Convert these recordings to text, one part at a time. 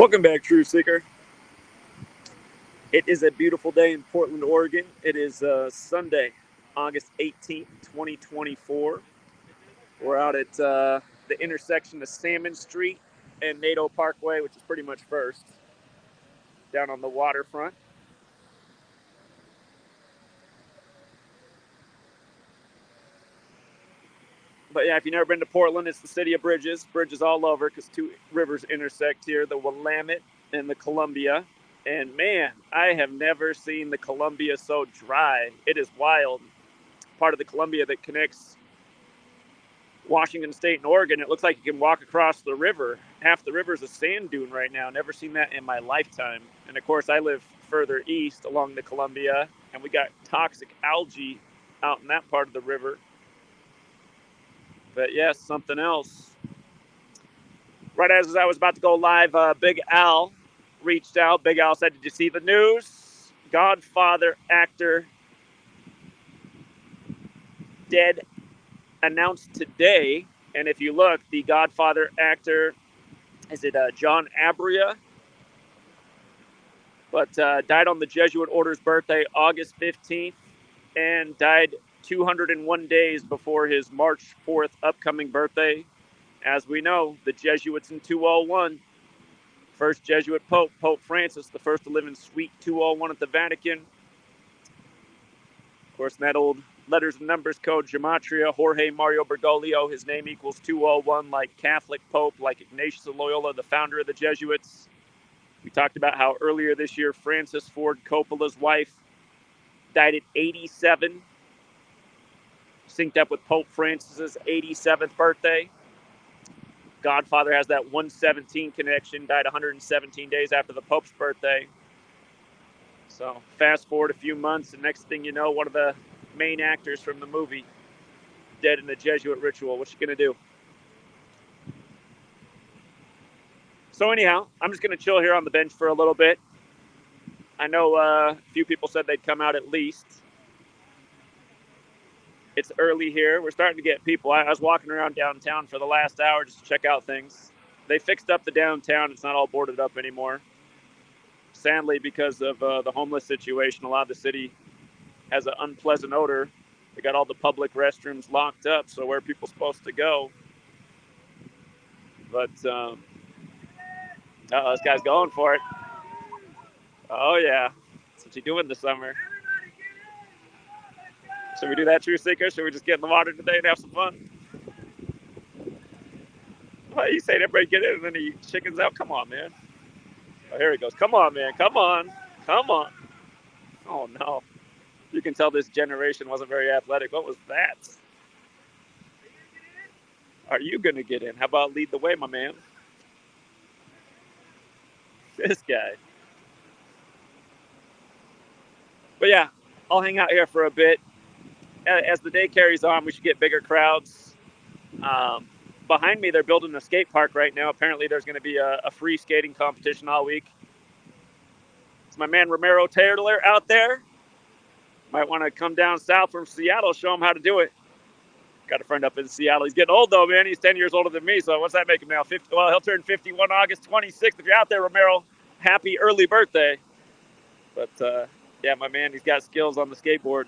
Welcome back, Truth Seeker. It is a beautiful day in Portland, Oregon. It is Sunday, August 18th, 2024. We're out at the intersection of Salmon Street and Nadeau Parkway, which is pretty much first, down on the waterfront. But yeah, if you've never been to Portland, it's the city of bridges. Bridges all over because two rivers intersect here, the Willamette and the Columbia. And man, I have never seen the Columbia so dry. It is wild. Part of the Columbia that connects Washington State and Oregon. It looks like you can walk across the river. Half the river is a sand dune right now. Never seen that in my lifetime. And of course, I live further east along the Columbia, and we got toxic algae out in that part of the river. But yes, something else. Right as I was about to go live, Big Al reached out. Big Al said, "Did you see the news? Godfather actor dead, announced today." And if you look, the Godfather actor, is it John Abria? But died on the Jesuit order's birthday, August 15th, and died 201 days before his March 4th upcoming birthday. As we know, the Jesuits in 201, first Jesuit Pope, Pope Francis, the first to live in Suite 201 at the Vatican. Of course, in that old letters and numbers code, Gematria, Jorge Mario Bergoglio, his name equals 201, like Catholic Pope, like Ignatius of Loyola, the founder of the Jesuits. We talked about how earlier this year, Francis Ford Coppola's wife died at 87, synced up with Pope Francis's 87th birthday. Godfather has that 117 connection, died 117 days after the Pope's birthday. So fast forward a few months, and next thing you know, one of the main actors from the movie dead in the Jesuit ritual. What you gonna do? So anyhow, I'm just gonna chill here on the bench for a little bit. I know a few people said they'd come out at least. It's early here. We're starting to get people. I was walking around downtown for the last hour just to check out things. They fixed up the downtown. It's not all boarded up anymore. Sadly, because of the homeless situation, a lot of the city has an unpleasant odor. They got all the public restrooms locked up, so where are people supposed to go? But, this guy's going for it. Oh, yeah. That's what you doing this summer. Should we do that, True Seeker? Should we just get in the water today and have some fun? Why are you saying everybody get in and then he chickens out? Come on, man. Oh, here he goes. Come on, man. Come on. Come on. Oh, no. You can tell this generation wasn't very athletic. What was that? Are you going to get in? How about lead the way, my man? This guy. But yeah, I'll hang out here for a bit. As the day carries on, we should get bigger crowds. Behind me, they're building a skate park right now. Apparently, there's going to be a free skating competition all week. It's my man Romero Taylor out there. Might want to come down south from Seattle, show him how to do it. Got a friend up in Seattle. He's getting old, though, man. He's 10 years older than me, so what's that make him now? 50? Well, he'll turn 51 August 26th. If you're out there, Romero, happy early birthday. But, yeah, my man, he's got skills on the skateboard.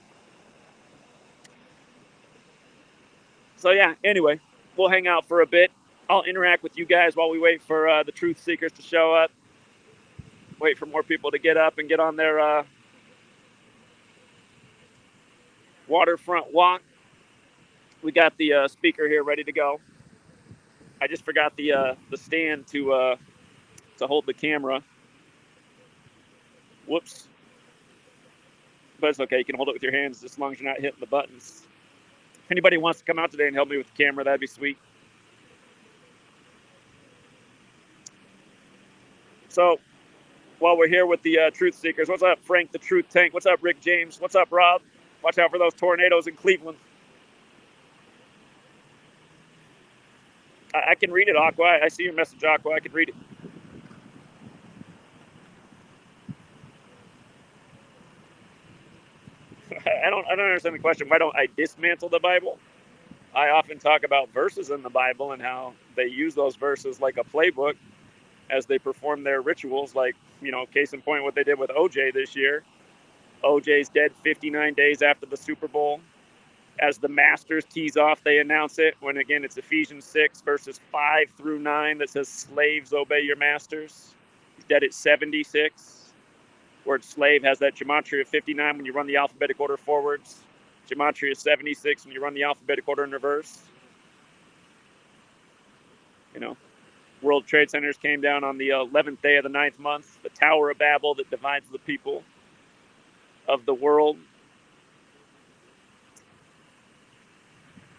So, yeah, anyway, we'll hang out for a bit. I'll interact with you guys while we wait for the Truth Seekers to show up. Wait for more people to get up and get on their waterfront walk. We got the speaker here ready to go. I just forgot the stand to hold the camera. Whoops. But it's okay. You can hold it with your hands as long as you're not hitting the buttons. If anybody wants to come out today and help me with the camera, that'd be sweet. So, while we're here with the Truth Seekers, what's up, Frank the Truth Tank? What's up, Rick James? What's up, Rob? Watch out for those tornadoes in Cleveland. I can read it, Aqua. I see your message, Aqua. I can read it. I don't understand the question. Why don't I dismantle the Bible? I often talk about verses in the Bible and how they use those verses like a playbook. as they perform their rituals, like, case in point, what they did with OJ this year. OJ's dead 59 days after the Super Bowl. As the Masters tees off, they announce it when, again, it's Ephesians 6, verses 5 through 9 that says, slaves, obey your masters. He's dead at 76. Word slave has that gematria of 59 when you run the alphabetic order forwards. Gematria 76 when you run the alphabetic order in reverse. World Trade Centers came down on the 11th day of the 9th month. The Tower of Babel that divides the people of the world.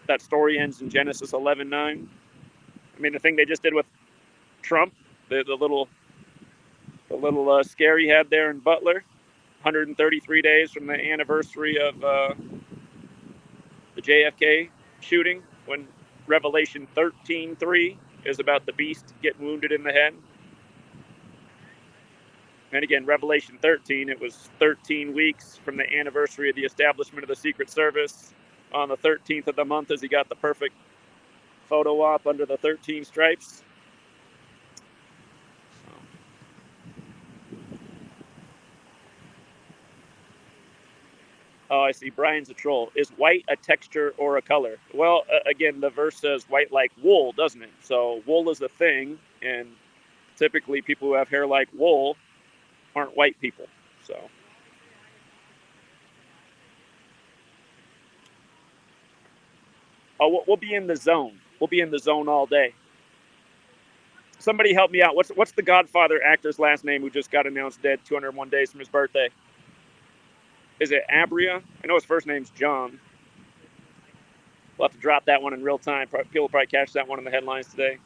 That story ends in Genesis 11:9. I mean, the thing they just did with Trump, the little scare he had there in Butler, 133 days from the anniversary of the JFK shooting, when Revelation 13:3 is about the beast getting wounded in the head. And again, Revelation 13, it was 13 weeks from the anniversary of the establishment of the Secret Service on the 13th of the month, as he got the perfect photo op under the 13 stripes. Oh, I see. Brian's a troll. Is white a texture or a color? Well, again, the verse says white like wool, doesn't it? So wool is a thing, and typically people who have hair like wool aren't white people. So we'll be in the zone. We'll be in the zone all day. Somebody help me out. What's the Godfather actor's last name who just got announced dead 201 days from his birthday? Is it Abria? I know his first name's John. We'll have to drop that one in real time. People will probably catch that one in the headlines today.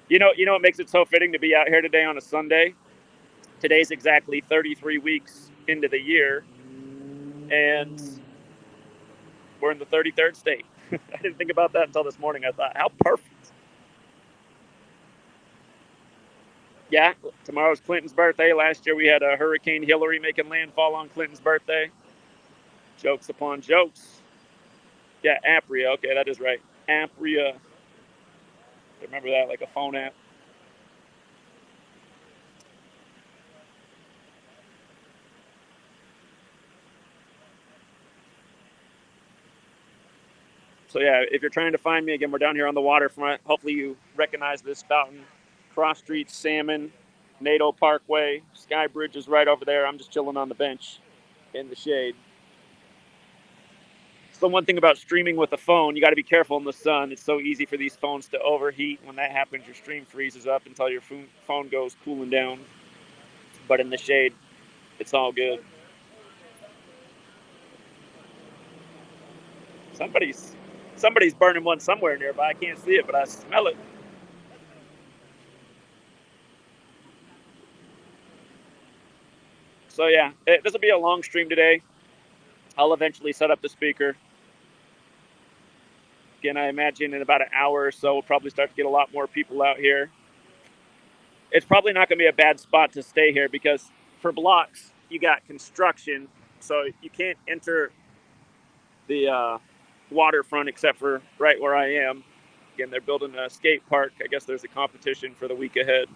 You know what makes it so fitting to be out here today on a Sunday? Today's exactly 33 weeks into the year, and we're in the 33rd state. I didn't think about that until this morning. I thought, how perfect. Yeah, tomorrow's Clinton's birthday. Last year we had a Hurricane Hillary making landfall on Clinton's birthday. Jokes upon jokes. Yeah, Apria. Okay, that is right. Apria. Remember that, like a phone app. So yeah, if you're trying to find me, again, we're down here on the waterfront. Hopefully you recognize this fountain. Cross Street, Salmon, NATO Parkway. Sky Bridge is right over there. I'm just chilling on the bench in the shade. So one thing about streaming with a phone, you got to be careful in the sun. It's so easy for these phones to overheat. When that happens, your stream freezes up until your phone goes cooling down. But in the shade, it's all good. Somebody's burning one somewhere nearby. I can't see it, but I smell it. So yeah, this will be a long stream today. I'll eventually set up the speaker. Again, I imagine in about an hour or so, we'll probably start to get a lot more people out here. It's probably not going to be a bad spot to stay here because for blocks, you got construction, so you can't enter the waterfront except for right where I am. Again, they're building a skate park. I guess there's a competition for the week ahead.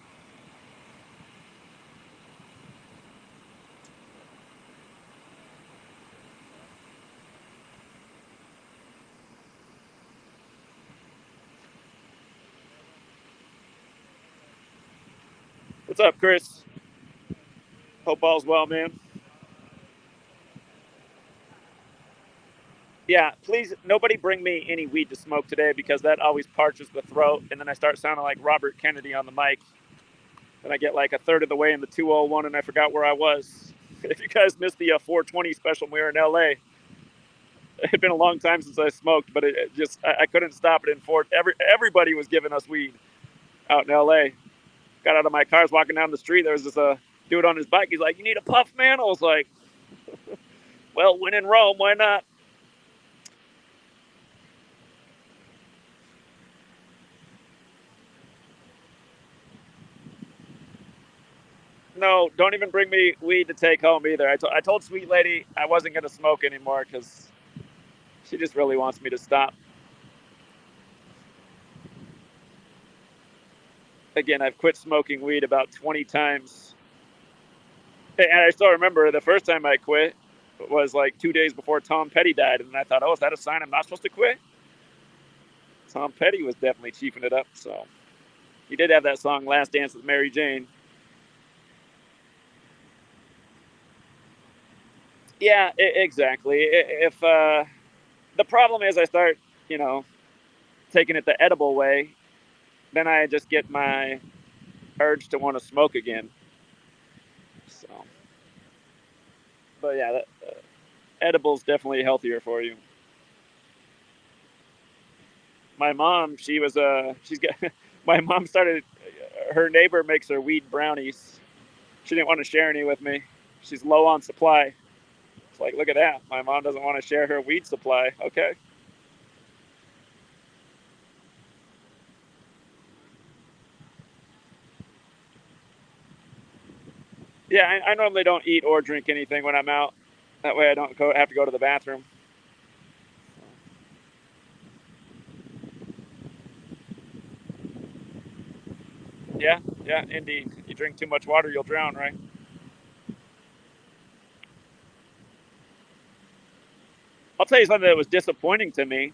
What's up, Chris? Hope all's well, man. Yeah, please, nobody bring me any weed to smoke today because that always parches the throat, and then I start sounding like Robert Kennedy on the mic. And I get like a third of the way in the 201, and I forgot where I was. If you guys missed the 420 special when we were in LA, it had been a long time since I smoked, but it just I couldn't stop it in Fort. Everybody was giving us weed out in LA. Got out of my car, I was walking down the street. There was this dude on his bike. He's like, "You need a puff, man?" I was like, "Well, when in Rome, why not?" No, don't even bring me weed to take home either. I told Sweet Lady I wasn't going to smoke anymore because she just really wants me to stop. Again, I've quit smoking weed about 20 times. And I still remember the first time I quit was like 2 days before Tom Petty died. And I thought, oh, is that a sign I'm not supposed to quit? Tom Petty was definitely chiefing it up. So he did have that song, Last Dance with Mary Jane. Yeah, exactly. If the problem is I start, you know, taking it the edible way, then I just get my urge to want to smoke again. So, but yeah, edible's definitely healthier for you. My mom, she's got. My mom started. Her neighbor makes her weed brownies. She didn't want to share any with me. She's low on supply. It's like, look at that. My mom doesn't want to share her weed supply. Okay. Yeah, I normally don't eat or drink anything when I'm out. That way I don't have to go to the bathroom. Yeah, yeah, indeed. You drink too much water, you'll drown, right? I'll tell you something that was disappointing to me.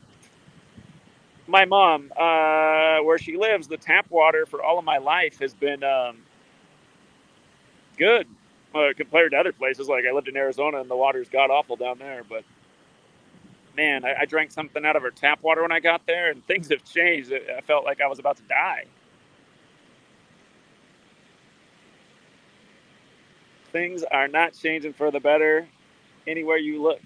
My mom, where she lives, the tap water for all of my life has been good compared to other places. Like I lived in Arizona and the water's god awful down there. But man, I drank something out of her tap water when I got there, and things have changed. I felt like I was about to die. Things are not changing for the better anywhere you look.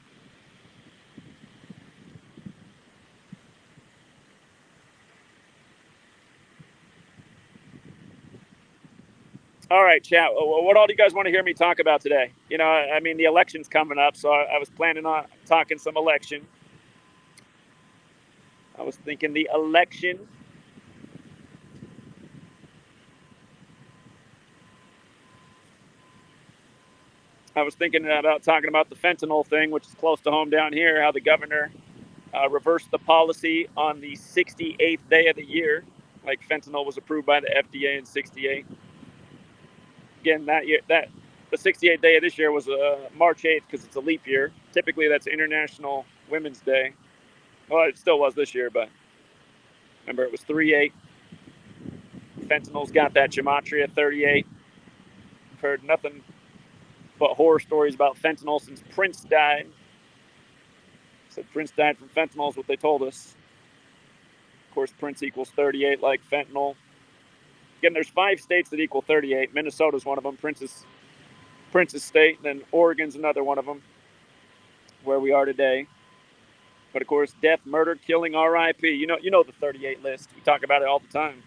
All right, chat. What all do you guys want to hear me talk about today? You know, I mean, the election's coming up, so I was planning on talking some election. I was thinking the election. I was thinking about talking about the fentanyl thing, which is close to home down here, how the governor reversed the policy on the 68th day of the year. Like fentanyl was approved by the FDA in 68. Again, that year, that the 68th day of this year was March 8th because it's a leap year. Typically, that's International Women's Day. Well, it still was this year, but remember it was 3/8. Fentanyl's got that gematria 38. I've heard nothing but horror stories about fentanyl since Prince died. Said Prince died from fentanyl is what they told us. Of course, Prince equals 38 like fentanyl. Again, there's 5 states that equal 38. Minnesota's one of them. Prince's state, and then Oregon's another one of them, where we are today. But of course, death, murder, killing, R.I.P. You know the 38 list. We talk about it all the time.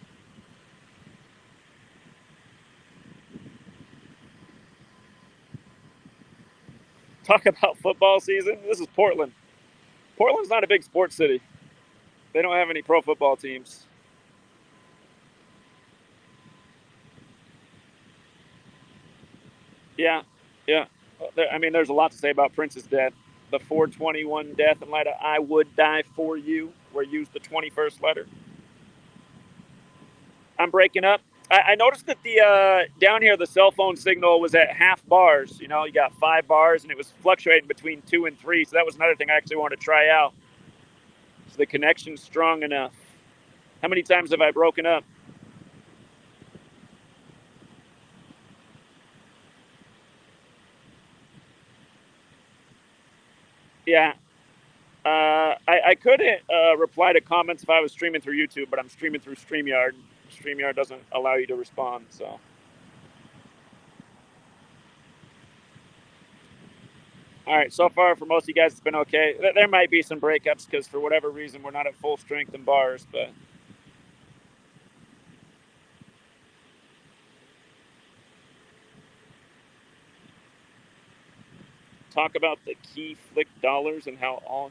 Talk about football season. This is Portland. Portland's not a big sports city. They don't have any pro football teams. Yeah, yeah. I mean, there's a lot to say about Prince's death. The 421 death in light of "I would die for you," where used the 21st letter. I'm breaking up. I noticed that the down here the cell phone signal was at half bars. You know, you got 5 bars, and it was fluctuating between 2 and 3. So that was another thing I actually wanted to try out. Is the connection strong enough? How many times have I broken up? Yeah. I could reply to comments if I was streaming through YouTube, but I'm streaming through StreamYard. StreamYard doesn't allow you to respond. So, all right. So far, for most of you guys, it's been okay. There might be some breakups because for whatever reason we're not at full strength in bars. But talk about the key flick dollars and how all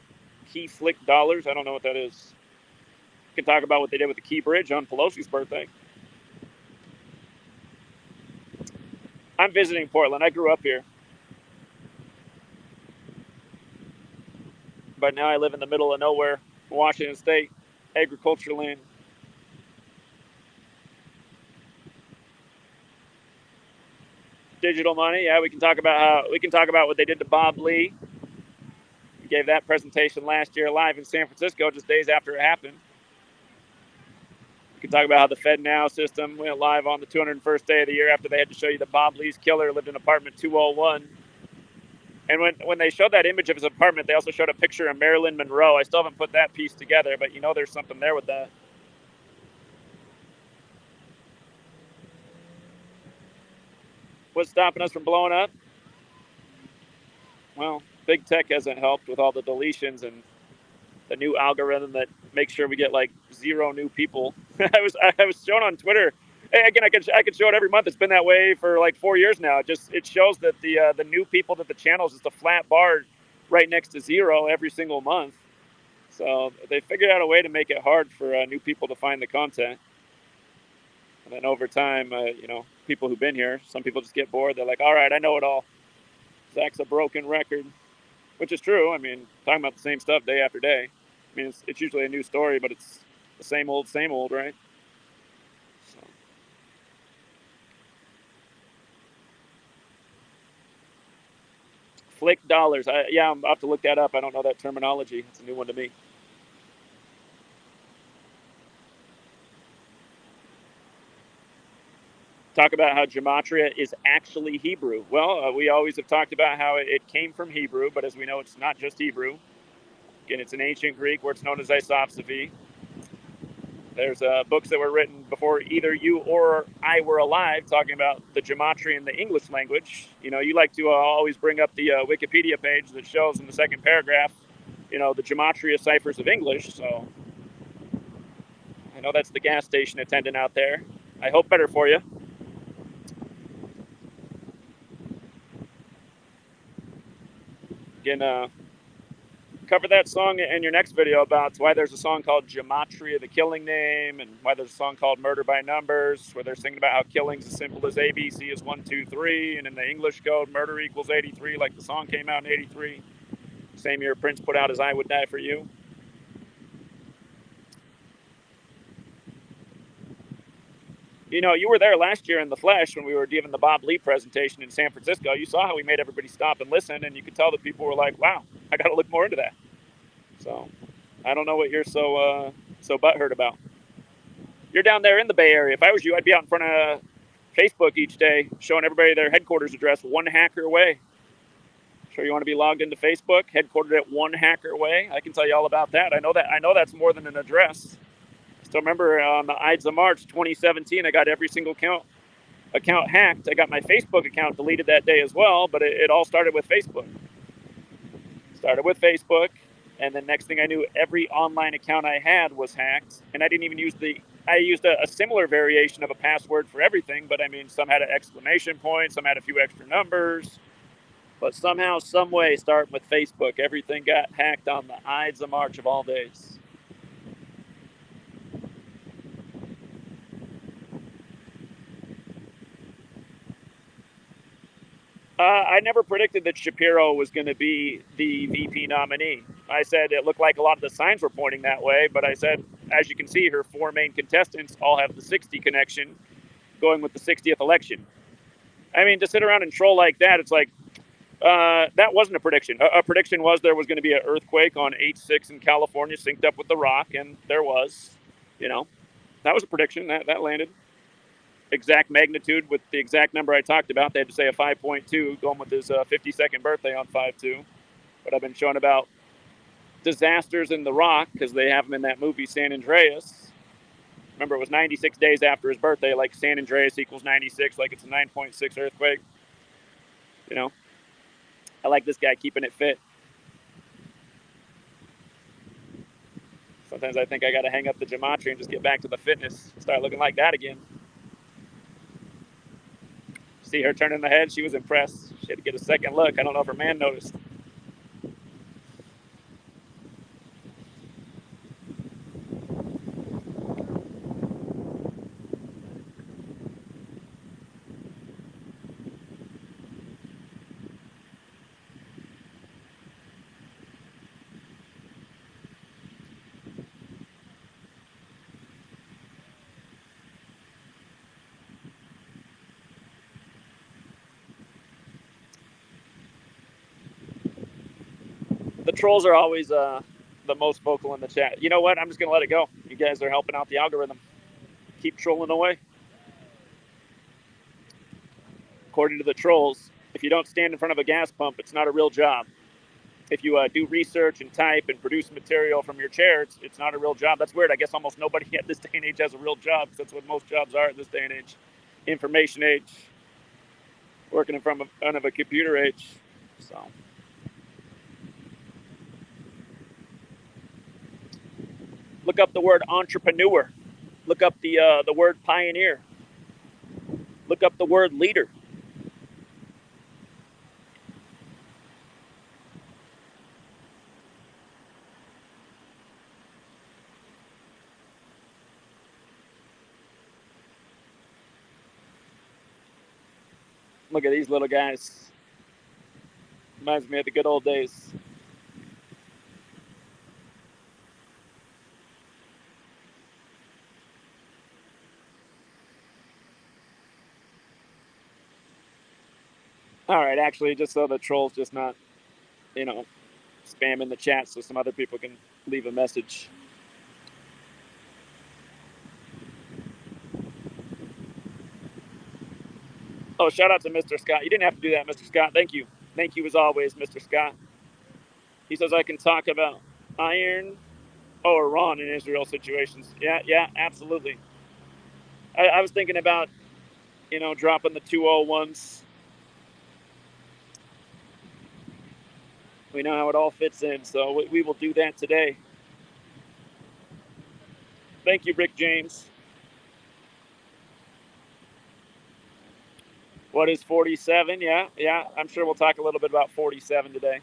key flick dollars. I don't know what that is. We can talk about what they did with the Key Bridge on Pelosi's birthday. I'm visiting Portland. I grew up here. But now I live in the middle of nowhere, Washington State, agriculture land. Digital money, yeah, we can talk about what they did to Bob Lee. We gave that presentation last year live in San Francisco, just days after it happened. We can talk about how the FedNow system went live on the 201st day of the year after they had to show you that Bob Lee's killer lived in apartment 201. And when they showed that image of his apartment, they also showed a picture of Marilyn Monroe. I still haven't put that piece together, but you know there's something there with that. What's stopping us from blowing up? Well, big tech hasn't helped with all the deletions and the new algorithm that makes sure we get like 0 new people. I was shown on Twitter. Again, I could show it every month. It's been that way for like 4 years now. It shows that the new people to the channel is just a flat bar right next to 0 every single month. So they figured out a way to make it hard for new people to find the content. And then over time, people who've been here, some people just get bored. They're like, all right, I know it all. Zach's a broken record, which is true. I mean, talking about the same stuff day after day. I mean, it's usually a new story, but it's the same old, right? So. Flick dollars. I'll have to look that up. I don't know that terminology. It's a new one to me. Talk about how gematria is actually Hebrew. Well, we always have talked about how it came from Hebrew, but as we know, it's not just Hebrew. Again, it's an ancient Greek where it's known as isopsephy. There's books that were written before either you or I were alive talking about the gematria in the English language. You know, you like to always bring up the Wikipedia page that shows in the second paragraph, the gematria ciphers of English. So I know that's the gas station attendant out there. I hope better for you. Again, cover that song in your next video about why there's a song called Gematria, the killing name, and why there's a song called Murder by Numbers, where they're singing about how killing's as simple as ABC is 1, 2, 3, and in the English code, murder equals 83, like the song came out in 83. Same year Prince put out his I Would Die For You. You know, you were there last year in the flesh when we were giving the Bob Lee presentation in San Francisco. You saw how we made everybody stop and listen, and you could tell that people were like, wow, I got to look more into that. So I don't know what you're so butthurt about. You're down there in the Bay Area. If I was you, I'd be out in front of Facebook each day showing everybody their headquarters address 1 hacker away. Sure you want to be logged into Facebook, headquartered at 1 hacker away? I can tell you all about that. I know that's more than an address. Still remember on the Ides of March 2017, I got every single account hacked. I got my Facebook account deleted that day as well, but it all started with Facebook. And then next thing I knew, every online account I had was hacked, and I didn't even use I used a similar variation of a password for everything, but I mean, some had an exclamation point, some had a few extra numbers, but somehow, some way, starting with Facebook, everything got hacked on the Ides of March of all days. I never predicted that Shapiro was going to be the VP nominee. I said it looked like a lot of the signs were pointing that way, but I said, as you can see, her 4 main contestants all have the 60 connection going with the 60th election. I mean, to sit around and troll like that, it's like, that wasn't a prediction. A prediction was there was going to be an earthquake on 8/6 in California synced up with the rock, and there was. That was a prediction. That landed. Exact magnitude with the exact number I talked about. They had to say a 5.2 going with his 52nd birthday on 5/2. But I've been showing about disasters in the rock because they have him in that movie San Andreas. Remember, it was 96 days after his birthday, like San Andreas equals 96, like it's a 9.6 earthquake. I like this guy keeping it fit. Sometimes I think I got to hang up the gematria and just get back to the fitness, start looking like that again. See her turning the head. She was impressed. She had to get a second look. I don't know if her man noticed. The trolls are always the most vocal in the chat. You know what? I'm just gonna let it go. You guys are helping out the algorithm. Keep trolling away. According to the trolls, if you don't stand in front of a gas pump, it's not a real job. If you do research and type and produce material from your chair, it's not a real job. That's weird. I guess almost nobody at this day and age has a real job, because that's what most jobs are at this day and age. Information age, working in front of a computer age. So, look up the word entrepreneur. Look up the word pioneer. Look up the word leader. Look at these little guys. Reminds me of the good old days. All right, actually, just so the trolls just not, spam in the chat, so some other people can leave a message. Oh, shout out to Mr. Scott. You didn't have to do that, Mr. Scott. Thank you. Thank you as always, Mr. Scott. He says I can talk about Iran or Iran in Israel situations. Yeah, absolutely. I was thinking about, dropping the 201s. We know how it all fits in, so we will do that today. Thank you, Rick James. What is 47? Yeah. I'm sure we'll talk a little bit about 47 today.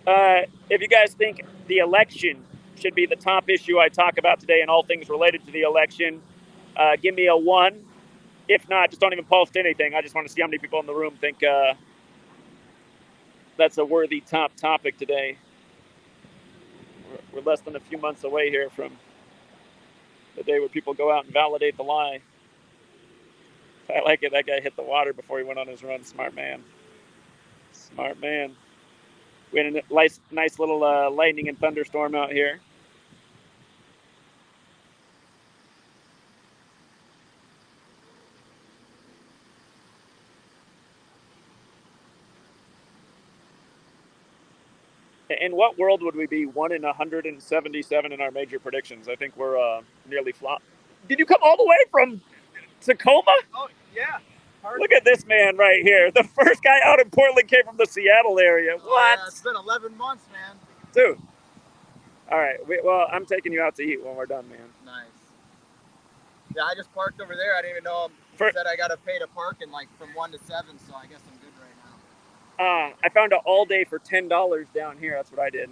If you guys think the election should be the top issue I talk about today and all things related to the election, give me a 1. If not, just don't even post anything. I just want to see how many people in the room think that's a worthy top topic today. We're less than a few months away here from the day where people go out and validate the lie. I like it. That guy hit the water before he went on his run. Smart man. Smart man. We had a nice little lightning and thunderstorm out here. In what world would we be 1 in 177 in our major predictions? I think we're nearly flop. Did you come all the way from Tacoma? Oh, yeah. Look at this man right here. The first guy out in Portland came from the Seattle area. What? Yeah, it's been 11 months, man. Dude. All right. Well, I'm taking you out to eat when we're done, man. Nice. Yeah, I just parked over there. I didn't even know. He said I got to pay to park in from 1 to 7, so I guess I'm good right now. I found an all day for $10 down here. That's what I did.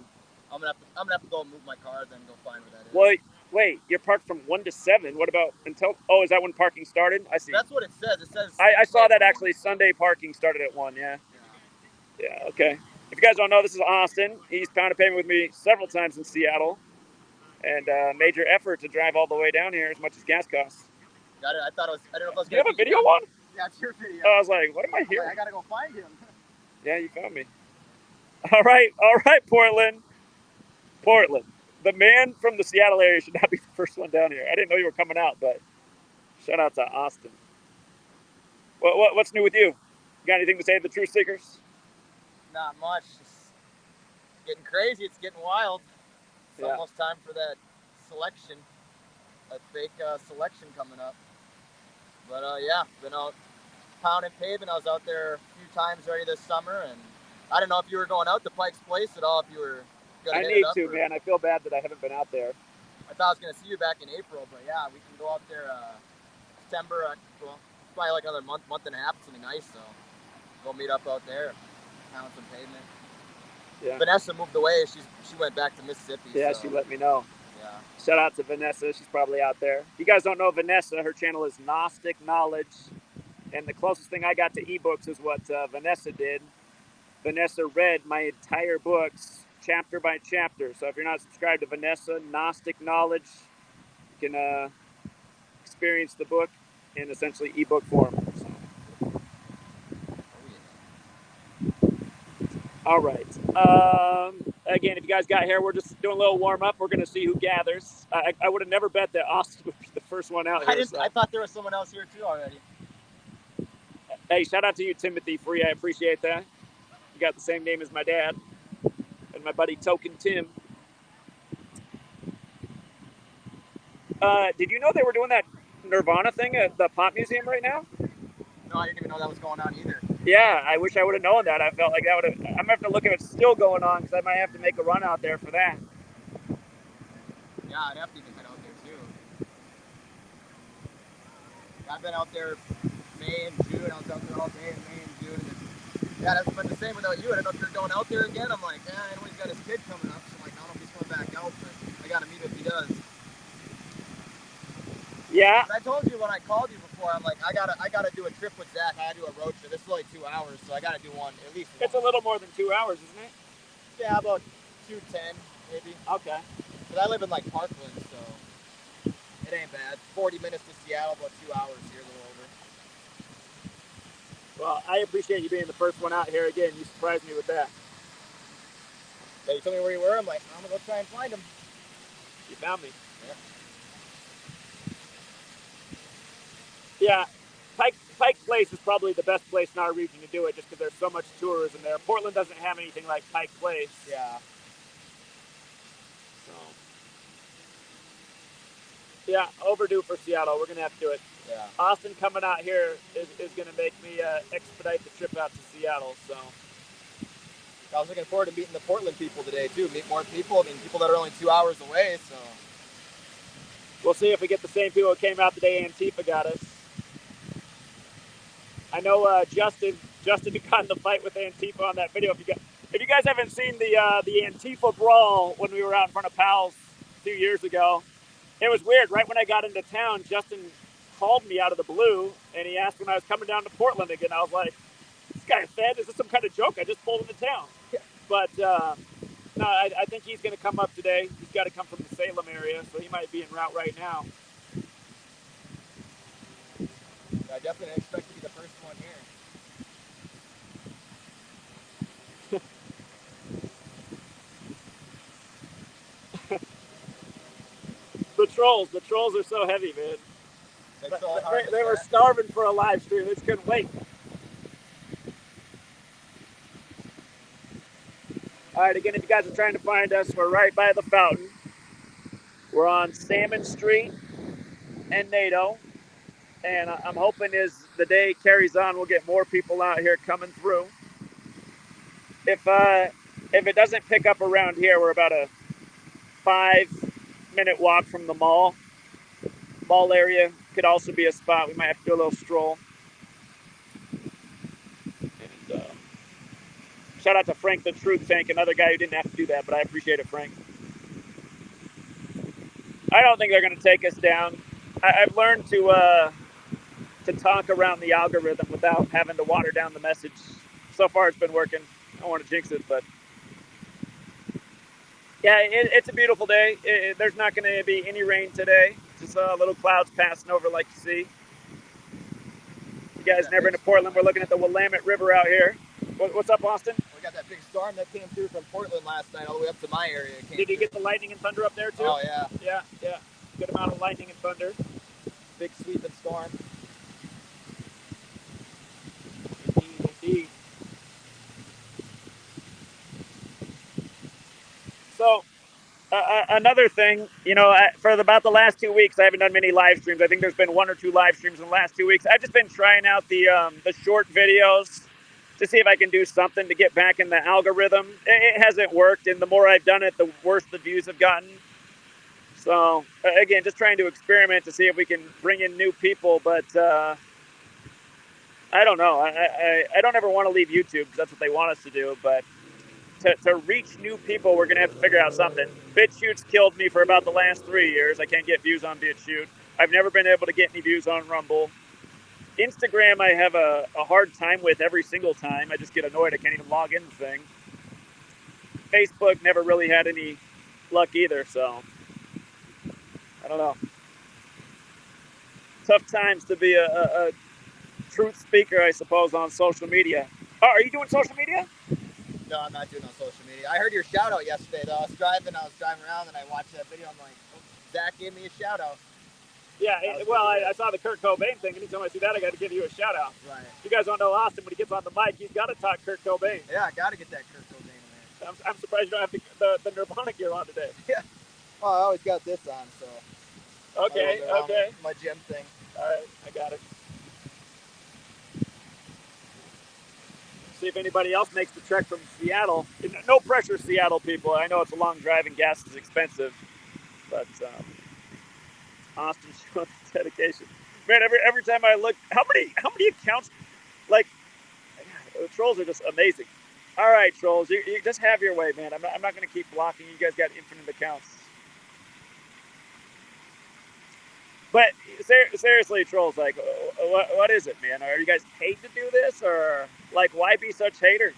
I'm gonna have to go move my car, then go find where that is. Well, wait, you're parked from 1 to 7. What about until? Oh, is that when parking started? I see. That's what it says. It says. I saw that actually. Sunday parking started at 1. Yeah. Okay. If you guys don't know, this is Austin. He's pounded pavement with me several times in Seattle, and major effort to drive all the way down here as much as gas costs. Got it. I thought it was. I don't know if I was. Do you have a video one? Yeah, it's your video. I was like, what am I hearing? I gotta go find him. Yeah, you found me. All right, Portland. The man from the Seattle area should not be the first one down here. I didn't know you were coming out, but shout out to Austin. What's new with you? You got anything to say to the truth seekers? Not much. It's getting crazy. It's getting wild. It's almost time for that selection, that fake selection coming up. But been out pounding paving. I was out there a few times already this summer, and I don't know if you were going out to Pike's Place at all. If you were gonna hit it up. I need to, man. I feel bad that I haven't been out there. I thought I was gonna see you back in April, but yeah, we can go out there September. Well, probably like another month and a half. It's gonna be nice, so go meet up out there, pound some pavement. Yeah. Vanessa moved away. She went back to Mississippi. Yeah, so. She let me know. Yeah. Shout out to Vanessa. She's probably out there. If you guys don't know Vanessa, her channel is Gnostic Knowledge. And the closest thing I got to ebooks is what Vanessa did. Vanessa read my entire books chapter by chapter. So if you're not subscribed to Vanessa, Gnostic Knowledge, you can experience the book in essentially ebook form. So. All right. Again, if you guys got here, we're just doing a little warm up. We're going to see who gathers. I would have never bet that Austin would be the first one out here. I thought there was someone else here too already. Hey, shout out to you, Timothy Free. I appreciate that. You got the same name as my dad and my buddy Token Tim. Did you know they were doing that Nirvana thing at the Pop Museum right now? No, I didn't even know that was going on either. Yeah, I wish I would have known that. I felt like that would have. I'm gonna have to look if it's still going on because I might have to make a run out there for that. Yeah, I'd have to even head out there too. I've been out there May and June. I was out there all day in May and June. And yeah, that's been the same without you. I don't know if you're going out there again. I'm like, I know he's got his kid coming up, so I'm like, I don't know if he's coming back out, but I gotta meet him if he does. Yeah. But I told you when I called you before, I'm like, I gotta do a trip with Zach. I gotta do a road trip. This is only 2 hours, so I gotta do one at least. It's a little more than 2 hours, isn't it? Yeah, about 2:10 maybe. Okay. But I live in like Parkland, so it ain't bad. 40 minutes to Seattle, about 2 hours here, a little over. Well, I appreciate you being the first one out here again. You surprised me with that. Yeah, you told me where you were. I'm like, I'm gonna go try and find him. You found me. Yeah. Yeah. Pike Place is probably the best place in our region to do it just because there's so much tourism there. Portland doesn't have anything like Pike Place. Yeah. So, yeah, overdue for Seattle. We're going to have to do it. Yeah. Austin coming out here is going to make me expedite the trip out to Seattle. So I was looking forward to meeting the Portland people today, too. Meet more people. I mean, people that are only 2 hours away, so. We'll see if we get the same people who came out today Antifa got us. I know Justin got in the fight with Antifa on that video. If you guys haven't seen the Antifa brawl when we were out in front of Powell's a few years ago, it was weird. Right when I got into town, Justin called me out of the blue, and he asked when I was coming down to Portland again. I was like, this guy fed? Is this some kind of joke? I just pulled into town. Yeah. But no, I think he's going to come up today. He's got to come from the Salem area, so he might be en route right now. I definitely expect to be the first one here. The trolls are so heavy, man. They were set. starving for a live stream. They just couldn't wait. All right, again, if you guys are trying to find us, we're right by the fountain. We're on Salmon Street and NATO. And I'm hoping as the day carries on, we'll get more people out here coming through. If it doesn't pick up around here, we're about a 5-minute walk from the mall. Mall area could also be a spot. We might have to do a little stroll. And shout out to Frank the Truth Tank, another guy who didn't have to do that, but I appreciate it, Frank. I don't think they're going to take us down. I've learned to talk around the algorithm without having to water down the message. So far, it's been working. I don't want to jinx it, but yeah, it's a beautiful day. There's not going to be any rain today. Just little clouds passing over like you see. You guys never been to Portland. We're looking at the Willamette River out here. What's up, Austin? We got that big storm that came through from Portland last night all the way up to my area. Did you get the lightning and thunder up there too? Oh, yeah. Yeah. Good amount of lightning and thunder. Big sweeping storm. Indeed. So, another thing, for about the last 2 weeks, I haven't done many live streams. I think there's been 1 or 2 live streams in the last 2 weeks. I've just been trying out the short videos to see if I can do something to get back in the algorithm. It hasn't worked, and the more I've done it, the worse the views have gotten. So, again, just trying to experiment to see if we can bring in new people, but I don't know. I don't ever want to leave YouTube because that's what they want us to do, but to reach new people, we're going to have to figure out something. BitChute's killed me for about the last 3 years. I can't get views on BitChute. I've never been able to get any views on Rumble. Instagram, I have a hard time with every single time. I just get annoyed. I can't even log in the thing. Facebook never really had any luck either, so I don't know. Tough times to be a truth speaker, I suppose, on social media. Oh, are you doing social media? No, I'm not doing it on social media. I heard your shout out yesterday though. I was driving around and I watched that video. I'm like, oh, Zach gave me a shout out. Yeah, well, I saw the Kurt Cobain thing. Anytime I see that, I got to give you a shout out. Right. You guys don't know Austin. When he gets on the mic, he's got to talk Kurt Cobain. Yeah, I got to get that Kurt Cobain in there. I'm surprised you don't have the Nirvana gear on today. Yeah. Well, I always got this on, so. Okay. My gym thing. All right, I got it. See if anybody else makes the trek from Seattle. No pressure, Seattle people. I know it's a long drive and gas is expensive, but Austin's showing dedication. Man, every time I look, how many accounts? Like, the trolls are just amazing. All right, trolls, you just have your way, man. I'm not going to keep blocking. You guys got infinite accounts. But seriously, trolls, like, what is it, man? Are you guys paid to do this, or like, why be such haters?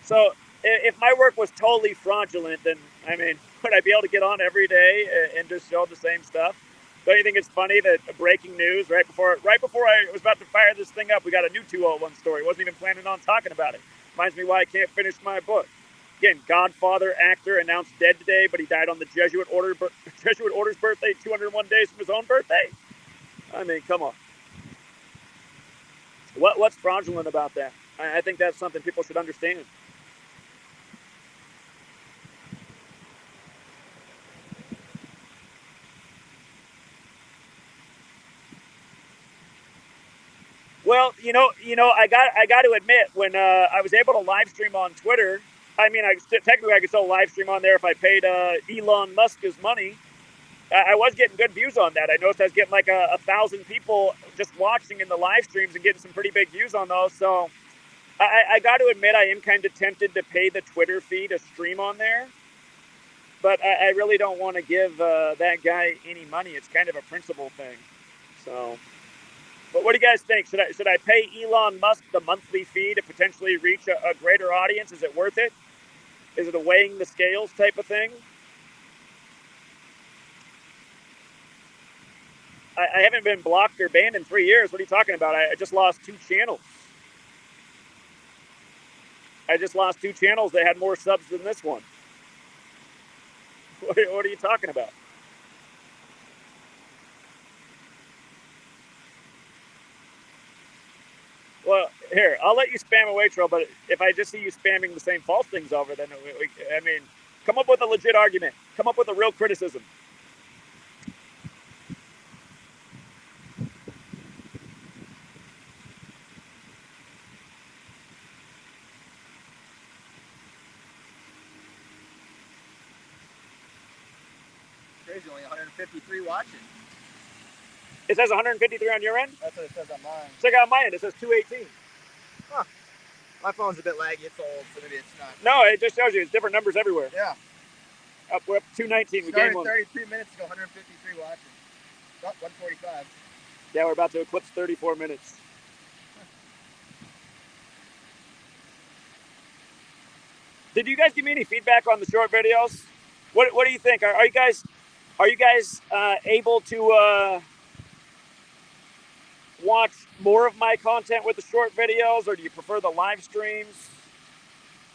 So, if my work was totally fraudulent, then I mean, would I be able to get on every day and just show the same stuff? Don't you think it's funny that breaking news right before I was about to fire this thing up, we got a new 201 story. Wasn't even planning on talking about it. Reminds me why I can't finish my book. Again, Godfather actor announced dead today, but he died on the Jesuit order's birthday, 201 days from his own birthday. I mean, come on. What's fraudulent about that? I think that's something people should understand. Well, you know, I got to admit, when I was able to live stream on Twitter, I mean, technically I could still live stream on there if I paid Elon Musk his money. I was getting good views on that. I noticed I was getting like 1,000 people just watching in the live streams and getting some pretty big views on those. So I got to admit, I am kind of tempted to pay the Twitter fee to stream on there. But I really don't want to give that guy any money. It's kind of a principle thing. So, but what do you guys think? Should I pay Elon Musk the monthly fee to potentially reach a greater audience? Is it worth it? Is it a weighing the scales type of thing? I haven't been blocked or banned in 3 years. What are you talking about? I just lost 2 channels. I just lost 2 channels that had more subs than this one. What are you talking about? Well, here, I'll let you spam away, troll, but if I just see you spamming the same false things over, then, I mean, come up with a legit argument. Come up with a real criticism. Crazy, only 153 watching. It says 153 on your end? That's what it says on mine. Check out my end. It says 218. Huh. My phone's a bit laggy. It's old, so maybe it's not. No, it just shows you. It's different numbers everywhere. Yeah. We're up 219. We started gained 1. 33 minutes ago, 153 watching. Oh, 145. Yeah, we're about to eclipse 34 minutes. Did you guys give me any feedback on the short videos? What do you think? Are you guys able to watch more of my content with the short videos, or do you prefer the live streams?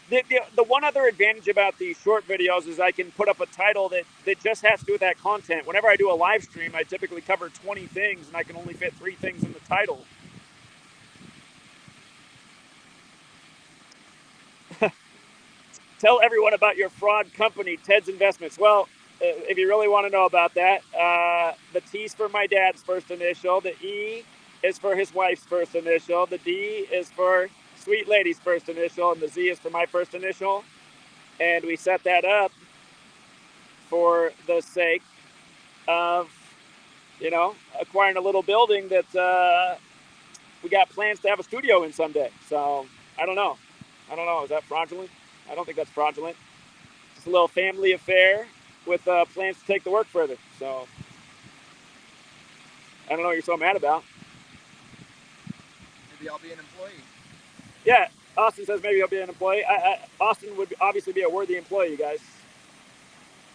The one other advantage about the short videos is I can put up a title that just has to do with that content. Whenever I do a live stream, I typically cover 20 things, and I can only fit 3 things in the title. Tell everyone about your fraud company, Ted's Investments. Well, if you really want to know about that, the T's for my dad's first initial. The E is for his wife's first initial. The D is for sweet lady's first initial. And the Z is for my first initial. And we set that up for the sake of, acquiring a little building that we got plans to have a studio in someday. So, I don't know. Is that fraudulent? I don't think that's fraudulent. Just a little family affair with plans to take the work further. So, I don't know what you're so mad about. Maybe I'll be an employee. Yeah, Austin says maybe he'll be an employee. Austin would obviously be a worthy employee, you guys.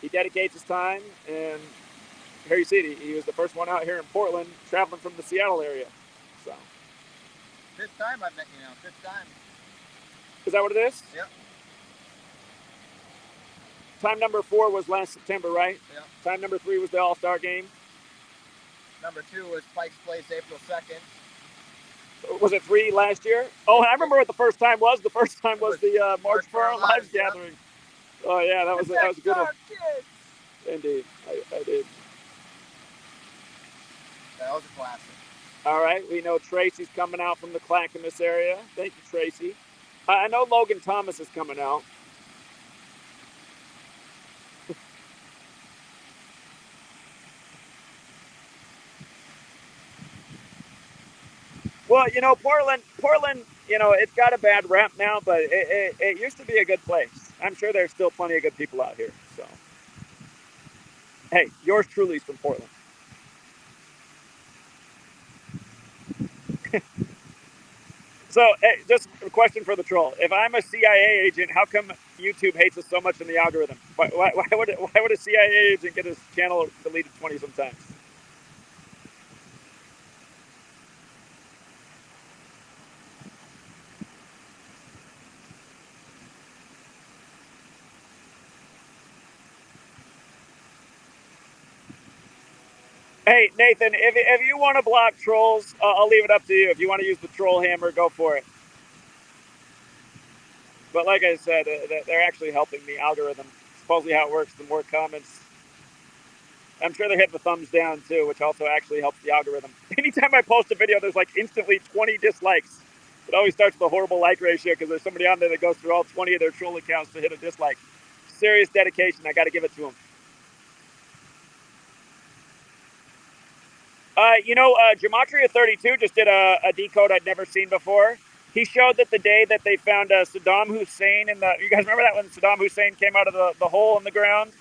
He dedicates his time, and here you see it. He was the first one out here in Portland, traveling from the Seattle area. So. Fifth time I've met you now. Fifth time. Is that what it is? Yep. Time number 4 was last September, right? Yep. Time number 3 was the All-Star game. Number 2 was Pike's Place, April 2nd. Was it 3 last year? Oh, I remember what the first time was. The first time was the March for Our Lives gathering. Yep. Oh yeah, that was a good one. Kids. Indeed, I did. That was a classic. All right, we know Tracy's coming out from the Clackamas area. Thank you, Tracy. I know Logan Thomas is coming out. Well, you know, Portland, you know, it's got a bad rap now, but it used to be a good place. I'm sure there's still plenty of good people out here. So, hey, yours truly is from Portland. So, hey, just a question for the troll. If I'm a CIA agent, how come YouTube hates us so much in the algorithm? Why would a CIA agent get his channel deleted 20-some times? Hey, Nathan, if you want to block trolls, I'll leave it up to you. If you want to use the troll hammer, go for it. But like I said, they're actually helping the algorithm. Supposedly how it works, the more comments. I'm sure they're hitting the thumbs down too, which also actually helps the algorithm. Anytime I post a video, there's like instantly 20 dislikes. It always starts with a horrible like ratio because there's somebody on there that goes through all 20 of their troll accounts to hit a dislike. Serious dedication. I got to give it to them. You know, Gematria32 just did a decode I'd never seen before. He showed that the day that they found Saddam Hussein in the... You guys remember that when Saddam Hussein came out of the hole in the ground?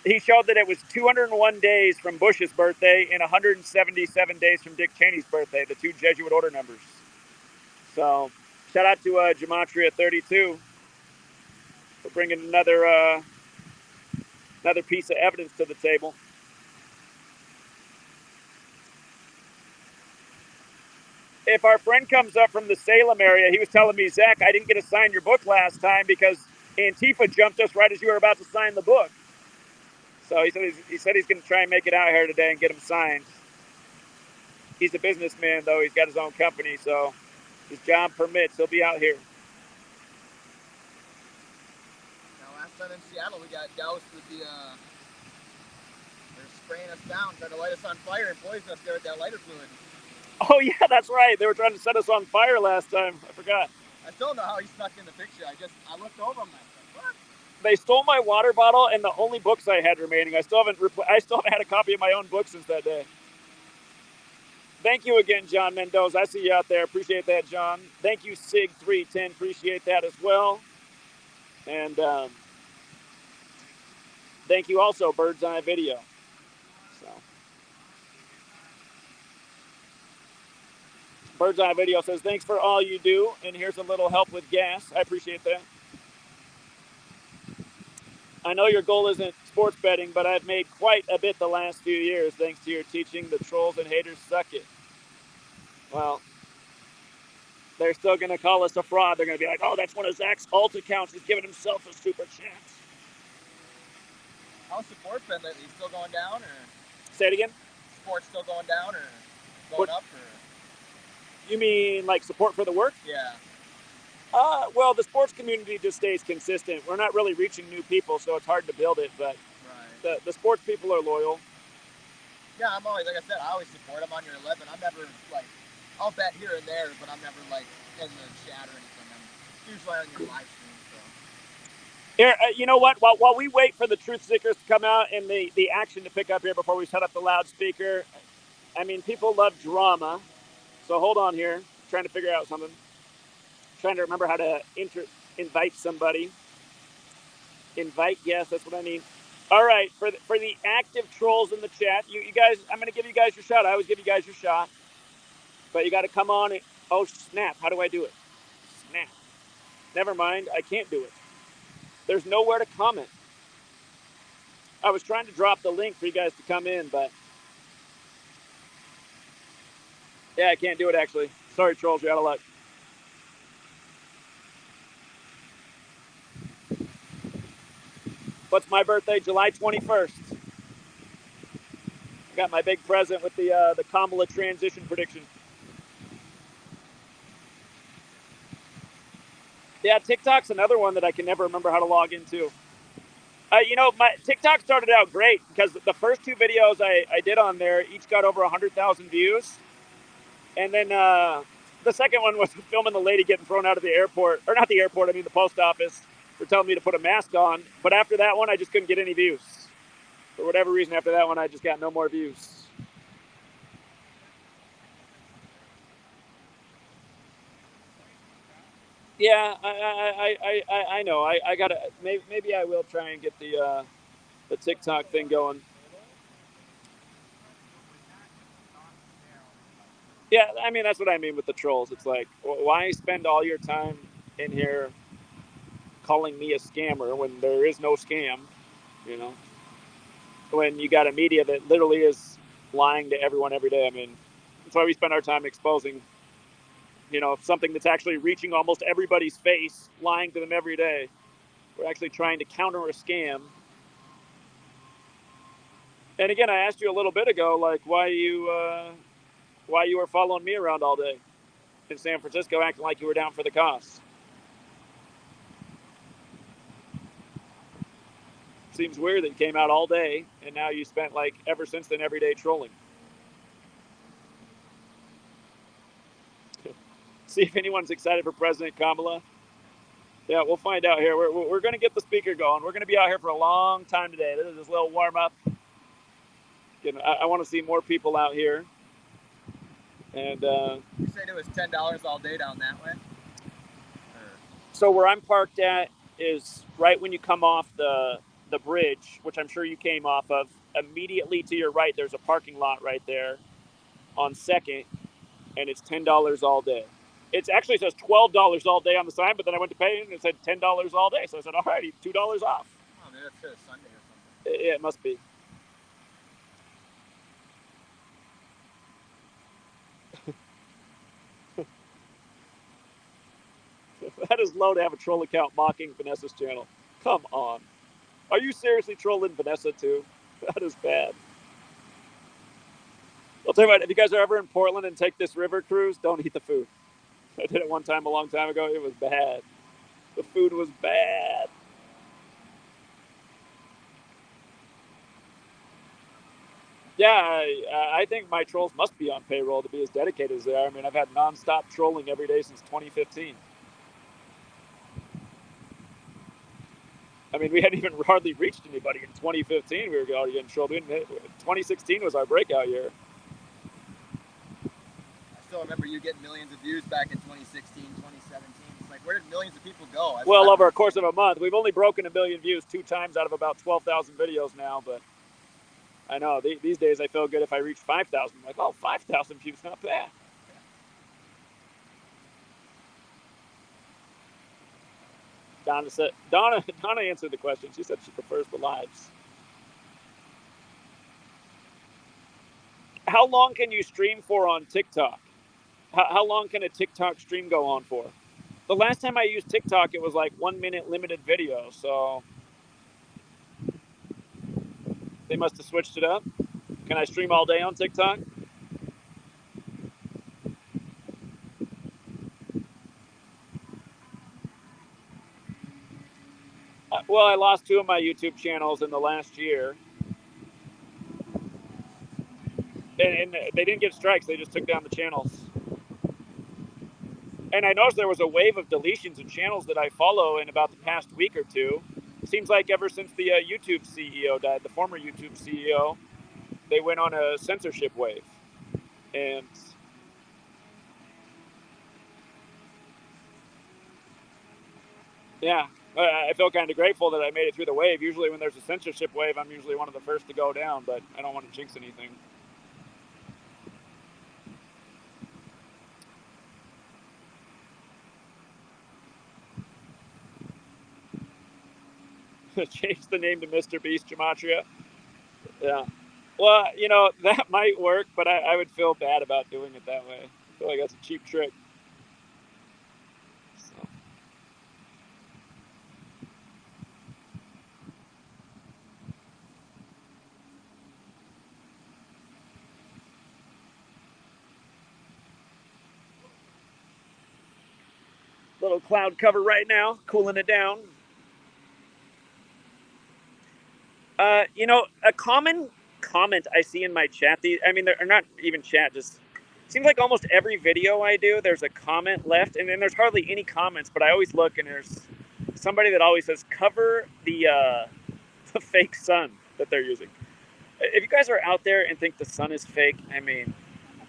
He showed that it was 201 days from Bush's birthday and 177 days from Dick Cheney's birthday, the 2 Jesuit order numbers. So, shout out to Gematria32 for bringing another piece of evidence to the table. If our friend comes up from the Salem area, he was telling me, Zach, I didn't get to sign your book last time because Antifa jumped us right as you were about to sign the book. So he said he's going to try and make it out here today and get him signed. He's a businessman, though. He's got his own company, so his job permits. He'll be out here. Now, last time in Seattle, we got doused with the... They're spraying us down, trying to light us on fire and poison us there with that lighter fluid. Oh, yeah, that's right. They were trying to set us on fire last time. I forgot. I still don't know how he snuck in the picture. I looked over him and I said, what? They stole my water bottle and the only books I had remaining. I still haven't had a copy of my own book since that day. Thank you again, John Mendoza. I see you out there. Appreciate that, John. Thank you, Sig310. Appreciate that as well. And thank you also, Bird's Eye Video. So, Bird's Eye Video says, thanks for all you do, and here's a little help with gas. I appreciate that. I know your goal isn't sports betting, but I've made quite a bit the last few years thanks to your teaching. The trolls and haters suck it. Well, they're still going to call us a fraud. They're going to be like, oh, that's one of Zach's alt accounts. He's giving himself a super chat. How's support been lately? Still going down, or? Say it again? Support still going down, or going up, or? You mean like support for the work? Yeah. Well, the sports community just stays consistent. We're not really reaching new people, so it's hard to build it, but right. The sports people are loyal. Yeah, I'm always, like I said, I always support. I'm on your 11. I'm never, like, I'll bet here and there, but I'm never, like, in the chat or anything. I'm usually on your live stream, so. Here, you know what? While we wait for the truth seekers to come out and the action to pick up here before we set up the loudspeaker, I mean, people love drama. So hold on here. I'm trying to figure out something. I'm trying to remember how to invite somebody. Invite guests, that's what I mean. All right, for the active trolls in the chat, you guys, I'm going to give you guys your shot. I always give you guys your shot. But you got to come on. Oh, snap. How do I do it? Snap. Never mind. I can't do it. There's nowhere to comment. I was trying to drop the link for you guys to come in, but yeah, I can't do it actually. Sorry, trolls, you're out of luck. What's my birthday? July 21st. I got my big present with the Kamala transition prediction. Yeah, TikTok's another one that I can never remember how to log into. You know, my TikTok started out great because the first two videos I did on there each got over 100,000 views. And then the second one was filming the lady getting thrown out of the airport, or not the airport, I mean the post office, for telling me to put a mask on. But after that one, I just couldn't get any views. For whatever reason, after that one, I just got no more views. Yeah, I know. I gotta maybe I will try and get the TikTok thing going. Yeah, I mean that's what I mean with the trolls. It's like, why spend all your time in here calling me a scammer when there is no scam? You know, when you got a media that literally is lying to everyone every day. I mean, that's why we spend our time exposing, something that's actually reaching almost everybody's face, lying to them every day. We're actually trying to counter a scam. And again, I asked you a little bit ago, like why you were following me around all day in San Francisco, acting like you were down for the cause. Seems weird that you came out all day and now you spent like ever since then every day trolling. See if anyone's excited for President Kamala. Yeah, we'll find out here. We're going to get the speaker going. We're going to be out here for a long time today. This is just a little warm up. I want to see more people out here. And you said it was $10 all day down that way? So where I'm parked at is right when you come off the bridge, which I'm sure you came off of. Immediately to your right, there's a parking lot right there on 2nd, and it's $10 all day. It actually says $12 all day on the sign, but then I went to pay and it said $10 all day. So I said, all righty, $2 off. Oh, maybe that's Sunday or something. Yeah, it must be. That is low to have a troll account mocking Vanessa's channel. Come on. Are you seriously trolling Vanessa too? That is bad. I'll tell you what, if you guys are ever in Portland and take this river cruise, don't eat the food. I did it one time a long time ago. It was bad. The food was bad. Yeah, I think my trolls must be on payroll to be as dedicated as they are. I mean, I've had nonstop trolling every day since 2015. I mean, we hadn't even hardly reached anybody in 2015. We were already getting trolled. 2016 was our breakout year. I still remember you getting millions of views back in 2016, 2017. It's like, where did millions of people go? Well, over a course of a month, we've only broken 1 million views 2 times out of about 12,000 videos now. But I know these days I feel good if I reach 5,000. I'm like, oh, 5,000 views, not bad. Donna answered the question. She said she prefers the lives. How long can you stream for on TikTok? How long can a TikTok stream go on for? The last time I used TikTok, it was like 1 minute limited video. So they must have switched it up. Can I stream all day on TikTok? Well, I lost 2 of my YouTube channels in the last year. And they didn't get strikes. They just took down the channels. And I noticed there was a wave of deletions of channels that I follow in about the past week or two. Seems like ever since the YouTube CEO died, the former YouTube CEO, they went on a censorship wave. And yeah, I feel kind of grateful that I made it through the wave. Usually when there's a censorship wave, I'm usually one of the first to go down, but I don't want to jinx anything. Change the name to Mr. Beast Gematria. Yeah. Well, you know, that might work, but I would feel bad about doing it that way. I feel like that's a cheap trick. So. Little cloud cover right now, cooling it down. You know, a common comment I see in my chat, I mean, they're not even chat, just seems like almost every video I do, there's a comment left, and then there's hardly any comments, but I always look and there's somebody that always says, cover the fake sun that they're using. If you guys are out there and think the sun is fake, I mean,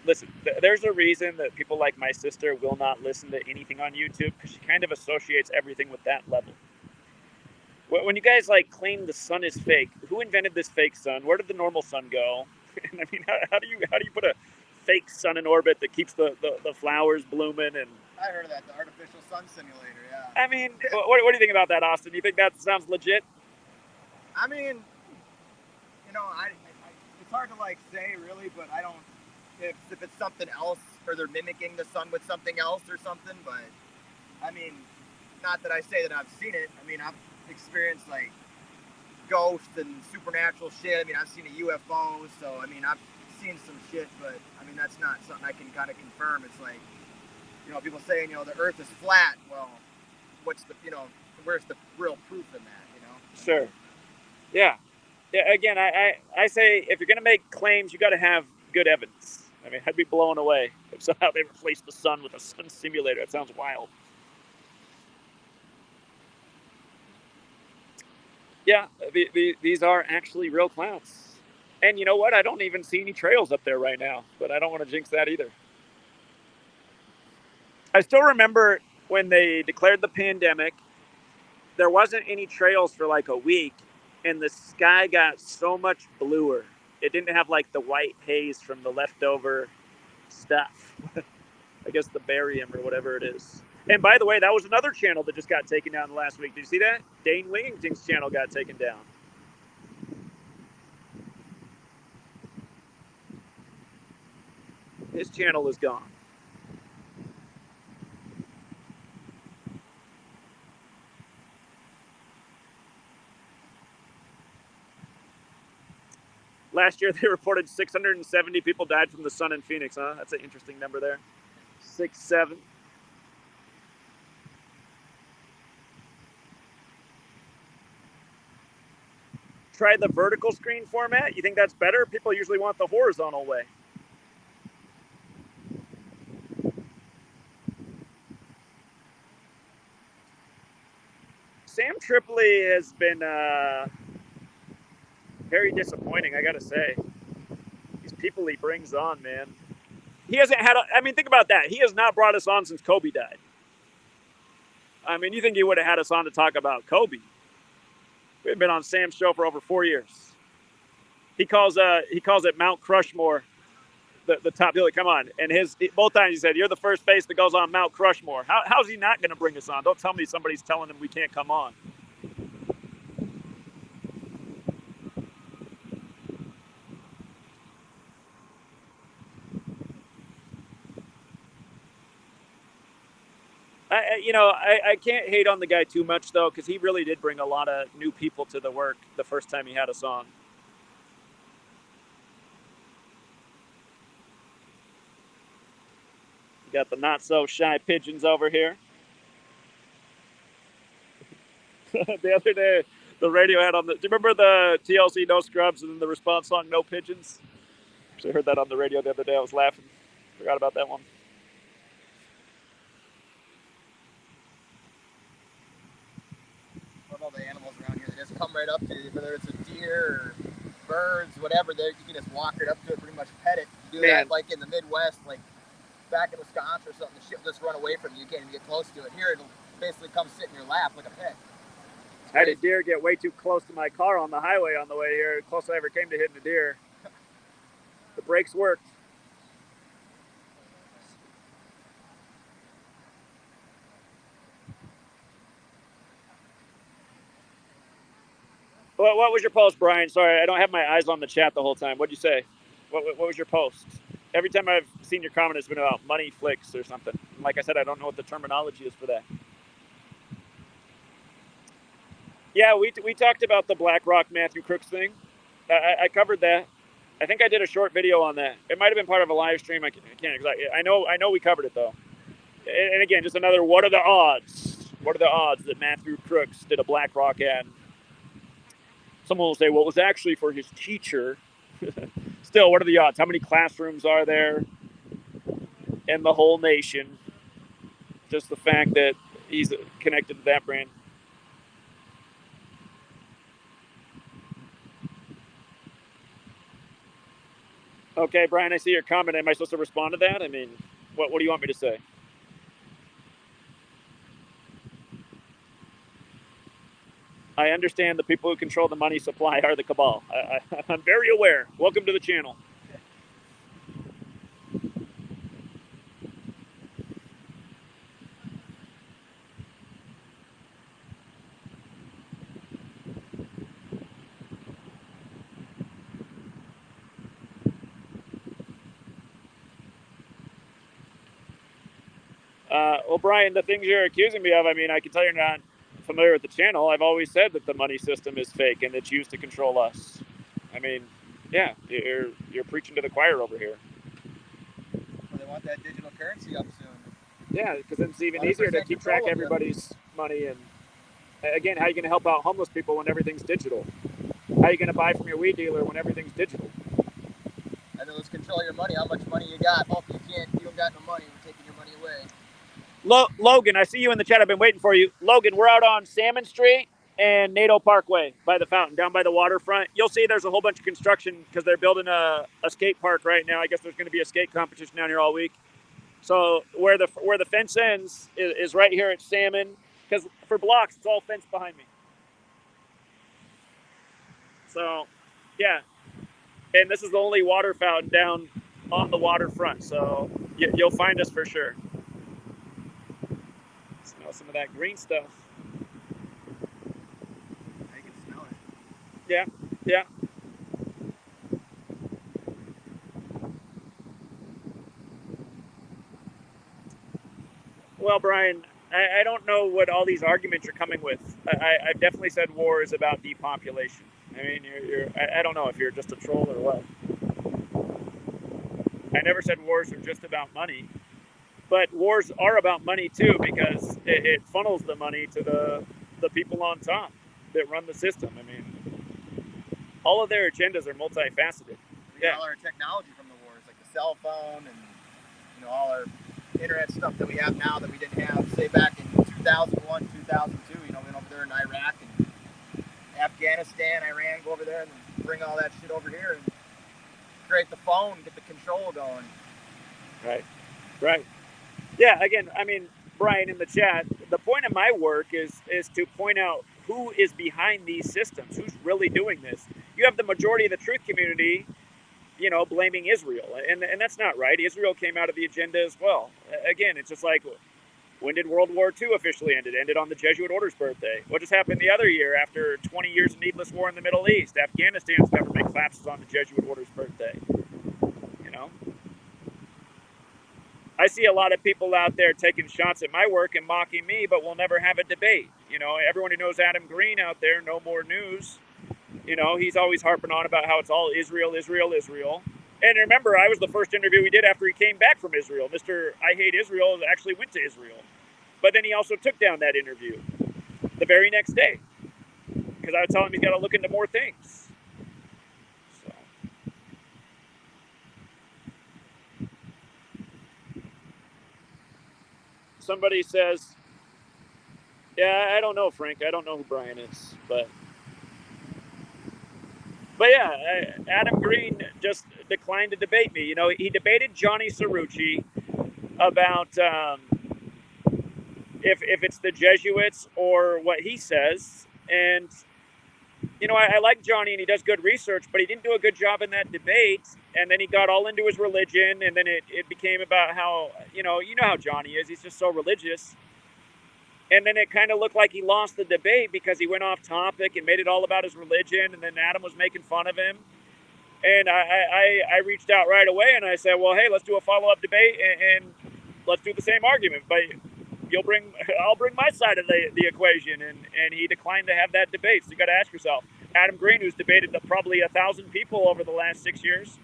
listen, there's a reason that people like my sister will not listen to anything on YouTube because she kind of associates everything with that level. When you guys like claim the sun is fake, who invented this fake sun? Where did the normal sun go? And I mean, how do you put a fake sun in orbit that keeps the flowers blooming? And I heard of that, the artificial sun simulator. Yeah. I mean, what do you think about that, Austin? Do you think that sounds legit? I mean, you know, it's hard to like say really, but I don't. If it's something else, or they're mimicking the sun with something else or something, but I mean, not that I say that I've seen it. I mean, I've experienced like ghosts and supernatural shit. I mean, I've seen a UFO, so I mean, I've seen some shit, but I mean, that's not something I can kind of confirm. It's like, you know, people saying, you know, the Earth is flat. Well, what's the, you know, where's the real proof in that? You know? Sure. Yeah. Yeah. Again, I say if you're gonna make claims, you got to have good evidence. I mean, I'd be blown away if somehow they replaced the sun with a sun simulator. That sounds wild. Yeah, these are actually real clouds. And you know what? I don't even see any trails up there right now, but I don't want to jinx that either. I still remember when they declared the pandemic, there wasn't any trails for like a week, and the sky got so much bluer. It didn't have like the white haze from the leftover stuff. I guess the barium or whatever it is. And by the way, that was another channel that just got taken down last week. Did you see that? Dane Wingington's channel got taken down. His channel is gone. Last year, they reported 670 people died from the sun in Phoenix, huh? That's an interesting number there. 6, 7. Try the vertical screen format. You think that's better? People usually want the horizontal way. Sam Tripoli has been very disappointing, I gotta say. These people he brings on, man. He hasn't had, I mean, think about that. He has not brought us on since Kobe died. I mean, you think he would have had us on to talk about Kobe? We've been on Sam's show for over 4 years. He calls it Mount Crushmore, the top hill. Come on, and both times he said, "You're the first face that goes on Mount Crushmore." How's he not going to bring us on? Don't tell me somebody's telling him we can't come on. I can't hate on the guy too much though, because he really did bring a lot of new people to the work the first time he had us on. We got the not so shy pigeons over here. The other day, the radio had on the. Do you remember the TLC No Scrubs and then the response song No Pigeons? I heard that on the radio the other day. I was laughing. Forgot about that one. All the animals around here, they just come right up to you, whether it's a deer or birds, whatever. You can just walk right up to it, pretty much pet it. You do that like in the Midwest, like back in Wisconsin or something. The shit will just run away from you. You can't even get close to it. Here, it'll basically come sit in your lap like a pet. I had a deer get way too close to my car on the highway on the way here. The closest I ever came to hitting a deer. The brakes worked. What was your post, Brian? Sorry, I don't have my eyes on the chat the whole time. What'd you say? What was your post? Every time I've seen your comment, it's been about money flicks or something. Like I said, I don't know what the terminology is for that. Yeah, we talked about the BlackRock Matthew Crooks thing. I covered that. I think I did a short video on that. It might have been part of a live stream. I can't exactly. I know we covered it though. And again, just another. What are the odds? What are the odds that Matthew Crooks did a BlackRock ad? Someone will say, well, it was actually for his teacher. Still, what are the odds? How many classrooms are there in the whole nation? Just the fact that he's connected to that brand. Okay, Brian, I see your comment. Am I supposed to respond to that? I mean, what do you want me to say? I understand the people who control the money supply are the cabal. I'm very aware. Welcome to the channel. Well, Brian, the things you're accusing me of, I mean, I can tell you're not familiar with the channel. I've always said that the money system is fake and it's used to control us. I mean, yeah, you're preaching to the choir over here. Well, they want that digital currency up soon. Yeah, because then it's even easier to keep track of everybody's money. And again, how are you going to help out homeless people when everything's digital? How are you going to buy from your weed dealer when everything's digital? And then let's control your money. How much money you got? Oh, you don't got no money. We're taking your money away. Logan, I see you in the chat. I've been waiting for you. Logan, we're out on Salmon Street and NATO Parkway by the fountain, down by the waterfront. You'll see there's a whole bunch of construction because they're building a skate park right now. I guess there's going to be a skate competition down here all week. So where the fence ends is right here at Salmon, because for blocks it's all fenced behind me. So, yeah, and this is the only water fountain down on the waterfront. So you'll find us for sure. Smell some of that green stuff. I can smell it. Yeah, yeah. Well, Brian, I don't know what all these arguments you're coming with. I've definitely said war is about depopulation. I mean, I don't know if you're just a troll or what. I never said wars are just about money. But wars are about money too, because it funnels the money to the people on top that run the system. I mean, all of their agendas are multifaceted. We get all our technology from the wars, like the cell phone and all our internet stuff that we have now that we didn't have, say, back in 2001, 2002. We went over there in Iraq and Afghanistan, Iran, go over there and bring all that shit over here and create the phone, get the control going. Right. Yeah, again, I mean, Brian, in the chat, the point of my work is to point out who is behind these systems, who's really doing this. You have the majority of the truth community, blaming Israel, and that's not right. Israel came out of the agenda as well. Again, it's just like, when did World War II officially end? It ended on the Jesuit order's birthday. What just happened the other year after 20 years of needless war in the Middle East? Afghanistan's government collapses on the Jesuit order's birthday. I see a lot of people out there taking shots at my work and mocking me, but we'll never have a debate. Everyone who knows Adam Green out there, No More News, he's always harping on about how it's all Israel, Israel, Israel. And remember, I was the first interview we did after he came back from Israel. Mr. I Hate Israel actually went to Israel. But then he also took down that interview the very next day, because I would tell him he's got to look into more things. Somebody says, yeah, I don't know, Frank. I don't know who Brian is, but yeah, Adam Green just declined to debate me. He debated Johnny Cerrucci about if it's the Jesuits or what he says. And, I like Johnny and he does good research, but he didn't do a good job in that debate. And then he got all into his religion, and then it became about how, you know how Johnny is. He's just so religious. And then it kind of looked like he lost the debate because he went off topic and made it all about his religion, and then Adam was making fun of him. And I reached out right away and I said, well, hey, let's do a follow-up debate and let's do the same argument, but I'll bring my side of the equation. And he declined to have that debate. So you got to ask yourself, Adam Green, who's debated probably 1,000 people over the last 6 years,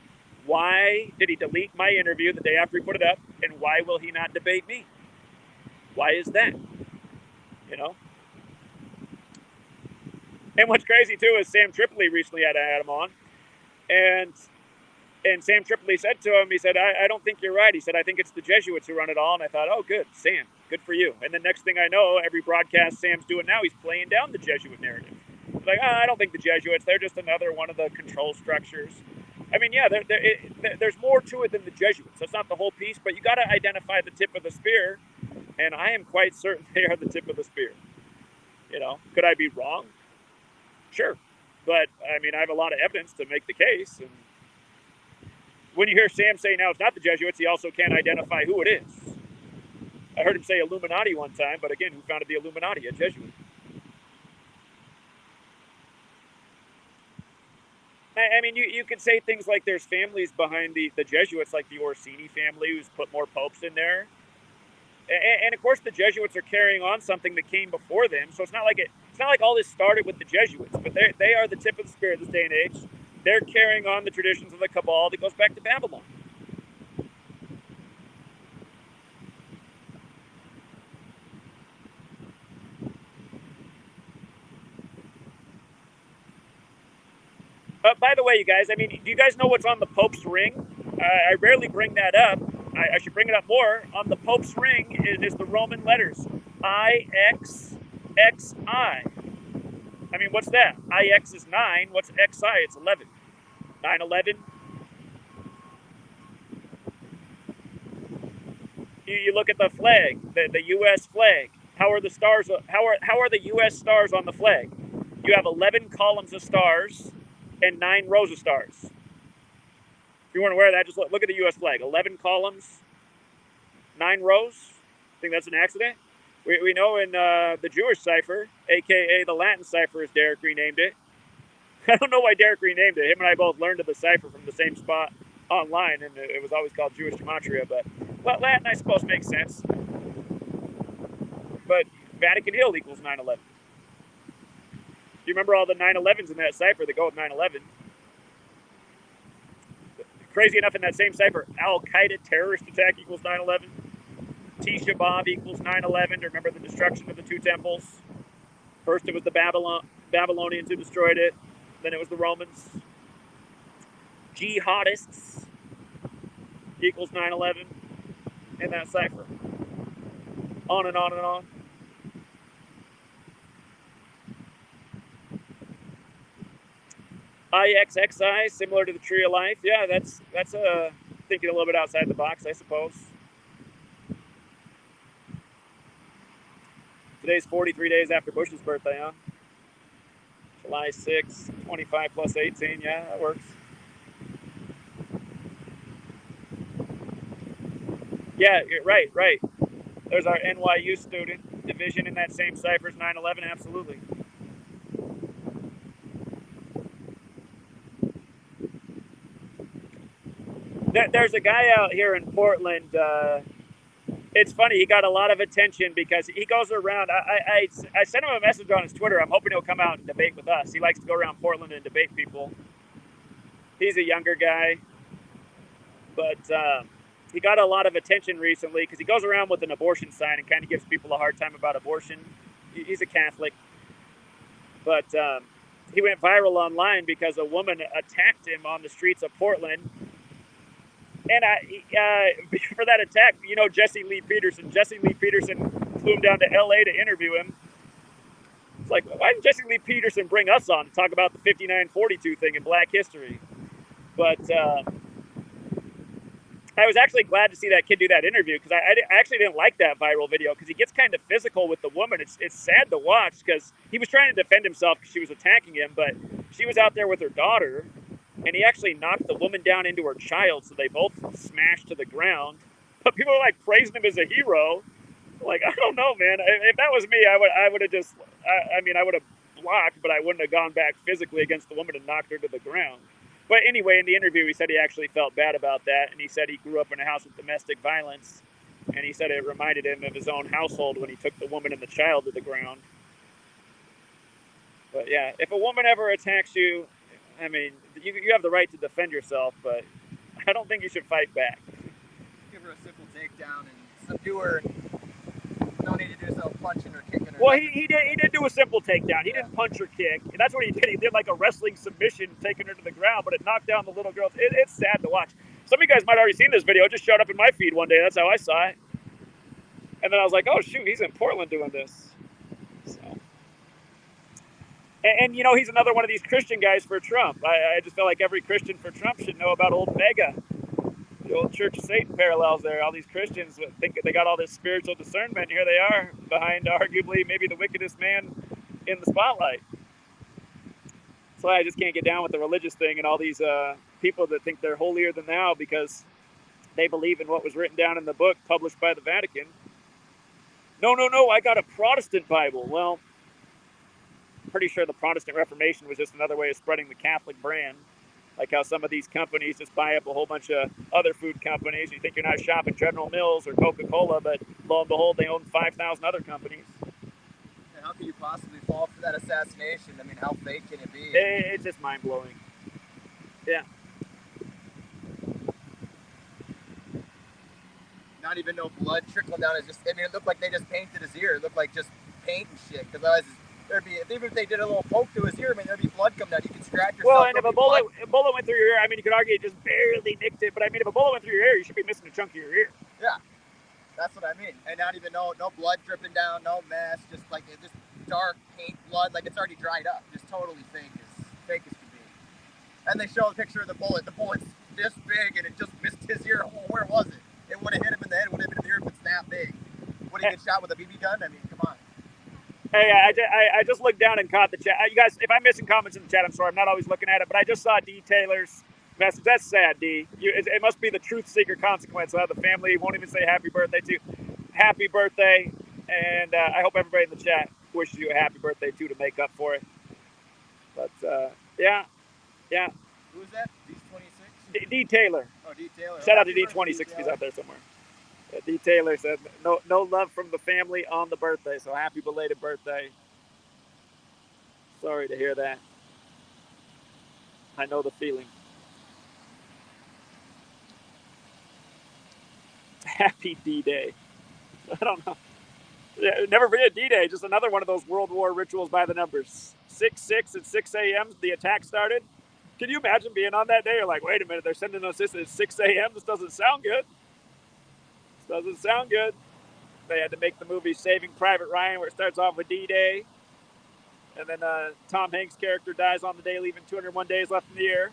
why did he delete my interview the day after he put it up? And why will he not debate me? Why is that? You know? And what's crazy too is Sam Tripoli recently had Adam on, and Sam Tripoli said to him, he said, I don't think you're right. He said, I think it's the Jesuits who run it all. And I thought, oh, good, Sam, good for you. And the next thing I know, every broadcast Sam's doing now, he's playing down the Jesuit narrative. He's like, I don't think the Jesuits, they're just another one of the control structures. I mean, yeah, there's more to it than the Jesuits. That's not the whole piece, but you got to identify the tip of the spear. And I am quite certain they are the tip of the spear. You know, could I be wrong? Sure. But, I mean, I have a lot of evidence to make the case. And when you hear Sam say now it's not the Jesuits, he also can't identify who it is. I heard him say Illuminati one time, but again, who founded the Illuminati? A Jesuit. I mean, you could say things like there's families behind the Jesuits, like the Orsini family, who's put more popes in there. And of course, the Jesuits are carrying on something that came before them. So it's not like all this started with the Jesuits, but they are the tip of the spear of this day and age. They're carrying on the traditions of the Cabal that goes back to Babylon. By the way, you guys, I mean, do you guys know what's on the Pope's ring? I rarely bring that up. I should bring it up more. On the Pope's ring is the Roman letters, IXXI. I mean, what's that? IX is 9. What's XI? It's 11. 9/11. You look at the flag, the U.S. flag. How are the stars? How are the U.S. stars on the flag? You have 11 columns of stars and 9 rows of stars. If you weren't aware of that, just look at the U.S. flag. 11 columns, 9 rows. Think that's an accident? We know in the Jewish cipher, a.k.a. the Latin cipher, as Derek renamed it. I don't know why Derek renamed it. Him and I both learned of the cipher from the same spot online, and it was always called Jewish Gematria. But Latin, I suppose, makes sense. But Vatican Hill equals 9/11. You remember all the 9/11s in that cipher that go with 9/11? Crazy enough, in that same cipher, Al-Qaeda terrorist attack equals 9/11. Tisha B'Av equals 9/11. Remember the destruction of the 2 temples? First it was the Babylonians who destroyed it. Then it was the Romans. Jihadists equals 9/11 in that cipher. On and on and on. IXXI, similar to the Tree of Life. Yeah, that's thinking a little bit outside the box, I suppose. Today's 43 days after Bush's birthday, huh? July 6, 25 plus 18. Yeah, that works. Yeah, right. There's our NYU student. Division in that same cipher is 9/11, absolutely. There's a guy out here in Portland. It's funny, he got a lot of attention because he goes around. I sent him a message on his Twitter. I'm hoping he'll come out and debate with us. He likes to go around Portland and debate people. He's a younger guy, but he got a lot of attention recently because he goes around with an abortion sign and kind of gives people a hard time about abortion. He's a Catholic, but he went viral online because a woman attacked him on the streets of Portland. And for that attack, you know, Jesse Lee Peterson flew him down to L.A. to interview him. It's like, why didn't Jesse Lee Peterson bring us on to talk about the 5942 thing in Black history? But I was actually glad to see that kid do that interview because I actually didn't like that viral video because he gets kind of physical with the woman. It's sad to watch because he was trying to defend himself because she was attacking him, but she was out there with her daughter. And he actually knocked the woman down into her child, so they both smashed to the ground. But people are like praising him as a hero. Like, I don't know, man. If that was me, I would have just, I mean, I would have blocked, but I wouldn't have gone back physically against the woman and knocked her to the ground. But anyway, in the interview, he said he actually felt bad about that, and he said he grew up in a house with domestic violence, and he said it reminded him of his own household when he took the woman and the child to the ground. But yeah, if a woman ever attacks you, I mean, you have the right to defend yourself, but I don't think you should fight back. Give her a simple takedown and subdue her. No need to do some punching or kicking her. Well, he did do a simple takedown. He didn't punch or kick. That's what he did. He did like a wrestling submission, taking her to the ground, but it knocked down the little girl. It's sad to watch. Some of you guys might have already seen this video. It just showed up in my feed one day. That's how I saw it. And then I was like, oh, shoot, he's in Portland doing this. So, and you know, he's another one of these Christian guys for Trump. I just feel like every Christian for Trump should know about old Mega. The old Church of Satan parallels there. All these Christians think they got all this spiritual discernment. Here they are behind arguably maybe the wickedest man in the spotlight. So I just can't get down with the religious thing and all these people that think they're holier than thou because they believe in what was written down in the book published by the Vatican. No, I got a Protestant Bible. Well, I'm pretty sure the Protestant Reformation was just another way of spreading the Catholic brand. Like how some of these companies just buy up a whole bunch of other food companies. You think you're not shopping General Mills or Coca-Cola, but lo and behold, they own 5,000 other companies. And how can you possibly fall for that assassination? I mean, how fake can it be? It's just mind-blowing. Yeah. Not even no blood trickling down. It's just, I mean, it looked like they just painted his ear. It looked like just paint and shit. Because otherwise, even if they did a little poke to his ear, I mean, there'd be blood coming out. You could scratch yourself. Well, and if a bullet went through your ear, I mean, you could argue it just barely nicked it. But I mean, if a bullet went through your ear, you should be missing a chunk of your ear. Yeah, that's what I mean. And not even no blood dripping down, no mess, just like just dark paint blood, like it's already dried up. Just totally fake as could be. And they show a picture of the bullet. The bullet's this big, and it just missed his ear. Well, where was it? It would have hit him in the head. Would have hit him in the ear if it's that big. Would he get shot with a BB gun? I mean, come on. Hey, I just looked down and caught the chat. You guys, if I'm missing comments in the chat, I'm sorry. I'm not always looking at it, but I just saw D. Taylor's message. That's sad, D. It must be the truth seeker consequence. The family won't even say happy birthday to you. Happy birthday, and I hope everybody in the chat wishes you a happy birthday, too, to make up for it. But, yeah. Who is that? D26? D. Taylor. Oh, D. Taylor. Shout out to D26 if he's out there somewhere. D. Taylor said, no love from the family on the birthday, so happy belated birthday. Sorry to hear that. I know the feeling. Happy D-Day. I don't know. Never forget D-Day, just another one of those World War rituals by the numbers. 6/6 at 6 a.m. the attack started. Can you imagine being on that day? You're like, wait a minute, they're sending us this at 6 a.m.? This doesn't sound good. Doesn't sound good. They had to make the movie Saving Private Ryan, where it starts off with D-Day. And then Tom Hanks' character dies on the day, leaving 201 days left in the year.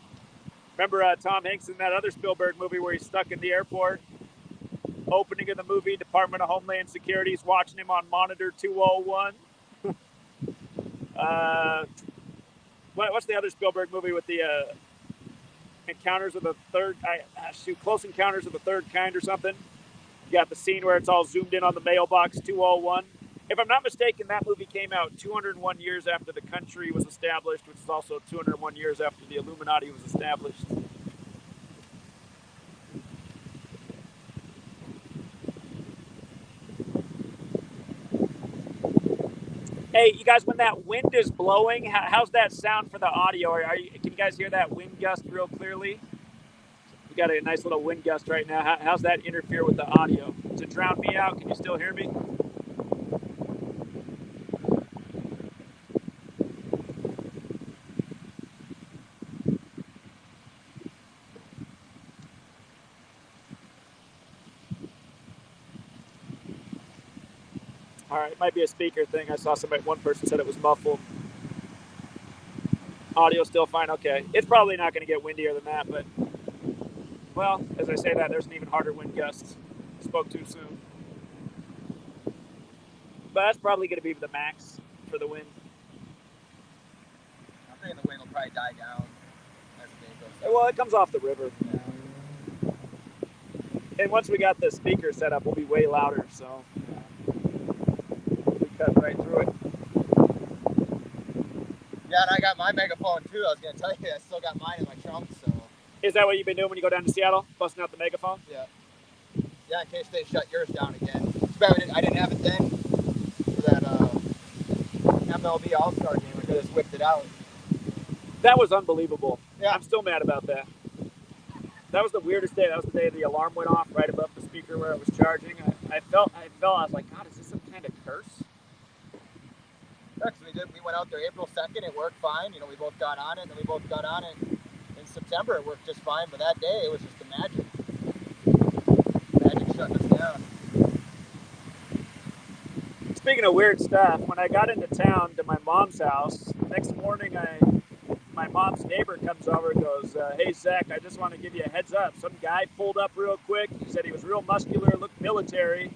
Remember Tom Hanks in that other Spielberg movie where he's stuck in the airport? Opening of the movie, Department of Homeland Security is watching him on monitor 201. What's the other Spielberg movie with the encounters of the third... Close Encounters of the Third Kind or something? You got the scene where it's all zoomed in on the mailbox 201. If I'm not mistaken, that movie came out 201 years after the country was established, which is also 201 years after the Illuminati was established. Hey, you guys, when that wind is blowing, how's that sound for the audio? Can you guys hear that wind gust real clearly? We got a nice little wind gust right now. How's that interfere with the audio? Does it drown me out? Can you still hear me? All right, it might be a speaker thing. I saw one person said it was muffled. Audio still fine? Okay. It's probably not going to get windier than that, but, well, as I say that, there's an even harder wind gust. Spoke too soon. But that's probably going to be the max for the wind. I'm thinking the wind will probably die down as the day goes on. Well, it comes off the river. Yeah. And once we got the speaker set up, we'll be way louder, so... cut right through it. Yeah, and I got my megaphone too. I was gonna tell you, I still got mine in my trunk. So. Is that what you've been doing when you go down to Seattle, busting out the megaphone? Yeah. Yeah, in case they shut yours down again. Too bad I didn't have it then for that MLB All-Star game. I could have just whipped it out. That was unbelievable. Yeah. I'm still mad about that. That was the weirdest day. That was the day the alarm went off right above the speaker where it was charging. I felt, I was like, God, is this some kind of curse? Yeah, because we went out there April 2nd. It worked fine. You know, we both got on it, and then we both got on it in September. It worked just fine, but that day it was just the magic. Magic shutting us down. Speaking of weird stuff, when I got into town to my mom's house, next morning my mom's neighbor comes over and goes, hey, Zach, I just want to give you a heads up. Some guy pulled up real quick. He said he was real muscular, looked military.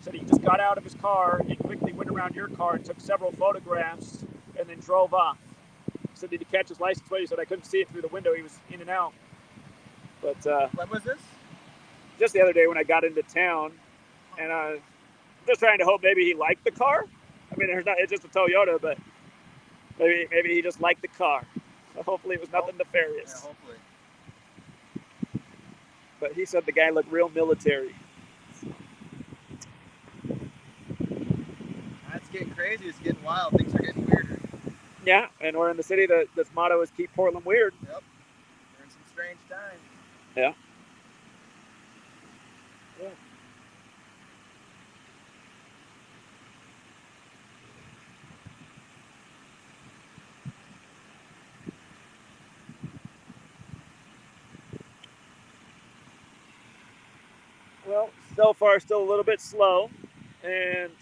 Said he just got out of his car and quickly went around your car and took several photographs and then drove off. He said, did he catch his license plate? He said, I couldn't see it through the window. He was in and out. But when was this? Just the other day when I got into town, and just trying to hope maybe he liked the car. I mean, it's just a Toyota, but maybe he just liked the car. So hopefully it was nothing nefarious. Yeah, hopefully. But he said the guy looked real military. It's getting crazy. It's getting wild. Things are getting weirder. Yeah, and we're in the city that's motto is keep Portland weird. Yep. We're in some strange times. Yeah. Yeah. Well, so far still a little bit slow. And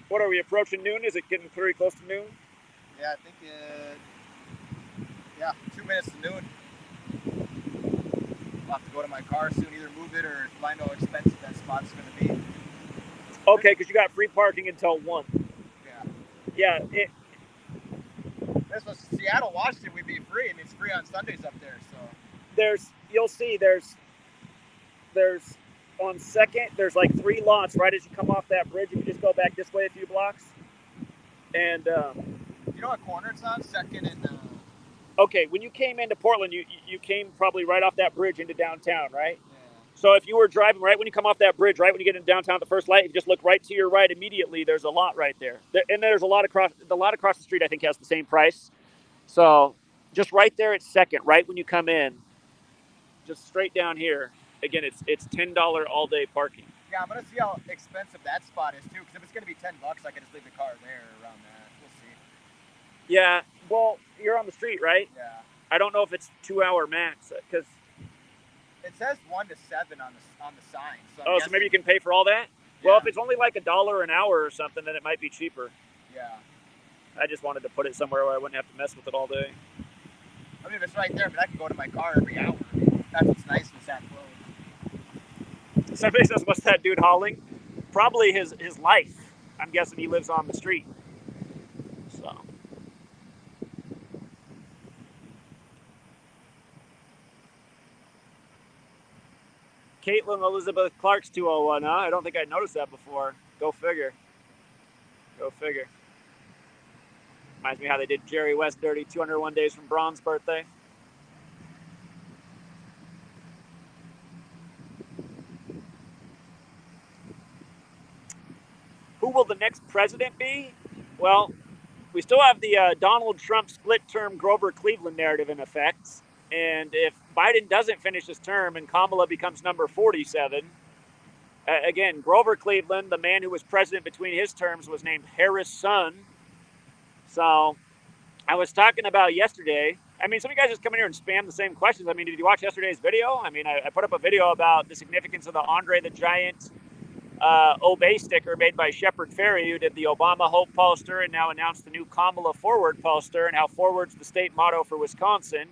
what are we approaching noon? Is it getting pretty close to noon? Yeah, I think 2 minutes to noon. I'll have to go to my car soon, either move it or find out how expensive that spot's going to be. Okay, because you got free parking until 1. Yeah. Yeah. This was Seattle, Washington, we'd be free. I mean, it's free on Sundays up there, so. You'll see there's on Second, there's like 3 lots right as you come off that bridge. If you just go back this way a few blocks. And you know what corner it's on? Second and okay, when you came into Portland, you came probably right off that bridge into downtown, right? Yeah. So if you were driving right when you come off that bridge, right when you get into downtown, the first light, if you just look right to your right immediately, there's a lot right there. And there's a lot across the street, I think, has the same price. So just right there at Second, right when you come in, just straight down here, again, it's $10 all day parking. Yeah, I'm gonna see how expensive that spot is too, because if it's gonna be $10, I can just leave the car there around that. We'll see. Yeah, well, you're on the street, right? Yeah. I don't know if it's 2 hour max, because it says 1 to 7 on the sign. So so maybe you can pay for all that. Yeah. Well, if it's only like $1 an hour or something, then it might be cheaper. Yeah. I just wanted to put it somewhere where I wouldn't have to mess with it all day. I mean, if it's right there, but I can go to my car every hour. I mean, that's what's nice with that close. Somebody says, what's that dude hauling? Probably his life. I'm guessing he lives on the street. So. Caitlin Elizabeth Clark's 201, huh? I don't think I noticed that before. Go figure. Go figure. Reminds me how they did Jerry West dirty 201 days from Braun's birthday. Who will the next president be? Well, we still have the Donald Trump split-term Grover Cleveland narrative in effect. And if Biden doesn't finish his term and Kamala becomes number 47, again, Grover Cleveland, the man who was president between his terms, was named Harris' son. So I was talking about yesterday. I mean, some of you guys just come in here and spam the same questions. I mean, did you watch yesterday's video? I mean, I put up a video about the significance of the Andre the Giant Obey sticker made by Shepard Ferry, who did the Obama Hope poster and now announced the new Kamala Forward poster, and how forward's the state motto for Wisconsin.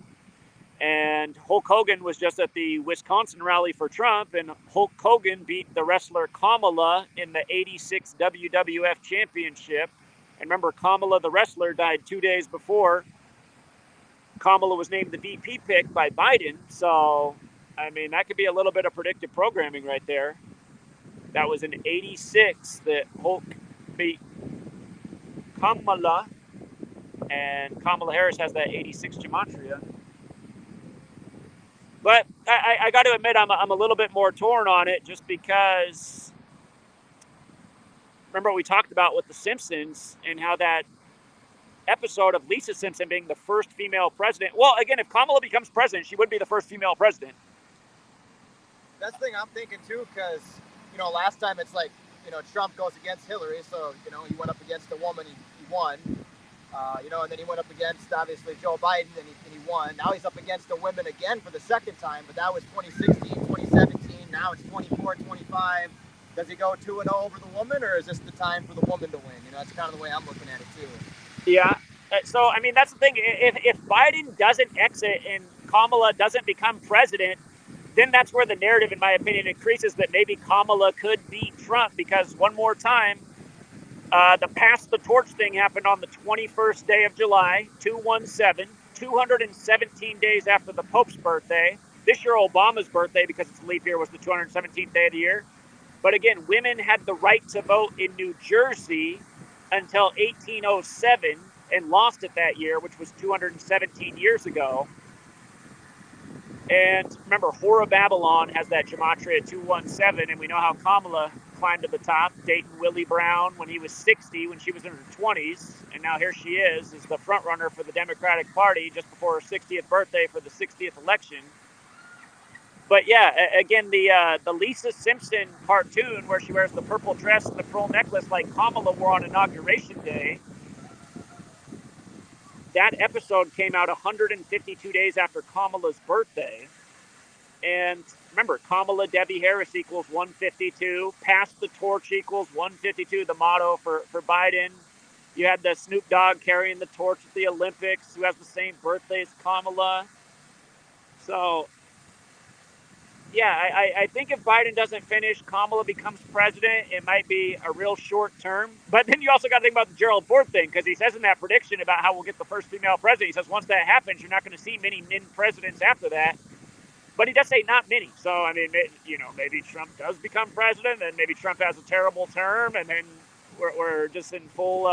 And Hulk Hogan was just at the Wisconsin rally for Trump, and Hulk Hogan beat the wrestler Kamala in the '86 WWF Championship. And remember, Kamala the wrestler died 2 days before Kamala was named the VP pick by Biden. So, I mean, that could be a little bit of predictive programming right there. That was in '86 that Hulk beat Kamala, and Kamala Harris has that 86 gematria. But I got to admit, I'm a little bit more torn on it, just because, remember what we talked about with The Simpsons and how that episode of Lisa Simpson being the first female president. Well, again, if Kamala becomes president, she would be the first female president. That's the thing I'm thinking too, because, last time it's like, Trump goes against Hillary, so, he went up against a woman, he won. And then he went up against, obviously, Joe Biden, and he won. Now he's up against a woman again for the second time, but that was 2016, 2017. Now it's 24, 25. Does he go 2-0 over the woman, or is this the time for the woman to win? That's kind of the way I'm looking at it, too. Yeah. So, I mean, that's the thing. If Biden doesn't exit and Kamala doesn't become president, then that's where the narrative, in my opinion, increases that maybe Kamala could beat Trump, because one more time, the pass the torch thing happened on the 21st day of July, 217, 217 days after the Pope's birthday. This year, Obama's birthday, because it's leap year, was the 217th day of the year. But again, women had the right to vote in New Jersey until 1807 and lost it that year, which was 217 years ago. And remember, Whore of Babylon has that gematria 217, and we know how Kamala climbed to the top, dating Willie Brown when he was 60, when she was in her 20s, and now here she is the front runner for the Democratic Party just before her 60th birthday for the 60th election. But yeah, again, the Lisa Simpson cartoon where she wears the purple dress and the pearl necklace like Kamala wore on Inauguration Day, that episode came out 152 days after Kamala's birthday. And remember, Kamala Debbie Harris equals 152. Pass the torch equals 152, the motto for Biden. You had the Snoop Dogg carrying the torch at the Olympics, who has the same birthday as Kamala. So, yeah, I think if Biden doesn't finish, Kamala becomes president, it might be a real short term. But then you also got to think about the Gerald Ford thing, because he says in that prediction about how we'll get the first female president, he says once that happens, you're not going to see many men presidents after that. But he does say not many. So, I mean, maybe Trump does become president, and maybe Trump has a terrible term, and then we're just in full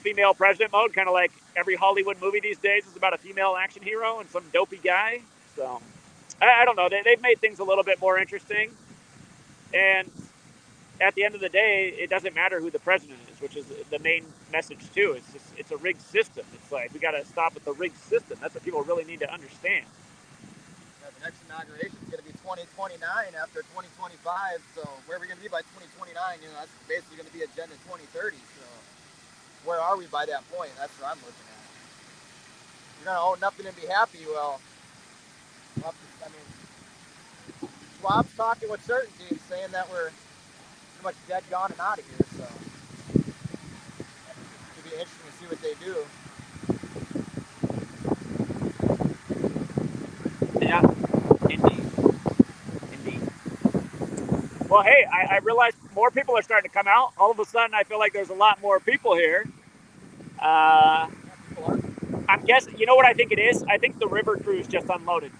female president mode, kind of like every Hollywood movie these days is about a female action hero and some dopey guy. So, I don't know. They've made things a little bit more interesting. And at the end of the day, it doesn't matter who the president is, which is the main message, too. It's a rigged system. It's like, we got to stop with the rigged system. That's what people really need to understand. The next inauguration is going to be 2029 after 2025. So where are we going to be by 2029? That's basically going to be Agenda 2030. So where are we by that point? That's what I'm looking at. You're going to own nothing and be happy. Well, Schwab's talking with certainty, saying that we're pretty much dead, gone, and out of here. So it'll be interesting to see what they do. Yeah, indeed. Well, hey, I realize more people are starting to come out. All of a sudden, I feel like there's a lot more people here. I'm guessing, you know what I think it is? I think the river cruise just unloaded,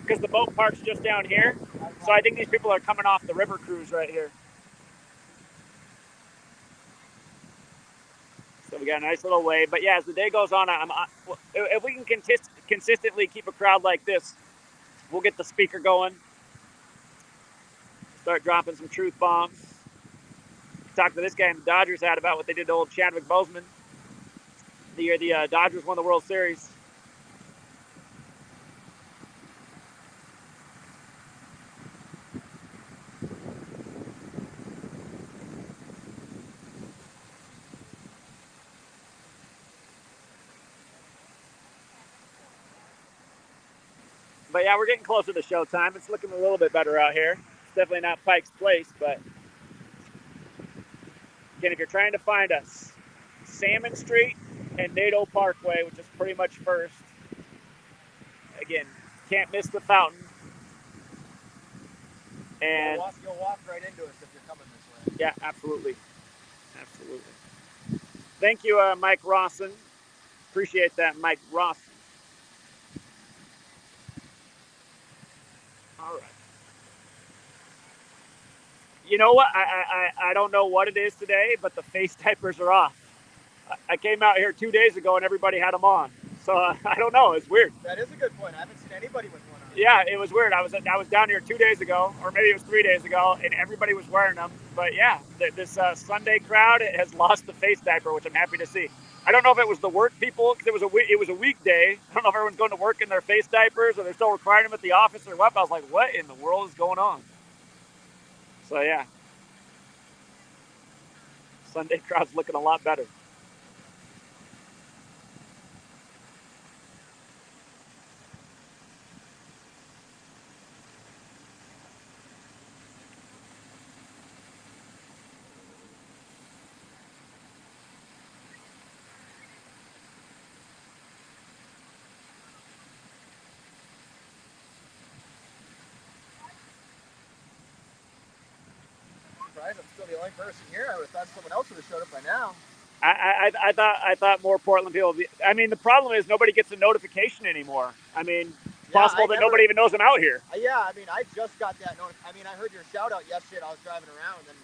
because the boat park's just down here. So I think these people are coming off the river cruise right here. So we got a nice little wave. But yeah, as the day goes on, if we can consistently keep a crowd like this, we'll get the speaker going. Start dropping some truth bombs. Talk to this guy in the Dodgers hat about what they did to old Chadwick Boseman the year the Dodgers won the World Series. But yeah, we're getting closer to showtime. It's looking a little bit better out here. It's definitely not Pike's Place, but again, if you're trying to find us, Salmon Street and Nadeau Parkway, which is pretty much first. Again, can't miss the fountain. And you'll walk right into us if you're coming this way. Yeah, absolutely. Thank you, Mike Rawson. Appreciate that, Mike Rawson. All right. You know what? I don't know what it is today, but the face diapers are off. I came out here 2 days ago and everybody had them on. So I don't know. It's weird. That is a good point. I haven't seen anybody with one on. Yeah, it was weird. I was down here 2 days ago, or maybe it was 3 days ago, and everybody was wearing them. But yeah, this Sunday crowd has lost the face diaper, which I'm happy to see. I don't know if it was the work people, because it was a weekday. I don't know if everyone's going to work in their face diapers or they're still requiring them at the office or what. But I was like, what in the world is going on? So yeah, Sunday crowd's looking a lot better. I'm still the only person here. I would have thought someone else would have showed up by now. I thought more Portland people. I mean, the problem is nobody gets a notification anymore. I mean, it's possible that nobody even knows I'm out here. Yeah, I mean, I just got that notification. I mean, I heard your shout out yesterday. I was driving around and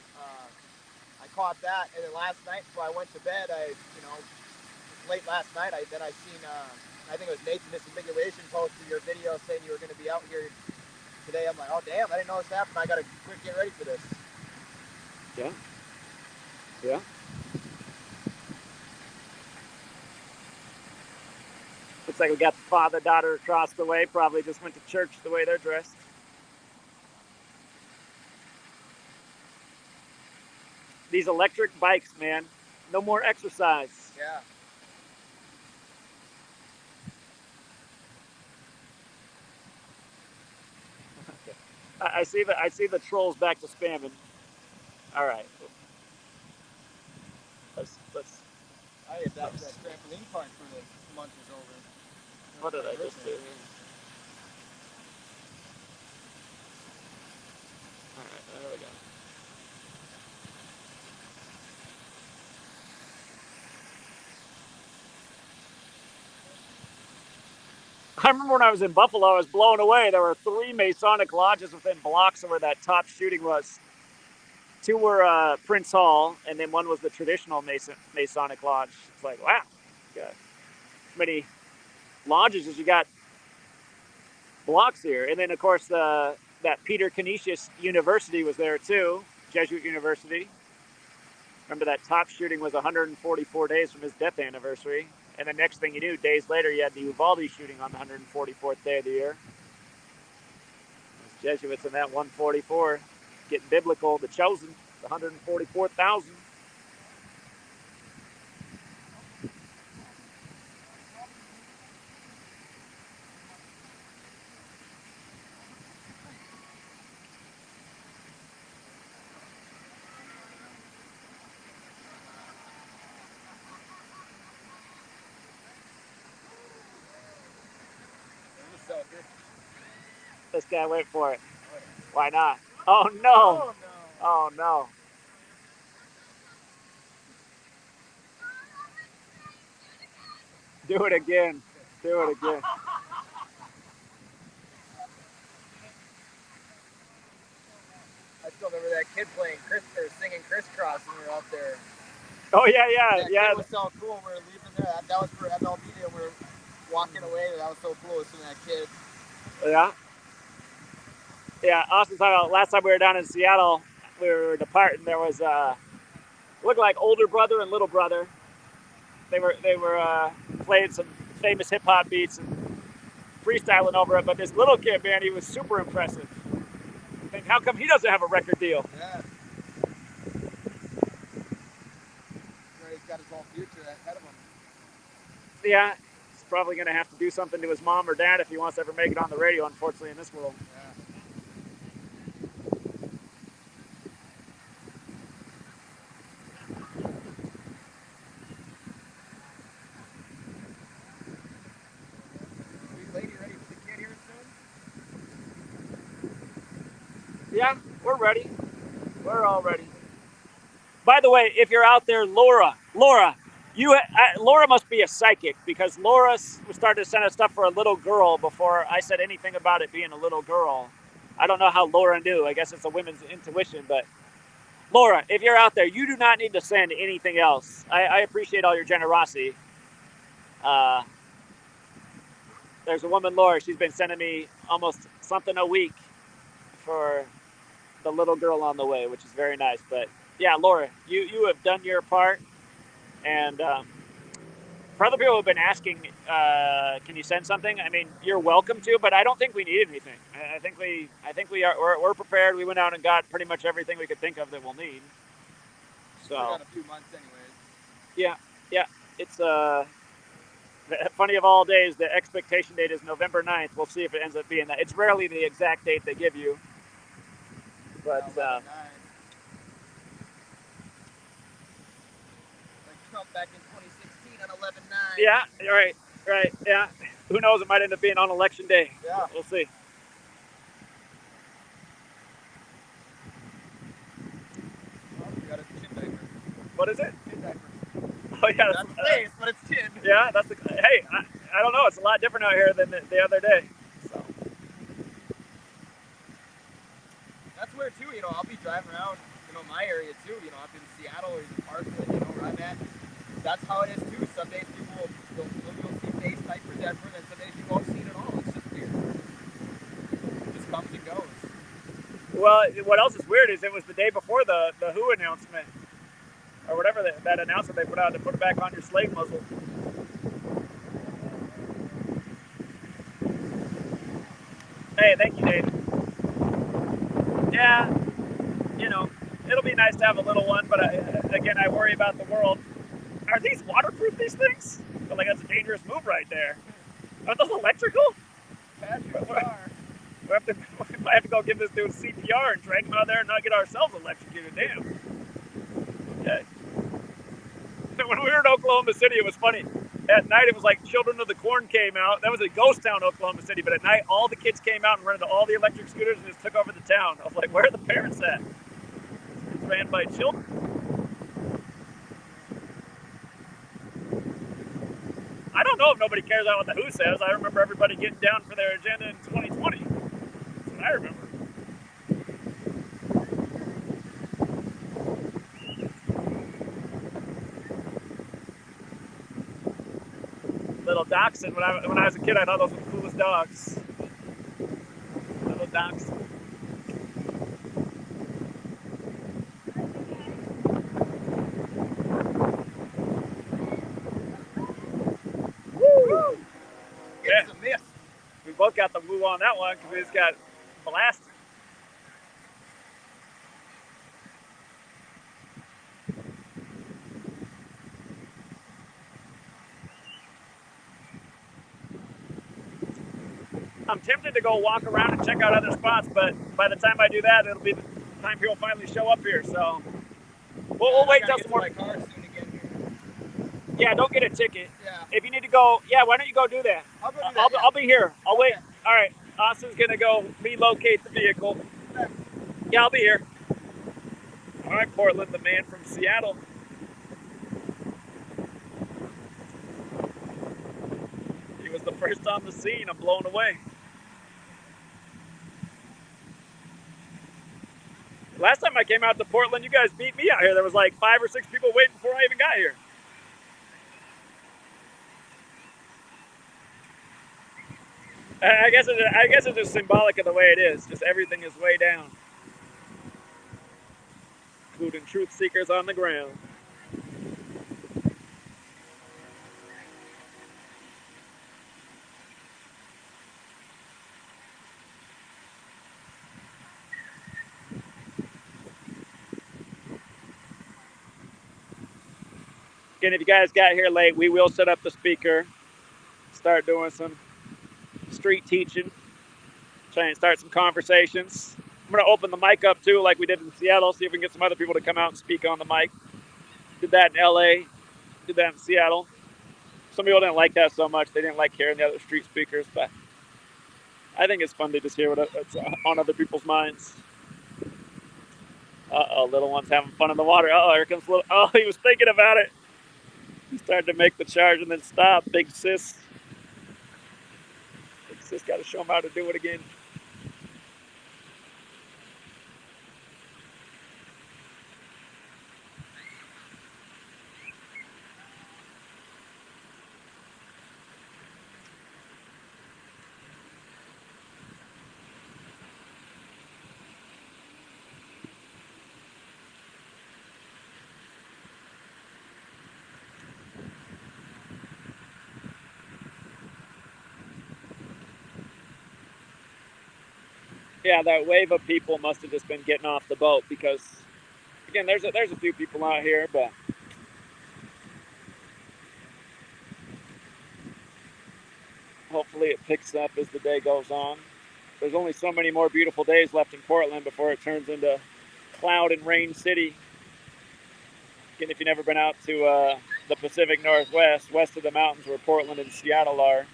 I caught that. And then last night before I went to bed, late last night, I seen, I think it was Nathan Disambiguation posted your video saying you were going to be out here today. I'm like, oh damn, I didn't know this happened. I got to quick get ready for this. Yeah. Yeah. Looks like we got the father-daughter across the way. Probably just went to church the way they're dressed. These electric bikes, man. No more exercise. Yeah. I see the trolls back to spamming. All right. Let's. I had that trampoline park for the month is over. What did I just do? All right, there we go. I remember when I was in Buffalo, I was blown away. There were 3 Masonic lodges within blocks of where that top shooting was. 2 were Prince Hall, and then 1 was the traditional Masonic lodge. It's like, wow, got as many lodges as you got blocks here. And then, of course, that Peter Canisius University was there too, Jesuit University. Remember that top shooting was 144 days from his death anniversary. And the next thing you knew, days later, you had the Uvalde shooting on the 144th day of the year. Those Jesuits in that 144, getting biblical, the chosen, the 144,000. This guy went for it. Why not? Oh no! Oh no! Do it again. Do it again. I still remember that kid singing Crisscross when we were out there. Oh yeah, yeah, that yeah. Kid was so cool. We were leaving there. That was for MLB Day. We were walking away. That was so cool seeing that kid. Yeah. Yeah, Austin talking about last time we were down in Seattle, we were departing. There was looked like older brother and little brother. They were playing some famous hip hop beats and freestyling over it. But this little kid, man, he was super impressive. And how come he doesn't have a record deal? Yeah. He's got his whole future ahead of him. Yeah, he's probably going to have to do something to his mom or dad if he wants to ever make it on the radio, unfortunately, in this world. Yeah. Yeah, we're ready. We're all ready. By the way, if you're out there, Laura, Laura must be a psychic because Laura started to send us stuff for a little girl before I said anything about it being a little girl. I don't know how Laura knew. I guess it's a women's intuition, but Laura, if you're out there, you do not need to send anything else. I appreciate all your generosity. There's a woman, Laura, she's been sending me almost something a week for the little girl on the way, which is very nice. But yeah, Laura, you have done your part. And for other people who have been asking, can you send something? I mean, you're welcome to, but I don't think we need anything. I think we're prepared. We went out and got pretty much everything we could think of that we'll need. So got a few months anyways. Yeah. It's funny of all days, the expectation date is November 9th. We'll see if it ends up being that. It's rarely the exact date they give you. But like Trump back in 2016 on 11/9. Yeah, right. Yeah. Who knows? It might end up being on election day. Yeah. We'll see. We got a tin diaper. What is it? Tin diaper. Oh yeah, that's space, but it's tin. Yeah, that's the. Hey, I don't know. It's a lot different out here than the other day. So that's where too. I'll be driving around, my area too. Up in Seattle or in Parkland, where I'm at. That's how it is too. Some days people you'll see face diapers everywhere, and some days you won't see it at all. It's just weird. It just comes and goes. Well, what else is weird is it was the day before the WHO announcement, or whatever that announcement they put out to put it back on your slave muzzle. Hey, thank you, Dave. Yeah, it'll be nice to have a little one, but again, I worry about the world. Are these waterproof, these things? I feel like that's a dangerous move right there. Are those electrical? We might have to go give this dude CPR and drag him out there and not get ourselves electrocuted. Damn. Okay. When we were in Oklahoma City, it was funny. At night, it was like Children of the Corn came out. That was a ghost town, Oklahoma City. But at night, all the kids came out and rented all the electric scooters and just took over the town. I was like, where are the parents at? It's ran by children. I don't know if nobody cares about what the WHO says. I remember everybody getting down for their agenda in 2020. That's what I remember. Little dachshund. When I was a kid, I thought those were the coolest dogs. Little dachshund. Woo! It's a miss. We both got the woo on that one because we just got blasted. I'm tempted to go walk around and check out other spots, but by the time I do that, it'll be the time people finally show up here. So we'll wait till some more. Yeah, don't get a ticket. Yeah. If you need to go, why don't you go do that? I'll go do that. I'll be here. I'll wait. All right. Austin's gonna go relocate the vehicle. Okay. Yeah, I'll be here. All right, Portland, the man from Seattle. He was the first on the scene. I'm blown away. Last time I came out to Portland, you guys beat me out here. There was like 5 or 6 people waiting before I even got here. I guess it's just symbolic of the way it is. Just everything is way down, including truth seekers on the ground. Again, if you guys got here late, we will set up the speaker, start doing some street teaching, try and start some conversations. I'm going to open the mic up too, like we did in Seattle, see if we can get some other people to come out and speak on the mic. Did that in LA, did that in Seattle. Some people didn't like that so much. They didn't like hearing the other street speakers, but I think it's fun to just hear what's on other people's minds. Uh-oh, little one's having fun in the water. Uh-oh, here comes little. Oh, he was thinking about it. He started to make the charge and then stop. Big sis. Big sis got to show him how to do it again. Yeah, that wave of people must have just been getting off the boat because, again, there's a few people out here, but hopefully it picks up as the day goes on. There's only so many more beautiful days left in Portland before it turns into cloud and rain city. Again, if you've never been out to the Pacific Northwest, west of the mountains where Portland and Seattle are,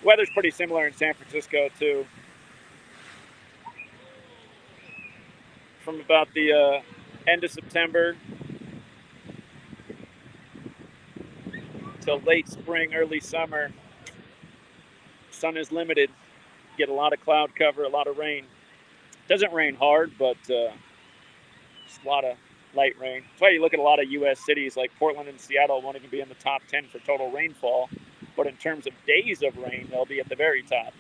the weather's pretty similar in San Francisco too. From about the end of September till late spring, early summer, sun is limited. Get a lot of cloud cover, a lot of rain. Doesn't rain hard, but just a lot of light rain. That's why you look at a lot of U.S. cities like Portland and Seattle won't even be in the top 10 for total rainfall, but in terms of days of rain, they'll be at the very top.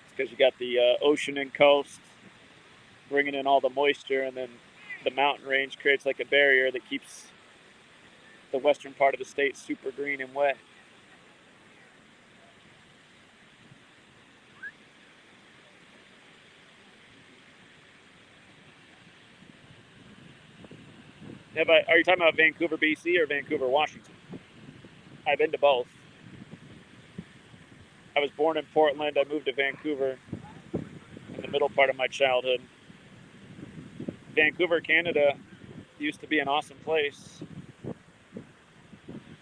It's because you got the ocean and coast bringing in all the moisture, and then the mountain range creates like a barrier that keeps the western part of the state super green and wet. Are you talking about Vancouver, BC or Vancouver, Washington? I've been to both. I was born in Portland. I moved to Vancouver in the middle part of my childhood. Vancouver, Canada used to be an awesome place.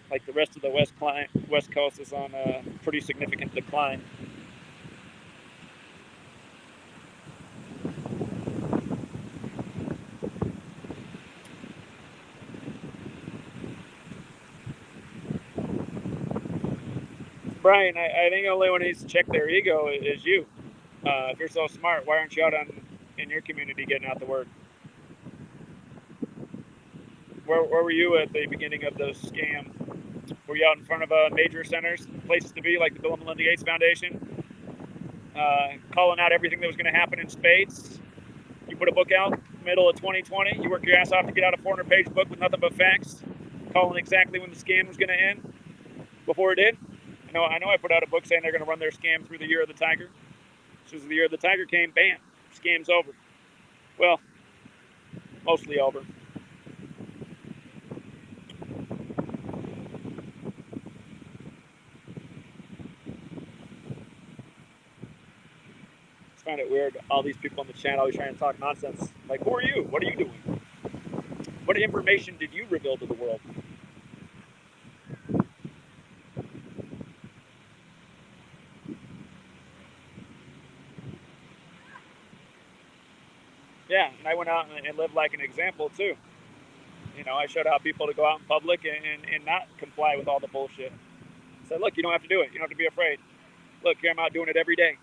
Like the rest of the West Coast is on a pretty significant decline. Brian, I think the only one who needs to check their ego is you. If you're so smart, why aren't you out in your community getting out the word? Where were you at the beginning of the scam? Were you out in front of major centers, places to be, like the Bill and Melinda Gates Foundation, calling out everything that was going to happen in spades? You put a book out middle of 2020. You worked your ass off to get out a 400-page book with nothing but facts, calling exactly when the scam was going to end before it did. I know I put out a book saying they're going to run their scam through the year of the tiger. As soon as the year of the tiger came, bam, scam's over. Well, mostly over. I find it weird, all these people on the channel are trying to talk nonsense. Like, who are you? What are you doing? What information did you reveal to the world? Yeah, and I went out and lived like an example too. I showed how people to go out in public and not comply with all the bullshit. I said, look, you don't have to do it. You don't have to be afraid. Look, here I'm out doing it every day.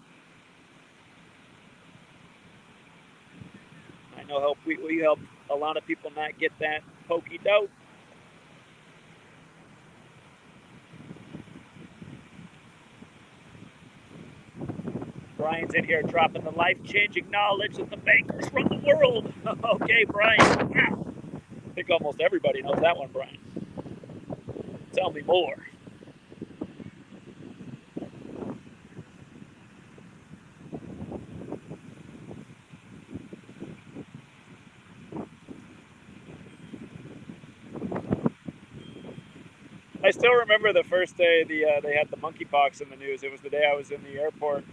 I know we help a lot of people not get that pokey dope. Brian's in here dropping the life-changing knowledge that the bankers run the world. Okay, Brian. I think almost everybody knows that one, Brian. Tell me more. I still remember the first day they had the monkeypox in the news. It was the day I was in the airport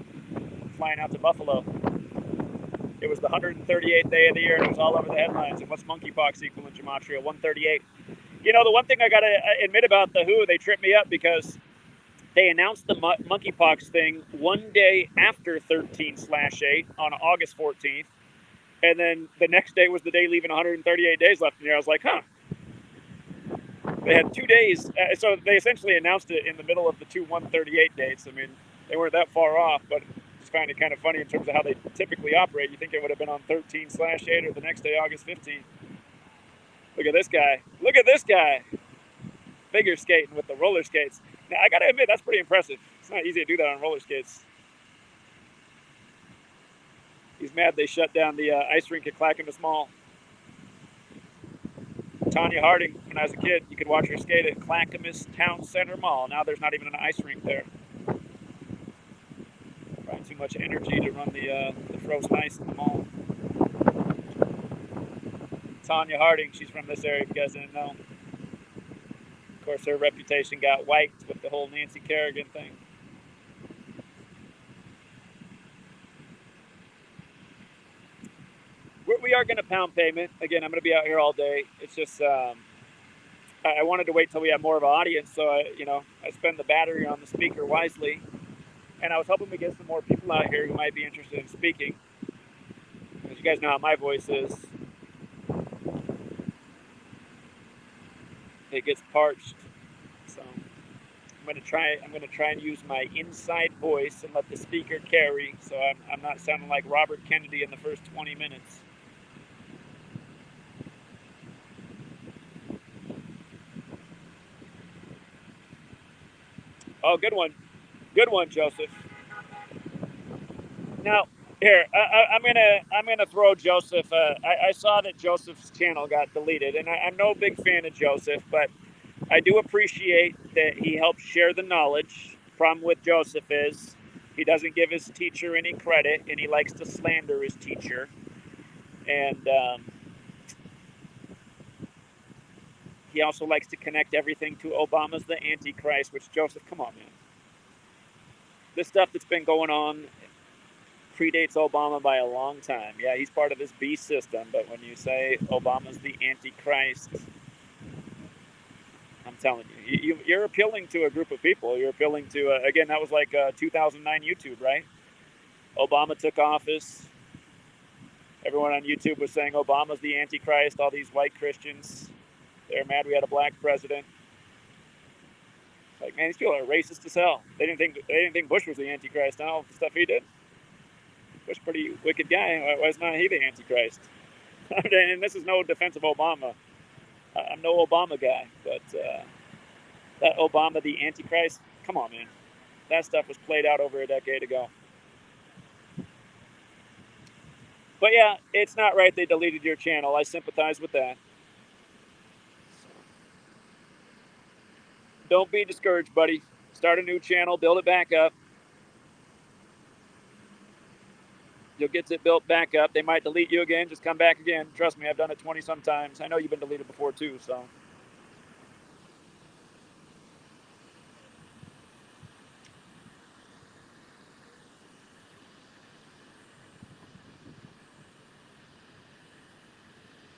flying out to Buffalo. It was the 138th day of the year, and it was all over the headlines. And what's monkeypox equal in Gematria? 138. The one thing I got to admit about the WHO, they tripped me up because they announced the monkeypox thing one day after 13/8 on August 14th. And then the next day was the day leaving 138 days left in the year. I was like, huh. They had 2 days. So they essentially announced it in the middle of the two 138 dates. I mean, they weren't that far off, but I just find it kind of funny in terms of how they typically operate. You think it would have been on 13/8 or the next day, August 15th. Look at this guy. Look at this guy. Figure skating with the roller skates. Now, I got to admit, that's pretty impressive. It's not easy to do that on roller skates. He's mad they shut down the ice rink at Clackamas Mall. Tanya Harding, when I was a kid, you could watch her skate at Clackamas Town Center Mall. Now there's not even an ice rink there. Brian's too much energy to run the frozen ice in the mall. Tanya Harding, she's from this area, if you guys didn't know. Of course, her reputation got wiped with the whole Nancy Kerrigan thing. We are going to pound pavement. Again, I'm going to be out here all day. It's just I wanted to wait till we have more of an audience, so I spend the battery on the speaker wisely. And I was hoping we get some more people out here who might be interested in speaking. As you guys know how my voice is. It gets parched. So I'm going to try and use my inside voice and let the speaker carry, so I'm not sounding like Robert Kennedy in the first 20 minutes. Oh, good one, Joseph. Now, here I'm gonna throw Joseph. I saw that Joseph's channel got deleted, and I'm no big fan of Joseph, but I do appreciate that he helps share the knowledge. Problem with Joseph is he doesn't give his teacher any credit, and he likes to slander his teacher. And he also likes to connect everything to Obama's the Antichrist, which, Joseph, come on, man. This stuff that's been going on predates Obama by a long time. Yeah, he's part of this beast system, but when you say Obama's the Antichrist, I'm telling you, you're appealing to a group of people. You're appealing to, again, that was like 2009 YouTube, right? Obama took office. Everyone on YouTube was saying Obama's the Antichrist. All these white Christians, they're mad we had a black president. Like, man, these people are racist as hell. They didn't think Bush was the Antichrist. All the stuff he did. Bush, pretty wicked guy. Why is not he the Antichrist? And this is no defense of Obama. I'm no Obama guy, but that Obama the Antichrist, come on, man. That stuff was played out over a decade ago. But yeah, it's not right they deleted your channel. I sympathize with that. Don't be discouraged, buddy. Start a new channel, build it back up. You'll get it built back up. They might delete you again. Just come back again. Trust me, I've done it 20 some times. I know you've been deleted before too, so.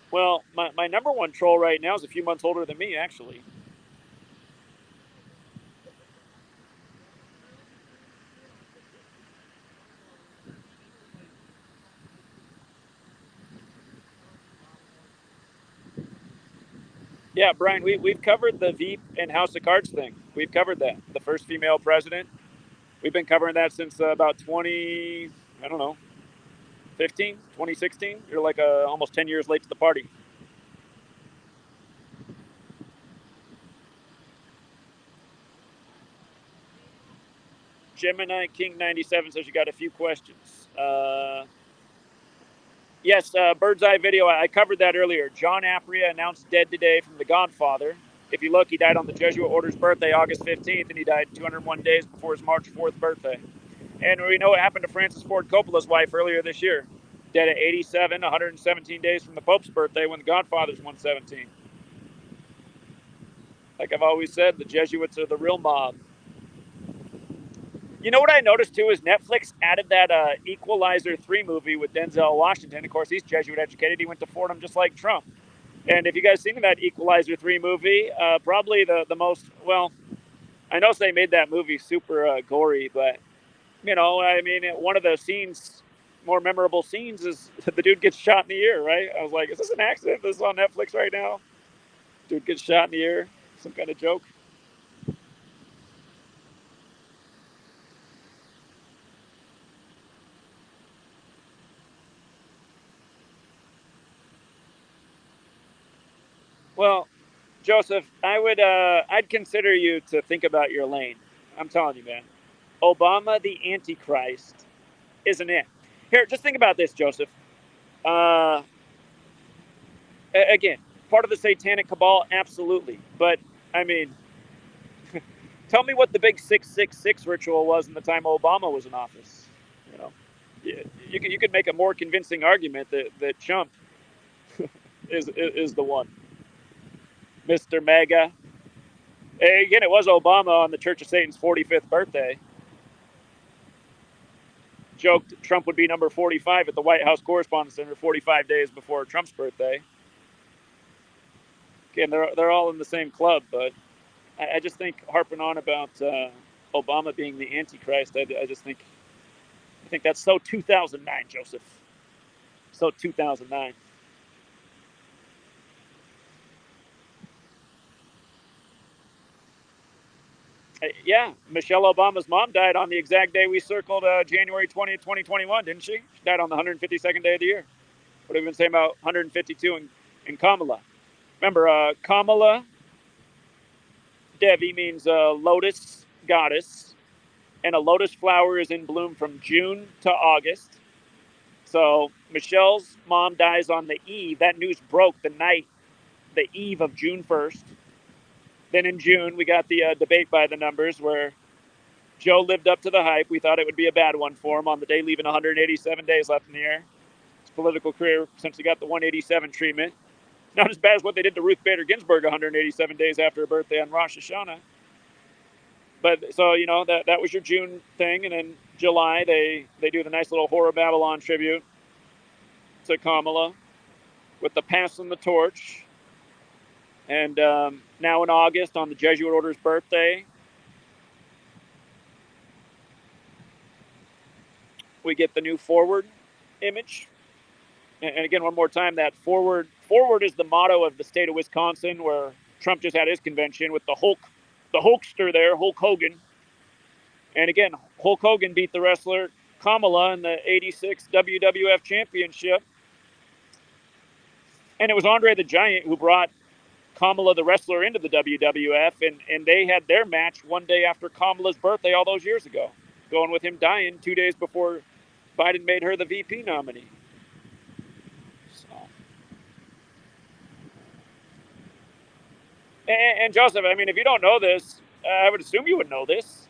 Well, my number one troll right now is a few months older than me, actually. Yeah, Brian, we've covered the Veep and House of Cards thing. We've covered that. The first female president. We've been covering that since about 2016. You're like almost 10 years late to the party. Gemini King 97 says you got a few questions. Yes, Bird's Eye Video. I covered that earlier. John Apria announced dead today from The Godfather. If you look, he died on the Jesuit Order's birthday, August 15th, and he died 201 days before his March 4th birthday. And we know what happened to Francis Ford Coppola's wife earlier this year. Dead at 87, 117 days from the Pope's birthday when The Godfather's 117. Like I've always said, the Jesuits are the real mob. You know what I noticed too is Netflix added that Equalizer 3 movie with Denzel Washington. Of course, he's Jesuit educated. He went to Fordham just like Trump. And if you guys seen that Equalizer 3 movie, probably the most, well, I know they made that movie super gory, but, you know, I mean, one of the scenes, more memorable scenes is the dude gets shot in the ear, right? I was like, is this an accident? This is on Netflix right now? Dude gets shot in the ear. Some kind of joke. Well, Joseph, I'd consider you to think about your lane. I'm telling you, man. Obama, the Antichrist, isn't it? Here, just think about this, Joseph. Again, part of the satanic cabal, absolutely. But, I mean, tell me what the big 666 ritual was in the time Obama was in office. you could make a more convincing argument that Trump is the one. Mr. MAGA. Again, it was Obama on the Church of Satan's 45th birthday. Joked Trump would be number 45 at the White House Correspondents' Center 45 days before Trump's birthday. Again, they're all in the same club, but I just think harping on about Obama being the Antichrist, I think that's so 2009, Joseph. So 2009. Yeah, Michelle Obama's mom died on the exact day we circled January 20th, 2021, didn't she? She died on the 152nd day of the year. What have we been saying about 152 and Kamala? Remember, Kamala Devi means lotus goddess, and a lotus flower is in bloom from June to August. So Michelle's mom dies on the eve. That news broke the eve of June 1st. Then in June, we got the debate by the numbers where Joe lived up to the hype. We thought it would be a bad one for him on the day, leaving 187 days left in the air. His political career since he got the 187 treatment. Not as bad as what they did to Ruth Bader Ginsburg 187 days after her birthday on Rosh Hashanah. But so, that was your June thing. And then July, they do the nice little Horror Babylon tribute to Kamala with the passing the torch. And now in August, on the Jesuit Order's birthday, we get the new forward image. And again, one more time, that forward is the motto of the state of Wisconsin, where Trump just had his convention with the Hulkster there, Hulk Hogan. And again, Hulk Hogan beat the wrestler Kamala in the 86 WWF Championship. And it was Andre the Giant who brought Kamala the wrestler into the WWF, and they had their match one day after Kamala's birthday all those years ago, going with him dying 2 days before Biden made her the VP nominee. So. And Joseph, I mean, if you don't know this, I would assume you would know this,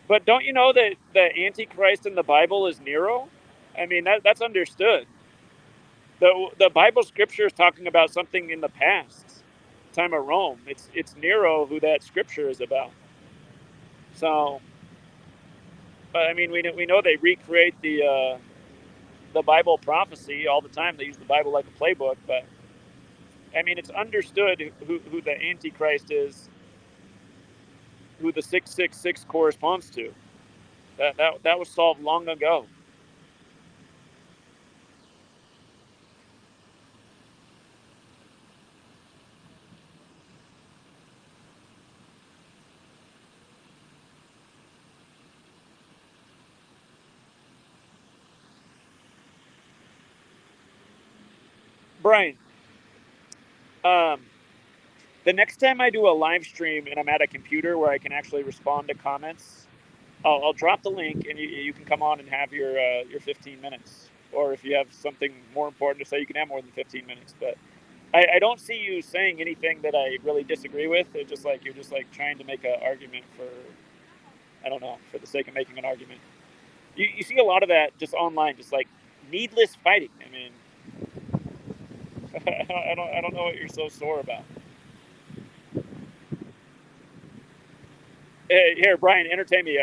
but don't you know that the Antichrist in the Bible is Nero? I mean, that's understood. The Bible scripture is talking about something in the past, time of Rome. It's Nero who that scripture is about. So, I mean, we know they recreate the Bible prophecy all the time. They use the Bible like a playbook, but I mean, it's understood who the Antichrist is, who the 666 corresponds to. That was solved long ago. Brian, the next time I do a live stream and I'm at a computer where I can actually respond to comments, I'll drop the link and you can come on and have your 15 minutes. Or if you have something more important to say, you can have more than 15 minutes. But I don't see you saying anything that I really disagree with. It's just like you're just like trying to make an argument for, I don't know, for the sake of making an argument. You see a lot of that just online, just like needless fighting. I mean, I don't know what you're so sore about. Here, Brian, entertain me.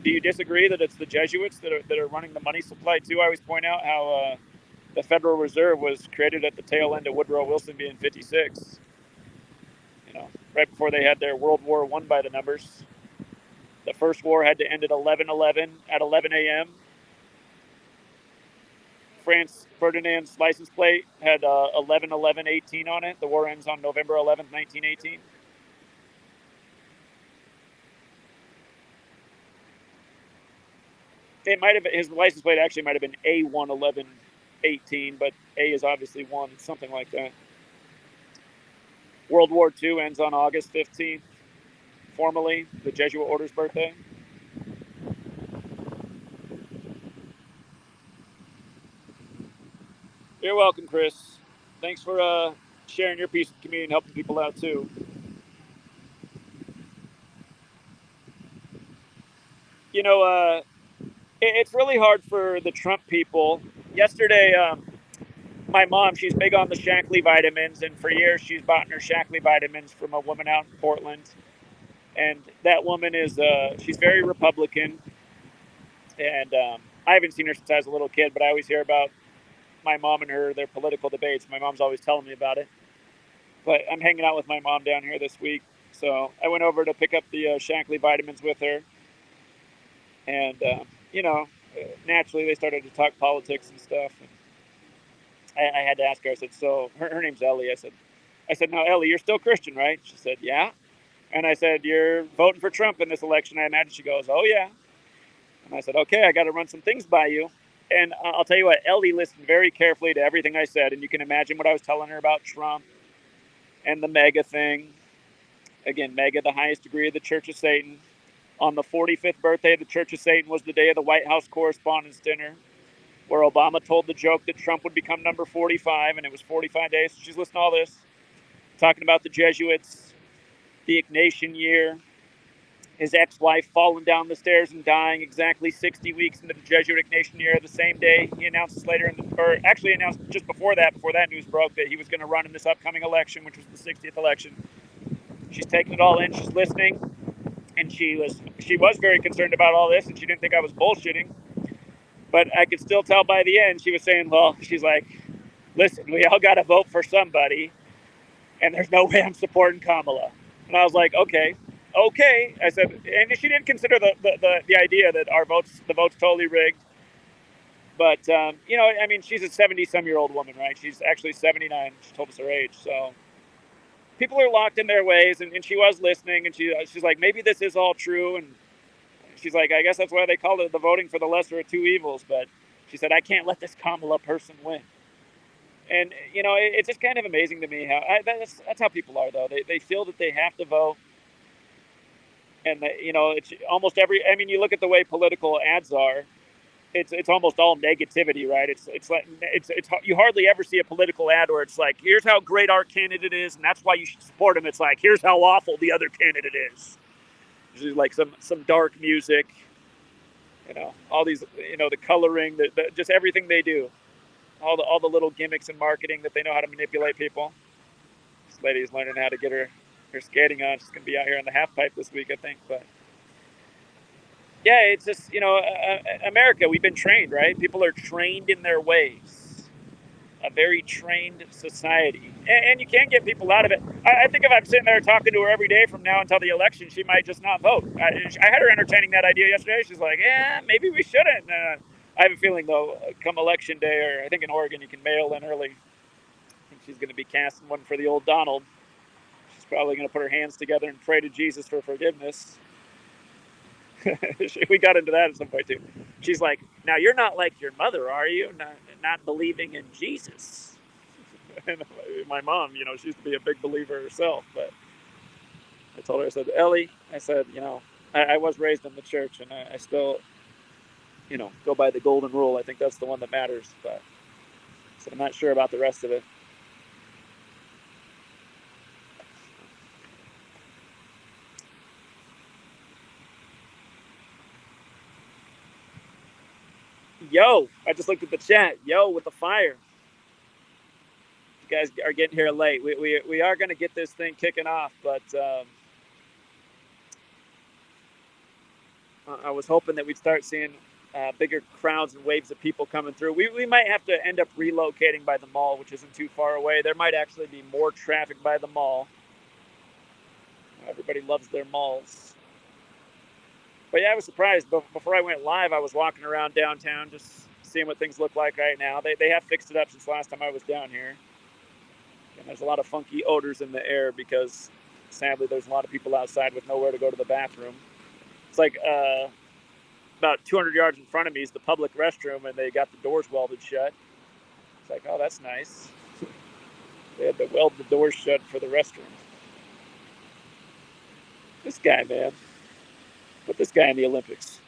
Do you disagree that it's the Jesuits that are running the money supply too? I always point out how the Federal Reserve was created at the tail end of Woodrow Wilson being 56. Right before they had their World War I by the numbers. The first war had to end at 11:11 at 11 a.m. Franz Ferdinand's license plate had 11/11/18 on it. The war ends on November 11th, 1918. It might have his license plate actually might have been A11118, but A is obviously 1. It's something like that. World War II ends on August 15th, formally the Jesuit Order's birthday. You're welcome, Chris. Thanks for sharing your piece of the community and helping people out too. It's really hard for the Trump people. Yesterday, my mom, she's big on the Shackley vitamins, and for years she's bought her Shackley vitamins from a woman out in Portland. And that woman is, she's very Republican. And I haven't seen her since I was a little kid, but I always hear about my mom and her, their political debates. My mom's always telling me about it. But I'm hanging out with my mom down here this week. So I went over to pick up the Shackley vitamins with her. And, you know, naturally they started to talk politics and stuff. And I had to ask her, I said, so her name's Ellie. I said, now, Ellie, you're still Christian, right? She said, yeah. And I said, you're voting for Trump in this election, I imagine. She goes, oh, yeah. And I said, okay, I got to run some things by you. And I'll tell you what, Ellie listened very carefully to everything I said. And you can imagine what I was telling her about Trump and the MAGA thing. Again, MAGA, the highest degree of the Church of Satan. On the 45th birthday of the Church of Satan was the day of the White House Correspondents' Dinner, where Obama told the joke that Trump would become number 45, and it was 45 days. So she's listening to all this, talking about the Jesuits, the Ignatian year, his ex-wife falling down the stairs and dying exactly 60 weeks into the Jesuit Ignatian year. The same day, he announces later, or actually announced just before that news broke, that he was going to run in this upcoming election, which was the 60th election. She's taking it all in. She's listening, and she was very concerned about all this, and she didn't think I was bullshitting. But I could still tell by the end, she was saying, well, she's like, listen, we all got to vote for somebody, and there's no way I'm supporting Kamala. And I was like, okay. I said, and she didn't consider the idea that the vote's totally rigged. But, you know, I mean, she's a 70-some-year-old woman, right? She's actually 79. She told us her age. So people are locked in their ways, and she was listening, and she's like, maybe this is all true. And she's like, I guess that's why they call it the voting for the lesser of two evils. But she said, I can't let this Kamala person win. And, you know, it's just kind of amazing to me how that's how people are, though. They feel that they have to vote. And, you know, it's almost I mean, you look at the way political ads are, it's almost all negativity, right? It's like, you hardly ever see a political ad where it's like, here's how great our candidate is, and that's why you should support him. It's like, here's how awful the other candidate is. Usually like some dark music, you know, all these, you know, the coloring, just everything they do. All the little gimmicks in marketing that they know how to manipulate people. This lady's learning how to get her skating on. She's going to be out here on the half pipe this week, I think. But yeah, it's just, you know, America, we've been trained, right? People are trained in their ways. A very trained society. And you can't get people out of it. I think if I'm sitting there talking to her every day from now until the election, she might just not vote. I had her entertaining that idea yesterday. She's like, yeah, maybe we shouldn't. I have a feeling, though, come election day, or I think in Oregon, you can mail in early. I think she's going to be casting one for the old Donald. She's probably going to put her hands together and pray to Jesus for forgiveness. We got into that at some point, too. She's like, now you're not like your mother, are you? Not believing in Jesus. And my mom, you know, she used to be a big believer herself. But I told her, I said, Ellie, I said, you know, I was raised in the church, and I still, you know, go by the golden rule. I think that's the one that matters. But I said, I'm not sure about the rest of it. Yo, I just looked at the chat. Yo, with the fire. You guys are getting here late. We are going to get this thing kicking off, but I was hoping that we'd start seeing bigger crowds and waves of people coming through. We might have to end up relocating by the mall, which isn't too far away. There might actually be more traffic by the mall. Everybody loves their malls. But yeah, I was surprised. Before I went live, I was walking around downtown just seeing what things look like right now. They have fixed it up since last time I was down here. And there's a lot of funky odors in the air because, sadly, there's a lot of people outside with nowhere to go to the bathroom. It's like about 200 yards in front of me is the public restroom, and they got the doors welded shut. It's like, oh, that's nice. They had to weld the doors shut for the restroom. This guy, man. Put this guy in the Olympics.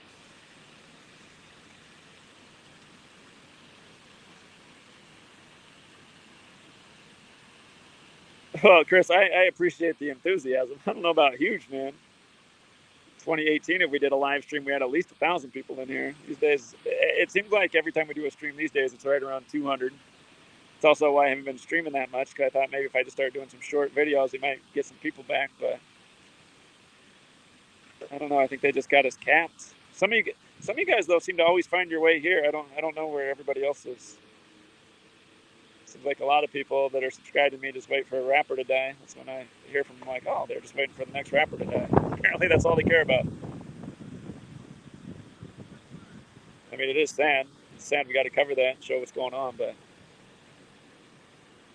Well, Chris, I appreciate the enthusiasm. I don't know about huge, man. 2018, if we did a live stream, we had at least 1,000 people in here. These days, it seems like every time we do a stream these days, it's right around 200. It's also why I haven't been streaming that much, because I thought maybe if I just started doing some short videos, it might get some people back, but I don't know. I think they just got us capped. Some of you guys though seem to always find your way here. I don't know where everybody else is. Seems like a lot of people that are subscribed to me just wait for a rapper to die. That's when I hear from them, like, oh, they're just waiting for the next rapper to die. Apparently, that's all they care about. I mean, it is sad. It's sad we got to cover that and show what's going on, but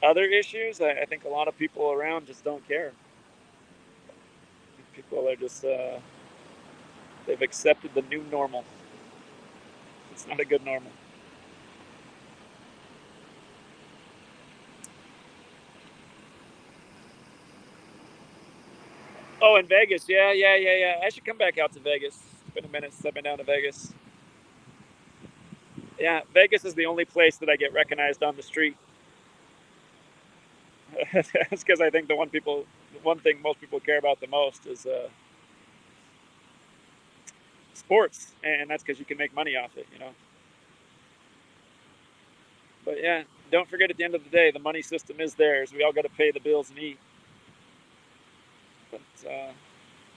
other issues, I think a lot of people around just don't care. People are just, they've accepted the new normal. It's not a good normal. Oh, in Vegas, yeah. I should come back out to Vegas. It's been a minute since I've been down to Vegas. Yeah, Vegas is the only place that I get recognized on the street. That's because I think the one thing most people care about the most is sports, and that's because you can make money off it, you know. But yeah, don't forget at the end of the day, the money system is theirs. We all got to pay the bills and eat. But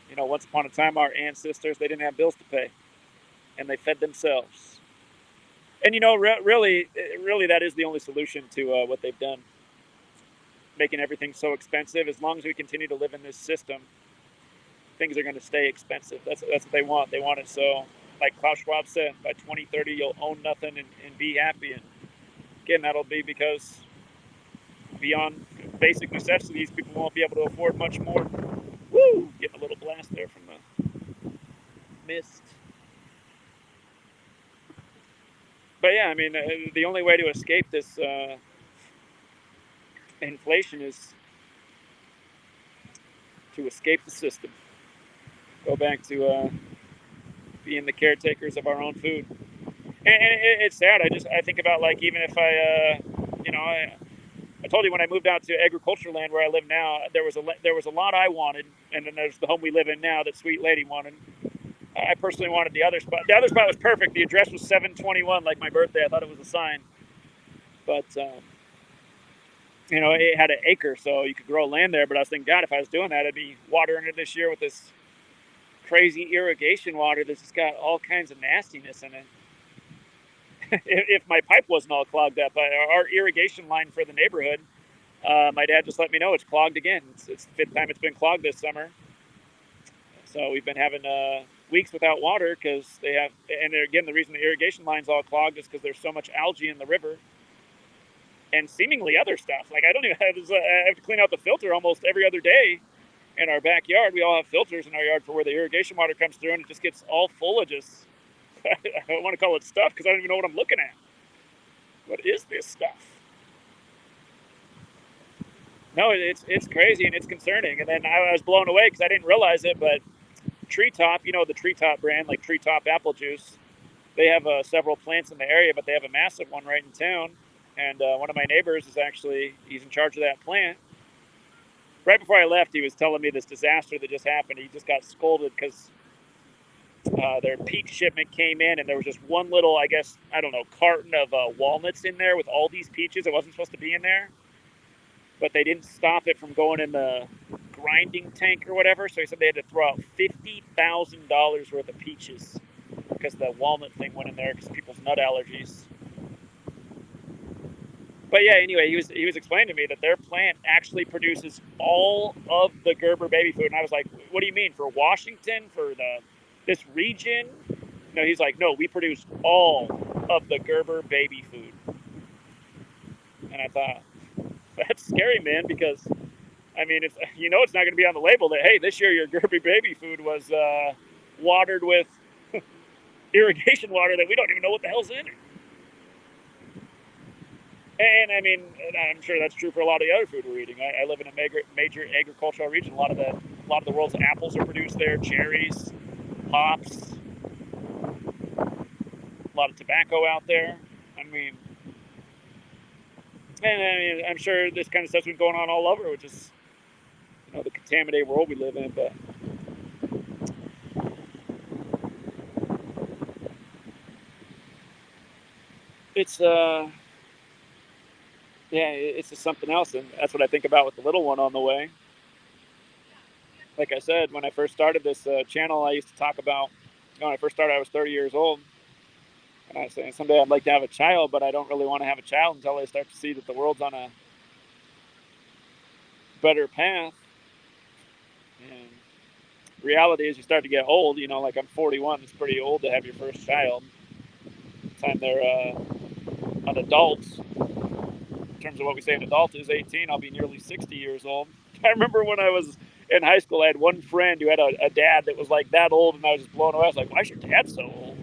you know, once upon a time, our ancestors, they didn't have bills to pay, and they fed themselves. And you know, really, that is the only solution to what they've done, making everything so expensive. As long as we continue to live in this system, things are going to stay expensive. That's what they want. They want it so, like Klaus Schwab said, by 2030 you'll own nothing and be happy. And again, that'll be because beyond basic necessities, people won't be able to afford much more. Woo! Getting a little blast there from the mist. But yeah, I mean, the only way to escape this inflation is to escape the system. Go back to being the caretakers of our own food. And it's sad. I think about, like, even if you know, I told you when I moved out to agricultural land where I live now, there was a lot I wanted, and then there's the home we live in now that sweet lady wanted. I personally wanted the other spot. The other spot was perfect. The address was 721, like my birthday. I thought it was a sign. But, you know, it had an acre, so you could grow land there. But I was thinking, God, if I was doing that, I'd be watering it this year with this crazy irrigation water that's just got all kinds of nastiness in it. If my pipe wasn't all clogged up, our irrigation line for the neighborhood, my dad just let me know it's clogged again. It's the 5th time it's been clogged this summer. So we've been having weeks without water because they have, and again, the reason the irrigation line's all clogged is because there's so much algae in the river and seemingly other stuff. Like, I have to clean out the filter almost every other day in our backyard. We all have filters in our yard for where the irrigation water comes through, and it just gets all full of just, I don't want to call it stuff because I don't even know what I'm looking at. What is this stuff? No, it's crazy and it's concerning. And then I was blown away because I didn't realize it, but Treetop, you know, the Treetop brand, like Treetop apple juice, they have several plants in the area, but they have a massive one right in town. And one of my neighbors he's in charge of that plant. Right before I left, he was telling me this disaster that just happened. He just got scolded because their peach shipment came in and there was just one little, I guess, I don't know, carton of walnuts in there with all these peaches. It wasn't supposed to be in there. But they didn't stop it from going in the grinding tank or whatever. So he said they had to throw out $50,000 worth of peaches because the walnut thing went in there because people's nut allergies. But yeah, anyway, he was explaining to me that their plant actually produces all of the Gerber baby food. And I was like, what do you mean? For Washington? For this region? No, he's like, no, we produce all of the Gerber baby food. And I thought, that's scary, man, because, I mean, it's not going to be on the label that, hey, this year your Gerber baby food was watered with irrigation water that we don't even know what the hell's in it. And I mean, I'm sure that's true for a lot of the other food we're eating. I live in a major agricultural region. A lot of the world's apples are produced there, cherries, hops, a lot of tobacco out there. I mean, I'm sure this kind of stuff's been going on all over, which is, the contaminated world we live in. But it's it's just something else, and that's what I think about with the little one on the way. Like I said, when I first started this channel, I used to talk about, when I first started, I was 30 years old. And I was saying someday I'd like to have a child, but I don't really want to have a child until I start to see that the world's on a better path. And reality is you start to get old, like I'm 41, it's pretty old to have your first child. By the time they're an adult, in terms of what we say an adult is 18, I'll be nearly 60 years old. I remember when I was in high school, I had one friend who had a dad that was like that old, and I was just blown away. I was like, why is your dad so old?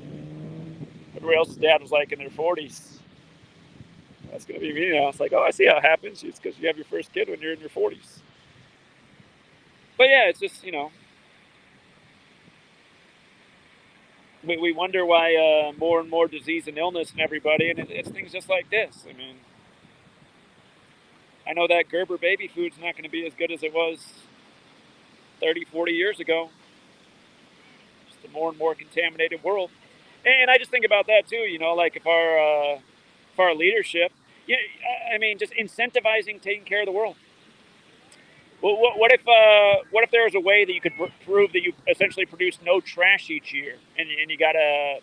Everybody else's dad was like in their 40s. That's going to be me now. It's like, oh, I see how it happens. It's because you have your first kid when you're in your 40s. But yeah, it's just, we wonder why more and more disease and illness in everybody, and it's things just like this. I mean, I know that Gerber baby food's not going to be as good as it was 30, 40 years ago. Just a more and more contaminated world. And I just think about that too, like if our leadership, I mean, just incentivizing taking care of the world. Well, what if there was a way that you could prove that you essentially produce no trash each year, and you that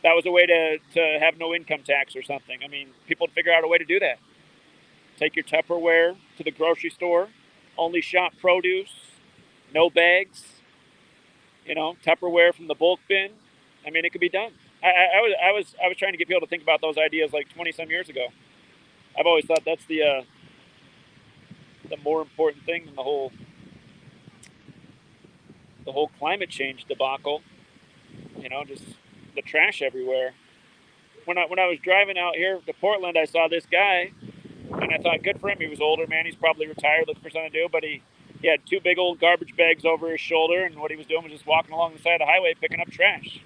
was a way to have no income tax or something? I mean, people would figure out a way to do that. Take your Tupperware to the grocery store, only shop produce, no bags. Tupperware from the bulk bin. I mean, it could be done. I was trying to get people to think about those ideas like 20 some years ago. I've always thought that's the more important thing than the whole climate change debacle. Just the trash everywhere. When I was driving out here to Portland, I saw this guy, and I thought, good for him. He was older, man. He's probably retired, looking for something to do, but he had two big old garbage bags over his shoulder, and what he was doing was just walking along the side of the highway picking up trash.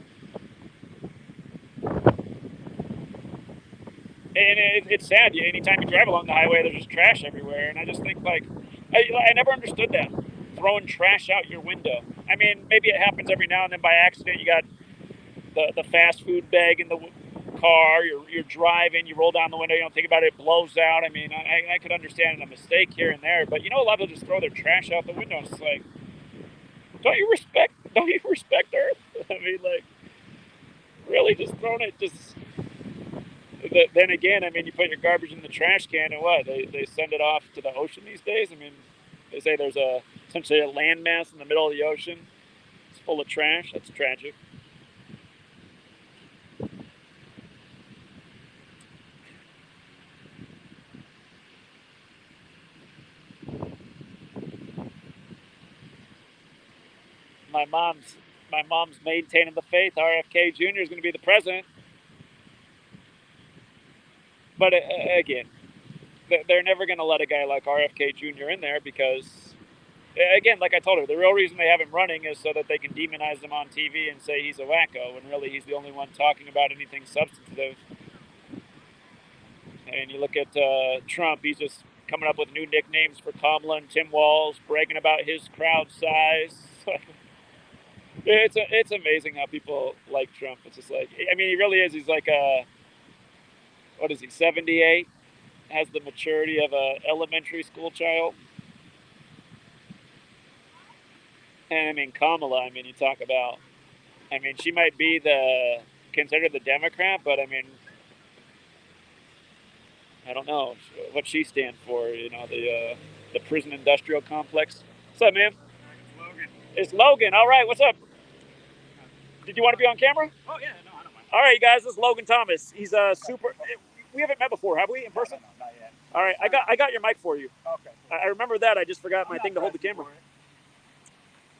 And it's sad. Anytime you drive along the highway, there's just trash everywhere. And I just think, like, I never understood that. Throwing trash out your window. I mean, maybe it happens every now and then by accident. You got the fast food bag in the car. You're driving. You roll down the window. You don't think about it. It blows out. I mean, I could understand a mistake here and there. But, a lot of people just throw their trash out the window. It's like, don't you respect Earth? I mean, like, really just throwing it just... Then again, I mean, you put your garbage in the trash can and what? They send it off to the ocean these days? I mean, they say there's essentially a landmass in the middle of the ocean. It's full of trash. That's tragic. My mom's maintaining the faith. RFK Jr. is going to be the president. But again, they're never going to let a guy like RFK Jr. in there because, again, like I told her, the real reason they have him running is so that they can demonize him on TV and say he's a wacko, when really he's the only one talking about anything substantive. And you look at Trump, he's just coming up with new nicknames for Kamala and Tim Walz, bragging about his crowd size. It's amazing how people like Trump. It's just like, I mean, he really is. He's like what is he, 78? Has the maturity of an elementary school child. And I mean, Kamala, I mean, you talk about, I mean, she might be considered the Democrat, but I mean, I don't know what she stands for, the prison industrial complex. What's up, man? It's Logan. It's Logan. All right, what's up? Did you want to be on camera? Oh, yeah, no, I don't mind. All right, guys, this is Logan Thomas. He's super... We haven't met before, have we, in person? No, not yet. All right, I got your mic for you. Okay. I remember that. I just forgot my thing to hold the camera.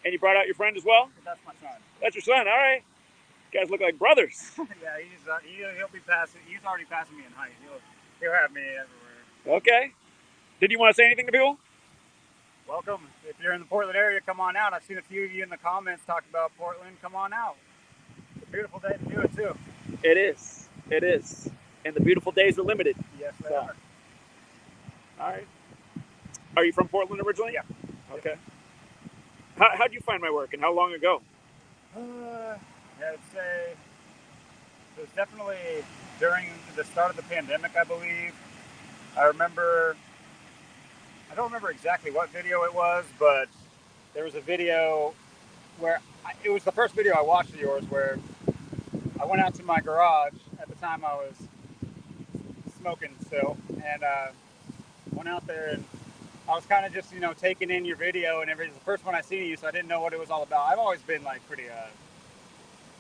And you brought out your friend as well? That's my son. That's your son, all right. You guys look like brothers. Yeah, he'll be passing. He's already passing me in height. He'll have me everywhere. Okay. Did you want to say anything to people? Welcome. If you're in the Portland area, come on out. I've seen a few of you in the comments talk about Portland. Come on out. It's a beautiful day to do it, too. It is. It is. And the beautiful days are limited. Yes, they are. All right. Are you from Portland originally? Yeah. Okay. How'd you find my work, and how long ago? I'd say It was definitely during the start of the pandemic, I believe. I don't remember exactly what video it was, but there was a video where it was the first video I watched of yours where I went out to my garage. At the time I was smoking still, and went out there, and I was kind of just, taking in your video and everything. It was the first one I seen of you, so I didn't know what it was all about. I've always been like pretty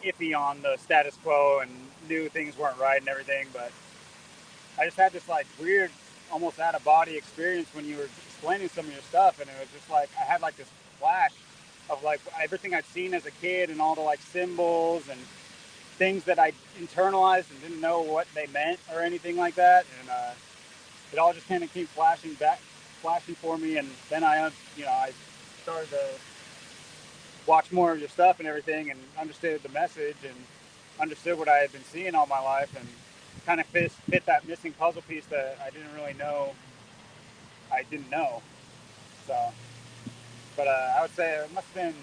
iffy on the status quo and knew things weren't right and everything, but I just had this like weird, almost out of body experience when you were explaining some of your stuff, and it was just like I had like this flash of like everything I'd seen as a kid and all the like symbols and things that I internalized and didn't know what they meant or anything like that, and it all just kind of kept flashing for me, and then I started to watch more of your stuff and everything, and understood the message and understood what I had been seeing all my life, and kind of fit that missing puzzle piece that I didn't really know I didn't know. So, but I would say it must have been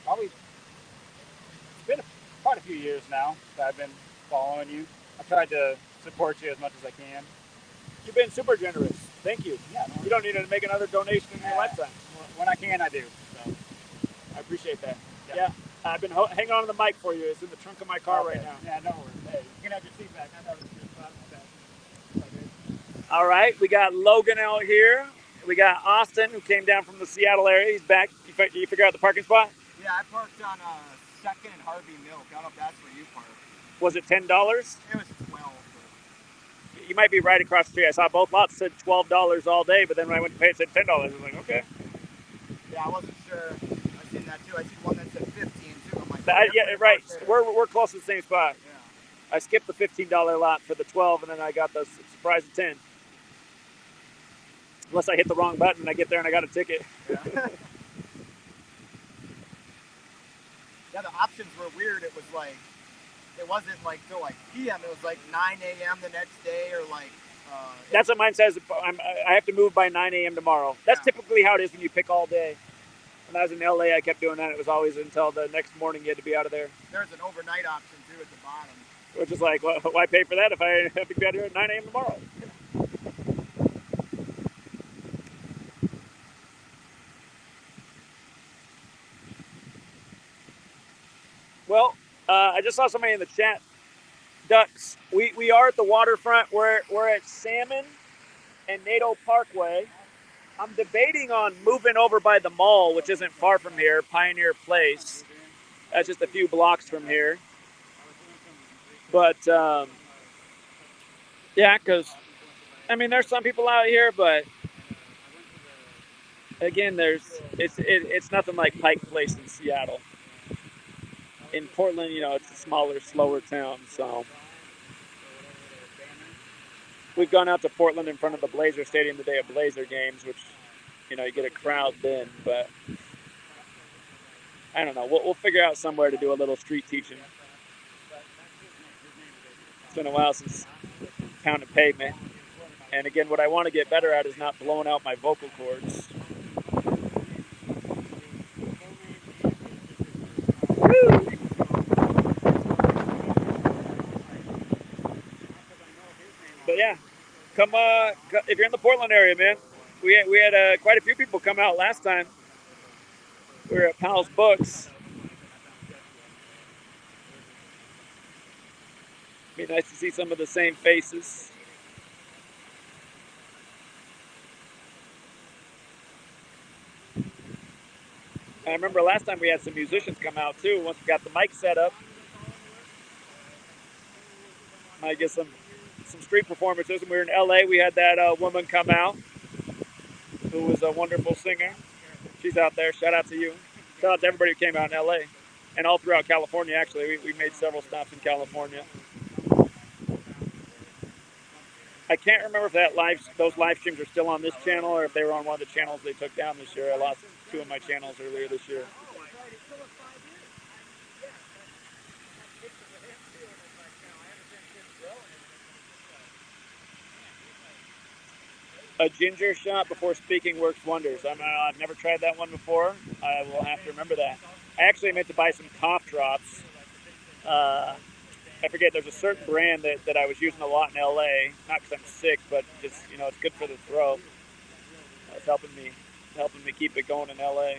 probably, it's been quite a few years now that I've been following you. I've tried to support you as much as I can. You've been super generous. Thank you. Yeah, you don't need to make another donation in your lifetime. When I can, I do. So I appreciate that. Yeah. I've been hanging on to the mic for you. It's in the trunk of my car right now. Yeah, no worries. Hey, you can have your seat back. I know it's your spot. All right, we got Logan out here. We got Austin, who came down from the Seattle area. He's back. You figure out the parking spot? Yeah, I parked on 2nd and Harvey Milk. I don't know if that's where you parked. Was it $10? It was 12. You might be right across the street. I saw both lots said $12 all day, but then when I went to pay, it said $10. I was like, okay. Yeah, I wasn't sure. I seen that too. I seen one that said 15 too. I'm like, yeah, right. We're close to the same spot. Yeah. I skipped the $15 lot for the 12, and then I got the surprise of 10. Unless I hit the wrong button and I get there and I got a ticket. Yeah. Yeah, the options were weird. It was like, it wasn't like till like PM. It was like 9 a.m. the next day, or like. That's what mine says. I have to move by 9 a.m. tomorrow. That's typically how it is when you pick all day. When I was in LA, I kept doing that. It was always until the next morning you had to be out of there. There's an overnight option too at the bottom. Which is like, well, why pay for that if I have to be out here at 9 a.m. tomorrow? Well, I just saw somebody in the chat. Ducks. We are at the waterfront. We're at Salmon and Nato Parkway. I'm debating on moving over by the mall, which isn't far from here, Pioneer Place. That's just a few blocks from here. But, yeah, because, I mean, there's some people out here, but, again, it's nothing like Pike Place in Seattle. In Portland, it's a smaller, slower town, so. We've gone out to Portland in front of the Blazer Stadium the day of Blazer games, which, you get a crowd then, but I don't know. We'll figure out somewhere to do a little street teaching. It's been a while since pounding pavement. And again, what I want to get better at is not blowing out my vocal cords. Woo! But yeah, come if you're in the Portland area, man. We had quite a few people come out last time. We were at Powell's Books. Be nice to see some of the same faces. I remember last time we had some musicians come out too. Once we got the mic set up, might get some street performances. When we were in LA, we had that woman come out who was a wonderful singer. She's out there. Shout out to you. Shout out to everybody who came out in LA and all throughout California. Actually, we made several stops in California. I can't remember if those live streams are still on this channel or if they were on one of the channels they took down this year. I lost 2 of my channels earlier this year. A ginger shot before speaking works wonders. I've never tried that one before. I will have to remember that. I actually meant to buy some cough drops I forget, there's a certain brand that I was using a lot in LA, not because I'm sick, but just, it's good for the throat. It's helping me keep it going in LA.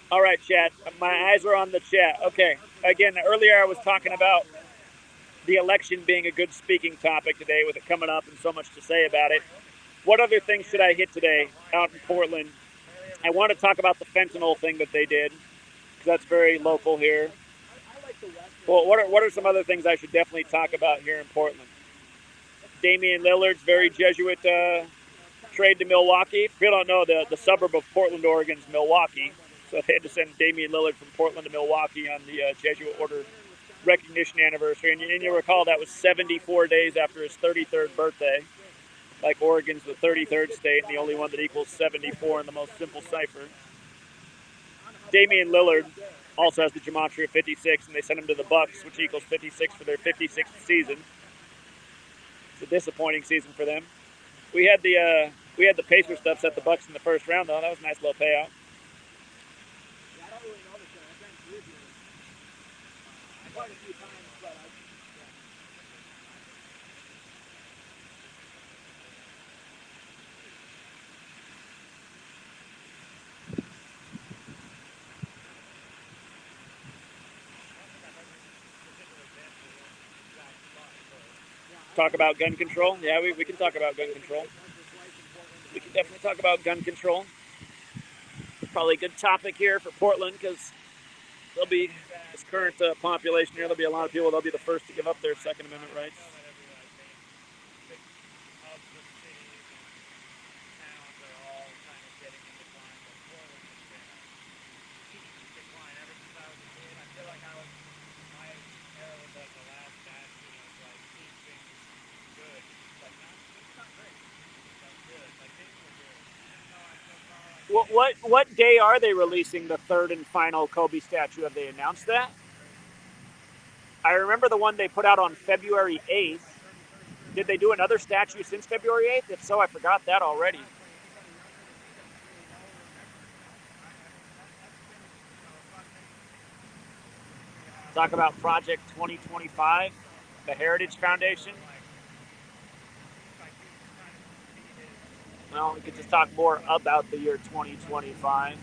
All right, chat. My eyes are on the chat. Okay. Again, earlier I was talking about the election being a good speaking topic today with it coming up and so much to say about it. What other things should I hit today out in Portland? I want to talk about the fentanyl thing that they did because that's very local here. Well, what are some other things I should definitely talk about here in Portland? Damian Lillard's very Jesuit trade to Milwaukee. If you don't know, the suburb of Portland, Oregon is Milwaukee. So they had to send Damian Lillard from Portland to Milwaukee on the Jesuit Order recognition anniversary. And you'll recall that was 74 days after his 33rd birthday. Like Oregon's the 33rd state and the only one that equals 74 in the most simple cipher. Damian Lillard also has the Gematria 56, and they sent him to the Bucks, which equals 56 for their 56th season. It's a disappointing season for them. We had the Pacers stuff set the Bucks in the first round, though. That was a nice little payout. Talk about gun control? Yeah, we can talk about gun control. We can definitely talk about gun control. Probably a good topic here for Portland because there'll be this current population here. There'll be a lot of people. They'll be the first to give up their Second Amendment rights. What day are they releasing the third and final Kobe statue? Have they announced that? I remember the one they put out on February 8th. Did they do another statue since February 8th? If so, I forgot that already. Talk about Project 2025, the Heritage Foundation. Well, we could just talk more about the year 2025.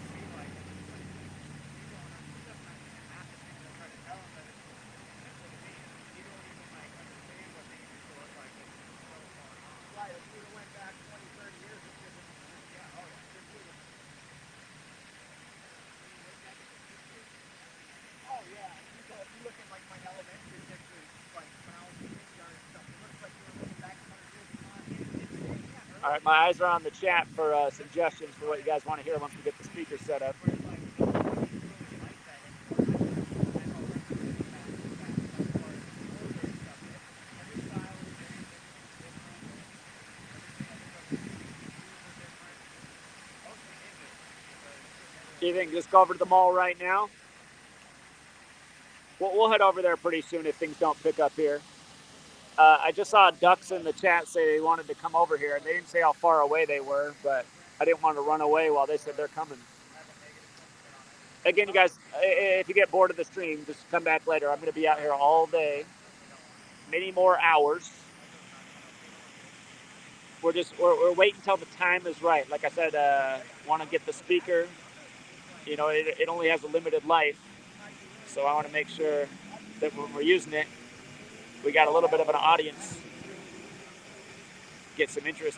All right, my eyes are on the chat for suggestions for what you guys want to hear once we get the speaker set up. Do you think just go over to the mall right now? We'll head over there pretty soon if things don't pick up here. I just saw Ducks in the chat say they wanted to come over here. They didn't say how far away they were, but I didn't want to run away while they said they're coming. Again, you guys, if you get bored of the stream, just come back later. I'm going to be out here all day, many more hours. We're waiting until the time is right. Like I said, want to get the speaker. You know, it only has a limited life, so I want to make sure that when we're using it, we got a little bit of an audience, get some interest.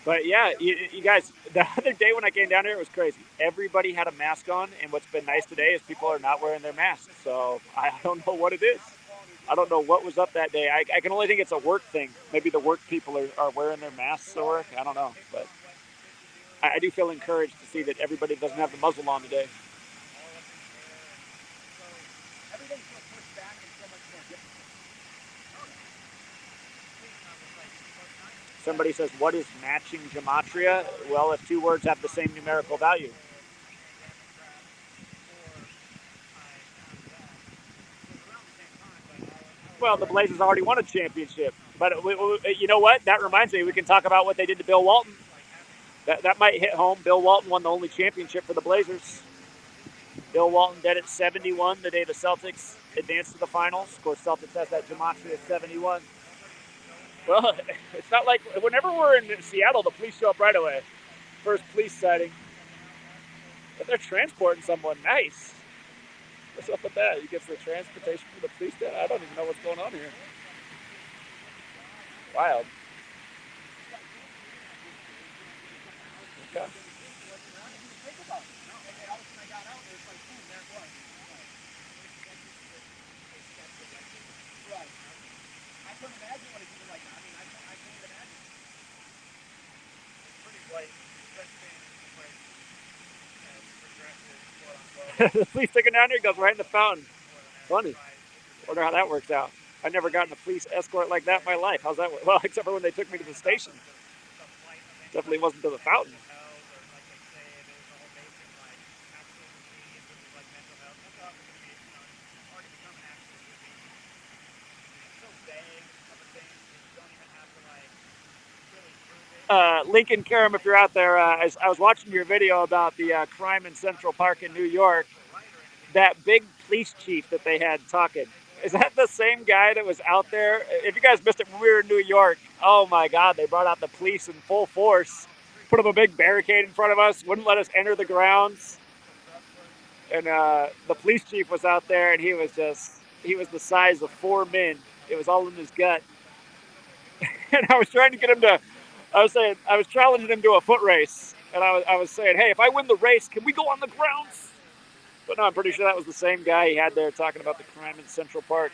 But yeah, you guys, the other day when I came down here, it was crazy. Everybody had a mask on, and what's been nice today is people are not wearing their masks. So I don't know what it is. I don't know what was up that day. I can only think it's a work thing. Maybe the work people are wearing their masks to work. I don't know. But I do feel encouraged to see that everybody doesn't have the muzzle on today. Somebody says, what is matching gematria? Well, if two words have the same numerical value. Well, the Blazers already won a championship. But you know what? That reminds me, we can talk about what they did to Bill Walton. That might hit home. Bill Walton won the only championship for the Blazers. Bill Walton did it 71 the day the Celtics advanced to the finals. Of course, Celtics has that gematria 71. Well, it's not like whenever we're in Seattle, the police show up right away. First police sighting. But they're transporting someone. Nice. What's up with that? You get the transportation from the police station? I don't even know what's going on here. Wild. Okay. The police took it down here, goes right in the fountain. Funny. Wonder how that works out. I've never gotten a police escort like that in my life. How's that work? Well, except for when they took me to the station. Definitely wasn't to the fountain. Lincoln Karam, if you're out there, I was watching your video about the crime in Central Park in New York. That big police chief that they had talking, is that the same guy that was out there? If you guys missed it when we were in New York, oh my God, they brought out the police in full force, put up a big barricade in front of us, wouldn't let us enter the grounds. And the police chief was out there, and he was the size of 4 men. It was all in his gut. And I was trying to get him to, I was challenging him to a foot race. And I was saying, hey, if I win the race, can we go on the grounds? But no, I'm pretty sure that was the same guy he had there talking about the crime in Central Park.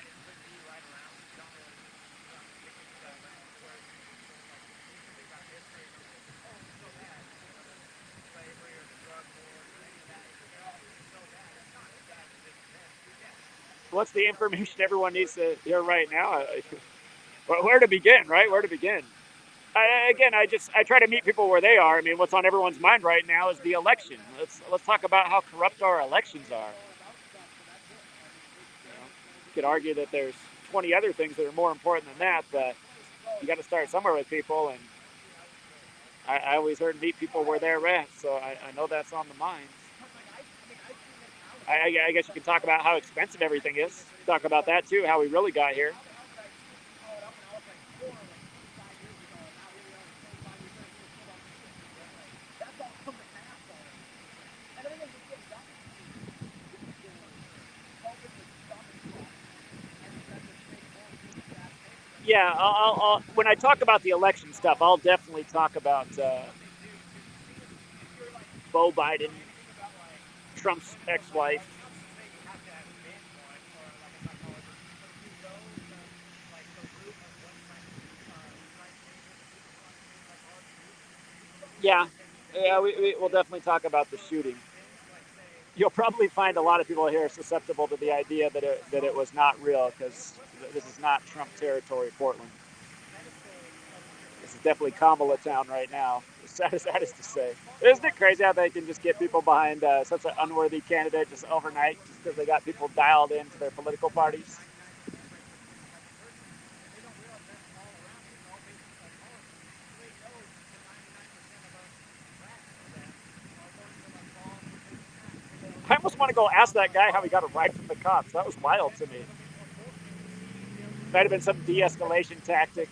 What's the information everyone needs to hear right now? Where to begin, right? Where to begin? I try to meet people where they are. I mean, what's on everyone's mind right now is the election. Let's talk about how corrupt our elections are. You could argue that there's 20 other things that are more important than that, but you got to start somewhere with people. And I always heard meet people where they're at, so I know that's on the minds. I guess you can talk about how expensive everything is. Talk about that too, how we really got here. Yeah, I'll when I talk about the election stuff, I'll definitely talk about Beau Biden, Trump's ex-wife. Yeah, we'll definitely talk about the shooting. You'll probably find a lot of people here susceptible to the idea that it was not real, because this is not Trump territory, Portland. This is definitely Kamala town right now, as sad as that is to say. Isn't it crazy how they can just get people behind such an unworthy candidate just overnight, just because they got people dialed into their political parties? I almost want to go ask that guy how he got a ride from the cops. That was wild to me. Might have been some de-escalation tactic.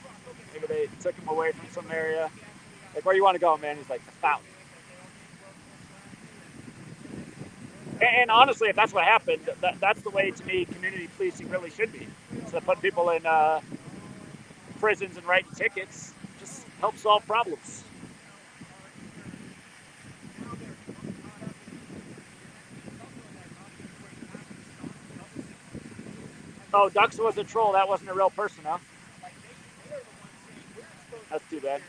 Maybe they took him away from some area. Like, where you want to go, man? He's like, the fountain. And honestly, if that's what happened, that's the way, to me, community policing really should be. Instead of putting people in prisons and writing tickets, just help solve problems. Oh, Dux was a troll. That wasn't a real person, huh? That's too bad.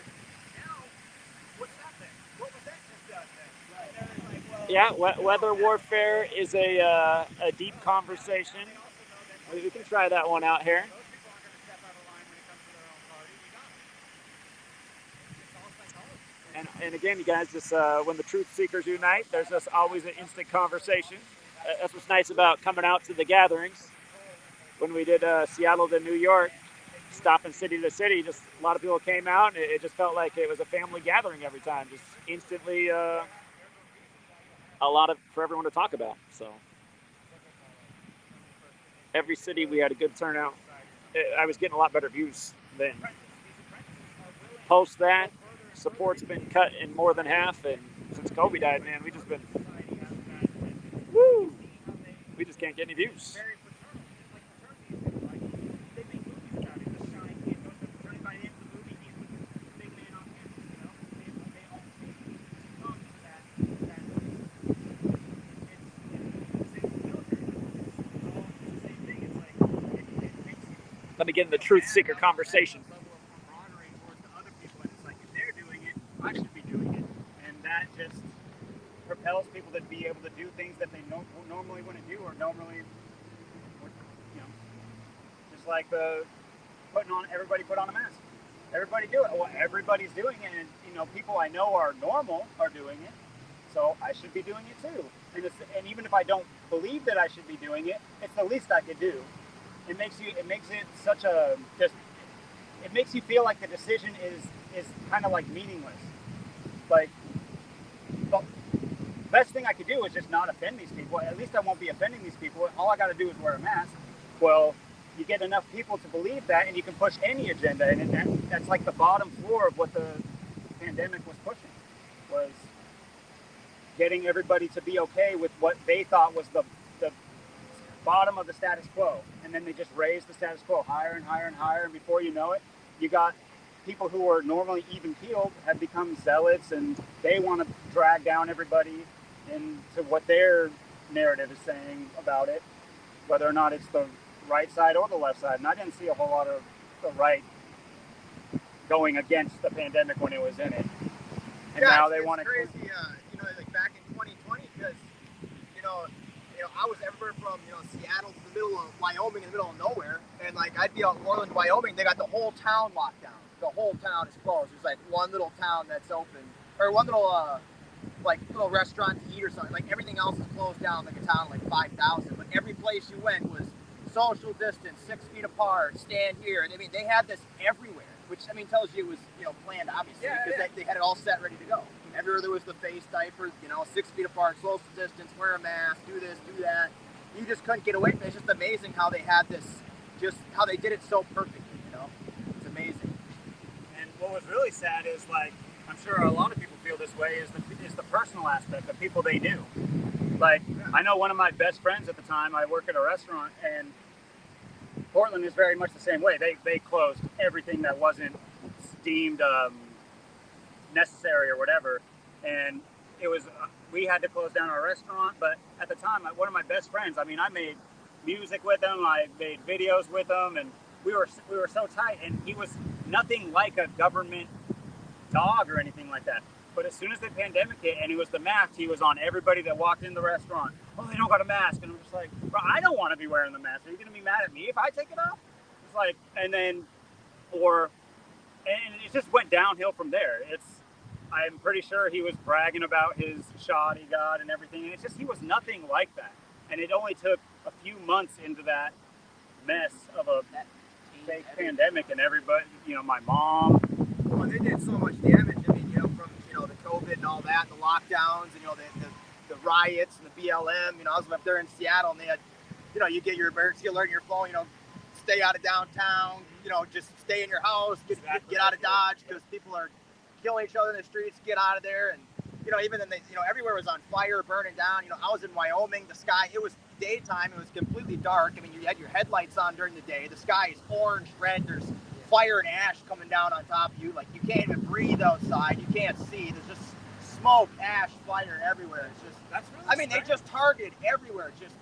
Yeah, weather warfare is a deep conversation. We can try that one out here. And again, you guys, just when the truth seekers unite, there's just always an instant conversation. That's what's nice about coming out to the gatherings. When we did Seattle to New York, stopping city to city, just a lot of people came out, and it just felt like it was a family gathering every time. Just instantly, a lot for everyone to talk about. So every city we had a good turnout. I was getting a lot better views then. Post that, support's been cut in more than half, and since Kobe died, man, we just been, woo, we just can't get any views. Let me get in the truth seeker conversation. I should be doing it, and that just propels people to be able to do things that they normally wouldn't do, or normally, you know, just like the everybody put on a mask. Everybody do it. Well, everybody's doing it, and you know, people I know are normal are doing it, so I should be doing it too. And even if I don't believe that I should be doing it, it's the least I could do. It makes it such a just. It makes you feel like the decision is kind of like meaningless. Like, the best thing I could do is just not offend these people. At least I won't be offending these people. All I got to do is wear a mask. Well, you get enough people to believe that, and you can push any agenda. And that's like the bottom floor of what the pandemic was pushing, was getting everybody to be okay with what they thought was the bottom of the status quo. And then they just raised the status quo higher and higher and higher. And before you know it, you got people who were normally even keeled have become zealots, and they want to drag down everybody into what their narrative is saying about it, whether or not it's the right side or the left side. And I didn't see a whole lot of the right going against the pandemic when it was in it. And yeah, now they it's want to crazy, like back in 2020, because I was everywhere from Seattle to the middle of Wyoming, in the middle of nowhere, and like I'd be out in Orland, Wyoming, they got the whole town locked down. The whole town is closed. There's like one little town that's open, or one little little restaurant to eat or something. Like everything else is closed down, like a town of like 5,000. But every place you went was social distance, 6 feet apart, stand here. And I mean, they had this everywhere, which I mean tells you it was planned, obviously, because they had it all set, ready to go. Everywhere there was the face diapers, 6 feet apart, social distance, wear a mask, do this, do that. You just couldn't get away from it. It's just amazing how they had this, just how they did it so perfectly. It's amazing. And what was really sad is, like, I'm sure a lot of people feel this way, is the personal aspect, the people they knew. Like, I know one of my best friends at the time, I work at a restaurant, and Portland is very much the same way. They closed everything that wasn't deemed necessary or whatever. And it was, we had to close down our restaurant, but at the time, one of my best friends, I mean, I made music with him, I made videos with him, and we were so tight, and he was nothing like a government dog or anything like that. But as soon as the pandemic hit and it was the mask, he was on everybody that walked in the restaurant. Oh, they don't got a mask. And I'm just like, bro, I don't want to be wearing the mask. Are you going to be mad at me if I take it off? It's like, and it just went downhill from there. I'm pretty sure he was bragging about his shot he got and everything. And it's just, he was nothing like that. And it only took a few months into that mess of a fake pandemic, and everybody, my mom. Well, they did so much damage. I mean, from the COVID and all that, and the lockdowns, and the riots and the BLM. I was up there in Seattle, and they had, you get your emergency alert in your phone. Stay out of downtown. Just stay in your house. Get out of Dodge, because people are killing each other in the streets. Get out of there. And even then, everywhere was on fire, burning down. I was in Wyoming. The sky, it was daytime. It was completely dark. I mean, you had your headlights on during the day. The sky is orange, red. There's fire and ash coming down on top of you. Like, you can't even breathe outside. You can't see. There's just smoke, ash, fire everywhere. It's just, they just targeted everywhere. Just,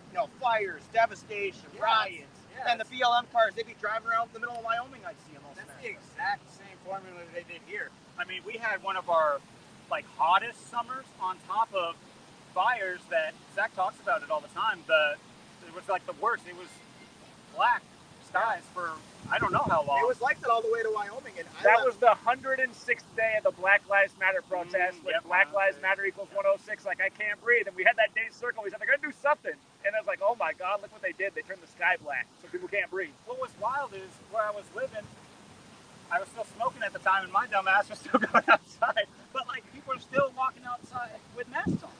fires, devastation, riots. Yeah, and the BLM cars, they'd be driving around in the middle of Wyoming, I'd see them all. That's the exact same formula they did here. I mean, we had one of our like hottest summers on top of fires that Zach talks about it all the time. It was like the worst. It was black skies for I don't know how long. It was like that all the way to Wyoming. And that was the 106th day of the Black Lives Matter protest. When Black Lives Matter equals 106, like I can't breathe. And we had that day circle. We said they're gonna do something, and I was like, oh my God, look what they did. They turned the sky black so people can't breathe. What was wild is where I was living, I was still smoking at the time, and my dumb ass was still going outside. But like people are still walking outside with masks on.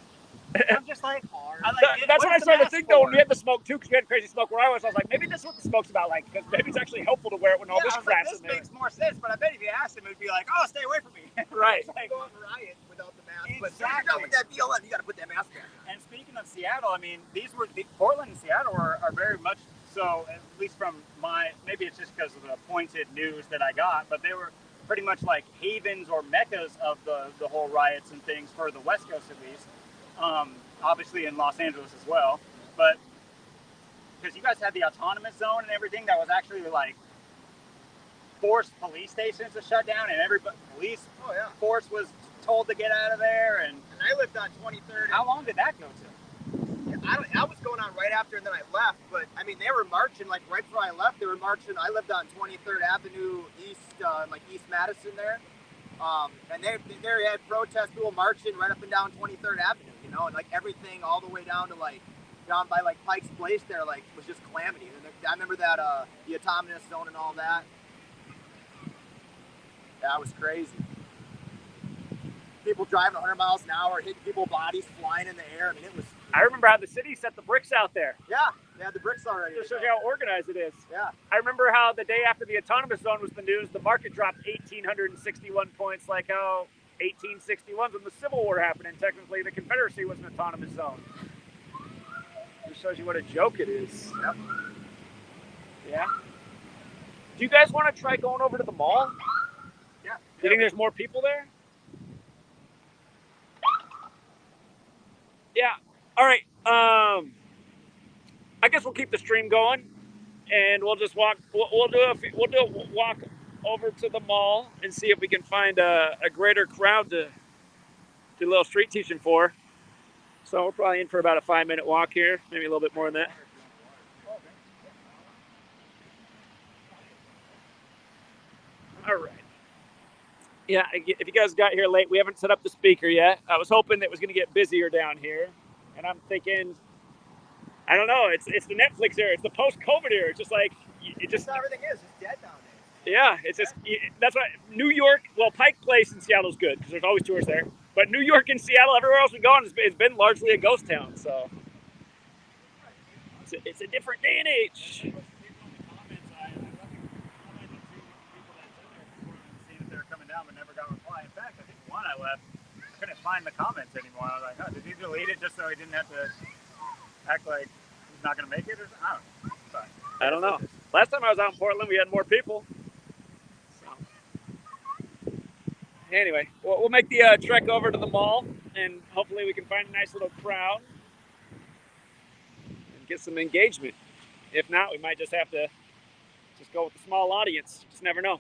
I'm just like, that's when I started to think though, when we had the smoke too, because we had crazy smoke where I was like, maybe this is what the smoke's about, like, because maybe it's actually helpful to wear it when all this crap's in there. This makes more sense, but I bet if you asked him, it would be like, oh, stay away from me. Right. Like, go on a riot without the mask. Exactly. But you're done with that BLM, you got to put that mask back on. And speaking of Seattle, I mean, Portland and Seattle are very much so, at least from maybe it's just because of the pointed news that I got, but they were pretty much like havens or meccas of the whole riots and things for the West Coast at least. Obviously in Los Angeles as well, but because you guys had the autonomous zone and everything that was actually like forced police stations to shut down, and police force was told to get out of there. And I lived on 23rd. How long did that go to? Yeah, that was going on right after, and then I left. But I mean, they were marching like right before I left. They were marching. I lived on 23rd Avenue East, like East Madison there. And they had protest people marching right up and down 23rd Avenue, you know, and like everything all the way down to like down by like Pike's Place there, like was just calamity. And I remember that the autonomous zone and all that. That was crazy. People driving 100 miles an hour, hitting people's bodies, flying in the air. I mean, it was. I remember how the city set the bricks out there. Yeah, they had the bricks already. Just shows you how organized it is. Yeah. I remember how the day after the autonomous zone was the news, the market dropped 1,861 points, like how 1861 when the Civil War happened, and technically the Confederacy was an autonomous zone. Just shows you what a joke it is. Yep. Yeah. Do you guys want to try going over to the mall? Yeah. Do you think there's more people there? Yeah. All right. I guess we'll keep the stream going, and we'll just walk. We'll do a walk over to the mall and see if we can find a greater crowd to do a little street teaching for. So we're probably in for about a 5-minute walk here, maybe a little bit more than that. All right. Yeah, if you guys got here late, we haven't set up the speaker yet. I was hoping that it was going to get busier down here, and I'm thinking, I don't know. It's the Netflix era. It's the post-COVID era. It's just like everything is dead nowadays. Yeah, it's just that's why New York. Well, Pike Place in Seattle is good because there's always tourists there. But New York and Seattle, everywhere else we've gone, it's been largely a ghost town. So it's a different day and age. I couldn't find the comments anymore. I was like, oh, did he delete it just so he didn't have to act like he's not going to make it? Or I don't know. Sorry. I don't know. Last time I was out in Portland, we had more people. So. Anyway, we'll make the trek over to the mall, and hopefully we can find a nice little crowd and get some engagement. If not, we might just have to just go with the small audience. Just never know.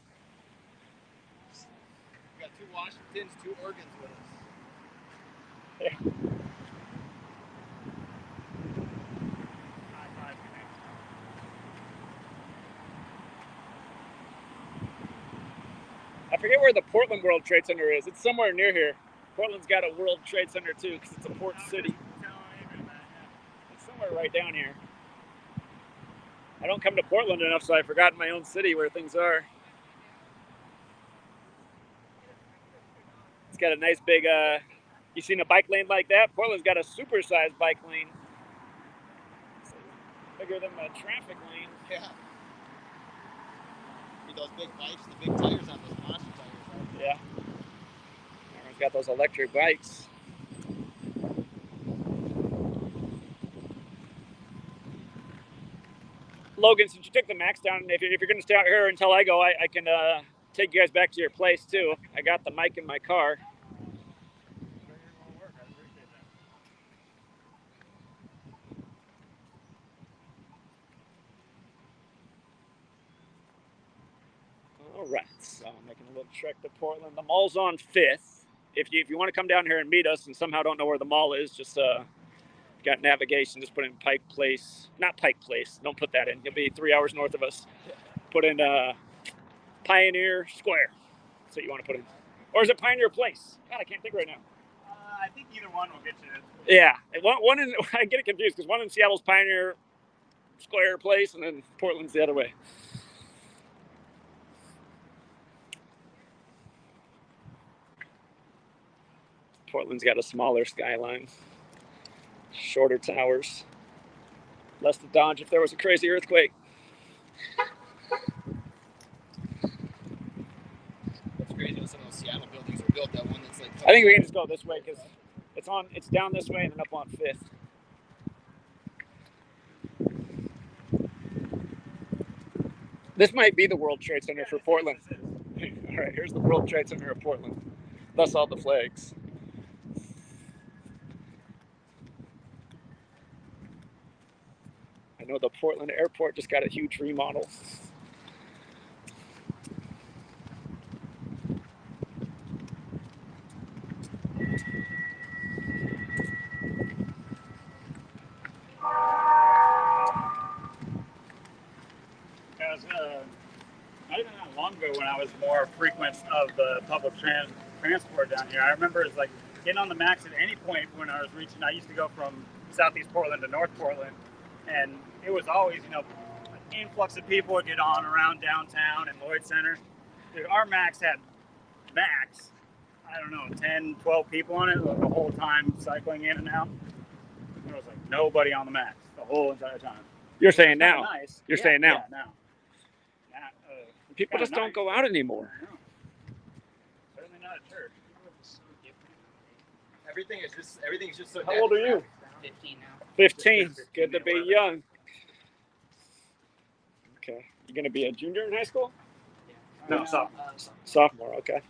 We got 2 Washingtons, 2 Oregons with us. Yeah. I forget where the Portland World Trade Center is. It's somewhere near here. Portland's got a World Trade Center too because it's a port city. It's somewhere right down here. I don't come to Portland enough, so I've forgotten my own city where things are. It's got a nice big, you seen a bike lane like that? Portland's got a super-sized bike lane. It's bigger than the traffic lane. Yeah. See those big bikes, the big tires on those monster tires, right? Yeah. Everyone's got those electric bikes. Logan, since you took the Max down, if you're going to stay out here until I go, I can take you guys back to your place too. I got the mic in my car. right, so I'm making a little trek to Portland. The mall's on 5th. If you want to come down here and meet us and somehow don't know where the mall is, just got navigation, just put in Pike Place. Not Pike Place, don't put that in. You'll be 3 hours north of us. Put in Pioneer Square. That's what you want to put in. Or is it Pioneer Place? God, I can't think right now. I think either one will get you. Yeah, one in, I get it confused because one in Seattle's Pioneer Square Place and then Portland's the other way. Portland's got a smaller skyline, shorter towers, less to dodge if there was a crazy earthquake. That's crazy that some of those Seattle buildings are built. That one that's like. I think we can just go this way because it's down this way and then up on 5th. This might be the World Trade Center for Portland. All right, here's the World Trade Center of Portland. Thus all the flags. I know the Portland airport just got a huge remodel. Not even that long ago when I was more frequent of the public transport down here, I remember it's like getting on the Max at any point when I was reaching. I used to go from Southeast Portland to North Portland, and it was always, an influx of people would get on around downtown and Lloyd Center. Dude, our Max had max, I don't know, 10, 12 people on it the whole time cycling in and out. There was like nobody on the Max the whole entire time. You're saying now? Nice. You're saying now? Yeah, now. People just don't go out anymore. No. Certainly not at church. Everything's just so. How old are you? 15 now. 15. Good to be young. Okay. You going to be a junior in high school? No, sophomore. Sophomore, okay.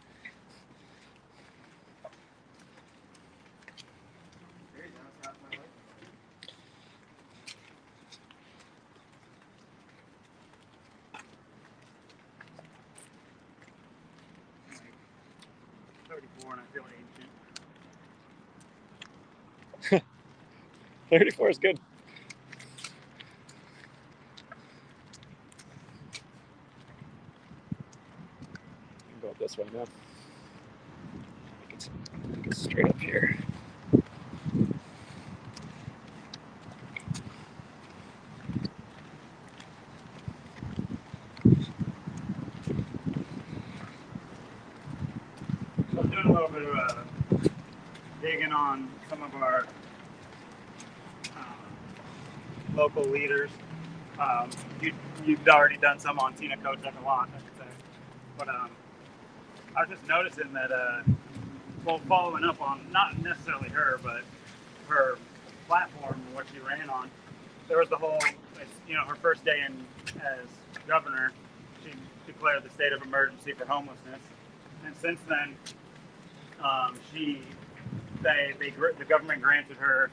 And I feel ancient. 34 is good. Go this way now. It's straight up here. I'm doing a little bit of digging on some of our local leaders. You've already done some on Tina Kotek a lot, I should say. But I was just noticing that, following up on not necessarily her, but her platform and what she ran on, there was the whole, her first day in as governor, she declared the state of emergency for homelessness. And since then, the government granted her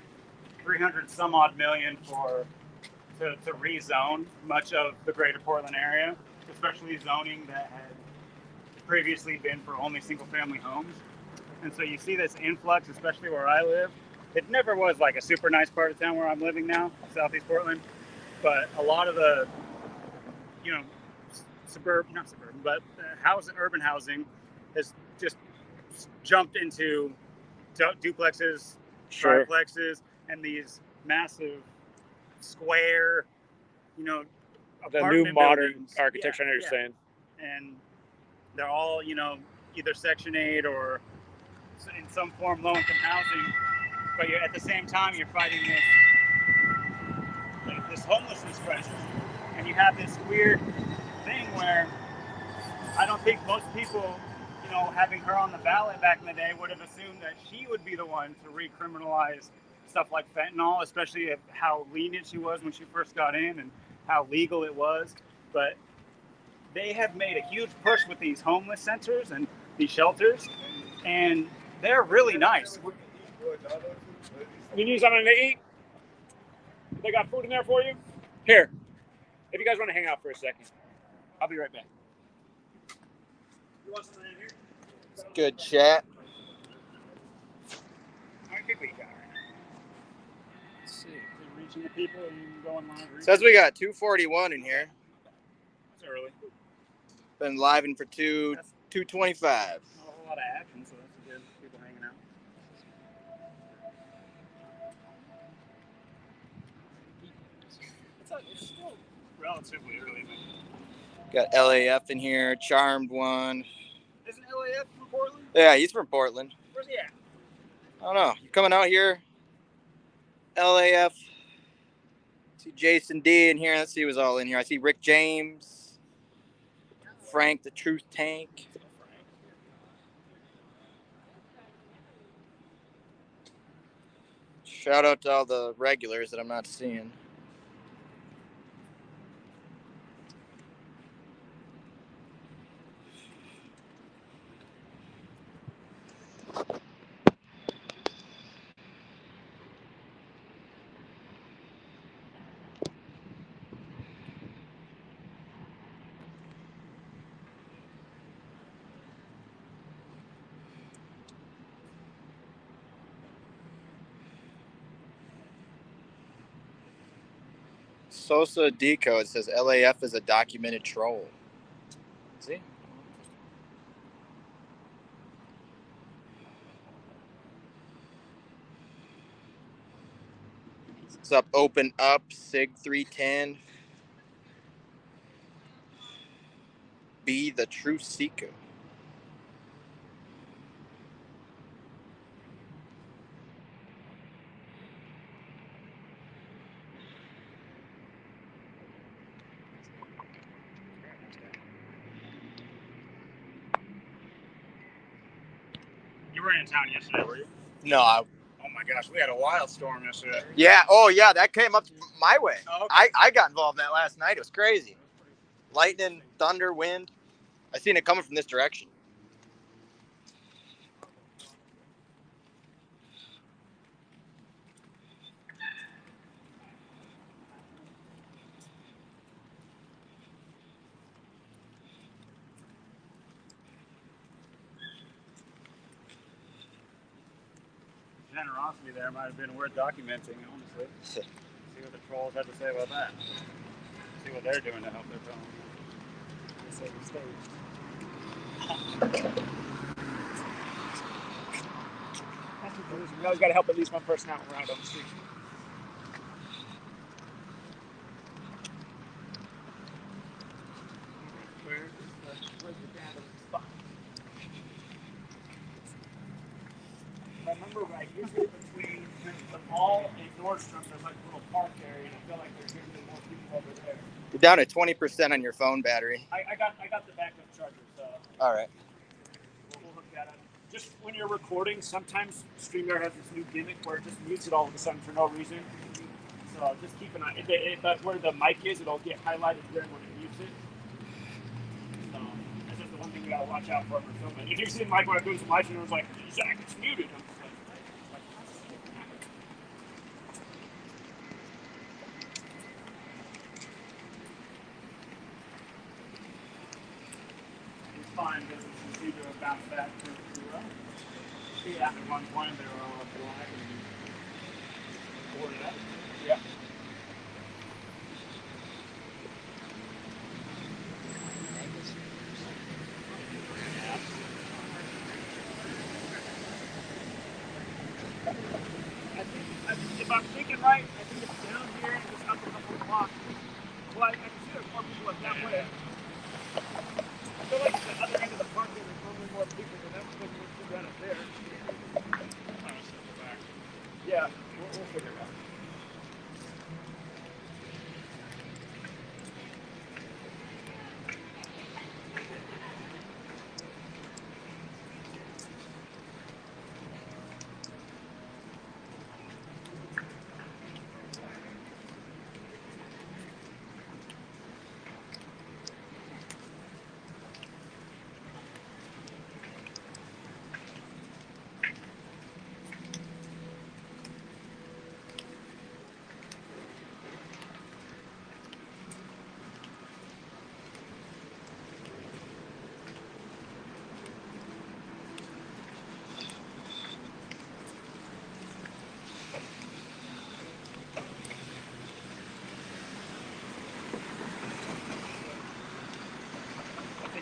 300 some odd million to rezone much of the greater Portland area, especially zoning that had previously been for only single family homes. And so you see this influx, especially where I live. It never was like a super nice part of town where I'm living now, Southeast Portland, but a lot of the, urban housing has just jumped into duplexes, Sure. triplexes, and these massive square, The new apartment modern buildings. architecture, I know Yeah, you're saying. And they're all, either Section 8 or in some form low-income housing. But at the same time, you're fighting this homelessness crisis. And you have this weird thing where I don't think most people, having her on the ballot back in the day would have assumed that she would be the one to recriminalize stuff like fentanyl, especially how lenient she was when she first got in and how legal it was. But they have made a huge push with these homeless centers and these shelters, and they're really nice. You need something to eat? They got food in there for you? Here. If you guys want to hang out for a second, I'll be right back. It's good chat. How many people you got right now? Let's see. Reaching the people and you can go online. Says we got 241 in here. That's early. Been live in for 225. Not a whole lot of action, so that's good. People hanging out. It's still relatively early, but Got LAF in here, Charmed one. isn't LAF from Portland? Yeah, he's from Portland. Where's he at? I don't know. You coming out here? LAF. See Jason D in here. Let's see who's all in here. I see Rick James, Frank the Truth Tank. Shout out to all the regulars that I'm not seeing. Sosa Decode says LAF is a documented troll. See? What's up? Open up, Sig 310. Be the true seeker. You were in town yesterday, were you? No, Oh my gosh, we had a wild storm yesterday. yeah. Oh, yeah. That came up my way. Oh, okay. I got involved in that last night. It was crazy. Lightning, thunder, wind. I seen it coming from this direction. Generosity there might have been worth documenting, honestly. See what the trolls had to say about that. See what they're doing to help their film. Save the stage. We always got to help at least one person out around on the street. Where's the gathering spot? I remember right usually between the mall and Nordstrom, there's like a little park area, and I feel like there's usually more people over there. You're down at 20% on your phone battery. I got the backup charger, so All right. we'll hook that up. Just when you're recording, sometimes StreamYard has this new gimmick where it just mutes it all of a sudden for no reason. So just keep an eye. But where the mic is, it'll get highlighted red when it mutes it. So that's just the one thing we gotta watch out for when we're filming. If you're seeing Mike when I'm doing some live stream, it's like, Zach, it's muted. I'm just like, it's fine because it's easier to bounce back to yeah, at one point they were all up live and boarded up. Yeah. If I'm thinking right, I think it's down here and just up a couple blocks. Well, I can see there's more people up that way. I feel like at the other end of the park there's normally more people, but that's because we're right up there. Yeah, we'll figure it out.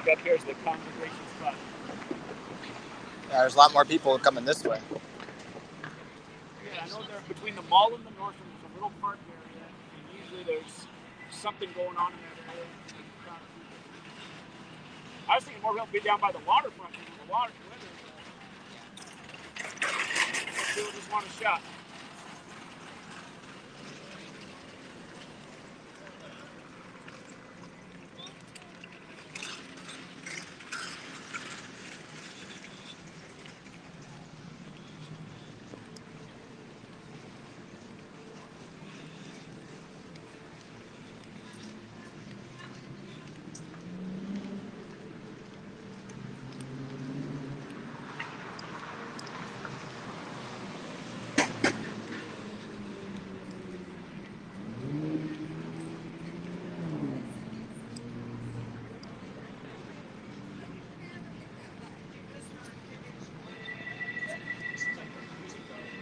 think up here is the congregation spot. Yeah, there's a lot more people coming this way. Yeah, I know they're between the mall and the north, and there's a little park area, and usually there's something going on in that area. I was thinking more about being down by the waterfront than the water. People just want a shot.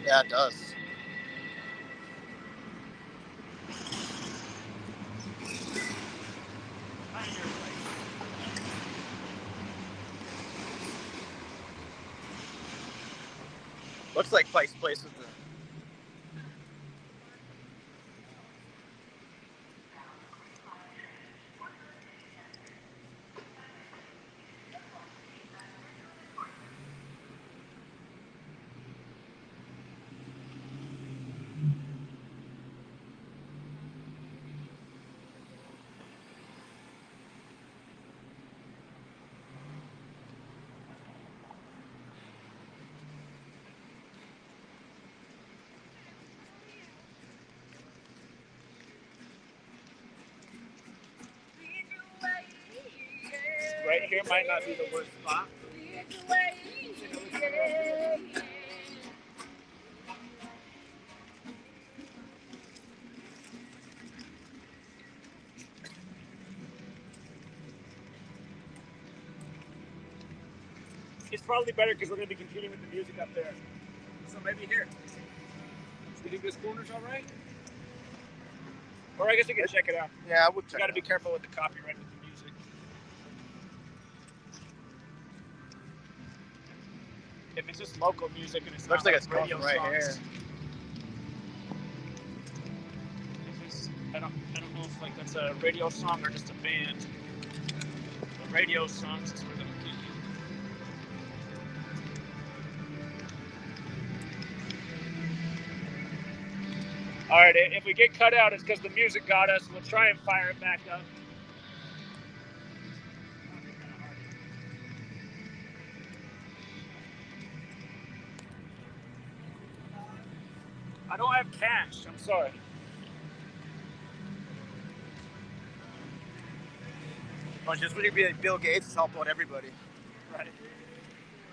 Yeah, it does. Looks like Pike's Place with the... Right here might not be the worst spot. It's probably better because we're going to be competing with the music up there. So maybe here. Do you think this corner's all right? Or I guess we can check it out. Yeah, we'll check it out. You got to be careful with the copyright with the music. If it's just local music and it's Looks not like it's radio right songs, here. I don't know if like that's a radio song or just a band. The radio songs is where they're looking. All right, if we get cut out, it's because the music got us. We'll try and fire it back up. I don't have cash. I'm sorry. Well, just when you be like Bill Gates, it's helped out everybody. Right.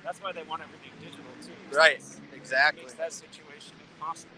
That's why they want everything digital too. Right. Exactly. It makes that situation impossible.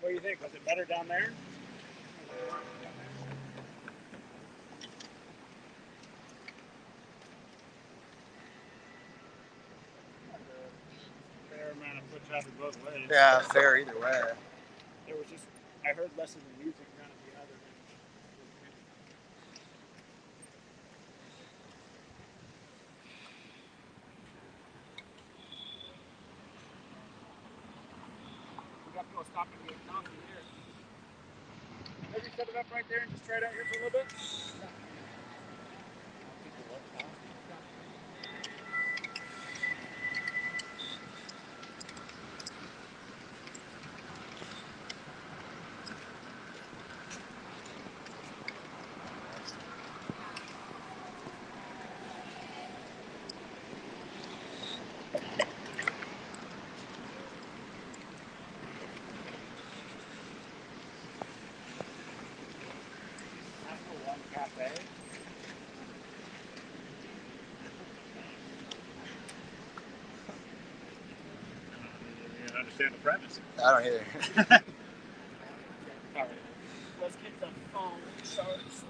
What do you think? Was it better down there? Fair amount of foot traffic both ways. Yeah, fair either way. There was just, I heard less of the music down at the other end. We got to go stop and get coffee here. Maybe set it up right there and just try it out here for a little bit? Cafe. I don't understand the premise. I don't either. All right. Let's get the phone charged.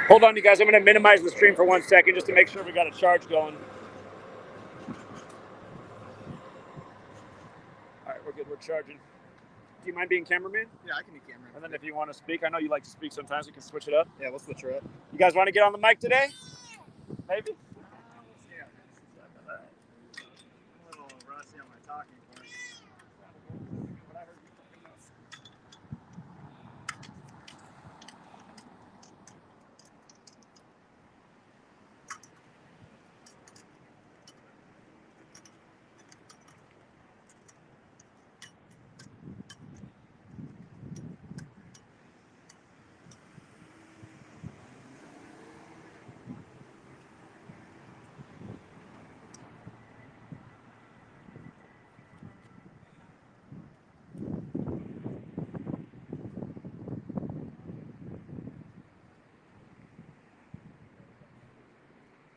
Hold on, you guys. I'm going to minimize the stream for 1 second just to make sure we got a charge going. All right, we're good. We're charging. Do you mind being cameraman? Yeah, I can be camera. And then if you want to speak, I know you like to speak sometimes. We can switch it up. Yeah, we'll switch her up. You guys want to get on the mic today? Maybe? Yeah. I'm a little rusty on my talking points.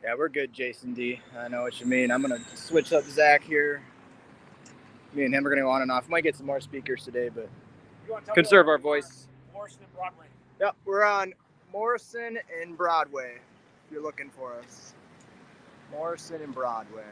Yeah, we're good, Jason D. I know what you mean. I'm going to switch up Zach here. Me and him are going to go on and off. Might get some more speakers today, but conserve our voice. Morrison and Broadway. Yep, we're on Morrison and Broadway, if you're looking for us. Morrison and Broadway.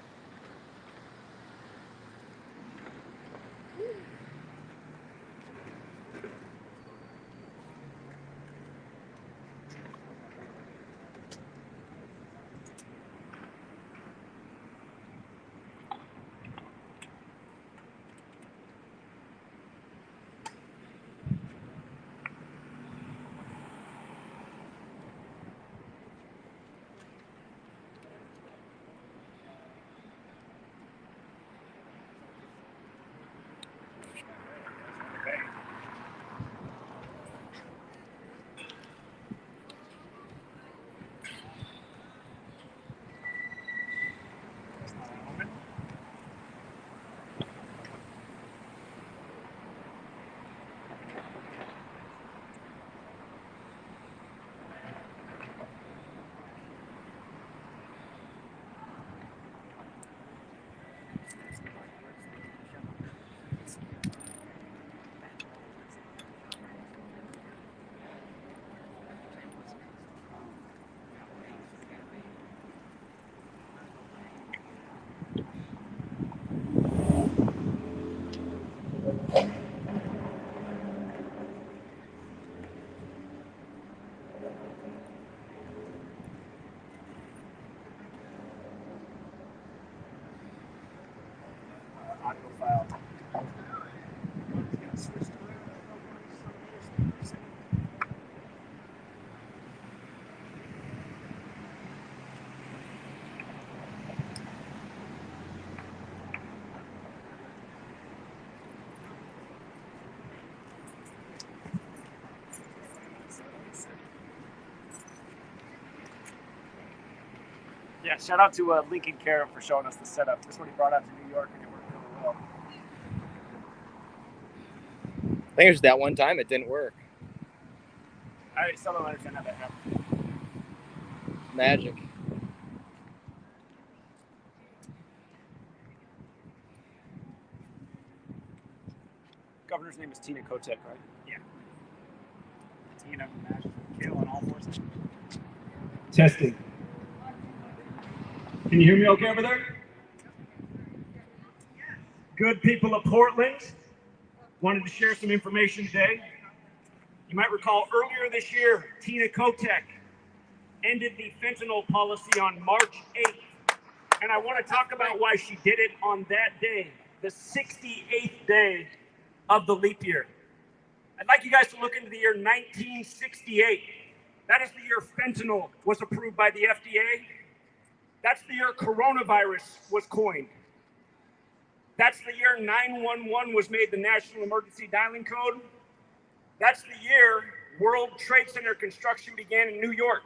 Yeah, shout out to Lincoln Carum for showing us the setup. This one he brought out to New York and it worked really well. I think it was that one time it didn't work. I still don't understand how that happened. Magic. Governor's name is Tina Kotek, right? Yeah. Tina matches with Kill on all four sides. Testing. Can you hear me okay over there? Good people of Portland, wanted to share some information today. You might recall earlier this year, Tina Kotek ended the fentanyl policy on March 8th. And I want to talk about why she did it on that day, the 68th day of the leap year. I'd like you guys to look into the year 1968. That is the year fentanyl was approved by the FDA. That's the year coronavirus was coined. That's the year 911 was made the national emergency dialing code. That's the year World Trade Center construction began in New York.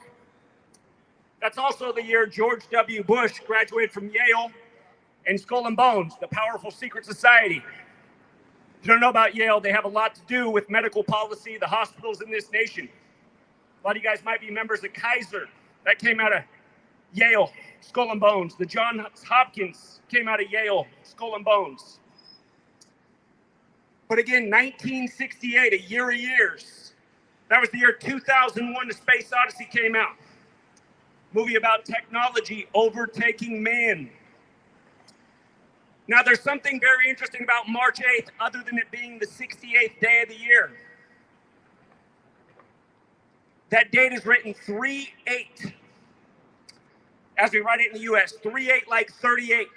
That's also the year George W. Bush graduated from Yale and Skull and Bones, the powerful secret society. If you don't know about Yale, they have a lot to do with medical policy, the hospitals in this nation. A lot of you guys might be members of Kaiser. That came out of Yale, Skull and Bones. The Johns Hopkins came out of Yale, Skull and Bones. But again, 1968, a year of years. That was the year 2001, The Space Odyssey came out. Movie about technology overtaking man. Now, there's something very interesting about March 8th, other than it being the 68th day of the year. That date is written 3-8. As we write it in the US, 3-8 like 38.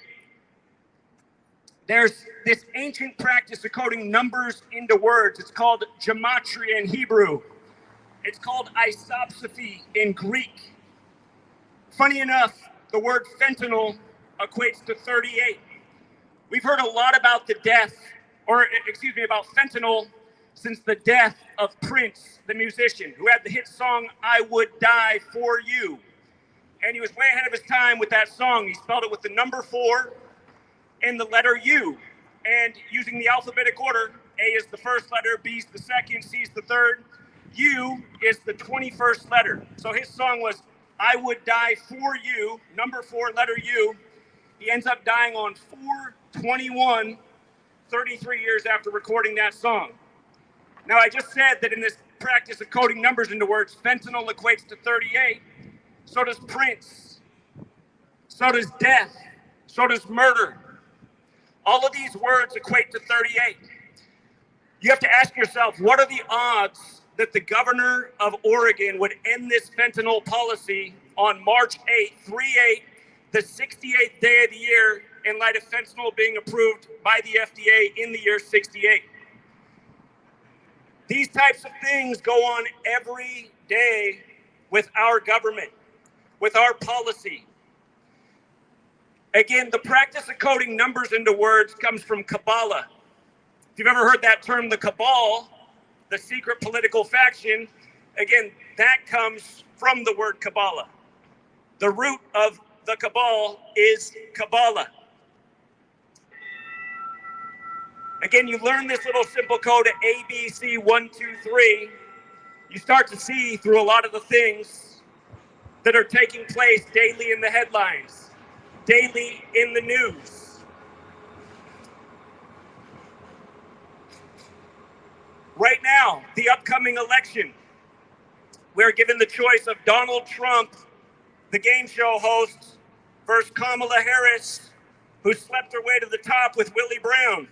There's this ancient practice of coding numbers into words. It's called gematria in Hebrew. It's called isopsophy in Greek. Funny enough, the word fentanyl equates to 38. We've heard a lot about about fentanyl since the death of Prince, the musician, who had the hit song, I Would Die For You. And he was way ahead of his time with that song. He spelled it with the number 4 and the letter U. And using the alphabetic order, A is the first letter, B is the second, C is the third, U is the 21st letter. So his song was, I Would Die For You, number 4, letter U. He ends up dying on 4/21, 33 years after recording that song. Now, I just said that in this practice of coding numbers into words, fentanyl equates to 38. So does Prince. So does death. So does murder. All of these words equate to 38. You have to ask yourself, what are the odds that the governor of Oregon would end this fentanyl policy on March 8th, 3/8, the 68th day of the year, in light of fentanyl being approved by the FDA in the year 68? These types of things go on every day with our government, with our policy. Again, the practice of coding numbers into words comes from Kabbalah. If you've ever heard that term, the Cabal, the secret political faction, again, that comes from the word Kabbalah. The root of the Cabal is Kabbalah. Again, you learn this little simple code at ABC 1, 2, 3. You start to see through a lot of the things that are taking place daily in the headlines, daily in the news. Right now, the upcoming election, we're given the choice of Donald Trump, the game show host, versus Kamala Harris, who slept her way to the top with Willie Brown.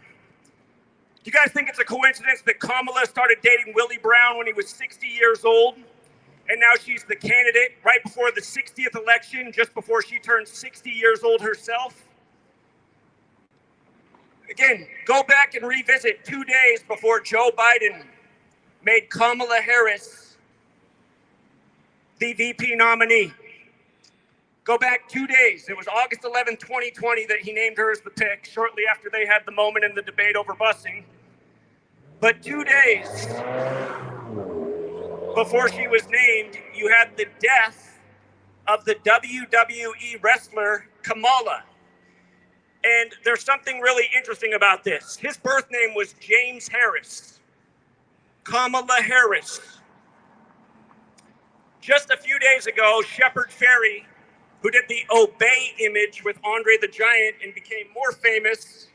Do you guys think it's a coincidence that Kamala started dating Willie Brown when he was 60 years old? And now she's the candidate right before the 60th election, just before she turns 60 years old herself? Again, go back and revisit 2 days before Joe Biden made Kamala Harris the VP nominee. Go back 2 days. It was August 11, 2020 that he named her as the pick, shortly after they had the moment in the debate over busing. But 2 days before she was named, you had the death of the WWE wrestler Kamala. And there's something really interesting about this. His birth name was James Harris. Kamala Harris. Just a few days ago, Shepard Fairey, who did the Obey image with Andre the Giant and became more famous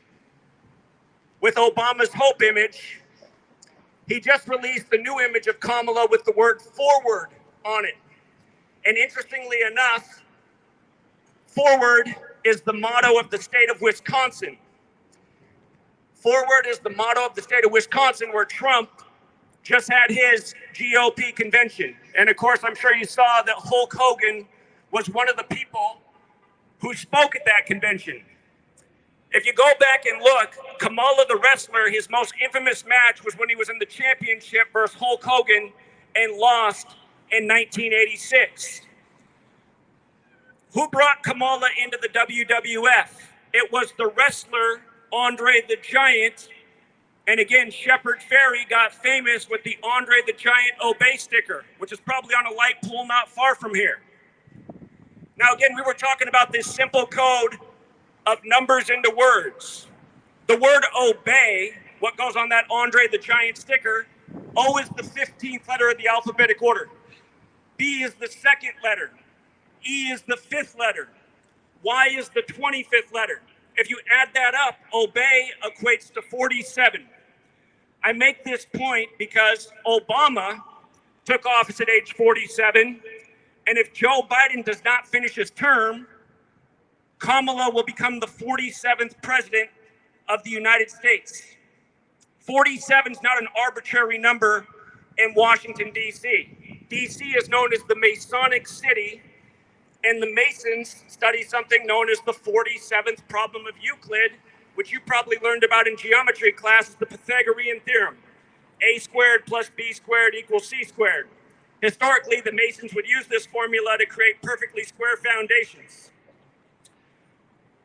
with Obama's Hope image, he just released the new image of Kamala with the word forward on it. And interestingly enough, forward is the motto of the state of Wisconsin. Forward is the motto of the state of Wisconsin, where Trump just had his GOP convention. And of course, I'm sure you saw that Hulk Hogan was one of the people who spoke at that convention. If you go back and look, Kamala the wrestler, his most infamous match was when he was in the championship versus Hulk Hogan and lost in 1986. Who brought Kamala into the WWF? It was the wrestler Andre the Giant. And again, Shepard Fairey got famous with the Andre the Giant Obey sticker, which is probably on a light pole not far from here. Now, again, we were talking about this simple code of numbers into words. The word obey, what goes on that Andre the Giant sticker, O is the 15th letter of the alphabetic order. B is the 2nd letter. E is the 5th letter. Y is the 25th letter. If you add that up, obey equates to 47. I make this point because Obama took office at age 47, and if Joe Biden does not finish his term, Kamala will become the 47th president of the United States. 47 is not an arbitrary number in Washington, D.C. D.C. is known as the Masonic City, and the Masons study something known as the 47th problem of Euclid, which you probably learned about in geometry class, is the Pythagorean theorem. A squared plus B squared equals C squared. Historically, the Masons would use this formula to create perfectly square foundations.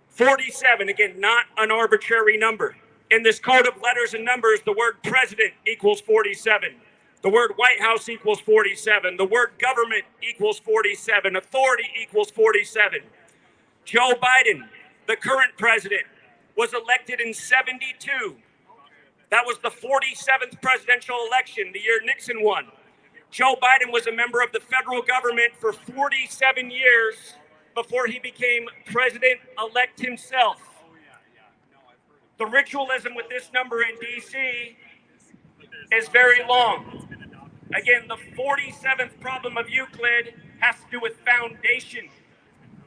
47, again, not an arbitrary number. In this code of letters and numbers, the word president equals 47. The word White House equals 47. The word government equals 47. Authority equals 47. Joe Biden, the current president, was elected in 72. That was the 47th presidential election, the year Nixon won. Joe Biden was a member of the federal government for 47 years before he became president-elect himself. The ritualism with this number in D.C. is very long. Again, the 47th problem of Euclid has to do with foundation.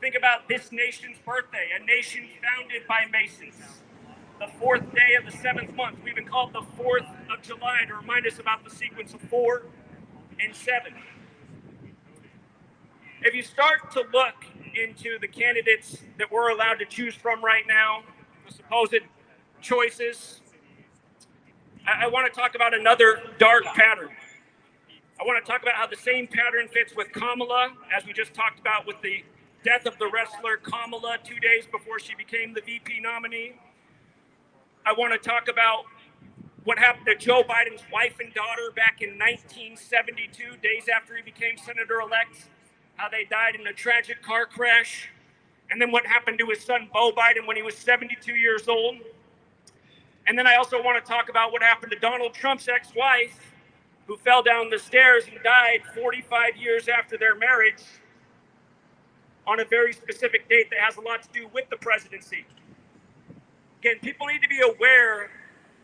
Think about this nation's birthday, a nation founded by Masons. The 4th day of the 7th month. We even call it the 4th of July to remind us about the sequence of 4 and 7. If you start to look into the candidates that we're allowed to choose from right now, the supposed choices, I want to talk about another dark pattern. I want to talk about how the same pattern fits with Kamala, as we just talked about with the death of the wrestler Kamala 2 days before she became the VP nominee. I want to talk about what happened to Joe Biden's wife and daughter back in 1972, days after he became senator-elect, how they died in a tragic car crash, and then what happened to his son, Beau Biden, when he was 72 years old. And then I also want to talk about what happened to Donald Trump's ex-wife, who fell down the stairs and died 45 years after their marriage on a very specific date that has a lot to do with the presidency. Again, people need to be aware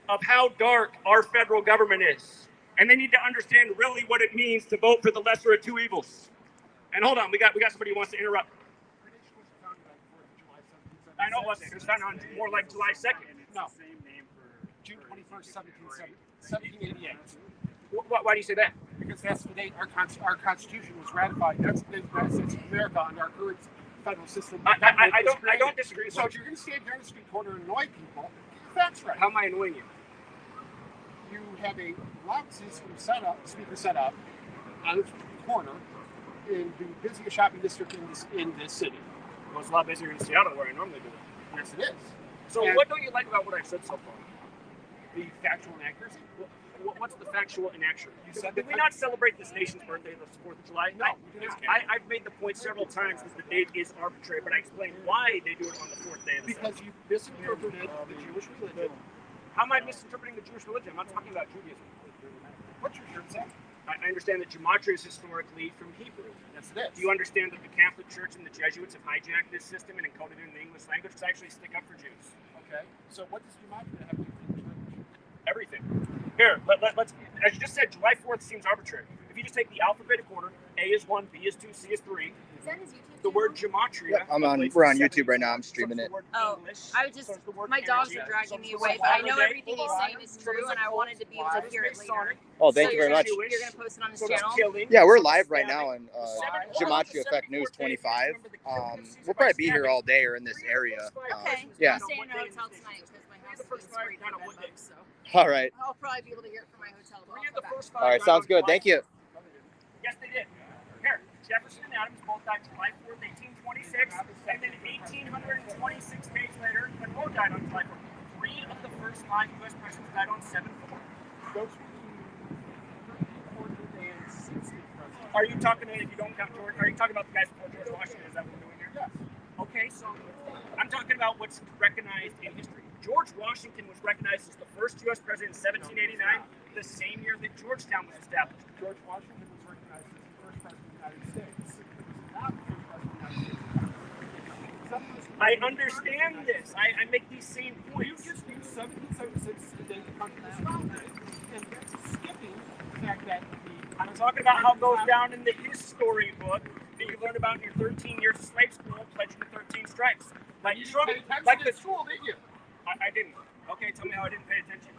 of how dark our federal government is. And they need to understand really what it means to vote for the lesser of two evils. And hold on, we got somebody who wants to interrupt. I know it wasn't. It was founded on more like July 2nd. No. June 21st, 1788. Why do you say that? Because that's the date our Constitution was ratified. That's the United States of America under our current federal system. I don't disagree. So if you're going to stand here on the street corner and annoy people, that's right. How am I annoying you? You have a loud speaker set up on the corner in the busiest shopping district in this city. Well, it's a lot busier in Seattle where I normally do it. Yes, it is. So what don't you like about what I've said so far? The factual inaccuracy. What's the factual inaccuracy? Did we not celebrate this nation's birthday, the 4th of July? No. I've made the point several times that the date is arbitrary, but I explained why they do it on the 4th day of the Because you misinterpreted the Jewish religion. How am I misinterpreting the Jewish religion? I'm not talking about Judaism. What's your shirt say? I understand that gematria is historically from Hebrew. Yes, it is. Do you understand that the Catholic Church and the Jesuits have hijacked this system and encoded it in the English language to actually stick up for Jews? Okay. So what does gematria have to do with English language? Everything. Here, let's. As you just said, July 4th seems arbitrary. If you just take the alphabetic order, A is 1, B is 2, C is 3. Is that his YouTube? The word gematria. Yep, we're on YouTube right now. I'm streaming it. Oh, I was just, my dogs are dragging me away, but I know everything he's saying is true, and I wanted to be able to hear it later. Oh, thank you very much. You're going to post it on this channel? Yeah, we're live right now on GematriaEffectNews 25. We'll probably be here all day or in this area. Okay. Yeah. I'm staying in a hotel tonight because my house is free for bedbugs, so All right. I'll probably be able to hear it from my hotel. All right, sounds good. Thank you. Yes, they did. Here, Jefferson and Adams both died July 4th, 1826, and then 1826 days later, Monroe died on July 4th. 3 of the first 5 U.S. presidents died on 7/4. Are you talking, if you don't count George, are you talking about the guys before George Washington? Is that what we're doing here? Yes. Okay, so I'm talking about what's recognized in history. George Washington was recognized as the first U.S. president in 1789, the same year that Georgetown was established. George Washington was recognized as the first president of the United States. Not the first president of the United States. I understand this. I make these same points. You just use 1776 the day the country was founded, and that's skipping the fact that I'm talking about how it goes down in the history book that you learned about in your 13 years of slave school, pledging the 13 stripes. Like you Trump, paid attention like in school, didn't you? I didn't. Okay, tell me how I didn't pay attention.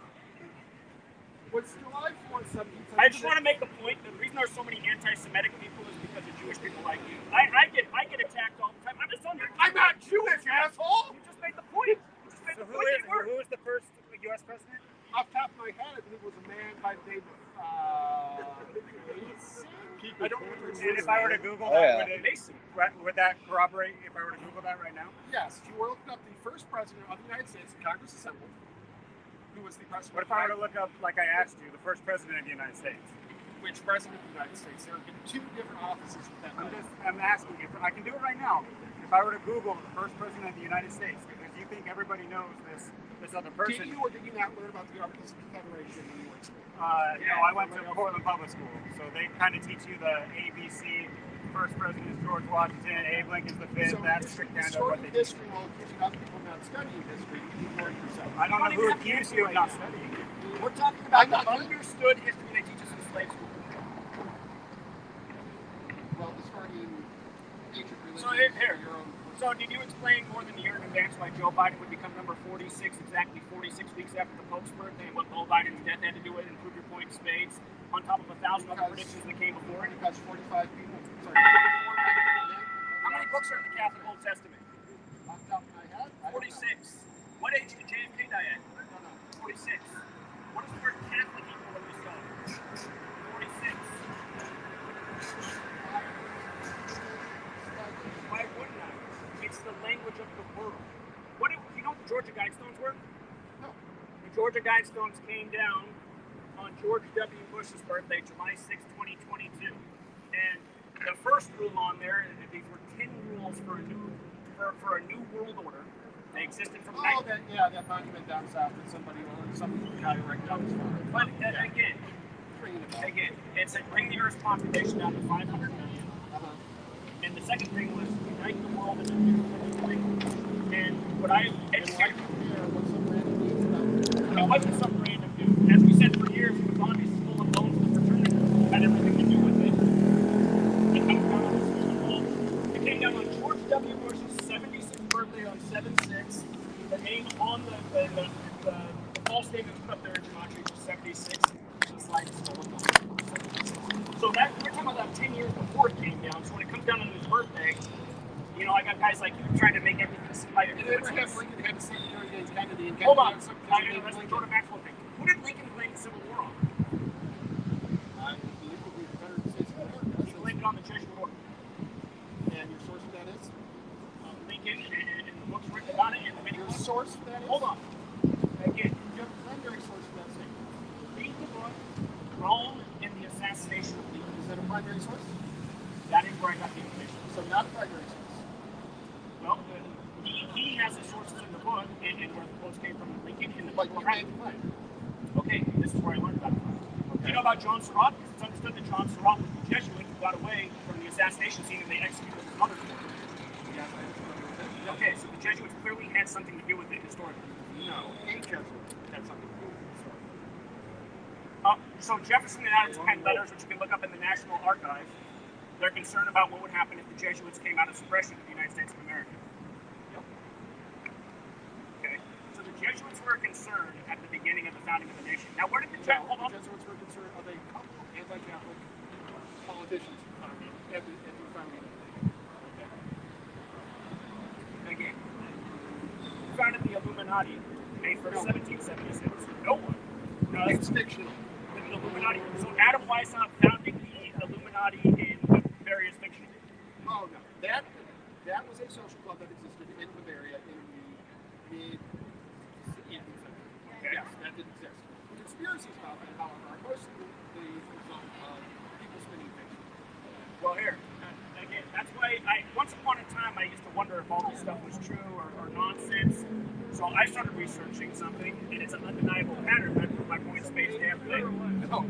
What's July 4th, 1776? I just want to make the point that the reason there's so many anti-Semitic people is because of Jewish people like you. I get attacked all the time. I'm just on your. I'm not Jewish, asshole! You just made the point. Who is the first U.S. president? Off the top of my head, I believe it was a man by the name of I don't remember. And if I were to Google that, would that corroborate if I were to Google that right now? Yes, if you were looking up the first president of the United States, Congress assembled, who was the president. What if I were to look up, like I asked you, the first president of the United States? Which president of the United States? There have been 2 different offices with that. I'm asking you. I can do it right now. If I were to Google the first president of the United States, because you think everybody knows this other person. Did you or did you not learn about the Articles of Confederation when you were in school? No, I went to Portland Public School, so they kind of teach you the ABC. First president is George Washington, Abe Lincoln's the 5th. So that's kind of what they teach. history will accuse other people not studying history. You ignore it yourself. I don't know who accused you of not studying. We're talking about the understood history they teach us in slave school. Well, starting ancient religion. So here. So did you explain more than a year in advance why Joe Biden would become number 46 exactly 46 weeks after the Pope's birthday and what Joe Biden's death had to do with it and prove your point in spades on top of 1,000 other predictions that came before it? Because 45 people. Sorry, 44 How many books are in the Catholic Old Testament? Off the top of my head? 46. What age did JFK die at? 46. What is the word Catholic equal in this code? 46. Why wouldn't I? It's the language of the world. What you know what the Georgia Guidestones were? No. The Georgia Guidestones came down on George W. Bush's birthday, July 6, 2022. And the first rule on there, these were 10 rules for a new world order. They existed from that monument down south that some guy erected on his farm. But again, it said bring the Earth's population down to 500 million. And the second thing was unite the world in a new thing. And what I educated it wasn't some random dude. As we said for years, it was obviously full of loans to fraternity. Had everything to do with it. It comes down to the school of loans. It came down on George W. Bush's 76th birthday on 7/6. The name on the false statement put up there in Gematria was 76. The slide is still on. So that we're talking about that 10 years before it came down. So when it comes down on his birthday, you know, I got guys like you trying to make everything seem like Did Abraham Lincoln have the same theory as Kennedy? Hold on. That's the Jordan Maxwell thing. Who did Lincoln blame the Civil War on? I believe it would be better to say America. He blamed it on the Jesuit order. And your source for that is? Lincoln and the books written about it and the Your source for that is? Hold on. Again, You have a primary source for that statement. read the book, Rome and the Assassination of Lee. Is that a primary source? That is where I got the information. So not a primary source. Well, he has his sources in the book and where the quotes came from Lincoln in the But book. you made the claim. Okay, this is where I learned about it. Okay. You know about John Surratt? Because it's understood that John Surratt was the Jesuit who got away from the assassination scene and they executed his mother. Okay, so the Jesuits clearly had something to do with it historically. No, a Jesuit had something to do with it historically. So Jefferson and Adams penned letters, which you can look up in the National Archives. They're concerned about what would happen if the Jesuits came out of suppression in the United States of America. Yep. Okay. So the Jesuits were concerned at the beginning of the founding of the nation. Now, where did the Jesuits were concerned of a couple of anti-Catholic politicians at the founding. Okay. Again, who founded the Illuminati May 1st, 1776? No one. No, it's fictional. The Illuminati. So Adam Weishaupt founding the Illuminati in various fiction. Oh no, that was a social club that existed in Bavaria in the mid-18th century. Okay. Yes, that didn't exist. The conspiracies about that, however, are mostly the result of people spinning fiction. Well, here, again, that's why once upon a time I used to wonder if all this stuff was true or nonsense. So I started researching something, and it's an undeniable pattern. I put my point space day after day. No,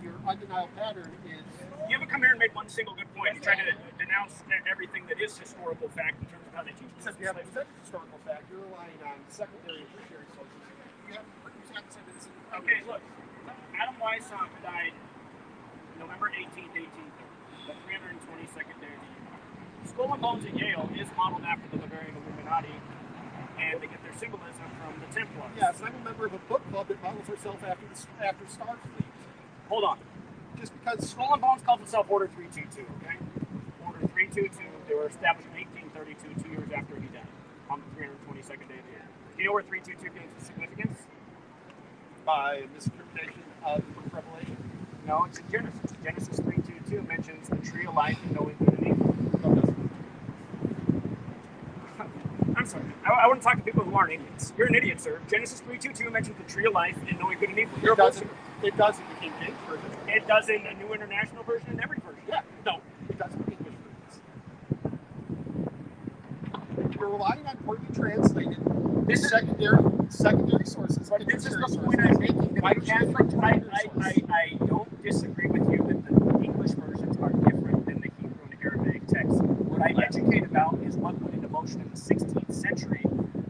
your undeniable pattern is... You haven't come here and made one single good point. You tried to denounce everything that is historical fact in terms of how they teach. Because you have a historical fact, you're relying on secondary and tertiary sources. Okay, look. Adam Weishaupt died November 18th, 1830, the 322nd day of the year. Skull and Bones at Yale is modeled after the Bavarian Illuminati, and they get their symbolism from the Templars. Yes, I'm a member of a book club that models herself after Starfleet. Hold on. Just because Skull and Bones calls itself Order 322, okay? Order 322, they were established in 1832, 2 years after he died, on the 322nd day of the year. Do you know where 322 gains its significance? By misinterpretation of the book of Revelation? No, it's in Genesis. Genesis 3:22 mentions the tree of life and knowing good and evil. I'm sorry. I want to talk to people who aren't idiots. You're an idiot, sir. Genesis 3:22 mentions the tree of life and knowing good and evil. It does in the King James version. It does in the New International Version and every version. Yeah, no, it does in the English versions. You're relying on poorly translated secondary sources. But this is the point I'm making. I don't disagree with you that the English versions are different than the Hebrew and Aramaic texts. What I educate about is what went into motion in the 16th century,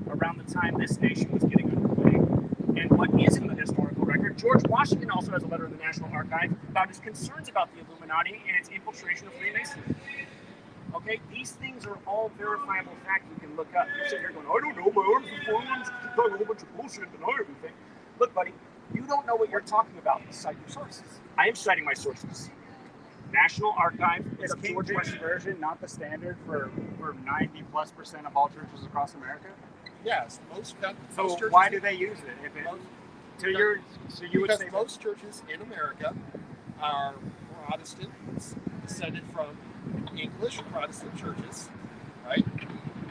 around the time this nation was getting underway, and what is in the historical record. George Washington also has a letter in the National Archives about his concerns about the Illuminati and its infiltration of Freemasonry. Okay, these things are all verifiable facts you can look up. You're sitting here going, I don't know, my arms are falling, just talking a whole bunch of bullshit and deny everything. Look, buddy, you don't know what you're talking about. Cite your sources. I am citing my sources. National Archive is a King James version, not the standard for 90+% of all churches across America. Yes, most so churches. Why do they use it? If it because most churches in America are Protestant, descended from English Protestant churches, right? You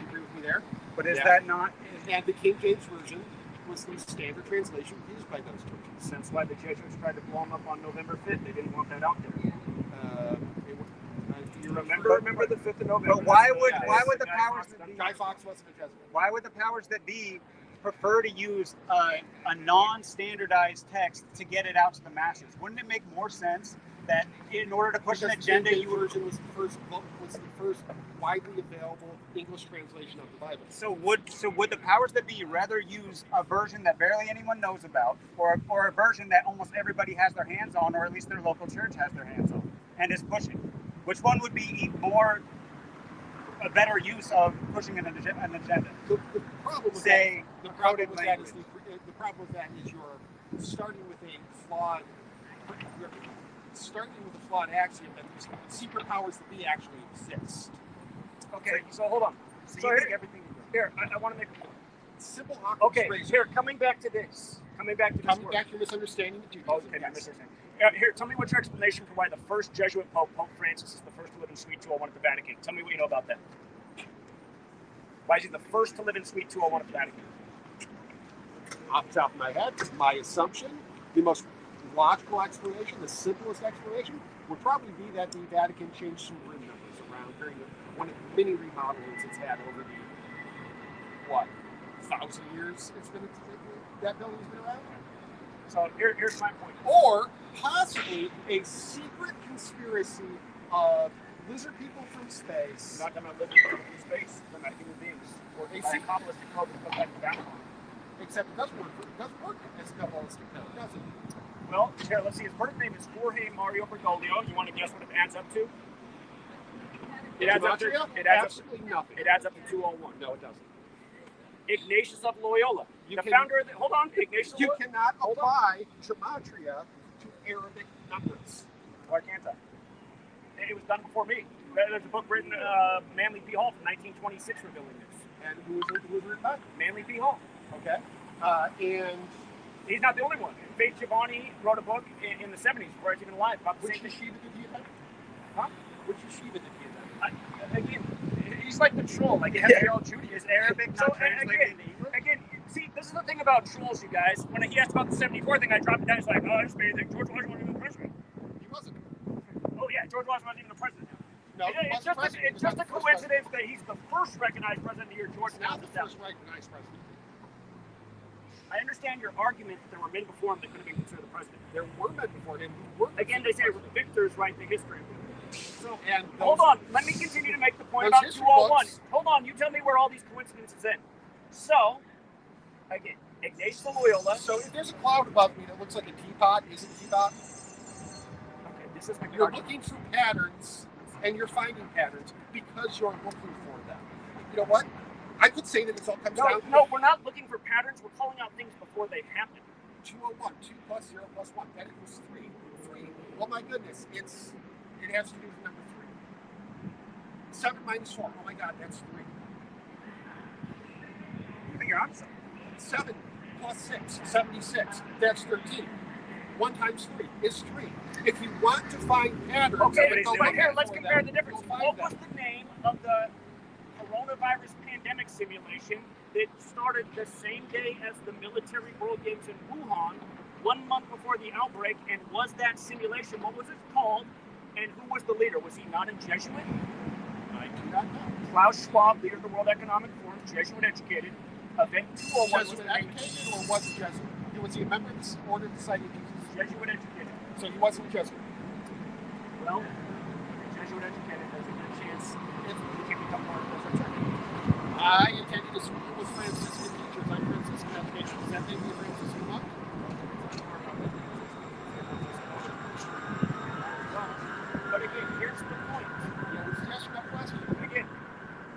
agree with me there? But is that not? And the King James version was the standard translation used by those churches. That's why the Jesuits tried to blow them up on November 5th. They didn't want that out there. You remember the 5th of November? But why would the powers that be? Guy Fawkes wasn't a Jesuit. Why would the powers that be prefer to use a non-standardized text to get it out to the masses? Wouldn't it make more sense that in order to push an agenda, version was the first widely available English translation of the Bible. So would the powers that be rather use a version that barely anyone knows about, or a version that almost everybody has their hands on, or at least their local church has their hands on, and is pushing? Which one would be a better use of pushing an agenda? The problem with that is you're starting with a flawed axiom that these secret powers that be actually exist. Okay, so hold on. So here, I want to make a point. Simple. Okay, here, coming back to your misunderstanding of Judaism. Okay, my misunderstanding. Here, tell me what's your explanation for why the first Jesuit Pope, Pope Francis, is the first to live in Suite 201 at the Vatican. Tell me what you know about that. Why is he the first to live in Suite 201 at the Vatican? Off the top of my head, my assumption, the most logical explanation, the simplest explanation, would probably be that the Vatican changed some room numbers around during one of the many remodelings it's had over the 1,000 years that building's been around. So here's my point. Or possibly a secret conspiracy of lizard people from space. Not talking about lizard people from space, but not human beings. Or a Kabbalistic code that comes back to Babylon. Except it doesn't work as a Kabbalistic code, does it? Well, here, let's see. His birth name is Jorge Mario Bergoglio. You want to guess what it adds up to? It adds up to absolutely nothing. It adds up to 201. No, it doesn't. Ignatius of Loyola, founder of the. Hold on, Ignatius. You cannot apply gematria to Arabic numbers. Why can't I? It was done before me. There's a book written, Manly P. Hall from 1926 revealing this. And who was written by? Manly P. Hall. Okay. And he's not the only one. Faith Giovanni wrote a book in the 70s before I was even alive about the same thing. Which yeshiva did he attend? Huh? Which yeshiva did he attend? Again, he's like the troll. Like, it has to be all Judy. Is Arabic not translated into English? Again, see, this is the thing about trolls, you guys. When he asked about the 74 thing, I dropped it down. He's like, oh, I just made it. George Washington wasn't even the president. He wasn't. Oh, yeah, George Washington wasn't even the president. No, it's just a coincidence that he's the first recognized president of the year George Not the Washington. first recognized president. I understand your argument that there were men before him that could have been considered the president. There were men before him who were. Again, they say victors write the history. So, and hold on. Let me continue to make the point about 201. Books. Hold on. You tell me where all these coincidences end. So, again, Ignatius of Loyola. So if there's a cloud above me that looks like a teapot, is it a teapot? Okay, this is my You're looking through patterns, and you're finding patterns because you're looking for them. You know what? I could say that it all comes down to... No, we're not looking for patterns. We're calling out things before they happen. 201, 2 plus 0 plus 1, that equals 3. 3, oh my goodness, it has to do with number 3. 7 minus 4, oh my god, that's 3. I think you're on something. 7 plus 6, 76, that's 13. 1 times 3 is 3. If you want to find patterns... Okay, here, let's compare the difference. What was the name of the coronavirus pandemic simulation that started the same day as the military World Games in Wuhan, 1 month before the outbreak? And was that simulation, what was it called? And who was the leader? Was he not a Jesuit? I do not know. Klaus Schwab, leader of the World Economic Forum, Jesuit educated. Event 201 was Jesuit educated or was a Jesuit? Was he a member of the Order of the Disciples of Jesus? Jesuit educated. So he wasn't a Jesuit. Well, Jesuit educated, there's a good chance if he can become part of the fraternity. I intended to speak with Franciscan teachers on Franciscan education. Does that make me a Franciscan monk? But again, here's the point. Yeah, let's ask that question. Again,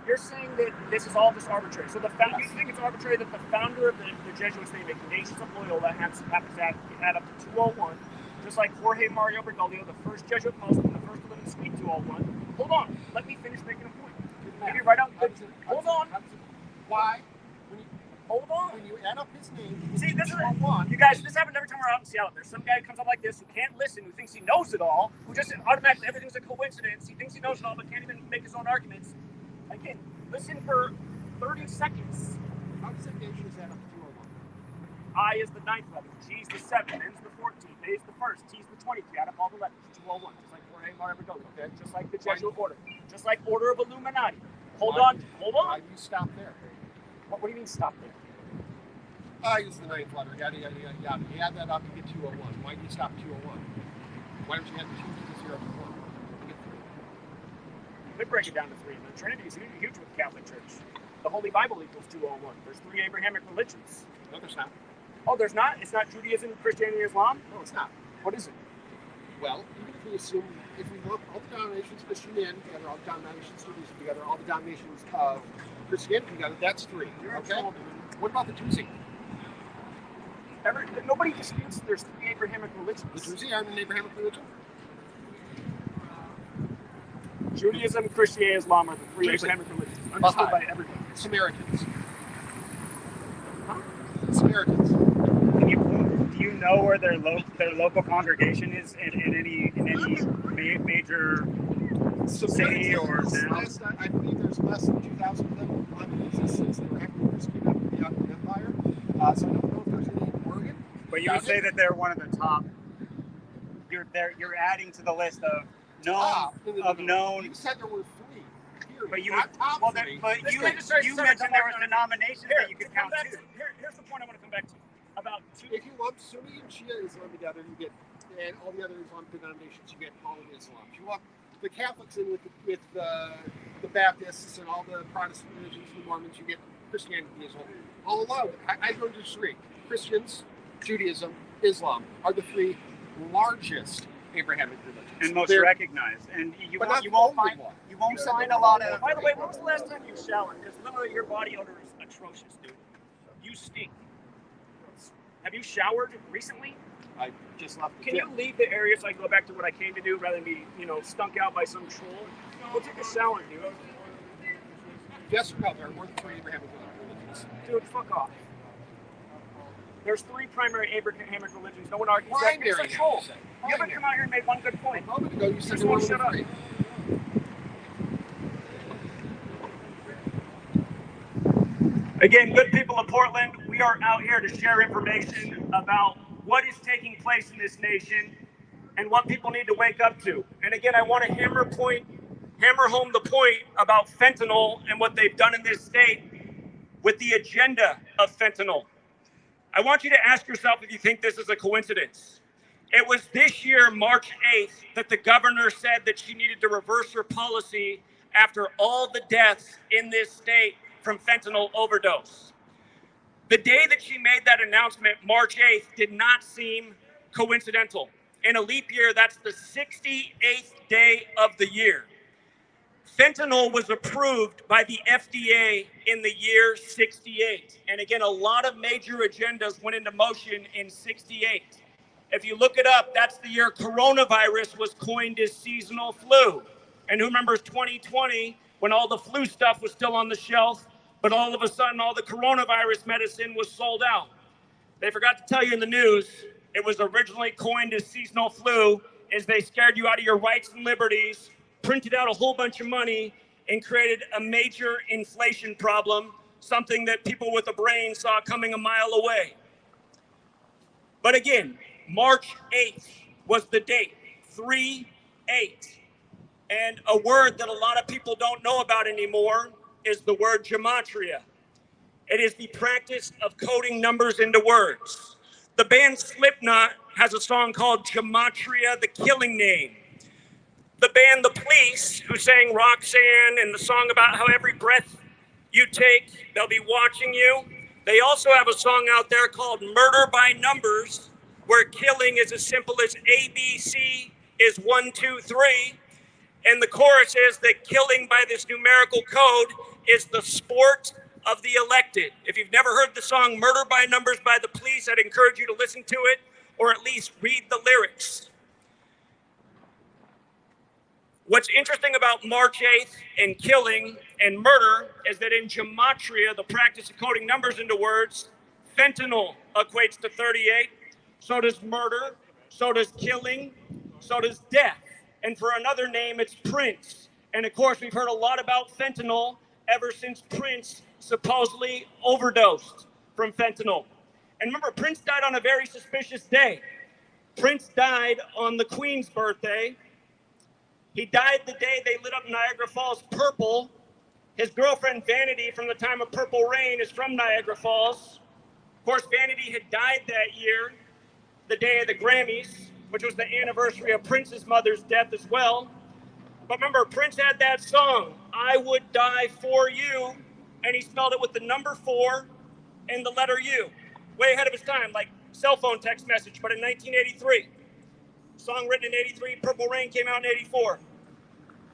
you're saying that this is all just arbitrary. So you think it's arbitrary that the founder of the Jesuits name, Ignatius of Loyola, happens to add up to 201, just like Jorge Mario Bergoglio, the first Jesuit Muslim, the first to live in Suite 201. Hold on, let me finish making a point. Maybe right out. Hold on. Why? Hold on. When you add up his name, see, this is you guys. This happens every time we're out in Seattle. There's some guy who comes up like this who can't listen, who thinks he knows it all, who just automatically everything's a coincidence. He thinks he knows it all, but can't even make his own arguments. Again, listen for 30 seconds. How does Ignatius add up to 201? I is the 9th letter. G is the 7th. N is the 14th. A is the 1st. T is the 20th. You add up all the letters. 201. Just like Jorge Mario Bergoglio. Okay. Just like the Jesuit order. Just like Order of Illuminati. Hold on. Why do you stop there? What do you mean stop there? I use the 9th letter. Yada, yada, yada, yada. You add that up, you get 201. Why do you stop 201? Why don't you add the 2 to 0 to 1? You get 3. You could break it down to 3. The Trinity is huge with the Catholic Church. The Holy Bible equals 201. There's 3 Abrahamic religions. No, there's not. Oh, there's not? It's not Judaism, Christianity, Islam? No, it's not. What is it? Well, even if we assume, if we lump all the denominations of Christian in together, all the denominations of Judaism together, all the denominations of Christianity together, that's 3. Okay? What about the Druze? Nobody disputes there's 3 Abrahamic religions. The Druze aren't an Abrahamic religion? Judaism, Christianity, Islam are the 3 Abrahamic religions. Understood by everybody. Samaritans. Huh? Samaritans. Do you know where their local congregation is in any major city or town? I believe there's less than 2,000 of them in existence. They were heavily persecuted under the Ottoman Empire. So I don't know if there's any in Oregon. But you would say that they're one of the top. You're adding to the list of known. You said there were 3. But you you mentioned there were denominations that you could count too. Here's the point I want to come back to. About 2. If you lump Sunni and Shia Islam together, you get, and all the other Islamic denominations, you get all of Islam. If you lump the Catholics in with the Baptists and all the Protestant religions, the Mormons, you get Christianity as a whole. All alone, I don't disagree. Christians, Judaism, Islam are the 3 largest Abrahamic religions. And most They're- recognized. And you but won't, not you the won't only find one. you won't find a lot of. By the way, when was the last time you showered? Because literally your body odor is atrocious, dude. You stink. Have you showered recently? I just left the Can gym. you leave the area so I can go back to what I came to do rather than be, stunk out by some troll? No, take a shower, dude. Yes or no? There are more than 3 Abrahamic religions. Dude, fuck off. There's 3 primary Abrahamic religions. No one argues that. It's a Primary, troll. you say. You haven't come out here and made one good point. A moment ago, you said Just there won't were shut up. 3. Again, good people of Portland, we are out here to share information about what is taking place in this nation and what people need to wake up to. And again, I want to hammer home the point about fentanyl and what they've done in this state with the agenda of fentanyl. I want you to ask yourself if you think this is a coincidence. It was this year, March 8th, that the governor said that she needed to reverse her policy after all the deaths in this state from fentanyl overdose. The day that she made that announcement, March 8th, did not seem coincidental. In a leap year, that's the 68th day of the year. Fentanyl was approved by the FDA in the year 68. And again, a lot of major agendas went into motion in 68. If you look it up, that's the year coronavirus was coined as seasonal flu. And who remembers 2020 when all the flu stuff was still on the shelf, but all of a sudden all the coronavirus medicine was sold out? They forgot to tell you in the news, it was originally coined as seasonal flu as they scared you out of your rights and liberties, printed out a whole bunch of money, and created a major inflation problem, something that people with a brain saw coming a mile away. But again, March 8th was the date, 3-8. And a word that a lot of people don't know about anymore is the word gematria. It is the practice of coding numbers into words. The band Slipknot has a song called Gematria, the Killing Name. The band The Police, who sang Roxanne and the song about how every breath you take, they'll be watching you. They also have a song out there called Murder by Numbers, where killing is as simple as ABC is 1, 2, 3. And the chorus is that killing by this numerical code is the sport of the elected. If you've never heard the song Murder by Numbers by The Police, I'd encourage you to listen to it or at least read the lyrics. What's interesting about March 8th and killing and murder is that in gematria, the practice of coding numbers into words, fentanyl equates to 38, so does murder, so does killing, so does death. And for another name, it's Prince. And of course, we've heard a lot about fentanyl ever since Prince supposedly overdosed from fentanyl. And remember, Prince died on a very suspicious day. Prince died on the Queen's birthday. He died the day they lit up Niagara Falls purple. His girlfriend, Vanity, from the time of Purple Rain, is from Niagara Falls. Of course, Vanity had died that year, the day of the Grammys, which was the anniversary of Prince's mother's death as well. But remember, Prince had that song, I Would Die For You, and he spelled it with the number 4 and the letter U. Way ahead of his time, like cell phone text message, but in 1983. Song written in 83, Purple Rain came out in 84.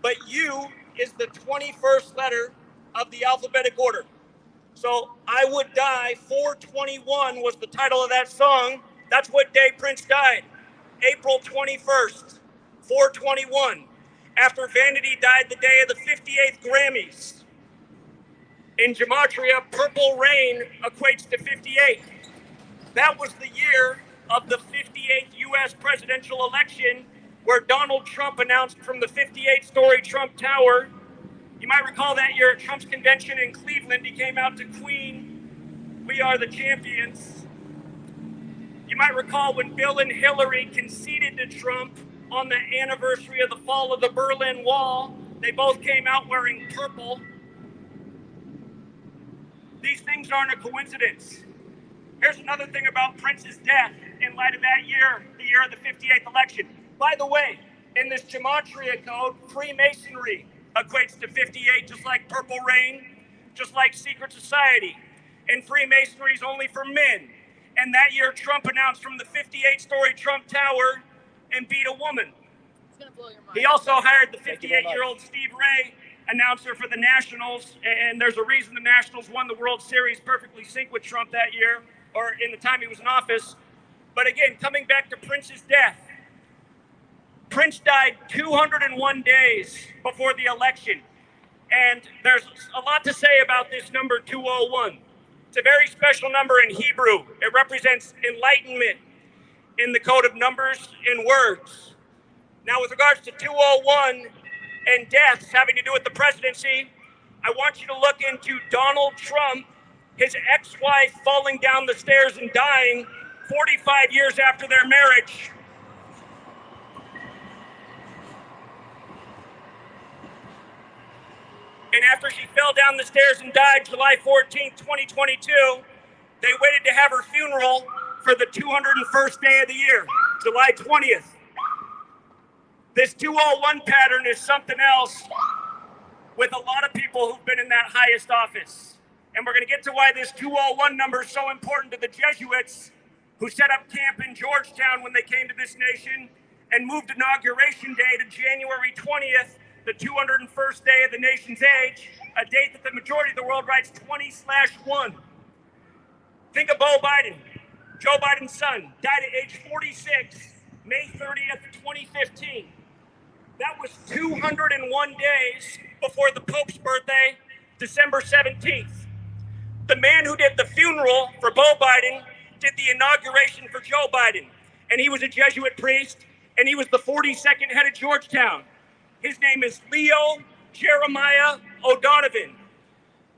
But U is the 21st letter of the alphabetic order. So I Would Die 421 was the title of that song. That's what day Prince died. April 21st, 421. After Vanity died the day of the 58th Grammys. In gematria, Purple Rain equates to 58. That was the year of the 58th U.S. presidential election, where Donald Trump announced from the 58-story Trump Tower. You might recall that year at Trump's convention in Cleveland, he came out to Queen, "We Are the Champions." You might recall when Bill and Hillary conceded to Trump on the anniversary of the fall of the Berlin Wall. They both came out wearing purple. These things aren't a coincidence. Here's another thing about Prince's death in light of that year, the year of the 58th election. By the way, in this gematria code, Freemasonry equates to 58, just like Purple Rain, just like secret society. And Freemasonry is only for men. And that year, Trump announced from the 58-story Trump Tower and beat a woman. It's gonna blow your mind. He also hired the 58-year-old Steve Ray, announcer for the Nationals, and there's a reason the Nationals won the World Series perfectly synced with Trump that year, or in the time he was in office. But again, coming back to Prince's death, Prince died 201 days before the election, and there's a lot to say about this number 201. It's a very special number in Hebrew. It represents enlightenment in the code of numbers and words. Now, with regards to 201 and deaths having to do with the presidency, I want you to look into Donald Trump, his ex-wife falling down the stairs and dying 45 years after their marriage. And after she fell down the stairs and died July 14th, 2022, they waited to have her funeral for the 201st day of the year, July 20th. This 201 pattern is something else with a lot of people who've been in that highest office. And we're going to get to why this 201 number is so important to the Jesuits who set up camp in Georgetown when they came to this nation and moved Inauguration Day to January 20th, the 201st day of the nation's age, a date that the majority of the world writes 20/1. Think of Beau Biden. Joe Biden's son died at age 46, May 30th, 2015. That was 201 days before the Pope's birthday, December 17th. The man who did the funeral for Beau Biden did the inauguration for Joe Biden. And he was a Jesuit priest, and he was the 42nd head of Georgetown. His name is Leo Jeremiah O'Donovan.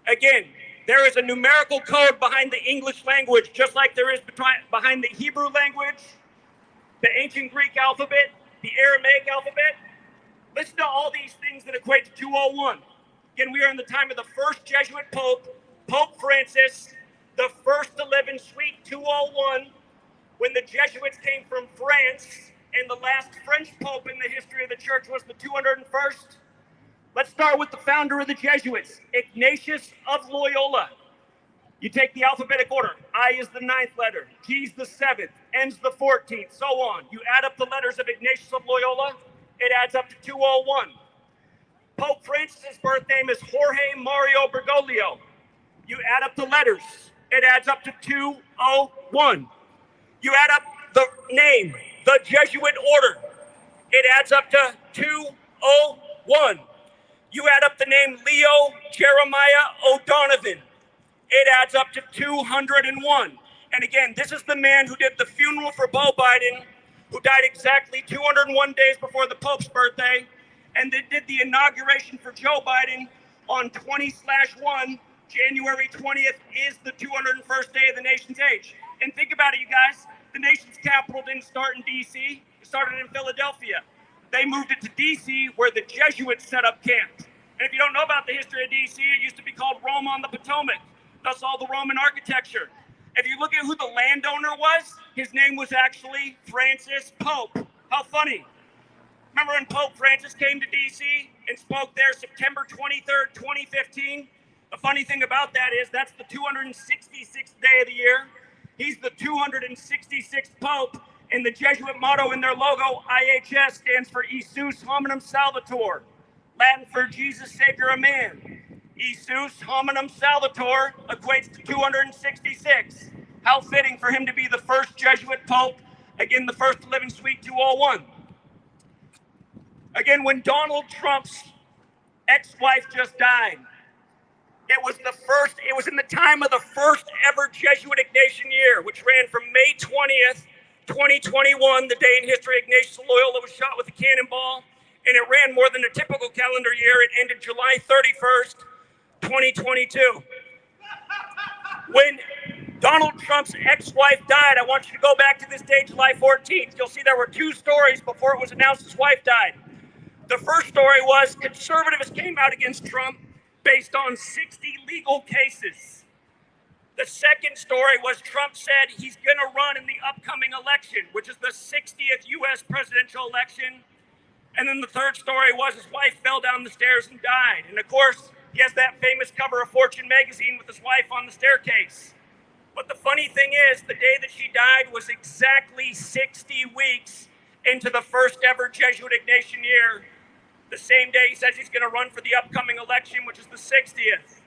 Again, there is a numerical code behind the English language, just like there is behind the Hebrew language, the ancient Greek alphabet, the Aramaic alphabet. Listen to all these things that equate to 201. Again, we are in the time of the first Jesuit Pope, Pope Francis, the first to live in Suite 201, when the Jesuits came from France, and the last French Pope in the history of the church was the 201st. Let's start with the founder of the Jesuits, Ignatius of Loyola. You take the alphabetic order. I is the 9th letter, G's the 7th, N's the 14th, so on. You add up the letters of Ignatius of Loyola, it adds up to 201. Pope Francis's birth name is Jorge Mario Bergoglio. You add up the letters, it adds up to 201. You add up the name, the Jesuit order, it adds up to 201. You add up the name Leo Jeremiah O'Donovan, it adds up to 201. And again, this is the man who did the funeral for Beau Biden, who died exactly 201 days before the Pope's birthday, and they did the inauguration for Joe Biden on 20/1, January 20th is the 201st day of the nation's age. And think about it, you guys. The nation's capital didn't start in D.C. It started in Philadelphia. They moved it to D.C., where the Jesuits set up camp. And if you don't know about the history of D.C., it used to be called Rome on the Potomac. Thus all the Roman architecture. If you look at who the landowner was, his name was actually Francis Pope. How funny. Remember when Pope Francis came to D.C. and spoke there September 23rd, 2015? The funny thing about that is that's the 266th day of the year. He's the 266th Pope, and the Jesuit motto in their logo, IHS, stands for Isus Hominum Salvator, Latin for Jesus, Savior of Man. Isus Hominum Salvator equates to 266. How fitting for him to be the first Jesuit Pope, again, the first to live in Suite 201. Again, when Donald Trump's ex-wife just died, it was in the time of the first ever Jesuit Ignatian year, which ran from May 20th, 2021, the day in history Ignatius of Loyola was shot with a cannonball, and it ran more than a typical calendar year. It ended July 31st, 2022. When Donald Trump's ex-wife died, I want you to go back to this day, July 14th. You'll see there were two stories before it was announced his wife died. The first story was conservatives came out against Trump based on 60 legal cases. The second story was Trump said he's going to run in the upcoming election, which is the 60th U.S. presidential election. And then the third story was his wife fell down the stairs and died. And of course, he has that famous cover of Fortune magazine with his wife on the staircase. But the funny thing is, the day that she died was exactly 60 weeks into the first ever Jesuit Ignatian year, the same day he says he's going to run for the upcoming election, which is the 60th.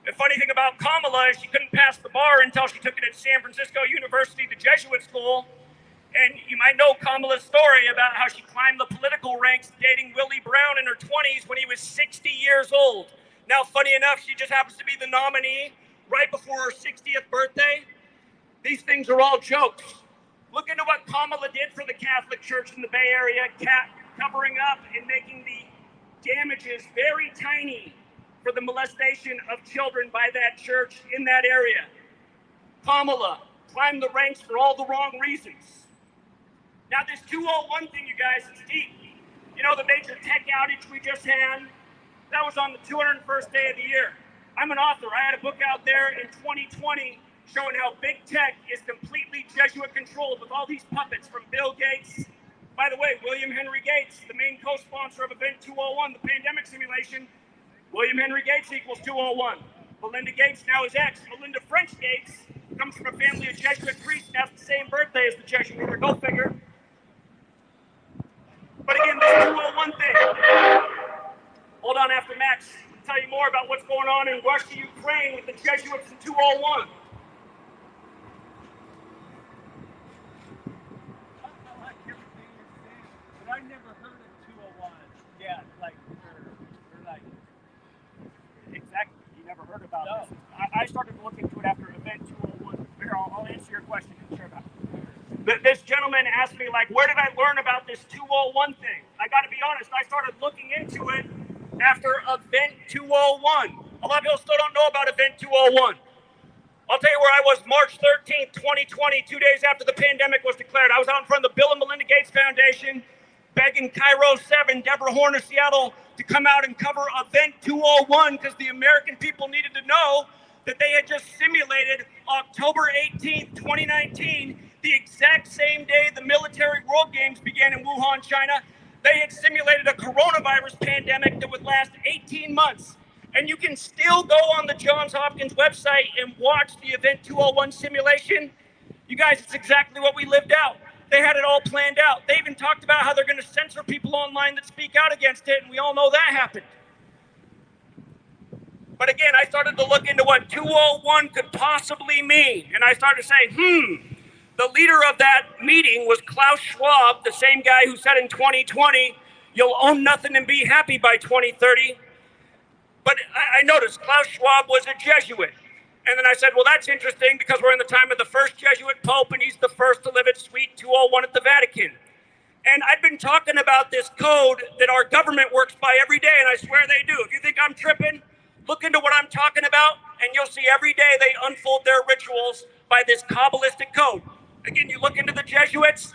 The funny thing about Kamala is she couldn't pass the bar until she took it at San Francisco University, the Jesuit school. And you might know Kamala's story about how she climbed the political ranks dating Willie Brown in her 20s when he was 60 years old. Now, funny enough, she just happens to be the nominee right before her 60th birthday. These things are all jokes. Look into what Kamala did for the Catholic Church in the Bay Area, covering up and making the damages very tiny for the molestation of children by that church in that area. Kamala climbed the ranks for all the wrong reasons. Now, this 201 thing, you guys, is deep. You know, the major tech outage we just had? That was on the 201st day of the year. I'm an author. I had a book out there in 2020 showing how big tech is completely Jesuit controlled with all these puppets from Bill Gates. By the way, William Henry Gates, the main co-sponsor of Event 201, the pandemic simulation. William Henry Gates equals 201. Melinda Gates, now his ex. Melinda French Gates comes from a family of Jesuit priests and has the same birthday as the Jesuit leader. Go figure. But again, this 201 thing. Hold on after Max. I'll tell you more about what's going on in Russia, Ukraine with the Jesuits in 201. I never heard of 201. Yeah, like, they're like, exactly. You never heard about this. I started to look into it after Event 201. Here, I'll answer your question. Sure about it. This gentleman asked me, like, where did I learn about this 201 thing? I got to be honest, I started looking into it after Event 201. A lot of people still don't know about Event 201. I'll tell you where I was March 13th, 2020, 2 days after the pandemic was declared. I was out in front of the Bill and Melinda Gates Foundation, begging Cairo 7, Deborah Horn of Seattle, to come out and cover Event 201 because the American people needed to know that they had just simulated October 18th, 2019, the exact same day the military world games began in Wuhan, China. They had simulated a coronavirus pandemic that would last 18 months. And you can still go on the Johns Hopkins website and watch the Event 201 simulation. You guys, it's exactly what we lived out. They had it all planned out. They even talked about how they're going to censor people online that speak out against it, and we all know that happened. But again, I started to look into what 201 could possibly mean, and I started to say, the leader of that meeting was Klaus Schwab, the same guy who said in 2020, you'll own nothing and be happy by 2030. But I noticed Klaus Schwab was a Jesuit. And then I said, well, that's interesting because we're in the time of the first Jesuit Pope and he's the first to live at Suite 201 at the Vatican. And I've been talking about this code that our government works by every day, and I swear they do. If you think I'm tripping, look into what I'm talking about, and you'll see every day they unfold their rituals by this Kabbalistic code. Again, you look into the Jesuits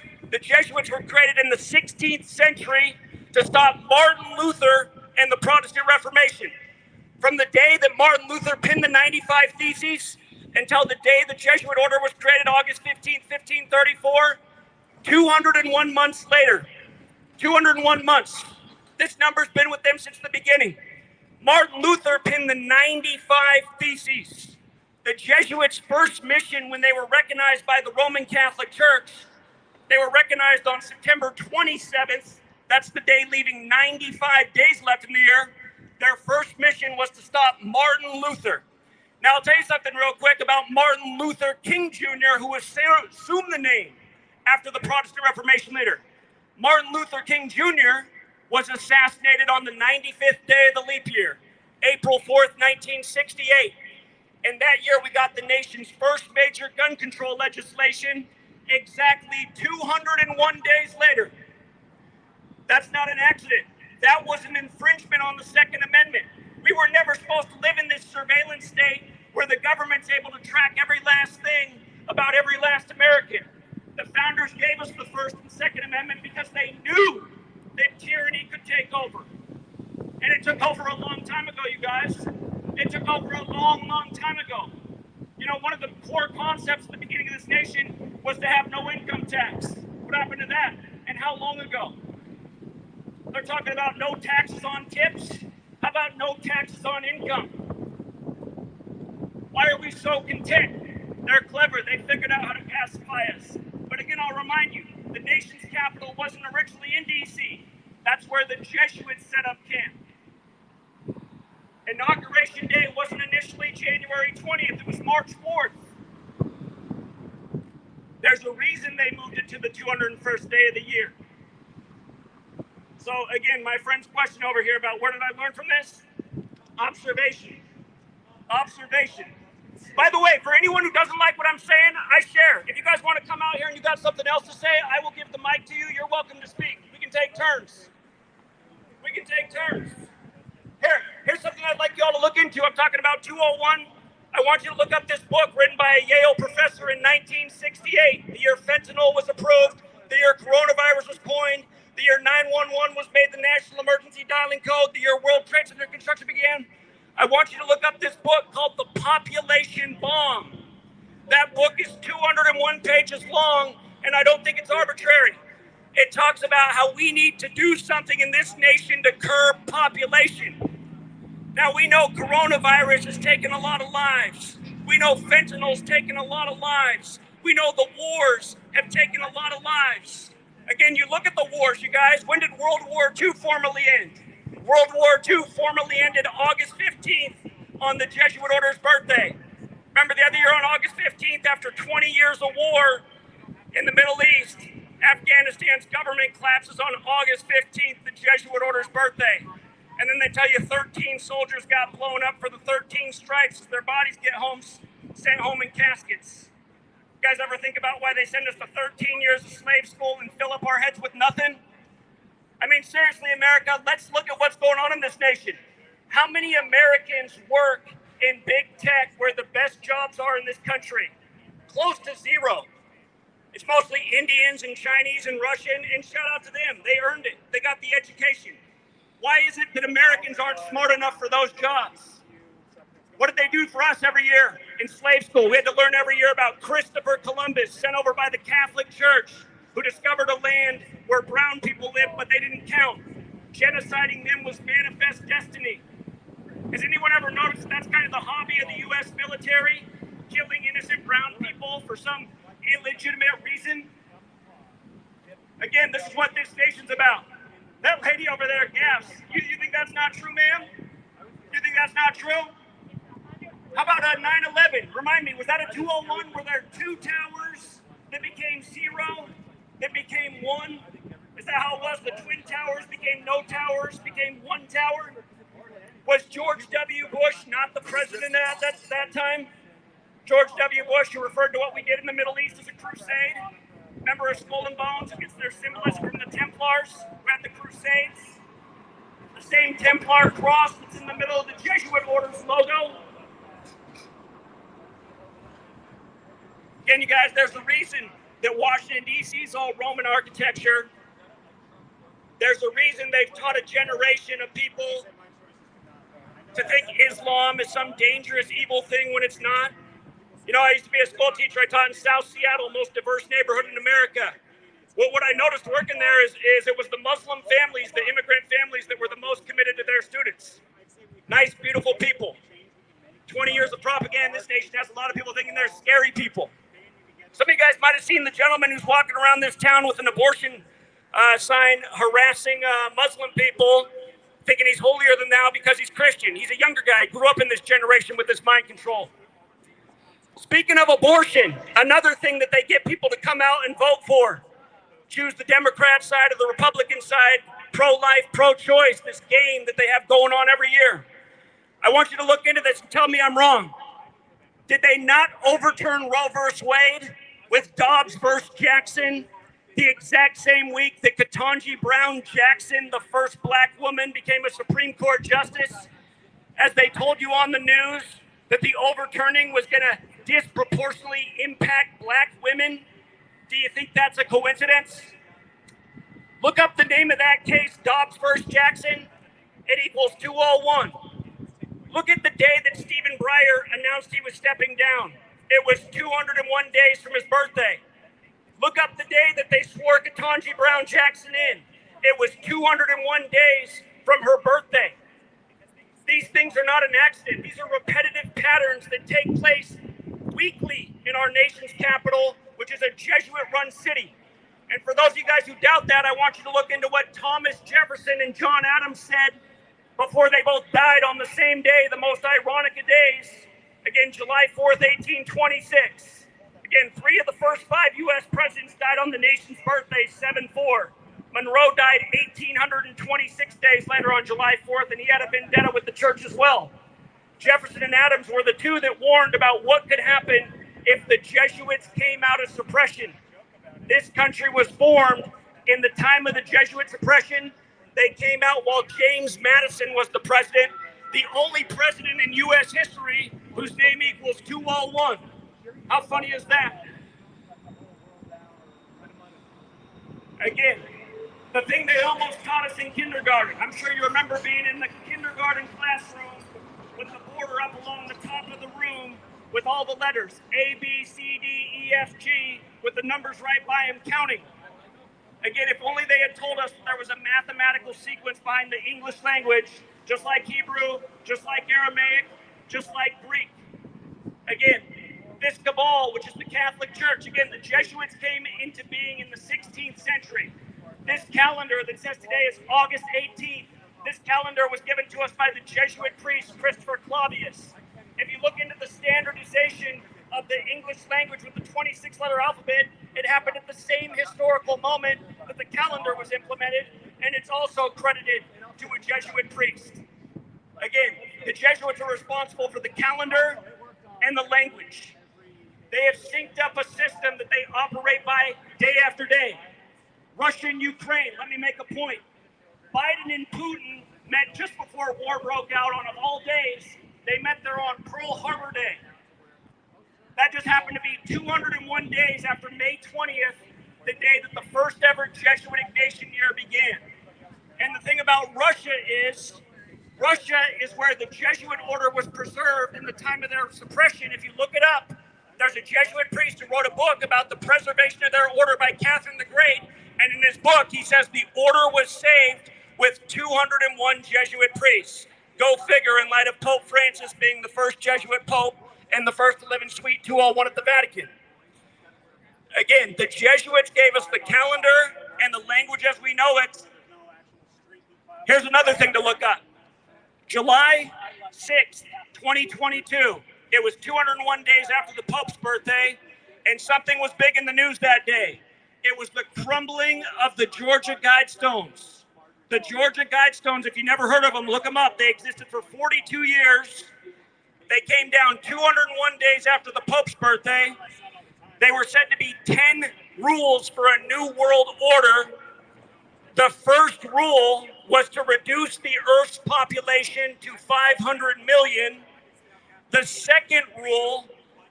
were created in the 16th century to stop Martin Luther and the Protestant Reformation. From the day that Martin Luther penned the 95 Theses until the day the Jesuit order was created, August 15, 1534, 201 months later. 201 months. This number's been with them since the beginning. Martin Luther penned the 95 Theses. The Jesuits' first mission when they were recognized by the Roman Catholic Church, they were recognized on September 27th. That's the day leaving 95 days left in the year. Their first mission was to stop Martin Luther. Now, I'll tell you something real quick about Martin Luther King Jr., who assumed the name after the Protestant Reformation leader. Martin Luther King Jr. was assassinated on the 95th day of the leap year, April 4th, 1968. And that year, we got the nation's first major gun control legislation exactly 201 days later. That's not an accident. That was an infringement on the Second Amendment. We were never supposed to live in this surveillance state where the government's able to track every last thing about every last American. The founders gave us the First and Second Amendment because they knew that tyranny could take over. And it took over a long time ago, you guys. It took over a long, long time ago. You know, one of the core concepts at the beginning of this nation was to have no income tax. What happened to that? And how long ago? They're talking about no taxes on tips. How about no taxes on income? Why are we so content? They're clever. They figured out how to pacify us. But again, I'll remind you, The nation's capital wasn't originally in D.C. That's where the Jesuits set up camp. Inauguration Day wasn't initially January 20th, it was March 4th. There's a reason they moved it to the 201st day of the year. So again, my friend's question over here about where did I learn from this? Observation. Observation. By the way, for anyone who doesn't like what I'm saying, I share. If you guys want to come out here and you got something else to say, I will give the mic to you. You're welcome to speak. We can take turns. We can take turns. Here's something I'd like you all to look into. I'm talking about 201. I want you to look up this book written by a Yale professor in 1968, the year fentanyl was approved, the year coronavirus was coined, the year 911 was made the national emergency dialing code, the year World Trade Center construction began. I want you to look up this book called The Population Bomb. That book is 201 pages long, and I don't think it's arbitrary. It talks about how we need to do something in this nation to curb population. Now, we know coronavirus has taken a lot of lives. We know fentanyl's taken a lot of lives. We know the wars have taken a lot of lives. Again, you look at the wars, you guys. When did World War II formally end? World War II formally ended August 15th on the Jesuit order's birthday. Remember the other year on August 15th, after 20 years of war in the Middle East, Afghanistan's government collapses on August 15th, the Jesuit order's birthday. And then they tell you 13 soldiers got blown up for the 13 strikes as their bodies get sent home in caskets. You guys ever think about why they send us to 13 years of slave school and fill up our heads with nothing? I mean, seriously, America, let's look at what's going on in this nation. How many Americans work in big tech where the best jobs are in this country? Close to zero. It's mostly Indians and Chinese and Russian, and shout out to them. They earned it. They got the education. Why is it that Americans aren't smart enough for those jobs? What did they do for us every year in slave school? We had to learn every year about Christopher Columbus, sent over by the Catholic Church, who discovered a land where brown people lived, but they didn't count. Genociding them was manifest destiny. Has anyone ever noticed that's kind of the hobby of the U.S. military? Killing innocent brown people for some illegitimate reason? Again, this is what this nation's about. That lady over there gaps. You think that's not true, ma'am? You think that's not true? How about 9/11? Remind me, was that a 201? Were there two towers that became zero, that became one? Is that how it was? The Twin Towers became no towers, became one tower? Was George W. Bush not the president at that time? George W. Bush, who referred to what we did in the Middle East as a crusade. Remember Skull and Bones against their symbolism from the Templars who had the Crusades? The same Templar cross that's in the middle of the Jesuit order's logo. Again, you guys, there's a reason that Washington, D.C. is all Roman architecture. There's a reason they've taught a generation of people to think Islam is some dangerous, evil thing when it's not. You know, I used to be a school teacher. I taught in South Seattle, most diverse neighborhood in America. Well, what I noticed working there is it was the Muslim families, the immigrant families that were the most committed to their students. Nice, beautiful people. 20 years of propaganda in this nation has a lot of people thinking they're scary people. Some of you guys might have seen the gentleman who's walking around this town with an abortion sign harassing Muslim people, thinking he's holier than thou because he's Christian. He's a younger guy, grew up in this generation with this mind control. Speaking of abortion, another thing that they get people to come out and vote for. Choose the Democrat side or the Republican side, pro-life, pro-choice, this game that they have going on every year. I want you to look into this and tell me I'm wrong. Did they not overturn Roe v. Wade with Dobbs v. Jackson the exact same week that Ketanji Brown Jackson, the first black woman, became a Supreme Court justice? As they told you on the news that the overturning was going to disproportionately impact black women? Do you think that's a coincidence? Look up the name of that case, Dobbs v. Jackson. It equals 201. Look at the day that Stephen Breyer announced he was stepping down. It was 201 days from his birthday. Look up the day that they swore Ketanji Brown Jackson in. It was 201 days from her birthday. These things are not an accident. These are repetitive patterns that take place weekly in our nation's capital, which is a Jesuit-run city. And for those of you guys who doubt that, I want you to look into what Thomas Jefferson and John Adams said before they both died on the same day, the most ironic of days. Again, July 4th, 1826. Again, 3 of the first 5 U.S. presidents died on the nation's birthday, 7-4. Monroe died 1,826 days later on July 4th, and he had a vendetta with the church as well. Jefferson and Adams were the two that warned about what could happen if the Jesuits came out of suppression. This country was formed in the time of the Jesuit suppression. They came out while James Madison was the president, the only president in U.S. history whose name equals 201. How funny is that? Again, the thing they almost taught us in kindergarten. I'm sure you remember being in the kindergarten classroom with the border up along the top of the room with all the letters, A, B, C, D, E, F, G, with the numbers right by them counting. Again, if only they had told us there was a mathematical sequence behind the English language, just like Hebrew, just like Aramaic, just like Greek. Again, this cabal, which is the Catholic Church, again, the Jesuits came into being in the 16th century. This calendar that says today is August 18th, this calendar was given to us by the Jesuit priest Christopher Clavius. If you look into the standardization of the English language with the 26-letter alphabet, it happened at the same historical moment that the calendar was implemented, and it's also credited to a Jesuit priest. Again, the Jesuits are responsible for the calendar and the language. They have synced up a system that they operate by day after day. Russia and Ukraine, let me make a point. Biden and Putin met just before war broke out on, of all days, they met there on Pearl Harbor Day. That just happened to be 201 days after May 20th, the day that the first ever Jesuit Ignatian year began. And the thing about Russia is where the Jesuit order was preserved in the time of their suppression. If you look it up, there's a Jesuit priest who wrote a book about the preservation of their order by Catherine the Great. And in his book, he says the order was saved with 201 Jesuit priests. Go figure, in light of Pope Francis being the first Jesuit pope and the first to live in Suite 201 at the Vatican. Again, the Jesuits gave us the calendar and the language as we know it. Here's another thing to look up. July 6th, 2022. It was 201 days after the Pope's birthday, and something was big in the news that day. It was the crumbling of the Georgia Guidestones. The Georgia Guidestones, if you never heard of them, look them up. They existed for 42 years. They came down 201 days after the Pope's birthday. They were said to be 10 rules for a new world order. The first rule was to reduce the Earth's population to 500 million. The second rule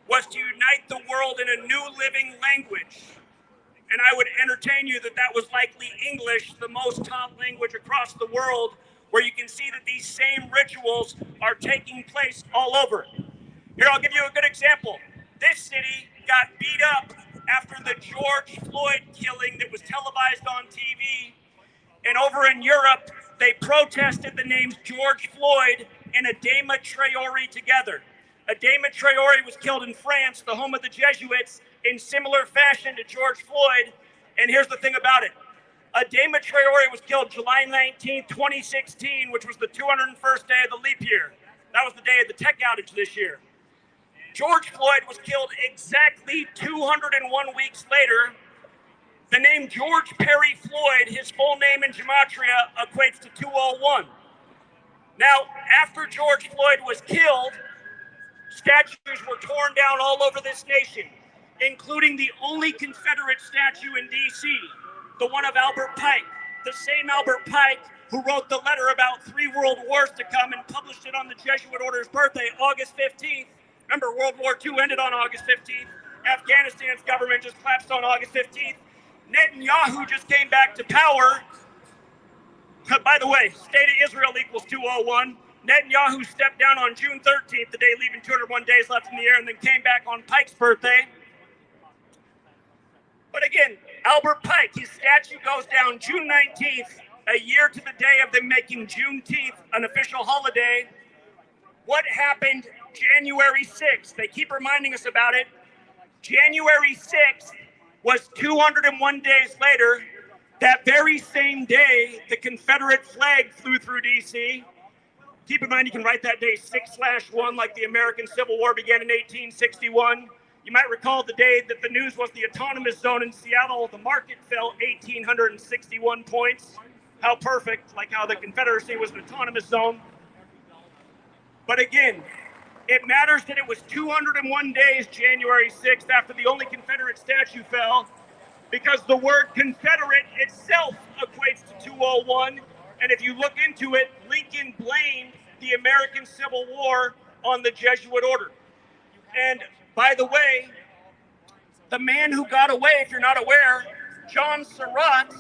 was to unite the world in a new living language. And I would entertain you that that was likely English, the most taught language across the world, where you can see that these same rituals are taking place all over. Here, I'll give you a good example. This city got beat up after the George Floyd killing that was televised on TV. And over in Europe, they protested the names George Floyd and Adama Traore together. Adama Traore was killed in France, the home of the Jesuits, in similar fashion to George Floyd. And here's the thing about it. Adama Traore was killed July 19, 2016, which was the 201st day of the leap year. That was the day of the tech outage this year. George Floyd was killed exactly 201 weeks later. The name George Perry Floyd, his full name in Gematria, equates to 201. Now, after George Floyd was killed, statues were torn down all over this nation, including the only Confederate statue in D.C., the one of Albert Pike, the same Albert Pike who wrote the letter about 3 world wars to come and published it on the Jesuit order's birthday, August 15th. Remember, World War II ended on August 15th. Afghanistan's government just collapsed on August 15th. Netanyahu just came back to power. By the way, state of Israel equals 201. Netanyahu stepped down on June 13th, the day leaving 201 days left in the year, and then came back on Pike's birthday. But again, Albert Pike, his statue goes down June 19th, a year to the day of them making Juneteenth an official holiday. What happened January 6th? They keep reminding us about it. January 6th was 201 days later. That very same day, the Confederate flag flew through D.C. Keep in mind, you can write that day 6/1, like the American Civil War began in 1861. You might recall the day that the news was the autonomous zone in Seattle. The market fell 1,861 points. How perfect, like how the Confederacy was an autonomous zone. But again, it matters that it was 201 days, January 6th, after the only Confederate statue fell, because the word Confederate itself equates to 201. And if you look into it, Lincoln blamed the American Civil War on the Jesuit order. And by the way, the man who got away, if you're not aware, John Surratt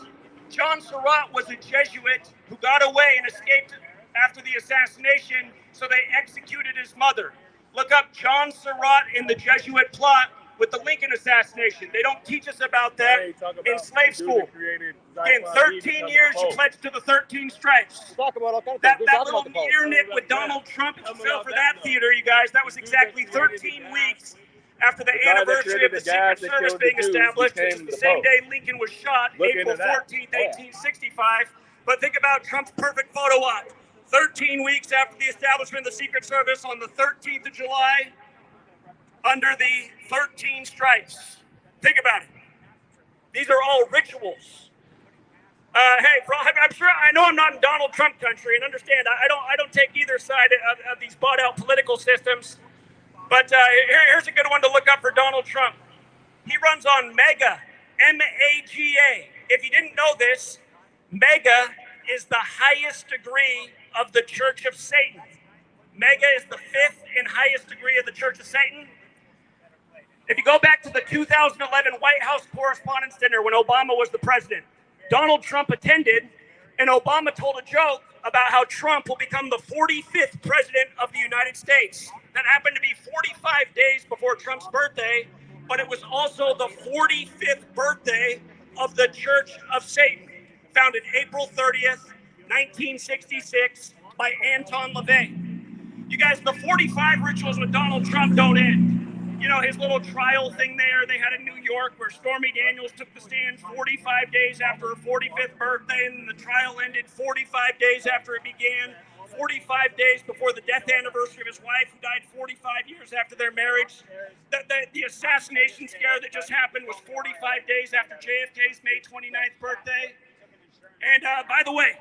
was a Jesuit who got away and escaped after the assassination, so they executed his mother. Look up John Surratt in the Jesuit plot with the Lincoln assassination. They don't teach us about that in slave school. In 13 years, you pledged to the 13 stripes. That little meter nick with Donald Trump, if you fell for that theater, you guys, that was exactly 13 weeks after the anniversary of the Secret Service being established, which is the same day Lincoln was shot, April 14th, 1865. But think about Trump's perfect photo op. 13 weeks after the establishment of the Secret Service on the 13th of July, under the 13 stripes. Think about it. These are all rituals. Hey, I'm sure, I know I'm not in Donald Trump country, and understand, I don't take either side of these bought out political systems. But here's a good one to look up for Donald Trump. He runs on MAGA, M-A-G-A. If you didn't know this, MAGA is the highest degree of the Church of Satan. MAGA is the 5th and highest degree of the Church of Satan. If you go back to the 2011 White House Correspondents' Dinner when Obama was the president, Donald Trump attended, and Obama told a joke about how Trump will become the 45th president of the United States. That happened to be 45 days before Trump's birthday, but it was also the 45th birthday of the Church of Satan, founded April 30th, 1966 by Anton LaVey. You guys, the 45 rituals with Donald Trump don't end. You know, his little trial thing there they had in New York where Stormy Daniels took the stand 45 days after her 45th birthday, and the trial ended 45 days after it began, 45 days before the death anniversary of his wife, who died 45 years after their marriage. The assassination scare that just happened was 45 days after JFK's May 29th birthday. And by the way,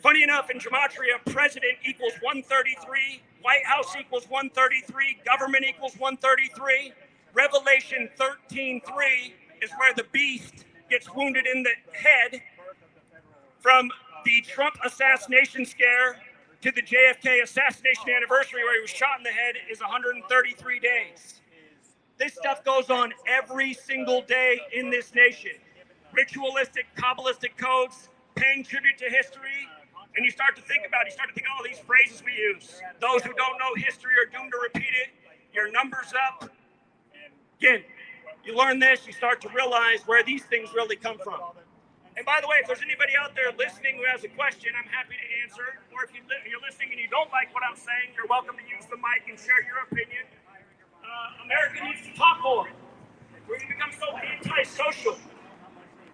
funny enough, in Gematria, president equals 133, White House equals 133, government equals 133. Revelation 13:3 is where the beast gets wounded in the head. From the Trump assassination scare to the JFK assassination anniversary where he was shot in the head is 133 days. This stuff goes on every single day in this nation. Ritualistic, Kabbalistic codes, paying tribute to history. And you start to think about all these phrases we use. Those who don't know history are doomed to repeat it. Your number's up. Again, you learn this, you start to realize where these things really come from. And by the way, if there's anybody out there listening who has a question, I'm happy to answer. Or if you're listening and you don't like what I'm saying, you're welcome to use the mic and share your opinion. America needs to talk more. We're going to become so antisocial.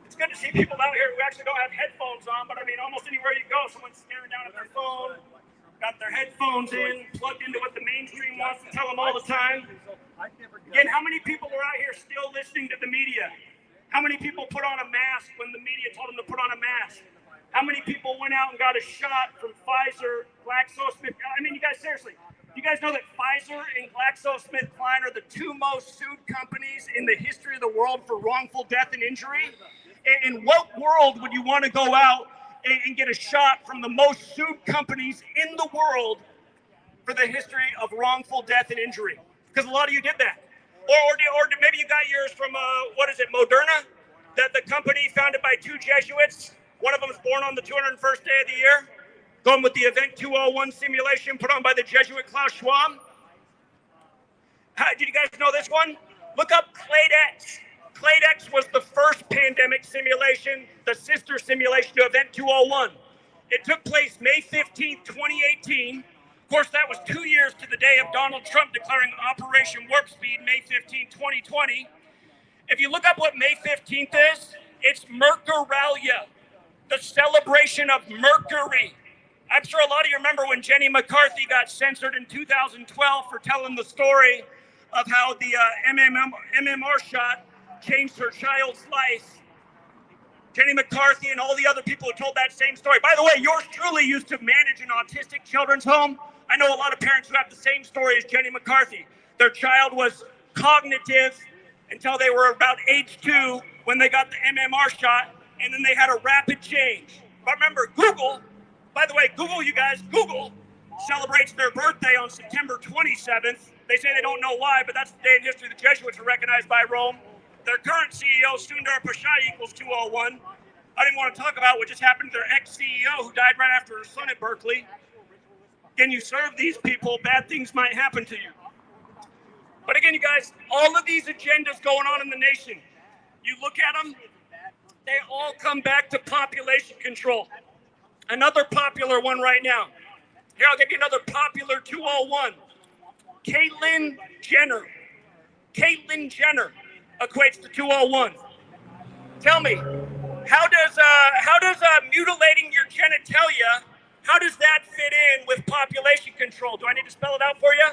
It's good to see people out here who actually don't have headphones on, but I mean, almost anywhere you go, someone's staring down at their phone, got their headphones in, plugged into what the mainstream wants to tell them all the time. Again, how many people are out here still listening to the media? How many people put on a mask when the media told them to put on a mask? How many people went out and got a shot from Pfizer, GlaxoSmith? I mean, you guys, seriously, you guys know that Pfizer and GlaxoSmithKline are the two most sued companies in the history of the world for wrongful death and injury? In what world would you want to go out and get a shot from the most sued companies in the world for the history of wrongful death and injury? Because a lot of you did that. Or maybe you got yours from, Moderna? The company founded by two Jesuits. One of them was born on the 201st day of the year. Going with the Event 201 simulation put on by the Jesuit Klaus Schwab. Did you guys know this one? Look up CladeX. CladeX was the first pandemic simulation, the sister simulation to Event 201. It took place May 15th, 2018. Of course, that was 2 years to the day of Donald Trump declaring Operation Warp Speed, May 15, 2020. If you look up what May 15th is, it's Mercuralia, the celebration of Mercury. I'm sure a lot of you remember when Jenny McCarthy got censored in 2012 for telling the story of how the MMR shot changed her child's life. Jenny McCarthy and all the other people who told that same story. By the way, yours truly used to manage an autistic children's home. I know a lot of parents who have the same story as Jenny McCarthy. Their child was cognitive until they were about age 2 when they got the MMR shot, and then they had a rapid change. But remember, Google, by the way, Google, you guys, Google celebrates their birthday on September 27th. They say they don't know why, but that's the day in history the Jesuits were recognized by Rome. Their current CEO, Sundar Pichai, equals 201. I didn't want to talk about what just happened to their ex-CEO who died right after her son at Berkeley. Again, you serve these people, bad things might happen to you. But again, you guys, all of these agendas going on in the nation, you look at them, they all come back to population control. Another popular one right now. Here, I'll give you another popular 201. Caitlyn Jenner. Caitlyn Jenner equates to 201. Tell me, how does mutilating your genitalia, how does that fit in with population control? Do I need to spell it out for you?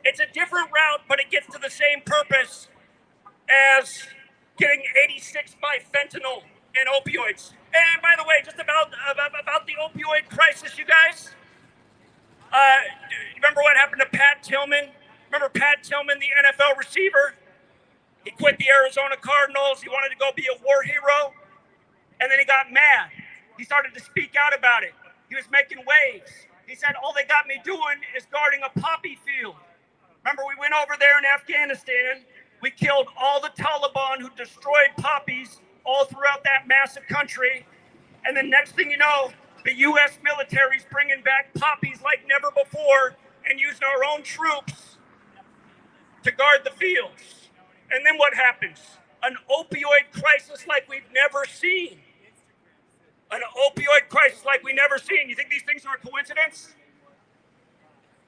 It's a different route, but it gets to the same purpose as getting 86 by fentanyl and opioids. And by the way, just about the opioid crisis, you guys. Remember what happened to Pat Tillman? Remember Pat Tillman, the NFL receiver? He quit the Arizona Cardinals. He wanted to go be a war hero. And then he got mad. He started to speak out about it. He was making waves. He said, all they got me doing is guarding a poppy field. Remember, we went over there in Afghanistan. We killed all the Taliban who destroyed poppies all throughout that massive country. And then next thing you know, the U.S. military's bringing back poppies like never before and using our own troops to guard the fields. And then what happens? An opioid crisis like we've never seen. An opioid crisis like we've never seen. You think these things are a coincidence?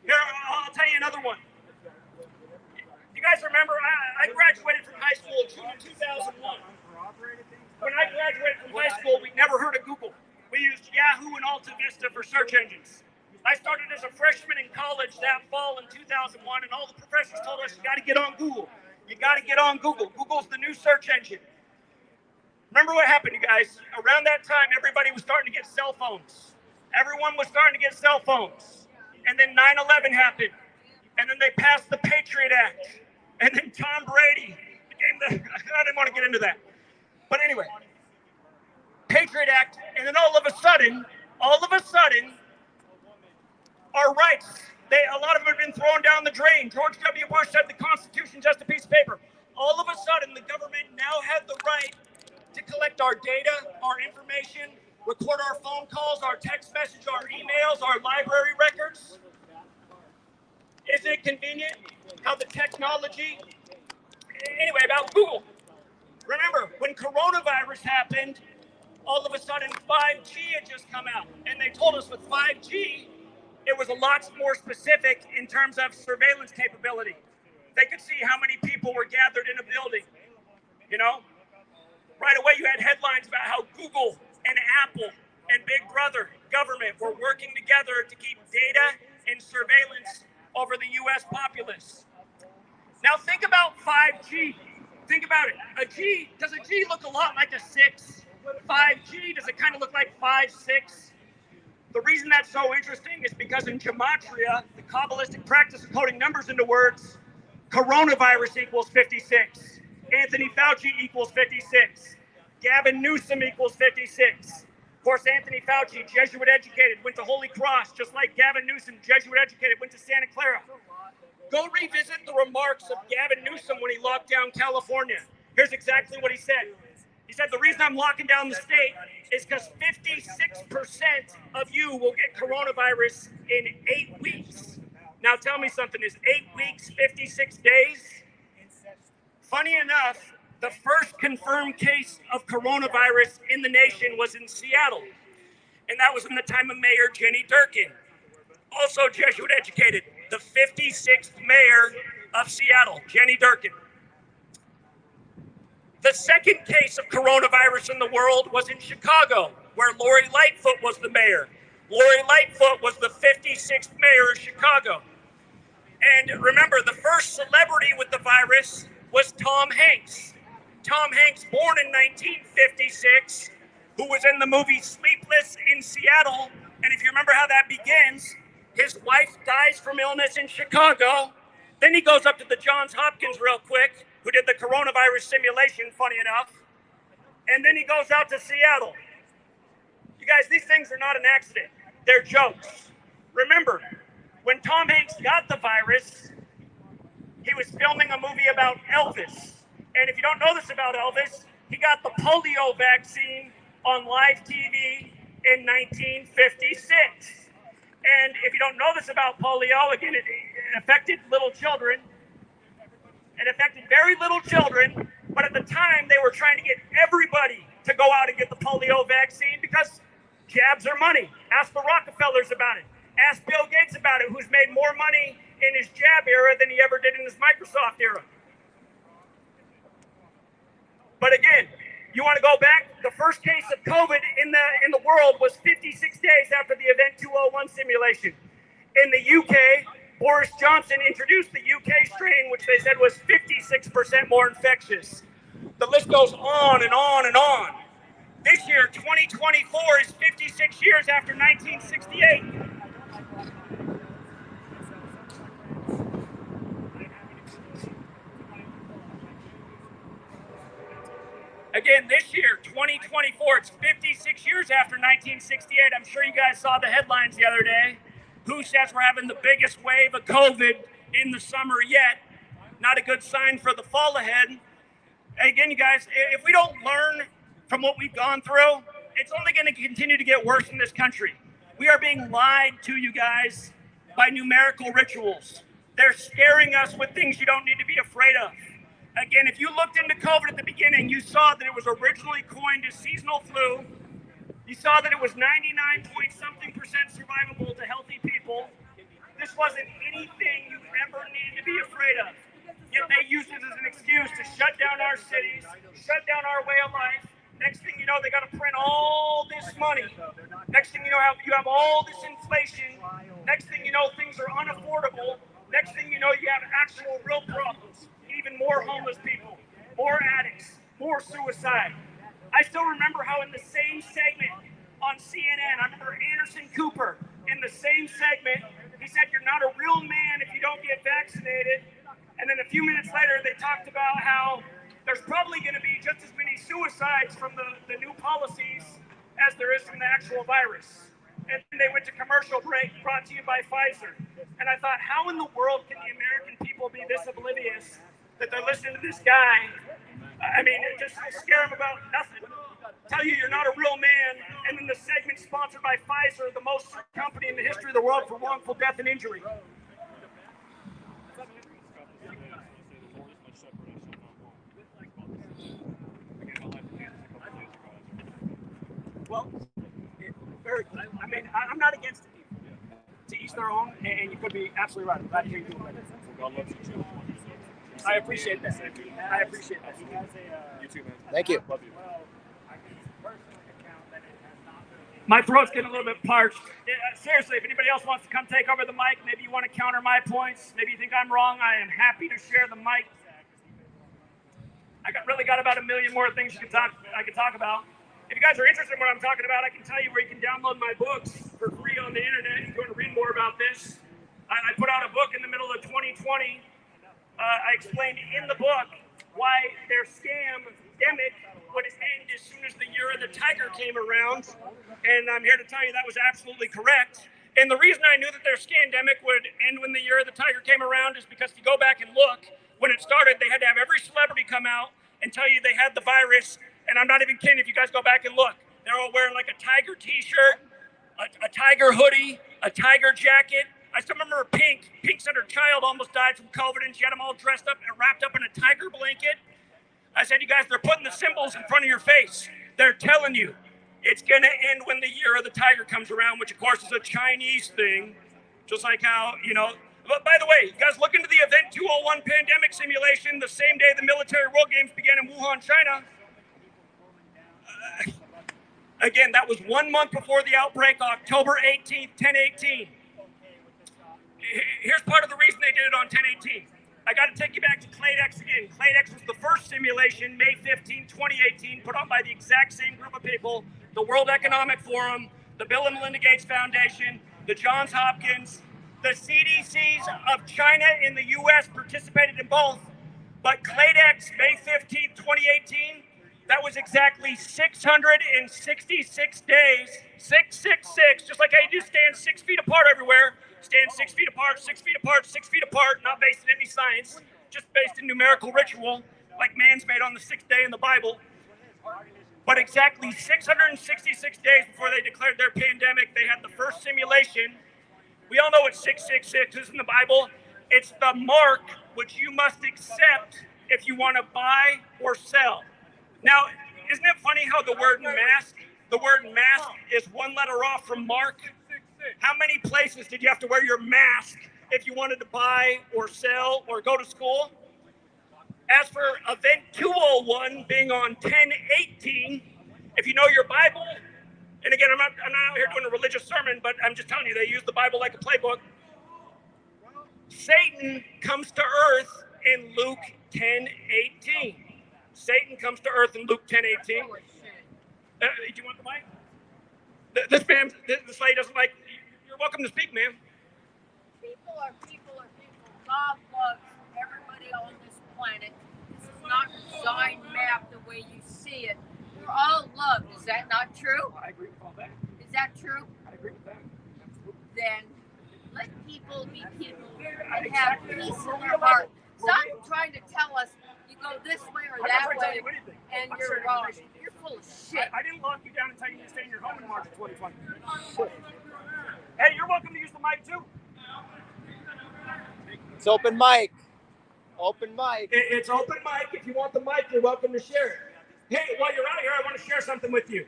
Here, I'll tell you another one. You guys remember, I graduated from high school in June of 2001. When I graduated from high school, we never heard of Google. We used Yahoo and Alta Vista for search engines. I started as a freshman in college that fall in 2001, and all the professors told us, you got to get on Google. You got to get on Google. Google's the new search engine. Remember what happened, you guys? Around that time, everybody was starting to get cell phones. Everyone was starting to get cell phones. And then 9/11 happened. And then they passed the Patriot Act. And then Tom Brady became I didn't want to get into that. But anyway, Patriot Act, and then all of a sudden, our rights, a lot of them have been thrown down the drain. George W. Bush said the Constitution's just a piece of paper. All of a sudden, the government now had the right to collect our data, our information, record our phone calls, our text messages, our emails, our library records. Isn't it convenient how the technology... Anyway, about Google. Remember, when coronavirus happened, all of a sudden 5G had just come out. And they told us with 5G, it was a lot more specific in terms of surveillance capability. They could see how many people were gathered in a building. You know? Right away, you had headlines about how Google and Apple and Big Brother government were working together to keep data and surveillance over the U.S. populace. Now think about 5G. Think about it. Does a G look a lot like a 6? 5G, does it kind of look like 5, 6? The reason that's so interesting is because in Gematria, the Kabbalistic practice of coding numbers into words, coronavirus equals 56. Anthony Fauci equals 56. Gavin Newsom equals 56. Of course, Anthony Fauci, Jesuit educated, went to Holy Cross, just like Gavin Newsom, Jesuit educated, went to Santa Clara. Go revisit the remarks of Gavin Newsom when he locked down California. Here's exactly what he said. He said, the reason I'm locking down the state is because 56% of you will get coronavirus in 8 weeks. Now tell me something, is 8 weeks 56 days? Funny enough, the first confirmed case of coronavirus in the nation was in Seattle. And that was in the time of Mayor Jenny Durkin, also Jesuit educated, the 56th mayor of Seattle, Jenny Durkin. The second case of coronavirus in the world was in Chicago, where Lori Lightfoot was the mayor. Lori Lightfoot was the 56th mayor of Chicago. And remember, the first celebrity with the virus was Tom Hanks. Tom Hanks, born in 1956, who was in the movie Sleepless in Seattle. And if you remember how that begins, his wife dies from illness in Chicago. Then he goes up to the Johns Hopkins real quick, who did the coronavirus simulation, funny enough. And then he goes out to Seattle. You guys, these things are not an accident. They're jokes. Remember, when Tom Hanks got the virus, he was filming a movie about Elvis. And if you don't know this about Elvis, he got the polio vaccine on live TV in 1956. And if you don't know this about polio, again, it affected little children. It affected very little children, but at the time they were trying to get everybody to go out and get the polio vaccine because jabs are money. Ask the Rockefellers about it. Ask Bill Gates about it, who's made more money in his jab era than he ever did in his Microsoft era. But again, you want to go back? The first case of COVID in the world was 56 days after the Event 201 simulation. In the UK, Boris Johnson introduced the UK strain, which they said was 56% more infectious. The list goes on and on and on. This year, 2024, is 56 years after 1968. Again, this year, 2024, it's 56 years after 1968. I'm sure you guys saw the headlines the other day. Who says we're having the biggest wave of COVID in the summer yet? Not a good sign for the fall ahead. Again, you guys, if we don't learn from what we've gone through, it's only going to continue to get worse in this country. We are being lied to, you guys, by numerical rituals. They're scaring us with things you don't need to be afraid of. Again, if you looked into COVID at the beginning, you saw that it was originally coined as seasonal flu. You saw that it was 99-point-something% survivable to healthy people. This wasn't anything you ever needed to be afraid of. Yet they used it as an excuse to shut down our cities, shut down our way of life. Next thing you know, they got to print all this money. Next thing you know, you have all this inflation. Next thing you know, things are unaffordable. Next thing you know, you have actual real problems. Even more homeless people, more addicts, more suicide. I still remember how in the same segment on CNN, I remember Anderson Cooper in the same segment, he said, "You're not a real man if you don't get vaccinated." And then a few minutes later, they talked about how there's probably going to be just as many suicides from the new policies as there is from the actual virus. And then they went to commercial break, brought to you by Pfizer. And I thought, how in the world can the American people be this oblivious that they're listening to this guy? I mean, just scare them about nothing. Tell you you're not a real man, and then the segment sponsored by Pfizer, the most company in the history of the world for wrongful death and injury. Well, I mean, I'm not against it. To each their own, and you could be absolutely right. I'm glad to hear you doing it. I appreciate that. I appreciate that. You too, man. Thank you. Love you. My throat's getting a little bit parched. Seriously, if anybody else wants to come take over the mic, maybe you want to counter my points, maybe you think I'm wrong, I am happy to share the mic. I really got about a million more things I could talk about. If you guys are interested in what I'm talking about, I can tell you where you can download my books for free on the internet if you want to read more about this. I put out a book in the middle of 2020. I explained in the book why their scam-demic would end as soon as the year of the tiger came around. And I'm here to tell you that was absolutely correct. And the reason I knew that their scam-demic would end when the year of the tiger came around is because if you go back and look, when it started, they had to have every celebrity come out and tell you they had the virus. And I'm not even kidding if you guys go back and look. They're all wearing like a tiger t-shirt, a tiger hoodie, a tiger jacket. I still remember Pink. Pink said her child almost died from COVID, and she had them all dressed up and wrapped up in a tiger blanket. I said, you guys, they're putting the symbols in front of your face. They're telling you it's going to end when the year of the tiger comes around, which, of course, is a Chinese thing. Just like how, But by the way, you guys look into the Event 201 pandemic simulation the same day the military world games began in Wuhan, China. Again, that was 1 month before the outbreak, October 18th, 10/18. Here's part of the reason they did it on 10/18. I got to take you back to Cladex again. Cladex was the first simulation, May 15, 2018, put on by the exact same group of people, the World Economic Forum, the Bill and Melinda Gates Foundation, the Johns Hopkins, the CDCs of China and the US participated in both. But Cladex, May 15, 2018, that was exactly 666 days, 666, just like how you do stand 6 feet apart everywhere. Stand 6 feet apart, 6 feet apart, 6 feet apart, not based in any science, just based in numerical ritual, like man's made on the 6th day in the Bible. But exactly 666 days before they declared their pandemic, they had the first simulation. We all know what 666 is in the Bible. It's the mark which you must accept if you want to buy or sell. Now, isn't it funny how the word mask is one letter off from mark? How many places did you have to wear your mask if you wanted to buy or sell or go to school? As for Event 201 being on 10/18, if you know your Bible, and again, I'm not out here doing a religious sermon, but I'm just telling you, they use the Bible like a playbook. Satan comes to earth in Luke 10:18. Satan comes to earth in Luke 10:18. Do you want the mic? This lady doesn't like. You're welcome to speak, ma'am. People are people. God loves everybody on this planet. This is not designed map the way you see it. We're all loved. Is that not true? I agree with all that. Is that true? I agree with that. Then let people be people and have peace in their heart. Stop trying to tell us you go this way or that way and you're wrong. You're full of shit. I didn't lock you down and tell you to stay in your home in March of 2020. Hey, you're welcome to use the mic too. It's open mic. Open mic. It's open mic. If you want the mic, you're welcome to share it. Hey, while you're out here, I want to share something with you.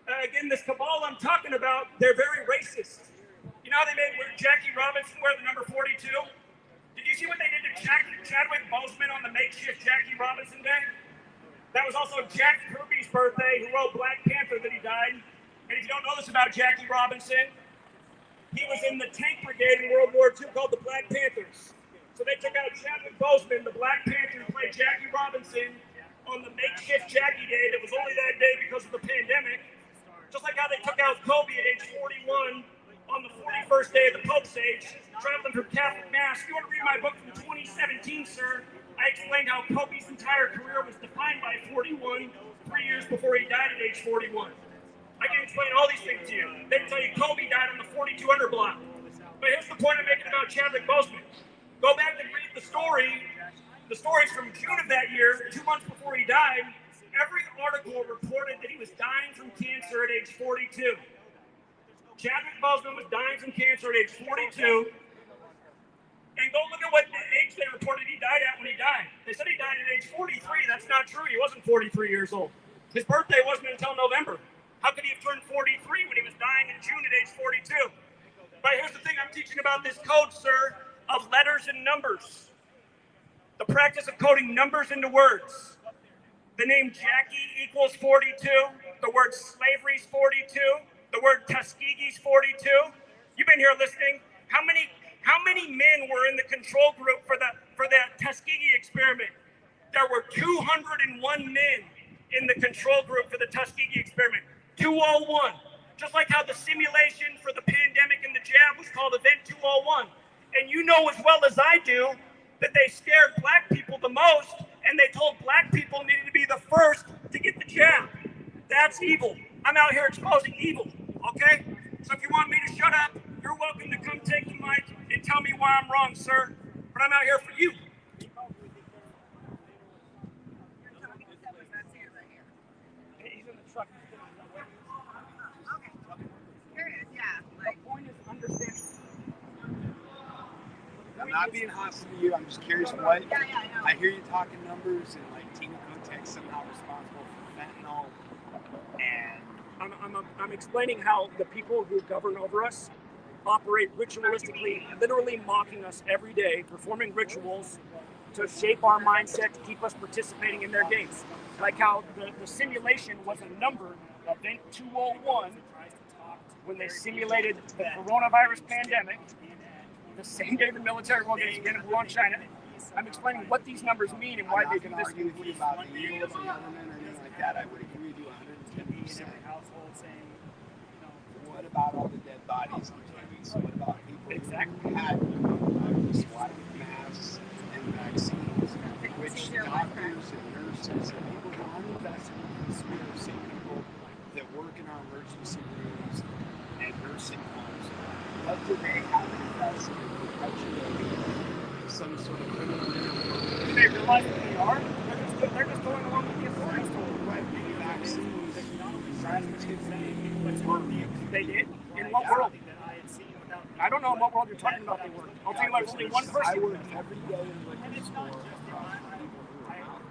Again, this cabal I'm talking about, they're very racist. You know how they made Jackie Robinson wear the number 42? Did you see what they did to Chadwick Boseman on the makeshift Jackie Robinson Day? That was also Jack Kirby's birthday, who wrote Black Panther that he died. And if you don't know this about Jackie Robinson, he was in the tank brigade in World War II called the Black Panthers. So they took out Chadwick Boseman, the Black Panther, who played Jackie Robinson, on the makeshift Jackie Day that was only that day because of the pandemic. Just like how they took out Kobe at age 41 on the 41st day of the Pope's age, traveling from Catholic Mass. If you want to read my book from 2017, sir, I explained how Kobe's entire career was defined by 41, 3 years before he died at age 41. I can explain all these things to you. They can tell you Kobe died on the 4200 block. But here's the point I'm making about Chadwick Boseman. Go back and read the story. The story's from June of that year, 2 months before he died. Every article reported that he was dying from cancer at age 42. Chadwick Boseman was dying from cancer at age 42. And go look at what age they reported he died at when he died. They said he died at age 43. That's not true. He wasn't 43 years old. His birthday wasn't until November. How could he have turned 43 when he was dying in June at age 42? But here's the thing I'm teaching about this code, sir, of letters and numbers. The practice of coding numbers into words. The name Jackie equals 42. The word slavery is 42. The word Tuskegee is 42. You've been here listening. How many men were in the control group for that Tuskegee experiment? There were 201 men in the control group for the Tuskegee experiment. 201. Just like how the simulation for the pandemic and the jab was called Event 201. And you know as well as I do that they scared black people the most, and they told black people needed to be the first to get the jab. That's evil. I'm out here exposing evil, okay? So if you want me to shut up, you're welcome to come take the mic and tell me why I'm wrong, sir. But I'm out here for you. He's in the truck. Okay. Here it is, yeah. The point is understanding. I'm not being hostile to you. I'm just curious what. Yeah, I know. I hear you talking numbers and like Tina Kotek's somehow responsible for fentanyl. And I'm explaining how the people who govern over us operate ritualistically, literally mocking us every day, performing rituals to shape our mindset, to keep us participating in their games. Like how the simulation was a number, Event 201, when they simulated the coronavirus pandemic, the same day the military war games began in Wuhan, China. I'm explaining what these numbers mean and why they can argue with you about the evil of the government or anything like that. I would agree with you 110%. What about all the dead bodies in camps? What about people who had coronavirus, why with masks and vaccines, which doctors and nurses and people who aren't invested in conspiracy, people that work in our emergency rooms and nursing homes, what do they have invested in perpetuating some sort of criminal enterprise? Do they realize that they are? They're just going along with the authorities told them, right? Maybe vaccines, they did? In what world? I don't know in what world you're talking about they worked. I'll tell you like only one person. I worked every day in the liquor store across from people who were out.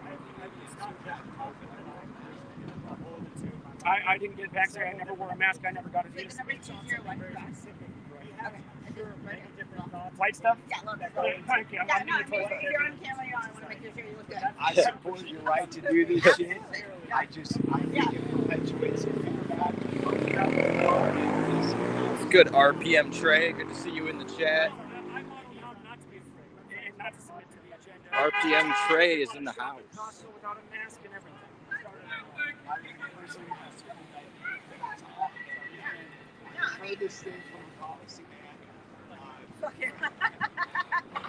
I didn't get vaccinated. I never wore a mask. I never got a visa. White stuff? Yeah, a little bit. Thank you. Yeah, no, if you're on camera, I want to make sure you look good. I support your right to do this shit. I think it perpetuates the fear factor. It's good, RPM Trey. Good to see you in the chat. RPM Trey is in the house.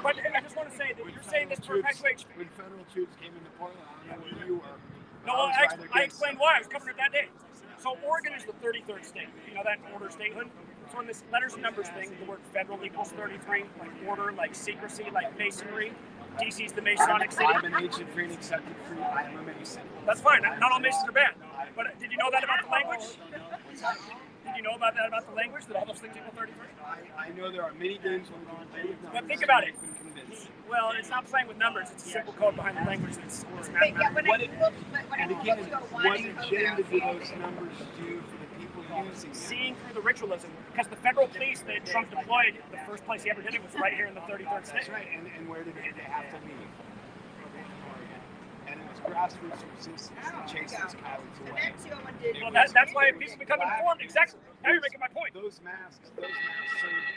But I just want to say that you're saying this perpetuates. When federal troops came into Portland, I don't know where you were. No, I explained why. I was covering it that day. So Oregon is the 33rd state. You know that order statehood? So in this letters and numbers thing, the word federal equals 33, like order, like secrecy, like masonry. DC's the Masonic city. I'm an ancient free and accepted free. I am a Mason. That's fine. Not all Masons are bad. But did you know that about the language? Did you know about that about the language? That all those things equal 33? I know there are many games when we play with numbers. But think about it. Well, it's not playing with numbers. It's a simple code behind the language that's mathematical. And again, what agenda do those numbers do for the people using them? Seeing through the ritualism. Because the federal police that Trump deployed, the first place he ever did it was right here in the 33rd state. That's right. And where did they have to leave? And it was grassroots resistance that chased those cowards away. Well, that's why people become informed. Exactly. Now you're making my point. Those masks served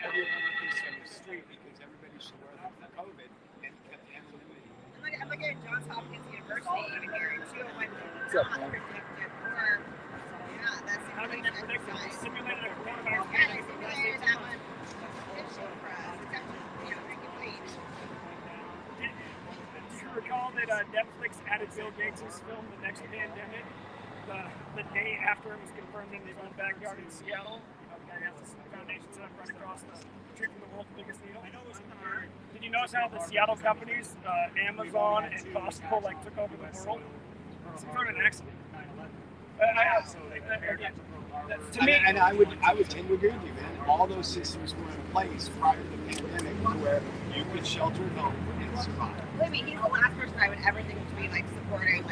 everyone who's on the street because everybody should wear them for COVID and kept anonymity. I'm looking at Johns Hopkins University even here in 201. It's not predicted or that's how did they predict it? They simulated a coronavirus. Yeah, they simulated that one. It's actually, pretty complete. Do you recall that Netflix added Bill Gates' film The Next Pandemic the day after it was confirmed in his own backyard in Seattle? He has this foundation set up right across the street from the world's biggest needle. Did you notice how the Seattle companies, Amazon and Costco, took over the world? It's sort of an accident. To me, and I would tend to agree with you, man. All those systems were in place prior to the pandemic, where you could shelter at home and survive. I mean, he's the last person I would ever think to be supporting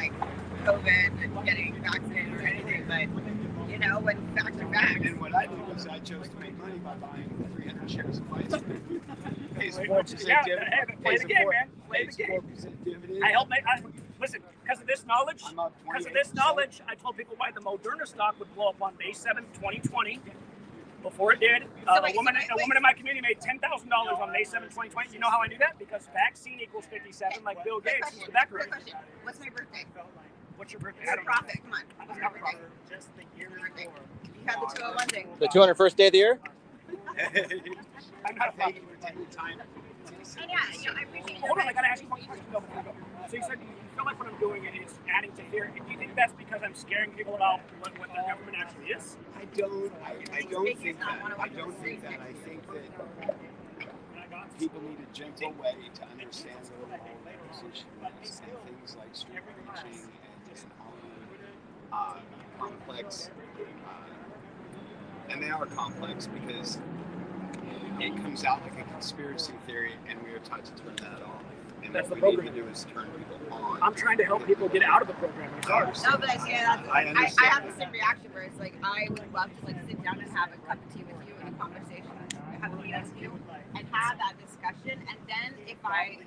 COVID and getting vaccinated or anything, but when facts are facts. And what I did was I chose to make money by buying 300 shares of Pfizer. Pays 4% dividend. Play the game, man. Play the game. 4% dividend. I helped make. Listen, because of this knowledge, I told people why the Moderna stock would blow up on May 7th, 2020. Before it did, a woman in my community made $10,000 on May 7th, 2020. You know how I knew that? Because vaccine equals 57, like Bill Gates. Is that correct? What's my birthday? What's your birthday? It's a profit. Come on. What's my birthday? Just the year before. You had the 201 thing. The 201st day of the year? I'm not a profit. I appreciate it. Hold on, I gotta ask you one question before we go. So you said you feel like what I'm doing is adding to fear. Do you think that's because I'm scaring people about what the government actually is? I don't think that. I think that people need a gentle way to understand their role and their position and things like street preaching and complex. And they are complex because it comes out like a conspiracy theory, and we are taught to turn that on. And that's what the we program. need to do is turn people on. I'm trying to help people get out of the program. No, but I have the same reaction where it's I would love to sit down and have a cup of tea with you and a conversation, have have that discussion, and then if I'm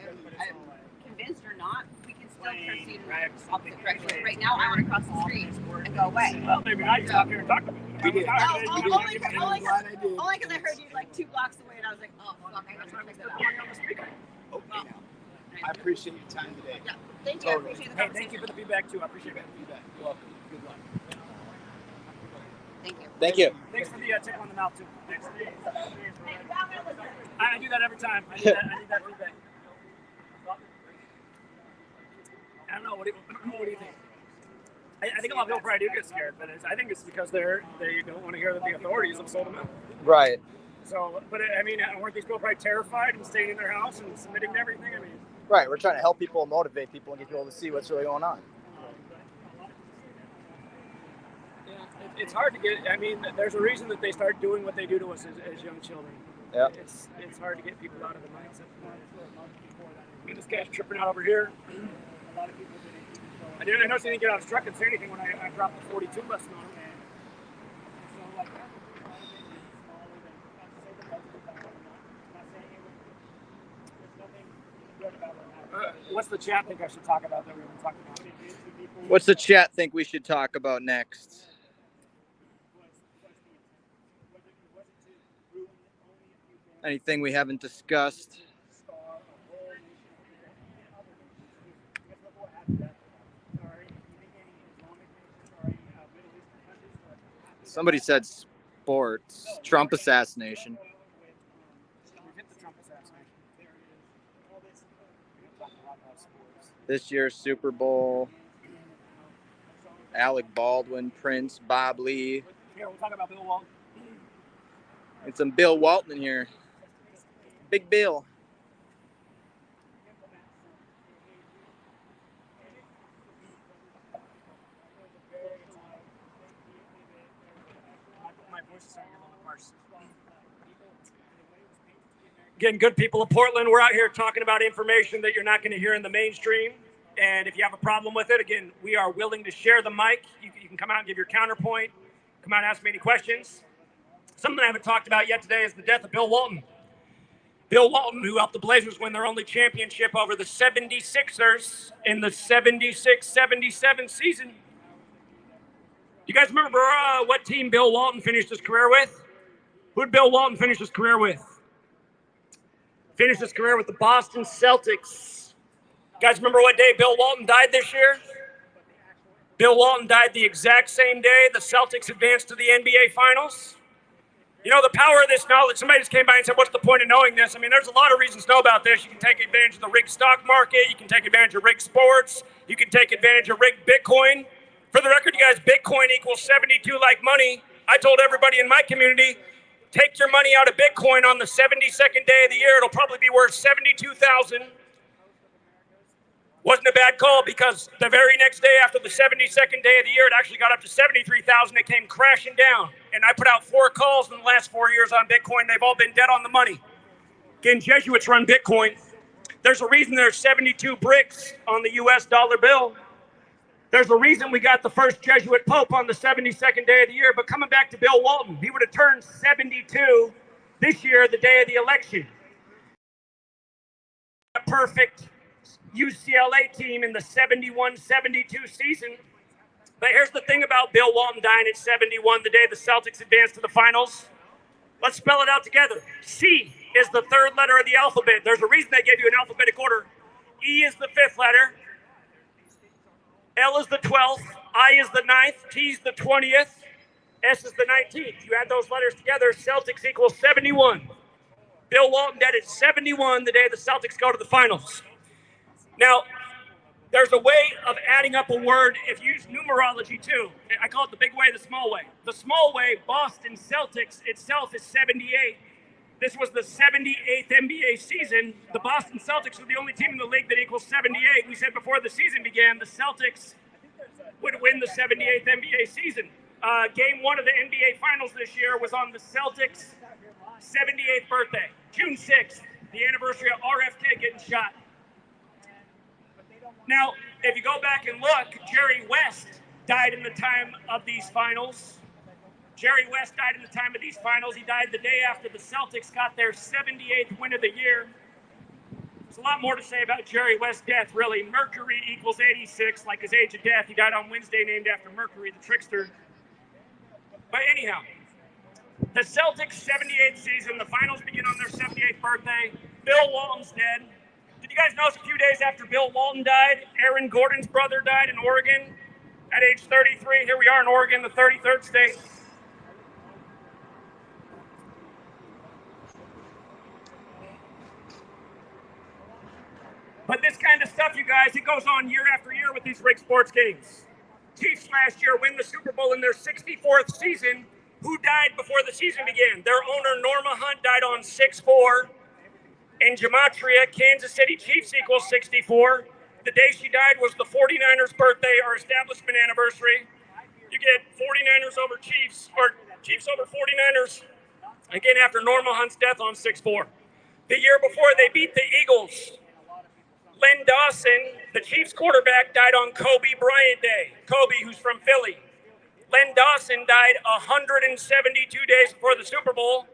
convinced or not, we can still proceed in the opposite direction. Right now, I want to cross the street and go away. Well, maybe not. You stop here and talk to me. Only because I heard you like 2 blocks away, and I was like, oh fuck, I got to check that out. Okay. I appreciate your time today. Yeah, thank you. I appreciate the Hey, conversation. thank you for the feedback too. I appreciate it. Feedback. You're welcome. Good luck. Thank you. Thank you. Thanks for the tip on the mouth too. Thanks. I do that every time. I need that feedback. I don't know. What do you think? I think a lot of people probably do get scared, but I think it's because they don't want to hear that the authorities have sold them out. Right. So, but I mean, weren't these people probably terrified and staying in their house and submitting to everything? I mean, Right. We're trying to help people, motivate people, and get people to see what's really going on. yeah, it's hard to get. I mean, there's a reason that they start doing what they do to us as young children. Yeah. It's hard to get people out of the mindset. I mean, this guy's tripping out over here. A lot of people I noticed he didn't get out of his truck and say anything when I dropped the 42 lesson on him. What's the chat think I should talk about that we haven't talked about? What's the chat think we should talk about next? Anything we haven't discussed? Somebody said sports. Trump assassination. This year's Super Bowl. Alec Baldwin, Prince, Bob Lee. Here, we'll talk about Bill Walton. And some Bill Walton in here. Big Bill. Again, good people of Portland, we're out here talking about information that you're not going to hear in the mainstream. And if you have a problem with it, again, we are willing to share the mic. You can come out and give your counterpoint. Come out and ask me any questions. Something I haven't talked about yet today is the death of Bill Walton. Bill Walton, who helped the Blazers win their only championship over the 76ers in the 76-77 season. You guys remember what team Bill Walton finished his career with? Who did Bill Walton finish his career with? Finished his career with the Boston Celtics. You guys remember what day Bill Walton died this year? Bill Walton died the exact same day the Celtics advanced to the NBA Finals. You know, the power of this knowledge, somebody just came by and said, what's the point of knowing this? I mean, there's a lot of reasons to know about this. You can take advantage of the rigged stock market. You can take advantage of rigged sports. You can take advantage of rigged Bitcoin. For the record, you guys, Bitcoin equals 72 like money. I told everybody in my community, take your money out of Bitcoin on the 72nd day of the year. It'll probably be worth $72,000. Wasn't a bad call because the very next day after the 72nd day of the year, it actually got up to 73,000. It came crashing down. And I put out 4 calls in the last 4 years on Bitcoin. They've all been dead on the money. Again, Jesuits run Bitcoin. There's a reason there's 72 bricks on the US dollar bill. There's a reason we got the first Jesuit Pope on the 72nd day of the year. But coming back to Bill Walton, he would have turned 72 this year, the day of the election. A perfect UCLA team in the 71-72 season. But here's the thing about Bill Walton dying at 71, the day the Celtics advanced to the finals. Let's spell it out together. C is the 3rd letter of the alphabet. There's a reason they gave you an alphabetic order. E is the 5th letter. L is the 12th. I is the 9th. T is the 20th. S is the 19th. You add those letters together, Celtics equals 71. Bill Walton dead at 71 the day the Celtics go to the finals. Now, there's a way of adding up a word if you use numerology too. I call it the big way, the small way. The small way, Boston Celtics itself is 78. This was the 78th NBA season. The Boston Celtics were the only team in the league that equals 78. We said before the season began, the Celtics would win the 78th NBA season. Game 1 of the NBA Finals this year was on the Celtics' 78th birthday, June 6th, the anniversary of RFK getting shot. Now, if you go back and look, Jerry West died in the time of these finals. Jerry West died in the time of these finals. He died the day after the Celtics got their 78th win of the year. There's a lot more to say about Jerry West's death, really. Mercury equals 86, like his age of death. He died on Wednesday, named after Mercury, the trickster. But anyhow, the Celtics' 78th season, the finals begin on their 78th birthday. Bill Walton's dead. Did you guys notice a few days after Bill Walton died, Aaron Gordon's brother died in Oregon at age 33? Here we are in Oregon, the 33rd state. But this kind of stuff, you guys, it goes on year after year with these rigged sports games. Chiefs last year win the Super Bowl in their 64th season. Who died before the season began? Their owner, Norma Hunt, died on 6/4. In Gematria, Kansas City Chiefs equals 64. The day she died was the 49ers' birthday or establishment anniversary. You get 49ers over Chiefs, or Chiefs over 49ers, again after Norma Hunt's death on 6/4. The year before, they beat the Eagles. Len Dawson, the Chiefs quarterback, died on Kobe Bryant Day. Kobe, who's from Philly. Len Dawson died 172 days before the Super Bowl.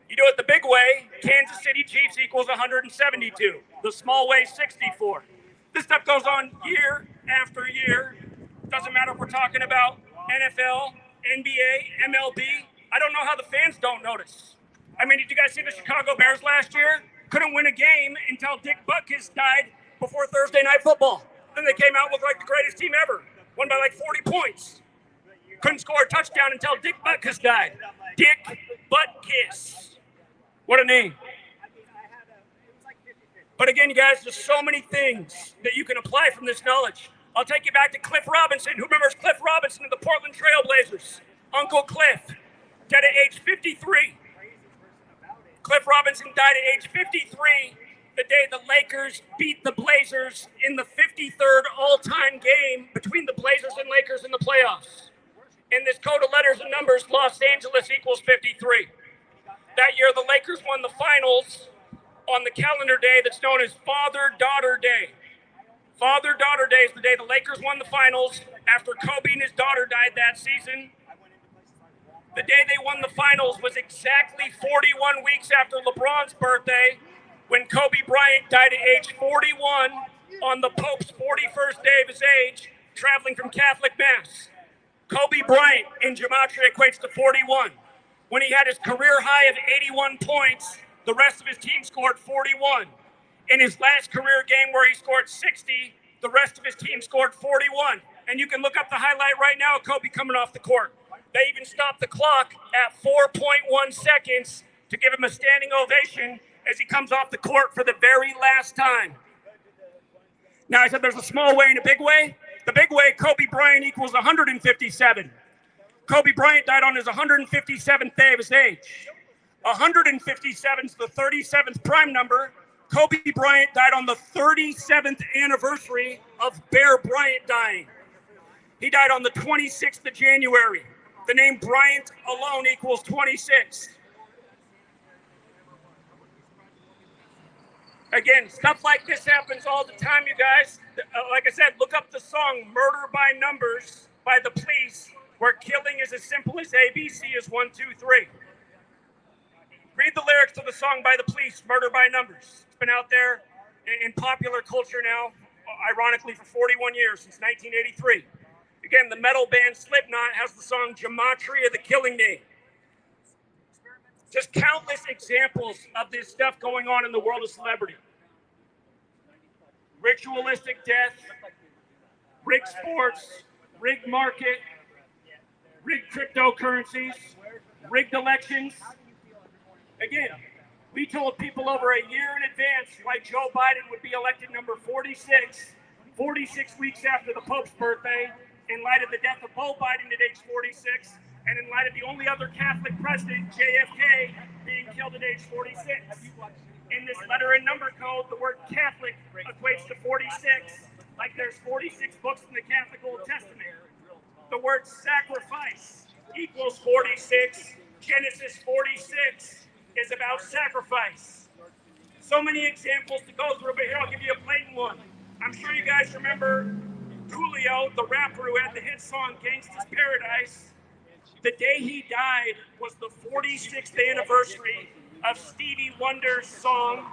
You do it the big way, Kansas City Chiefs equals 172. The small way, 64. This stuff goes on year after year. Doesn't matter if we're talking about NFL, NBA, MLB. I don't know how the fans don't notice. I mean, did you guys see the Chicago Bears last year? Couldn't win a game until Dick Butkus died before Thursday Night Football. Then they came out with like the greatest team ever. Won by like 40 points. Couldn't score a touchdown until Dick Butkus died. Dick Butkus. What a name. But again, you guys, there's so many things that you can apply from this knowledge. I'll take you back to Cliff Robinson. Who remembers Cliff Robinson of the Portland Trail Blazers? Uncle Cliff, dead at age 53. Cliff Robinson died at age 53 the day the Lakers beat the Blazers in the 53rd all-time game between the Blazers and Lakers in the playoffs. In this code of letters and numbers, Los Angeles equals 53. That year, the Lakers won the finals on the calendar day that's known as Father-Daughter Day. Father-Daughter Day is the day the Lakers won the finals after Kobe and his daughter died that season. The day they won the finals was exactly 41 weeks after LeBron's birthday, when Kobe Bryant died at age 41 on the Pope's 41st day of his age, traveling from Catholic Mass. Kobe Bryant in Gematria equates to 41. When he had his career high of 81 points, the rest of his team scored 41. In his last career game where he scored 60, the rest of his team scored 41. And you can look up the highlight right now of Kobe coming off the court. They even stopped the clock at 4.1 seconds to give him a standing ovation as he comes off the court for the very last time. Now, I said there's a small way and a big way. The big way, Kobe Bryant equals 157. Kobe Bryant died on his 157th day of his age. 157 is the 37th prime number. Kobe Bryant died on the 37th anniversary of Bear Bryant dying. He died on the 26th of January. The name Bryant alone equals 26. Again, stuff like this happens all the time, you guys. Like I said, look up the song Murder by Numbers by The Police, where killing is as simple as ABC is 1, 2, 3. Read the lyrics to the song by The Police, Murder by Numbers. It's been out there in popular culture now, ironically, for 41 years, since 1983. Again, the metal band Slipknot has the song Gematria, the Killing Name. Just countless examples of this stuff going on in the world of celebrity. Ritualistic death, rigged sports, rigged market, rigged cryptocurrencies, rigged elections. Again, we told people over a year in advance why Joe Biden would be elected number 46 weeks after the Pope's birthday, in light of the death of Beau Biden at age 46, and in light of the only other Catholic president, JFK, being killed at age 46. In this letter and number code, the word Catholic equates to 46, like there's 46 books in the Catholic Old Testament. The word sacrifice equals 46. Genesis 46 is about sacrifice. So many examples to go through, but here I'll give you a blatant one. I'm sure you guys remember Coolio, the rapper who had the hit song Gangsta's Paradise. The day he died was the 46th anniversary of Stevie Wonder's song,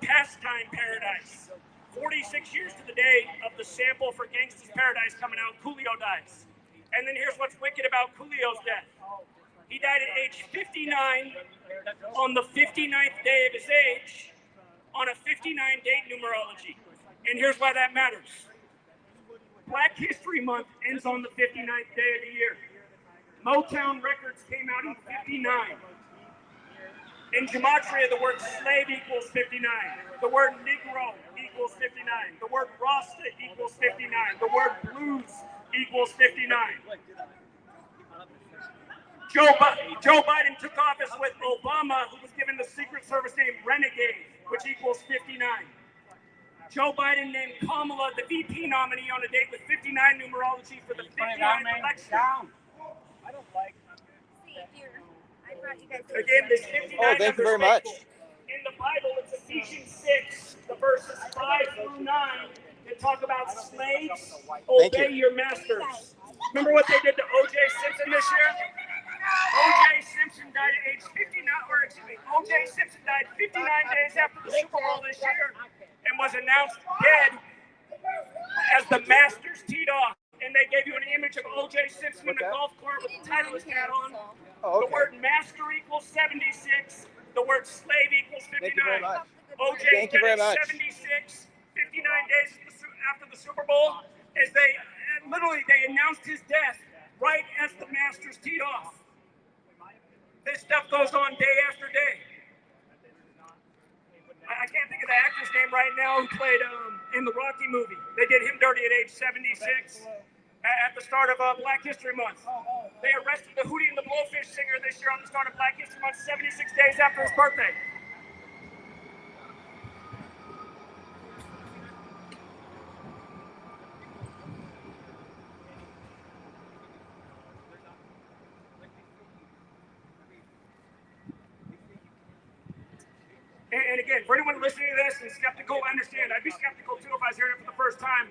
Pastime Paradise. 46 years to the day of the sample for Gangsta's Paradise coming out, Coolio dies. And then here's what's wicked about Coolio's death. He died at age 59 on the 59th day of his age on a 59 date numerology. And here's why that matters. Black History Month ends on the 59th day of the year. Motown Records came out in 59. In Gematria, the word slave equals 59. The word Negro equals 59. The word Rasta equals 59. The word blues equals 59. Joe Biden took office with Obama, who was given the Secret Service name Renegade, which equals 59. Joe Biden named Kamala the VP nominee on a date with 59 numerology for the 59th election. I don't like. I brought you guys. Again, this 59 Oh, thank you very much. In the Bible, it's Ephesians 6, the verses 5 through 9, that talk about slaves, obey your masters. Remember what they did to O.J. Simpson this year? O.J. Simpson died at age 59, or excuse me, O.J. Simpson died 59 days after the Super Bowl this year and was announced dead as the Masters teed off. And they gave you an image of O.J. Simpson in a golf cart with a Titleist hat on. The word master equals 76. The word slave equals 59. O.J. died at 76, 59 days after the Super Bowl, as they announced his death right as the Masters teed off. This stuff goes on day after day. I can't think of the actor's name right now who played in the Rocky movie. They did him dirty at age 76 at the start of Black History Month. They arrested the Hootie and the Blowfish singer this year on the start of Black History Month, 76 days after his birthday. And again, for anyone listening to this and skeptical, I understand. I'd be skeptical too if I was hearing it for the first time.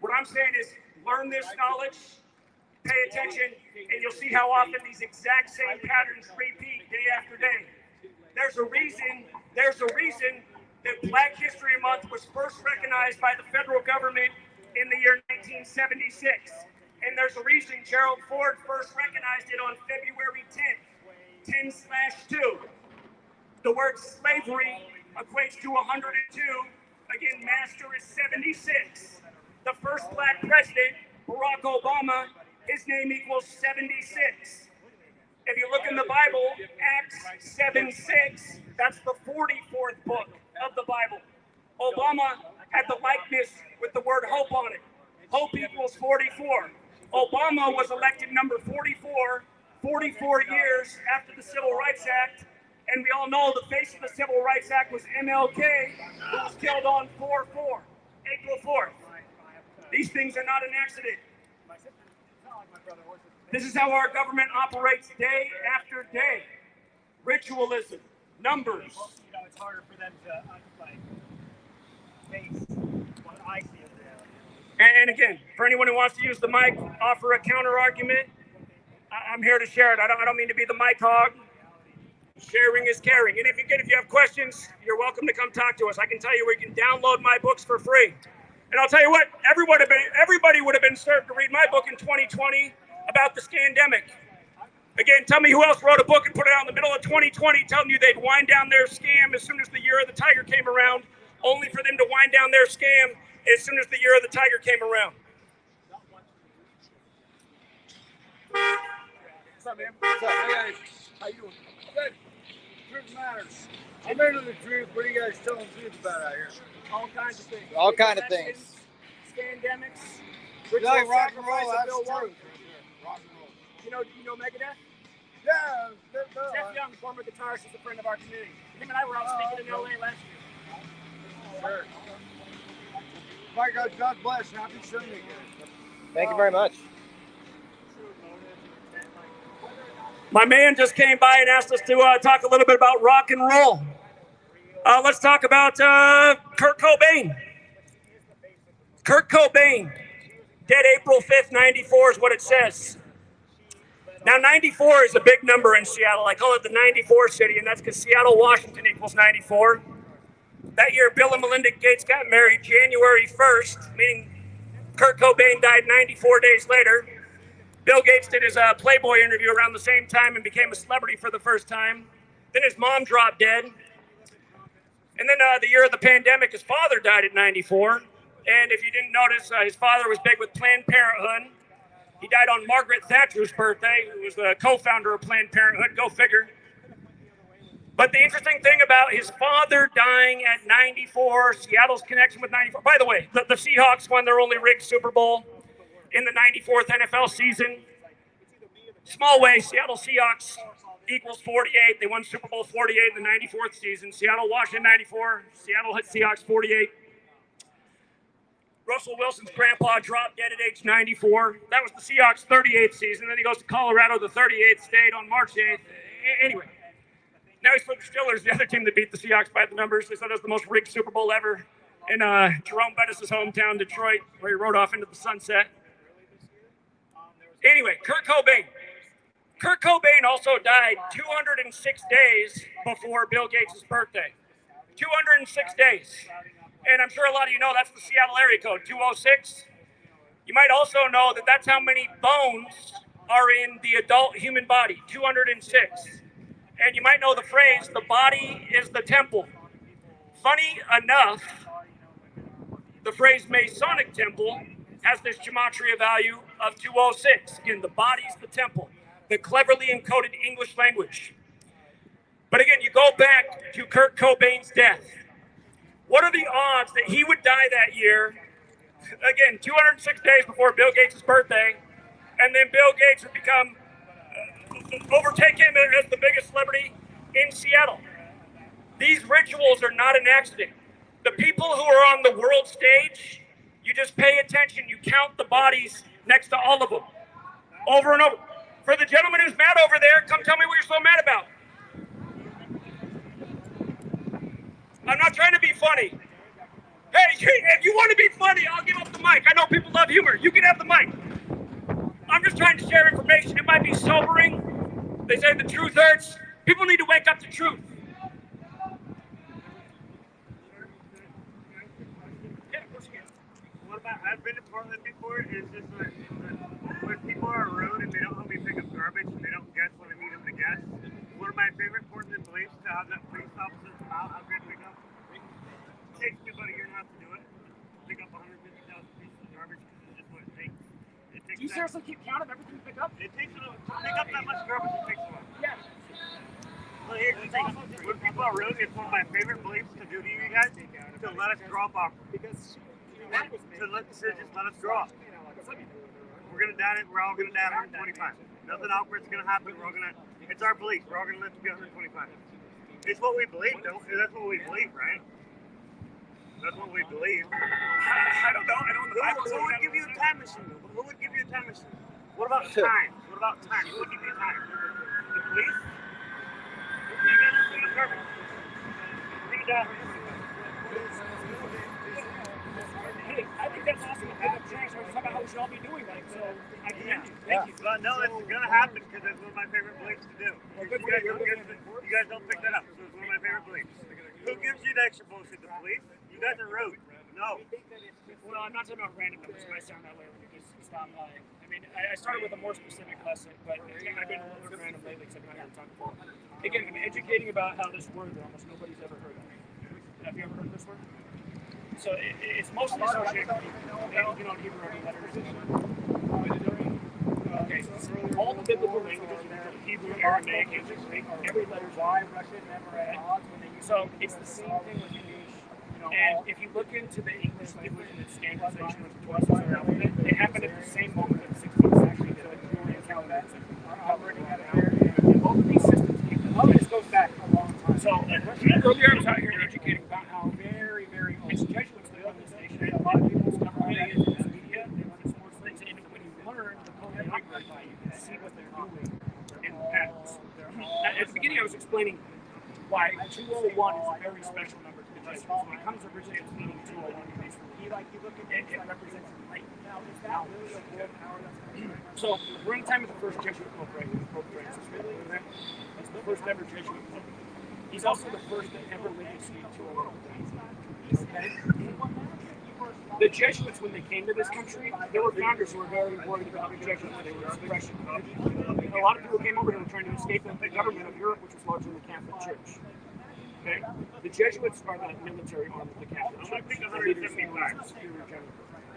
What I'm saying is learn this knowledge, pay attention, and you'll see how often these exact same patterns repeat day after day. There's a reason that Black History Month was first recognized by the federal government in the year 1976. And there's a reason Gerald Ford first recognized it on February 10th, 10/2. The word slavery equates to 102. Again, master is 76. The first black president, Barack Obama, his name equals 76. If you look in the Bible, Acts 7:6, that's the 44th book of the Bible. Obama had the likeness with the word hope on it. Hope equals 44. Obama was elected number 44, 44 years after the Civil Rights Act. And we all know the face of the Civil Rights Act was MLK, who was killed on April 4th. These things are not an accident. This is how our government operates day after day. Ritualism, numbers. You know, it's harder for them to face what I see as reality. And again, for anyone who wants to use the mic, offer a counter argument, I'm here to share it. I don't mean to be the mic hog. Sharing is caring. And if you have questions, you're welcome to come talk to us. I can tell you where you can download my books for free. And I'll tell you what, everybody would have been served to read my book in 2020 about the scandemic. Again, tell me who else wrote a book and put it out in the middle of 2020 telling you they'd wind down their scam as soon as the year of the tiger came around, only for them to wind down their scam as soon as the year of the tiger came around. What's up, man? What's up? Hey, guys. How you doing? Good. Truth matters. I'm into the truth. What are you guys telling the truth about out here? All kinds of things. All kind of things. Scandemics. You like rock and roll? That's true. Rock and roll. You know Megadeth? Yeah. Jeff Young, former guitarist, is a friend of our community. Him and I were out speaking in LA last year. Sure. My God, God bless. Happy Sunday, guys. Thank you very much. My man just came by and asked us to talk a little bit about rock and roll. Let's talk about Kurt Cobain. Kurt Cobain, dead April 5th, 94 is what it says. Now, 94 is a big number in Seattle. I call it the 94 city, and that's because Seattle, Washington equals 94. That year, Bill and Melinda Gates got married January 1st, meaning Kurt Cobain died 94 days later. Bill Gates did his Playboy interview around the same time and became a celebrity for the first time. Then his mom dropped dead. And then the year of the pandemic, his father died at 94. And if you didn't notice, his father was big with Planned Parenthood. He died on Margaret Thatcher's birthday, who was the co-founder of Planned Parenthood. Go figure. But the interesting thing about his father dying at 94, Seattle's connection with 94. By the way, the Seahawks won their only rigged Super Bowl in the 94th NFL season. Small way, Seattle Seahawks equals 48. They won Super Bowl 48 in the 94th season. Seattle, Washington, 94. Seattle hit Seahawks 48. Russell Wilson's grandpa dropped dead at age 94. That was the Seahawks' 38th season. Then he goes to Colorado, the 38th state, on March 8th. Anyway, now he's for the Steelers, the other team that beat the Seahawks by the numbers. They said that was the most rigged Super Bowl ever in Jerome Bettis' hometown, Detroit, where he rode off into the sunset. Anyway, Kurt Cobain. Kurt Cobain also died 206 days before Bill Gates' birthday. 206 days. And I'm sure a lot of you know that's the Seattle area code, 206. You might also know that that's how many bones are in the adult human body, 206. And you might know the phrase, the body is the temple. Funny enough, the phrase Masonic temple has this gematria value of 206. Again, the body's the temple, the cleverly encoded English language. But again, you go back to Kurt Cobain's death. What are the odds that he would die that year? Again, 206 days before Bill Gates' birthday, and then Bill Gates would become, overtake him as the biggest celebrity in Seattle. These rituals are not an accident. The people who are on the world stage, you just pay attention. You count the bodies next to all of them, over and over. For the gentleman who's mad over there, come tell me what you're so mad about. I'm not trying to be funny. Hey, if you want to be funny, I'll give up the mic. I know people love humor. You can have the mic. I'm just trying to share information. It might be sobering. They say the truth hurts. People need to wake up to truth. Yeah, of course you can. What about, I've been to Portland before. It's just like, when people are rude and they don't help me pick up garbage and they don't guess when I need them to guess. One of my favorite Portland beliefs to have that police officer come out, have good pick up. It takes me about a year and a half to do it. Pick up 150,000 pieces of garbage because it's just what it takes. Do you seriously keep count of everything you pick up? It takes to pick up that much garbage, it takes a while. Yeah. Well, here's the thing. When people are rude, it's one of my favorite beliefs to do to you guys, to let us drop off. Just let us drop. We're gonna die. We're all gonna die at 125. Nothing awkward's gonna happen. We're all gonna. It's our belief. We're all gonna live to be 125. It's what we believe, don't? That's what we believe, right? That's what we believe. I don't know. Who would give you a time machine? Who would give you a time machine? What about time? What about time? Who would give you time? The police? You guys are perfect. Read that. Hey, I think that's awesome. I think that's about how we should all be doing that. So I commend you. Thank you. Well, no, it's gonna happen because that's one of my favorite beliefs to do. You guys don't pick that up. So it's one of my favorite beliefs. Who gives you the extra bullshit? The police? You guys are rude. No. Well, I'm not talking about random numbers. It might sound that way when you just stop lying. I mean, I started with a more specific lesson, but I've been a little bit random lately because I've been here talking before. Again, I'm educating about how this word that almost nobody's ever heard of. Have you ever heard of this word? So it's mostly associated with Hebrew letters. Okay, so all the biblical languages, Hebrew, Aramaic, Greek, every letter's Russian, so it's the same thing with English. And if you look into the English language and its standardization with the 12 alphabet, it happened at the same moment in the 16th century that the Julian calendar operating out of here. And both of these systems, this goes back a long time. So earlier I was out here educating about how very, very, it's Jesuits that run this nation. A lot of people discover who they is in this media, they run sports things, and when you learn the code they operate by, you can see what they're doing in the patterns. At the beginning I was explaining why 201 is a very special number to Jesuits. When it comes originally to meaning 201, he look at it, it represents enlightenment. Now, is that really a world power that's so we're in time of the first Jesuit Pope, right? Pope Francis, right? He's the first ever Jesuit Pope. He's also the first that ever lived in Suite 201. The Jesuits, when they came to this country, there were founders who were very worried about the Jesuits. They were suppression. A lot of people came over here and were trying to escape the government of Europe, which was largely the Catholic Church. Okay? The Jesuits are the military arm of the Catholic Church. I'm going to pick 175.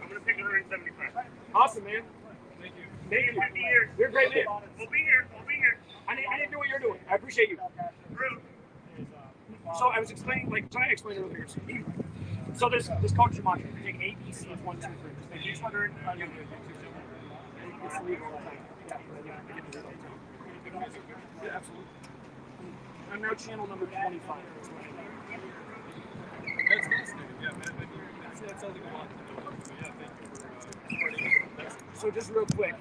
I'm going to pick 175. Awesome, man. Thank you. Thank you. You're a great man. We'll be here. I didn't know what you're doing. I appreciate you. So I was explaining, trying to explain earlier. So this code gematria, you take A, B, C, 1, 2, 3. Just take each letter and it's legal all the time. Yeah, absolutely. I'm now channel number 25. That's fascinating. Yeah, that sounds like a lot. Yeah, thank you for So just real quick.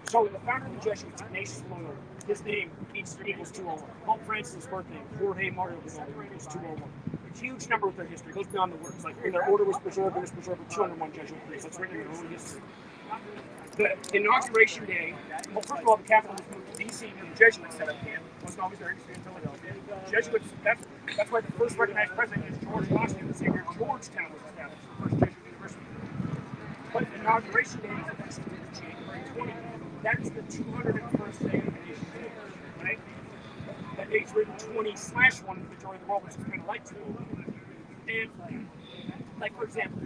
So the founder of the Jesuits, Ignatius Loyola, his name equals 201. Pope Francis' birthday, Jorge Mario Bergoglio, equals 201. A huge number with their history. It goes beyond the words. Like when their order was preserved, it was preserved with 201 Jesuit priests. That's written in their own history. The inauguration day, well, first of all, the capital was moved to D.C. and the Jesuits set up camp. It wasn't always there, in Philadelphia. Jesuits, that's why the first recognized president is George Washington. The same year Georgetown was established, the first Jesuit university. But inauguration day is actually January 20th. That's the 201st day of the nation's history, right? That date's written 20/1 in the majority of the world, which is kind of like 201. And, like, for example,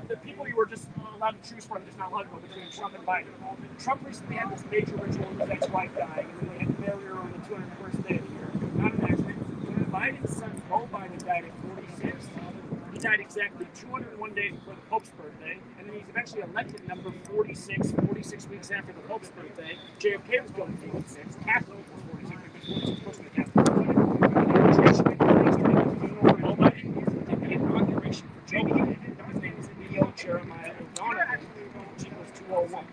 the people you were just allowed to choose from, just not allowed to go between Trump and Biden. Trump recently had this major ritual with his ex-wife dying, and then they had to bury her on the 201st day of the year. Not an accident. Biden's son, Joe Biden, died at 46. He died exactly 201 days before the Pope's birthday, and then he's eventually elected number 46 weeks after the Pope's birthday. JFK was killed at 46. Catholic was 46 because 46 was the Catholic birthday. Joe Biden did the inauguration for Joe Biden. His name is Leo Jeremiah O'Donnell, which equals 201.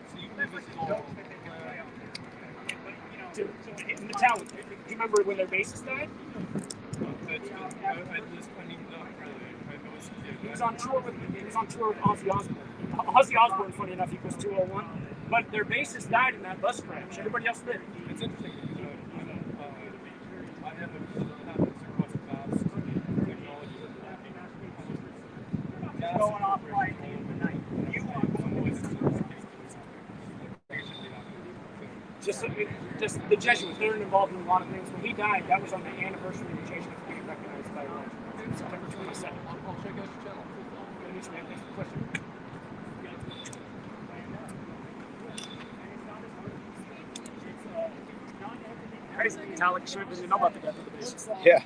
Metallica. Do you remember when their bassist died? He was on tour with Ozzy Osbourne. Ozzy Osbourne, funny enough, equals 201. But their bassist died in that bus crash. Everybody else did. It's interesting. I have going off right in the night. Just the Jesuits, they're involved in a lot of things. When he died, that was on the anniversary of the Jesuits being recognized by September 22nd. I'll check out your channel. Thanks for the question. Crazy. Metallica shouldn't really know about the death of the bassist. Yeah.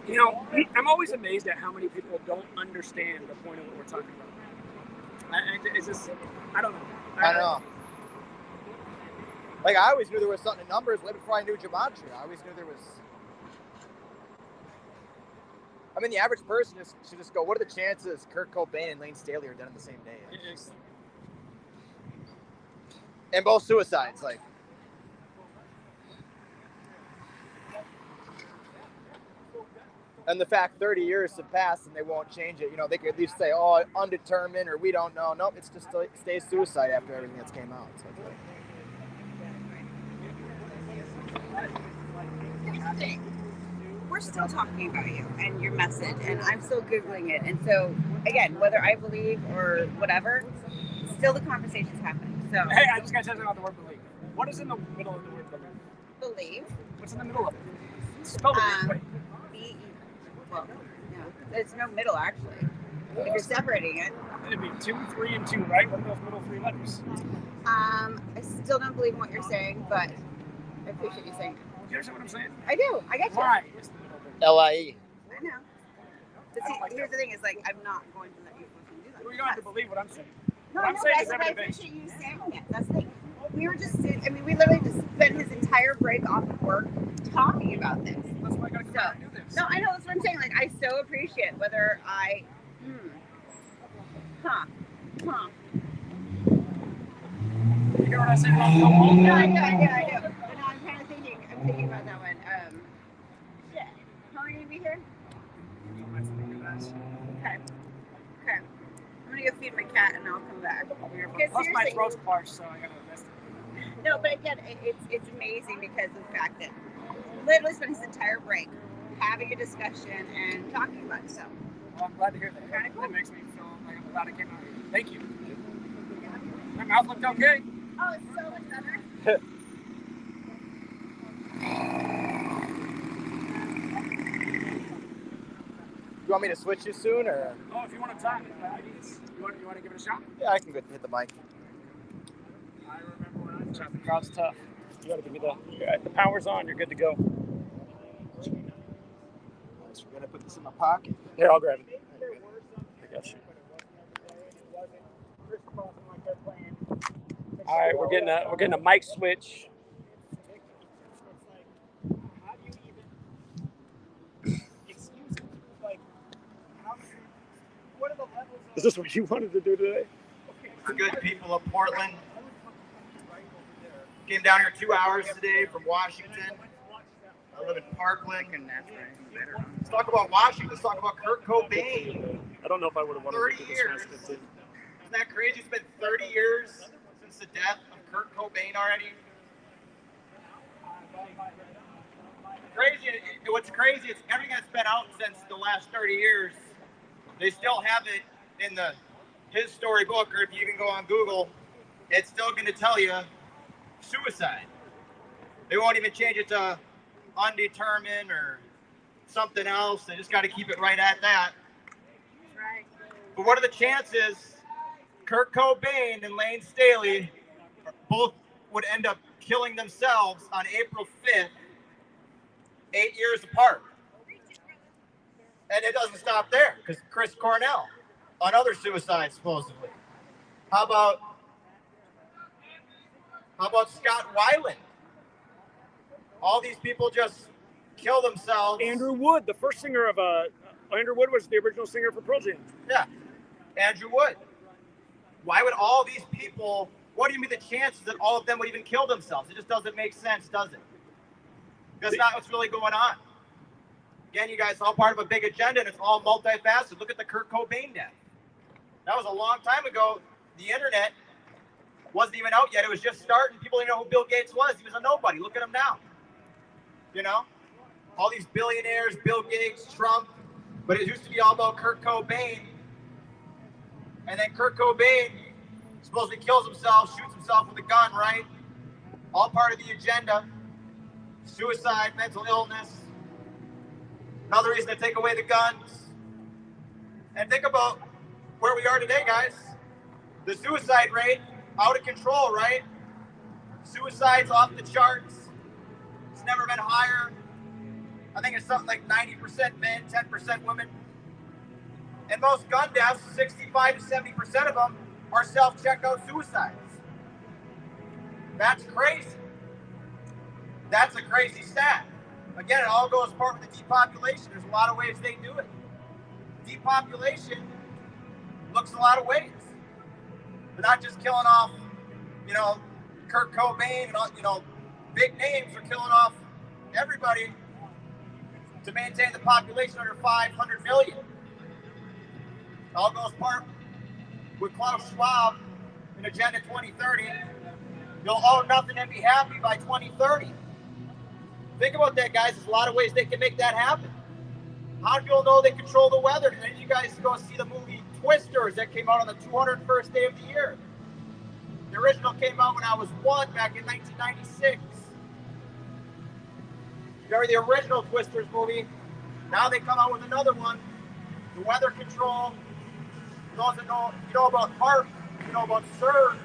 You know, I'm always amazed at how many people don't understand the point of what we're talking about. It's just, I don't know. I know. Like, I always knew there was something in numbers way before I knew gematria. I always knew there was... I mean, the average person should just go, what are the chances Kurt Cobain and Lane Staley are dead on the same day? And both suicides, like... And the fact 30 years have passed and they won't change it, you know, they could at least say, oh, undetermined, or we don't know. Nope, it's just stays suicide after everything that's came out. So Here's the thing. We're still talking about you and your message, and I'm still Googling it. And so, again, whether I believe or whatever, still the conversation's happening. So, hey, I just got to tell you about the word believe. What is in the middle of the word believe? Believe. What's in the middle of it? Spell it. Well, no, there's no middle actually. If you're separating it, it'd be 2, 3, and 2, right? What are those middle 3 letters? I still don't believe in what you're saying, but I appreciate you saying it. You understand what I'm saying? I do. I get you. Why? LIE. I know. But see, here's the thing: is like I'm not going to let you fucking do that. Well, you don't have to believe what I'm saying. No, what I'm saying is I appreciate you saying it. That's the thing. We were just sitting. I mean, we literally just spent his entire break off of work talking about this. That's why I gotta come out and do this. No, I know, that's what I'm saying. Like, I so appreciate whether I, I said, well, go home. No, I do. But no, I'm kind of thinking about that one. Shit. How long are you gonna be here? Okay. I'm gonna go feed my cat and I'll come back. Plus my throat's parched, so I gotta rest it. No, but again, it's amazing because of the fact that literally spent his entire break having a discussion and talking about stuff. Well, I'm glad to hear that. Kind of cool. That makes me feel like I'm glad I came out here. Thank you. My mouth looked okay. Oh, it's so much better. You want me to switch you soon, or? Oh, if you want to time it, you want to give it a shot? Yeah, I can go hit the mic. I remember when I was The crowd's tough. You gotta give me the power's on. You're good to go. So we're gonna put this in my pocket. Here, I'll grab it. I got you. All right, we're getting a mic switch. Is this what you wanted to do today? The good people of Portland came down here 2 hours today from Washington. I live in Parkland, and that's right. Let's talk about Washington. Let's talk about Kurt Cobain. I don't know if I would have wanted 30 to do this years. transcript. Isn't that crazy? It's been 30 years since the death of Kurt Cobain already. Crazy. What's crazy is everything that's been out since the last 30 years, they still have it in his storybook, or if you can go on Google, it's still going to tell you suicide. They won't even change it to undetermined or something else. They just got to keep it right at that. Right. But what are the chances Kurt Cobain and Lane Staley both would end up killing themselves on April 5th, 8 years apart? And it doesn't stop there, because Chris Cornell, another suicide supposedly. How about Scott Weiland? All these people just kill themselves. Andrew Wood, the first singer of Andrew Wood was the original singer for Pearl Jam. Yeah, Andrew Wood. Why would all these people? What do you mean the chances that all of them would even kill themselves? It just doesn't make sense, does it? That's not what's really going on. Again, you guys, all part of a big agenda, and it's all multifaceted. Look at the Kurt Cobain death. That was a long time ago. The internet wasn't even out yet. It was just starting. People didn't know who Bill Gates was. He was a nobody. Look at him now. You know? All these billionaires, Bill Gates, Trump. But it used to be all about Kurt Cobain. And then Kurt Cobain supposedly kills himself, shoots himself with a gun, right? All part of the agenda. Suicide, mental illness. Another reason to take away the guns. And think about where we are today, guys. The suicide rate, out of control, right? Suicide's off the charts. It's never been higher. I think it's something like 90% men, 10% women. And most gun deaths, 65 to 70% of them, are self-checkout suicides. That's crazy. That's a crazy stat. Again, it all goes part with the depopulation. There's a lot of ways they do it. Depopulation looks a lot of ways. They're not just killing off, Kurt Cobain and big names. They're killing off everybody to maintain the population under 500 million. It all goes part with Klaus Schwab in Agenda 2030. You'll own nothing and be happy by 2030. Think about that, guys. There's a lot of ways they can make that happen. How do people know they control the weather? Did you guys go see the movie Twisters that came out on the 201st day of the year? The original came out when I was 1 back in 1996. Remember the original Twisters movie? Now they come out with another one. The weather control. Those that know, about HARP, about CERN.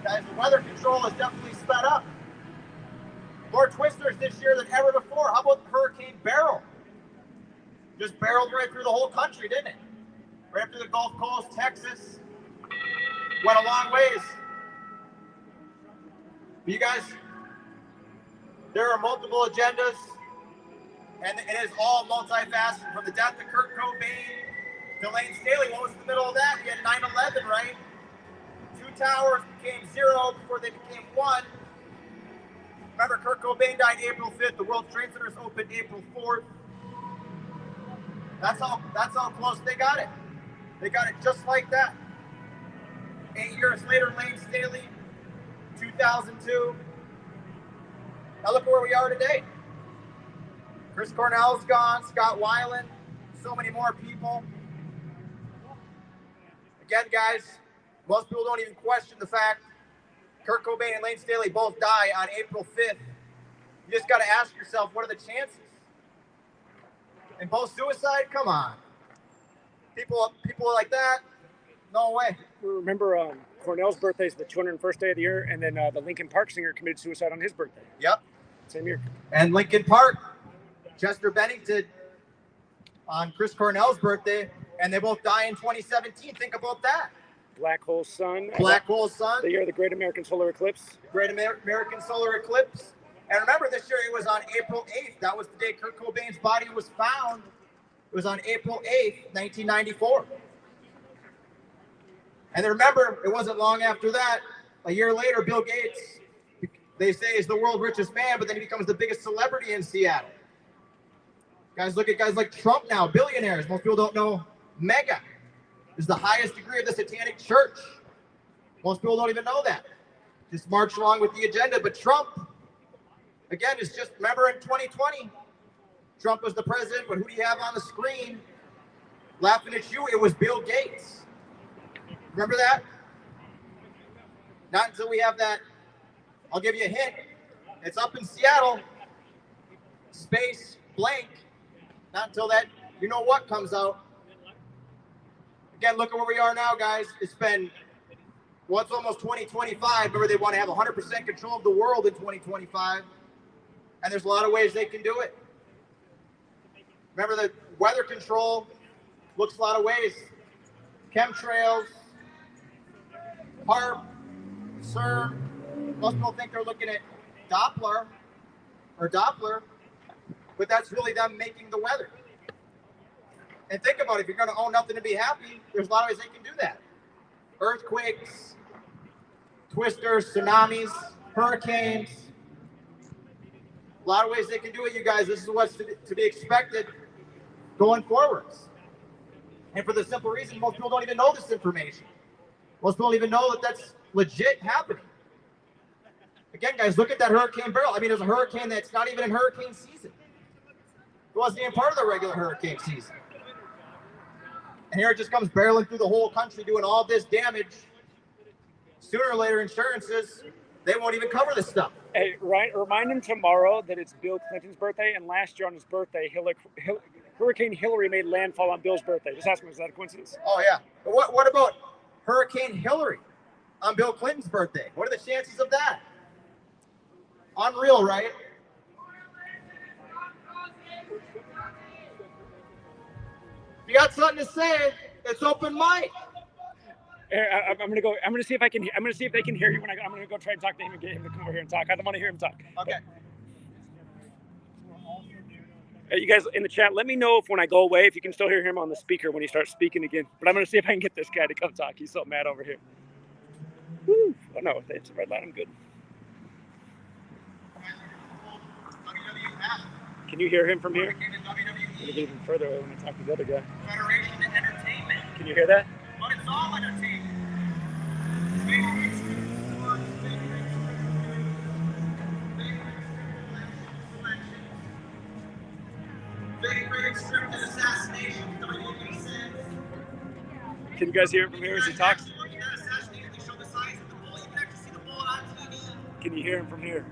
Guys, the weather control is definitely sped up. More Twisters this year than ever before. How about Hurricane Beryl? Just barreled right through the whole country, didn't it? Right up to the Gulf Coast, Texas. Went a long ways. But you guys, there are multiple agendas, and it is all multifaceted. From the death of Kurt Cobain to Lane Staley. What was in the middle of that? You had 9/11, right? 2 Towers became 0 before they became 1. Remember, Kurt Cobain died April 5th. The World Trade Centers opened April 4th. That's how close they got it. They got it just like that. 8 years later, Lane Staley, 2002. Now look at where we are today. Chris Cornell's gone, Scott Weiland, so many more people. Again, guys, most people don't even question the fact Kurt Cobain and Lane Staley both die on April 5th. You just got to ask yourself, what are the chances? And both suicide? Come on. People like that? No way. Remember, Cornell's birthday is the 201st day of the year, and then the Linkin Park singer committed suicide on his birthday. Yep. Same year. And Linkin Park, Chester Bennington on Chris Cornell's birthday, and they both die in 2017. Think about that. Black Hole Sun. Black Hole Sun. The year of the Great American Solar Eclipse. Great American Solar Eclipse. And remember, this year it was on April 8th. That was the day Kurt Cobain's body was found. It was on April 8th, 1994. And then remember, it wasn't long after that, a year later, Bill Gates, they say, is the world's richest man, but then he becomes the biggest celebrity in Seattle. Guys, look at guys like Trump now, billionaires. Most people don't know mega is the highest degree of the Satanic Church. Most people don't even know that. Just march along with the agenda. But Trump, again, is just, remember in 2020, Trump was the president, but who do you have on the screen laughing at you? It was Bill Gates. Remember that? Not until we have that. I'll give you a hint. It's up in Seattle. Space blank. Not until that, you know what, comes out. Again, look at where we are now, guys. It's been, well, it's almost 2025. Remember, they want to have 100% control of the world in 2025. And there's a lot of ways they can do it. Remember, the weather control looks a lot of ways. Chemtrails, HARP, CERN. Most people think they're looking at Doppler, but that's really them making the weather. And think about it, if you're going to own nothing to be happy, there's a lot of ways they can do that. Earthquakes, twisters, tsunamis, hurricanes. A lot of ways they can do it, you guys. This is what's to be expected going forwards. And for the simple reason, most people don't even know this information. Most people don't even know that that's legit happening. Again, guys, look at that Hurricane Beryl. I mean, there's a hurricane that's not even in hurricane season. It wasn't even part of the regular hurricane season. And here it just comes barreling through the whole country doing all this damage. Sooner or later, insurances, they won't even cover this stuff. Hey, remind him tomorrow that it's Bill Clinton's birthday, and last year on his birthday, Hurricane Hillary made landfall on Bill's birthday. Just ask him, is that a coincidence? Oh, yeah. But what about Hurricane Hillary on Bill Clinton's birthday? What are the chances of that? Unreal, right? If you got something to say, it's open mic. I'm gonna go. I'm gonna see if I can. I'm gonna see if they can hear you when I'm gonna go try and talk to him and get him to come over here and talk. I don't want to hear him talk. Okay. You guys in the chat, let me know if when I go away, if you can still hear him on the speaker when he starts speaking again. But I'm gonna see if I can get this guy to come talk. He's so mad over here. Woo. Oh no, it's a red light. I'm good. Can you hear him from here? Even further away when I talk to the other guy. Federation Entertainment. Can you hear that? But it's all entertainment. Assassination. Can you guys hear him from here as he talks? Can you hear him from here?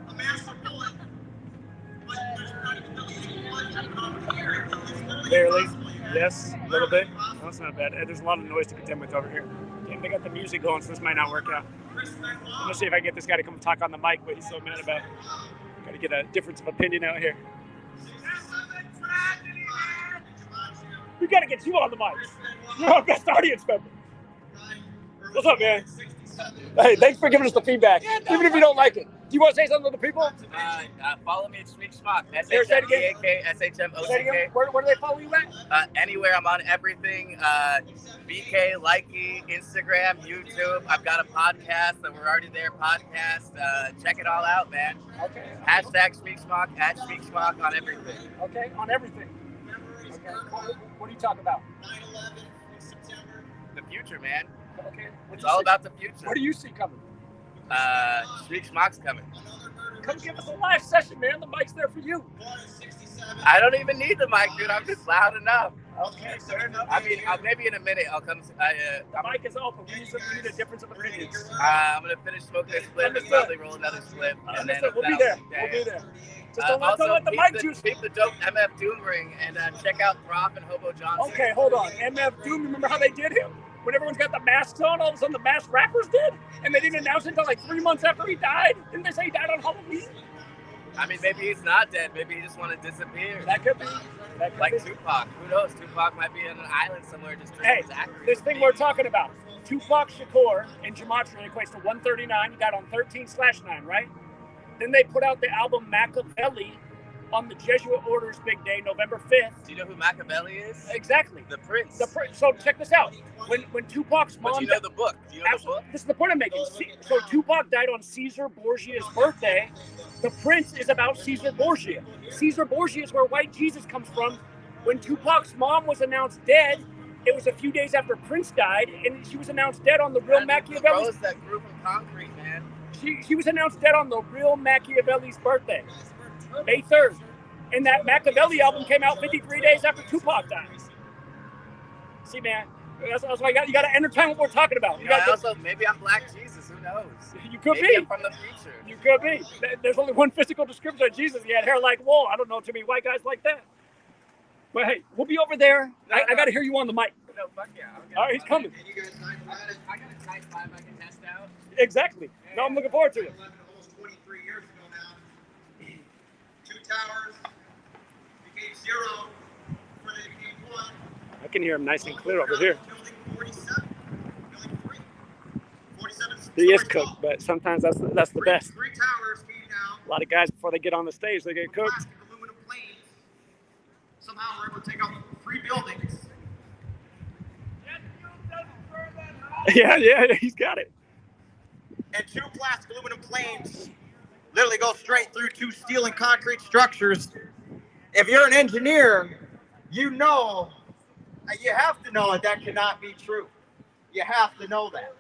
Barely. Yes, a little bit. No, that's not bad. There's a lot of noise to contend with over here. And they got the music going, so this might not work out. I'm gonna see if I can get this guy to come talk on the mic, what he's so mad about. Gotta get a difference of opinion out here. We gotta get you on the mic. You're our best audience member. What's up, man? Hey, thanks for giving us the feedback, even if you don't like it. you want to say something to the people? Follow me at Smeek Smock. SHMEAK. Where do they follow you at? Anywhere. I'm on everything. BK, Likey, Instagram, YouTube. I've got a podcast that we're already there. Podcast. Check it all out, man. Okay. Hashtag Smeek Smock, at Smeek Smock on everything. Okay, on everything. Okay. What do you talk about? The future, man. Okay. It's all about the future. What do you see coming? Smeek Smock's coming. Come give us a live session, man. The mic's there for you. I don't even need the mic, dude. I'm just loud enough. Okay, fair enough. I mean, maybe in a minute I'll come. The mic is open. We need a difference of opinions. I'm gonna finish smoking this split and probably roll another split. And then we'll be there. We'll be there. Just don't let the mic juice. Keep the dope MF Doom ring and check out Prof and Hobo Johnson. Okay, hold on. MF Doom. Remember how they did him? When everyone's got the masks on, all of a sudden the masked rappers did, and they didn't announce it until like 3 months after he died. Didn't they say he died on Halloween? I mean, maybe he's not dead. Maybe he just want to disappear. That could be. Like Tupac. Who knows? Tupac might be on an island somewhere just drinking his acrid. This thing we're talking about, Tupac Shakur in Gematria equates to 139. He died on 13/9, right? Then they put out the album Machiavelli on the Jesuit Order's big day, November 5th. Do you know who Machiavelli is? Exactly. The Prince. So check this out. When Tupac's mom... But do you know the book? Do you know the book? This is the point I'm making. So Tupac died on Caesar Borgia's birthday. The Prince is about Caesar Borgia. Caesar Borgia is where white Jesus comes from. When Tupac's mom was announced dead, it was a few days after Prince died, and she was announced dead on the real Machiavelli's... that group of concrete, man. She was announced dead on the real Machiavelli's birthday. May 3rd. And that Machiavelli album came out 53 days after Tupac died. See, man, that's why you got to entertain what we're talking about. Maybe I'm Black Jesus. Who knows? You could maybe be. I'm from the future. You could be. There's only one physical description of Jesus. He had hair like wool. I don't know too many white guys like that. But hey, we'll be over there. I got to hear you on the mic. No, fuck yeah. All right, he's coming. I got a tight vibe I can test out. Exactly. No, I'm looking forward to it. Almost 23 years ago now. 2 towers became 0, before they became 1. I can hear him nice and clear over here. Building 47, building 3. 47 He is cooked, but sometimes that's the best. 3 towers came down. A lot of guys, before they get on the stage, they get cooked. Plastic aluminum planes. Somehow we're able to take out 3 buildings. Yeah, he's got it. And 2 plastic aluminum planes literally go straight through 2 steel and concrete structures. If you're an engineer, you know, you have to know that cannot be true. You have to know that.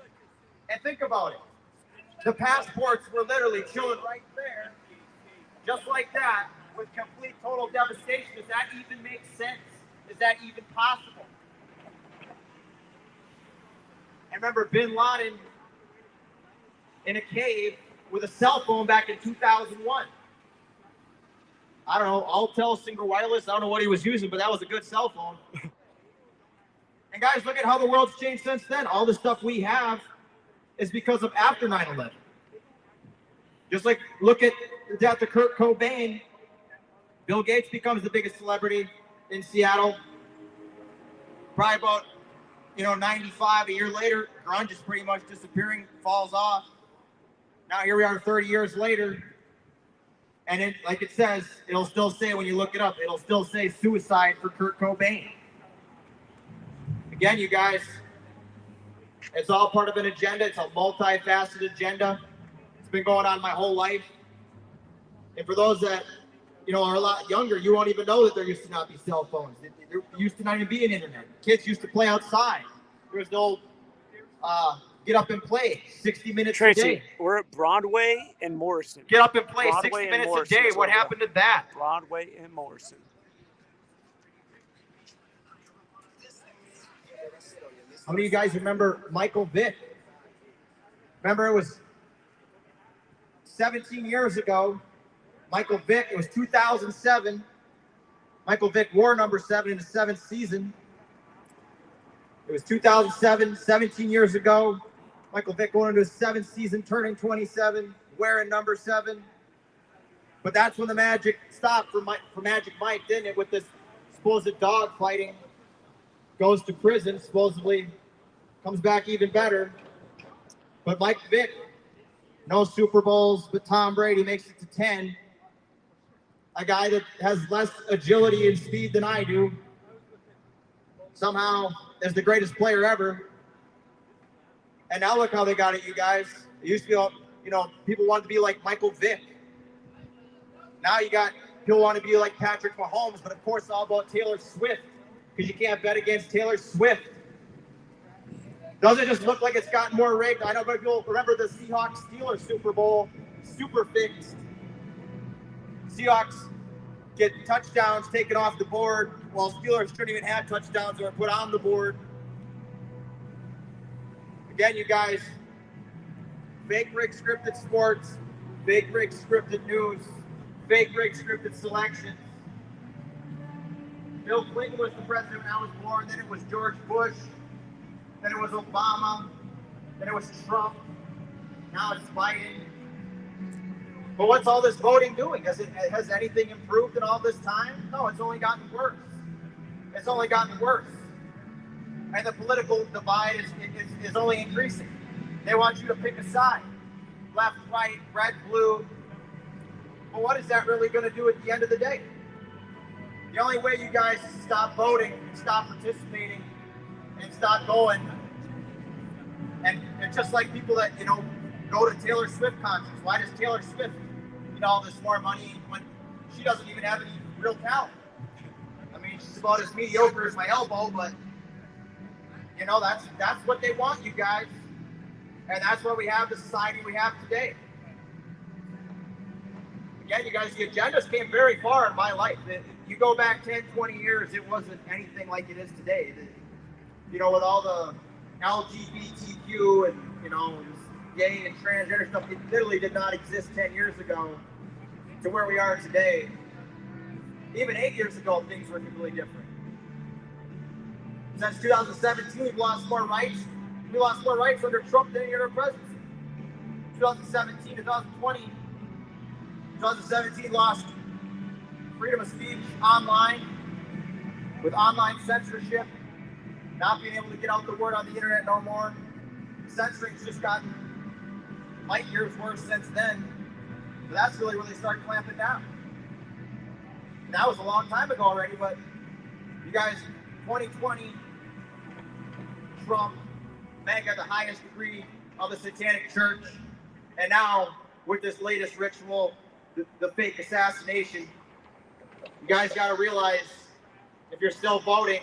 And think about it. The passports were literally chilling right there, just like that, with complete total devastation. Does that even make sense? Is that even possible? I remember Bin Laden in a cave with a cell phone back in 2001. I don't know, Altel single wireless. I don't know what he was using, but that was a good cell phone. And guys, look at how the world's changed since then. All the stuff we have is because of after 9/11. Just like look at the death of Kurt Cobain. Bill Gates becomes the biggest celebrity in Seattle. Probably about 95, a year later, grunge is pretty much disappearing, falls off. Now here we are 30 years later, and it, like it says, it'll still say, when you look it up, it'll still say suicide for Kurt Cobain. Again, you guys, it's all part of an agenda. It's a multifaceted agenda. It's been going on my whole life. And for those that are a lot younger, you won't even know that there used to not be cell phones. There used to not even be an internet. Kids used to play outside. There was no get up and play 60 minutes Tracy, a day. We're at Broadway and Morrison. Get up and play Broadway 60 minutes Morrison, a day. What happened to that? Broadway and Morrison. How many of you guys remember Michael Vick? Remember, it was 17 years ago. Michael Vick, it was 2007. Michael Vick wore number 7 in the 7th season. It was 2007, 17 years ago. Michael Vick going into his 7th season, turning 27, wearing number 7. But that's when the magic stopped for Magic Mike, didn't it? With this supposed dog fighting, goes to prison, supposedly comes back even better. But Mike Vick no Super Bowls, but Tom Brady makes it to 10. A guy that has less agility and speed than I do somehow is the greatest player ever. And now look how they got it, you guys. It used to be, people wanted to be like Michael Vick. Now you got people want to be like Patrick Mahomes, but of course it's all about Taylor Swift, because you can't bet against Taylor Swift. Doesn't it just look like it's gotten more rigged? I know people remember the Seahawks-Steelers Super Bowl, super fixed. Seahawks get touchdowns taken off the board, while Steelers shouldn't even have touchdowns that were put on the board. Again, you guys, fake rig scripted sports, fake rig scripted news, fake rig scripted selections. Bill Clinton was the president when I was born, then it was George Bush, then it was Obama, then it was Trump, now it's Biden. But what's all this voting doing? Has anything improved in all this time? No, it's only gotten worse. It's only gotten worse. And the political divide is only increasing. They want you to pick a side. Left, right, red, blue. But what is that really going to do at the end of the day? The only way you guys stop voting, stop participating, and stop going, and it's just like people that, go to Taylor Swift concerts. Why does Taylor Swift get all this more money when she doesn't even have any real talent? I mean, she's about as mediocre as my elbow, but that's what they want, you guys. And that's why we have the society we have today. Again, you guys, the agendas came very far in my life. You go back 10, 20 years, it wasn't anything like it is today. With all the LGBTQ and, gay and transgender stuff, it literally did not exist 10 years ago to where we are today. Even 8 years ago, things were completely different. Since 2017, we've lost more rights. We lost more rights under Trump than any other presidency. 2017, 2020, 2017 lost freedom of speech online with online censorship, not being able to get out the word on the internet no more. Censoring's just gotten light years worse since then. But that's really where they start clamping down. And that was a long time ago already, but you guys, 2020, Trump, MAGA, the highest degree of the satanic church, and now with this latest ritual, the fake assassination, you guys got to realize, if you're still voting,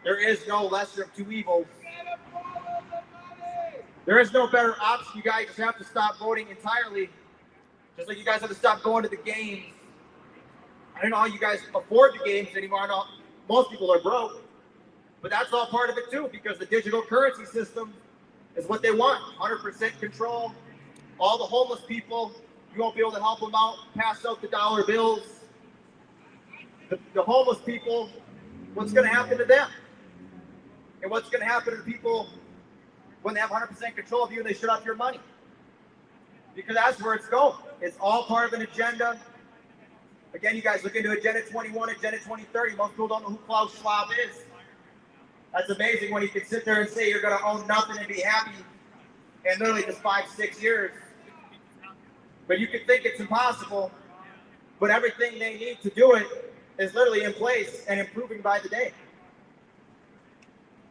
there is no lesser of two evils. There is no better option. You guys just have to stop voting entirely. Just like you guys have to stop going to the games. I don't know how you guys afford the games anymore. I know most people are broke. But that's all part of it too, because the digital currency system is what they want. 100% control. All the homeless people, you won't be able to help them out, pass out the dollar bills. The homeless people, what's going to happen to them? And what's going to happen to the people when they have 100% control of you and they shut off your money? Because that's where it's going. It's all part of an agenda. Again, you guys look into Agenda 21, Agenda 2030. Most people don't know who Klaus Schwab is. That's amazing when you can sit there and say you're going to own nothing and be happy in literally just 5-6 years. But you can think it's impossible, but everything they need to do it is literally in place and improving by the day.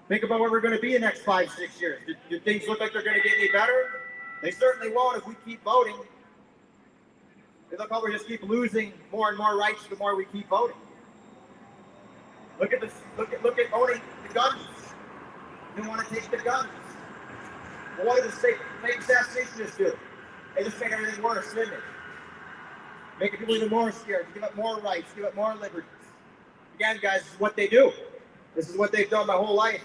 Think about where we're going to be in the next 5-6 years. Do things look like they're going to get any better? They certainly won't if we keep voting. They look how we just keep losing more and more rights the more we keep voting. Look at this. Look at owning the guns. They want to take the guns. Well, what did the fake assassinationists do? They just make everything worse, didn't it? Making people even more scared. Give up more rights. Give up more liberties. Again, guys, this is what they do. This is what they've done my whole life.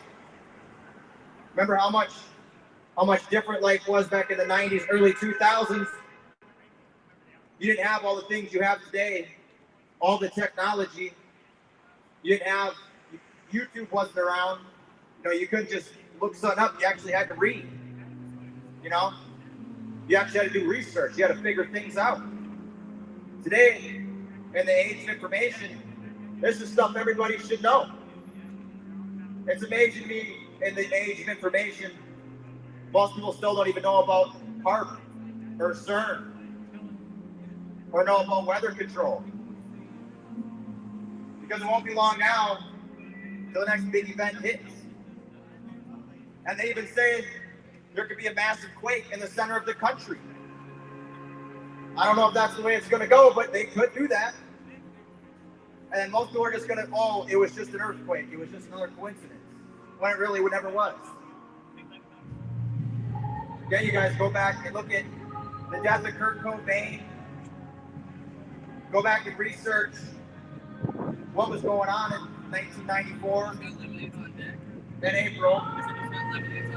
Remember how much different life was back in the 90s, early 2000s? You didn't have all the things you have today, all the technology. You didn't have, YouTube wasn't around. You couldn't just look something up. You actually had to read. You actually had to do research. You had to figure things out. Today, in the age of information, this is stuff everybody should know. It's amazing to me, in the age of information, most people still don't even know about Hubbard. or CERN or know about weather control. Because it won't be long now till the next big event hits. And they even say there could be a massive quake in the center of the country. I don't know if that's the way it's going to go, but they could do that. And then most people are just going to, oh, it was just an earthquake. It was just another coincidence. When it really never was. Again, you guys go back and look at the death of Kurt Cobain. Go back and research what was going on in 1994 in April.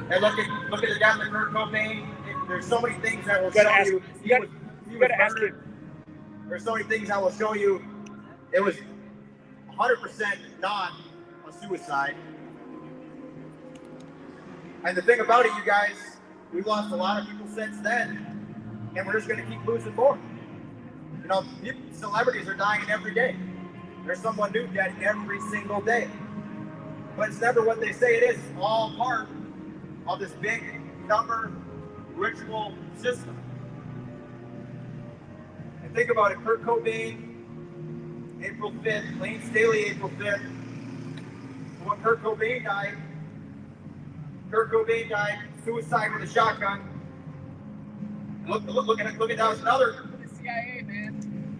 And look at the death of Kurt Cobain. There's so many things that will show you. You got to ask him. There's so many things that will show you it was 100% not a suicide. And the thing about it, you guys, we've lost a lot of people since then, and we're just going to keep losing more. You know, celebrities are dying every day. There's someone new dead every single day. But it's never what they say it is. It's all part of this big number ritual system. And think about it, Kurt Cobain, April 5th, Lane Staley, April 5th. When Kurt Cobain died, suicide with a shotgun. Look at that was another. The CIA, man.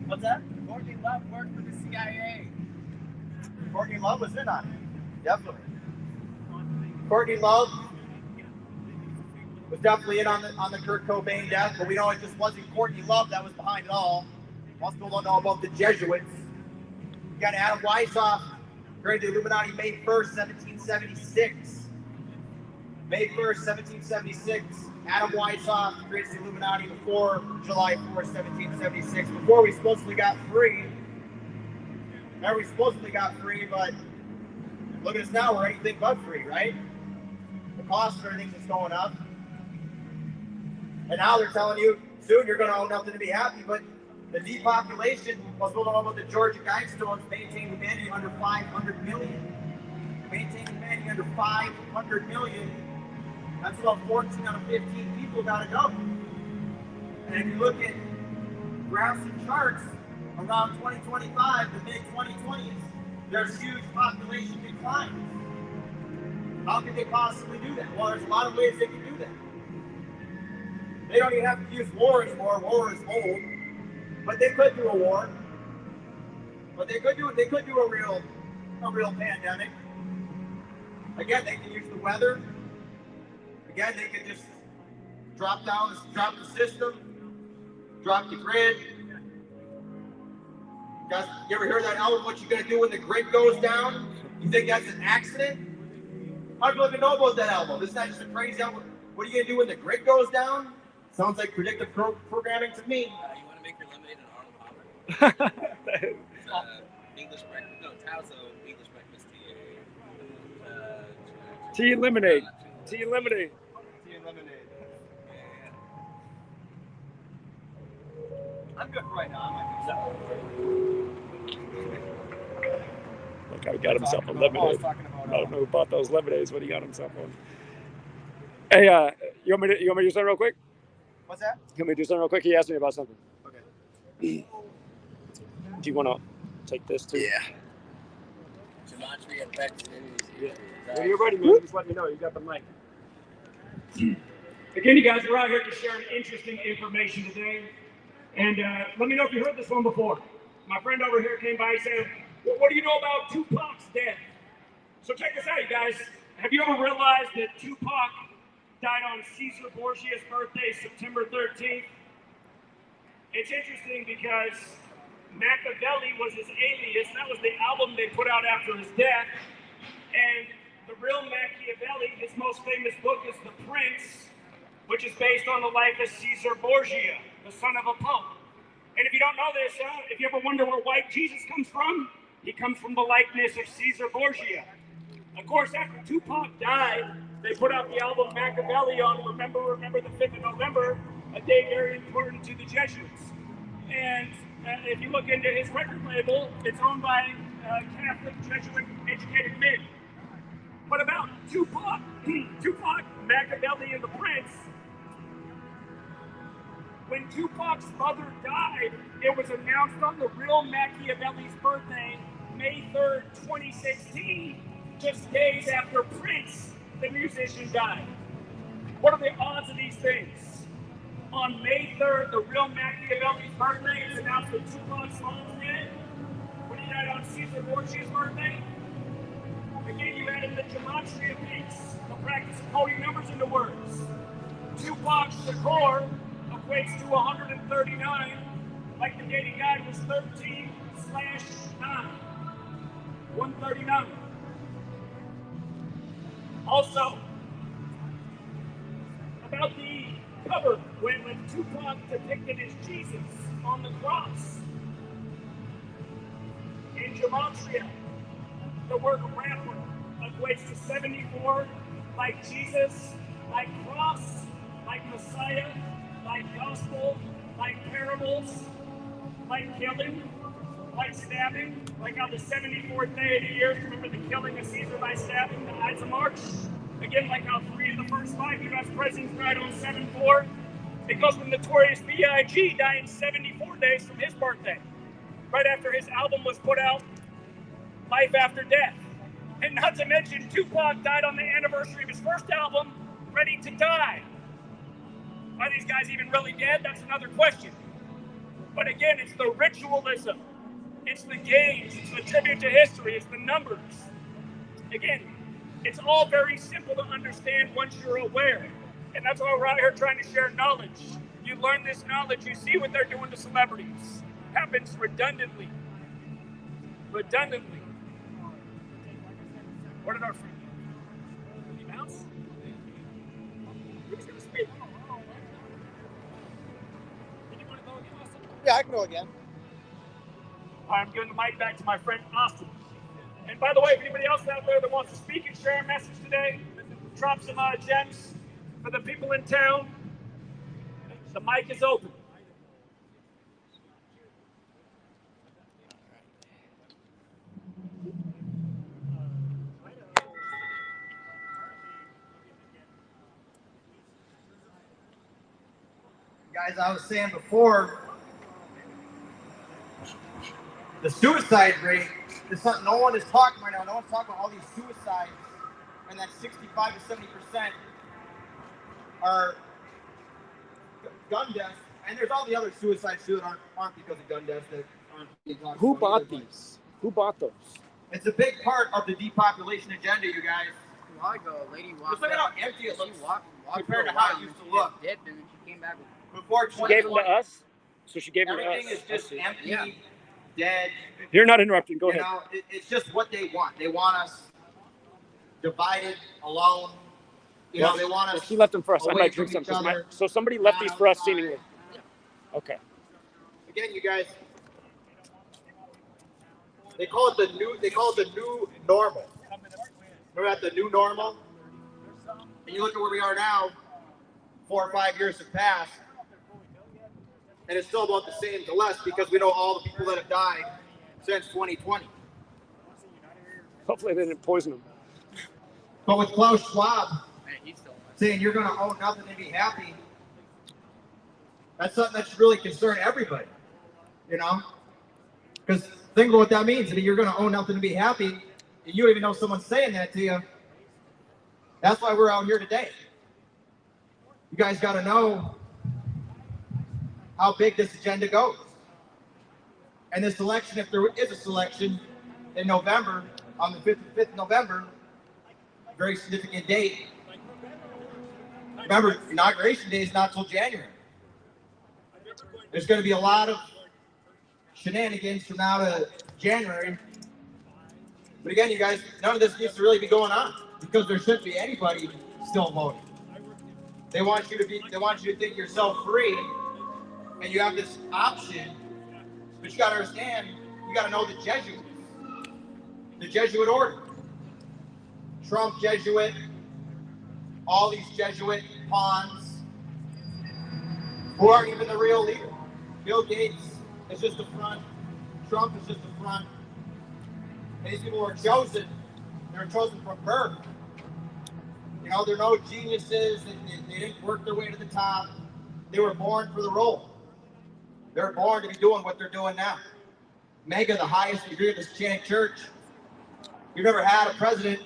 What's that? Courtney Love worked for the CIA. Courtney Love was in on it. Definitely. Courtney Love was definitely in on the Kurt Cobain death, but we know it just wasn't Courtney Love that was behind it all. Most people don't know about the Jesuits. You got Adam Weishaupt, created the Illuminati May 1st, 1776. May 1st, 1776, Adam Weishaupt creates the Illuminati before July 4th, 1776, before we supposedly got free. Now we supposedly got free, but look at us now, we're anything but free, right? The cost of everything is going up. And now they're telling you, soon you're going to own nothing to be happy, but the depopulation, most people don't know about the Georgia Guidestones, maintain humanity under 500 million. Maintain humanity under 500 million. That's about 14 out of 15 people got to go. And if you look at graphs and charts around 2025, the mid-2020s, there's huge population declines. How can they possibly do that? Well, there's a lot of ways they can do that. They don't even have to use war anymore. War is old. But they could do a war. But they could do a real pandemic. Again, they can use the weather. Again, they could just drop the system, drop the grid. Guys, you ever hear that album, What You Gonna Do When the Grid Goes Down? You think that's an accident? How do you even know about that album? This is not just a crazy album. What are you gonna do when the grid goes down? Sounds like predictive programming to me. You want to make your lemonade an Arnold Palmer? English breakfast. No, Tazo English breakfast tea. Tea and lemonade. Tea and lemonade. Tea and lemonade. I'm good for right now. Look, I got himself a lemonade. I don't know who bought those lemonades, but he got himself one. Hey, you want me to do something real quick? What's that? You want me to do something real quick? He asked me about something. Okay. Do you want to take this too? Yeah. GematriaEffectNews. Yeah. When you're ready, man, just let me know. You got the mic. Again, you guys, we're out here to share interesting information today. And let me know if you heard this one before. My friend over here came by and said, well, what do you know about Tupac's death? So check this out, you guys. Have you ever realized that Tupac died on Caesar Borgia's birthday, September 13th? It's interesting because Machiavelli was his alias. That was the album they put out after his death. And the real Machiavelli, his most famous book is The Prince, which is based on the life of Caesar Borgia, the son of a pope. And if you don't know this, if you ever wonder where white Jesus comes from, he comes from the likeness of Caesar Borgia. Of course, after Tupac died, they put out the album Machiavelli on Remember the 5th of November, a day very important to the Jesuits. And if you look into his record label, it's owned by Catholic Jesuit-educated men. But about Tupac, Machiavelli, and the Prince, When Tupac's mother died, it was announced on the real Machiavelli's birthday, May 3rd, 2016, just days after Prince, the musician, died. What are the odds of these things? On May 3rd, the real Machiavelli's birthday, it's announced that Tupac's mom's dead. When he died on Caesar Borgia's birthday, again, you added the gematria piece, the practice of coding numbers into words. Tupac Shakur equates to 139, like the date he died was 13/9. 139. Also, about the cover when Tupac depicted as Jesus on the cross. In gematria, the word rapper equates to 74, like Jesus, like cross, like Messiah, like gospel, like parables, like killing, like stabbing, like how the 74th day of the year, remember the killing of Caesar by stabbing, the Ides of March? Again, like how 3 of the first 5 U.S. presidents died on 7/4, because the notorious B.I.G. died in 74 days from his birthday, right after his album was put out, Life After Death. And not to mention, Tupac died on the anniversary of his first album, Ready to Die. Are these guys even really dead? That's another question. But again, it's the ritualism. It's the games. It's the tribute to history. It's the numbers. Again, it's all very simple to understand once you're aware. And that's why we're out here trying to share knowledge. You learn this knowledge, you see what they're doing to celebrities. Happens redundantly. Redundantly. What did our friend do? Did he bounce? Who's going to speak? Did you want to go again, Austin? Yeah, I can go again. I'm giving the mic back to my friend Austin. And by the way, if anybody else out there that wants to speak and share a message today, drop some gems for the people in town, the mic is open. Guys, I was saying before, the suicide rate is something no one is talking right now. No one's talking about all these suicides, and that 65 to 70% are gun deaths. And there's all the other suicides too that aren't because of gun deaths that aren't being talked Who about bought either, these? Who bought those? It's a big part of the depopulation agenda, you guys. A while ago, a lady walked Just look at how empty it looks compared to for a while, how it used to look. Dipped, and then she came back with Before She gave them to us? So she gave them to us. everything is just empty, dead. You're not interrupting. Go You ahead. know, it's just what they want. They want us divided, alone. You know, they want us. She left them for us. I away might drink from some. each other, So somebody left these for us, outside. seemingly. Okay. Again, you guys. They call it the new normal. Remember that, the new normal? And you look at where we are now. 4 or 5 years have passed, and it's still about the same to less because we know all the people that have died since 2020. Hopefully they didn't poison them. But with Klaus Schwab saying you're going to own nothing and be happy, that's something that should really concern everybody, you know? Because think about what that means. I mean, you're going to own nothing and be happy, and you don't even know someone's saying that to you. That's why we're out here today. You guys got to know how big this agenda goes. And this election, if there is a selection in November, on the 5th of November, very significant date. Remember, Inauguration Day is not till January. There's going to be a lot of shenanigans from now to January. But again, you guys, none of this needs to really be going on because there shouldn't be anybody still voting. They want you to think yourself free, and you have this option. But you got to understand, you got to know the Jesuits, the Jesuit order, Trump Jesuit, all these Jesuit pawns, who aren't even the real leader. Bill Gates is just the front. Trump is just the front. And these people were chosen. They were chosen from birth. You know, they're no geniuses. They didn't work their way to the top. They were born for the role. They're born to be doing what they're doing now. Mega, the highest degree of the Satanic Church. You've never had a president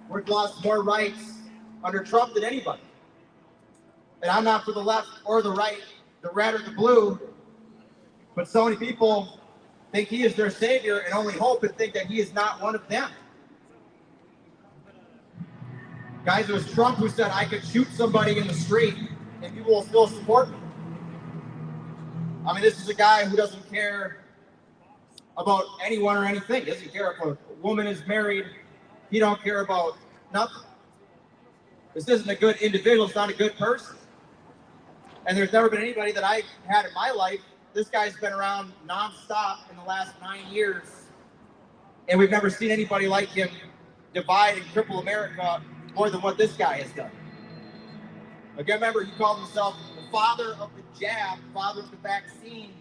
where he lost more rights under Trump than anybody. And I'm not for the left or the right, the red or the blue, but so many people think he is their savior and only hope and think that he is not one of them. Guys, it was Trump who said I could shoot somebody in the street and people will still support me. I mean, this is a guy who doesn't care about anyone or anything. He doesn't care if a woman is married. He don't care about nothing. This isn't a good individual. It's not a good person. And there's never been anybody that I've had in my life. This guy's been around nonstop in the last 9 years. And we've never seen anybody like him divide and cripple America more than what this guy has done. Again, remember, he called himself the father of the jab, father of the vaccine.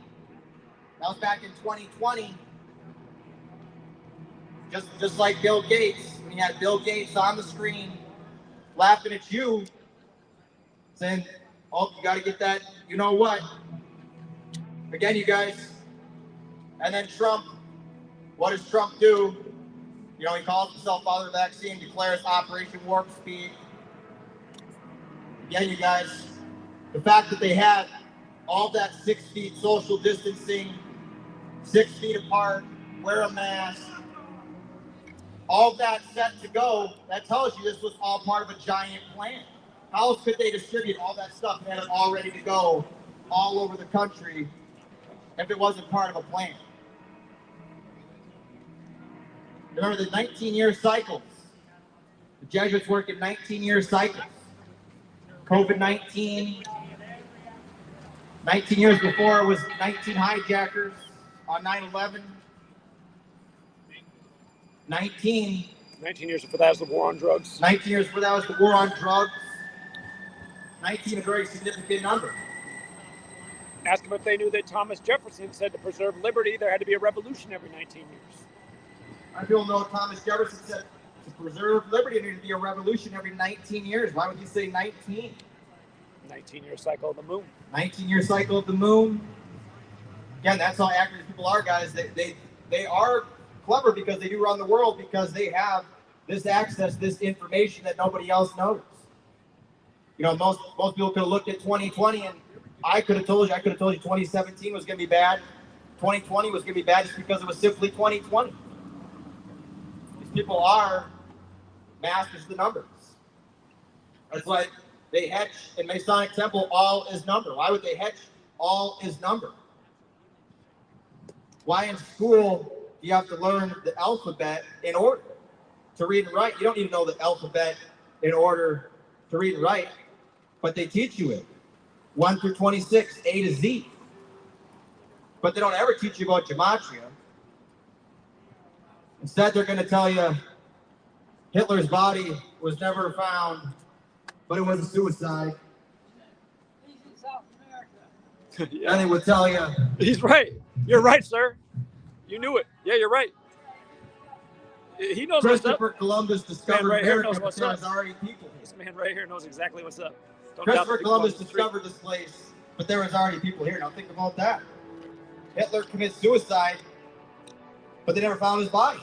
That was back in 2020. Just like Bill Gates, when you had Bill Gates on the screen laughing at you, saying, oh, you got to get that, you know what? Again, you guys. And then Trump, what does Trump do? You know, he calls himself father of the vaccine, declares Operation Warp Speed. Again, you guys, the fact that they had all that 6 feet social distancing, 6 feet apart, wear a mask, all that set to go, that tells you this was all part of a giant plan. How else could they distribute all that stuff and have it all ready to go all over the country if it wasn't part of a plan? Remember the 19-year cycles. The Jesuits work in 19-year cycles. COVID-19, 19 years before it was 19 hijackers on 9/11. 19 years before that was the war on drugs. 19 years before that was the war on drugs. 19, a very significant number. Ask them if they knew that Thomas Jefferson said to preserve liberty, there had to be a revolution every 19 years. I people know Thomas Jefferson said to preserve liberty, there needed to be a revolution every 19 years. Why would you say 19? 19-year cycle of the moon. 19-year cycle of the moon. Again, that's how accurate people are, guys. They are clever because they do run the world because they have this access, this information that nobody else knows. You know, most people could have looked at 2020 and I could have told you 2017 was going to be bad. 2020 was going to be bad just because it was simply 2020. These people are masters of the numbers. That's why they hedge in Masonic Temple, all is number. Why would they hedge all is number? Why in school do you have to learn the alphabet in order to read and write? You don't even know the alphabet in order to read and write, but they teach you it. 1 through 26, A to Z. But they don't ever teach you about gematria. Instead, they're going to tell you Hitler's body was never found, but it was a suicide. He's in South America. Yeah. And they would tell you. He's right. You're right, sir. You knew it. Yeah, you're right. He knows what's up. Christopher Columbus discovered right America, knows but what's there up. was already people. This man right here knows exactly what's up. Don't Christopher doubt Columbus the discovered this place, but there was already people here. Now think about that. Hitler commits suicide, but they never found his body.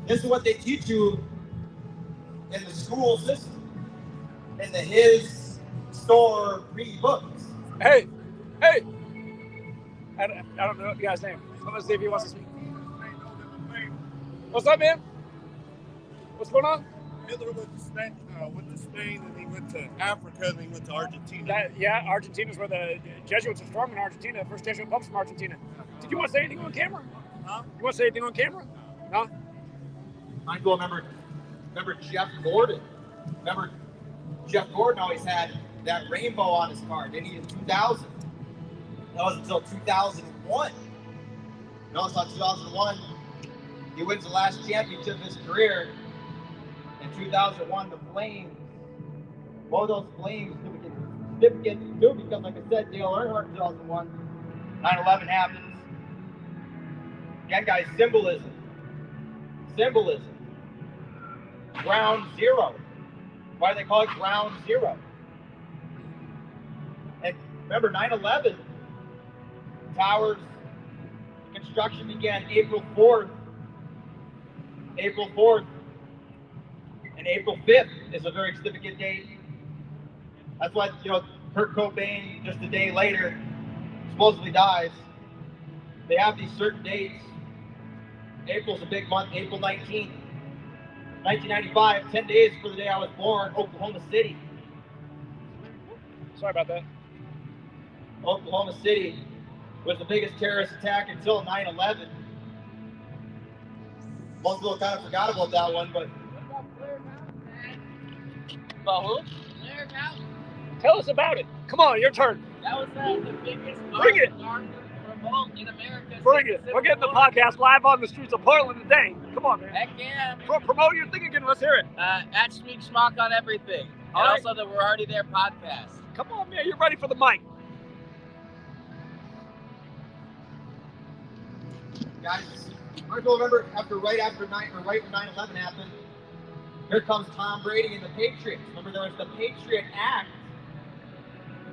This is what they teach you in the school system, in the his store read books. Hey. I don't know the guy's name. Let's see if he wants to speak. What's up, man? What's going on? Hitler went to Spain, and he went to Africa, and he went to Argentina. Argentina's where the Jesuits are strong in Argentina. The first Jesuit popes from Argentina. Did you want to say anything on camera? Huh? You want to say anything on camera? No? I go remember Jeff Gordon. Remember Jeff Gordon always had that rainbow on his car, didn't he, in 2000? That was until 2001. No, it's not 2001. He wins the last championship of his career. In 2001, the Flames. One of those Flames significant too, because like I said, Dale Earnhardt in 2001. 9/11 happens. Again, guys, symbolism. Symbolism. Ground zero. Why do they call it ground zero? And Remember 9/11, towers, construction began April 4th. April 4th and April 5th is a very significant date. That's why, Kurt Cobain, just a day later, supposedly dies. They have these certain dates. April's a big month, April 19th. 1995, 10 days for the day I was born, Oklahoma City. Sorry about that. Oklahoma City was the biggest terrorist attack until 9/11. Most people kind of forgot about that one, but... About who? Tell us about it. Come on, your turn. That was the biggest Bring it. revolt in America. Bring it. We're getting the podcast live on the streets of Portland today. Come on, man. Heck yeah. Promote your thing again. Let's hear it. At Speak Schmuck on everything. All and right. also the We're Already There podcast. Come on, man. You're ready for the mic. Guys, I remember right when 9/11 happened, here comes Tom Brady and the Patriots. Remember there was the Patriot Act.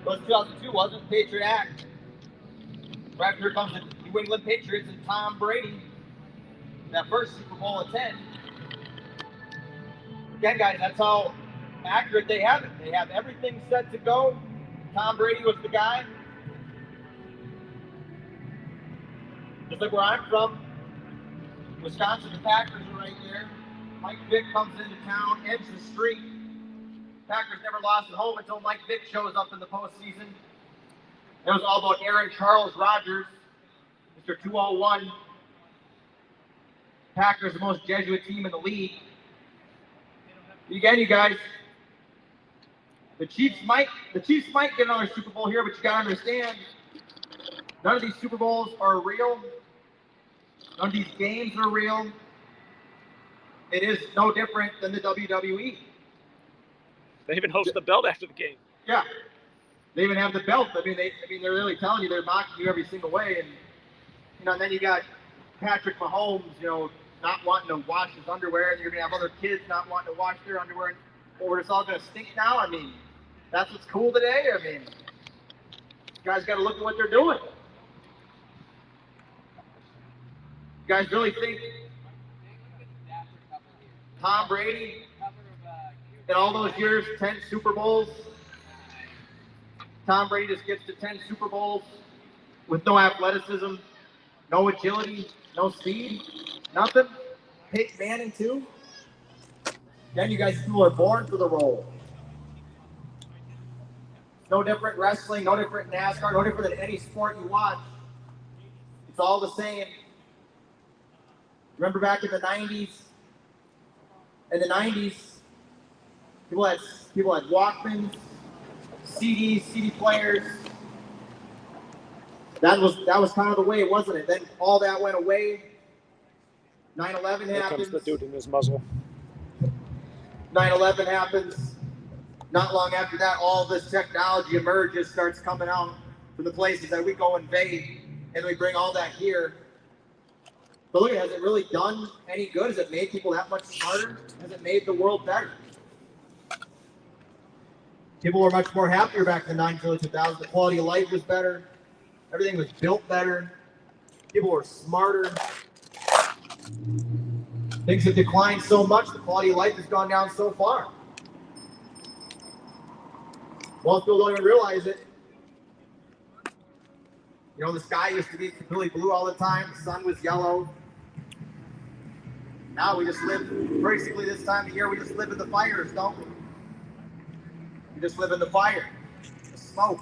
It was 2002, wasn't it? The Patriot Act. Right here comes the New England Patriots and Tom Brady. That first Super Bowl at 10. Again, guys, that's how accurate they have it. They have everything set to go. Tom Brady was the guy. Just like where I'm from, Wisconsin, the Packers are right there. Mike Vick comes into town, ends the streak. Packers never lost at home until Mike Vick shows up in the postseason. It was all about Aaron Charles Rodgers, Mr. 201. Packers, the most Jesuit team in the league. Again, you guys, the Chiefs might get another Super Bowl here, but you gotta understand, none of these Super Bowls are real. None of these games are real. It is no different than the WWE. They even host the belt after the game. Yeah, they even have the belt. They're really telling you, they're mocking you every single way, and then you got Patrick Mahomes, not wanting to wash his underwear, and you're gonna have other kids not wanting to wash their underwear, and we're just all gonna stink now. That's what's cool today. You guys got to look at what they're doing. You guys really think Tom Brady, in all those years, 10 Super Bowls, Tom Brady just gets to 10 Super Bowls with no athleticism, no agility, no speed, nothing? Peyton Manning too? Then you guys people are born for the role. No different wrestling, no different NASCAR, no different than any sport you watch. It's all the same. Remember back in the 90s? In the 90s, people had Walkmans, CDs, CD players. That was kind of the way, wasn't it? Then all that went away. 9/11 Here happens. comes the dude in his muzzle. 9/11 happens. Not long after that, all this technology emerges, starts coming out from the places that we go invade, and we bring all that here. But look, has it really done any good? Has it made people that much smarter? Has it made the world better? People were much more happier back in the 90s, early 2000s. The quality of life was better. Everything was built better. People were smarter. Things have declined so much, the quality of life has gone down so far. Most people don't even realize it. The sky used to be completely blue all the time. The sun was yellow. Now we just live, basically this time of year, we just live in the fires, don't we? We just live in the fire, the smoke.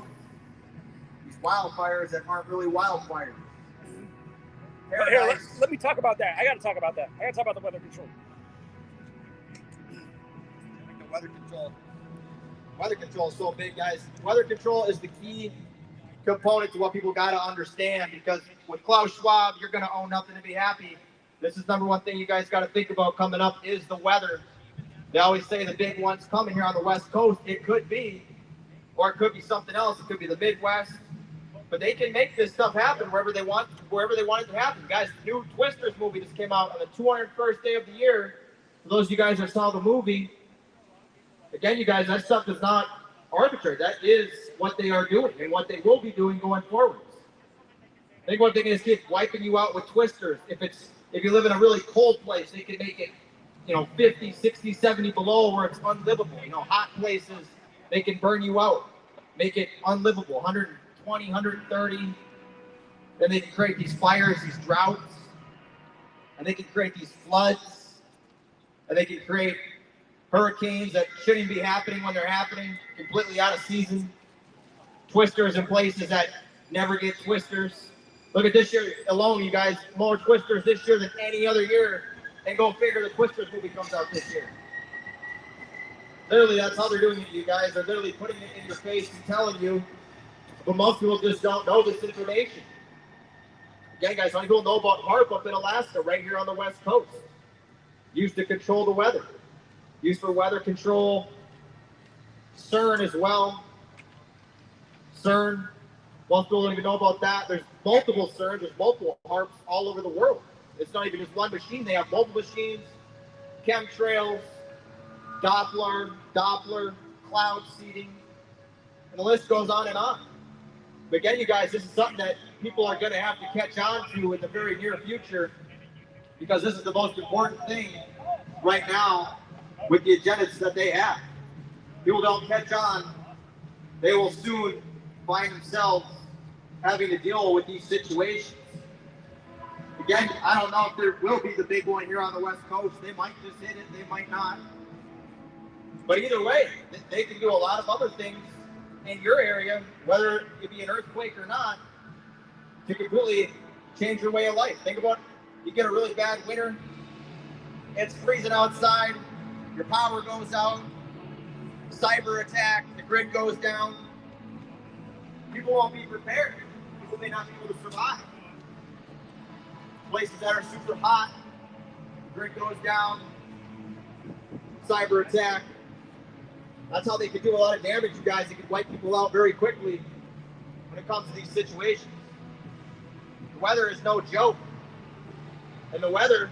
These wildfires that aren't really wildfires. Here, let me talk about that. I got to talk about that. I got to talk about the weather control. The weather control. Weather control is so big, guys. Weather control is the key component to what people got to understand, because with Klaus Schwab, you're going to own nothing to be happy. This is number one thing you guys got to think about coming up is the weather. They always say the big one's coming here on the West Coast. It could be, or it could be something else. It could be the Midwest. But they can make this stuff happen wherever they want it to happen. Guys, the new Twisters movie just came out on the 201st day of the year. For those of you guys that saw the movie, again, you guys, that stuff does not arbitrary. That is what they are doing and what they will be doing going forward. Think what they can keep wiping you out with twisters. If you live in a really cold place, they can make it, 50, 60, 70 below where it's unlivable. Hot places, they can burn you out, make it unlivable, 120, 130. Then they can create these fires, these droughts, and they can create these floods, and they can create hurricanes that shouldn't be happening when they're happening, completely out of season. Twisters in places that never get twisters. Look at this year alone, you guys, more twisters this year than any other year. And go figure the Twisters movie comes out this year. Literally, that's how they're doing it, you guys. They're literally putting it in your face and telling you, but most people just don't know this information. Again, guys, how many people know about HARP up in Alaska, right here on the West Coast? Used to control the weather. Used for weather control. CERN as well. CERN. Most people don't even know about that. There's multiple CERNs, there's multiple HARPs all over the world. It's not even just one machine. They have multiple machines, chemtrails, Doppler, cloud seeding, and the list goes on and on. But again, you guys, this is something that people are going to have to catch on to in the very near future, because this is the most important thing right now with the agendas that they have. People don't catch on, they will soon find themselves having to deal with these situations. Again, I don't know if there will be the big one here on the West Coast. They might just hit it, they might not. But either way, they can do a lot of other things in your area, whether it be an earthquake or not, to completely change your way of life. Think about, you get a really bad winter, it's freezing outside, your power goes out, cyber attack, the grid goes down. People won't be prepared. People may not be able to survive. Places that are super hot, grid goes down, cyber attack. That's how they can do a lot of damage, you guys. They can wipe people out very quickly when it comes to these situations. The weather is no joke. And the weather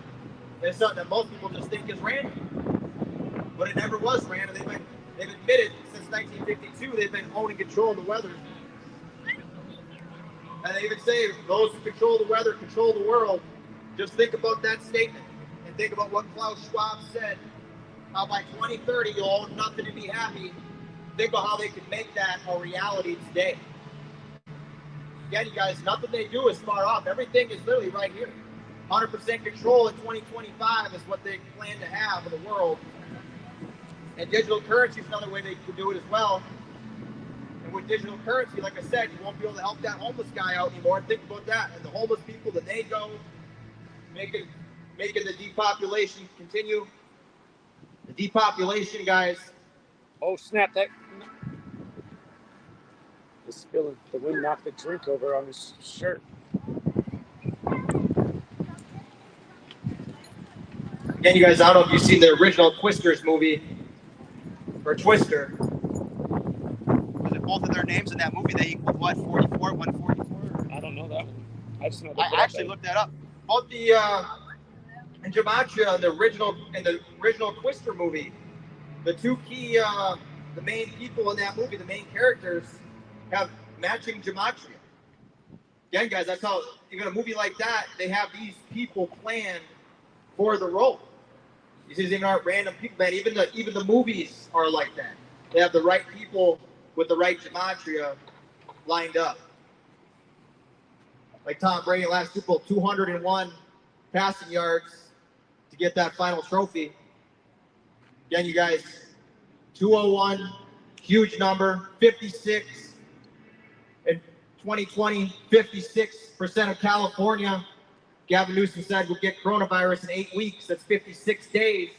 is something that most people just think is random. But it never was random. They've admitted since 1952 they've been owning control of the weather. And they even say those who control the weather control the world. Just think about that statement and think about what Klaus Schwab said. How by 2030 you'll own nothing to be happy. Think about how they can make that a reality today. Again, you guys, nothing they do is far off. Everything is literally right here. 100% control in 2025 is what they plan to have of the world. And digital currency is another way they can do it as well. And with digital currency, like I said, you won't be able to help that homeless guy out anymore. Think about that. And the homeless people, then they go, making the depopulation continue. The depopulation, guys. Oh, snap. That is spilling. The wind knocked the drink over on his shirt. Again, you guys, I don't know if you've seen the original Twisters movie, or Twister. Was it both of their names in that movie? They equaled what, 44, 144? I don't know that one. I just know. I actually looked that up. Both the in Gematria, in the original Twister movie, the two key, the main people in that movie, the main characters, have matching Gematria. Again, guys, that's how, even a movie like that, they have these people planned for the role. These aren't random people, man. Even the movies are like that. They have the right people with the right Gematria lined up. Like Tom Brady last Super Bowl, 201 passing yards to get that final trophy. Again, you guys, 201, huge number, 56. In 2020, 56% of California, Gavin Newsom said, will get coronavirus in 8 weeks. That's 56 days.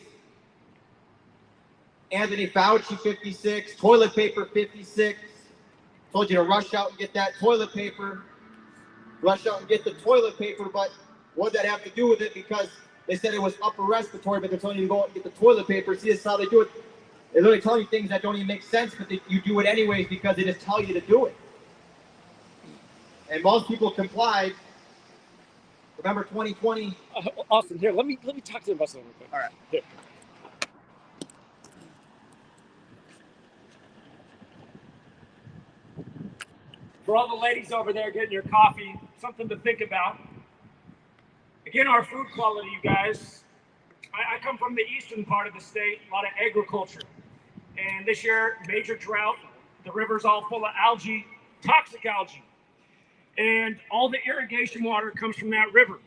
Anthony Fauci, 56. Toilet paper, 56. Told you to rush out and get that toilet paper. Rush out and get the toilet paper, but what did that have to do with it? Because they said it was upper respiratory, but they're telling you to go and get the toilet paper. See, this is how they do it. They're literally telling you things that don't even make sense, but you do it anyways because they just tell you to do it. And most people complied. Remember 2020? Austin, here, let me talk to them about something real quick. All right. Here. For all the ladies over there getting your coffee, something to think about. Again, our food quality, you guys. I come from the eastern part of the state, a lot of agriculture. And this year, major drought. The river's all full of algae, toxic algae. And all the irrigation water comes from that river.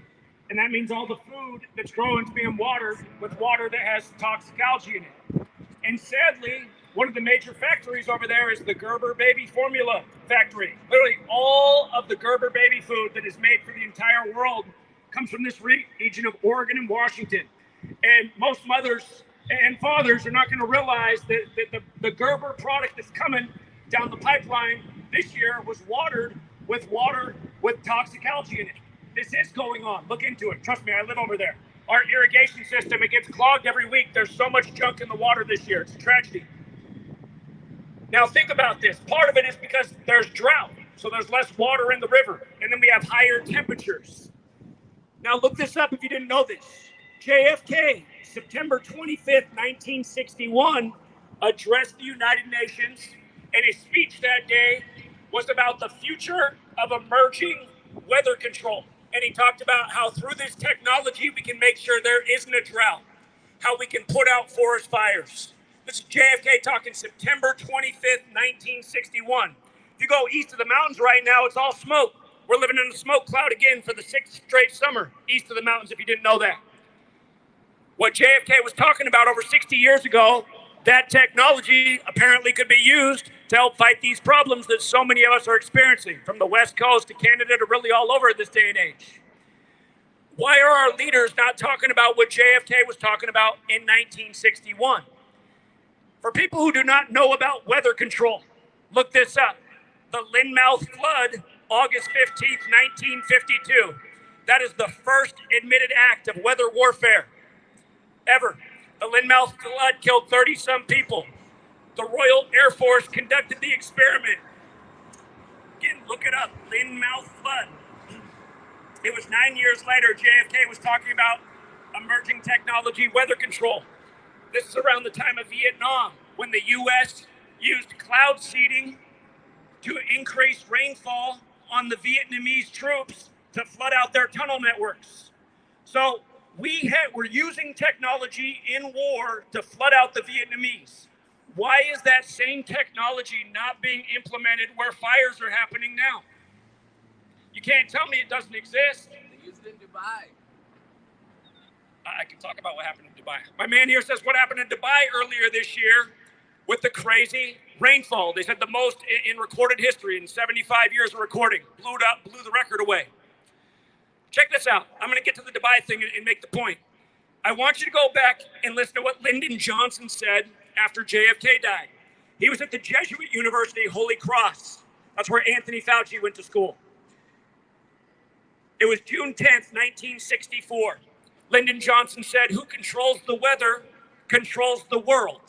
And that means all the food that's growing is being watered with water that has toxic algae in it. And sadly, one of the major factories over there is the Gerber Baby Formula Factory. Literally all of the Gerber baby food that is made for the entire world comes from this region of Oregon and Washington. And most mothers and fathers are not going to realize that the Gerber product that's coming down the pipeline this year was watered with water with toxic algae in it. This is going on. Look into it. Trust me, I live over there. Our irrigation system, it gets clogged every week. There's so much junk in the water this year. It's a tragedy. Now think about this. Part of it is because there's drought, so there's less water in the river, and then we have higher temperatures. Now look this up if you didn't know this. JFK, September 25th, 1961, addressed the United Nations, and his speech that day was about the future of emerging weather control. And he talked about how through this technology, we can make sure there isn't a drought, how we can put out forest fires. This is JFK talking September 25th, 1961. If you go east of the mountains right now, it's all smoke. We're living in a smoke cloud again for the 6th straight summer east of the mountains, if you didn't know that. What JFK was talking about over 60 years ago, that technology apparently could be used to help fight these problems that so many of us are experiencing, from the West Coast to Canada to really all over this day and age. Why are our leaders not talking about what JFK was talking about in 1961? For people who do not know about weather control, look this up. The Lynmouth flood, August 15th, 1952. That is the first admitted act of weather warfare ever. The Lynmouth flood killed 30-some people. The Royal Air Force conducted the experiment. Again, look it up, Lynmouth flood. It was 9 years later, JFK was talking about emerging technology, weather control. This is around the time of Vietnam, when the U.S. used cloud seeding to increase rainfall on the Vietnamese troops to flood out their tunnel networks. So we're using technology in war to flood out the Vietnamese. Why is that same technology not being implemented where fires are happening now? You can't tell me it doesn't exist. They used it in Dubai. I can talk about what happened in Dubai. My man here says what happened in Dubai earlier this year with the crazy rainfall. They said the most in recorded history in 75 years of recording. Blew the record away. Check this out. I'm going to get to the Dubai thing and make the point. I want you to go back and listen to what Lyndon Johnson said after JFK died. He was at the Jesuit University, Holy Cross. That's where Anthony Fauci went to school. It was June 10th, 1964. Lyndon Johnson said, "Who controls the weather controls the world."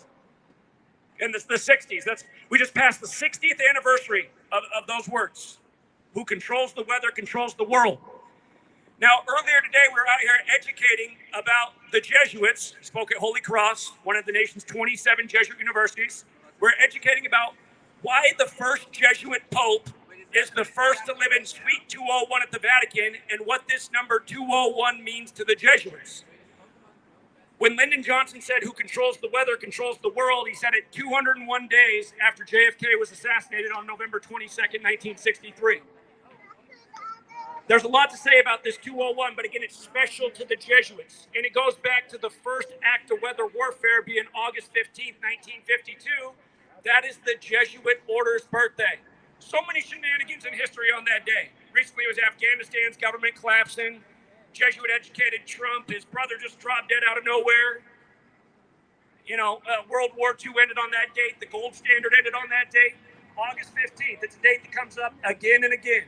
In the 60s. We just passed the 60th anniversary of those words. Who controls the weather controls the world. Now, earlier today, we were out here educating about the Jesuits. I spoke at Holy Cross, one of the nation's 27 Jesuit universities. We're educating about why the first Jesuit Pope is the first to live in Suite 201 at the Vatican and what this number 201 means to the Jesuits. When Lyndon Johnson said, "Who controls the weather controls the world," he said it 201 days after JFK was assassinated on November 22nd, 1963. There's a lot to say about this 201, but again, it's special to the Jesuits. And it goes back to the first act of weather warfare being August 15th, 1952. That is the Jesuit order's birthday. So many shenanigans in history on that day. Recently, it was Afghanistan's government collapsing. Jesuit-educated Trump, his brother just dropped dead out of nowhere. World War II ended on that date. The gold standard ended on that date. August 15th. It's a date that comes up again and again.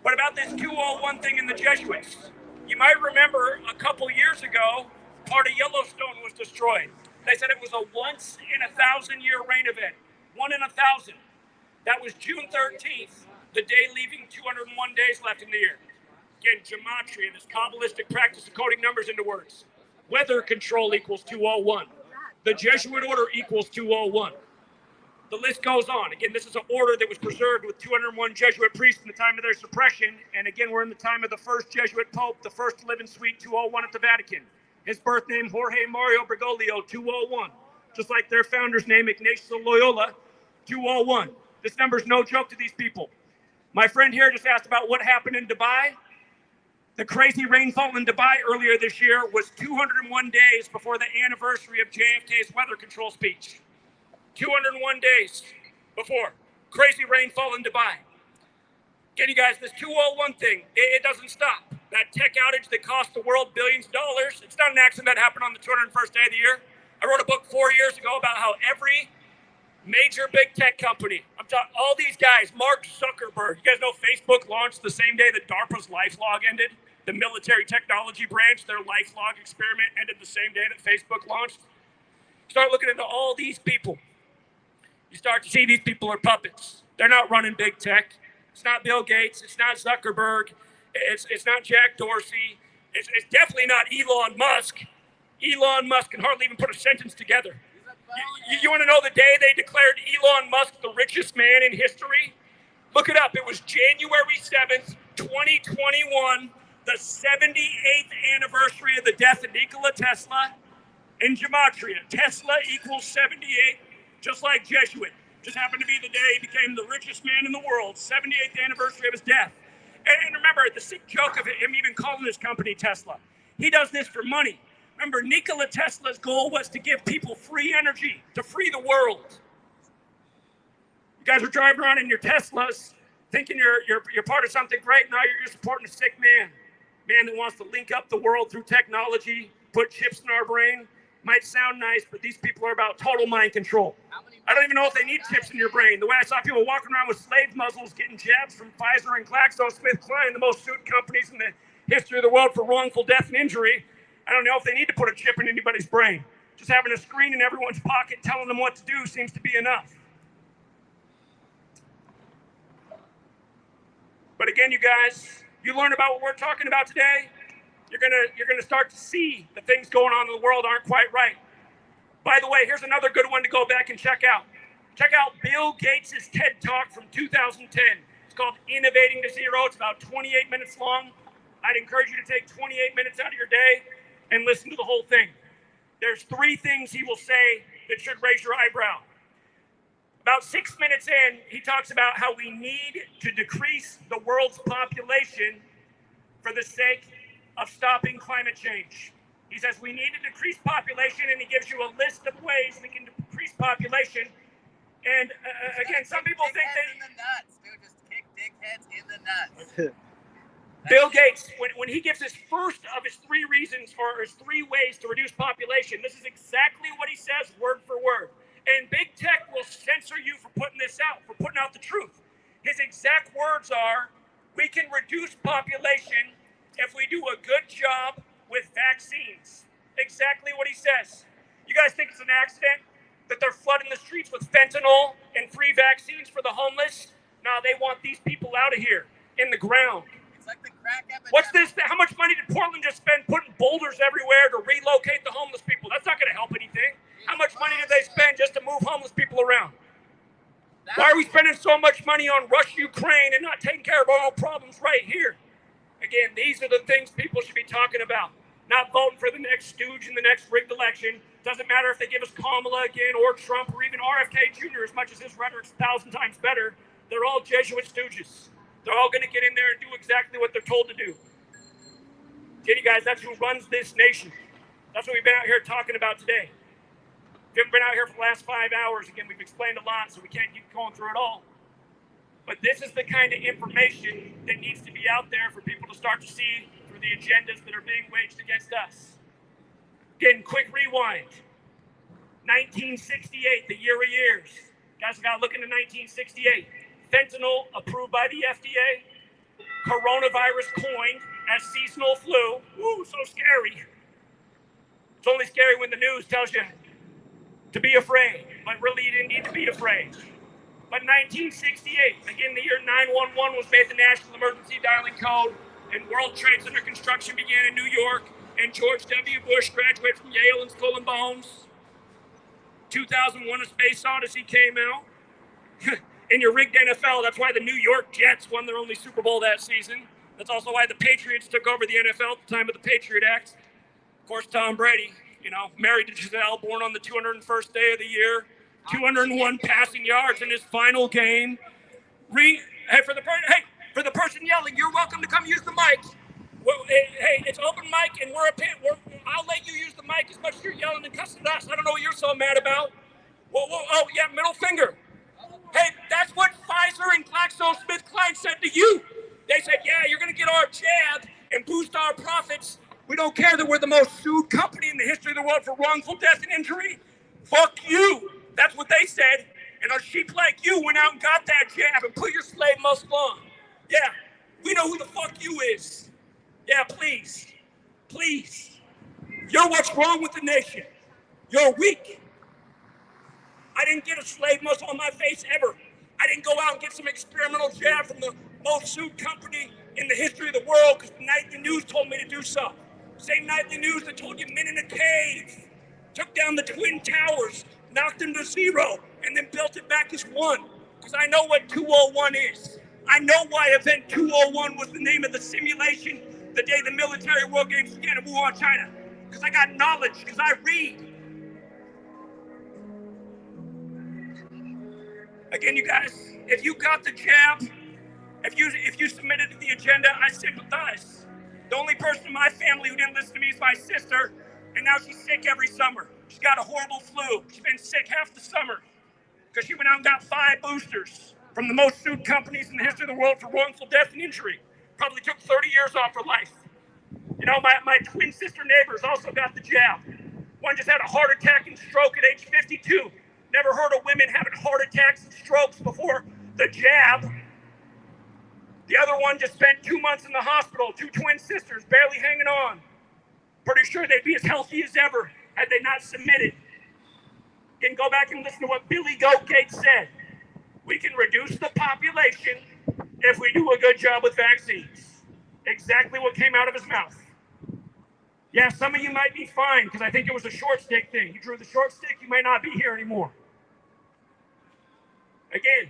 What about this 201 thing in the Jesuits? You might remember a couple years ago, part of Yellowstone was destroyed. They said it was a once in 1,000-year rain event. 1 in 1,000. That was June 13th, the day leaving 201 days left in the year. Again, gematria, this Kabbalistic practice of coding numbers into words. Weather control equals 201. The Jesuit order equals 201. The list goes on. Again, this is an order that was preserved with 201 Jesuit priests in the time of their suppression. And again, we're in the time of the first Jesuit Pope, the first to live in Suite 201 at the Vatican. His birth name, Jorge Mario Bergoglio, 201. Just like their founder's name, Ignatius of Loyola, 201. This number's no joke to these people. My friend here just asked about what happened in Dubai. The crazy rainfall in Dubai earlier this year was 201 days before the anniversary of JFK's weather control speech. 201 days before. Crazy rainfall in Dubai. Again, you guys, this 201 thing, it doesn't stop. That tech outage that cost the world billions of dollars, it's not an accident that happened on the 201st day of the year. I wrote a book 4 years ago about how every major big tech company, I'm talking all these guys, Mark Zuckerberg, you guys know Facebook launched the same day that DARPA's LifeLog ended. The military technology branch, their LifeLog experiment ended the same day that Facebook launched. Start looking into all these people. You start to see these people are puppets. They're not running big tech. It's not Bill Gates. It's not Zuckerberg. It's not Jack Dorsey. It's definitely not Elon Musk. Elon Musk can hardly even put a sentence together. You want to know the day they declared Elon Musk the richest man in history? Look it up. It was January 7th, 2021, the 78th anniversary of the death of Nikola Tesla. In Gematria, Tesla equals 78, just like Jesuit. Just happened to be the day he became the richest man in the world, 78th anniversary of his death. And remember, the sick joke of him even calling his company Tesla. He does this for money. Remember, Nikola Tesla's goal was to give people free energy, to free the world. You guys are driving around in your Teslas, thinking you're part of something great. Now you're supporting a sick man that wants to link up the world through technology, put chips in our brain. Might sound nice, but these people are about total mind control. I don't even know if they need chips in your brain. The way I saw people walking around with slave muzzles getting jabs from Pfizer and GlaxoSmithKline, the most sued companies in the history of the world for wrongful death and injury. I don't know if they need to put a chip in anybody's brain. Just having a screen in everyone's pocket telling them what to do seems to be enough. But again, you guys, you learn about what we're talking about today, you're gonna start to see the things going on in the world aren't quite right. By the way, here's another good one to go back and check out. Check out Bill Gates' TED Talk from 2010. It's called Innovating to Zero. It's about 28 minutes long. I'd encourage you to take 28 minutes out of your day and listen to the whole thing. There's 3 things he will say that should raise your eyebrow. About 6 minutes in, he talks about how we need to decrease the world's population for the sake of stopping climate change. He says we need to decrease population, and he gives you a list of ways we can decrease population. And again, some people think that in the nuts, dude, just kick dickheads in the nuts. Bill Gates, when he gives his first of his 3 reasons or his 3 ways to reduce population, this is exactly what he says word for word. And big tech will censor you for putting this out, for putting out the truth. His exact words are, we can reduce population if we do a good job with vaccines. Exactly what he says. You guys think it's an accident that they're flooding the streets with fentanyl and free vaccines for the homeless? No, they want these people out of here, in the ground. It's like the crack epidemic. What's this? How much money did Portland just spend putting boulders everywhere to relocate the homeless people? That's not going to help anything. How much money did they spend just to move homeless people around? Why are we spending so much money on Russia, Ukraine, and not taking care of our own problems right here? Again, these are the things people should be talking about. Not voting for the next stooge in the next rigged election. Doesn't matter if they give us Kamala again or Trump or even RFK Jr., as much as his rhetoric's 1,000 times better. They're all Jesuit stooges. They're all going to get in there and do exactly what they're told to do. Again, you guys, that's who runs this nation. That's what we've been out here talking about today. If you haven't been out here for the last 5 hours, again, we've explained a lot, so we can't keep going through it all. But this is the kind of information that needs to be out there for people to start to see through the agendas that are being waged against us. Again, quick rewind. 1968, the year of years. Guys, we got to look into 1968. Fentanyl approved by the FDA. Coronavirus coined as seasonal flu. Ooh, so scary. It's only scary when the news tells you to be afraid, but really you didn't need to be afraid. But 1968, again, the year 911 was made the national emergency dialing code, and World Trade Center construction began in New York, and George W. Bush graduated from Yale and Skull and Bones. 2001: A Space Odyssey came out. in your rigged NFL. That's why the New York Jets won their only Super Bowl that season. That's also why the Patriots took over the NFL at the time of the Patriot Act. Of course, Tom Brady, married to Giselle, born on the 201st day of the year, 201 passing yards in his final game. For the person yelling, you're welcome to come use the mic. Well, hey, it's open mic, and I'll let you use the mic as much as you're yelling and cussing at us. I don't know what you're so mad about. Oh, yeah, middle finger. Hey, that's what Pfizer and GlaxoSmithKline said to you. They said, yeah, you're going to get our jab and boost our profits. We don't care that we're the most sued company in the history of the world for wrongful death and injury. Fuck you. That's what they said. And a sheep like you went out and got that jab and put your slave muscle on. Yeah, we know who the fuck you is. Yeah, please. Please. You're what's wrong with the nation. You're weak. I didn't get a slave muscle on my face ever. I didn't go out and get some experimental jab from the most sued company in the history of the world because the nightly news told me to do so. Same nightly news that told you men in a cave took down the Twin Towers, knocked them to zero, and then built it back as one. Because I know what 201 is. I know why Event 201 was the name of the simulation the day the military war games began in Wuhan, China. Because I got knowledge, because I read. Again, you guys, if you got the jab, if you submitted to the agenda, I sympathize. The only person in my family who didn't listen to me is my sister, and now she's sick every summer. She's got a horrible flu. She's been sick half the summer because she went out and got 5 boosters from the most sued companies in the history of the world for wrongful death and injury. Probably took 30 years off her life. My twin sister neighbors also got the jab. One just had a heart attack and stroke at age 52. Never heard of women having heart attacks and strokes before the jab. The other one just spent 2 months in the hospital, 2 twin sisters barely hanging on. Pretty sure they'd be as healthy as ever had they not submitted. You can go back and listen to what Billy Goat Gates said. We can reduce the population if we do a good job with vaccines. Exactly what came out of his mouth. Yeah, some of you might be fine because I think it was a short stick thing. You drew the short stick, you might not be here anymore. Again,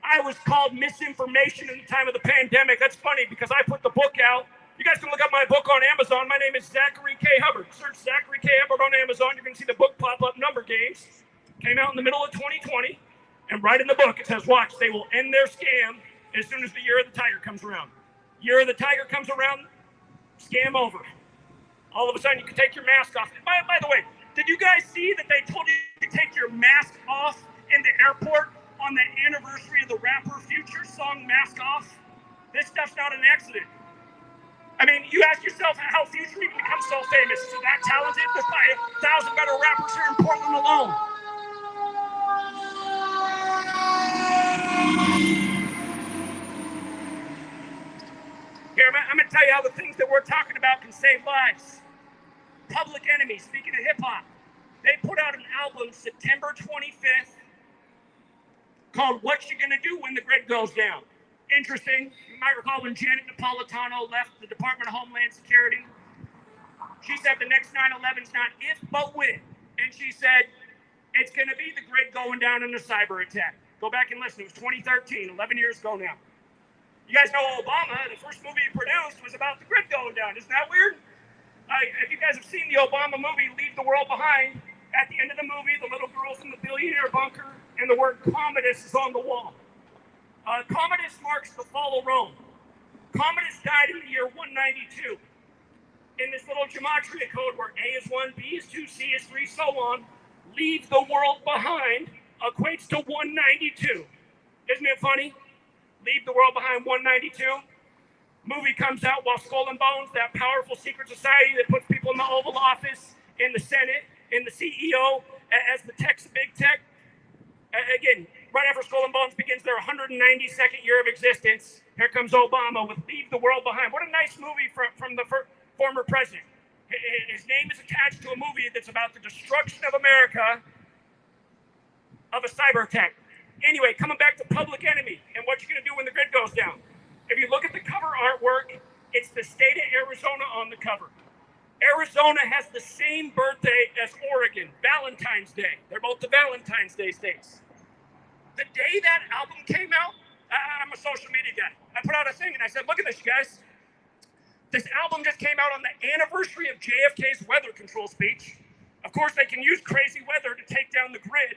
I was called misinformation in the time of the pandemic. That's funny because I put the book out. You guys can look up my book on Amazon. My name is Zachary K. Hubbard. Search Zachary K. Hubbard on Amazon. You're going to see the book pop up, Number Games. Came out in the middle of 2020. And right in the book, it says, watch, they will end their scam as soon as the year of the tiger comes around. Year of the tiger comes around, scam over. All of a sudden, you can take your mask off. By the way, did you guys see that they told you to take your mask off in the airport on the anniversary of the rapper Future song Mask Off? This stuff's not an accident. I mean, you ask yourself how Future even become so famous. Is he that talented? There's probably 1,000 better rappers here in Portland alone. Here, I'm going to tell you how the things that we're talking about can save lives. Public Enemy, speaking of hip-hop, they put out an album September 25th called What You Gonna Do When the Grid Goes Down. Interesting. You might recall when Janet Napolitano left the Department of Homeland Security. She said the next 9/11's not if, but when. And she said, it's going to be the grid going down in a cyber attack. Go back and listen. It was 2013, 11 years ago now. You guys know Obama, the first movie he produced was about the grid going down. Isn't that weird? If you guys have seen the Obama movie, Leave the World Behind, at the end of the movie, the little girl's in the billionaire bunker, and the word Commodus is on the wall. Commodus marks the fall of Rome. Commodus died in the year 192. In this little gematria code where A is 1, B is 2, C is 3, so on, leave the world behind equates to 192. Isn't it funny? Leave the world behind 192. Movie comes out while Skull and Bones, that powerful secret society that puts people in the Oval Office, in the Senate, in the CEO, as the tech's big tech. Again, right after Skull and Bones begins their 192nd year of existence, here comes Obama with Leave the World Behind. What a nice movie from the former president. His name is attached to a movie that's about the destruction of America of a cyber attack. Anyway, coming back to Public Enemy and what you're going to do when the grid goes down. If you look at the cover artwork, it's the state of Arizona on the cover. Arizona has the same birthday as Oregon, Valentine's Day. They're both the Valentine's Day states. the day that album came out, I'm a social media guy. I put out a thing and I said, look at this, you guys. This album just came out on the anniversary of JFK's weather control speech. Of course, they can use crazy weather to take down the grid.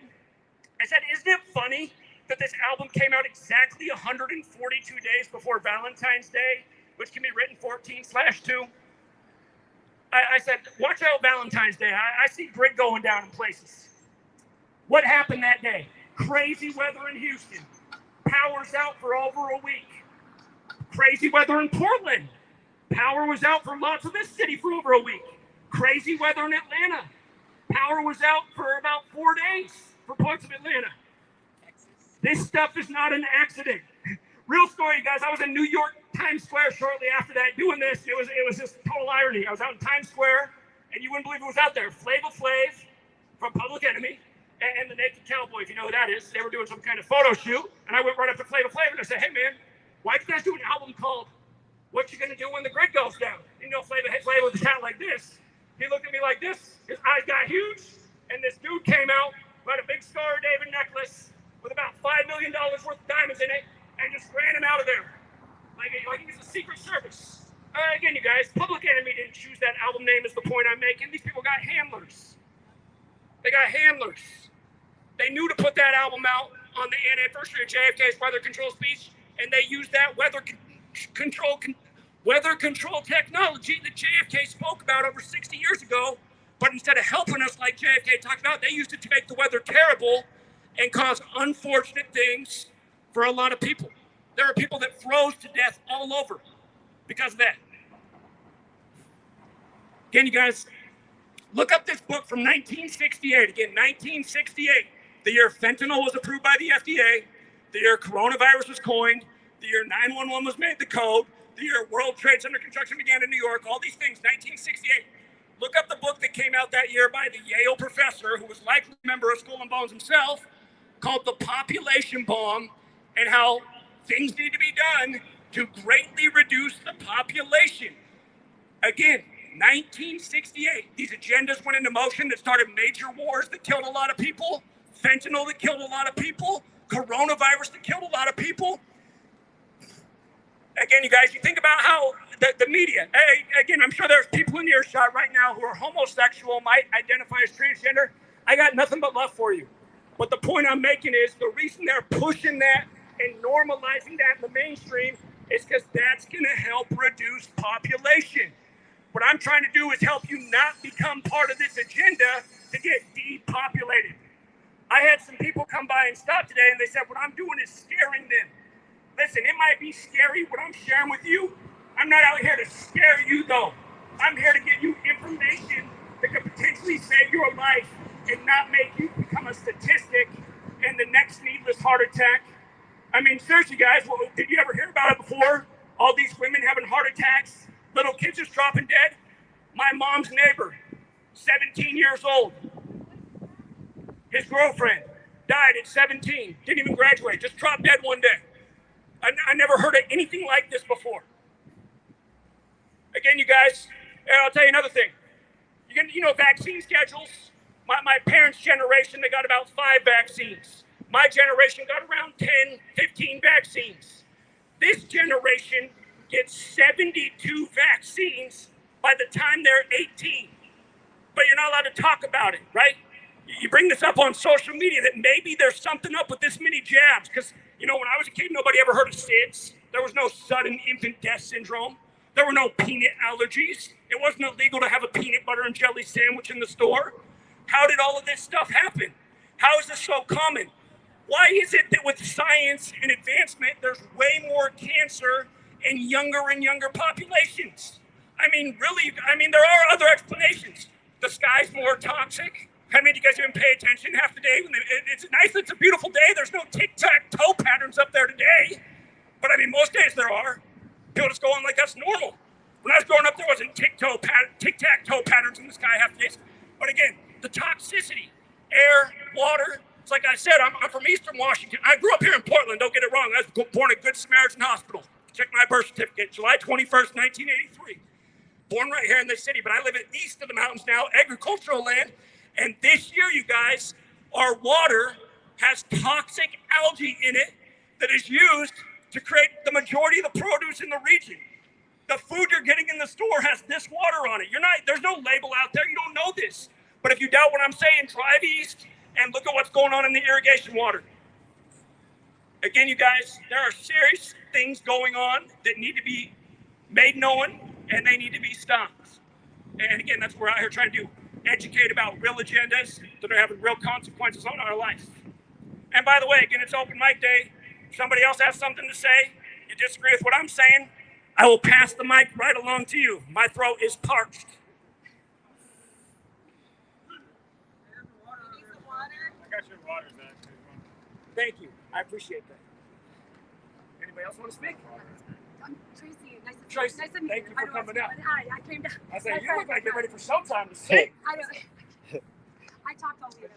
I said, isn't it funny that this album came out exactly 142 days before Valentine's Day, which can be written 14/2? I said, watch out Valentine's Day. I see grid going down in places. What happened that day? Crazy weather in Houston. Power's out for over a week. Crazy weather in Portland. Power was out for lots of this city for over a week. Crazy weather in Atlanta. Power was out for about 4 days for parts of Atlanta. This stuff is not an accident. Real story, guys. I was in New York, Times Square shortly after that doing this. It was just total irony. I was out in Times Square, and you wouldn't believe who was out there. Flavor Flav from Public Enemy and the Naked Cowboy, if you know who that is. They were doing some kind of photo shoot, and I went right up to Flavor Flav and I said, hey, man, why'd you guys do an album called What You Gonna Do When the Grid Goes Down? You know, Flavor with his hat like this. He looked at me like this. His eyes got huge, and this dude came out, had a big Star David necklace with about $5 million worth of diamonds in it, and just ran him out of there. Like he's a Secret Service. Again, you guys, Public Enemy didn't choose that album name is the point I'm making. These people got handlers. They got handlers. They knew to put that album out on the anniversary of JFK's weather control speech, and they used that weather control technology that JFK spoke about over 60 years ago, but instead of helping us like JFK talked about, they used it to make the weather terrible and cause unfortunate things for a lot of people. There are people that froze to death all over because of that. Again, you guys, look up this book from 1968. Again, 1968, the year fentanyl was approved by the FDA, the year coronavirus was coined, the year 911 was made the code, the year World Trade Center construction began in New York, all these things, 1968. Look up the book that came out that year by the Yale professor, who was likely a member of Skull and Bones himself, called The Population Bomb, and how things need to be done to greatly reduce the population. Again, 1968, these agendas went into motion that started major wars that killed a lot of people, fentanyl that killed a lot of people, coronavirus that killed a lot of people. Again, you guys, you think about how the media, again, I'm sure there's people in earshot right now who are homosexual, might identify as transgender. I got nothing but love for you. But the point I'm making is the reason they're pushing that and normalizing that in the mainstream is because that's going to help reduce population. What I'm trying to do is help you not become part of this agenda to get depopulated. I had some people come by and stop today, and they said, what I'm doing is scaring them. Listen, it might be scary what I'm sharing with you. I'm not out here to scare you, though. I'm here to get you information that could potentially save your life and not make you become a statistic in the next needless heart attack. I mean, seriously, guys, did you ever hear about it before? All these women having heart attacks, little kids just dropping dead. My mom's neighbor, 17 years old. His girlfriend died at 17, didn't even graduate, just dropped dead one day. I never heard of anything like this before. Again, you guys, I'll tell you another thing. You know vaccine schedules? My parents' generation, they got about 5 vaccines. My generation got around 10, 15 vaccines. This generation gets 72 vaccines by the time they're 18. But you're not allowed to talk about it, right? You bring this up on social media that maybe there's something up with this many jabs. Because, you know, when I was a kid, nobody ever heard of SIDS. There was no sudden infant death syndrome. There were no peanut allergies. It wasn't illegal to have a peanut butter and jelly sandwich in the store. How did all of this stuff happen? How is this so common? Why is it that with science and advancement, there's way more cancer in younger and younger populations? I mean, really, there are other explanations. The sky's more toxic. I mean, you guys even pay attention half the day. It's nice, it's a beautiful day. There's no tic-tac-toe patterns up there today. But I mean, most days there are. People just go on like that's normal. When I was growing up, there wasn't tic-tac-toe patterns in the sky half the days. But again, the toxicity, air, water. It's like I said, I'm from Eastern Washington. I grew up here in Portland, don't get it wrong. I was born at Good Samaritan Hospital. Check my birth certificate, July 21st, 1983. Born right here in this city, but I live east of the mountains now, agricultural land. And this year, you guys, our water has toxic algae in it that is used to create the majority of the produce in the region. The food you're getting in the store has this water on it. There's no label out there. You don't know this. But if you doubt what I'm saying, drive east and look at what's going on in the irrigation water. Again, you guys, there are serious things going on that need to be made known, and they need to be stopped. And again, that's what we're out here trying to do. Educate about real agendas that are having real consequences on our life. And by the way, again, it's open mic day. If somebody else has something to say, you disagree with what I'm saying, I will pass the mic right along to you. My throat is parched. I got your water, Zach. Thank you. I appreciate that. Anybody else want to speak? I'm Tracy. Nice to Tracy, nice to meet thank you for coming out. Hi, I came down. I said, you look like you're ready for showtime to sing. I know. I talked all the way.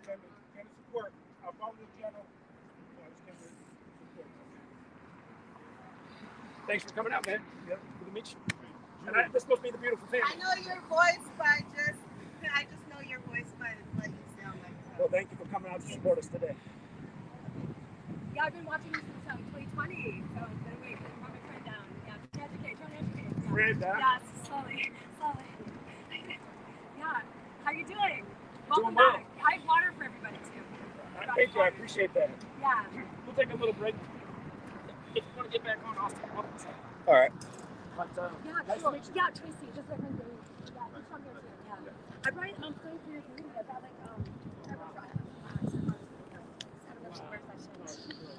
Thanks for coming out, man. Good to meet you. And this must be the beautiful family. I know your voice, but I just know your voice by what you sound like. Well, thank you for coming out to support us today. Yeah, I've been watching you since 2020, so it's been a week. I'm my friend down. Yeah, trying to educate. Yeah. Friend down? Yeah, slowly. Yeah, how you doing? Welcome Doing well. back. I have water for everybody too. Thank you, I appreciate that. Yeah. We'll take a little break. If you want to get back on, I'll stay on. All right. But, Yeah, nice cool. to meet you. Yeah, Tracy, just like my name. Yeah, he's from here too. Yeah. I brought playing for your community. I got like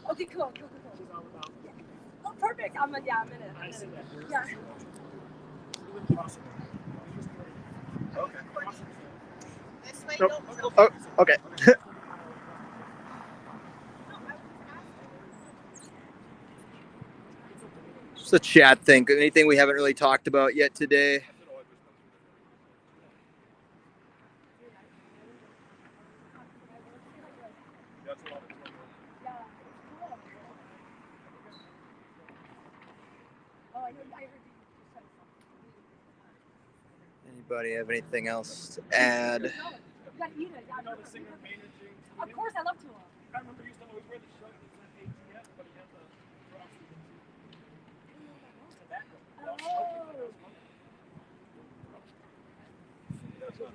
Okay, cool. She's all about. Oh, perfect. I'm in it. I see that. Yeah. Okay. This way, Nope. don't. Oh, okay. Just a chat thing. Anything we haven't really talked about yet today? Anybody have anything else to add? Of course, I love to. I remember you used to always wear the shirt that said ATF, but he had the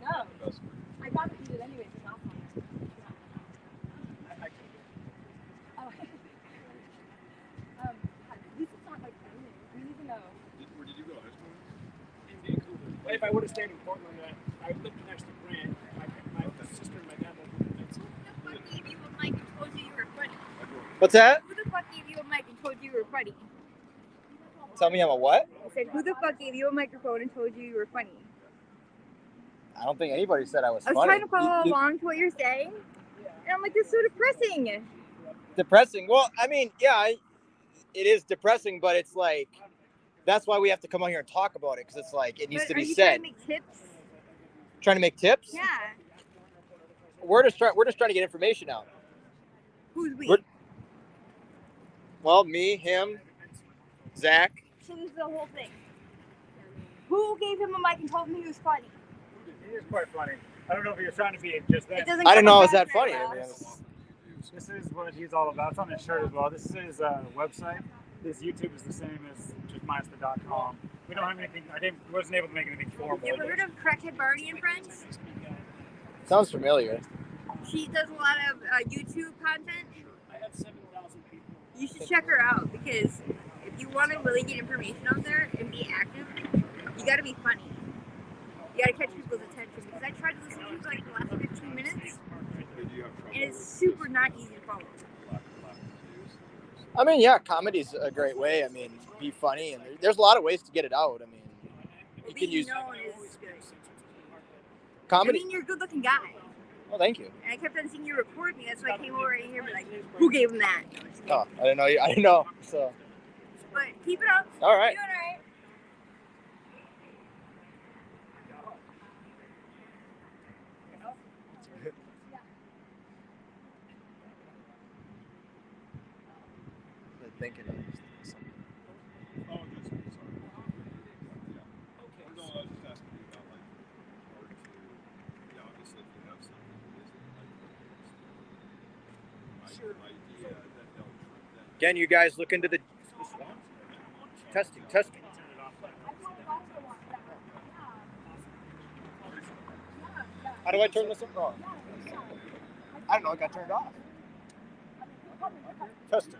No. I got to eat it anyways. It's not fun. This is not like raining. We need to know. Where did you go? High school? In Vancouver. If I would have stayed in Portland, I lived next to Grant. My sister and my dad lived in Vancouver. Who the fuck gave you a mic and told you you were funny? What's that? Who the fuck gave you a mic and told you you were funny? Tell me I'm a what? I said, who the fuck gave you a microphone and told you you were funny? I don't think anybody said I was I was funny. trying to follow along to what you're saying, and I'm like, this is so depressing. Depressing. Well, I mean, yeah, it is depressing, but it's like, that's why we have to come out here and talk about it, because it's like, it needs to be said. Trying to make tips? Trying to make tips? Yeah. We're just trying to get information out. Who's we? Well, me, him, Zach. So this is the whole thing. Who gave him a mic and told him he was funny? He is quite funny. I don't know if he was trying to be just that. I didn't know it was that funny. This is what he's all about. It's on his shirt as well. This is his website. His YouTube is the same as just minus the .com. We don't have anything. Wasn't able to make anything formal. You ever heard of Crackhead Barney and Friends? Sounds familiar. She does a lot of YouTube content. I had 7,000 people. You should check her out, because if you want to really get information out there and be active, you got to be funny. You got to catch people's attention, because I tried to listen to like the last 15 minutes, and it's super not easy to follow. I mean, yeah, comedy's a great way. I mean, be funny, and there's a lot of ways to get it out. I mean, you can use comedy. I mean, you're a good-looking guy. Oh, thank you. And I kept on seeing you record me. That's why I came over right here and be like, who gave him that? Oh, I didn't know. I didn't know. So. But keep it up. All right. You're doing all right. Thinking of something. Oh, yes, sorry. Okay. No, I was just asking you about like art too. Yeah, obviously if you have something that isn't like Again, you guys look into the testing. How do I turn this on? I don't know, it got turned off. Testing.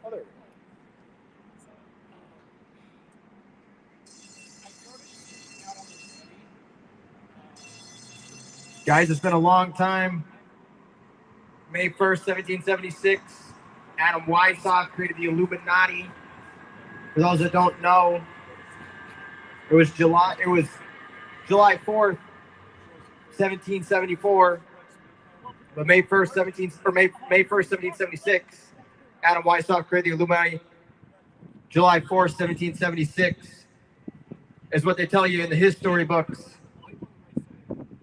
Oh, there we go. Guys, it's been a long time. May 1st, 1776, Adam Weishaupt created the Illuminati. For those that don't know, it was July 4th, 1774. But May 1st, 1776, Adam Weishaupt created the Illuminati. July 4th, 1776 is what they tell you in the history books.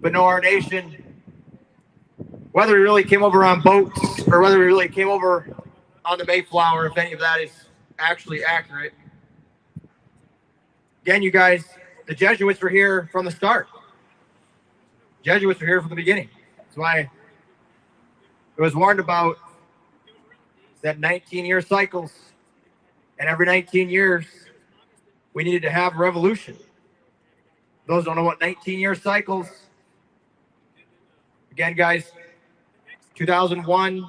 But no, our nation, whether we really came over on boats or whether we really came over on the Mayflower, if any of that is actually accurate. Again, you guys, the Jesuits were here from the start. Jesuits were here from the beginning. That's why it was warned about that 19-year cycles. And every 19 years, we needed to have a revolution. Those don't know what 19-year cycles. Again, guys, 2001,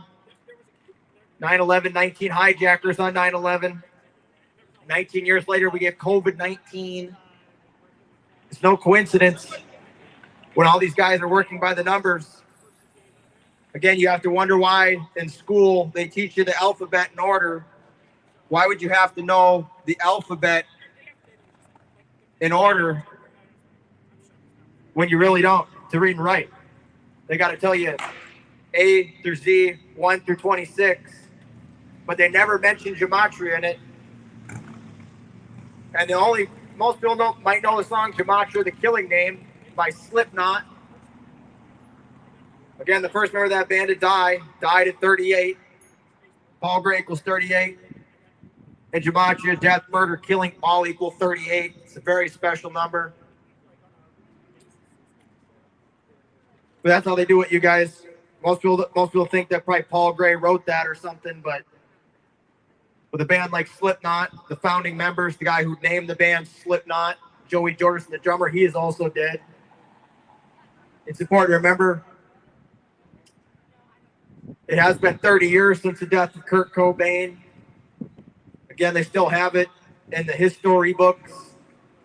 9/11, 19 hijackers on 9/11. 19 years later, we get COVID-19. It's no coincidence when all these guys are working by the numbers. Again, you have to wonder why in school they teach you the alphabet in order. Why would you have to know the alphabet in order when you really don't to read and write? They got to tell you A through Z, 1 through 26, but they never mention gematria in it. And most people might know the song Gematria, the Killing Name by Slipknot. Again, the first member of that band to died at 38. Paul Gray equals 38. And Gematria, death, murder, killing, all equal 38. It's a very special number. But that's how they do it, you guys. Most people think that probably Paul Gray wrote that or something, but with a band like Slipknot, the founding members, the guy who named the band Slipknot, Joey Jordison, the drummer, he is also dead. It's important to remember it has been 30 years since the death of Kurt Cobain. Again, they still have it in the history books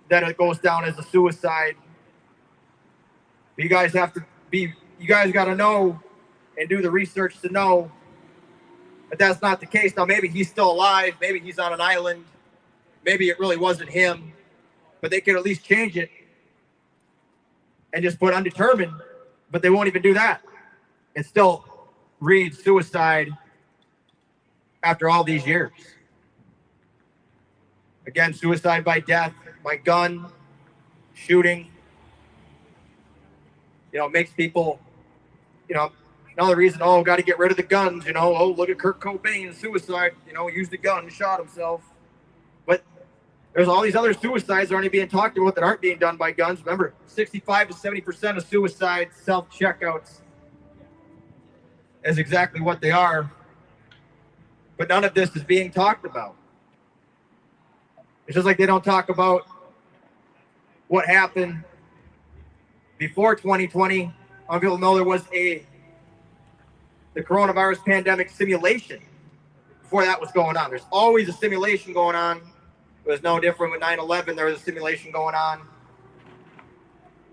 that it goes down as a suicide. But you guys got to know and do the research to know that that's not the case. Now, maybe he's still alive. Maybe he's on an island. Maybe it really wasn't him. But they could at least change it and just put undetermined. But they won't even do that. It still reads suicide after all these years. Again, suicide by death, by gun, shooting. Makes people, another reason, got to get rid of the guns, look at Kurt Cobain, suicide, used a gun and shot himself. But there's all these other suicides that aren't being talked about that aren't being done by guns. Remember, 65 to 70% of suicides, self-checkouts, is exactly what they are. But none of this is being talked about. It's just like they don't talk about what happened before 2020. People know there was the coronavirus pandemic simulation before that was going on. There's always a simulation going on. It was no different with 9/11. There was a simulation going on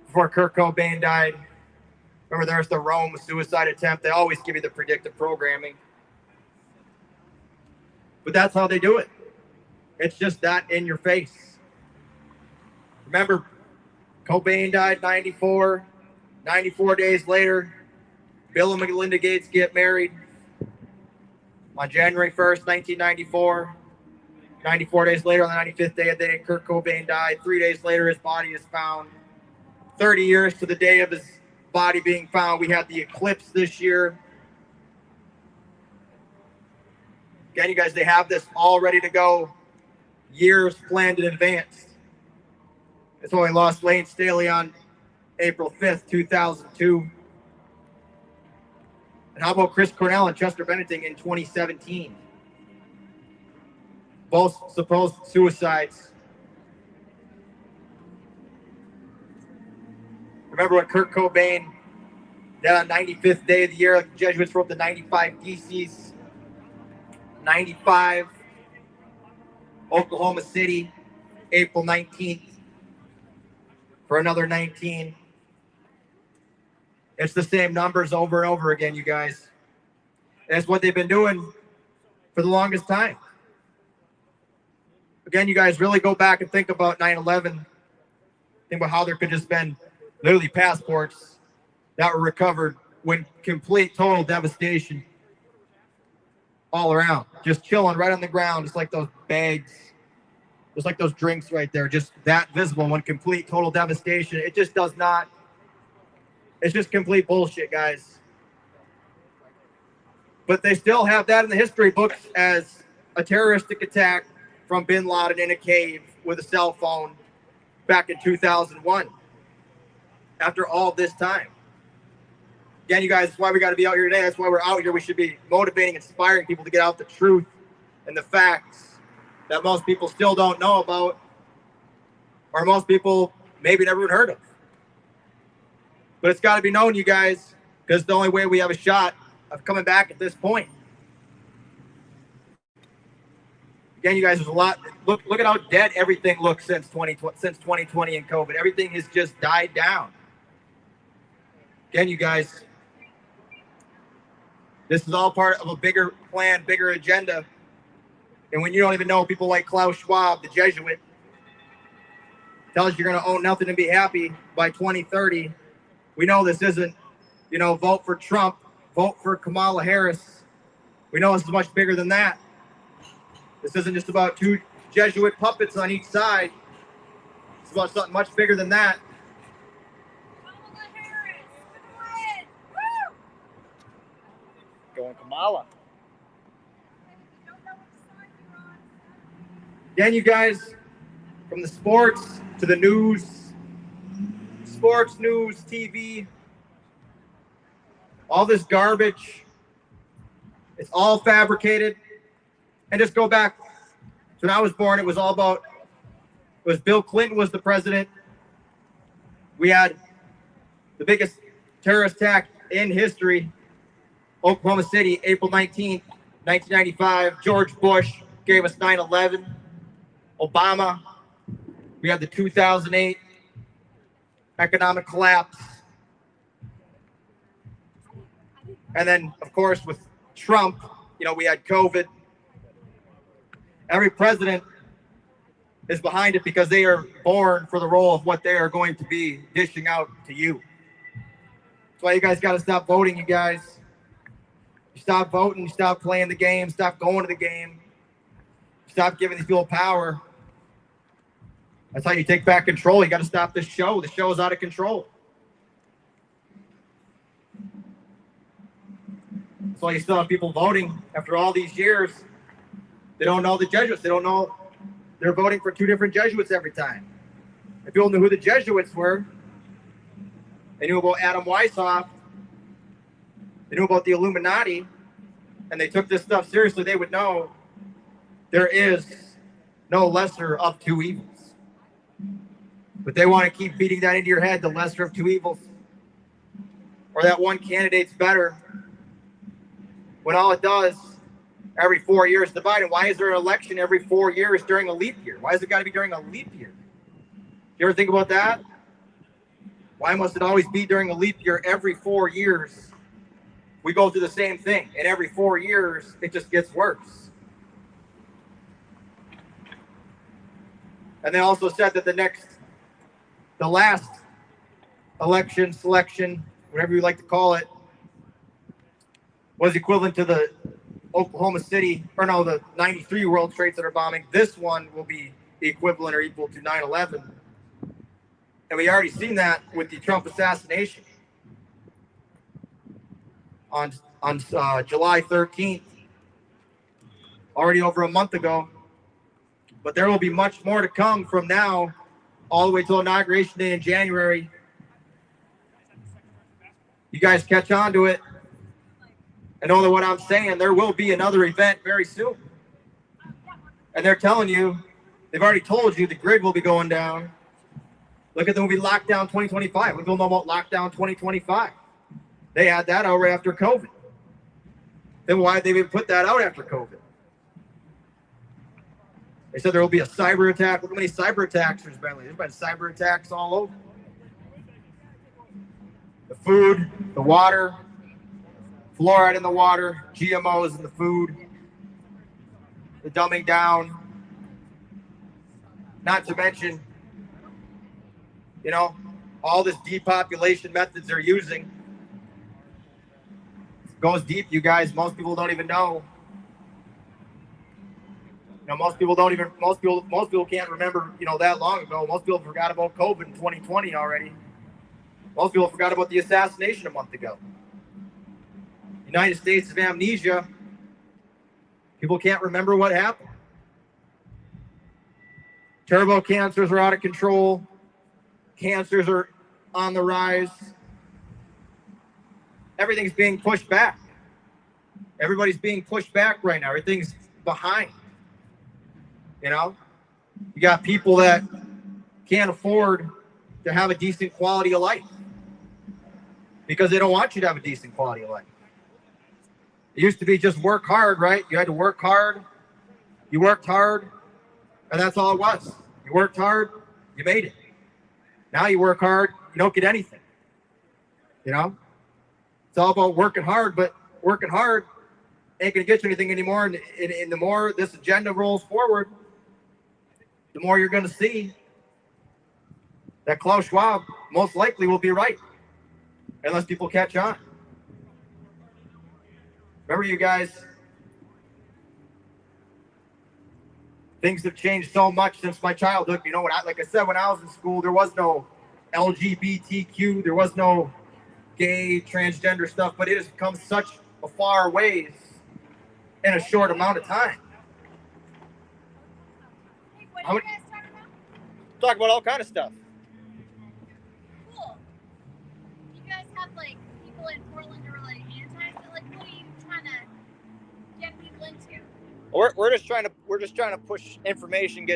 before Kurt Cobain died. Remember, there's the Rome suicide attempt. They always give you the predictive programming. But that's how they do it. It's just that in your face. Remember, Cobain died 94. 94 days later, Bill and Melinda Gates get married on January 1st, 1994. 94 days later, on the 95th day of the day, Kurt Cobain died. 3 days later, his body is found. 30 years to the day of his body being found. We had the eclipse this year. Again, you guys, they have this all ready to go. Years planned in advance. That's why we lost Lane Staley on April 5th, 2002. And how about Chris Cornell and Chester Bennington in 2017? Both supposed suicides. Remember when Kurt Cobain died on 95th day of the year, like the Jesuits wrote the 95 Theses. 95, Oklahoma City, April 19th, for another 19. It's the same numbers over and over again, you guys. That's what they've been doing for the longest time. Again, you guys really go back and think about 9/11. Think about how there could just been literally passports that were recovered when complete total devastation all around, just chilling right on the ground, just like those bags, just like those drinks right there, just that visible when complete total devastation. It just does not, it's just complete bullshit, guys. But they still have that in the history books as a terroristic attack from bin Laden in a cave with a cell phone back in 2001. After all this time. Again, you guys, that's why we got to be out here today. That's why we're out here. We should be motivating, inspiring people to get out the truth and the facts that most people still don't know about, or most people maybe never even heard of. But it's got to be known, you guys, because it's the only way we have a shot of coming back at this point. Again, you guys, there's a lot. Look at how dead everything looks since 2020 and COVID. Everything has just died down. Again, you guys, this is all part of a bigger plan, bigger agenda. And when you don't even know people like Klaus Schwab, the Jesuit, tells you you're going to own nothing and be happy by 2030, we know this isn't, vote for Trump, vote for Kamala Harris. We know this is much bigger than that. This isn't just about two Jesuit puppets on each side. It's about something much bigger than that. Going Kamala. Again, you guys, from the sports to the news, sports, news, TV, all this garbage, it's all fabricated. And just go back to when I was born, it was all about, it was Bill Clinton was the president. We had the biggest terrorist attack in history, Oklahoma City, April 19th, 1995. George Bush gave us 9/11. Obama, we had the 2008 economic collapse. And then, of course, with Trump, we had COVID. Every president is behind it because they are born for the role of what they are going to be dishing out to you. That's why you guys got to stop voting, you guys. You stop voting, you stop playing the game, stop going to the game, stop giving these people power. That's how you take back control. You got to stop this show. The show is out of control. That's why you still have people voting after all these years. They don't know the Jesuits. They don't know. They're voting for two different Jesuits every time. If people knew who the Jesuits were, they knew about Adam Weishaupt, they knew about the Illuminati, and they took this stuff seriously, they would know there is no lesser of two evils. But they want to keep beating that into your head, the lesser of two evils, or that one candidate's better, when all it does every 4 years divided. Why is there an election every 4 years during a leap year? Why has it got to be during a leap year? You ever think about that? Why must it always be during a leap year every 4 years? We go through the same thing, and every 4 years, it just gets worse. And they also said that the last election, selection, whatever you like to call it, was equivalent to the Oklahoma City, the 93 World Trade Center bombing. This one will be equivalent or equal to 9/11. And we already seen that with the Trump assassination on July 13th, already over a month ago. But there will be much more to come from now all the way till Inauguration Day in January. You guys catch on to it. I know that what I'm saying, there will be another event very soon. And they're telling you, they've already told you the grid will be going down. Look at the movie Lockdown 2025. We don't know about Lockdown 2025. They had that out right after COVID. Then why did they even put that out after COVID? They said there will be a cyber attack. Look how many cyber attacks there's been. There's been cyber attacks all over. The food, the water, fluoride in the water, GMOs in the food, the dumbing down. Not to mention, you know, all this depopulation methods they're using. It goes deep, you guys. Most people don't even know. You know, most people can't remember, you know, that long ago. Most people forgot about COVID in 2020 already. Most people forgot about the assassination a month ago. United States of amnesia. People can't remember what happened. Turbo cancers are out of control. Cancers are on the rise. Everything's being pushed back. Everybody's being pushed back right now. Everything's behind. You know, you got people that can't afford to have a decent quality of life because they don't want you to have a decent quality of life. It used to be just work hard, right? You had to work hard. You worked hard, and that's all it was. You worked hard, you made it. Now you work hard, you don't get anything. You know, it's all about working hard, but working hard ain't gonna get you anything anymore. And the more this agenda rolls forward, the more you're going to see that Klaus Schwab most likely will be right, unless people catch on. Remember, you guys, things have changed so much since my childhood. You know, like I said, when I was in school, there was no LGBTQ, there was no gay, transgender stuff, but it has come such a far ways in a short amount of time. What are you guys talking about? Talk about all kind of stuff. Cool. You guys have like people in Portland who are like anti, so like what are you trying to get people into? We're just trying to push information,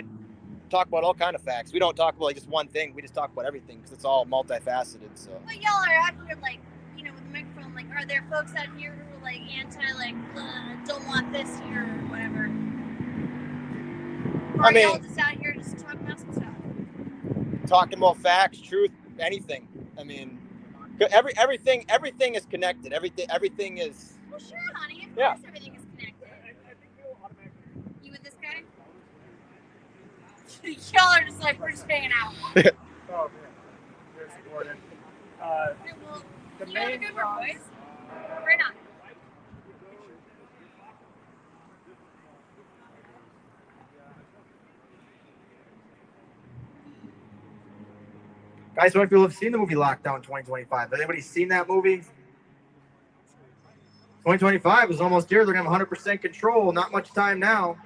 talk about all kind of facts. We don't talk about like just one thing. We just talk about everything because it's all multifaceted. So. But y'all are out here like, you know, with the microphone. Like, are there folks out here who are like anti, like don't want this here or whatever? Or I mean, y'all just out here just talking about some stuff? Talking about facts, truth, anything. I mean, everything is connected. Everything is. Well, sure, honey. Of Yeah. course, everything is connected. You with this guy? Y'all are just like, we're just hanging out. Oh man, very supportive. Okay, well, you have a good one, boys. Right on. Guys, how many people have seen the movie Lockdown 2025? Has anybody seen that movie? 2025 is almost here. They're going to have 100% control. Not much time now.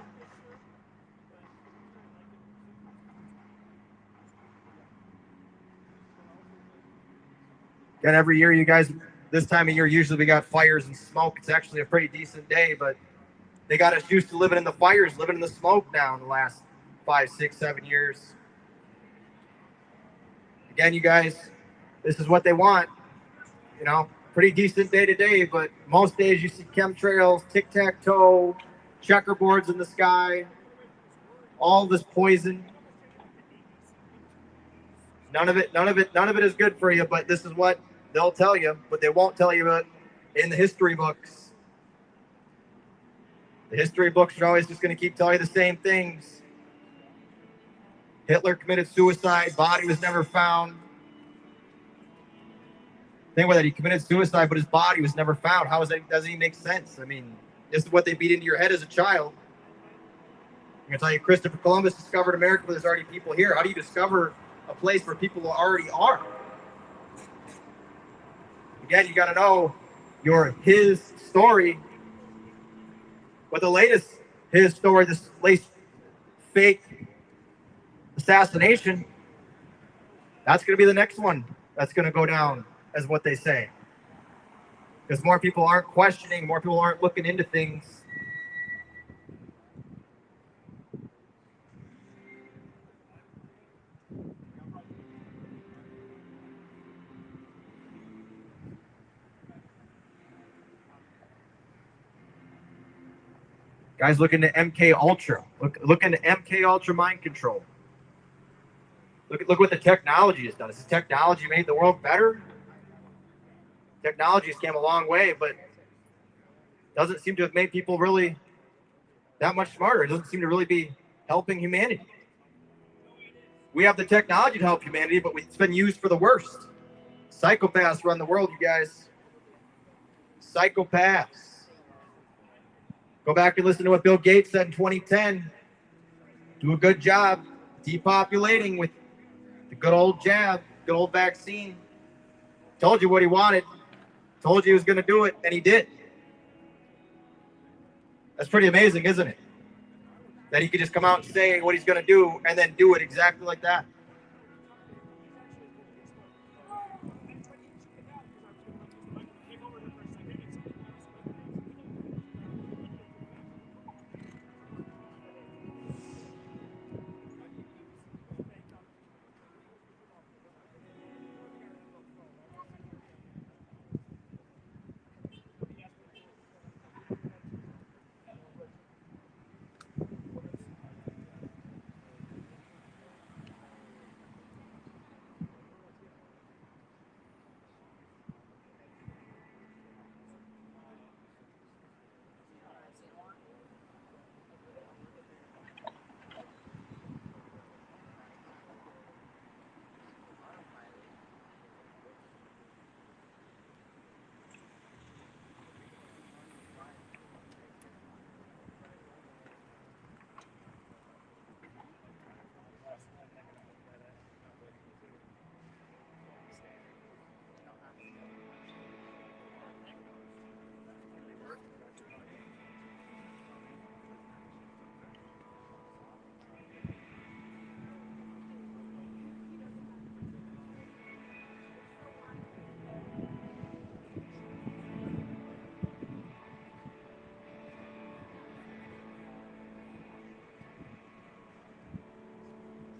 Again, every year, you guys, this time of year, usually we got fires and smoke. It's actually a pretty decent day, but they got us used to living in the fires, living in the smoke now in the last 5, 6, 7 years. Again, you guys, this is what they want. You know, pretty decent day to day, but most days you see chemtrails, tic-tac-toe, checkerboards in the sky, all this poison. None of it is good for you, but this is what they'll tell you, but they won't tell you it in the history books. The history books are always just going to keep telling you the same things. Hitler committed suicide, body was never found. Think about that, he committed suicide, but his body was never found. How is that? Doesn't even make sense. I mean, this is what they beat into your head as a child. I'm going to tell you, Christopher Columbus discovered America, but there's already people here. How do you discover a place where people already are? Again, you got to know his story. But the latest his story, this latest fake assassination, that's going to be the next one that's going to go down as what they say. because more people aren't questioning, more people aren't looking into things. Guys, look into MK Ultra. Look into MK Ultra mind control. Look what the technology has done. Has the technology made the world better? Technology has came a long way, but doesn't seem to have made people really that much smarter. It doesn't seem to really be helping humanity. We have the technology to help humanity, but it's been used for the worst. Psychopaths run the world, you guys. Psychopaths. Go back and listen to what Bill Gates said in 2010. Do a good job depopulating with the good old jab, good old vaccine. Told you what he wanted. Told you he was going to do it, and he did. That's pretty amazing, isn't it? That he could just come out and say what he's going to do and then do it exactly like that.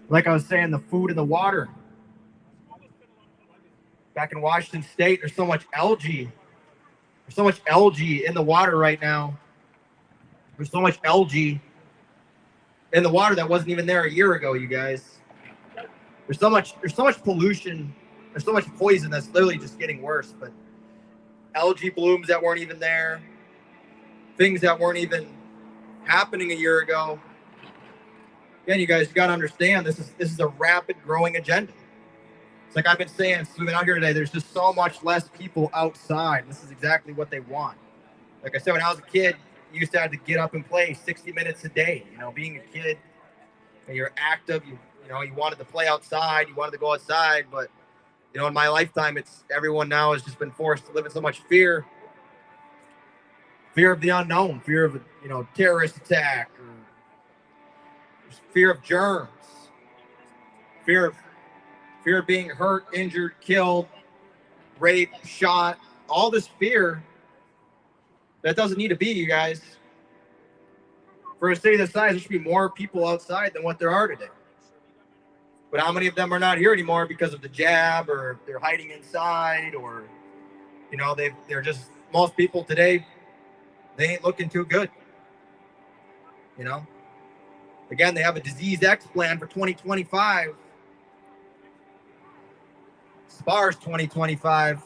Like I was saying, the food and the water. Back in Washington State, there's so much algae. There's so much algae in the water right now. There's so much algae in the water that wasn't even there a year ago, you guys. There's so much pollution. There's so much poison that's literally just getting worse. But algae blooms that weren't even there. Things that weren't even happening a year ago. Again, you guys got to understand, this is a rapid growing agenda. It's like I've been saying since we've been out here today, there's just so much less people outside. This is exactly what they want. Like I said, when I was a kid, you used to have to get up and play 60 minutes a day. You know, being a kid, and you're active, you wanted to play outside, you wanted to go outside, but you know, in my lifetime, everyone now has just been forced to live in so much fear. Fear of the unknown, fear of terrorist attack, or fear of germs, fear of being hurt, injured, killed, raped, shot, all this fear that doesn't need to be, you guys. For a city this size, there should be more people outside than what there are today. But how many of them are not here anymore because of the jab, or they're hiding inside, or they're just, most people today, they ain't looking too good. Again, they have a Disease X plan for 2025. SPARS 2025.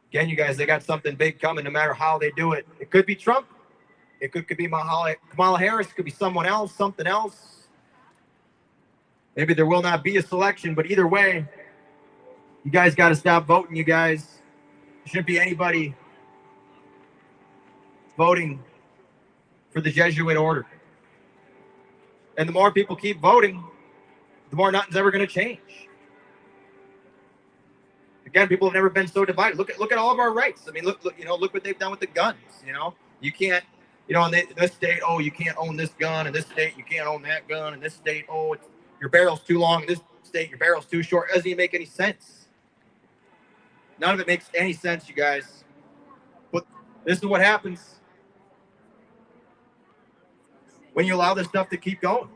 Again, you guys, they got something big coming no matter how they do it. It could be Trump. It could be Kamala Harris. It could be someone else, something else. Maybe there will not be a selection, but either way, you guys got to stop voting, you guys. There shouldn't be anybody voting for the Jesuit order. And the more people keep voting, the more nothing's ever going to change. Again, people have never been so divided. Look at all of our rights. I mean, look what they've done with the guns. You can't You know, in this state, oh, you can't own this gun. In this state, you can't own that gun. In this state, oh, your barrel's too long. In this state, your barrel's too short. It doesn't even make any sense. None of it makes any sense, you guys. But this is what happens when you allow this stuff to keep going.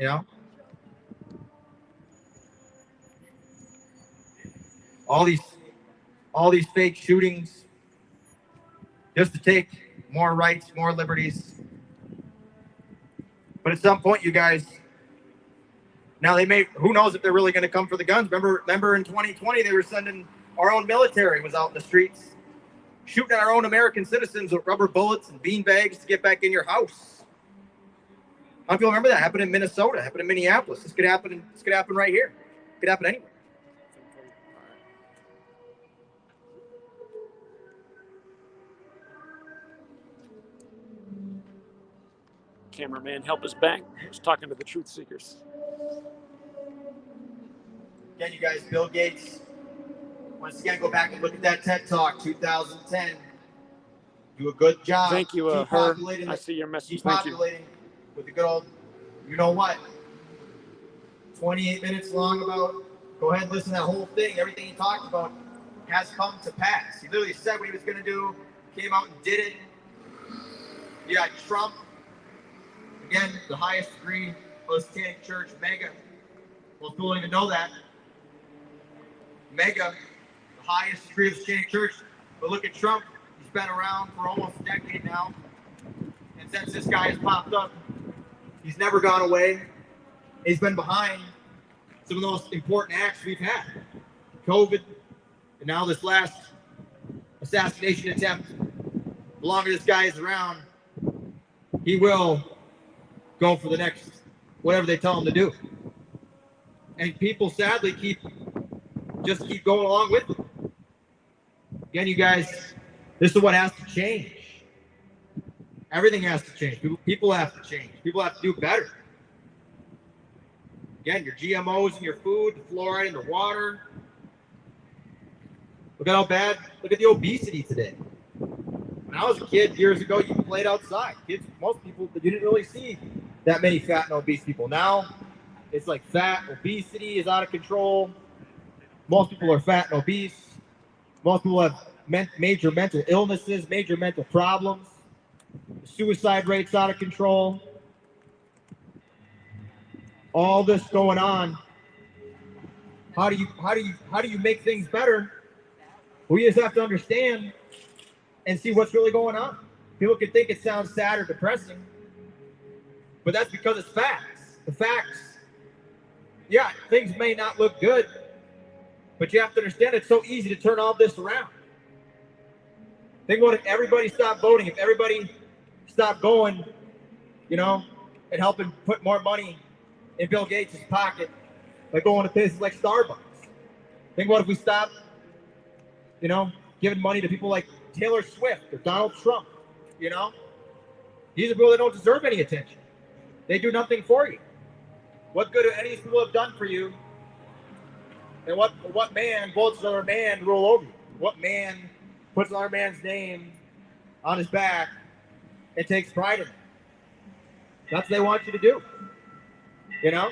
You know? All these fake shootings just to take more rights, more liberties. But at some point, you guys, now they may, who knows if they're really going to come for the guns. Remember in 2020, they were sending, our own military was out in the streets shooting at our own American citizens with rubber bullets and bean bags to get back in your house. How many people remember that? Happened in Minnesota, happened in Minneapolis. This could happen right here. It could happen anywhere. Cameraman, help us back. I was talking to the truth seekers. Again, you guys, Bill Gates, once again, go back and look at that TED Talk, 2010. Do a good job. Thank you, Her. I see your message. Thank you. With the good old, you know what? 28 minutes long about, go ahead and listen to that whole thing. Everything he talked about has come to pass. He literally said what he was going to do, came out and did it. You got Trump. Again, the highest degree of the Satanic Church, mega. Most people don't even know that. Mega, the highest degree of the Satanic Church. But look at Trump. He's been around for almost a decade now. And since this guy has popped up, he's never gone away. He's been behind some of the most important acts we've had. COVID, and now this last assassination attempt. The longer this guy is around, he will go for the next, whatever they tell him to do. And people sadly keep going along with it. Again, you guys, this is what has to change. Everything has to change. People have to change. People have to do better. Again, your GMOs in your food, the fluoride in the water. Look at how bad, look at the obesity today. When I was a kid years ago, you played outside. Kids, most people, you didn't really see that many fat and obese people. Now, it's like fat, obesity is out of control. Most people are fat and obese. Most people have major mental illnesses, major mental problems. The suicide rate's out of control. All this going on. How do you make things better? Well, you just have to understand and see what's really going on. People can think it sounds sad or depressing, but that's because it's facts. The facts, yeah, things may not look good, but you have to understand it's so easy to turn all this around. Think about if everybody stopped voting, if everybody stopped going, you know, and helping put more money in Bill Gates' pocket by going to places like Starbucks. Think about if we stopped, you know, giving money to people like Taylor Swift or Donald Trump, you know? These are people that don't deserve any attention. They do nothing for you. What good do any of these people have done for you? And what man votes another man to rule over you? What man puts another man's name on his back and takes pride in it? That's what they want you to do. You know?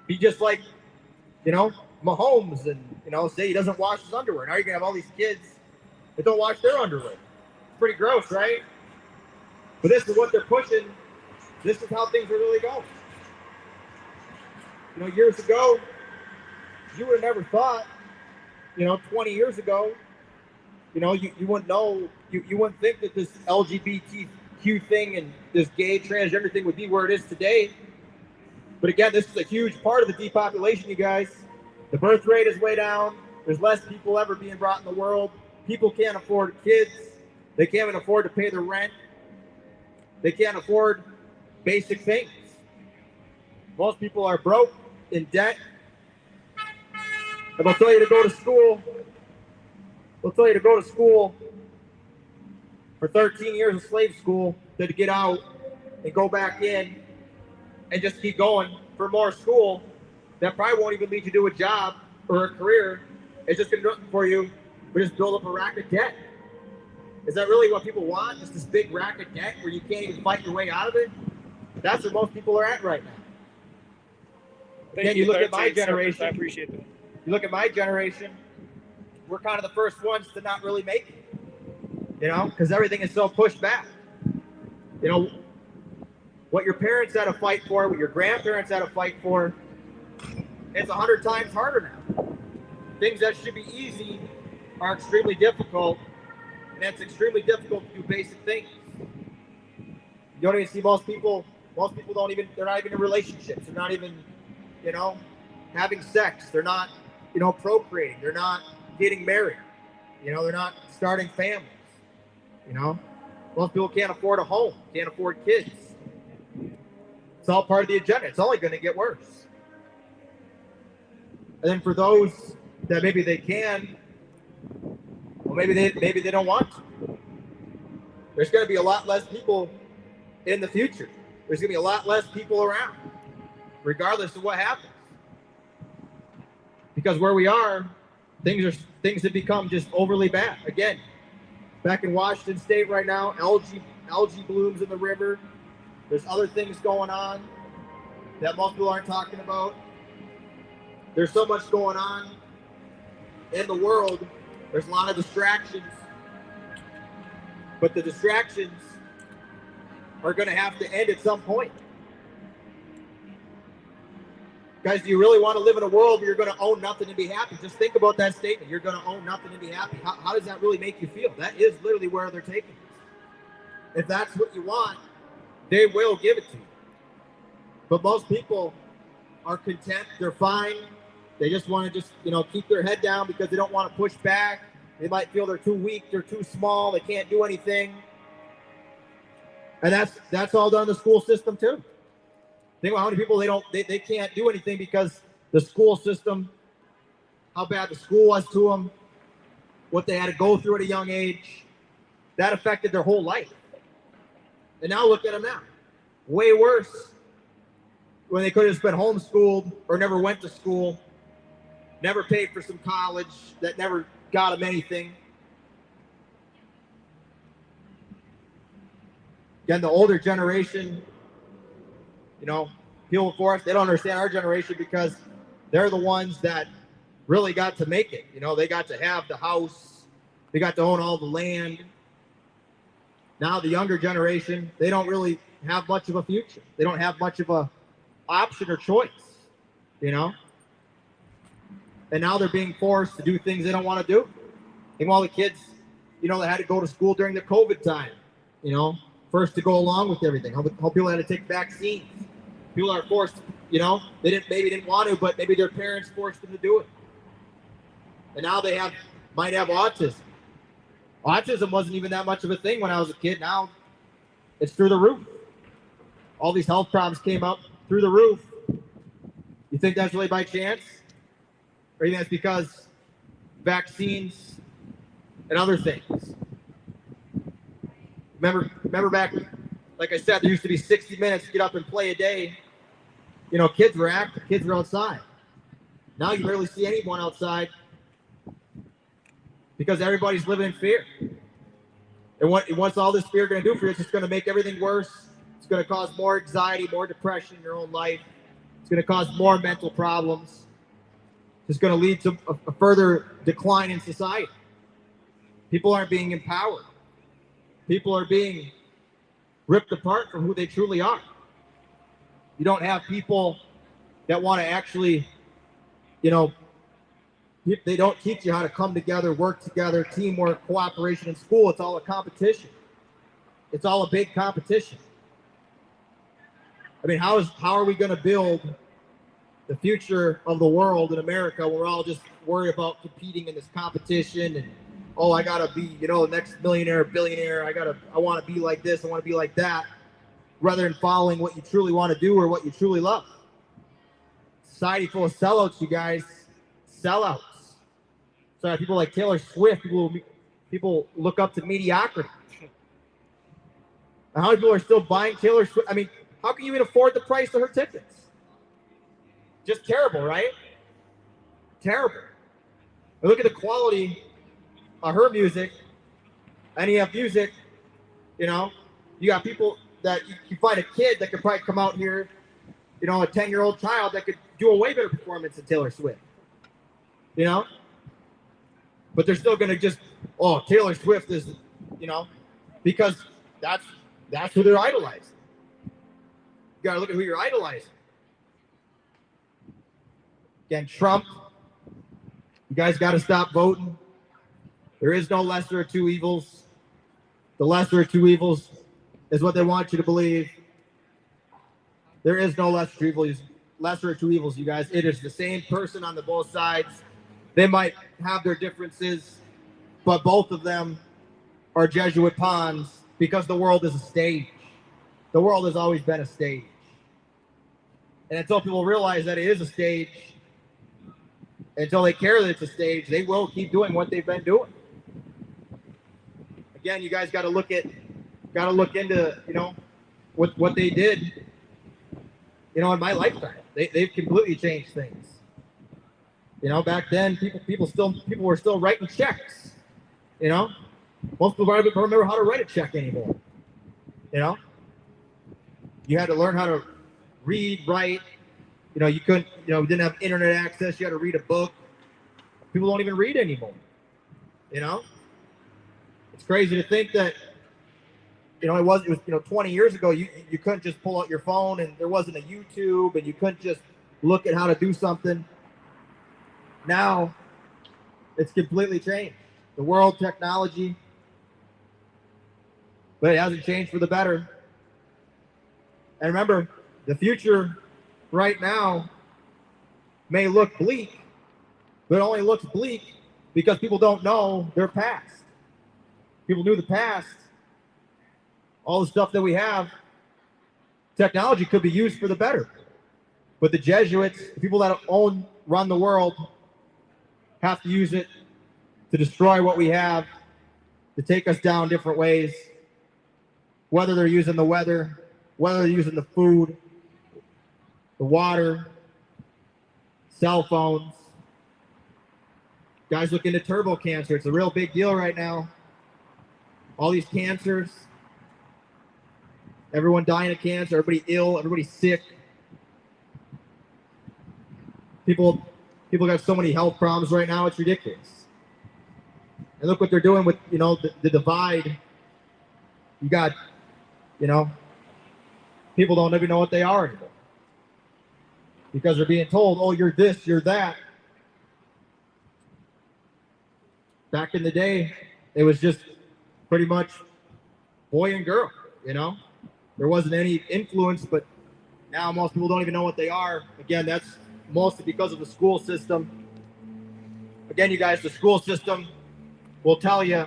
Be just like, you know, Mahomes, and, you know, say he doesn't wash his underwear. Now you're going to have all these kids that don't wash their underwear. It's pretty gross, right? But this is what they're pushing. This is how things are really going. You know, years ago, you would have never thought, you know, 20 years ago, you know, you wouldn't know, you wouldn't think that this LGBTQ thing and this gay transgender thing would be where it is today. But again, this is a huge part of the depopulation, you guys. The birth rate is way down. There's less people ever being brought in the world. People can't afford kids. They can't even afford to pay their rent. They can't afford basic things. Most people are broke, in debt. If I tell you to go to school, they'll tell you to go to school for 13 years of slave school, then to get out and go back in and just keep going for more school. That probably won't even lead you to a job or a career. It's just going to do nothing for you, but just build up a rack of debt. Is that really what people want? Just this big rack of debt where you can't even fight your way out of it? That's where most people are at right now. Again, you look at my generation. I appreciate that. You look at my generation, we're kind of the first ones to not really make it, you know, because everything is so pushed back. You know, what your parents had to fight for, what your grandparents had to fight for, it's 100 times harder now. Things that should be easy are extremely difficult, and it's extremely difficult to do basic things. You don't even see most people they're not even in relationships. They're not even, you know, having sex. They're not, you know, procreating. They're not getting married. You know, they're not starting families. You know, most people can't afford a home, can't afford kids. It's all part of the agenda. It's only going to get worse. And then for those that maybe they can, well, maybe they don't want to. There's going to be a lot less people in the future. There's going to be a lot less people around, regardless of what happens. Because where we are, things have become just overly bad. Again, back in Washington State right now, algae blooms in the river. There's other things going on that most people aren't talking about. There's so much going on in the world. There's a lot of distractions. But the distractions are going to have to end at some point. Guys, do you really want to live in a world where you're going to own nothing and be happy? Just think about that statement. You're going to own nothing and be happy. How does that really make you feel? That is literally where they're taking us. If that's what you want, they will give it to you. But most people are content. They're fine. They just want to you know, keep their head down because they don't want to push back. They might feel they're too weak. They're too small. They can't do anything. And that's all done in the school system too. Think about how many people they can't do anything because the school system, how bad the school was to them, what they had to go through at a young age, that affected their whole life. And now look at them now. Way worse when they could have just been homeschooled or never went to school, never paid for some college that never got them anything. Again, the older generation, you know, people before us, they don't understand our generation because they're the ones that really got to make it. You know, they got to have the house, they got to own all the land. Now the younger generation, they don't really have much of a future. They don't have much of a option or choice, you know? And now they're being forced to do things they don't want to do. And all the kids, you know, they had to go to school during the COVID time, you know, first to go along with everything. How people had to take vaccines. People are forced, you know, they maybe didn't want to, but maybe their parents forced them to do it. And now they might have autism. Autism wasn't even that much of a thing when I was a kid. Now it's through the roof. All these health problems came up through the roof. You think that's really by chance? Or you think that's because vaccines and other things? Remember back, like I said, there used to be 60 minutes to get up and play a day. You know, kids were active, kids were outside. Now you rarely see anyone outside because everybody's living in fear. And what's all this fear going to do for you? It's just going to make everything worse. It's going to cause more anxiety, more depression in your own life. It's going to cause more mental problems. It's going to lead to a further decline in society. People aren't being empowered. People are being ripped apart from who they truly are. You don't have people that want to actually, you know, they don't teach you how to come together, work together, teamwork, cooperation in school. It's all a competition. It's all a big competition. I mean, how are we going to build the future of the world in America when we're all just worried about competing in this competition and, oh, I got to be, you know, the next millionaire, billionaire. I want to be like this. I want to be like that, rather than following what you truly want to do or what you truly love. Society full of sellouts, you guys. Sellouts. So people like Taylor Swift, people look up to mediocrity. And how many people are still buying Taylor Swift? I mean, how can you even afford the price of her tickets? Just terrible, right? Terrible. And look at the quality of her music NEF music, you know, you got people that you find a kid that could probably come out here, you know, a 10-year-old child that could do a way better performance than Taylor Swift, you know? But they're still going to just, oh, Taylor Swift is, you know, because that's who they're idolizing. You got to look at who you're idolizing. Again, Trump, you guys got to stop voting. There is no lesser of two evils. The lesser of two evils is what they want you to believe. There is no lesser of two evils, you guys. It is the same person on the both sides. They might have their differences, but both of them are Jesuit pawns because the world is a stage. The world has always been a stage. And until people realize that it is a stage, until they care that it's a stage, they will keep doing what they've been doing. Again, you guys got to look into, you know, what they did, you know, in my lifetime. They've completely changed things. You know, back then people were still writing checks. You know, most people don't remember how to write a check anymore. You know, you had to learn how to read, write. You know, you couldn't, you know, didn't have internet access. You had to read a book. People don't even read anymore. You know, it's crazy to think that, you know, it was, you know, 20 years ago, you couldn't just pull out your phone and there wasn't a YouTube and you couldn't just look at how to do something. Now, it's completely changed. The world, technology, but it hasn't changed for the better. And remember, the future right now may look bleak, but it only looks bleak because people don't know their past. People knew the past. All the stuff that we have, technology could be used for the better. But the Jesuits, the people that run the world, have to use it to destroy what we have, to take us down different ways, whether they're using the weather, whether they're using the food, the water, cell phones. Guys, look into turbo cancer. It's a real big deal right now. All these cancers, everyone dying of cancer, everybody ill, everybody sick. People got so many health problems right now, it's ridiculous. And look what they're doing with, you know, the divide. You got, you know, people don't even know what they are anymore. Because they're being told, oh, you're this, you're that. Back in the day, it was just pretty much boy and girl, you know? There wasn't any influence, but now most people don't even know what they are. Again, that's mostly because of the school system. Again, you guys, the school system will tell you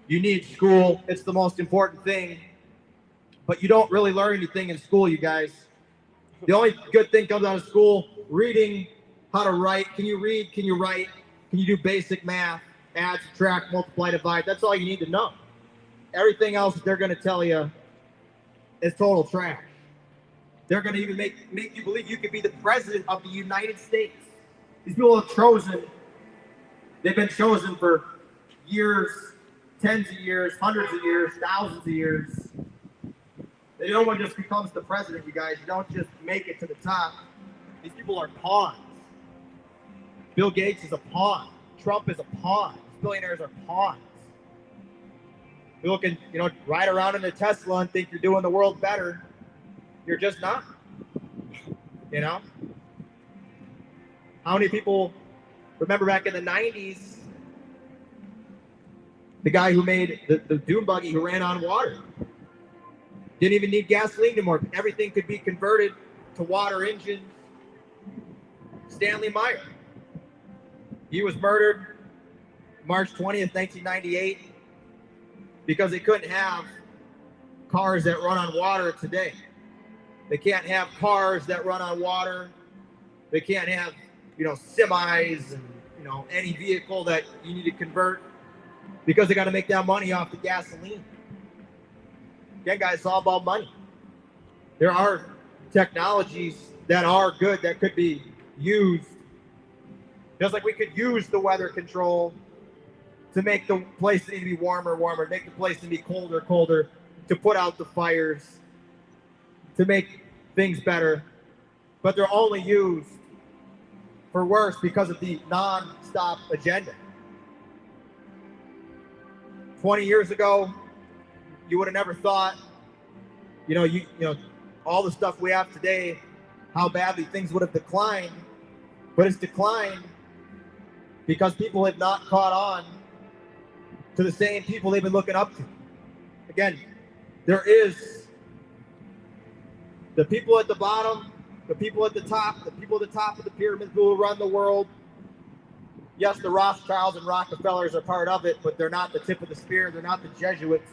you need school. It's the most important thing. But you don't really learn anything in school, you guys. The only good thing comes out of school, reading, how to write. Can you read? Can you write? Can you do basic math? Add, subtract, multiply, divide. That's all you need to know. Everything else they're going to tell you is total trash. They're going to even make you believe you could be the president of the United States. These people have chosen, they've been chosen for years, tens of years, hundreds of years, thousands of years. No one just becomes the president, you guys. You don't just make it to the top. These people are pawns. Bill Gates is a pawn. Trump is a pawn. These billionaires are pawns. You can, you know, ride around in a Tesla and think you're doing the world better. You're just not. You know? How many people remember back in the 90s, the guy who made the dune buggy who ran on water? Didn't even need gasoline anymore. Everything could be converted to water engines. Stanley Meyer. He was murdered March 20th, 1998, because they couldn't have cars that run on water today. They can't have cars that run on water. They can't have, you know, semis and, you know, any vehicle that you need to convert because they got to make that money off the gasoline. Again, guys, it's all about money. There are technologies that are good that could be used. Just like we could use the weather control to make the place that need to be warmer, warmer, make the place to be colder, colder, to put out the fires, to make things better. But they're only used for worse because of the non-stop agenda. 20 years ago, you would have never thought, you know, all the stuff we have today, how badly things would have declined, but it's declined because people have not caught on to the same people they've been looking up to. Again, there is the people at the bottom, the people at the top, the people at the top of the pyramid who run the world. Yes, the Rothschilds and Rockefellers are part of it, but they're not the tip of the spear. They're not the Jesuits.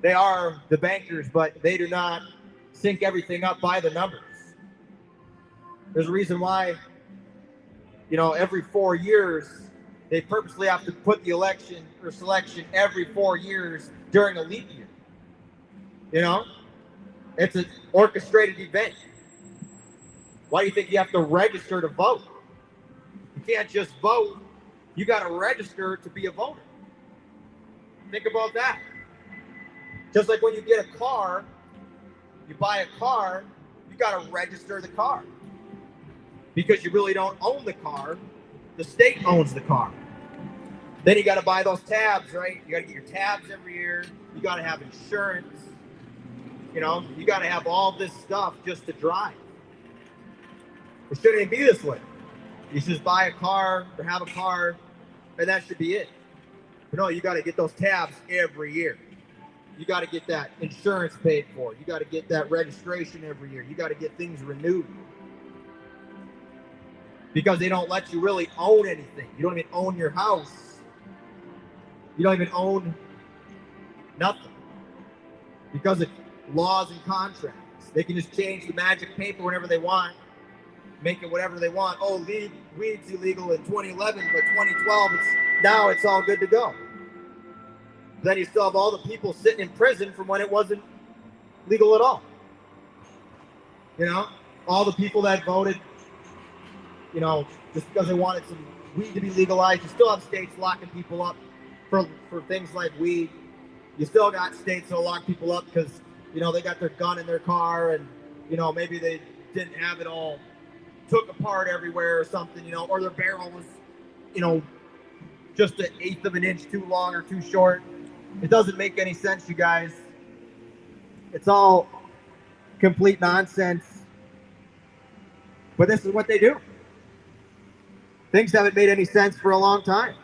They are the bankers, but they do not sync everything up by the numbers. There's a reason why, you know, every 4 years, they purposely have to put the election or selection every 4 years during a leap year. You know, it's an orchestrated event. Why do you think you have to register to vote? You can't just vote. You got to register to be a voter. Think about that. Just like when you get a car, you buy a car, you got to register the car. Because you really don't own the car. The state owns the car. Then you got to buy those tabs, right? You got to get your tabs every year. You got to have insurance. You know, you got to have all this stuff just to drive. It shouldn't even be this way. You should just buy a car or have a car, and that should be it. But no, you got to get those tabs every year. You got to get that insurance paid for. You got to get that registration every year. You got to get things renewed. Because they don't let you really own anything. You don't even own your house. You don't even own nothing. Because of laws and contracts. They can just change the magic paper whenever they want. Make it whatever they want. Oh, weed's illegal in 2011, but 2012, now it's all good to go. Then you still have all the people sitting in prison from when it wasn't legal at all. You know, all the people that voted, you know, just because they wanted some weed to be legalized. You still have states locking people up for things like weed. You still got states that lock people up because, you know, they got their gun in their car and, you know, maybe they didn't have it all took apart everywhere or something, you know, or their barrel was, you know, just 1/8 of an inch too long or too short. It doesn't make any sense, you guys. It's all complete nonsense. But this is what they do. Things haven't made any sense for a long time.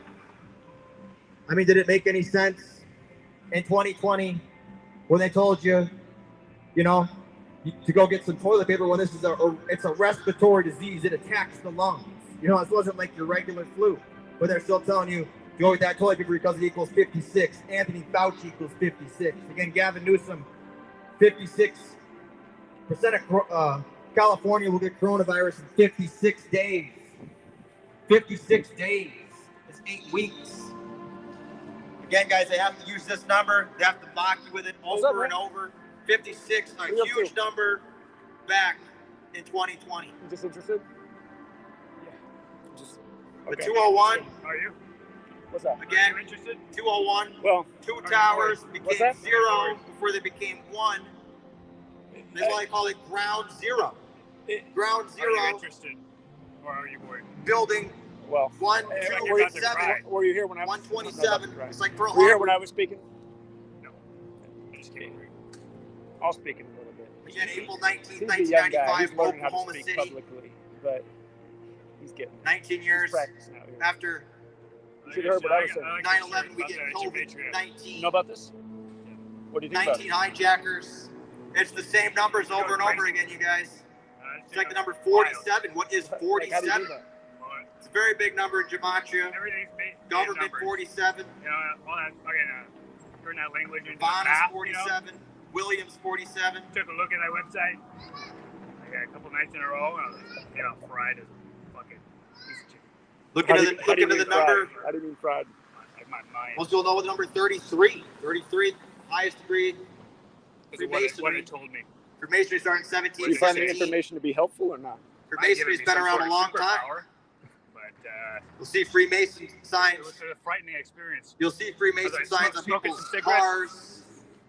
I mean, did it make any sense in 2020 when they told you, you know, to go get some toilet paper when this is it's a respiratory disease? It attacks the lungs. You know, this wasn't like your regular flu, but they're still telling you to go get that toilet paper because it equals 56. Anthony Fauci equals 56. Again, Gavin Newsom, 56% of California will get coronavirus in 56 days. 56 days. It's 8 weeks. Again, guys, they have to use this number. They have to mock you with it over and over. 56, a huge number back in 2020. You just interested? Yeah. Just, okay. The 201. Are you? What's that? Again, Are you interested? 201. Well, 2 towers became 0 before they became 1. That's why they call it ground zero. Ground zero. Are you interested? Or are you worried? Building. Well, 1, 2, 7. Were you here when I was 127. It's like Pearl Harbor. Were you here when I was speaking? No. I'm just kidding. I'll speak in a little bit. Again, April 19th, 1995, Oklahoma City. Publicly, but he's getting 19 years after you should have heard what I was saying. 9/11, we get COVID-19. You know about this? What do you think 19 hijackers. It's the same numbers over and over again, you guys. It's like the number 47. What is 47? It's a very big number in Gematria. Government 47. You know, all that fucking turn that language into Nirvana's math, 47. You know? Williams 47. Took a look at that website. I got a couple nights in a row, and I was like, you know, fried as a fucking piece of chicken. Look into the number. How do you mean fried? Like my mind. Most people know the number 33. 33, highest degree. What it told me. Freemasonry started in 17. Do you find the information to be helpful or not? Freemasonry's been around a long time. But You'll see Freemason signs. It was a frightening experience. You'll see Freemason like signs on smoking people's some cigarettes. cars.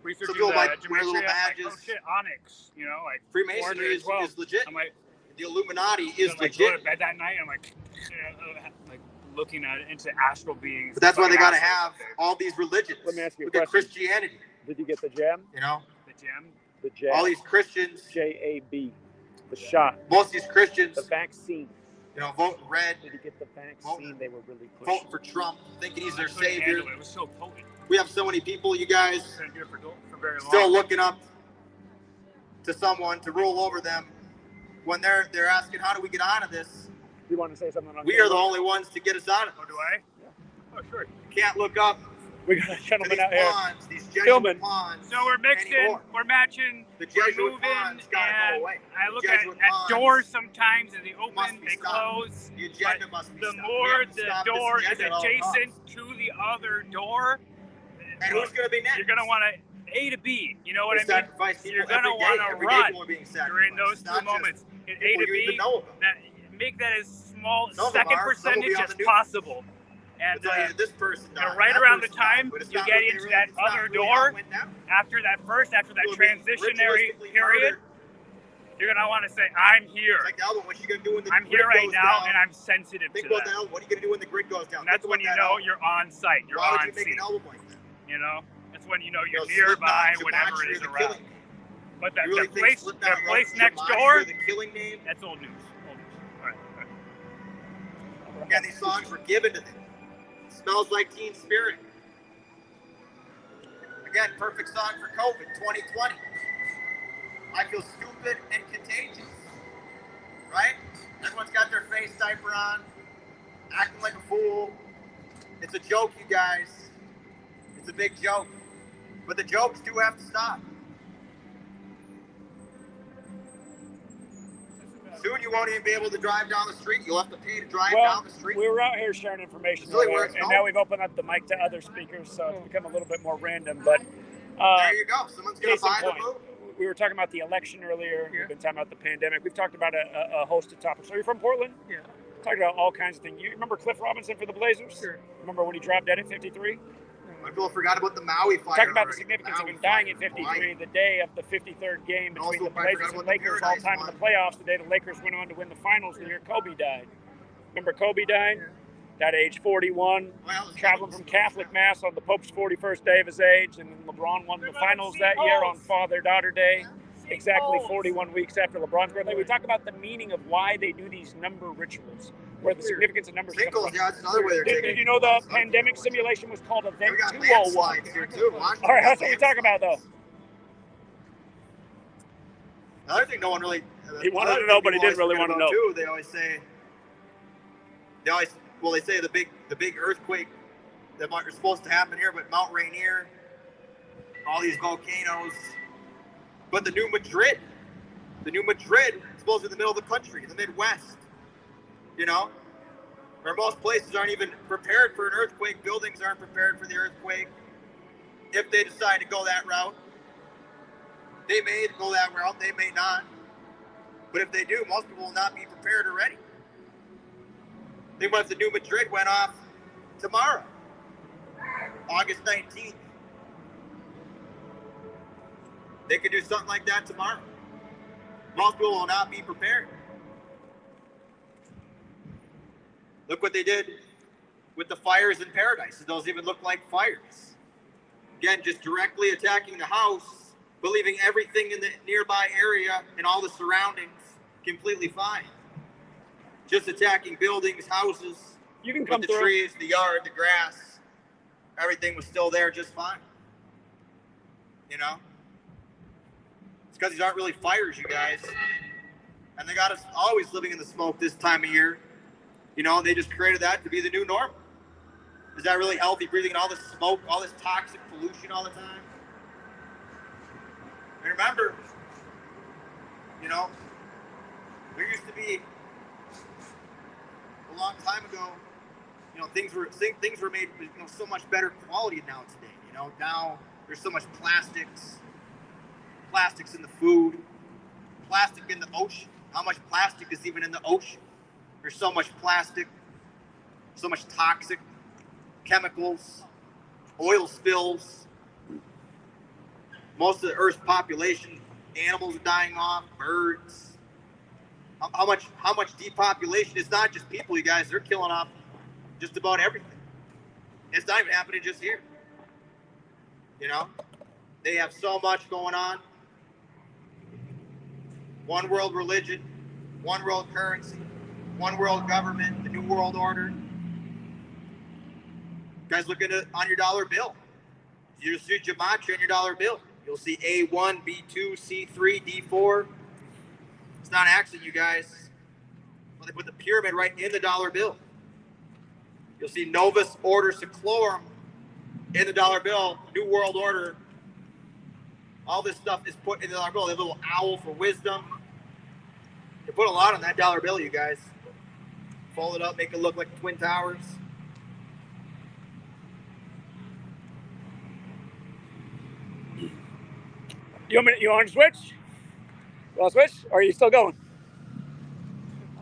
Researching Some people the like wear Gematria, little like, badges. oh shit, Onyx, you know, like Freemasonry is legit. I'm like, the Illuminati is like, go legit. to bed that night, I'm like looking at it into astral beings. But that's why they got to assholes. have all these religions. Let me ask you a Look at question. Christianity. Did you get the jam? You know, The gem. The jam. all these Christians, JAB. The shot. most of these Christians, The vaccine. you know, vote red, Did you get the vaccine? They were really pushing. voting for Trump, thinking he's their Couldn't savior. handle it. It was so potent. We have so many people, you guys, Couldn't do it for very long. still looking up to someone to rule over them when they're asking, how do we get out of this? You want to say something on We are the only ones to get us out of it. Oh, do I? Yeah. Oh, sure. You can't look up We got a to gentleman these out here. pawns, these Filming. Jesuit pawns. So we're mixing, anymore. we're matching, The we're Jesuit moving, pawns gotta go and away. I look Jesuit at pawns doors sometimes, and they must open, be they stopped. close. The agenda But must be the stopped. more We have to the stop this door is agenda at all adjacent costs. to the other door, And who's going to be next? you're gonna want to A to B. You know what They I mean? sacrifice people You're gonna every day. want to Every day run people are being sacrificed. during those It's not two just moments. In A people to you even B, know about. that make that as small Some of them second are. Some will be percentage on as the news. possible. And They'll tell you this person you know, died, right that around the person died, time but it's you not get what they into really- that it's not other really how it door, went down. after that People are being transitionary ritualistically period, murdered. you're gonna want to say, I'm here. It's like the album, what you gonna do when the I'm grid here right goes now, down? and I'm sensitive Think to about that. that album. What are you gonna do when the grid goes down? And that's Think when about you that know album. you're on site, you're Why would on you make scene. an album like that? You know, that's when you know you're You know, nearby, Slipknot, whatever Gematria, is the around. Killing. But You really the think place Slipknot wrote next Gematria, door, the Killing name? that's old news. Old news. All right. Again, these songs were given to them. Smells Like Teen Spirit. Again, perfect song for COVID 2020. I feel stupid and contagious. Right? Everyone's got their face diaper on, acting like a fool. It's a joke, you guys. It's a big joke. But the jokes do have to stop. Soon you won't even be able to drive down the street. You'll have to pay to drive down the street. We were out here sharing information, It's really earlier, where it's and going. now we've opened up the mic to other speakers, so it's become a little bit more random. But there you go. Someone's going case to in buy the point, food. we were talking about the election earlier. We've been talking about the pandemic. We've talked about a host of topics. So you're from Portland? Yeah. Talked about all kinds of things. You remember Cliff Robinson for the Blazers? Sure. Remember when he dropped dead at 53? People forgot about the Maui fire. Talking about the already. significance of Maui him dying at fire. 53, the day of the 53rd game between Also, the I forgot Blazers and about the Lakers, all Paradise time in the one. playoffs, the day the Lakers went on to win the finals the year Kobe died. Remember Kobe died? Died at age 41, traveling from Catholic Mass on the Pope's 41st day of his age, and then LeBron won the finals that year on Father-Daughter Day, exactly 41 weeks after LeBron's birthday. We talk about the meaning of why they do these number rituals, where the significance of numbers comes Sinkles, from. yeah, it's another way they're taking Did you know the pandemic simulation was called Event We got 201? landslides here too. Washington All right, got that's what we talk about, though. Another thing no one really. He wanted another to know, thing but he people didn't really always want to forget know. about, too, they say the big earthquake that are supposed to happen here, but Mount Rainier, all these volcanoes, but the New Madrid is supposed to be in the middle of the country, the Midwest, you know, where most places aren't even prepared for an earthquake. Buildings aren't prepared for the earthquake. If they decide to go that route, they may go that route, they may not. But if they do, most people will not be prepared already. Think what if the New Madrid went off tomorrow, August 19th. They could do something like that tomorrow. Most people will not be prepared. Look what they did with the fires in Paradise. It doesn't even look like fires. Again, just directly attacking the house, but leaving everything in the nearby area and all the surroundings completely fine. Just attacking buildings, houses, You can come with the through. trees, the yard, the grass. Everything was still there just fine. You know? It's because these aren't really fires, you guys. And they got us always living in the smoke this time of year. You know, they just created that to be the new normal. Is that really healthy, breathing in all this smoke, all this toxic pollution all the time? And remember, you know, there used to be a long time ago, you know, things were made with, you know, so much better quality now today. You know, now there's so much plastics in the food, plastic in the ocean. How much plastic is even in the ocean? There's so much plastic. so much toxic chemicals, oil spills. Most of the Earth's population, animals are dying off, birds. How much depopulation? It's not just people, you guys. They're killing off just about everything. It's not even happening just here. You know, they have so much going on. One world religion, one world currency, one world government, the new world order. You guys look at it on your dollar bill. You see gematria on your dollar bill. You'll see A1, B2, C3, D4. It's not an accident, you guys. Well, they put the pyramid right in the dollar bill. You'll see Novus Order Seclorum in the dollar bill, New World Order. All this stuff is put in the dollar bill. They have a little owl for wisdom. They put a lot on that dollar bill, you guys. Fold it up, make it look like Twin Towers. You want to switch? You want to switch? Or are you still going?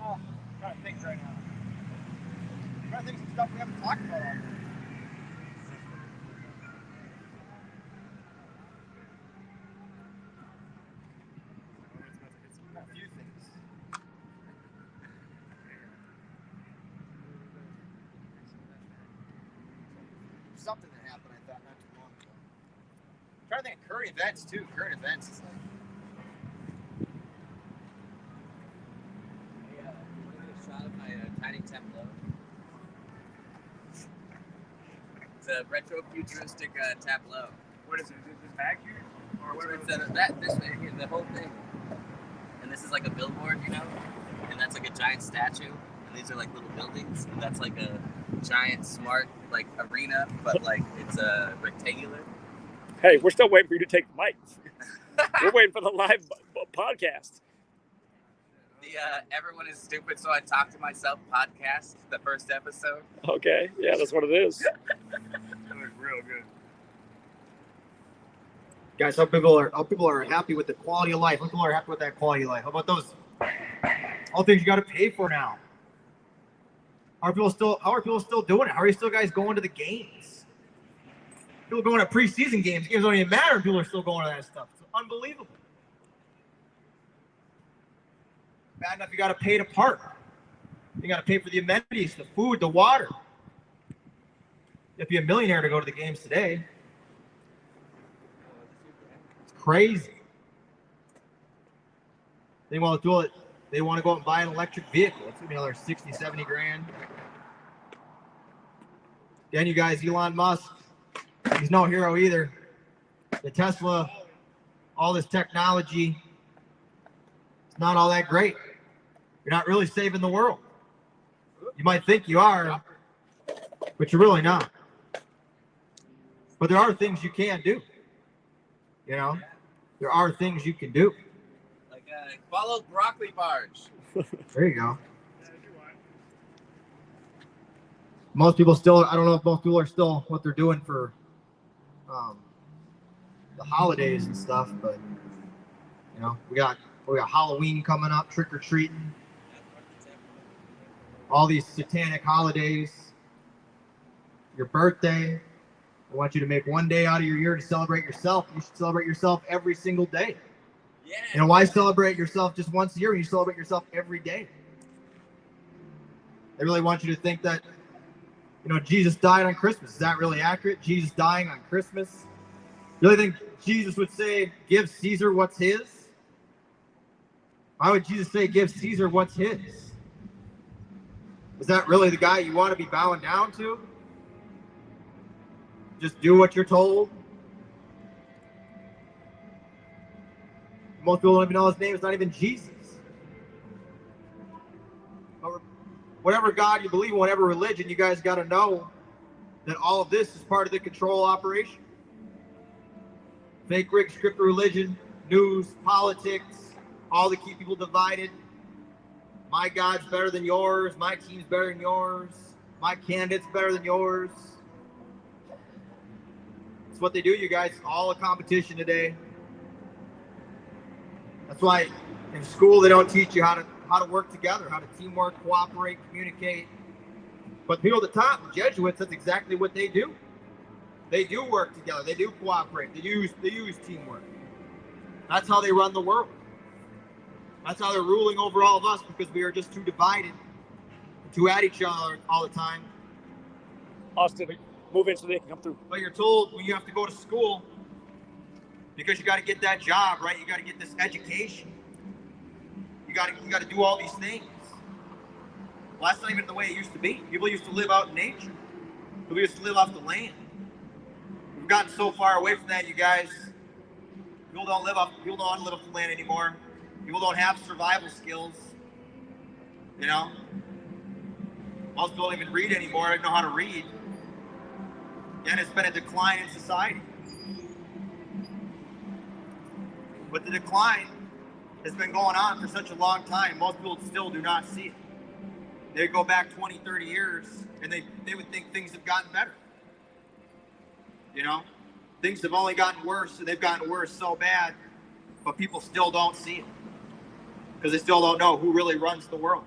I'm trying to think right now. I'm trying to think of some stuff we haven't talked about already. A few things. Something that happened, I thought, not too long ago. I'm trying to think of current events, too. Current events is like... Shot of my tiny tableau. It's a retro futuristic tableau. What is it? Is it this bag here? Or what It's this way here, the whole thing. And this is like a billboard, you know? And that's like a giant statue. And these are like little buildings. And that's like a giant, smart, like arena, but like it's a rectangular. Hey, we're still waiting for you to take the mic. We're waiting for the live podcast. The Everyone is Stupid, So I Talk to Myself podcast, the first episode. Okay, yeah, that's what it is. That was real good. Guys, how people are happy with the quality of life. How people are happy with that quality of life. How about those all things you got to pay for now? How are people still doing it? How are you still guys going to the games? People going to preseason games. Games don't even matter. People are still going to that stuff. It's unbelievable. Bad enough you got to pay to park. You got to pay for the amenities, the food, the water. You have to be a millionaire to go to the games today. It's crazy. They want to do it. They want to go out and buy an electric vehicle. It's going to be another 60, 70 grand. Again, you guys, Elon Musk, he's no hero either. The Tesla, all this technology, it's not all that great. You're not really saving the world. You might think you are, but you're really not. But there are things you can do. You know, there are things you can do. Like follow broccoli barge. There you go. Most people still, I don't know if most people are still what they're doing for the holidays and stuff, but you know, we got Halloween coming up, trick or treating, all these satanic holidays, your birthday. I want you to make one day out of your year to celebrate yourself. You should celebrate yourself every single day. Yeah. You know, why celebrate yourself just once a year when you celebrate yourself every day? They really want you to think that, you know, Jesus died on Christmas. Is that really accurate? Jesus dying on Christmas? You really think Jesus would say, give Caesar what's his? Why would Jesus say, give Caesar what's his? Is that really the guy you want to be bowing down to? Just do what you're told? Most people don't even know his name is not even Jesus. Whatever God you believe in, whatever religion, you guys got to know that all of this is part of the control operation. Fake, rigged, scripted religion, news, politics, all to keep people divided. My God's better than yours. My team's better than yours. My candidate's better than yours. It's what they do, you guys. It's all a competition today. That's why in school they don't teach you how to work together, how to teamwork, cooperate, communicate. But the people at the top, the Jesuits, that's exactly what they do. They do work together. They do cooperate. They use teamwork. That's how they run the world. That's how they're ruling over all of us, because we are just too divided, too at each other all the time. Austin, move in so they can come through. But you're told when you have to go to school, because you got to get that job, right? You got to get this education. You got to do all these things. Well, that's not even the way it used to be. People used to live out in nature. People used to live off the land. We've gotten so far away from that, you guys. People don't live off the land anymore. People don't have survival skills. You know? Most people don't even read anymore. They don't know how to read. And it's been a decline in society. But the decline has been going on for such a long time. Most people still do not see it. They go back 20, 30 years, and they would think things have gotten better. You know? Things have only gotten worse, and they've gotten worse so bad, but people still don't see it. Because they still don't know who really runs the world.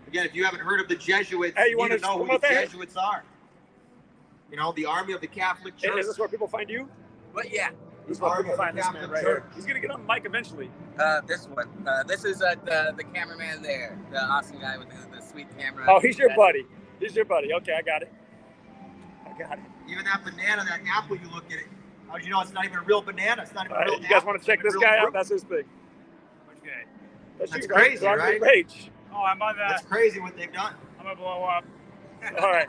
Again, if you haven't heard of the Jesuits, you need to know who the Jesuits are. You know, the army of the Catholic Church. Hey, is this where people find you? But yeah. This is where people find this man right here. He's going to get on the mic eventually. This one. This is the cameraman there. The awesome guy with the sweet camera. Oh, he's your buddy. He's your buddy. Okay, I got it. Even that banana, that apple, you look at it. How do you know it's not even a real banana? It's not even a real apple. You guys want to check this guy out? That's his thing. Which guy? That's crazy, right? Oh, I'm on that. That's crazy what they've done. I'm going to blow up. All right.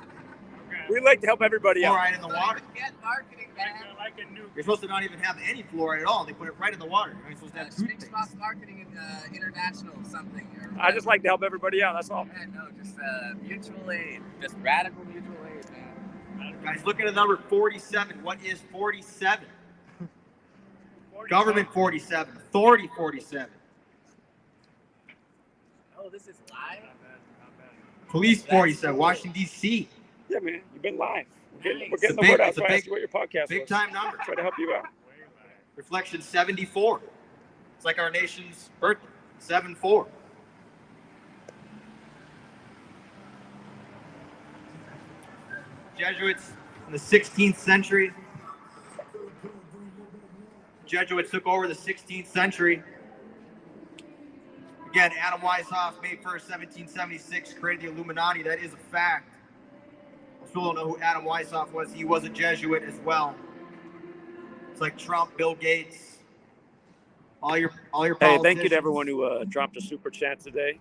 We like to help everybody out. Fluoride in the water. Get marketing, man. Like a nuke. You're supposed to not even have any fluoride at all. They put it right in the water. You're supposed to have toothpaste. Marketing International something. I just like to help everybody out. That's all. Yeah, no, just mutual aid. Just radical mutual aid, man. Guys, look at the number 47. What is 47? Government 47. Authority 47. Oh, this is live? Police 47. Washington, D.C. Yeah, man. You've been live. We're getting the word out. So I asked you what your podcast was. Big time number. Try to help you out. Reflection 74. It's like our nation's birthday. 7-4. Jesuits in the 16th century. Jesuits took over the 16th century. Again, Adam Weishaupt, May 1st, 1776, created the Illuminati. That is a fact. I still don't know who Adam Weishaupt was. He was a Jesuit as well. It's like Trump, Bill Gates, all your politicians. Hey, thank you to everyone who dropped a super chat today.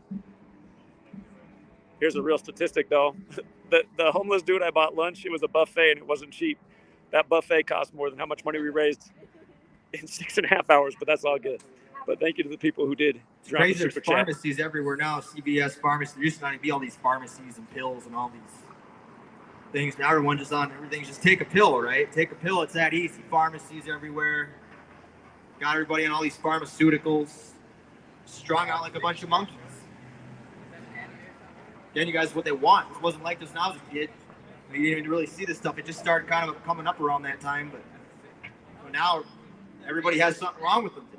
Here's a real statistic, though. The homeless dude I bought lunch, it was a buffet, and it wasn't cheap. That buffet cost more than how much money we raised in 6.5 hours, but that's all good. But thank you to the people who did drop the super There's chat. pharmacies everywhere now. CVS pharmacies. There used to not be all these pharmacies and pills and all these things. Now everything's just take a pill, right? Take a pill. It's that easy. Pharmacies everywhere. Got everybody on all these pharmaceuticals. Strung out like a bunch of monkeys. Again, you guys, what they want. It wasn't like this when I was a kid. You didn't even really see this stuff. It just started kind of coming up around that time. But now everybody has something wrong with them today.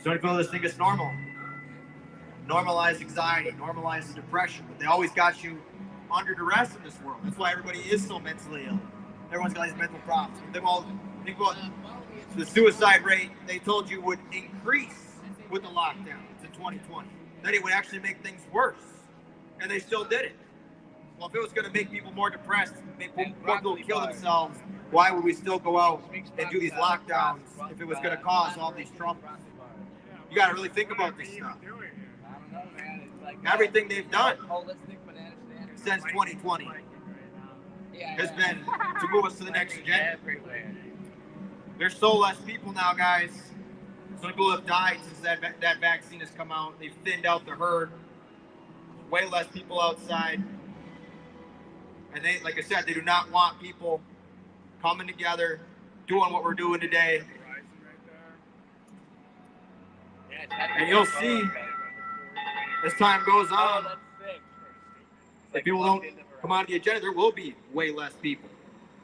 So many people just think it's normal. Normalize anxiety, normalize depression. But they always got you under duress in this world. That's why everybody is so mentally ill. Everyone's got these mental problems. Think about the suicide rate they told you would increase with the lockdowns in 2020. Then it would actually make things worse. And they still did it. Well, if it was going to make people more depressed, make more people kill themselves, why would we still go out and do these lockdowns if it was going to cause all these troubles? You got to really think about this stuff. Everything they've done since 2020 has been to move us to the next agenda. There's so less people now, guys. Some people have died since that vaccine has come out. They've thinned out the herd. Way less people outside. And they, like I said, they do not want people coming together, doing what we're doing today. And you'll see, as time goes on, if people don't come out of the agenda, there will be way less people.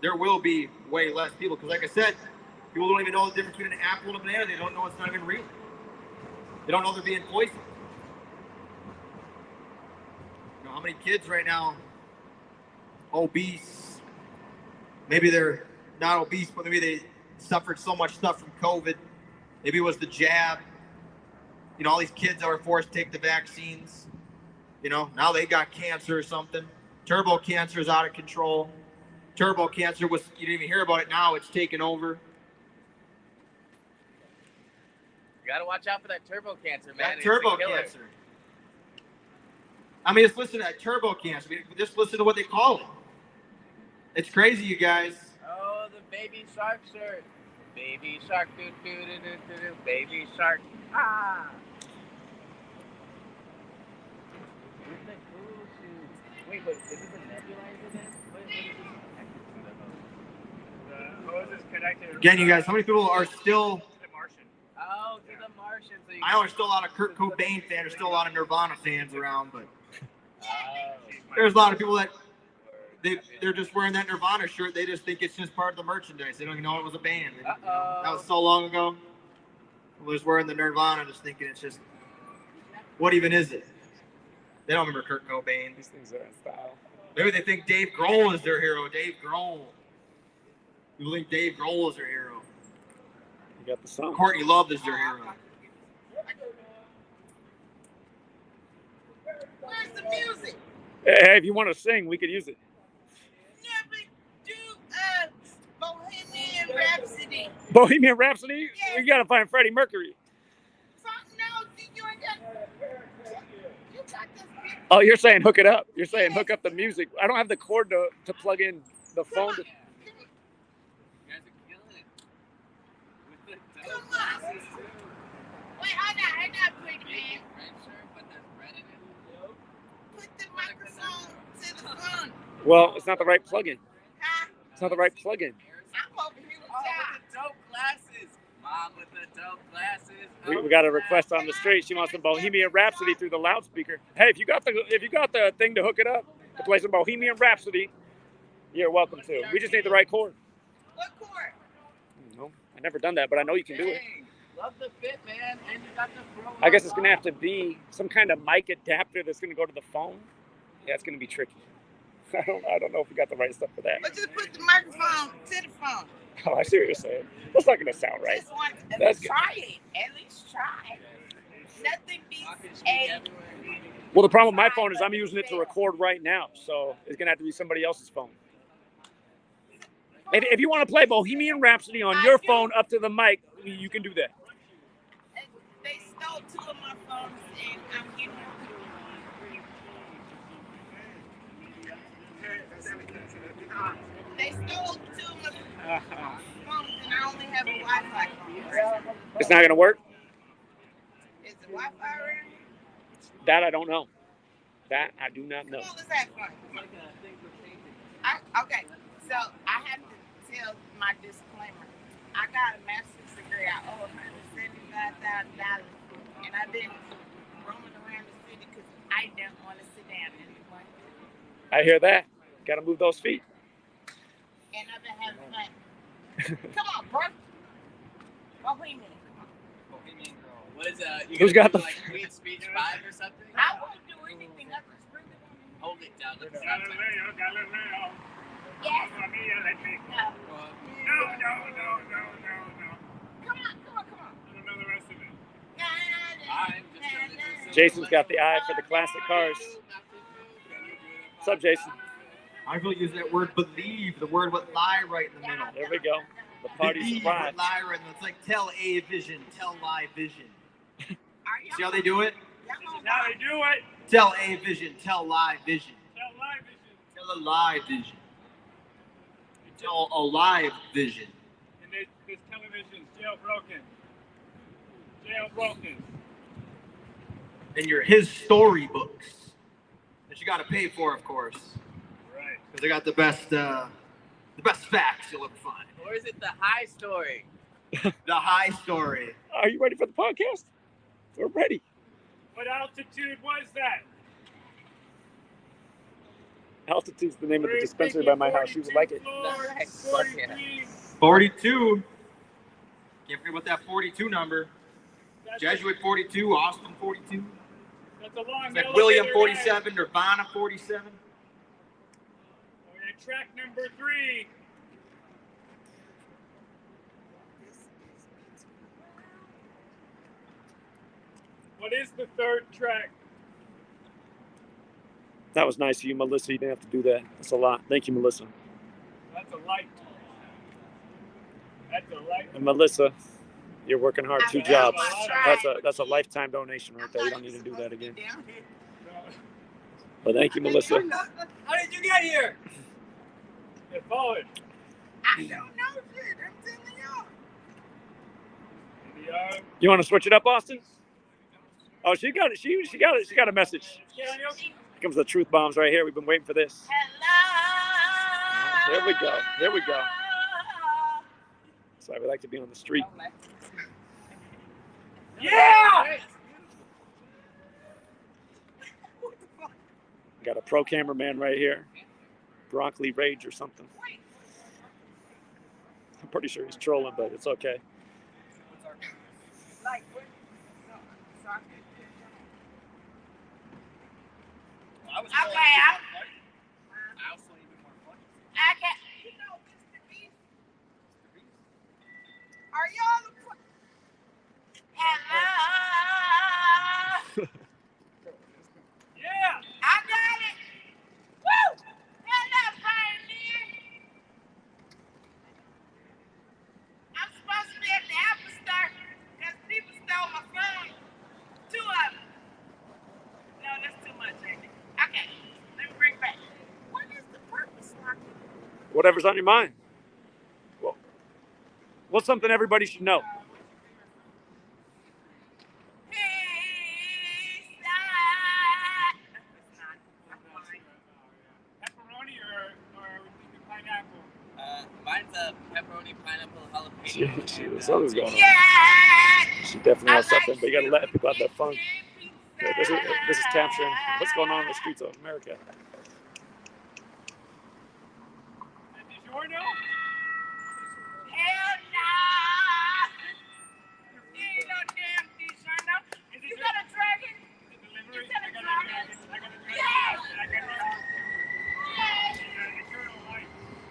There will be way less people. Because like I said, people don't even know the difference between an apple and a banana. They don't know it's not even real. They don't know they're being poisoned. many kids right now obese. Maybe they're not obese, but maybe they suffered so much stuff from COVID. Maybe it was the jab. You know, all these kids that were forced to take the vaccines. You know, now they got cancer or something. Turbo cancer is out of control. Turbo cancer was, you didn't even hear about it now, it's taken over. You gotta watch out for that turbo cancer, man. That turbo cancer. I mean, just listen to that turbo cancer. I mean, just listen to what they call it. It's crazy, you guys. Oh, the baby shark shirt. Baby shark, doo doo doo doo doo doo. Baby shark. Ah. Wait, but is this a nebulizer then? What is this connected to? The hose is connected. Again, you guys, how many people are still... The Martian. Oh, to the Martian. So I know there's still a lot of Kurt Cobain fans, there's still a lot of Nirvana fans around, but there's a lot of people that they're just wearing that Nirvana shirt. They just think it's just part of the merchandise. They don't even know it was a band. You know, that was so long ago. People just wearing the Nirvana, just thinking it's just, what even is it? They don't remember Kurt Cobain. These things are in style. Maybe they think Dave Grohl is their hero. Dave Grohl. You think Dave Grohl is their hero? You got the song. Courtney Love is their hero. Where's the music? Hey, if you want to sing, we could use it. Never do Bohemian Rhapsody. Bohemian Rhapsody? Yeah. We got to find Freddie Mercury. No, you ain't got this. Oh, you're saying hook it up. You're saying hook up the music. I don't have the cord to plug in the phone. Come on. Wait, hold on, pretty man. Put the microphone to the phone. Well, it's not the right plug-in. Huh? It's not the right plug-in. I'm over here with with the dope glasses. Mom with the dope glasses. We got a request on the street. She wants some Bohemian Rhapsody through the loudspeaker. Hey, if you got the thing to hook it up to play some Bohemian Rhapsody, you're welcome to. We just need the right cord. What cord? No, I've never done that, but I know you can do it. Love the fit, man. And you got the pro. I guess it's gonna have to be some kind of mic adapter that's gonna go to the phone. Yeah, it's gonna be tricky. I don't know if we got the right stuff for that. But just put the microphone to the phone. Oh, I see what you're saying. That's not gonna sound right. Just want to That's good. try it. At least try. Nothing beats a. Well, the problem with my phone is I'm using it to record right now, so it's gonna have to be somebody else's phone. If you want to play Bohemian Rhapsody on your phone up to the mic, you can do that. They stole 2 of my phones and I'm getting them. They stole 2 of my phones and I only have a Wi-Fi phone. It's not gonna work? Is the Wi-Fi around? That I don't know. That I do not know. Come on, let's have fun. Okay, so I have to tell my disclaimer. I got a master's degree. I owe $175,000, and I've been roaming around the city because I don't want to sit down anymore. I hear that. Got to move those feet. And I've been having fun. Come on, bro. Bohemian. Bohemian girl. What is you Who's got the like Queen's Speech 5 or something? I won't do anything. I just bring it on. Hold it down. Look at Galileo, Galileo. Yes. Mamma mia, let me. No. No. Come on. I don't know the rest of it. Jason's got the eye for the classic cars. What's up, Jason? I really use that word believe, the word what lie right in the middle. There we go. The party's Believe surprised. what lie right in the middle. It's like tell a vision, tell lie vision. See how they do it? Now they do it. Tell a vision, tell lie vision. Tell live vision. Tell a lie vision. Tell a live vision. And this television's jailbroken. Jailbroken. And your his storybooks that you got to pay for, of course, Right. because they got the best facts you'll ever find. Or is it the high story? The high story. Are you ready for the podcast? We're ready. What altitude was that? Altitude's the name of the dispensary by my house. You would like it. 42. Can't forget about that 42 number. Jesuit 42, Austin 42. That's a long It's like William 47, Nirvana 47. Okay, track number 3. What is the third track? That was nice of you, Melissa. You didn't have to do that. That's a lot. Thank you, Melissa. That's a light. That's a light. And Melissa, you're working hard. 2 jobs. That's a lifetime donation right there. You don't need to do that again. But thank you, Melissa. How did you get here? Get forward. I don't know shit. I'm telling y'all. You want to switch it up, Austin? Oh, she got it. She got it. She got a message. Here comes the truth bombs right here. We've been waiting for this. Here we go. Here we go. That's why we like to be on the street. Yeah! Got a pro cameraman right here. Broccoli Rage or something. I'm pretty sure he's trolling, but it's okay. Are y'all hello? Yeah! I got it! Woo! Hello, Pioneer! I'm supposed to be at the Apple Store because people stole my phone. 2 of them. No, that's too much, ain't it? Okay, let me bring it back. What is the purpose, Mark? Whatever's on your mind. Well, what's something everybody should know? Pepperoni or pineapple? Mine's a pepperoni, pineapple, jalapeno. Something's going on. Yeah! She definitely has something, but you gotta let people have their fun. Yeah, this is capturing what's going on in the streets of America. Did you know? Hell no! You ain't no damn DiGiorno. You got a dragon? You got a dragon? Yes! Yes!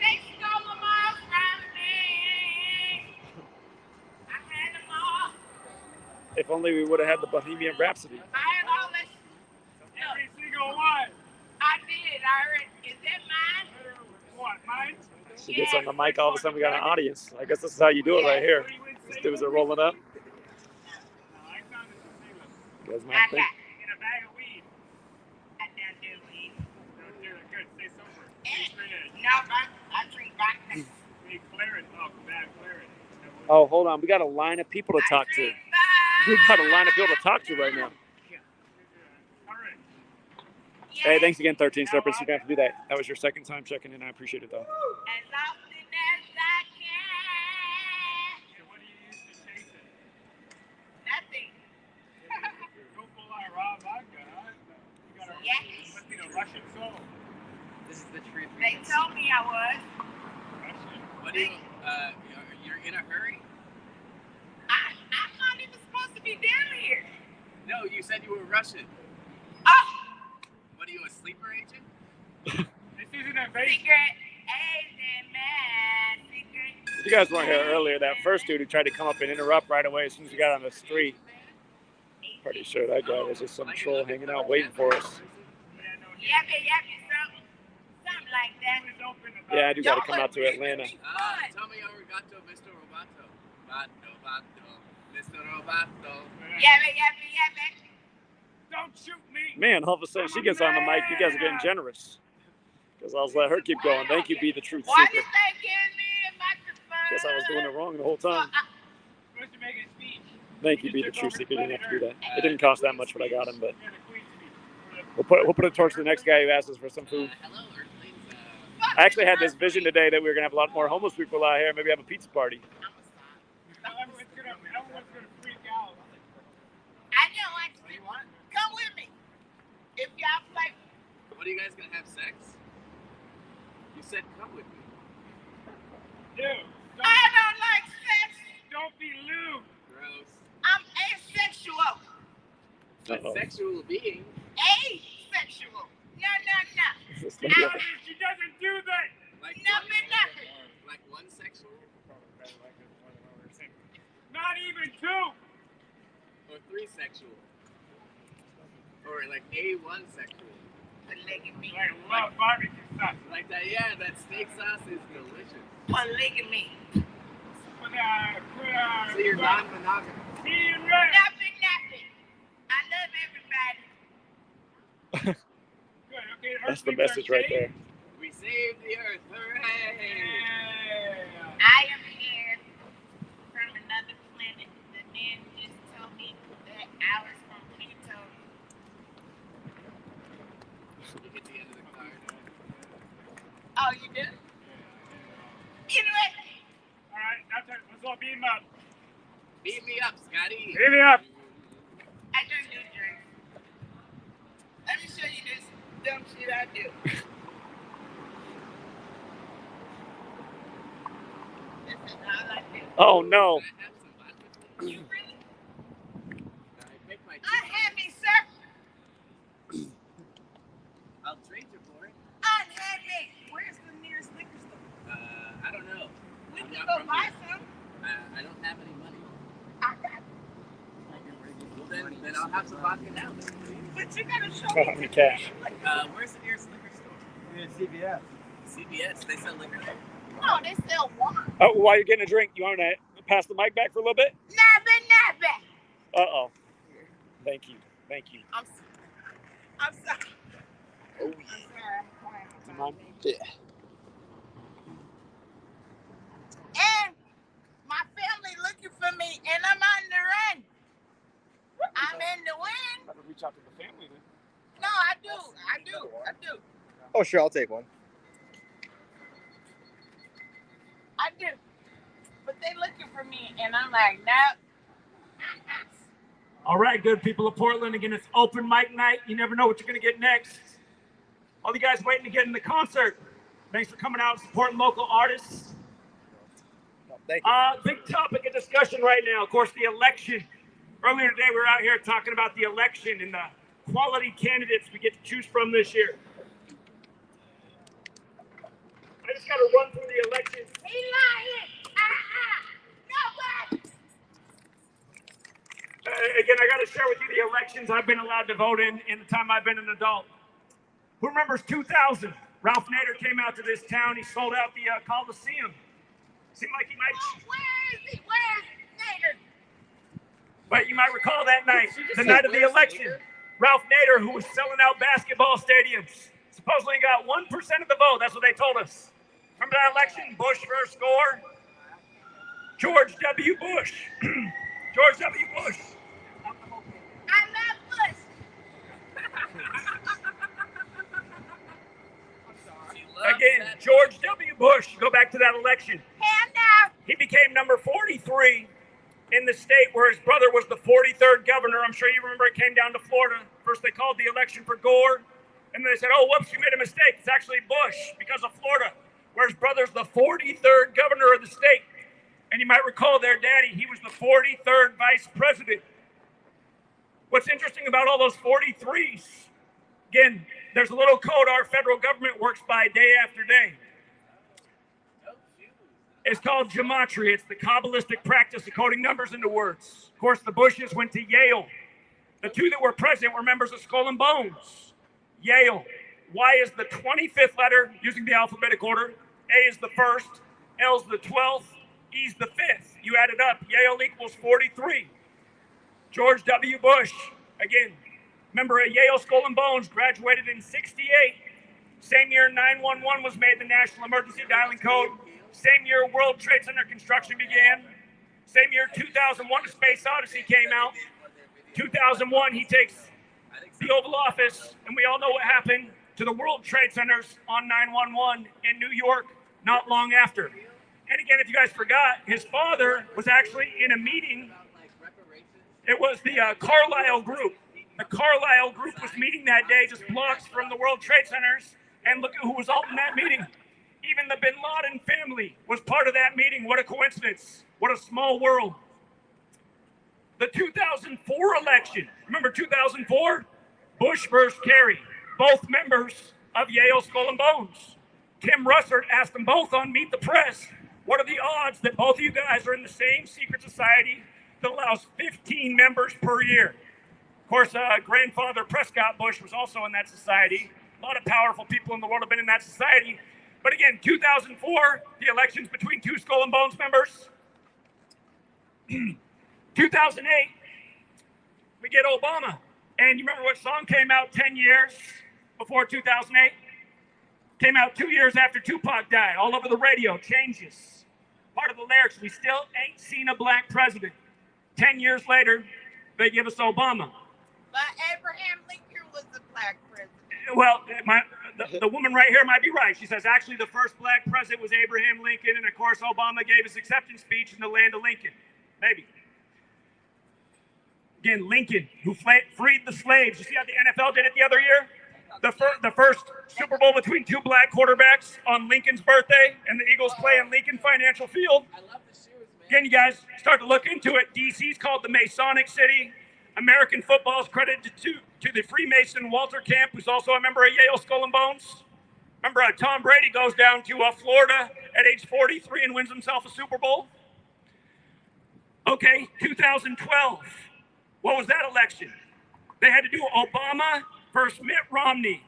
They stole them all from me. I had them all. If only we would have had the Bohemian Rhapsody. I had all this. Every single one. I did. I heard. Is that mine? What, mine? She gets on the mic, all of a sudden we got an audience. I guess this is how you do it right here. These dudes are rolling up. You guys might think. In a bag of weed. I don't do weed. Don't do it. Good. Stay sober. No, I drink vodka. We clear it. Oh, bad clear it. Oh, hold on. We got a line of people to talk to. We got a line of people to talk to right now. Hey, thanks again, 13 Serpents. You don't have to do that. That was your second time checking in. I appreciate it, though. As often as I can. So what do you use to chase it? Nothing. Go full out raw vodka, huh? You got a Russian soul. This is the truth. They told me I was. Russian. What do you, you're in a hurry? I'm not even supposed to be down here. No, you said you were Russian. Oh! What are you, a sleeper agent? This isn't a fake. Secret agent, man. Secret. You guys weren't here earlier. That first dude who tried to come up and interrupt right away as soon as we got on the street. Pretty sure that guy was just some troll hanging out waiting for us. Yappy, something like that. Yeah, I do got to come out to Atlanta. Tell me arigato, Mr. Roboto. Vato, Mr. Roboto. Yappy. Don't shoot me. Man, all of a sudden she gets on the mic. You guys are getting generous. Because I was letting her keep going. Thank you, Be the Truth Why Seeker. did they give me a microphone? Guess I was doing it wrong the whole time. Supposed to make a speech. Thank you, Be the Truth Seeker. You didn't have to do that. It didn't cost that much, but I got him. But we'll put it towards the next guy who asks us for some food. I actually had this vision today that we were gonna have a lot more homeless people out here. Maybe have a pizza party. Everyone's gonna freak out. I know what you want. Come with me. If y'all play. What are you guys gonna have sex? You said come with me. Dude, I don't like sex. don't be lewd. Gross. I'm asexual. A sexual being. Asexual. No. She doesn't do that. Like Nothing. Like one sexual? Not even two. Or three sexual? Or like a one sexual? Polygamy. I love barbecue sauce. Like that, yeah, that steak sauce is delicious. Polygamy. So you're non-monogamous. Nothing. I love everybody. Good, okay, That's the message right there. We saved the earth, hooray! I am here from another planet. The man just told me that I was from Pluto. You get the end of the card. Oh, you do? Anyway. All right, now let's all beam up. Beat me up, Scotty. Beam me up. I don't do drugs. Let me show you this dumb shit I do. This is all I do. Oh no. You really? Unhand me, sir. I'll trade you for it. Unhand me. Where's the nearest liquor store? I don't know. We I'm can not go from buy here. some. I don't have any money. I got it. Well, then I'll have some vodka now. But you gotta show How many cash? Where's the nearest liquor store? We're at CVS. CVS. They sell liquor there? No, they sell wine. Oh, while you're getting a drink, you want to pass the mic back for a little bit? Never. Uh-oh. Thank you. I'm sorry. Oh, I'm sorry. I'm crying. come on. Yeah. And my family looking for me, and I'm on the run. I'm in the wind. Better reach out to the family then. No, I do. Oh, sure, I'll take one. I do. But they looking for me, and I'm like, nope. All right, good people of Portland. Again, it's open mic night. You never know what you're going to get next. All you guys waiting to get in the concert. Thanks for coming out and supporting local artists. Thank you. Big topic of discussion right now, of course, the election. Earlier today, we were out here talking about the election and the quality candidates we get to choose from this year. I just got to run through the elections. He lying. Nobody. Again, I got to share with you the elections I've been allowed to vote in the time I've been an adult. Who remembers 2000? Ralph Nader came out to this town. He sold out the Coliseum. Seemed like he might. Oh, where is he? Where's Nader? But you might recall that night, the night of the election. Ralph Nader, who was selling out basketball stadiums, supposedly got 1% of the vote. That's what they told us. Remember that election? Bush first score. George W. Bush. George W. Bush. I love Bush. Again, George W. Bush. Go back to that election. Hell no. He became number 43 in the state where his brother was the 43rd governor. I'm sure you remember it came down to Florida. First they called the election for Gore. And then they said, oh, whoops, you made a mistake. It's actually Bush because of Florida, where his brother's the 43rd governor of the state. And you might recall their daddy, he was the 43rd vice president. What's interesting about all those 43s, again, there's a little code our federal government works by day after day. It's called Gematria. It's the Kabbalistic practice of coding numbers into words. Of course, the Bushes went to Yale. The two that were present were members of Skull and Bones. Yale. Y is the 25th letter using the alphabetic order. A is the first. L is the 12th. E is the 5th. You add it up. Yale equals 43. George W. Bush, again, member of Yale Skull and Bones, graduated in 68. Same year 911 was made the national emergency dialing code. Same year World Trade Center construction began. Same year 2001 A Space Odyssey came out. 2001 he takes the Oval Office, and we all know what happened to the World Trade Centers on 9/11 in New York not long after. And again, if you guys forgot, his father was actually in a meeting. It was the Carlyle Group. The Carlyle Group was meeting that day just blocks from the World Trade Centers, and look at who was all in that meeting. Even the Bin Laden family was part of that meeting. What a coincidence. What a small world. The 2004 election. Remember 2004? Bush versus Kerry. Both members of Yale Skull and Bones. Tim Russert asked them both on Meet the Press, what are the odds that both of you guys are in the same secret society that allows 15 members per year? Of course, grandfather Prescott Bush was also in that society. A lot of powerful people in the world have been in that society. But again, 2004, the elections between two Skull and Bones members. 2008, we get Obama. And you remember what song came out 10 years before 2008? Came out 2 years after Tupac died, all over the radio, Changes. Part of the lyrics, we still ain't seen a black president. 10 years later, they give us Obama. But Abraham Lincoln was the black president. Well, the woman right here might be right. She says, actually, the first black president was Abraham Lincoln, and of course, Obama gave his acceptance speech in the land of Lincoln. Maybe. Again, Lincoln, who freed the slaves. You see how the NFL did it the other year? The first Super Bowl between two black quarterbacks on Lincoln's birthday, and the Eagles play in Lincoln Financial Field. I love the shoes, man. Again, you guys start to look into it. DC's called the Masonic City. American football is credited to the Freemason Walter Camp, who's also a member of Yale Skull and Bones. Remember, Tom Brady goes down to Florida at age 43 and wins himself a Super Bowl. Okay, 2012. What was that election? They had to do Obama versus Mitt Romney.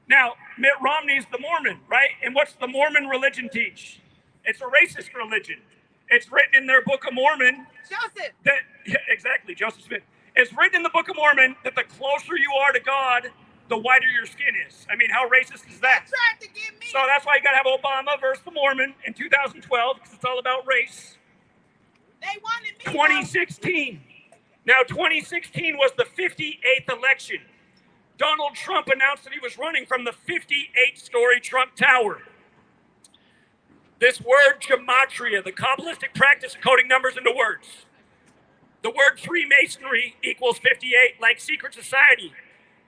Now, Mitt Romney is the Mormon, right? And what's the Mormon religion teach? It's a racist religion. It's written in their Book of Mormon. Joseph. Exactly, Joseph Smith. It's written in the Book of Mormon that the closer you are to God, the whiter your skin is. I mean, how racist is that? They tried to get me. So that's why you got to have Obama versus the Mormon in 2012, because it's all about race. They wanted me. 2016. Now, 2016 was the 58th election. Donald Trump announced that he was running from the 58-story Trump Tower. This word, gematria, the Kabbalistic practice of coding numbers into words. The word Freemasonry equals 58, like secret society.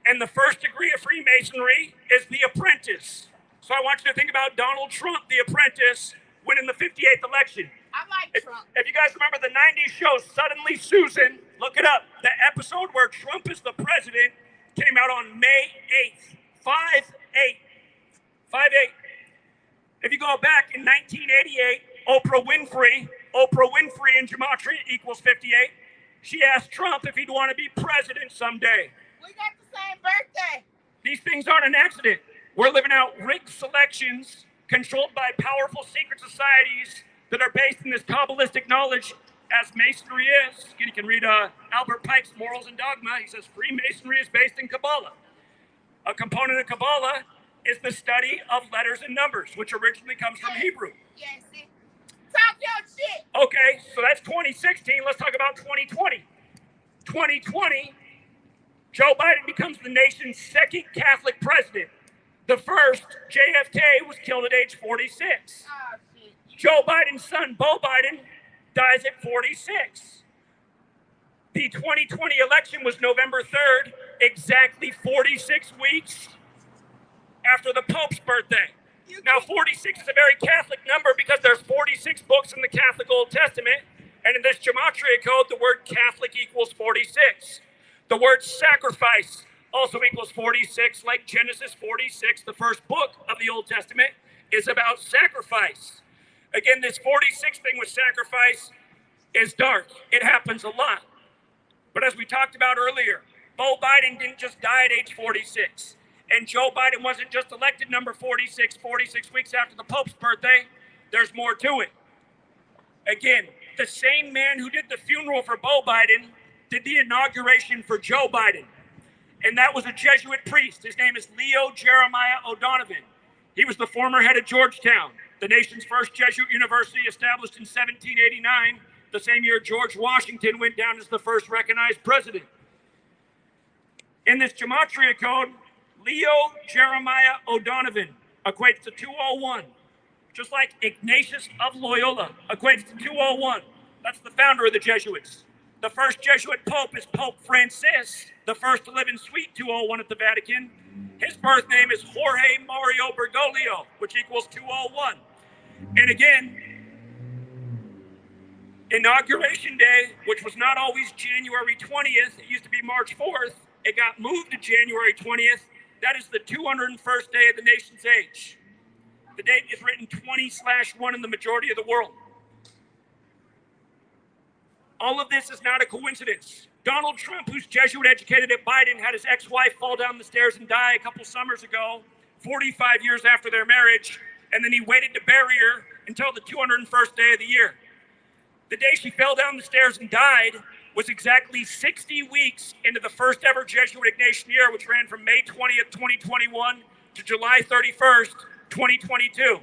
And the first degree of Freemasonry is the apprentice. So I want you to think about Donald Trump, the apprentice, winning the 58th election. I like Trump. If you guys remember the 90s show, Suddenly Susan, look it up. The episode where Trump is the president came out on May 8th. 5-8. If you go back in 1988, Oprah Winfrey in Gematria equals 58. She asked Trump if he'd want to be president someday. We got the same birthday. These things aren't an accident. We're living out rigged selections controlled by powerful secret societies that are based in this Kabbalistic knowledge, as Masonry is. You can read Albert Pike's Morals and Dogma. He says Freemasonry is based in Kabbalah. A component of Kabbalah is the study of letters and numbers, which originally comes from Hebrew. Yes, talk your shit. Okay, so that's 2016. Let's talk about 2020. 2020, Joe Biden becomes the nation's second Catholic president. The first, JFK, was killed at age 46. Oh, shit. Joe Biden's son, Beau Biden, dies at 46. The 2020 election was November 3rd, exactly 46 weeks after the Pope's birthday. Now, 46 is a very Catholic number because there's 46 books in the Catholic Old Testament, and in this Gematria code, the word Catholic equals 46. The word sacrifice also equals 46, like Genesis 46, the first book of the Old Testament, is about sacrifice. Again, this 46 thing with sacrifice is dark. It happens a lot. But as we talked about earlier, Beau Biden didn't just die at age 46. And Joe Biden wasn't just elected number 46 weeks after the Pope's birthday. There's more to it. Again, the same man who did the funeral for Beau Biden did the inauguration for Joe Biden. And that was a Jesuit priest. His name is Leo Jeremiah O'Donovan. He was the former head of Georgetown, the nation's first Jesuit university, established in 1789, the same year George Washington went down as the first recognized president. In this Gematria code, Leo Jeremiah O'Donovan equates to 201, just like Ignatius of Loyola equates to 201. That's the founder of the Jesuits. The first Jesuit pope is Pope Francis, the first to live in Suite 201 at the Vatican. His birth name is Jorge Mario Bergoglio, which equals 201. And again, Inauguration Day, which was not always January 20th, it used to be March 4th, it got moved to January 20th. That is the 201st day of the nation's age. The date is written 20/1 in the majority of the world. All of this is not a coincidence. Donald Trump, who's Jesuit educated at Biden, had his ex-wife fall down the stairs and die a couple summers ago, 45 years after their marriage, and then he waited to bury her until the 201st day of the year. The day she fell down the stairs and died was exactly 60 weeks into the first ever Jesuit Ignatian year, which ran from May 20th, 2021 to July 31st, 2022.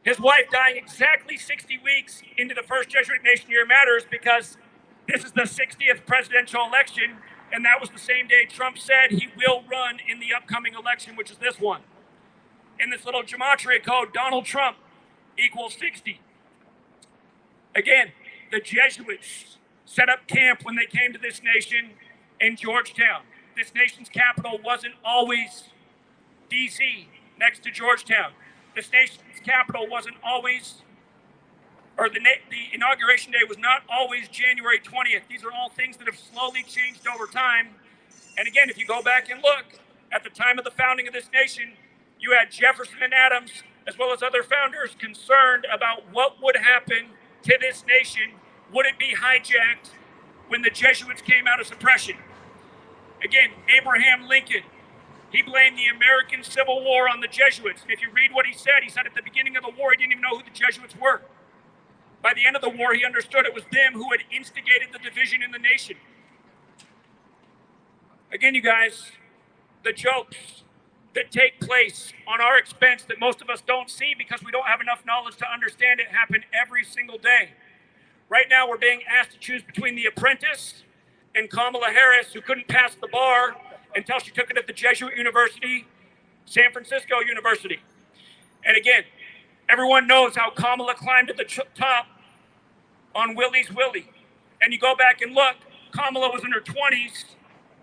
His wife dying exactly 60 weeks into the first Jesuit Ignatian year matters because this is the 60th presidential election, and that was the same day Trump said he will run in the upcoming election, which is this one. In this little gematria code, Donald Trump equals 60. Again, the Jesuits set up camp when they came to this nation in Georgetown. This nation's capital wasn't always D.C. next to Georgetown. This nation's capital wasn't always, or the inauguration day was not always January 20th. These are all things that have slowly changed over time. And again, if you go back and look, at the time of the founding of this nation, you had Jefferson and Adams, as well as other founders, concerned about what would happen to this nation. Would it be hijacked when the Jesuits came out of suppression? Again, Abraham Lincoln, he blamed the American Civil War on the Jesuits. If you read what he said at the beginning of the war, he didn't even know who the Jesuits were. By the end of the war, he understood it was them who had instigated the division in the nation. Again, you guys, the jokes that take place on our expense that most of us don't see because we don't have enough knowledge to understand it happen every single day. Right now, we're being asked to choose between The Apprentice and Kamala Harris, who couldn't pass the bar until she took it at the Jesuit University, San Francisco University. And again, everyone knows how Kamala climbed to the top on Willie's Willie. And you go back and look, Kamala was in her 20s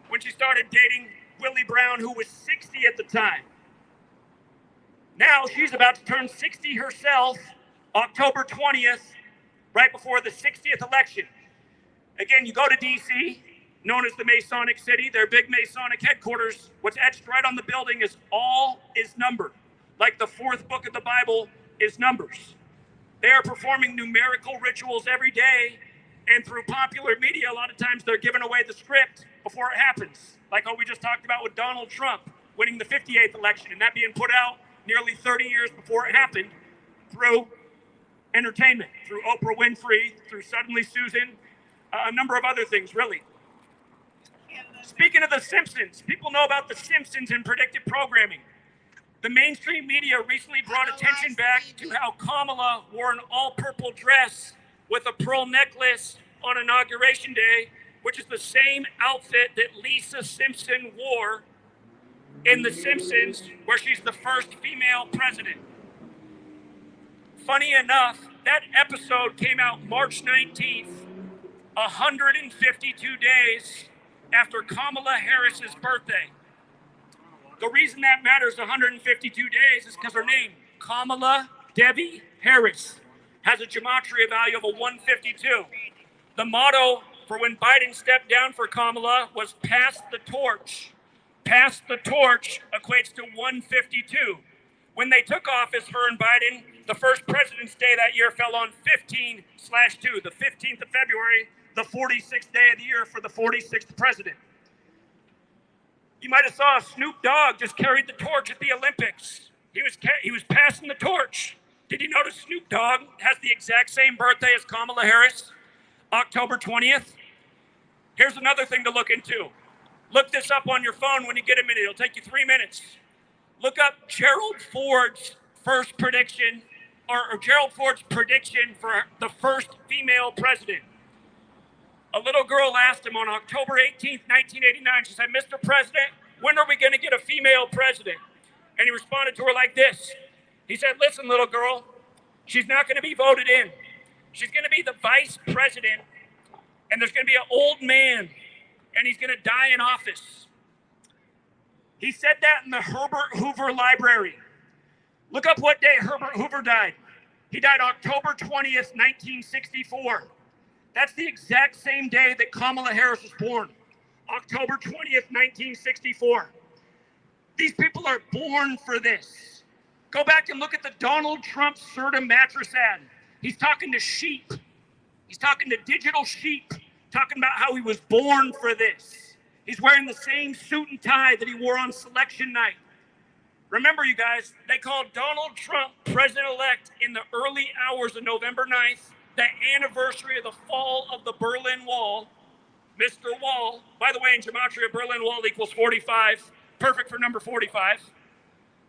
when she started dating Willie Brown, who was 60 at the time. Now she's about to turn 60 herself, October 20th, right before the 60th election. Again, you go to D.C., known as the Masonic City, their big Masonic headquarters. What's etched right on the building is all is numbered, like the fourth book of the Bible is Numbers. They are performing numerical rituals every day, and through popular media, a lot of times they're giving away the script before it happens, like what we just talked about with Donald Trump winning the 58th election, and that being put out nearly 30 years before it happened through entertainment, through Oprah Winfrey, through Suddenly Susan, a number of other things, really. Speaking of The Simpsons, people know about The Simpsons in predictive programming. The mainstream media recently brought attention back to how Kamala wore an all-purple dress with a pearl necklace on Inauguration Day, which is the same outfit that Lisa Simpson wore in The Simpsons, where she's the first female president. Funny enough, that episode came out March 19th, 152 days after Kamala Harris's birthday. The reason that matters 152 days is because her name, Kamala Debbie Harris, has a gematria value of a 152. The motto for when Biden stepped down for Kamala was pass the torch. Pass the torch equates to 152. When they took office, her and Biden, the first President's Day that year fell on 15/2, the 15th of February, the 46th day of the year for the 46th president. You might have saw Snoop Dogg just carried the torch at the Olympics. He was passing the torch. Did you notice Snoop Dogg has the exact same birthday as Kamala Harris, October 20th? Here's another thing to look into. Look this up on your phone when you get a minute. It'll take you 3 minutes. Look up Gerald Ford's first prediction, or Gerald Ford's prediction for the first female president. A little girl asked him on October 18th, 1989, she said, "Mr. President, when are we going to get a female president?" And he responded to her like this. He said, "Listen, little girl, she's not going to be voted in. She's going to be the vice president, and there's going to be an old man, and he's going to die in office." He said that in the Herbert Hoover Library. Look up what day Herbert Hoover died. He died October 20th, 1964. That's the exact same day that Kamala Harris was born. October 20th, 1964. These people are born for this. Go back and look at the Donald Trump Serta mattress ad. He's talking to sheep. He's talking to digital sheep, talking about how he was born for this. He's wearing the same suit and tie that he wore on selection night. Remember, you guys, they called Donald Trump president-elect in the early hours of November 9th, the anniversary of the fall of the Berlin Wall. Mr. Wall, by the way, in Gematria, Berlin Wall equals 45, perfect for number 45.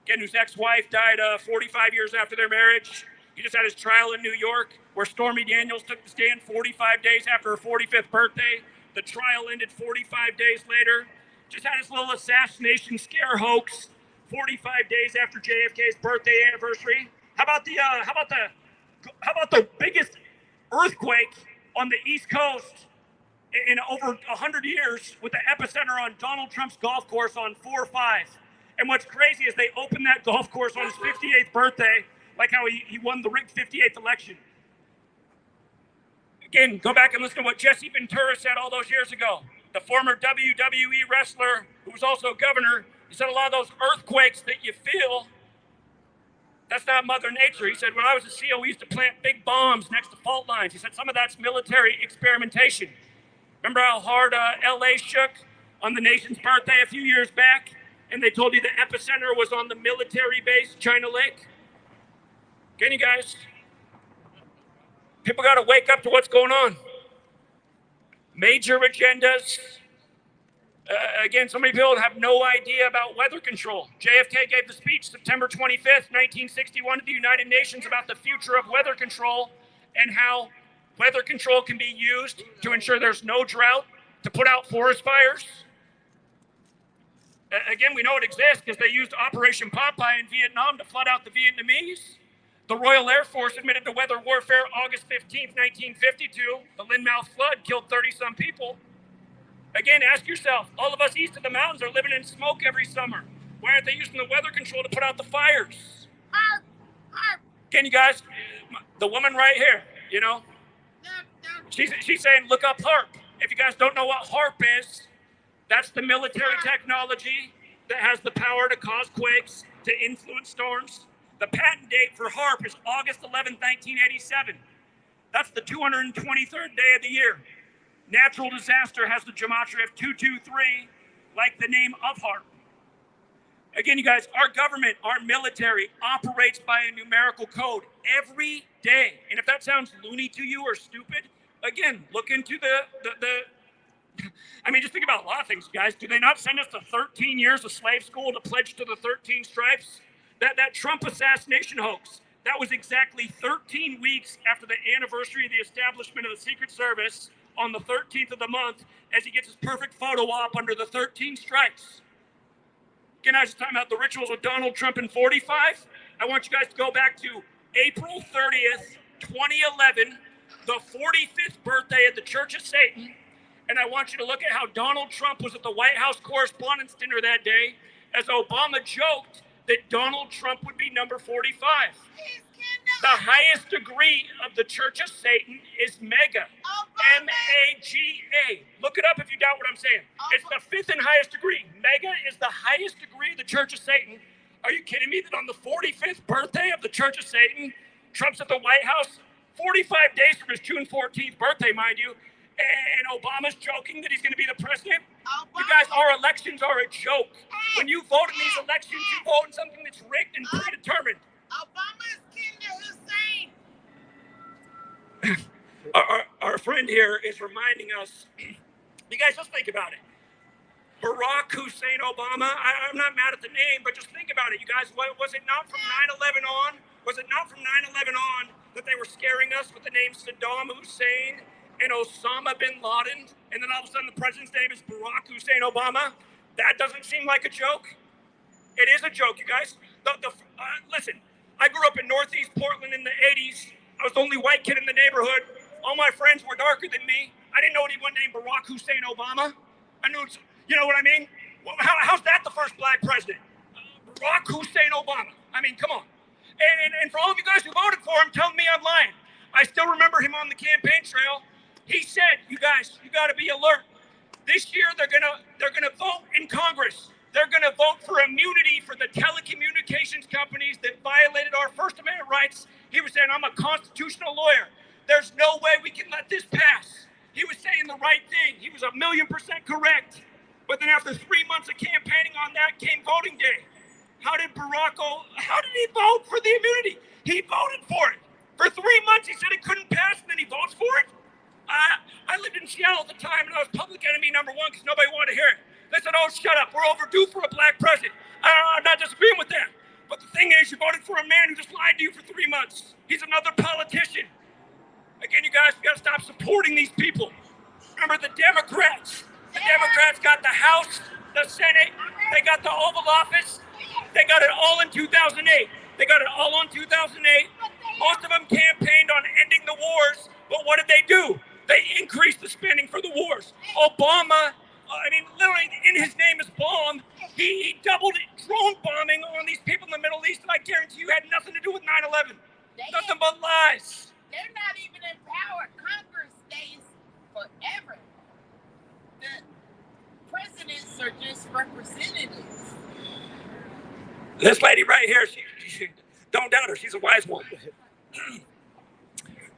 Again, whose ex-wife died 45 years after their marriage. He just had his trial in New York, where Stormy Daniels took the stand 45 days after her 45th birthday. The trial ended 45 days later. Just had his little assassination scare hoax 45 days after JFK's birthday anniversary. How about the biggest earthquake on the East Coast in over 100 years, with the epicenter on Donald Trump's golf course on 4-5. And what's crazy is they opened that golf course on his 58th birthday, like how he won the rigged 58th election. Again, go back and listen to what Jesse Ventura said all those years ago. The former WWE wrestler, who was also governor, he said a lot of those earthquakes that you feel, that's not Mother Nature. He said, when I was a SEAL, we used to plant big bombs next to fault lines. He said, some of that's military experimentation. Remember how hard LA shook on the nation's birthday a few years back? And they told you the epicenter was on the military base, China Lake? Again, you guys, people got to wake up to what's going on. Major agendas. Again, so many people have no idea about weather control. JFK gave the speech September 25th, 1961 to the United Nations about the future of weather control and how weather control can be used to ensure there's no drought, to put out forest fires. Again, we know it exists because they used Operation Popeye in Vietnam to flood out the Vietnamese. The Royal Air Force admitted to weather warfare August 15th, 1952. The Lynmouth flood killed 30-some people. Again, ask yourself, all of us east of the mountains are living in smoke every summer. Why aren't they using the weather control to put out the fires? Again, you guys, the woman right here, you know, she's saying, look up HARP. If you guys don't know what HARP is, that's the military technology that has the power to cause quakes, to influence storms. The patent date for HARP is August 11th, 1987. That's the 223rd day of the year. Natural disaster has the gematria of 223, like the name of HARP. Again, you guys, our government, our military operates by a numerical code every day. And if that sounds loony to you or stupid, again, look into I mean, just think about a lot of things, guys. Do they not send us to 13 years of slave school to pledge to the 13 stripes? That Trump assassination hoax, that was exactly 13 weeks after the anniversary of the establishment of the Secret Service on the 13th of the month, as he gets his perfect photo op under the 13 stripes. Again, I was just talking about the rituals with Donald Trump in 45. I want you guys to go back to April 30th, 2011, the 45th birthday of the Church of Satan. And I want you to look at how Donald Trump was at the White House Correspondents' Dinner that day, as Obama joked that Donald Trump would be number 45. The highest degree of the Church of Satan is MEGA. M-A-G-A. Look it up if you doubt what I'm saying. It's the fifth and highest degree. MEGA is the highest degree of the Church of Satan. Are you kidding me that on the 45th birthday of the Church of Satan, Trump's at the White House, 45 days from his June 14th birthday, mind you, and Obama's joking that he's going to be the president? You guys, our elections are a joke. When you vote in these elections, you vote in something that's rigged and predetermined. Obama's kin to Hussein. Our friend here is reminding us, you guys just think about it. Barack Hussein Obama, I'm not mad at the name, but just think about it, you guys. Was it not from 9/11 on? Was it not from 9/11 on that they were scaring us with the name Saddam Hussein and Osama bin Laden? And then all of a sudden the president's name is Barack Hussein Obama? That doesn't seem like a joke. It is a joke, you guys. Listen, I grew up in Northeast Portland in the 80s. I was the only white kid in the neighborhood. All my friends were darker than me. I didn't know anyone named Barack Hussein Obama. I knew, you know what I mean? How's that the first black president? Barack Hussein Obama. I mean, come on. And for all of you guys who voted for him, telling me I'm lying. I still remember him on the campaign trail. He said, you guys, you got to be alert. This year, they're gonna vote in Congress. They're gonna vote for immunity for the telecommunications companies that violated our First Amendment rights. He was saying, I'm a constitutional lawyer. There's no way we can let this pass. He was saying the right thing. He was 1,000,000% correct. But then after 3 months of campaigning on that came voting day. How did he vote for the immunity? He voted for it. For 3 months, he said it couldn't pass, and then he votes for it? I lived in Seattle at the time, and I was public enemy #1 because nobody wanted to hear it. They said, oh, shut up. We're overdue for a black president. I'm not disagreeing with that. But the thing is, you voted for a man who just lied to you for 3 months. He's another politician. Again, you guys, we got to stop supporting these people. Remember the Democrats. The Democrats got the House, the Senate. They got the Oval Office. They got it all in 2008. They got it all in 2008. Most of them campaigned on ending the wars. But what did they do? They increased the spending for the wars. Obama, literally in his name is bomb. He doubled drone bombing on these people in the Middle East, and I guarantee you had nothing to do with 9/11. Nothing but lies. They're not even in power. Congress stays forever. The presidents are just representatives. This lady right here, she don't doubt her. She's a wise one.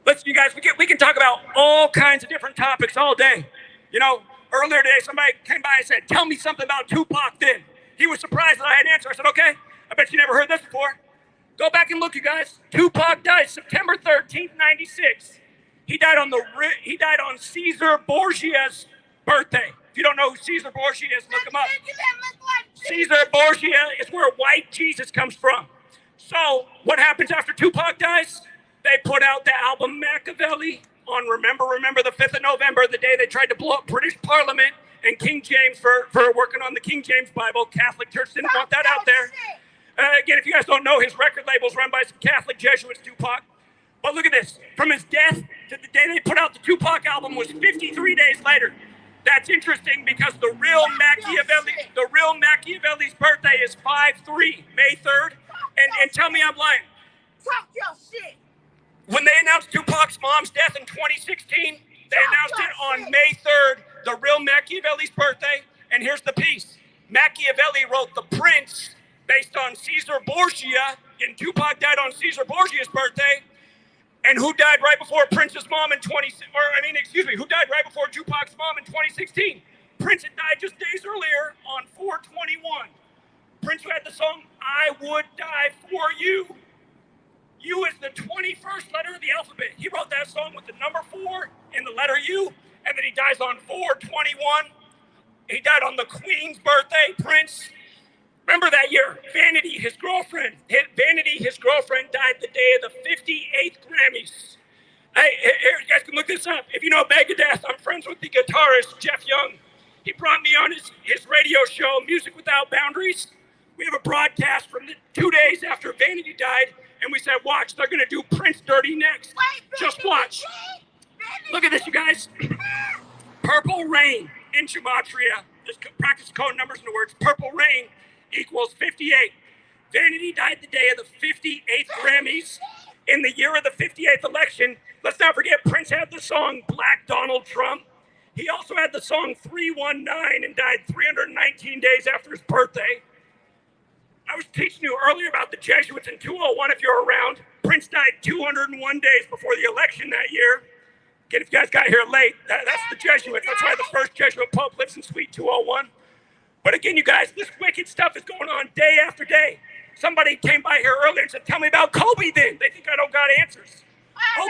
Listen, you guys, we can talk about all kinds of different topics all day. You know, earlier today, somebody came by and said, tell me something about Tupac then. He was surprised that I had an answer. I said, okay, I bet you never heard this before. Go back and look, you guys. Tupac died September 13th, 96. He died on Caesar Borgia's birthday. If you don't know who Caesar Borgia is, look him up. Caesar Borgia is where white Jesus comes from. So what happens after Tupac dies? They put out the album Machiavelli on Remember the 5th of November, the day they tried to blow up British Parliament and King James for working on the King James Bible. Catholic Church didn't want that out there. Again, if you guys don't know, his record label's run by some Catholic Jesuits, Tupac. But look at this. From his death to the day they put out the Tupac album was 53 days later. That's interesting because the real Machiavelli's birthday is 5/3, May 3rd. And tell me I'm lying. Talk your shit. When they announced Tupac's mom's death in 2016, they announced it on May 3rd, the real Machiavelli's birthday. And here's the piece. Machiavelli wrote The Prince based on Caesar Borgia, and Tupac died on Caesar Borgia's birthday. And who died right before Prince's mom in who died right before Tupac's mom in 2016? Prince had died just days earlier on 4/21. Prince had the song, I Would Die For You. U is the 21st letter of the alphabet. He wrote that song with the number 4 and the letter U, and then he dies on 4/21. He died on the Queen's birthday, Prince. Remember that year, Vanity, his girlfriend, died the day of the 58th Grammys. Hey, here, you guys can look this up. If you know Megadeth, I'm friends with the guitarist, Jeff Young. He brought me on his radio show, Music Without Boundaries. We have a broadcast from 2 days after Vanity died, and we said, watch, they're going to do Prince Dirty next. Just watch. Look at this, you guys. Purple Rain in Gematria. Just practice code numbers in the words. Purple Rain equals 58. Vanity died the day of the 58th Grammys. In the year of the 58th election, let's not forget Prince had the song Black Donald Trump. He also had the song 319 and died 319 days after his birthday. I was teaching you earlier about the Jesuits in 201 if you're around. Prince died 201 days before the election that year. Again, if you guys got here late, that's the Jesuits. That's why the first Jesuit Pope lives in Suite 201. But again, you guys, this wicked stuff is going on day after day. Somebody came by here earlier and said, tell me about Kobe then. They think I don't got answers.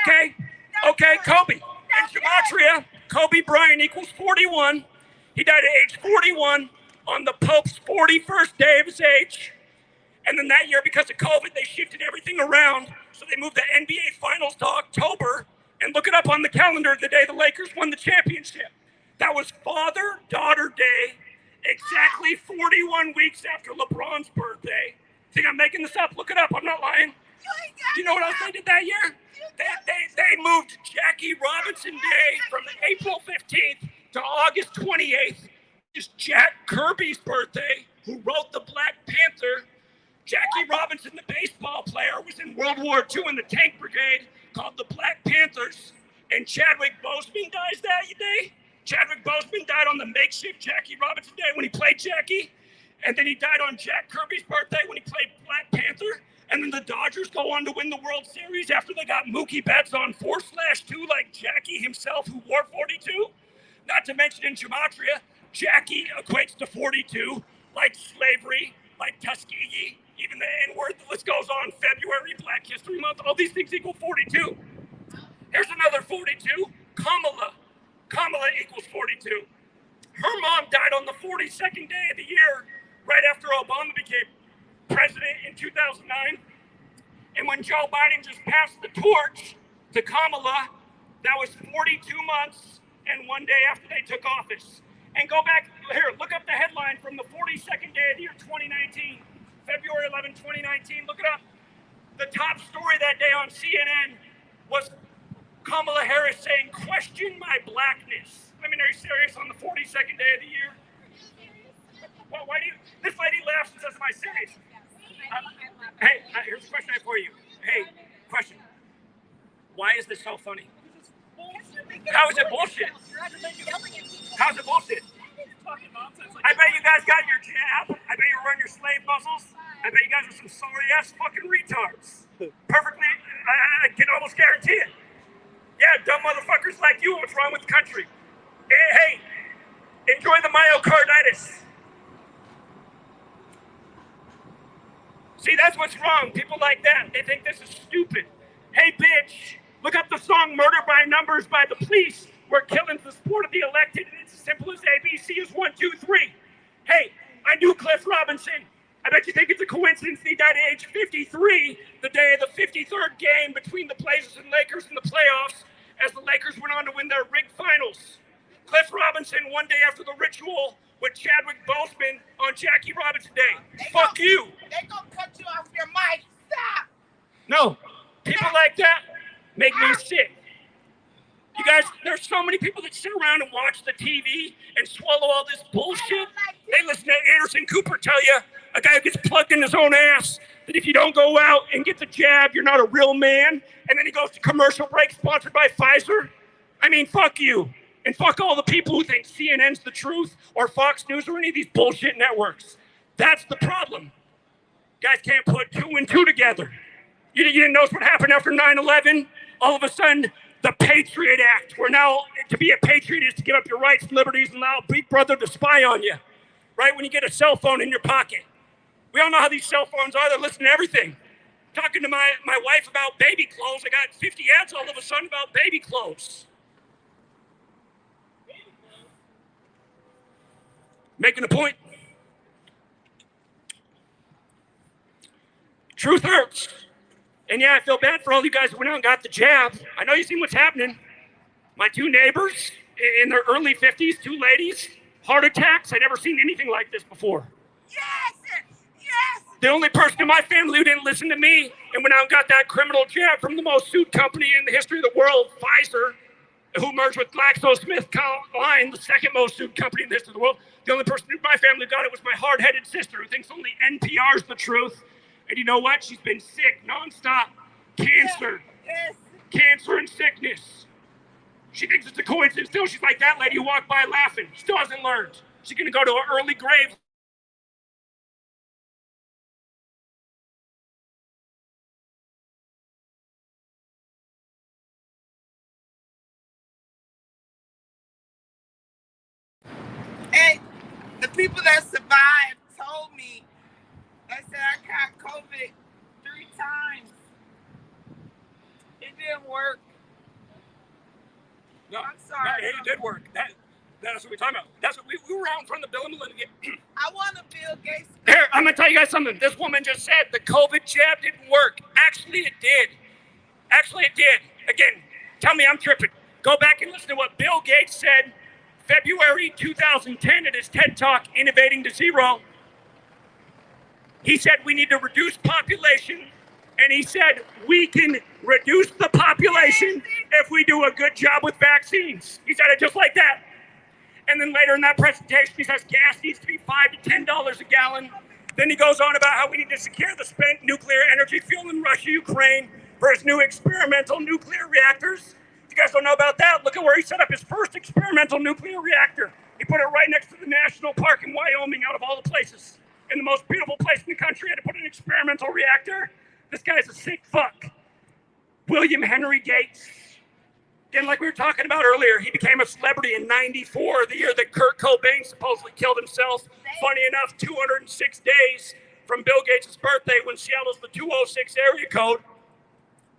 Okay, Kobe. In Gematria, Kobe Bryant equals 41. He died at age 41 on the Pope's 41st day of his age. And then that year, because of COVID, they shifted everything around. So they moved the NBA Finals to October. And look it up on the calendar the day the Lakers won the championship. That was Father-Daughter Day, exactly 41 weeks after LeBron's birthday. Think I'm making this up? Look it up. I'm not lying. Do you know what else they did that year? They moved Jackie Robinson Day from April 15th to August 28th. It's Jack Kirby's birthday, who wrote the Black Panther. Jackie Robinson, the baseball player, was in World War II in the tank brigade called the Black Panthers, and Chadwick Boseman dies that day. Chadwick Boseman died on the makeshift Jackie Robinson Day when he played Jackie, and then he died on Jack Kirby's birthday when he played Black Panther, and then the Dodgers go on to win the World Series after they got Mookie Betts on 4/2 like Jackie himself, who wore 42. Not to mention in Gematria, Jackie equates to 42, like slavery, like Tuskegee, even the N-word, the list goes on. February, Black History Month, all these things equal 42. Here's another 42, Kamala. Kamala equals 42. Her mom died on the 42nd day of the year, right after Obama became president in 2009. And when Joe Biden just passed the torch to Kamala, that was 42 months and 1 day after they took office. And go back, here, look up the headline from the 42nd day of the year 2019, February 11, 2019, look it up. The top story that day on CNN was Kamala Harris saying, "Question my blackness." I mean, are you serious on the 42nd day of the year? Well, why do you, this lady laughs and says, "Am I serious?" Hey, here's a question I have for you. Hey, question. Why is this so funny? How is it bullshit? How's it bullshit? I bet you guys got your jab. I bet you run your slave muscles. I bet you guys are some sorry-ass fucking retards. Perfectly, I can almost guarantee it. Yeah, dumb motherfuckers like you, what's wrong with the country? Hey, enjoy the myocarditis. See, that's what's wrong. People like that, they think this is stupid. Hey, bitch, look up the song Murder by Numbers by the Police, where killing's the sport of the elected, and it's as simple as ABC is 1, 2, 3. Hey, I knew Cliff Robinson. I bet you think it's a coincidence he died at age 53, the day of the 53rd game between the Blazers and Lakers in the playoffs, as the Lakers went on to win their rigged finals. Cliff Robinson, 1 day after the ritual with Chadwick Boseman on Jackie Robinson Day. Fuck you. They gonna cut you off your mic. Stop. No, people like that make me sick. You guys, there's so many people that sit around and watch the TV and swallow all this bullshit. They listen to Anderson Cooper tell you, a guy who gets plugged in his own ass, that if you don't go out and get the jab, you're not a real man. And then he goes to commercial break sponsored by Pfizer. I mean, fuck you. And fuck all the people who think CNN's the truth or Fox News or any of these bullshit networks. That's the problem. Guys can't put 2 and 2 together. You didn't notice what happened after 9/11? All of a sudden, the Patriot Act, where now to be a patriot is to give up your rights and liberties and allow Big Brother to spy on you, right? When you get a cell phone in your pocket. We all know how these cell phones are. They're listening to everything. Talking to my wife about baby clothes, I got 50 ads all of a sudden about baby clothes. Making a point. Truth hurts. And yeah, I feel bad for all you guys who went out and got the jab. I know you've seen what's happening. My 2 neighbors in their early 50s, 2 ladies, heart attacks. I'd never seen anything like this before. Yes. Yes. The only person in my family who didn't listen to me and went out and got that criminal jab from the most sued company in the history of the world, Pfizer, who merged with GlaxoSmithKline, the second most sued company in the history of the world. The only person in my family who got it was my hard-headed sister, who thinks only NPR's the truth. And you know what? She's been sick nonstop. Cancer. Yes. Cancer and sickness. She thinks it's a coincidence still. She's like that lady who walked by laughing. Still hasn't learned. She's going to go to an early grave. Hey, the people that survived told me, they said I got COVID 3 times. It didn't work. No, I'm sorry. It did work. That's what we're talking about. That's what we were out in front of the Bill and Melinda Gates. I want a Bill Gates. Here, I'm going to tell you guys something. This woman just said the COVID jab didn't work. Actually, it did. Again, tell me I'm tripping. Go back and listen to what Bill Gates said February 2010 at his TED Talk, Innovating to Zero. He said we need to reduce population, and he said we can reduce the population if we do a good job with vaccines. He said it just like that. And then later in that presentation, he says gas needs to be $5 to $10 a gallon. Then he goes on about how we need to secure the spent nuclear energy fuel in Russia, Ukraine for his new experimental nuclear reactors. If you guys don't know about that, look at where he set up his first experimental nuclear reactor. He put it right next to the national park in Wyoming, out of all the places. In the most beautiful place in the country, had to put an experimental reactor. This guy's a sick fuck. William Henry Gates. Again, like we were talking about earlier, he became a celebrity in '94, the year that Kurt Cobain supposedly killed himself. Funny enough, 206 days from Bill Gates' birthday, when Seattle's the 206 area code.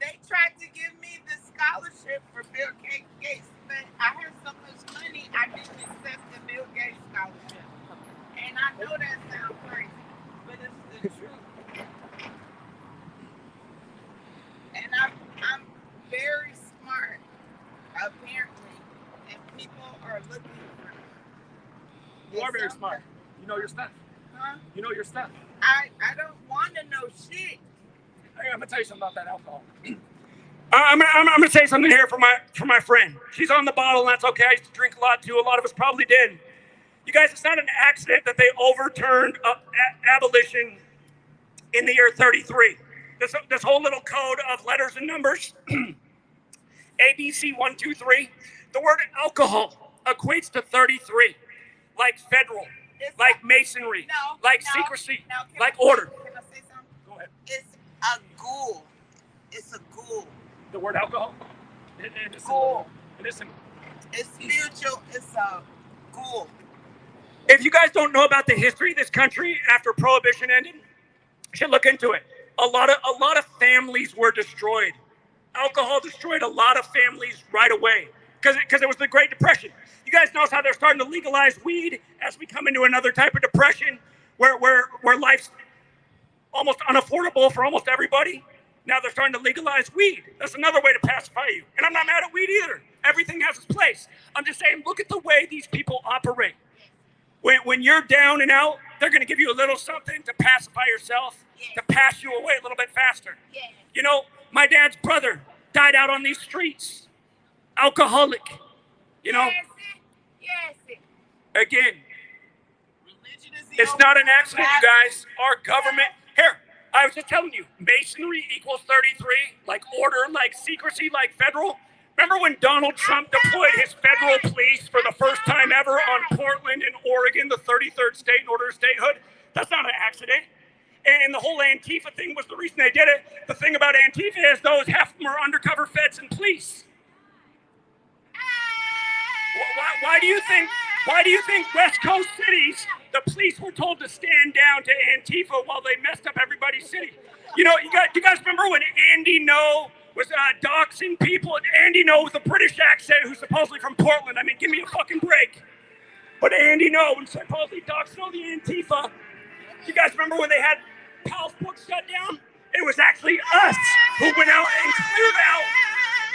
They tried to give me the scholarship for Bill Gates, but I had so much money, I didn't accept the Bill Gates scholarship. And I know that sounds crazy, but it's the truth. And I'm very smart, apparently, and people are looking for me. You are very smart. You know your stuff. Huh? You know your stuff. I don't want to know shit. I'm gonna tell you something about that alcohol. I'm gonna say something here for my friend. She's on the bottle, and that's okay. I used to drink a lot too. A lot of us probably did. You guys, it's not an accident that they overturned abolition in the year 33. This whole little code of letters and numbers, ABC 1, 2, 3. The word alcohol equates to 33, like federal, like masonry, like secrecy, like order. Can I say something? Go ahead. It's a ghoul. It's a ghoul. The word alcohol? It is Ghoul. It's spiritual. It's a ghoul. If you guys don't know about the history of this country after Prohibition ended, you should look into it. A lot of families were destroyed. Alcohol destroyed a lot of families right away because it was the Great Depression. You guys notice how they're starting to legalize weed as we come into another type of depression where life's almost unaffordable for almost everybody. Now they're starting to legalize weed. That's another way to pacify you. And I'm not mad at weed either. Everything has its place. I'm just saying, look at the way these people operate. When you're down and out, they're going to give you a little something to pacify yourself, to pass you away a little bit faster. You know, my dad's brother died out on these streets, alcoholic. You know, again, it's not an accident, you guys. Our government, here, I was just telling you, masonry equals 33, like order, like secrecy, like federal. Remember when Donald Trump deployed his federal police for the first time ever on Portland and Oregon, the 33rd state in order of statehood? That's not an accident. And the whole Antifa thing was the reason they did it. The thing about Antifa is those half of them are undercover feds and police. Why do you think West Coast cities, the police were told to stand down to Antifa while they messed up everybody's city? You know, you guys remember when Andy No was doxing people? Andy No with a British accent who's supposedly from Portland. I mean, give me a fucking break. But Andy No was supposedly doxing all the Antifa. You guys remember when they had Powell's book shut down? It was actually us who went out and cleared out.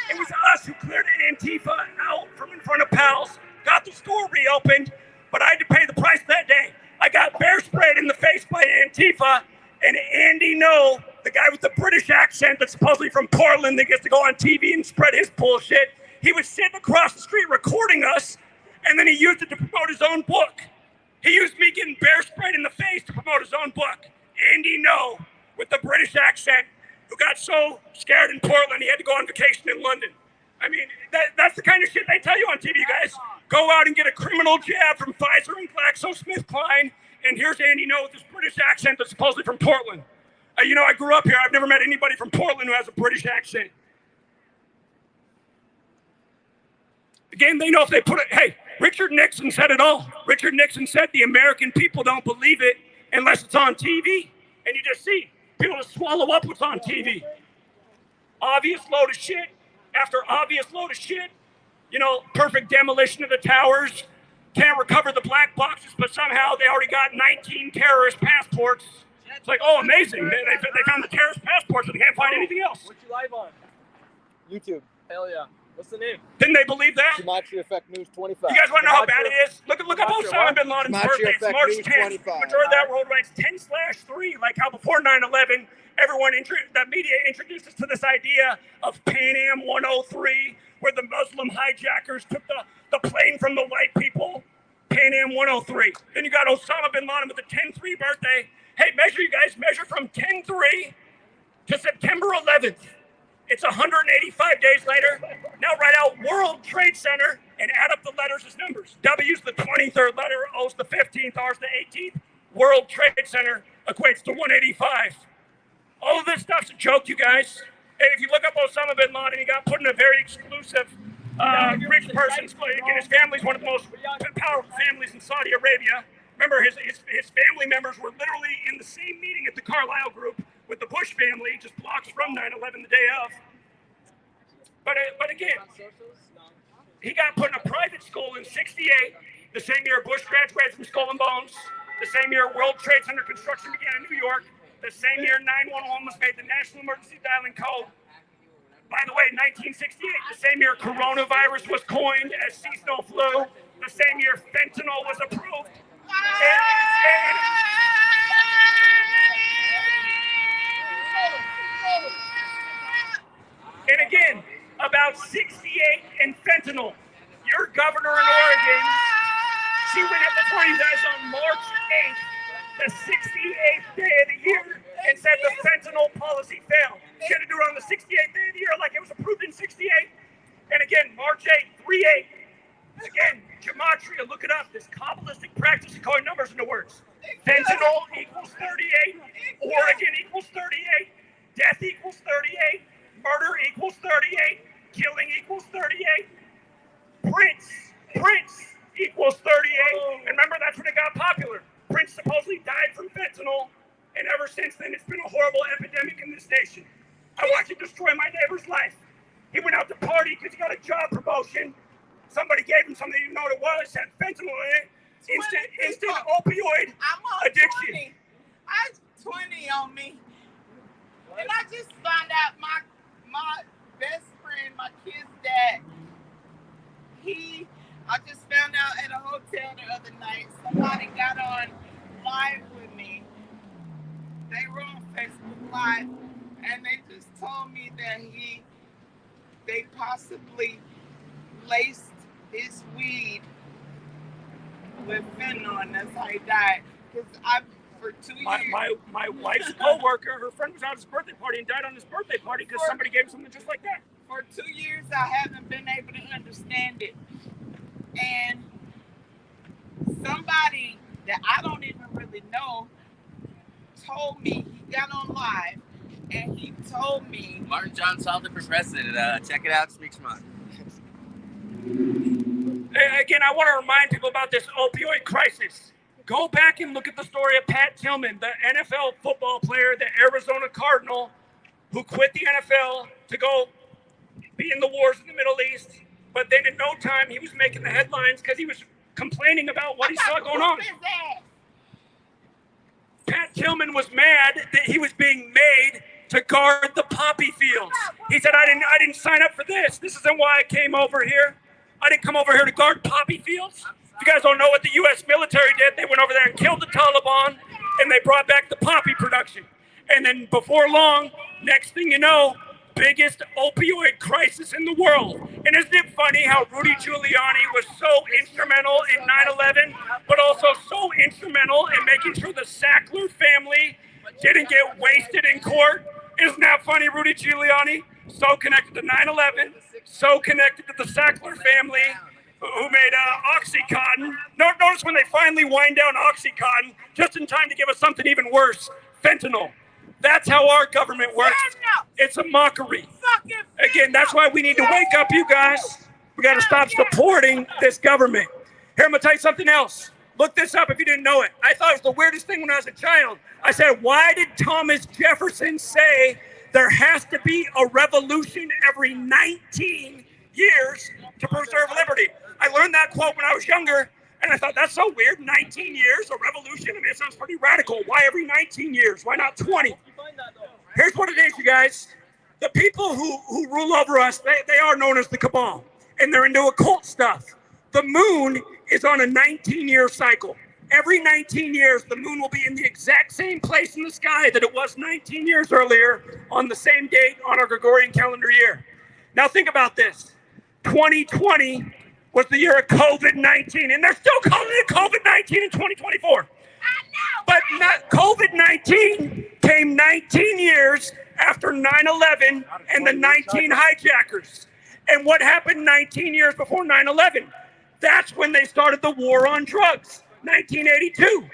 It was us who cleared Antifa out from in front of Powell's, got the store reopened, but I had to pay the price that day. I got bear sprayed in the face by Antifa, and Andy No, the guy with the British accent that's supposedly from Portland that gets to go on TV and spread his bullshit, he was sitting across the street recording us, and then he used it to promote his own book. He used me getting bear sprayed in the face to promote his own book. Andy No, with the British accent, who got so scared in Portland he had to go on vacation in London. I mean, that's the kind of shit they tell you on TV, guys. Go out and get a criminal jab from Pfizer and GlaxoSmithKline, and here's Andy No with this British accent that's supposedly from Portland. You know, I grew up here. I've never met anybody from Portland who has a British accent. Again, they know if they put it, hey, Richard Nixon said it all. Richard Nixon said the American people don't believe it unless it's on TV. And you just see people just swallow up what's on TV. Obvious load of shit after obvious load of shit. You know, perfect demolition of the towers. Can't recover the black boxes, but somehow they already got 19 terrorist passports. It's like, oh, amazing. They found the terrorist passports, but they can't find anything else. What you live on? YouTube. Hell yeah. What's the name? Didn't they believe that? GematriaEffectNews 25. You guys want to know how bad it is? Look at Osama bin Laden's birthday. It's March 10th. Majority of that world ranks 10/3. Like how before 9/11, the media introduced us to this idea of Pan Am 103, where the Muslim hijackers took the plane from the white people. Pan Am 103. Then you got Osama bin Laden with the 10/3 birthday. Hey, measure from 10/3 to September 11th. It's 185 days later. Now write out World Trade Center and add up the letters as numbers. W's the 23rd letter, O's the 15th, R's the 18th. World Trade Center equates to 185. All of this stuff's a joke, you guys. And if you look up Osama bin Laden, he got put in a very exclusive rich person's place. Again, his family's one of the most powerful families in Saudi Arabia. Remember, his family members were literally in the same meeting at the Carlyle Group with the Bush family, just blocks from 9/11 the day of. But again, he got put in a private school in '68, the same year Bush graduated from Skull and Bones, the same year World Trade Center construction began in New York, the same year 911 was made the National Emergency Dialing Code. By the way, 1968, the same year coronavirus was coined as seasonal flu, the same year fentanyl was approved. And again, about 68 and fentanyl. Your governor in Oregon, she went up before you guys on March 8th, the 68th day of the year, and said the fentanyl policy failed. She had to do it on the 68th day of the year like it was approved in 68. And again, March 8th, 3/8. Again, Gematria, look it up. This Kabbalistic practice of calling numbers into words. Fentanyl equals 38. Oregon equals 38. Death equals 38. Murder equals 38. Killing equals 38. Prince equals 38. And remember, that's when it got popular. Prince supposedly died from fentanyl. And ever since then, it's been a horrible epidemic in this nation. I watched it destroy my neighbor's life. He went out to party because he got a job promotion. Somebody gave him something he didn't know what it was, had fentanyl in it. Instant opioid addiction. 20. I was 20 on me. And I just found out my best friend, my kid's dad, I just found out at a hotel the other night, somebody got on live with me. They were on Facebook Live, and they just told me that they possibly laced his weed with fentanyl, and that's how he died. Because for 2 years. My wife's co-worker, her friend was out at his birthday party and died on his birthday party because somebody gave him something just like that. For 2 years, I haven't been able to understand it. And somebody that I don't even really know told me, he got on live, and he told me. Martin John Salter for president. Check it out, Speak Smart. Again, I want to remind people about this opioid crisis. Go back and look at the story of Pat Tillman, the NFL football player, the Arizona Cardinal, who quit the NFL to go be in the wars in the Middle East. But then in no time, he was making the headlines because he was complaining about what he saw going on. Pat Tillman was mad that he was being made to guard the poppy fields. He said, I didn't sign up for this. This isn't why I came over here. I didn't come over here to guard poppy fields. If you guys don't know what the U.S. military did, they went over there and killed the Taliban, and they brought back the poppy production. And then before long, next thing you know, biggest opioid crisis in the world. And isn't it funny how Rudy Giuliani was so instrumental in 9/11, but also so instrumental in making sure the Sackler family didn't get wasted in court? Isn't that funny, Rudy Giuliani? So connected to 9/11, so connected to the Sackler family, who made Oxycontin. Notice when they finally wind down Oxycontin, just in time to give us something even worse, fentanyl. That's how our government works. It's a mockery. Again, that's why we need to wake up, you guys. We got to stop supporting this government. Here, I'm going to tell you something else. Look this up if you didn't know it. I thought it was the weirdest thing when I was a child. I said, why did Thomas Jefferson say there has to be a revolution every 19 years to preserve liberty? I learned that quote when I was younger, and I thought, that's so weird. 19 years, a revolution? I mean, it sounds pretty radical. Why every 19 years? Why not 20? Here's what it is, you guys. The people who rule over us, they are known as the cabal, and they're into occult stuff. The moon is on a 19-year cycle. Every 19 years, the moon will be in the exact same place in the sky that it was 19 years earlier on the same date on our Gregorian calendar year. Now think about this. 2020 was the year of COVID-19, and they're still calling it COVID-19 in 2024. But COVID-19 came 19 years after 9/11 and the 19 hijackers. And what happened 19 years before 9/11? That's when they started the war on drugs, 1982.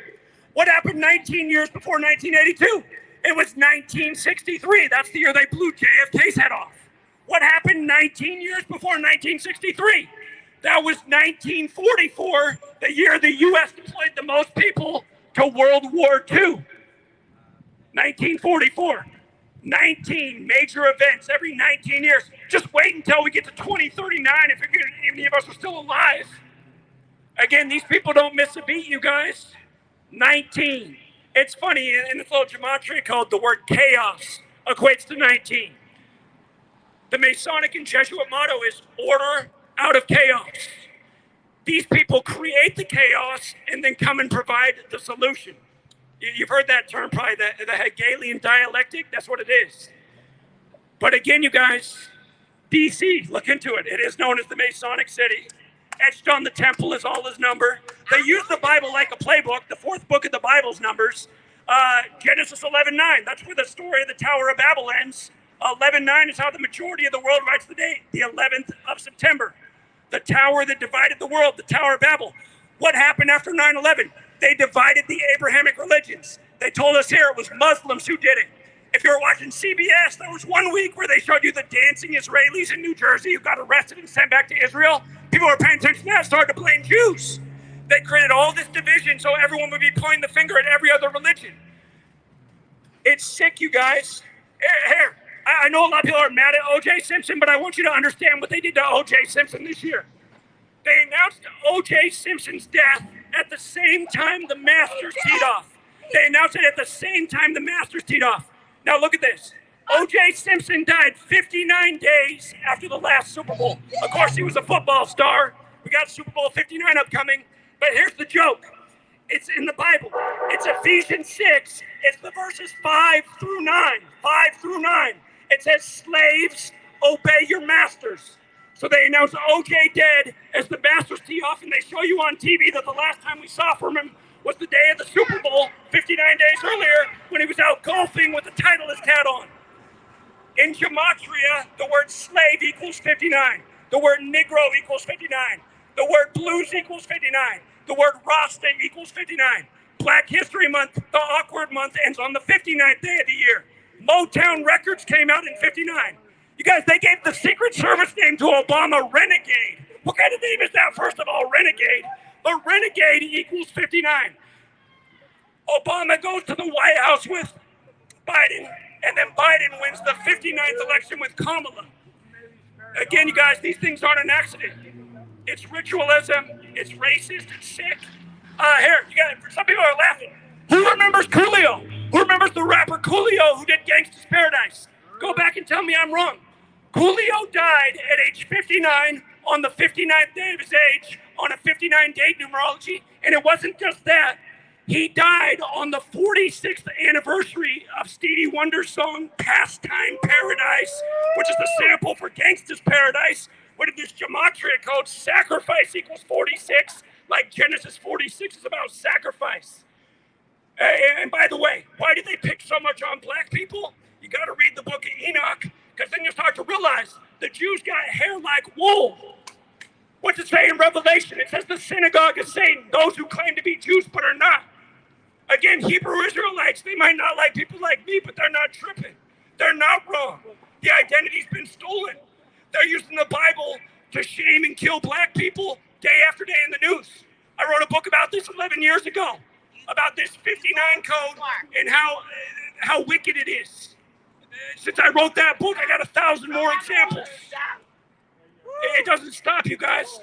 What happened 19 years before 1982? It was 1963. That's the year they blew JFK's head off. What happened 19 years before 1963? That was 1944, the year the U.S. deployed the most people to World War II. 1944. 19 major events every 19 years. Just wait until we get to 2039 if any of us are still alive. Again, these people don't miss a beat, you guys. 19. It's funny, in this little gematria code, the word chaos equates to 19. The Masonic and Jesuit motto is order out of chaos. These people create the chaos and then come and provide the solution. You've heard that term, probably the Hegelian dialectic. That's what it is. But again, you guys, DC, look into it. It is known as the Masonic City. Etched on the temple is all his number. They use the Bible like a playbook. The fourth book of the Bible's numbers. Genesis 11:9. That's where the story of the Tower of Babel ends. 11:9 is how the majority of the world writes the date, the 11th of September. The tower that divided the world, the Tower of Babel. What happened after 9/11? They divided the Abrahamic religions. They told us here it was Muslims who did it. If you were watching CBS, there was 1 week where they showed you the dancing Israelis in New Jersey who got arrested and sent back to Israel. People were paying attention to that, started to blame Jews. They created all this division so everyone would be pointing the finger at every other religion. It's sick, you guys. Here, I know a lot of people are mad at O.J. Simpson, but I want you to understand what they did to O.J. Simpson this year. They announced O.J. Simpson's death at the same time the Masters teed off. They announced it at the same time the Masters teed off. Now look at this. O.J. Simpson died 59 days after the last Super Bowl. Of course, he was a football star. We got Super Bowl 59 upcoming. But here's the joke. It's in the Bible. It's Ephesians 6. It's the verses 5 through 9. 5 through 9. It says, slaves, obey your masters. So they announce O.J. dead as the Masters tee off, and they show you on TV that the last time we saw from him was the day of the Super Bowl, 59 days earlier, when he was out golfing with the Titleist hat on. In Gematria, the word slave equals 59. The word Negro equals 59. The word blues equals 59. The word Rasta equals 59. Black History Month, the awkward month, ends on the 59th day of the year. Motown Records came out in 59. You guys, they gave the Secret Service name to Obama, Renegade. What kind of name is that, first of all, Renegade? But Renegade equals 59. Obama goes to the White House with Biden, and then Biden wins the 59th election with Kamala. Again, you guys, these things aren't an accident. It's ritualism, it's racist, it's sick. Here, you guys, some people are laughing. Who remembers Coolio? Who remembers the rapper Coolio who did Gangsta's Paradise? Go back and tell me I'm wrong. Coolio died at age 59 on the 59th day of his age on a 59 date numerology, and it wasn't just that. He died on the 46th anniversary of Stevie Wonder's song Pastime Paradise, which is the sample for Gangsta's Paradise. What did this gematria code? Sacrifice equals 46, like Genesis 46 is about sacrifice. And by the way, why did they pick so much on black people? You got to read the book of Enoch, because then you start to realize the Jews got hair like wool. What's it say in Revelation? It says the synagogue of Satan, those who claim to be Jews but are not. Again, Hebrew Israelites, they might not like people like me, but they're not tripping. They're not wrong. The identity's been stolen. They're using the Bible to shame and kill black people day after day in the news. I wrote a book about this 11 years ago, about this 59 code and how wicked it is. Since I wrote that book, I got 1,000 more examples. It doesn't stop, you guys.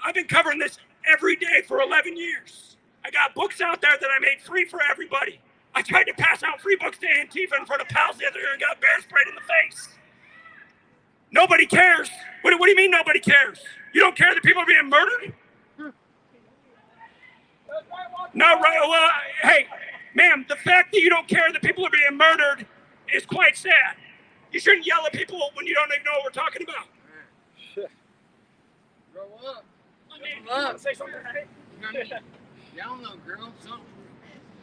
I've been covering this every day for 11 years. I got books out there that I made free for everybody. I tried to pass out free books to Antifa in front of pals the other day and got bear sprayed in the face. Nobody cares. What do you mean nobody cares? You don't care that people are being murdered? No, right. Well, hey, ma'am, the fact that you don't care that people are being murdered is quite sad. You shouldn't yell at people when you don't even know what we're talking about. Grow up. Say something, right? Y'all know, girl, something.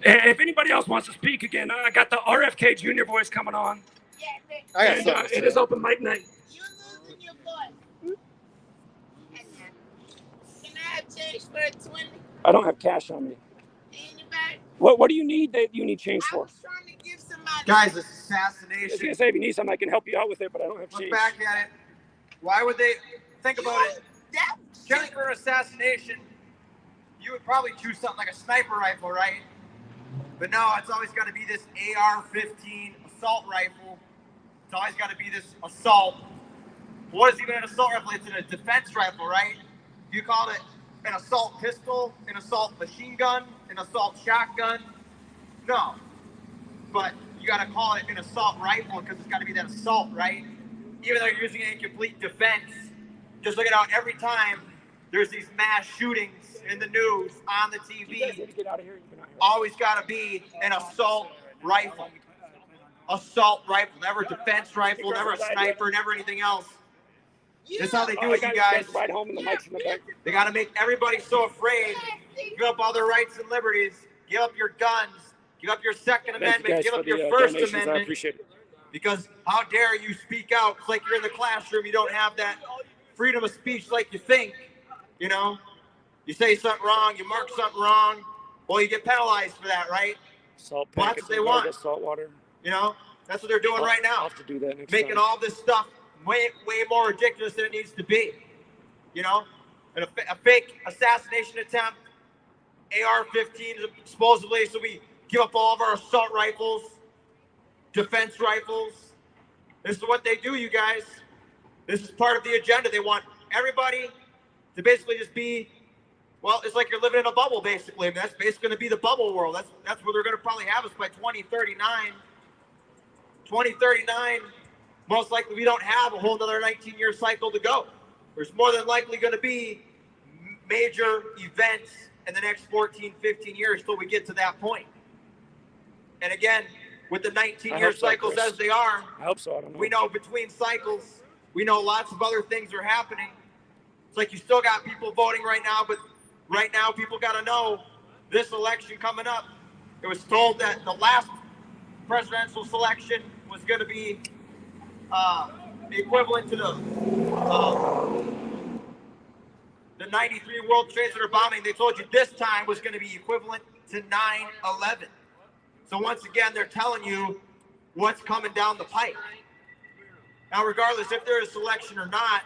If anybody else wants to speak again, I got the RFK Jr. voice coming on. I got And, something to it say. is open mic night. You're losing your voice. Can I have change for a 20? I don't have cash on me. Anybody? What do you need that you need change I for? was trying to give somebody. Guys, this I was assassination. gonna say if you need something, I can help you out with it, but I don't have Look change. back at it. Why would they think about it? That Just for assassination, you would probably choose something like a sniper rifle, right? But no, it's always got to be this AR-15 assault rifle. It's always got to be this assault. What is even an assault rifle? It's a defense rifle, right? You call it an assault pistol, an assault machine gun, an assault shotgun. No. But you got to call it an assault rifle because it's got to be that assault, right? Even though you're using it in complete defense, just look at how every time there's these mass shootings in the news, on the TV, always got to be an assault rifle. Assault rifle, never a defense rifle, never a sniper, never anything else. This is how they do it, you guys. Right home and the mic's in the back. They got to make everybody so afraid. Give up all their rights and liberties. Give up your guns. Give up your Second Amendment. Give up your First Amendment. I appreciate it. Because how dare you speak out? It's like you're in the classroom. You don't have that freedom of speech like you think. You know, you say something wrong, you mark something wrong. Well, you get penalized for that, right? Salt Well, packets, that's what they want. salt water. You know, that's what they're doing right now. I'll have to do that next Making time. all this stuff way more ridiculous than it needs to be. You know, and a fake assassination attempt, AR-15 supposedly, so we give up all of our assault rifles, defense rifles. This is what they do, you guys. This is part of the agenda. They want everybody to basically just be, well, it's like you're living in a bubble, basically. I mean, that's basically going to be the bubble world. That's where they're going to probably have us by 2039. 2039, most likely we don't have a whole other 19-year cycle to go. There's more than likely going to be major events in the next 14, 15 years till we get to that point. And again, with the 19-year cycles as they are, I hope so. I don't know. we know between cycles, we know lots of other things are happening. It's like you still got people voting right now, but right now people got to know this election coming up. It was told that the last presidential selection was going to be the equivalent to the 93 World Trade Center bombing. They told you this time was going to be equivalent to 9/11. So once again, they're telling you what's coming down the pipe. Now, regardless if there is selection or not,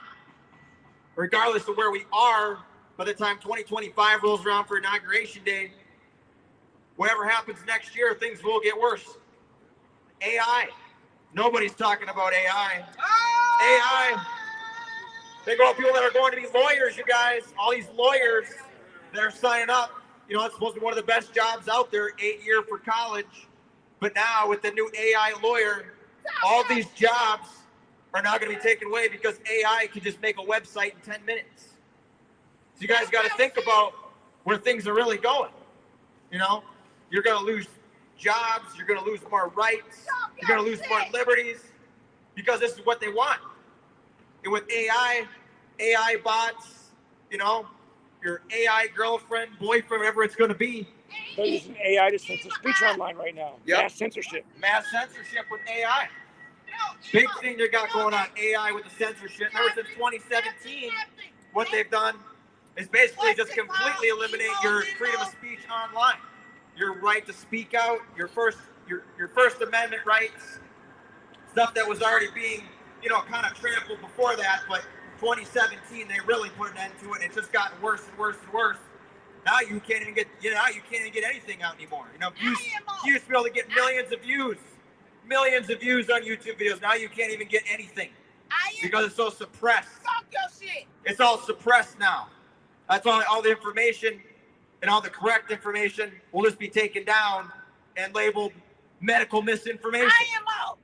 regardless of where we are, by the time 2025 rolls around for Inauguration Day, whatever happens next year, things will get worse. AI. Nobody's talking about AI. AI. Think about people that are going to be lawyers, you guys. All these lawyers that are signing up. You know, it's supposed to be one of the best jobs out there, 8-year for college. But now with the new AI lawyer, all these jobs are now going to be taken away because AI can just make a website in 10 minutes. So you guys got to think about where things are really going. You know, you're going to lose jobs. You're going to lose more rights. You're going to lose more liberties because this is what they want. And with AI bots, you know, your AI girlfriend, boyfriend, whatever it's going to be. They're using AI to censor speech online right now. Yep. Mass censorship. Mass censorship with AI. Big thing they got going on, AI with the censorship. Ever since 2017, what they've done is basically just completely eliminate your freedom of speech online. Your right to speak out, your First Amendment rights, stuff that was already being, you know, kind of trampled before that, but 2017 they really put an end to it, and it's just gotten worse and worse and worse. Now you can't even get anything out anymore. You know, you used to be able to get millions of views on YouTube videos. Now you can't even get anything because it's so suppressed. Talk your shit. It's all suppressed now. That's all the information and all the correct information will just be taken down and labeled medical misinformation. IMO.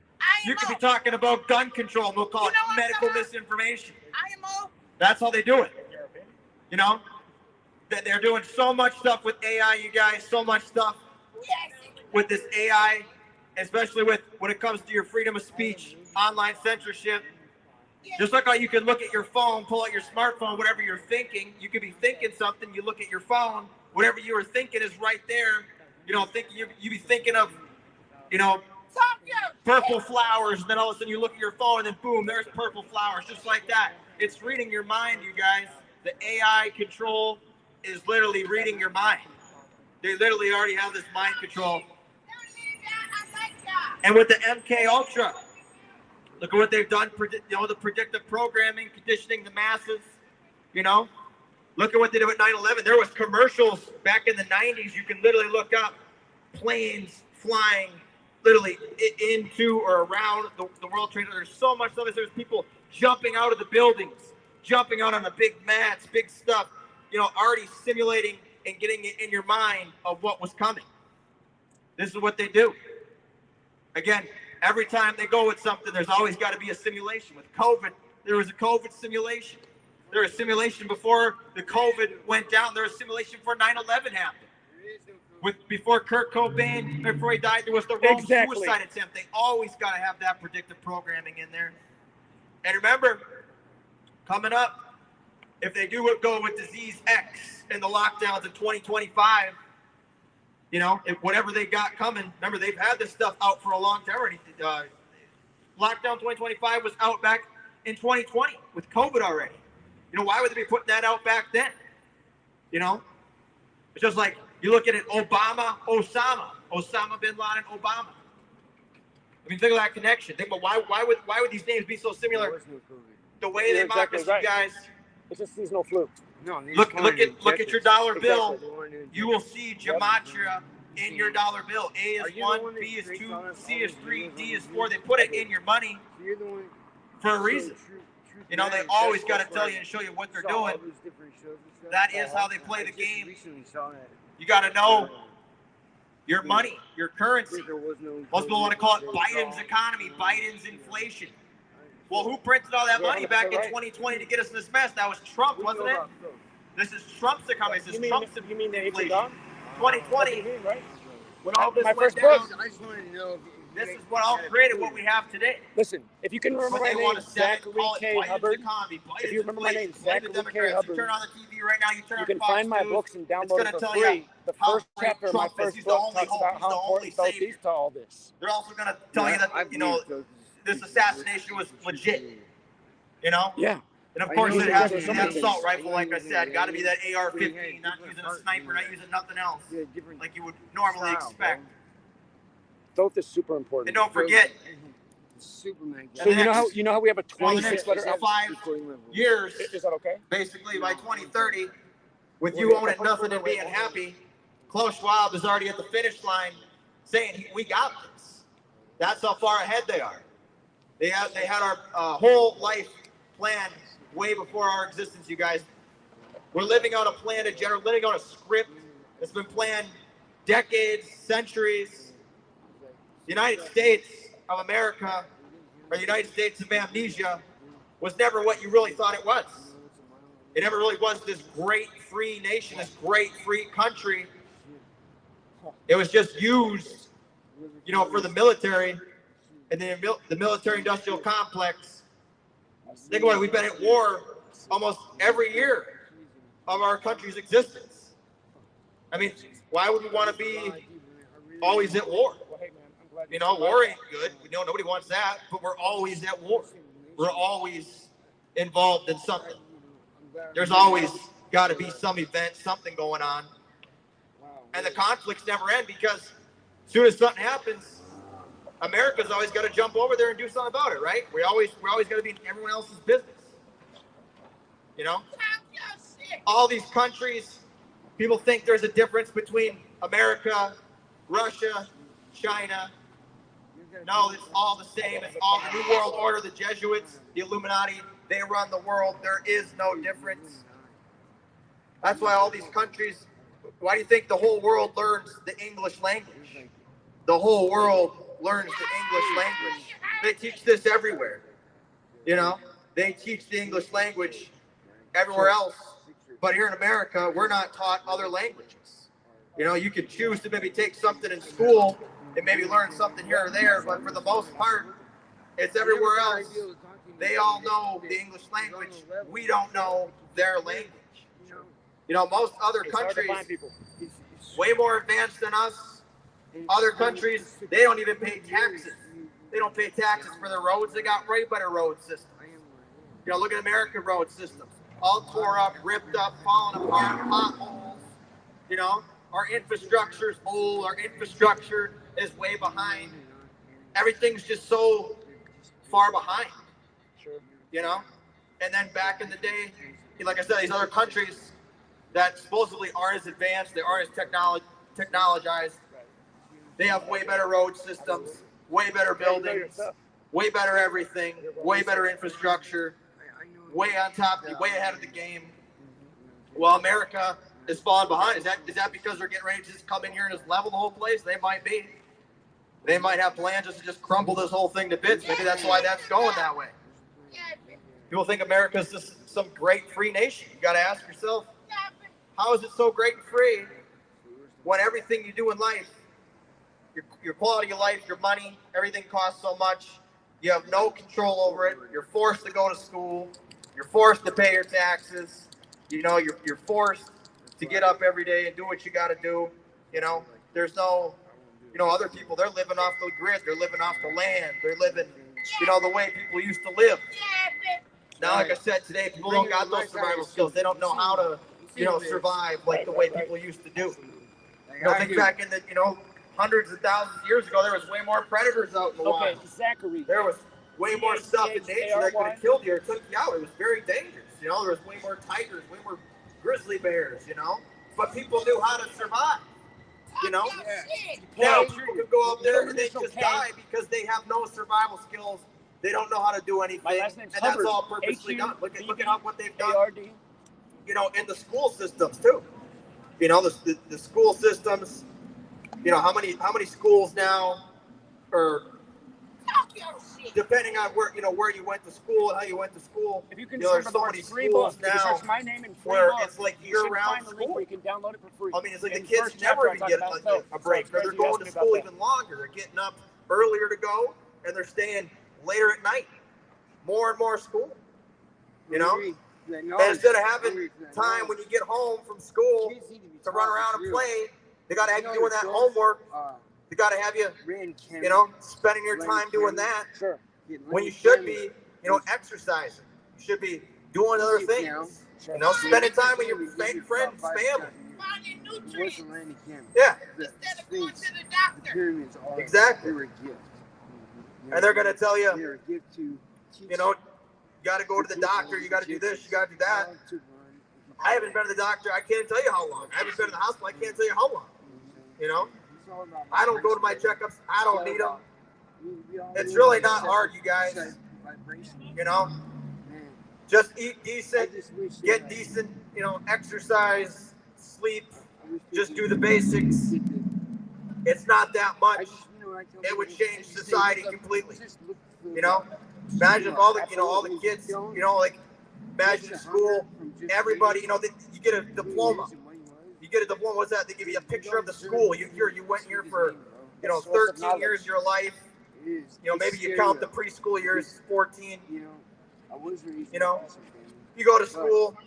You could be talking about gun control, and they'll call it medical misinformation. IMO. That's how they do it. You know? That they're doing so much stuff with AI, you guys, so much stuff with this AI, especially with when it comes to your freedom of speech, online censorship. Just like how you can look at your phone, pull out your smartphone, whatever you're thinking. You could be thinking something. You look at your phone, whatever you were thinking is right there. You know, you be thinking of, you know, purple flowers, and then all of a sudden you look at your phone, and then boom, there's purple flowers, just like that. It's reading your mind, you guys. The AI control is literally reading your mind. They literally already have this mind control. And with the MK Ultra, look at what they've done. You know, the predictive programming, conditioning the masses. You know, look at what they did with 9/11. There was commercials back in the 90s. You can literally look up planes flying literally into or around the World Trade Center. There's so much stuff. There's people jumping out of the buildings, jumping out on the big mats, big stuff, you know, already simulating and getting it in your mind of what was coming. This is what they do. Again, every time they go with something, there's always got to be a simulation. With COVID, there was a COVID simulation. There was a simulation before the COVID went down. There was a simulation before 9/11 happened. Before Kurt Cobain, before he died, there was the Rome suicide attempt. They always got to have that predictive programming in there. And remember, coming up, if they do go with disease X and the lockdowns in 2025, you know, whatever they got coming, remember, they've had this stuff out for a long time already. Lockdown 2025 was out back in 2020 with COVID already. You know, why would they be putting that out back then? You know, it's just like, you look at it, Osama bin Laden, Obama. I mean, think of that connection. Think about why would these names be so similar? The way they mock us, you guys. It's a seasonal flu. No, look at your dollar bill. You will see gematria in your dollar bill. A is 1, B is 2, C is 3, D is 4. They put it in your money for a reason. You know, they always got to tell you and show you what they're doing. That is how they play the game. You got to know your money, your currency. Most people want to call it Biden's economy, Biden's inflation. Well, who printed all that money back in 2020 to get us in this mess? That was Trump, wasn't it? This is Trump's economy. This is Trump's inflation. You mean the inflation? 2020, when all this went down, I just wanted to know. This is what all created what we have today. Listen, if you can remember my name, Zachary K. Hubbard. If you remember my name, Zachary K. Hubbard. Turn on the TV right now. You can find my books and download them for free. The first chapter of my first book talks about how important South is to all this. They're also going to tell you that, you know, this assassination was legit. You know? Yeah. And of course, it has to be that assault rifle, like I said. Got to be that AR-15, not using a sniper, not using nothing else, like you would normally expect. Both is super important. And don't forget, so you know how we have a 26-letter 5 years. Is that okay? Basically, by 2030, with you owning nothing and being happy, Klaus Schwab is already at the finish line, saying we got this. That's how far ahead they are. They had our whole life planned way before our existence, you guys. We're living on a plan, living on a script that's been planned decades, centuries. The United States of America, or the United States of amnesia, was never what you really thought it was. It never really was this great free nation, this great free country. It was just used, you know, for the military and then the military-industrial complex. Think about it, we've been at war almost every year of our country's existence. I mean, why would we want to be always at war? You know, war ain't good. We know nobody wants that, but we're always at war. We're always involved in something. There's always got to be some event, something going on. And the conflicts never end because as soon as something happens, America's always got to jump over there and do something about it, right? We're always got to be in everyone else's business. You know? All these countries, people think there's a difference between America, Russia, China. No, it's all the same. It's all the New World Order, the Jesuits, the Illuminati. They run the world. There is no difference. That's why all these countries, why do you think the whole world learns the English language? The whole world learns the English language. They teach this everywhere. You know, they teach the English language everywhere else. But here in America, we're not taught other languages. You know, you could choose to maybe take something in school and maybe learn something here or there, but for the most part, it's everywhere else. They all know the English language. We don't know their language. You know, most other countries, way more advanced than us. Other countries, they don't even pay taxes. They don't pay taxes for their roads. They got way better road systems. You know, look at American road systems. All tore up, ripped up, falling apart, potholes. You know, our infrastructure's old. Our infrastructure is way behind. Everything's just so far behind. You know? And then back in the day, like I said, these other countries that supposedly aren't as advanced, they aren't as technologized, they have way better road systems, way better buildings, way better everything, way better infrastructure, way on top, way ahead of the game. Well, America is falling behind. Is that because they're getting ready to just come in here and just level the whole place? They might be. They might have plans to just crumble this whole thing to bits. Maybe that's why that's going that way. People think America's just some great free nation. You got to ask yourself, how is it so great and free when everything you do in life, your quality of life, your money, everything costs so much. You have no control over it. You're forced to go to school. You're forced to pay your taxes. You know, you're forced to get up every day and do what you got to do. You know, there's no, you know, other people, they're living off the grid. They're living off the land. They're living, you know, the way people used to live. Now, like I said, today, people don't got those survival skills. They don't know how to, you know, survive like the way people used to do. You know, think back in the, you know, hundreds of thousands of years ago, there was way more predators out in the wild. Okay, Zachary. There was way more stuff in nature that could have killed you or took you out. It was very dangerous. You know, there was way more tigers, way more grizzly bears, you know. But people knew how to survive, you know. Now people can go out there and they just die because they have no survival skills. They don't know how to do anything. My last name's and Hubbard. that's all purposely done. Look at what they've done. You know, in the school systems too. You know, the school systems. You know, how many schools now are, depending on where, you know, where you went to school and how you went to school. If you can, you know, there's so many schools now search my name in where books, it's like you year-round find the link school. where you can download it for free. I mean, it's like In the kids first chapter, never I even talk get about a self. break. So They're crazy going you to asked me school about even longer. They're getting up earlier to go, and they're staying later at night. More and more school. You know? And instead of having time when you get home from school to run around and play, they got to have you doing that homework. They got to have you, you know, spending your time doing that when you should be, you know, exercising. You should be doing other things. You know, spending time with your friends, family. Yeah. Exactly. And they're going to tell you, you know, you got to go to the doctor. You got to do this. You got to do that. I haven't been to the doctor. I can't tell you how long. I haven't been to the hospital. I can't tell you how long. You know, I don't go to my checkups. I don't need them. It's really not hard, you guys. You know, just eat decent, get decent, you know, exercise, sleep, just do the basics. It's not that much. It would change society completely. You know, imagine if all the, you know, all the kids, you know, like imagine school, everybody, you know, you get a diploma. You get a diploma. What's that? They give you a picture of the school. You went here for, you know, 13 years of your life. You know, maybe you count the preschool years, 14. You know, you go to school,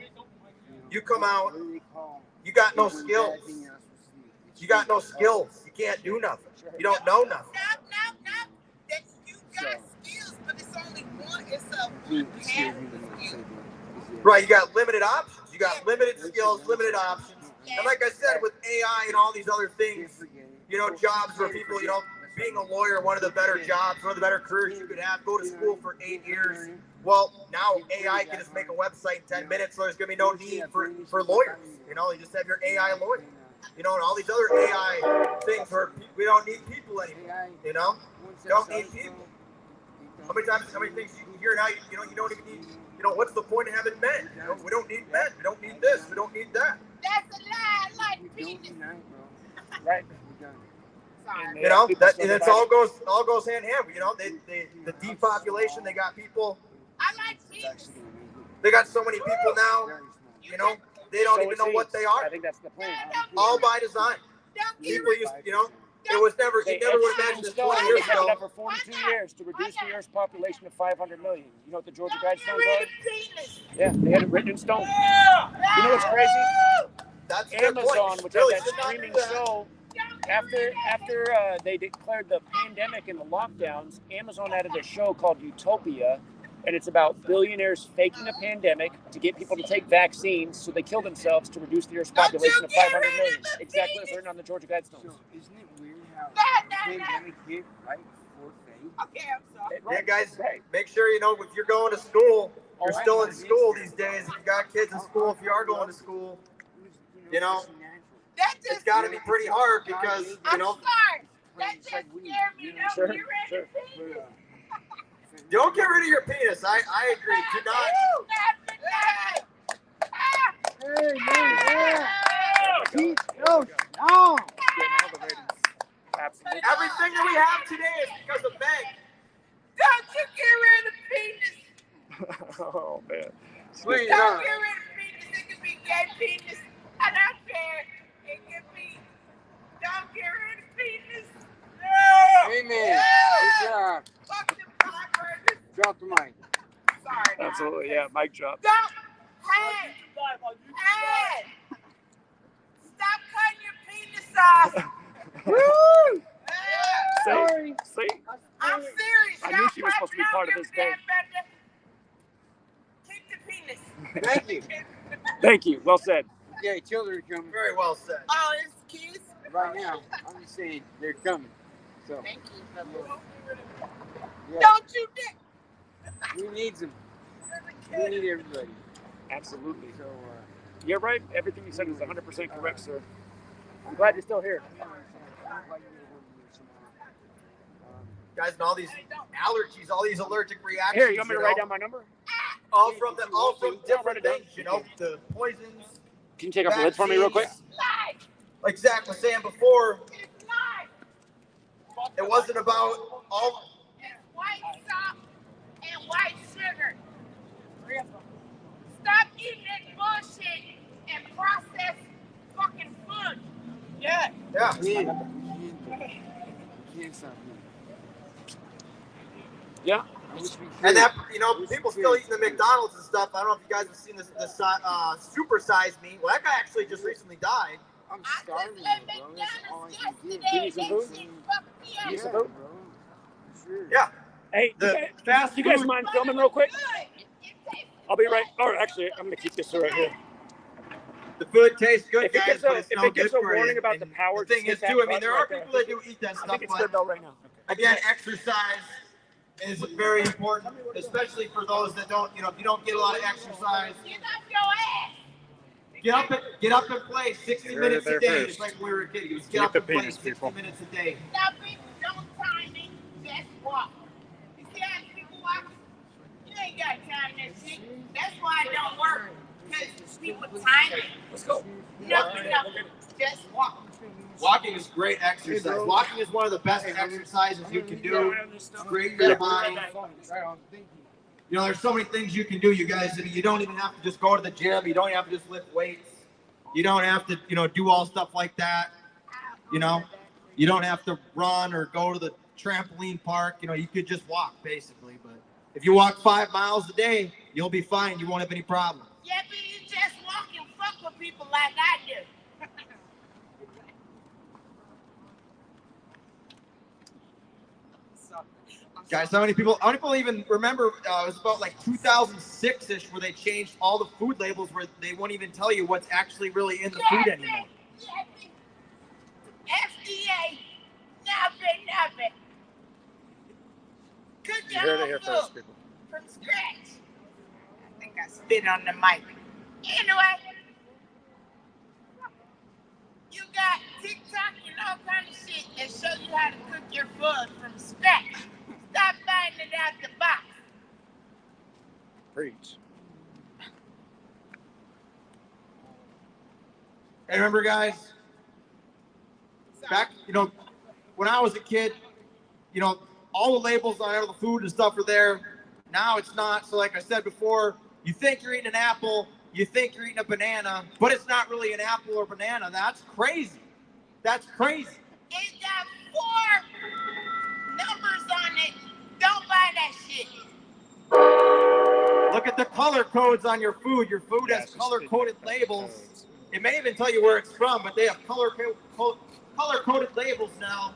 you come out, you got no skills. You got no skills. You can't do nothing. You don't know nothing. No. You got skills, but it's only one. It's a one path of skills. Right. You got limited options. You got limited skills, limited options. And like I said, with AI and all these other things, you know, jobs for people, you know, being a lawyer, one of the better jobs, one of the better careers you could have, go to school for 8 years. Well, now AI can just make a website in 10 minutes, so there's going to be no need for lawyers. You know, you just have your AI lawyer. You know, and all these other AI things where we don't need people anymore. You know, don't need people. How many things you hear now, you know, you don't even need, you know, what's the point of having men? You know, we don't need men. We don't need this. We don't need that. That's a lie, like penis. Right. You know, that, and it's all goes hand in hand. You know, the depopulation, they got people. I like penis. They got so many people now, you know, they don't even know what they are. I think that's the plan. All by design. People used, you know, It was never. You never would imagine this 20 years They ago. have for 42 years to reduce the Earth's population to 500 million. You know what the Georgia Guidestones are? Yeah, they had it written in stone. You know what's crazy? That's Amazon, which really has that streaming show, after they declared the pandemic and the lockdowns, Amazon added a show called Utopia, and it's about billionaires faking a pandemic to get people to take vaccines so they kill themselves to reduce the Earth's population to 500 million. Exactly as written on the Georgia Guidestones. So, isn't it weird how the pandemic hit right before fame? Okay, I'm sorry. Yeah, guys, make sure you know if you're going to school, you're still in school these days. If you got kids in school, if you are going to school, you know, it's got to be pretty hard because, you know. That just scared me. Sure. Don't get rid of your penis. I agree. Do not. Hey, man, keep those strong. Everything that we have today is because of Meg. Don't you get rid of penis. Oh, man. Don't get rid of penis. It could be gay penis. I don't care. It could be. Don't get rid of penis. No. Amen. Good job. Fuck them burgers. Drop the mic. Sorry. Absolutely, yeah. Mic drop. Don't. Hey. Hey. Stop cutting your penis off. Woo. Sorry. See? I'm serious. I knew she was supposed to be part of this game. Keep the penis. Thank you. Thank you. Well said. Yeah, children are coming. Very well said. Oh, it's kids? Right now, I'm just saying they're coming. So. Thank you. Yeah. Don't you dare. We need them. We need everybody. Absolutely. So, you're right. Everything you said is 100% correct, sir. I'm glad you're still here. Guys, and all these allergies, all these allergic reactions. Here, you want me to write down my number? All from different things, you know, the poisons. Can you take off the lid for me real quick? Like Zach was saying before, it wasn't about all. It's white salt and white sugar. Stop eating that bullshit and process fucking food. Yeah. Yeah. Yeah. And that, you know, people still eating the McDonald's and stuff. I don't know if you guys have seen this Super Size Me. Well, that guy actually just recently died. I'm starving, bro. That's all I can do. You need some food? You need some food? Sure. Yeah. Hey, you guys mind filming real quick? I'll be right. Or actually, I'm going to keep this right here. The food tastes good, If it guys, gives but a, it's if no it gives good a for warning you. about the And power, the thing is, too, I mean, there are people that do eat that I stuff, think it's their but bell right now. again, exercise is very important, especially for those that don't, you know, if you don't get a lot of exercise. Get up your ass. Get up and play 60 minutes a day, just like when we were kids. Get up and play 60 minutes a day. Stop it. Don't time it. Just walk. You see how people walk? You ain't got time that shit. That's why it don't work. Because people time it. Let's go. Nothing. Just walk. Walking is great exercise. Walking is one of the best exercises you can do. It's great for your body. You know, there's so many things you can do, you guys. I mean, you don't even have to just go to the gym. You don't have to just lift weights. You don't have to, you know, do all stuff like that. You know, you don't have to run or go to the trampoline park. You know, you could just walk, basically. But if you walk 5 miles a day, you'll be fine. You won't have any problems. Yeah, but you just walk and fuck with people like I do. Guys, how many people even remember it was about like 2006-ish where they changed all the food labels where they won't even tell you what's actually really in the food anymore. FDA, nothing. Cook your own food from scratch. I think I spit on the mic. Anyway, you got TikTok and all kind of shit that show you how to cook your food from scratch. Stop buying it out the box. Preach. Hey, remember, guys, back, you know, when I was a kid, you know, all the labels on all the food and stuff are there. Now it's not. So like I said before, you think you're eating an apple, you think you're eating a banana, but it's not really an apple or banana. That's crazy. That's crazy. It got 4 numbers on it. Don't buy that shit. Look at the color codes on your food. Your food has color-coded labels. It may even tell you where it's from, but they have color-coded labels now.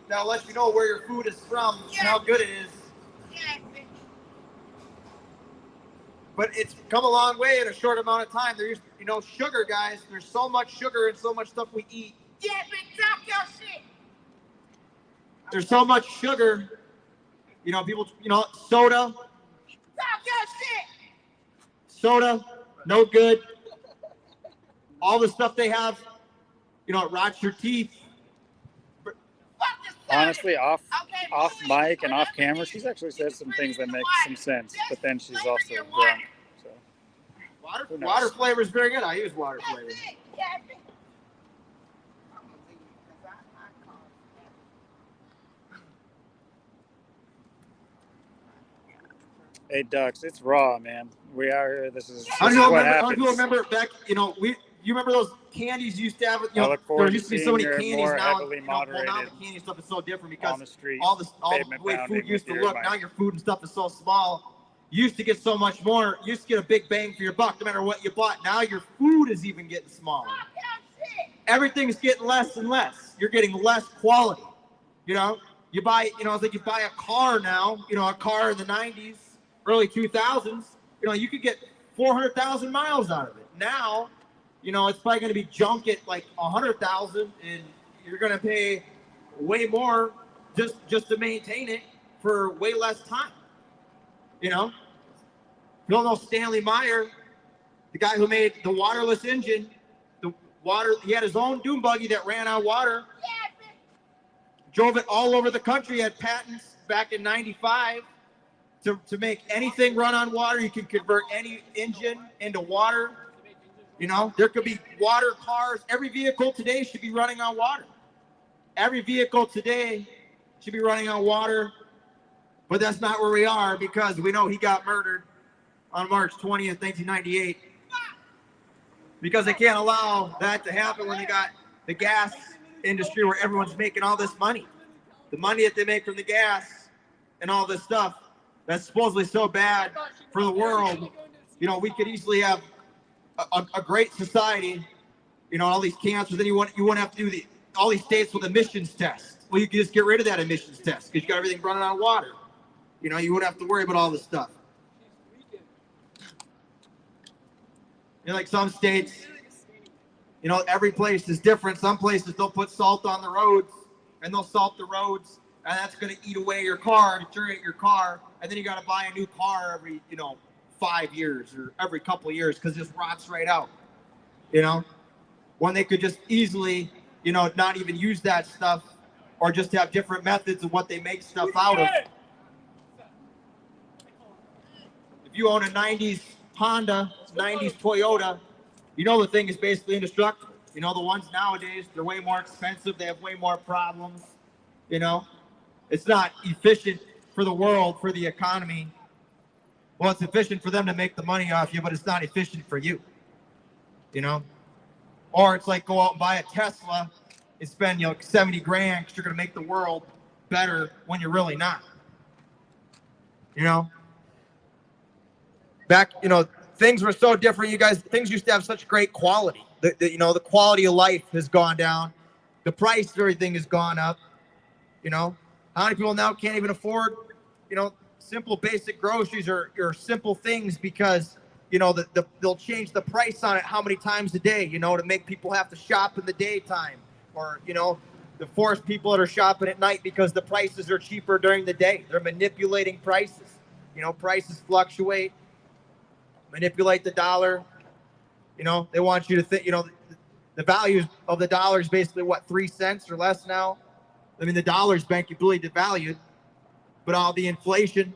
That'll let you know where your food is from and how good it is. But it's come a long way in a short amount of time. There's, sugar, guys. There's so much sugar and so much stuff we eat. Yeah, but talk your shit. There's so much sugar. People, soda. Talk your shit. Soda, no good. All the stuff they have, it rots your teeth. Honestly, off mic and off camera, she's actually said some things that make some sense, but then she's also drunk. So Water flavor is very good. I use water flavor. Hey, Ducks, it's raw, man. We are here. This is I what happens. don't remember back, you remember those candies you used to have? There used to be so many candies now. Well, now the candy stuff is so different because all the way food used to look. Now your food and stuff is so small. You used to get so much more. You used to get a big bang for your buck no matter what you bought. Now your food is even getting smaller. Everything's getting less and less. You're getting less quality. You buy, it's like you buy a car now, a car in the 90s, early 2000s, you could get 400,000 miles out of it. Now, it's probably going to be junk at like 100,000, and you're going to pay way more just to maintain it for way less time. You don't know Stanley Meyer, the guy who made the waterless engine. He had his own dune buggy that ran on water. Drove it all over the country. He had patents back in '95 to make anything run on water. You can convert any engine into water. There could be water cars. Every vehicle today should be running on water. Every vehicle today should be running on water. But that's not where we are, because we know he got murdered on March 20th, 1998. Because they can't allow that to happen when they got the gas industry where everyone's making all this money. The money that they make from the gas and all this stuff that's supposedly so bad for the world. We could easily have a great society, all these cancers. Then you wouldn't have to do all these states with emissions tests. Well, you could just get rid of that emissions test because you got everything running on water. You wouldn't have to worry about all this stuff. Like some states, every place is different. Some places they'll put salt on the roads and they'll salt the roads, and that's going to eat away your car, deteriorate your car, and then you got to buy a new car every 5 years or every couple of years because it just rots right out. When they could just easily not even use that stuff, or just have different methods of what they make stuff out of. If you own a 90s Honda, 90s Toyota, the thing is basically indestructible. The ones nowadays, they're way more expensive. They have way more problems. It's not efficient for the world, for the economy. Well, it's efficient for them to make the money off you, but it's not efficient for you. Or it's like go out and buy a Tesla and spend 70 grand because you're going to make the world better when you're really not. Back, things were so different, you guys. Things used to have such great quality. The quality of life has gone down. The price of everything has gone up. How many people now can't even afford, simple basic groceries or simple things because, they'll change the price on it how many times a day, to make people have to shop in the daytime, or, to force people that are shopping at night because the prices are cheaper during the day. They're manipulating prices. Prices fluctuate. Manipulate the dollar. They want you to think, the value of the dollar is basically 3 cents or less now. The dollar's been completely devalued, but all the inflation,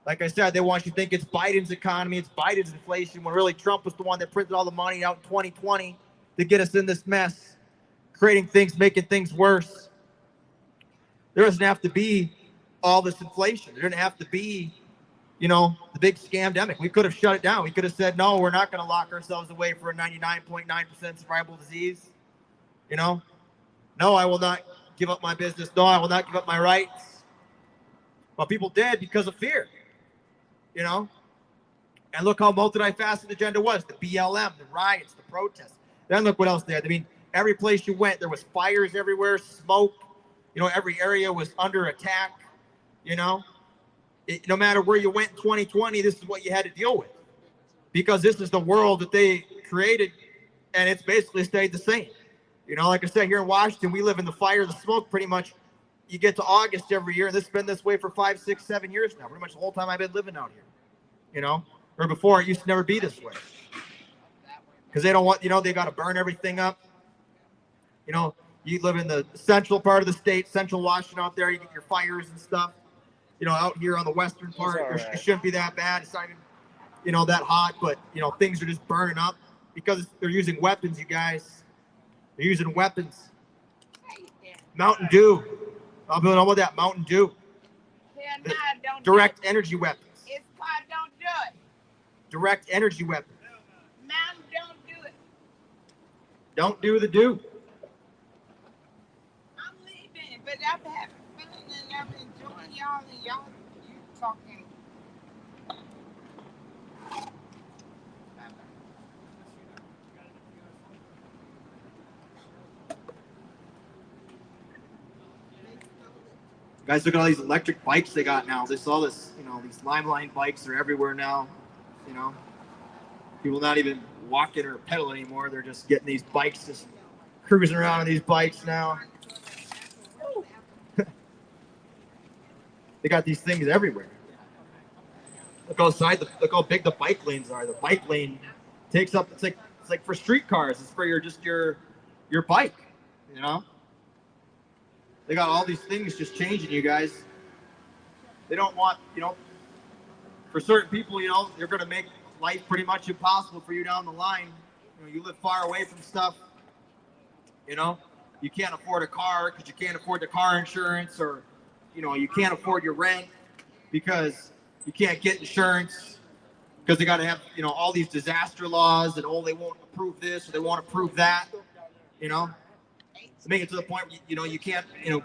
like I said, they want you to think it's Biden's economy, it's Biden's inflation, when really Trump was the one that printed all the money out in 2020 to get us in this mess, creating things, making things worse. There doesn't have to be all this inflation. There didn't have to be the big scamdemic. We could have shut it down. We could have said, no, we're not going to lock ourselves away for a 99.9% survivable disease. No, I will not give up my business. No, I will not give up my rights. But people did because of fear, you know? And look how multifaceted the agenda was. The BLM, the riots, the protests. Then look what else they had. I mean, every place you went, there was fires everywhere, smoke. You know, every area was under attack, you know? No matter where you went in 2020, this is what you had to deal with. Because this is the world that they created, and it's basically stayed the same. You know, like I said, here in Washington, we live in the fire, the smoke pretty much. You get to August every year, and this has been this way for 5, 6, 7 years now. Pretty much the whole time I've been living out here. You know, or before it used to never be this way. Because they don't want, you know, they got to burn everything up. You know, you live in the central part of the state, central Washington out there, you get your fires and stuff. You know, out here on the western part, it shouldn't be that bad. It's not even, you know, that hot, but, you know, things are just burning up because they're using weapons, you guys. They're using weapons. Mountain Dew. I'll be know about that. Mountain Dew. Direct energy weapons. It's called don't do it. Direct energy weapons. Mountain, don't do it. Don't do the do. I'm leaving, but I'm having fun and I'm enjoying y'all and y'all you talking. Guys, look at all these electric bikes they got now. They saw this, you know, these Limeline bikes are everywhere now. You know, people not even walking or pedaling anymore. They're just getting these bikes, just cruising around on these bikes now. They got these things everywhere. Look outside. Look how big the bike lanes are. The bike lane takes up. It's like for streetcars. It's for your bike. You know. They got all these things just changing, you guys. They don't want, you know, for certain people, you know, they're going to make life pretty much impossible for you down the line. You know, you live far away from stuff. You know, you can't afford a car because you can't afford the car insurance, or, you know, you can't afford your rent because you can't get insurance because they got to have, you know, all these disaster laws and, oh, they won't approve this or they won't approve that, you know. To make it to the point, you know, you can't, you know,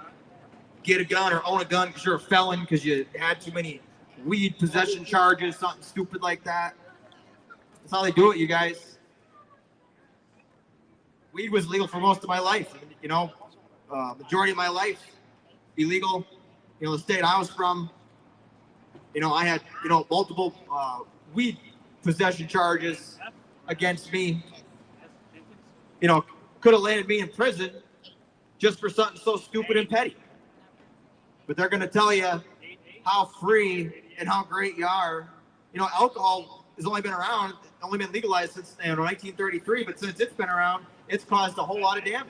get a gun or own a gun because you're a felon because you had too many weed possession charges, something stupid like that. That's how they do it, you guys. Weed was legal for most of my life, you know, majority of my life, illegal. You know, the state I was from, you know, I had, you know, multiple weed possession charges against me. You know, could have landed me in prison just for something so stupid and petty. But they're going to tell you how free and how great you are. You know, alcohol has only been around, only been legalized since 1933, but since it's been around, it's caused a whole lot of damage.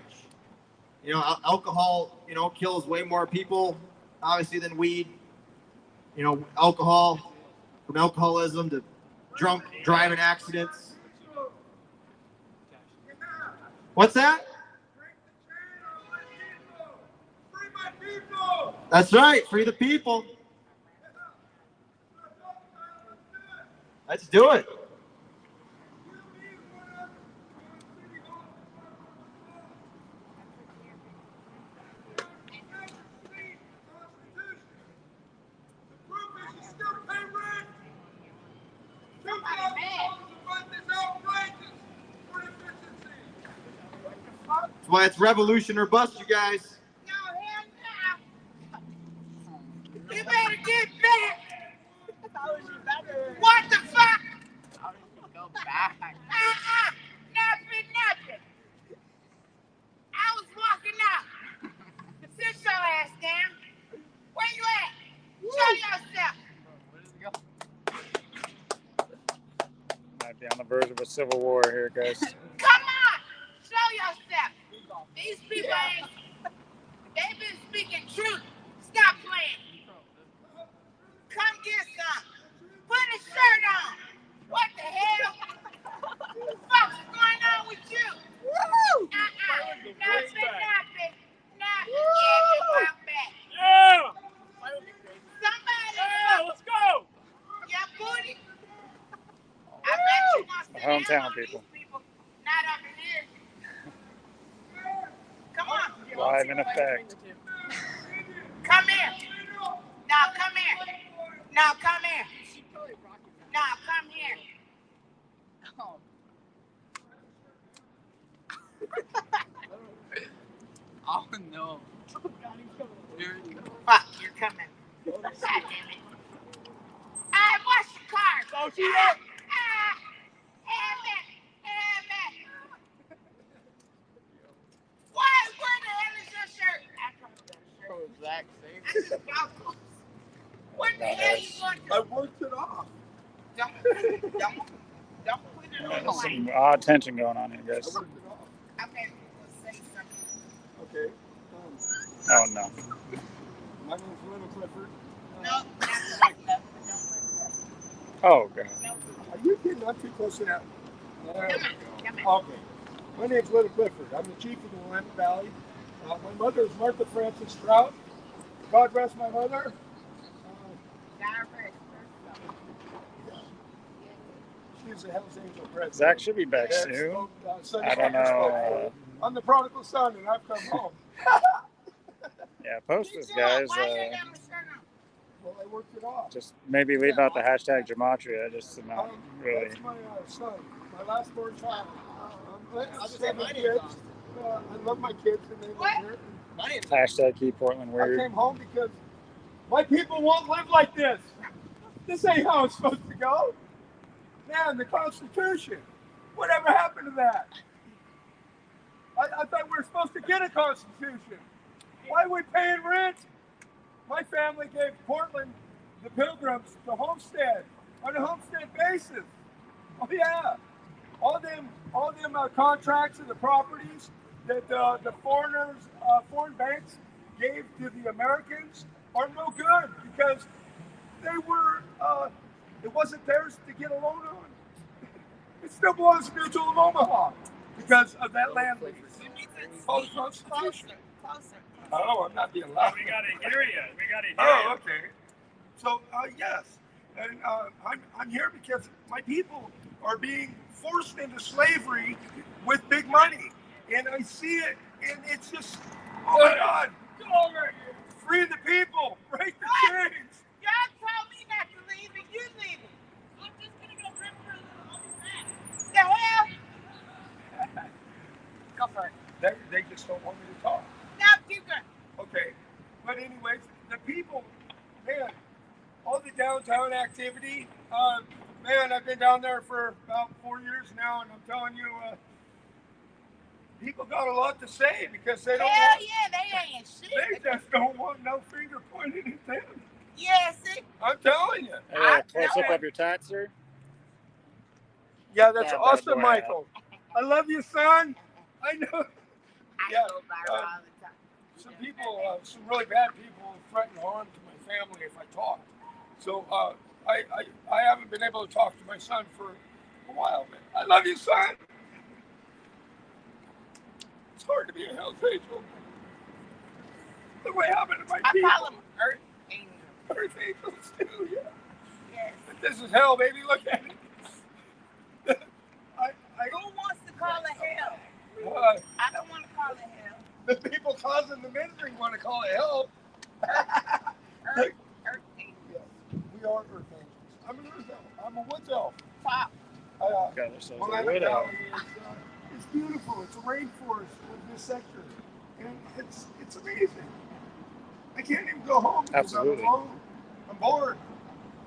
You know, alcohol, you know, kills way more people, obviously, than weed. You know, alcohol, from alcoholism to drunk driving accidents. What's that? That's right, free the people. Let's do it. That's why it's revolution or bust, you guys. You better get back! What the fuck? Go back. Nothing. I was walking out. Sit your ass down. Where you at? Show yourself. Might be on the verge of a civil war here, guys. Come on! Show yourself. These people they've been speaking truth. Stop playing. Come get some. Put a shirt on. What the hell? What's going on with you? Nothing. Walk back. Yeah! Somebody. Yeah, let's go! Your booty. I bet you want to Hometown people. Not up in here. Come on. live in effect. Come here. Now come here. Now come here. Now come here. Oh no. Fuck, you're coming. God damn it. Wash your car. Go see that. Where the hell is your shirt? I come with that shirt. Oh, Zach, same. What the hell you going to do? I worked it off. Don't put it on. There's some odd tension going on here, guys. Okay, let's say something. Okay. Oh no. My name's Little Clifford. No, that's like that. Oh god. Are you kidding? I'm too close to that. Come on. Okay. My name's Little Clifford. I'm the chief of the Willamette Valley. My mother is Martha Francis Trout. God rest my mother. She's a Hell's Angel president. Zach should be back soon. I don't know. I'm the prodigal son, and I've come home. Yeah, post this, guys. Well, I worked it off. Just maybe leave out the hashtag Gematria, just to not really. That's my son, my last born child. I have 7 kids. I love my kids, and they live here. Hashtag keep Portland I weird. came home because my people won't live like this. This ain't how it's supposed to go. Man, the Constitution. Whatever happened to that? I thought we were supposed to get a Constitution. Why are we paying rent? My family gave Portland, the Pilgrims, the homestead on a homestead basis. Oh yeah, all them contracts and the properties that the foreigners, foreign banks gave to the Americans are no good because they were. It wasn't theirs to get a loan on. It still belongs to Mutual of Omaha because of that land lease. Post-Constitution. Oh, I'm not being loud. We got to hear you. We got to hear you. Oh, okay. So, yes. And I'm here because my people are being forced into slavery with big money. And I see it, and it's just, oh my God. Go over. Free the people. Break the chains. Y'all told me not to leave, and you leaving. I'm just going to go rip for a little bit. The hell? Go for it. They just don't want me to talk. Now keep going. Okay. But anyways, the people, man, all the downtown activity, man, I've been down there for about 4 years now, and I'm telling you, people got a lot to say because they don't want, they ain't shit. they just don't want no finger pointed at them. Yeah, see? I'm telling you. Close up of your tats, sir. Yeah, that's Yeah, awesome, boy. Michael. I love you, son. I know. I go by all the time. Some people, some really bad people threaten harm to my family if I talk. So I haven't been able to talk to my son for a while, man. I love you, son. It's hard to be a Hell's Angel. Look what happened to my people. I call them Earth Angels. Earth Angels too, yeah. Yes. But this is hell, baby. Look at it. Who wants to call it hell? I don't want to call it hell. The people causing the misery want to call it hell. Earth Angels. Yes, we are Earth Angels. I'm an Earth Elf. I'm a Woods Elf. Top. Willamette Valley it's beautiful. It's a rainforest in this sector. And it's amazing. I can't even go home because Absolutely. I'm alone. I'm bored.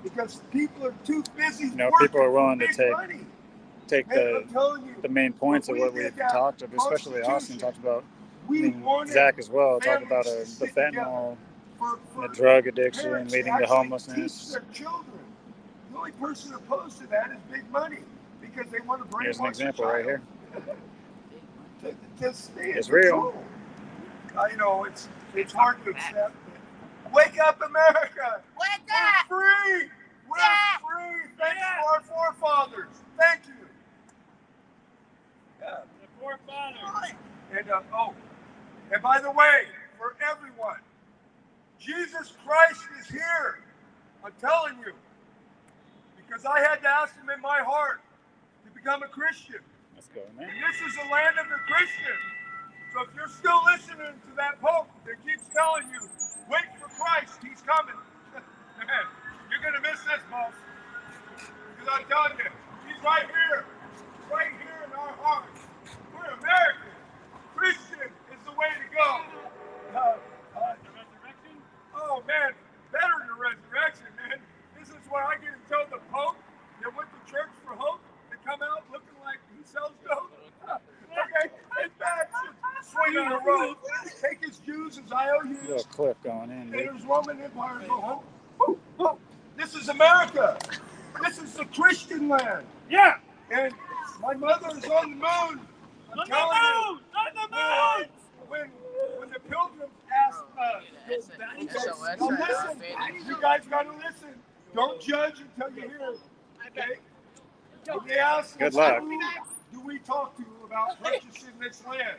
Because people are too busy You know, working people are willing for to big money. take Man, I'm telling you, the main points of we what did we've that talked about, especially Austin talked about. We wanted Zach as well talked about families to the stick fentanyl, for the drug addiction parents leading to to actually homelessness. teach their children. The only person opposed to that is big money because they want to brainwash Here's an example right here. To stay in It's real. control. I know it's hard to accept. Wake up, America! Wake up! We're free! We're free! Thanks to our forefathers. Thank you. Yeah. The forefathers. And and by the way, for everyone, Jesus Christ is here. I'm telling you, because I had to ask Him in my heart to become a Christian. Let's go, man. And this is the land of the Christian. So if you're still listening to that Pope that keeps telling you, wait for Christ, he's coming, man, you're going to miss this, boss. Because I'm telling you, he's right here in our hearts. We're American. Christian is the way to go. The resurrection? Oh, man, better than the resurrection, man. This is where I get to tell the Pope that went to church for hope to come out looking like he sells dope. Okay, in fact, swinging the rope, take his Jews as IOUs. Little clip going in. And there's Roman Empire go home. Woo, woo. This is America. This is the Christian land. Yeah. And my mother is on the moon. I'm telling you. On the moon! When the pilgrims asked listen, you guys gotta listen. Don't judge until you hear it. Okay? When they asked Good us, luck. who do we talk to about purchasing this land?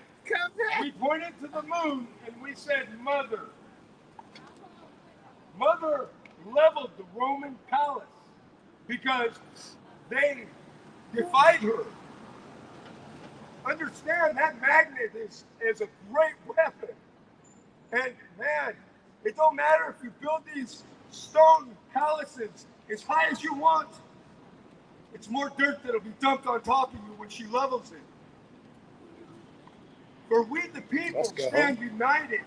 We pointed to the moon and we said, Mother. Mother leveled the Roman palace because they defied her. Understand that magnet is a great weapon. And man, it don't matter if you build these stone palaces as high as you want. It's more dirt that'll be dumped on top of you when she levels it. For we the people stand united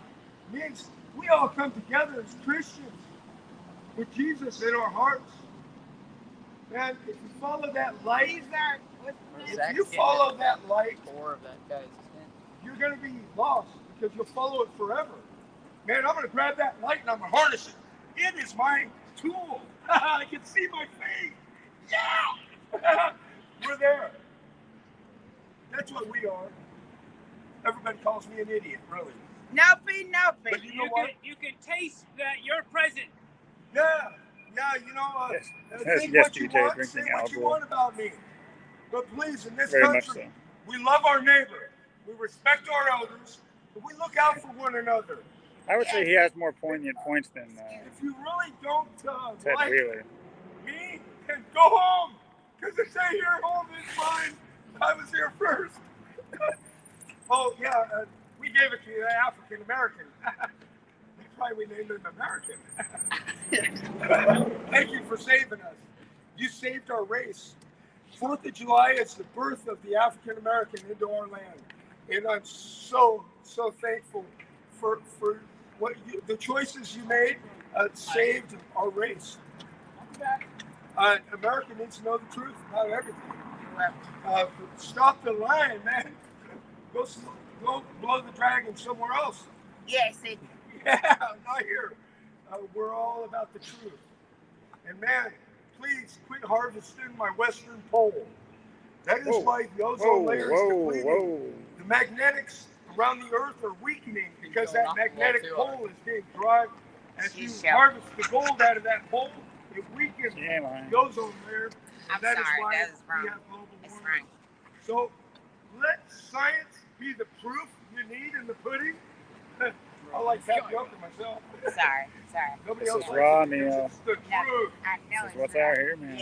means we all come together as Christians with Jesus in our hearts. Man, if you follow that light, you're going to be lost because you'll follow it forever. Man, I'm going to grab that light and I'm going to harness it. It is my tool. I can see my face. Yeah! We're there. That's what we are. Everybody calls me an idiot, really. Nothing. But you know what? You can taste that you're present. Yeah, you know, That's think yes, what you DJ want, drinking say what you alcohol. want about me. But please, in this Very much country, so. we love our neighbor. We respect our elders. But we look out for one another. I would say he has more poignant points than If you really don't Ted like Wheeler. me, then go home. Because if they hear home, it's fine. I was here first. Oh, yeah, we gave it to the African American. That's why we named him American. Thank you for saving us. You saved our race. 4th of July is the birth of the African American into our land. And I'm so thankful for what the choices you made saved our race. America needs to know the truth about everything. Stop the lying, man. Go blow the dragon somewhere else. Yes, Yeah, not here. We're all about the truth. And man, please quit harvesting my western pole. That is why the ozone layer is depleting. The magnetics around the earth are weakening because that magnetic pole is being driven. As you harvest the gold out of that pole, it weakens the ozone layer. And that is why we have global warming. So let science be the proof you need in the pudding. I like tapioca myself. Sorry. Nobody This else is likes raw it. meal. It's the truth. This is what's out here, man.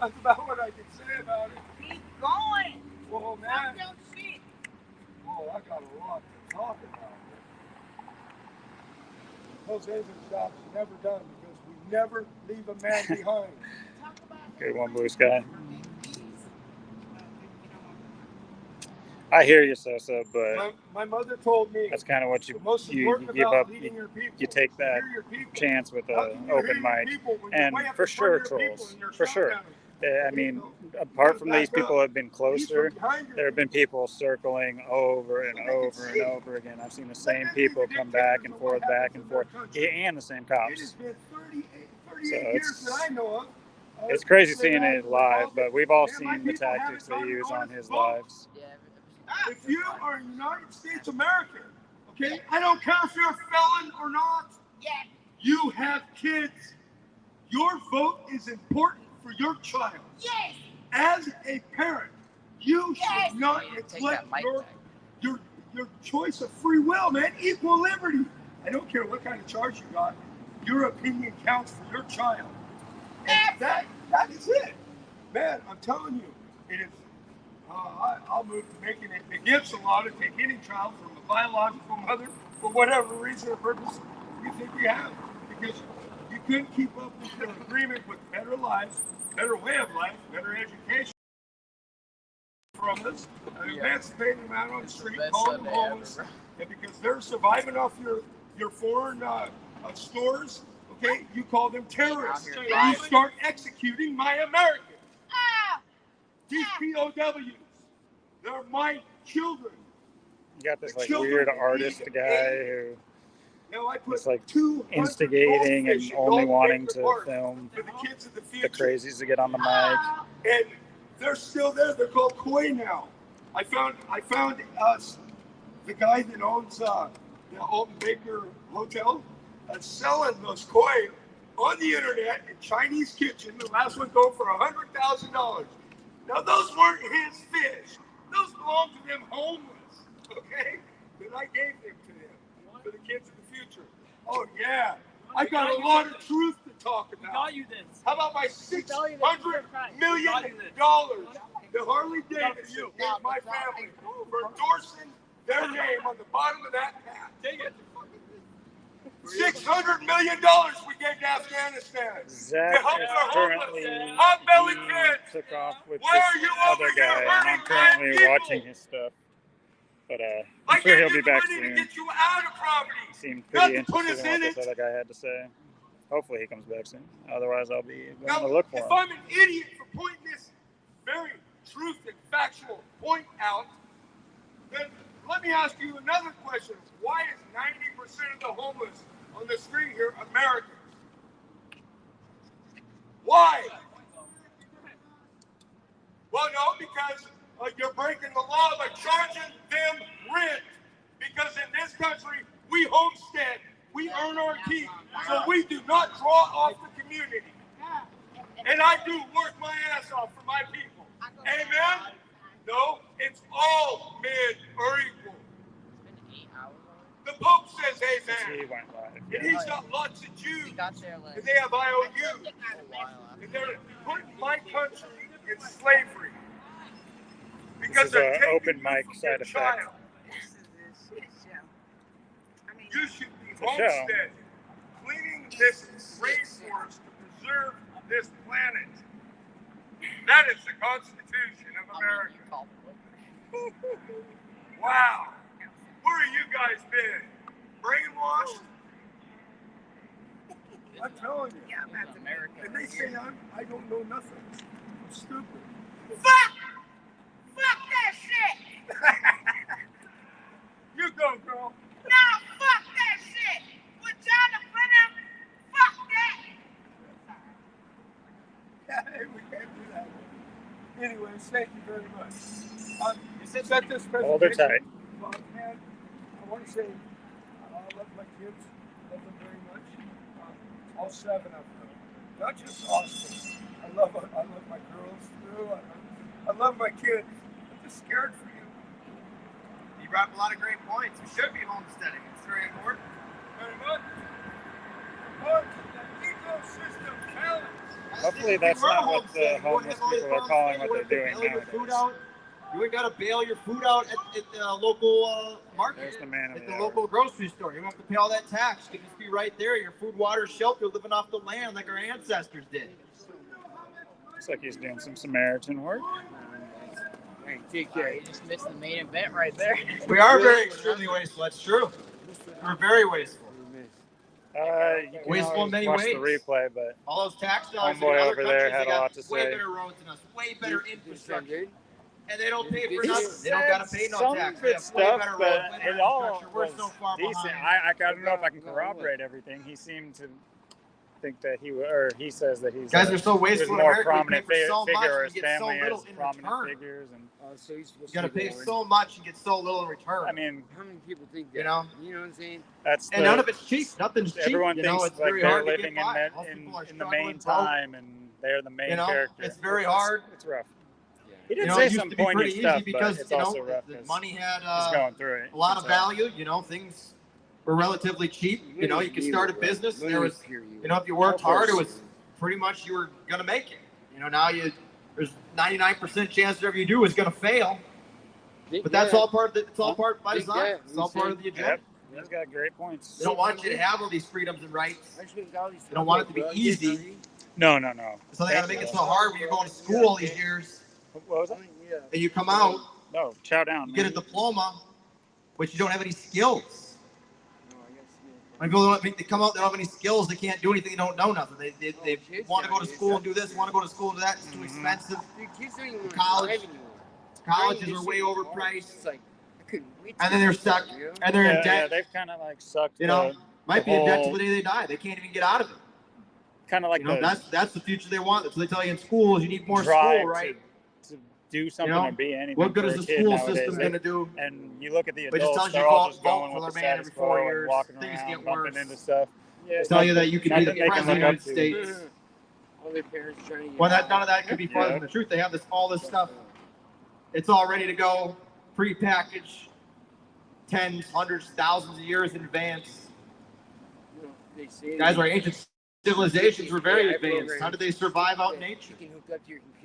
That's about what I can say about it. Keep going. Well, man. Don't shit. Oh, I got a lot to talk about. Those engine stops are never done because we never leave a man behind. Good one, Blue Sky. I hear you, Sosa, but my mother told me that's kind of what you important give about up. leading your people. You take that chance with an open mic, and for sure, trolls. For sure. I mean, apart from these people have been closer, there have been people circling over and over and over again. I've seen the same people come back and forth, and the same cops. So it's crazy seeing it live, but we've all seen the tactics they use on his lives. If you are a United States American, okay, I don't care if you're a felon or not. Yeah. You have kids. Your vote is important for your child. Yes. As a parent, you should not neglect your choice of free will, man. Equal liberty. I don't care what kind of charge you got. Your opinion counts for your child. And that is it. Man, I'm telling you, it is I'll move to making it against the law to take any child from a biological mother for whatever reason or purpose you think you have. Because you couldn't keep up with your agreement with better lives, better way of life, better education from us, emancipating them out on the street, calling them homeless, and because they're surviving off your foreign stores, okay, you call them terrorists. So you start executing my Americans. These POWs, they're my children. You got this like weird artist guy who is like instigating and only wanting to film the crazies to get on the mic. And they're still there. They're called koi now. I found the guy that owns the Alton Baker Hotel selling those koi on the internet in Chinese kitchen. The last one go for $100,000. Now those weren't his fish. Those belong to them homeless. Okay, that I gave them to them for the kids of the future. Oh yeah, I got a lot of truth to talk about. Got you this. How about my $600 million that Harley Davidson gave my family for endorsing their name on the bottom of that hat? Take it. $600 million we gave to Afghanistan. Zach to help is our currently hot-belly kids. took off with Why this are you other over guy, here and I'm currently people? watching his stuff. But I'm sure he'll be back To soon. get you out of poverty. He seemed Not pretty to put interested us in what in this other guy had to say. Hopefully he comes back soon. Otherwise, I'll be going Now, to look for if him. I'm an idiot for pointing this very truth and factual point out, then let me ask you another question. Why is 90% of the homeless on the street here Americans? Why? Well, no, because you're breaking the law by charging them rent. Because in this country, we homestead. We earn our keep. So we do not draw off the community. And I do work my ass off for my people. Amen? No, it's all men are equal. The Pope says amen. He went live. And he's got lots of Jews. And they have IOUs. And they're putting my country in slavery. Because This is they're an open taking mic you from side your effect. child. You should be It's a show. homestead, cleaning this rainforest to preserve this planet. That is the Constitution of America. Wow. Where have you guys been? Brainwashed? I'm telling you. Yeah, that's America. And they say I don't know nothing. I'm stupid. Fuck that shit! You go, girl. No, fuck that shit! Vagina venom, fuck that! Hey, we can't do that. Anyways, thank you very much. You said that this presentation. Hold her tight. Well, man, I want to say I love my kids. Love them very much. All 7 of them. Not just Austin. I love my girls too. I love my kids. I'm just scared for you. You brought up a lot of great points. We should be homesteading. It's very important. Very much. But the ecosystem balance. Hopefully that's not what the homeless people are calling what they're doing nowadays. You ain't got to bail your food out at the local market. There's the man at the local grocery store. You don't have to pay all that tax. You can just be right there. Your food, water, shelter, living off the land like our ancestors did. Looks like he's doing some Samaritan work. Hey, TK, you just missed the main event right there. We are very extremely wasteful. That's true. We're very wasteful. You can Wasteful in always many watch ways. the replay, but all those tax dollars in homeboy other over there countries, had they a lot got to way say. better roads than us, way better infrastructure. And they don't pay for nothing. They don't got to pay no some tax. good They have way stuff, better but roads, way better it all infrastructure. We're was so far decent. behind. I don't know if I can corroborate everything. He seemed to think that he says that he's Guys are so wasteful in more America. We prominent pay for so much figure, or and his get so family little has in prominent return. figures, and So you're supposed You got to to pay so much and get so little in return. I mean, How many people think that? You know? You know what I'm saying? that's And none of it's cheap. Nothing's cheap. Everyone you know, thinks it's like very they're hard to living get by. Most in people are the struggling, main broke. time, and they're the main You know, character. it's very hard. It's rough. He did You know, say it used some to be poignant pretty stuff, easy because but it's you know also rough. the money had he's going through it. a lot of So- value. You know, things were relatively cheap. You know, you could start a business. And there was, you know, if you worked hard, it was pretty much you were gonna make it. You know, now There's 99% chance whatever you do is going to fail. But that's all part of the, it's all part by design. It's all part of the agenda. Yep. He's got great points. They don't want you to have all these freedoms and rights. They don't want it to be easy. No. So they got to make it so hard when you're going to school all these years. What was that? And you come out. No, chow down. You get a diploma, but you don't have any skills. When people they come out, they don't have any skills. They can't do anything. They don't know nothing. They want to go to school and do this. Want to go to school and do that. It's too expensive. Colleges are way overpriced. And then they're stuck. And they're in debt. Yeah, they've kind of like sucked. Might be in debt till the day they die. They can't even get out of it. Kind of like that's the future they want. So they tell you in school is you need more school, right? To do something or be anything. What good is the school system going to do? And you look at the But adults, just tells you they're all just vote going for with their the man every status 4 quo years. and walking Things around, get bumping worse. into stuff. Tell you that you can be the Nothing they can president of the look United up to. States. All their parents trying to get Well, none of that could be farther than the truth. They have all this stuff. It's all ready to go, pre-packaged, tens, hundreds, thousands of years in advance. Guys, our ancient civilizations were very advanced. How did they survive out in nature?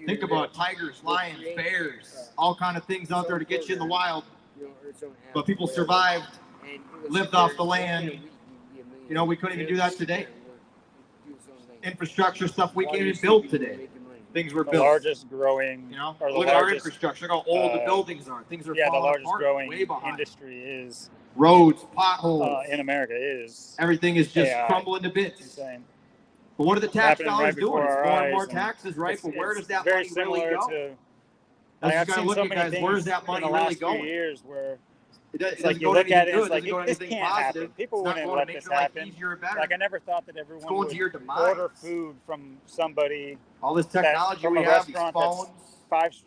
Think about tigers, lions, bears, all kind of things out there to get you in the wild. But people survived, lived off the land. We couldn't even do that today. Infrastructure stuff we can't even build today. Things were built. The largest growing, look at our infrastructure. Look how old the buildings are. Things are the falling largest apart, growing way behind. industry is Roads, potholes. in America is everything is just AI. crumbling to bits. Insane. But what are the tax Happening dollars right doing? before It's our more and eyes, more and taxes, right? But where does that very money really similar go? to, That's I've just seen gotta so look at, many guys. Where's things that money in the really last few going? years where It it's like doesn't you go to look at it, anything it's good. like It doesn't go to this anything can't positive. happen. People It's not wouldn't going to let make this your life happen. easier or better. Like I never thought that It's everyone going would to your demise. order food from somebody. All this technology from we a have, these restaurant phones, that's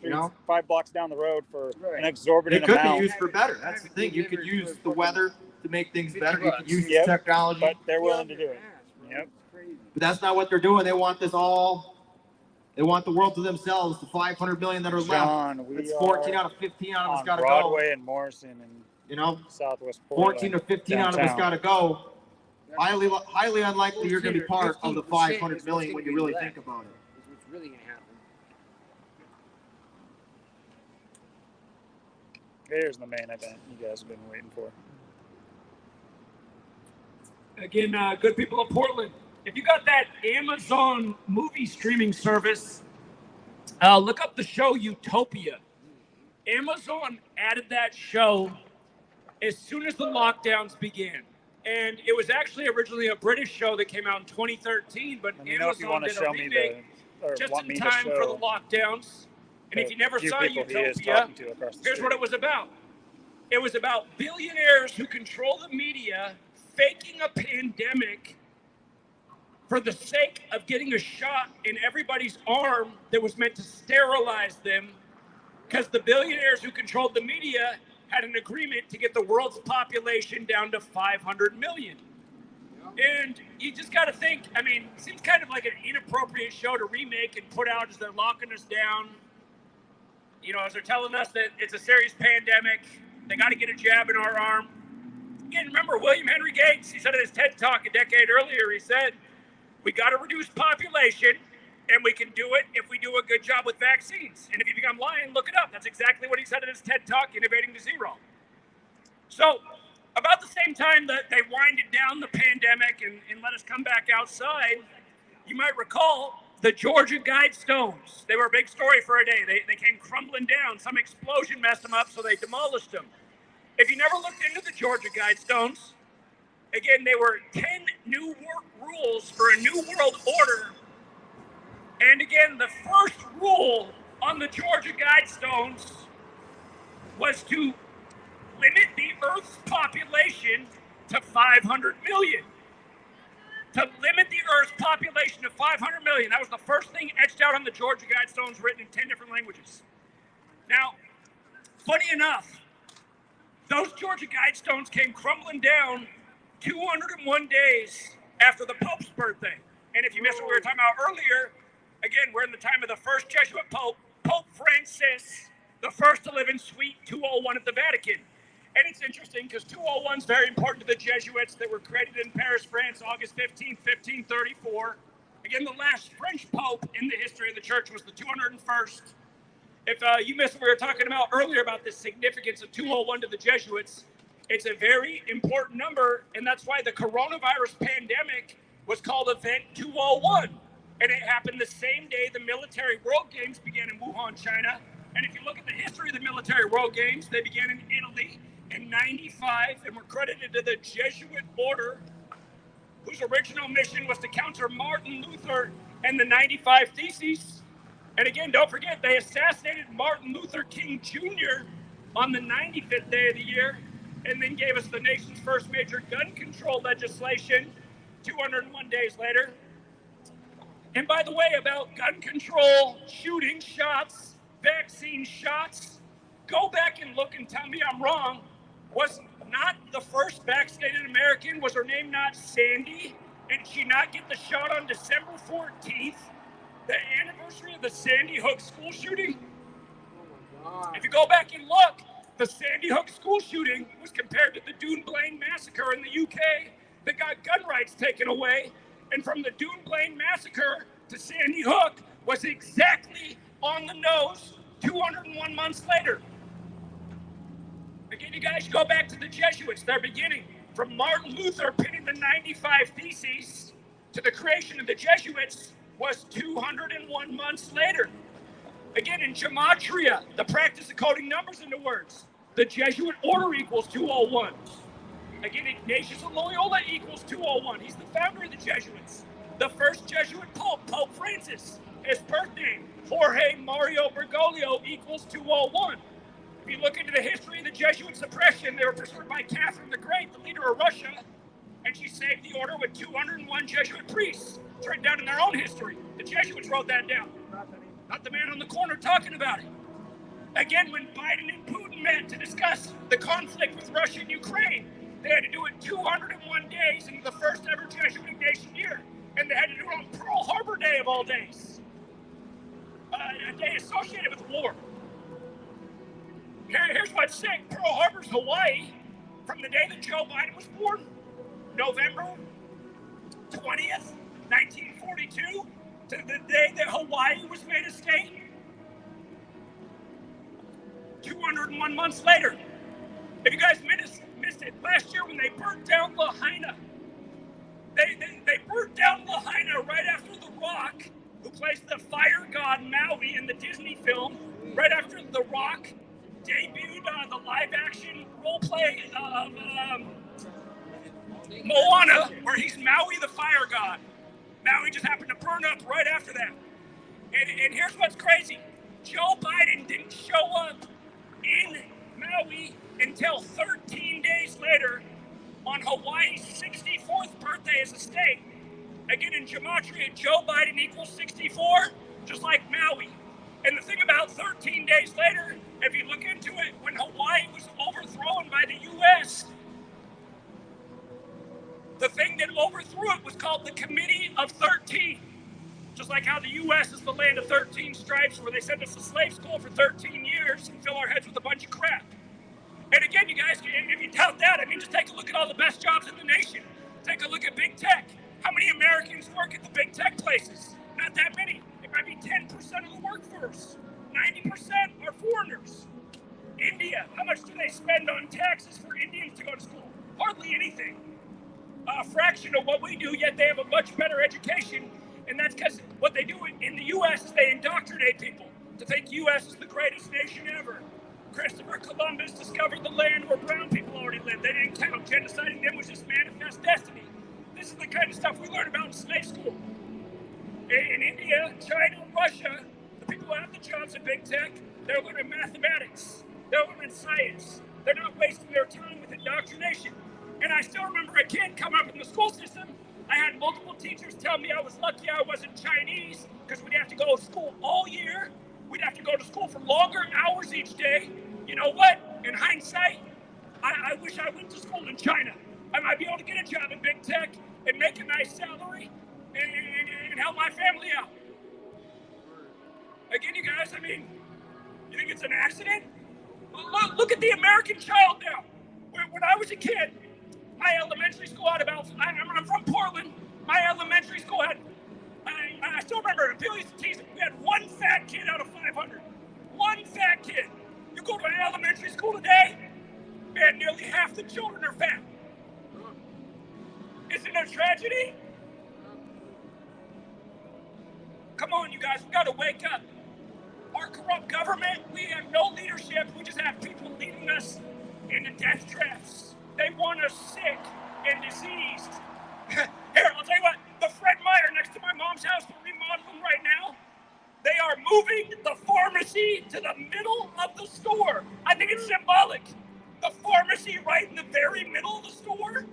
5 blocks down the road for an exorbitant it could amount. be used for better. That's the thing. You could use the weather to make things better. You could use technology. But they're willing to do it. Yep. But that's not what they're doing. They want this all. They want the world to themselves. The 500 million that are John, left. we It's 14 out of 15 out of us on got to go. Broadway and Morrison and Southwest Southwest Portland. 14 or 15 out of us downtown. got to go. Highly unlikely you're going to be part of the 500 million when you really think about it. What's really going to happen? Here's the main event you guys have been waiting for. Again, good people of Portland, if you got that Amazon movie streaming service, look up the show Utopia. Amazon added that show as soon as the lockdowns began. And it was actually originally a British show that came out in 2013, but Let me know if you Amazon want to did show a me remake or just want in me to time for show the lockdowns. And if you never few saw people he is Utopia, talking to across the here's street. what it was about. It was about billionaires who control the media faking a pandemic for the sake of getting a shot in everybody's arm that was meant to sterilize them, because the billionaires who controlled the media had an agreement to get the world's population down to 500 million. And you just got to think, I mean, it seems kind of like an inappropriate show to remake and put out as they're locking us down. As they're telling us that it's a serious pandemic, they got to get a jab in our arm. Again, remember William Henry Gates, he said in his TED Talk a decade earlier, he said, we got to reduce population, and we can do it if we do a good job with vaccines. And if you think I'm lying, look it up. That's exactly what he said in his TED Talk, Innovating to Zero. So about the same time that they winded down the pandemic and let us come back outside, you might recall the Georgia Guidestones. They were a big story for a day. They came crumbling down. Some explosion messed them up, so they demolished them. If you never looked into the Georgia Guidestones, again, they were 10 new rules for a new world order. And again, the first rule on the Georgia Guidestones was to limit the Earth's population to 500 million. To limit the Earth's population to 500 million. That was the first thing etched out on the Georgia Guidestones, written in 10 different languages. Now, funny enough, those Georgia Guidestones came crumbling down 201 days after the Pope's birthday. And if you missed what we were talking about earlier, again, we're in the time of the first Jesuit Pope, Pope Francis, the first to live in Suite 201 at the Vatican. And it's interesting because 201 is very important to the Jesuits that were created in Paris, France, August 15th, 1534. Again, the last French pope in the history of the church was the 201st. If you missed what we were talking about earlier about the significance of 201 to the Jesuits, it's a very important number, and that's why the coronavirus pandemic was called Event 201. And it happened the same day the military World Games began in Wuhan, China. And if you look at the history of the military World Games, they began in Italy in 95 and were credited to the Jesuit order, whose original mission was to counter Martin Luther and the 95 Theses. And again, don't forget, they assassinated Martin Luther King Jr. on the 95th day of the year, and then gave us the nation's first major gun control legislation 201 days later. And by the way, about gun control, shooting, shots, vaccine shots, go back and look and tell me I'm wrong. Was not the first vaccinated American, was her name not Sandy? And did she not get the shot on December 14th, the anniversary of the Sandy Hook school shooting? If you go back and look, the Sandy Hook school shooting was compared to the Dunblane massacre in the UK that got gun rights taken away. And from the Dunblane massacre to Sandy Hook was exactly on the nose 201 months later. Again, you guys go back to the Jesuits, their beginning. From Martin Luther penning the 95 Theses to the creation of the Jesuits was 201 months later. Again, in Gematria, the practice of coding numbers into words, the Jesuit order equals 201. Again, Ignatius of Loyola equals 201. He's the founder of the Jesuits. The first Jesuit pope, Pope Francis, his birth name, Jorge Mario Bergoglio, equals 201. If you look into the history of the Jesuit suppression, they were pursued by Catherine the Great, the leader of Russia, and she saved the order with 201 Jesuit priests. It's written down in their own history. The Jesuits wrote that down. Not the man on the corner talking about it. Again, when Biden and Putin met to discuss the conflict with Russia and Ukraine, they had to do it 201 days into the first ever Jesuit Ignatian year. And they had to do it on Pearl Harbor Day of all days. A day associated with war. Here's what's sick. Pearl Harbor's Hawaii, from the day that Joe Biden was born, November 20th, 1942, to the day that Hawaii was made a state, 201 months later. If you guys missed it, last year when they burnt down Lahaina, they burnt down Lahaina right after The Rock, who plays the fire god Maui in the Disney film, right after The Rock debuted the live-action role-play of Moana, where he's Maui the fire god. Maui just happened to burn up right after that. And here's what's crazy. Joe Biden didn't show up in Maui until 13 days later on Hawaii's 64th birthday as a state. Again, in Gematria, Joe Biden equals 64, just like Maui. And the thing about 13 days later, if you look into it, when Hawaii was overthrown by the U.S., the thing that overthrew it was called the Committee of 13. Just like how the U.S. is the land of 13 stripes, where they send us to slave school for 13 years and fill our heads with a bunch of crap. And again, you guys, if you doubt that, I mean, just take a look at all the best jobs in the nation. Take a look at big tech. How many Americans work at the big tech places? Not that many. It might be 10% of the workforce. 90% are foreigners. India, how much do they spend on taxes for Indians to go to school? Hardly anything. A fraction of what we do, yet they have a much better education. And that's because what they do in the U.S. is they indoctrinate people to think U.S. is the greatest nation ever. Christopher Columbus discovered the land where brown people already lived. They didn't count. Genociding them was just manifest destiny. This is the kind of stuff we learn about in slave school. In India, China, Russia, the people who have the jobs in big tech, they're learning mathematics. They're learning science. They're not wasting their time with indoctrination. And I still remember a kid coming up in the school system. I had multiple teachers tell me I was lucky I wasn't Chinese, because we'd have to go to school all year. We'd have to go to school for longer hours each day. You know what? In hindsight, I wish I went to school in China. I might be able to get a job in big tech and make a nice salary and help my family out. Again, you guys, I mean, you think it's an accident? Look at the American child now. When I was a kid, my elementary school had about, I'm from Portland, my elementary school had I still remember Billy used to tease me. We had one fat kid out of 500. One fat kid. You go to an elementary school today, man, nearly half the children are fat. Isn't it a tragedy? Come on, you guys, we gotta wake up. Our corrupt government, we have no leadership. We just have people leading us into death traps. They want us sick and diseased. Here, I'll tell you what, the Fred Meyer next to my mom's house, we're remodeling right now. They are moving the pharmacy to the middle of the store. I think it's symbolic. The pharmacy right in the very middle of the store.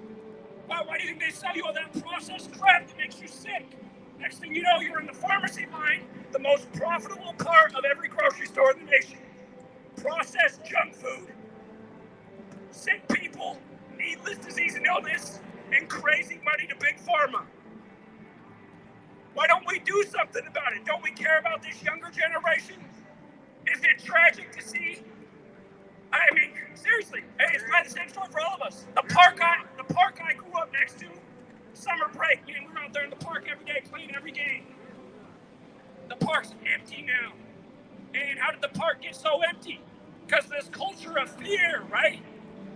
Why do you think they sell you all that processed crap that makes you sick? Next thing you know, you're in the pharmacy line, the most profitable part of every grocery store in the nation. Processed junk food, sick people, needless disease and illness, and crazy money to big pharma. Why don't we do something about it? Don't we care about this younger generation? Is it tragic to see? I mean, seriously, hey, it's probably the same story for all of us. The park I grew up next to, summer break, man, we were out there in the park every day playing every game. The park's empty now. And how did the park get so empty? Because this culture of fear, right?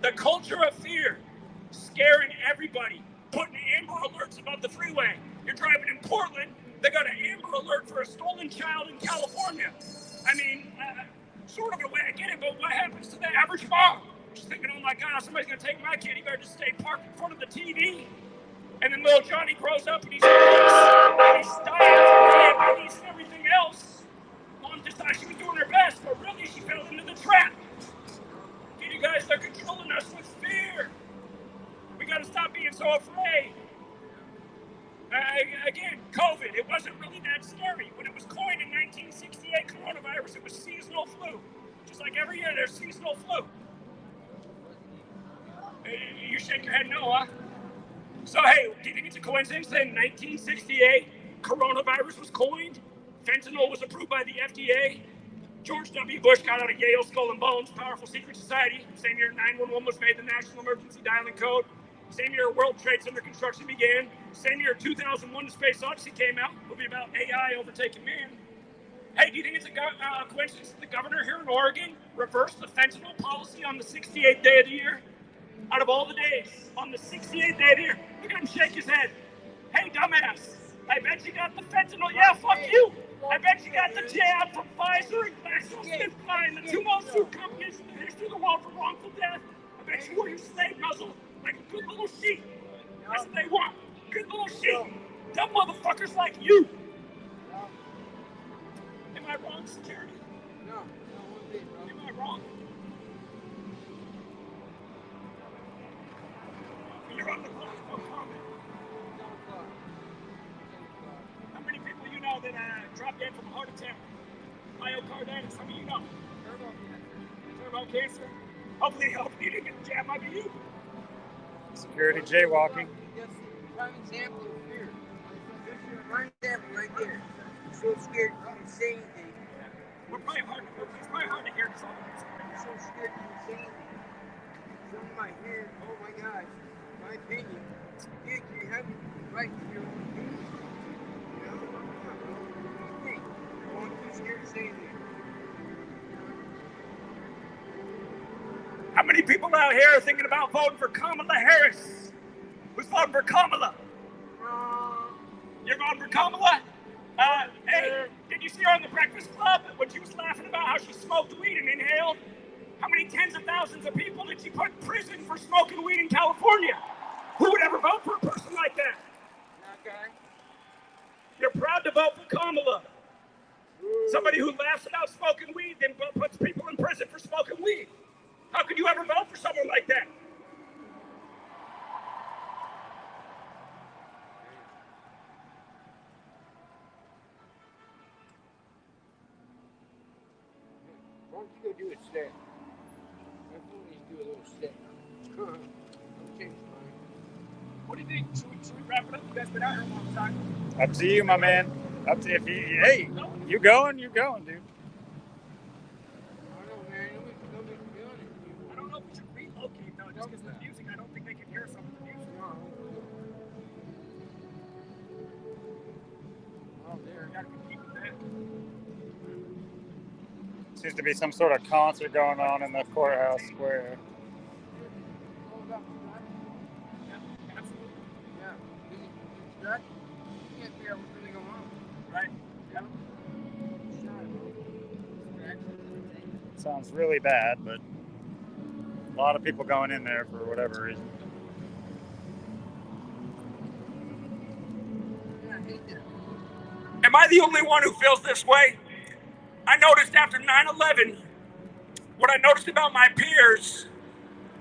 The culture of fear, scaring everybody, putting Amber Alerts above the freeway. You're driving in Portland, they got an Amber Alert for a stolen child in California. I mean, sort of in a way I get it, but what happens to the average mom? She's thinking, oh my God, somebody's gonna take my kid, he better just stay parked in front of the TV. And then little Johnny grows up and he's dying from diabetes and everything else. Mom just thought she was doing her best, but really she fell into the trap. You guys, they're controlling us with fear. We gotta stop being so afraid. Again, COVID, it wasn't really that scary. When it was coined in 1968, coronavirus, it was seasonal flu. Just like every year, there's seasonal flu. You shake your head no, huh? So, hey, do you think it's a coincidence that in 1968, coronavirus was coined? Fentanyl was approved by the FDA? George W. Bush got out of Yale Skull and Bones, powerful secret society. Same year 911 was made the national emergency dialing code. Same year World Trade Center construction began. Same year 2001 The Space Odyssey came out, movie about AI overtaking man. Hey, do you think it's a coincidence that the governor here in Oregon reversed the fentanyl policy on the 68th day of the year? Out of all the days, on the 68th day of the year, look at him shake his head. Hey, dumbass, I bet you got the fentanyl. Yeah, fuck you. I bet you got the jab from Pfizer and GlaxoSmithKline, the two most sued companies in the history of the world for wrongful death. I bet you wore your slave muzzle like a good little sheep. That's what they want. Good little sheep. Dumb motherfuckers like you. Am I wrong, security? No, am I wrong? You're on the clock, no comment. How many people you know that dropped dead from a heart attack? Myocarditis, how many you know? Turbo cancer. Hopefully you didn't get the jab, might be you. Security jaywalking. That's prime example of fear. This is a prime example right there. I'm so scared to even say anything. It's probably hard to hear this all. I'm so scared to even say anything. Some might hear, oh my gosh, my opinion. Yeah, you have the right to your own opinion. You know? What do you think? I'm too scared to say anything. How many people out here are thinking about voting for Kamala Harris? Who's voting for Kamala? You're voting for Kamala? Hey, did you see her on the Breakfast Club when she was laughing about how she smoked weed and inhaled? How many tens of thousands of people did she put in prison for smoking weed in California? Who would ever vote for a person like that? Okay. You're proud to vote for Kamala. Somebody who laughs about smoking weed then puts people in prison for smoking weed. How could you ever vote for someone like that? Why don't you go do a step? My phone needs to do a little step. I'll change mine. What do you think? Should we wrap it up? You guys been out here a long time. Up to you, my man. Up to if you. Hey, you going? You're going, dude. I don't know if we should relocate though, just because the music, I don't think they can hear some of the music. Seems to be some sort of concert going on in the courthouse square. Sounds really bad, but a lot of people going in there for whatever reason. Am I the only one who feels this way? I noticed after 9/11, what I noticed about my peers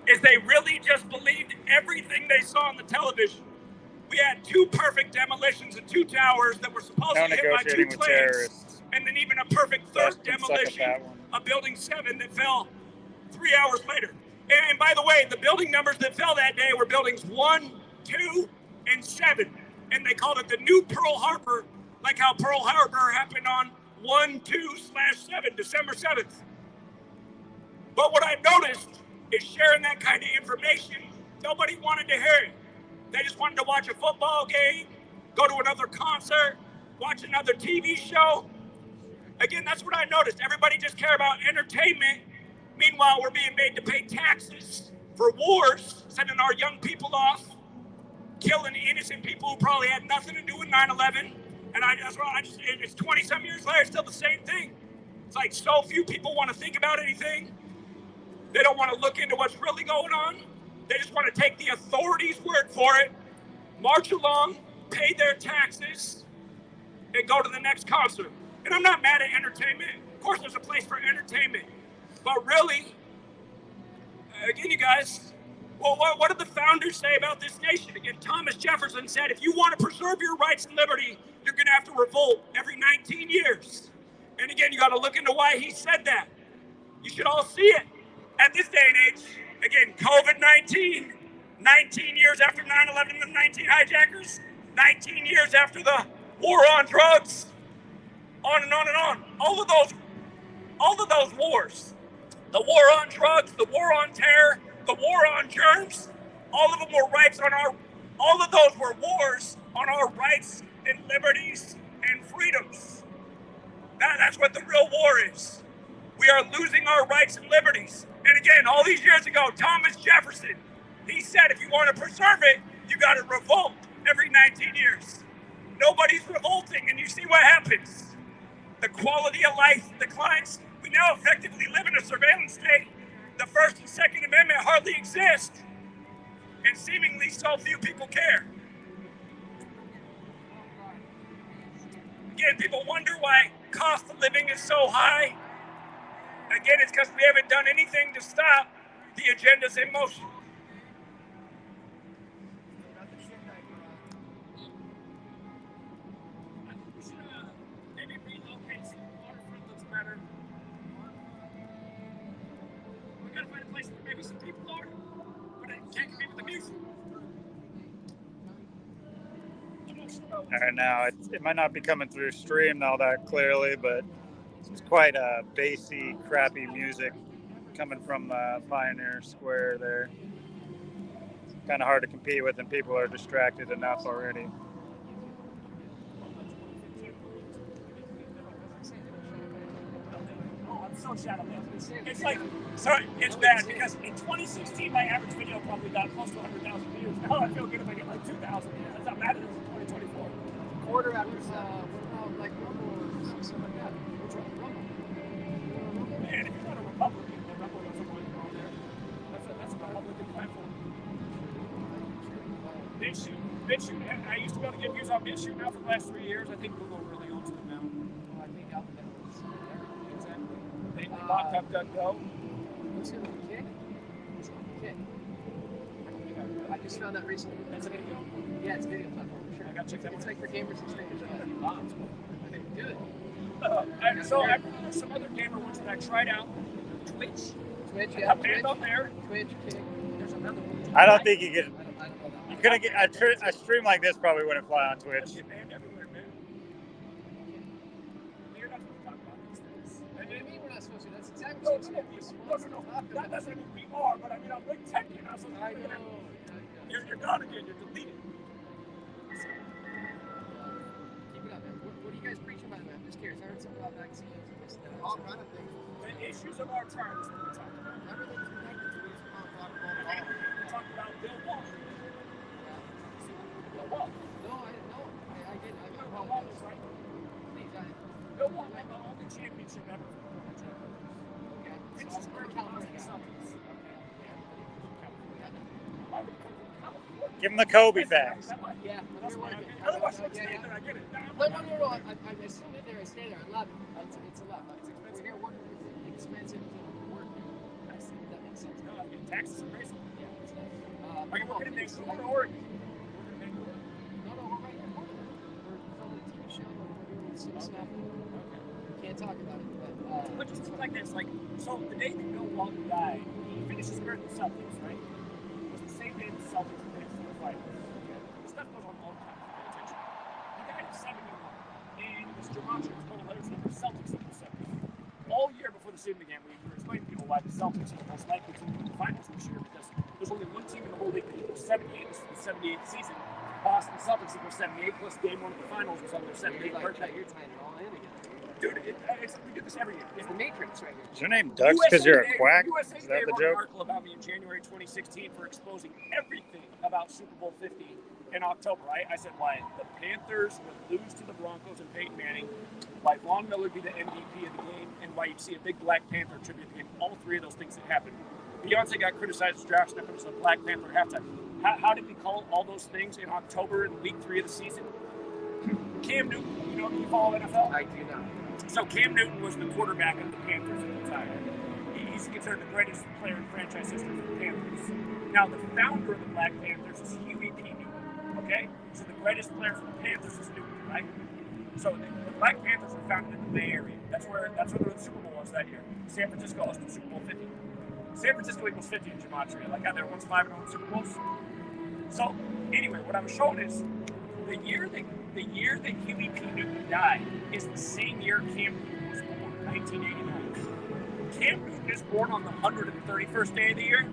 is they really just believed everything they saw on the television. We had 2 perfect demolitions of 2 towers that were supposedly hit by 2 planes, and then even a perfect 3rd demolition of Building 7 that fell 3 hours later. And by the way, the building numbers that fell that day were buildings 1, 2, and 7. And they called it the new Pearl Harbor, like how Pearl Harbor happened on 1/2/7, December 7th. But what I've noticed is sharing that kind of information, nobody wanted to hear it. They just wanted to watch a football game, go to another concert, watch another TV show. Again, that's what I noticed. Everybody just cared about entertainment. Meanwhile, we're being made to pay taxes for wars, sending our young people off, killing innocent people who probably had nothing to do with 9/11. And it's 20-some years later, still the same thing. It's like so few people want to think about anything. They don't want to look into what's really going on. They just want to take the authorities' word for it, march along, pay their taxes, and go to the next concert. And I'm not mad at entertainment. Of course, there's a place for entertainment. But really, again, you guys, well, what did the founders say about this nation? Again, Thomas Jefferson said, if you want to preserve your rights and liberty, you're going to have to revolt every 19 years. And again, you got to look into why he said that. You should all see it. At this day and age, again, COVID-19, 19 years after 9/11 and the 19 hijackers, 19 years after the war on drugs, on and on and on. All of those wars, the war on drugs, the war on terror, the war on germs, all of them were all of those were wars on our rights and liberties and freedoms. That's what the real war is. We are losing our rights and liberties. And again, all these years ago, Thomas Jefferson, he said, if you want to preserve it, you got to revolt every 19 years. Nobody's revolting, and you see what happens. The quality of life declines. We now effectively live in a surveillance state. The First and Second Amendment hardly exist, and seemingly so few people care. Again, people wonder why cost of living is so high. Again, it's because we haven't done anything to stop the agendas in motion. Maybe relocate so the waterfront looks better. We gotta find a place where maybe some people are, but it can't compete with the music. All right, now it might not be coming through stream all that clearly, but it's quite bassy, crappy music coming from Pioneer Square there. It's kind of hard to compete with, and people are distracted enough already. It's like, sorry, it's bad because in 2016 my average video probably got close to 100,000 views. Now I feel good if I get like 2,000 views. That's not bad in 2024. Quarter after like Rumble or something like that. What's wrong with Rumble? Man, if you're not a Republican, then Rumble doesn't want you on there. That's a Republican platform. BitChute. I used to be able to get views on BitChute. Now for the last 3 years, I think Google really owns them now. Well, I think Alphabet was Exactly. They locked up DuckDuckGo. What's it called? Kick? It's called Kick. I just found that recently. That's a video? Yeah, it's a video platform for sure. I gotta check that one. It's like for gamers and streamers. Good. So I remember there's some other gamer ones that I tried out. Twitch, yeah. Twitch on there. Twitch, Kick. There's another one. I don't think you can. You couldn't get a stream like this probably wouldn't fly on Twitch. Get banned everywhere, man. You're not supposed to talk about these things. What do you mean we're not supposed to? That's exactly No. That doesn't mean we are, but I mean, I'm big tech, you know, so I know. You're gone again, you're deleted. Keep it up, man. What are you guys preaching about, man? some about vaccines and this and that. All kind of things. The issues of our time is what we talked about. Everything's connected to these. We talk about it all. We talked about Bill Walsh. Bill Walsh. No, I didn't know. I get it. Bill Walsh, right? Please, Bill Walsh won the only championship ever for the World Champions. Okay. It's So I'm California. Celtics. Give him the Kobe facts. Yeah, but you're working. Otherwise, I get it. No. I still live there. I stay there. I love it. It's a lot. We're here working. It's expensive to work here. I see. That makes sense. No, I mean, taxes are crazy. Yeah, it's nice. Are you working in Vancouver or Oregon? No, we're right here. We're filming a TV show. We're doing some stuff. Can't talk about it, But just like this, like, so the day that Bill Walton died, he finished his career at the Celtics, right? It was the same day the Celtics finished the finals. This stuff goes on all the time. Pay attention. He died at 71, and it was Gematria, total letters number Celtics in the 70s. All year before the season began, we were explaining to people why the Celtics are the most likely to win the finals this year, because there's only one team in the whole league that equals 78. This is the 78th season. Boston Celtics equals 78, plus game one of the finals was on their 78th birthday. You're tying it all in again. Dude, we do this every year. It's the Matrix right here. Is your name Ducks because you're a quack? USA Is that the wrote an joke? article about me in January 2016 for exposing everything about Super Bowl 50 in October. I said why the Panthers would lose to the Broncos and Peyton Manning, why Von Miller would be the MVP of the game, and why you'd see a big Black Panther tribute in all three of those things that happened. Beyonce got criticized as draft snap. It was a Black Panther halftime. How did we call all those things in October in week 3 of the season? Cam Newton, you follow NFL? I do not. So Cam Newton was the quarterback of the Panthers at the time. He's considered the greatest player in franchise history for the Panthers. Now, the founder of the Black Panthers is Huey P. Newton, okay? So the greatest player for the Panthers is Newton, right? So the Black Panthers were founded in the Bay Area. That's where the Super Bowl was that year. San Francisco hosted Super Bowl 50. San Francisco equals 50 in Gematria. Like, there once 5 in Super Bowls. So, anyway, what I was showing is the year that Huey P. Newton died is the same year Cam Newton was born, 1989. Cam Newton is born on the 131st day of the year.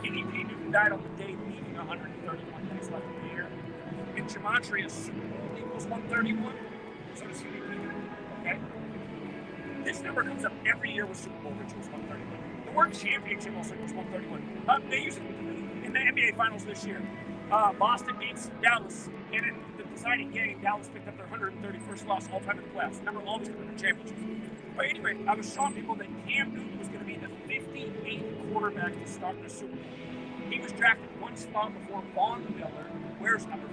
Huey P. Newton died on the day leading 131 days left of the year. In Gematria, Super Bowl equals 131. So does Huey P. Newton, okay? This number comes up every year with Super Bowl rituals, 131. The word championship also equals 131. They use it in the NBA Finals this year. Boston beats Dallas, and in the deciding game, Dallas picked up their 131st loss all time in the playoffs. Number always going to win championships. But anyway, I was showing people that Cam Newton was going to be the 58th quarterback to start the Super Bowl. He was drafted one spot before Von Miller. Where's number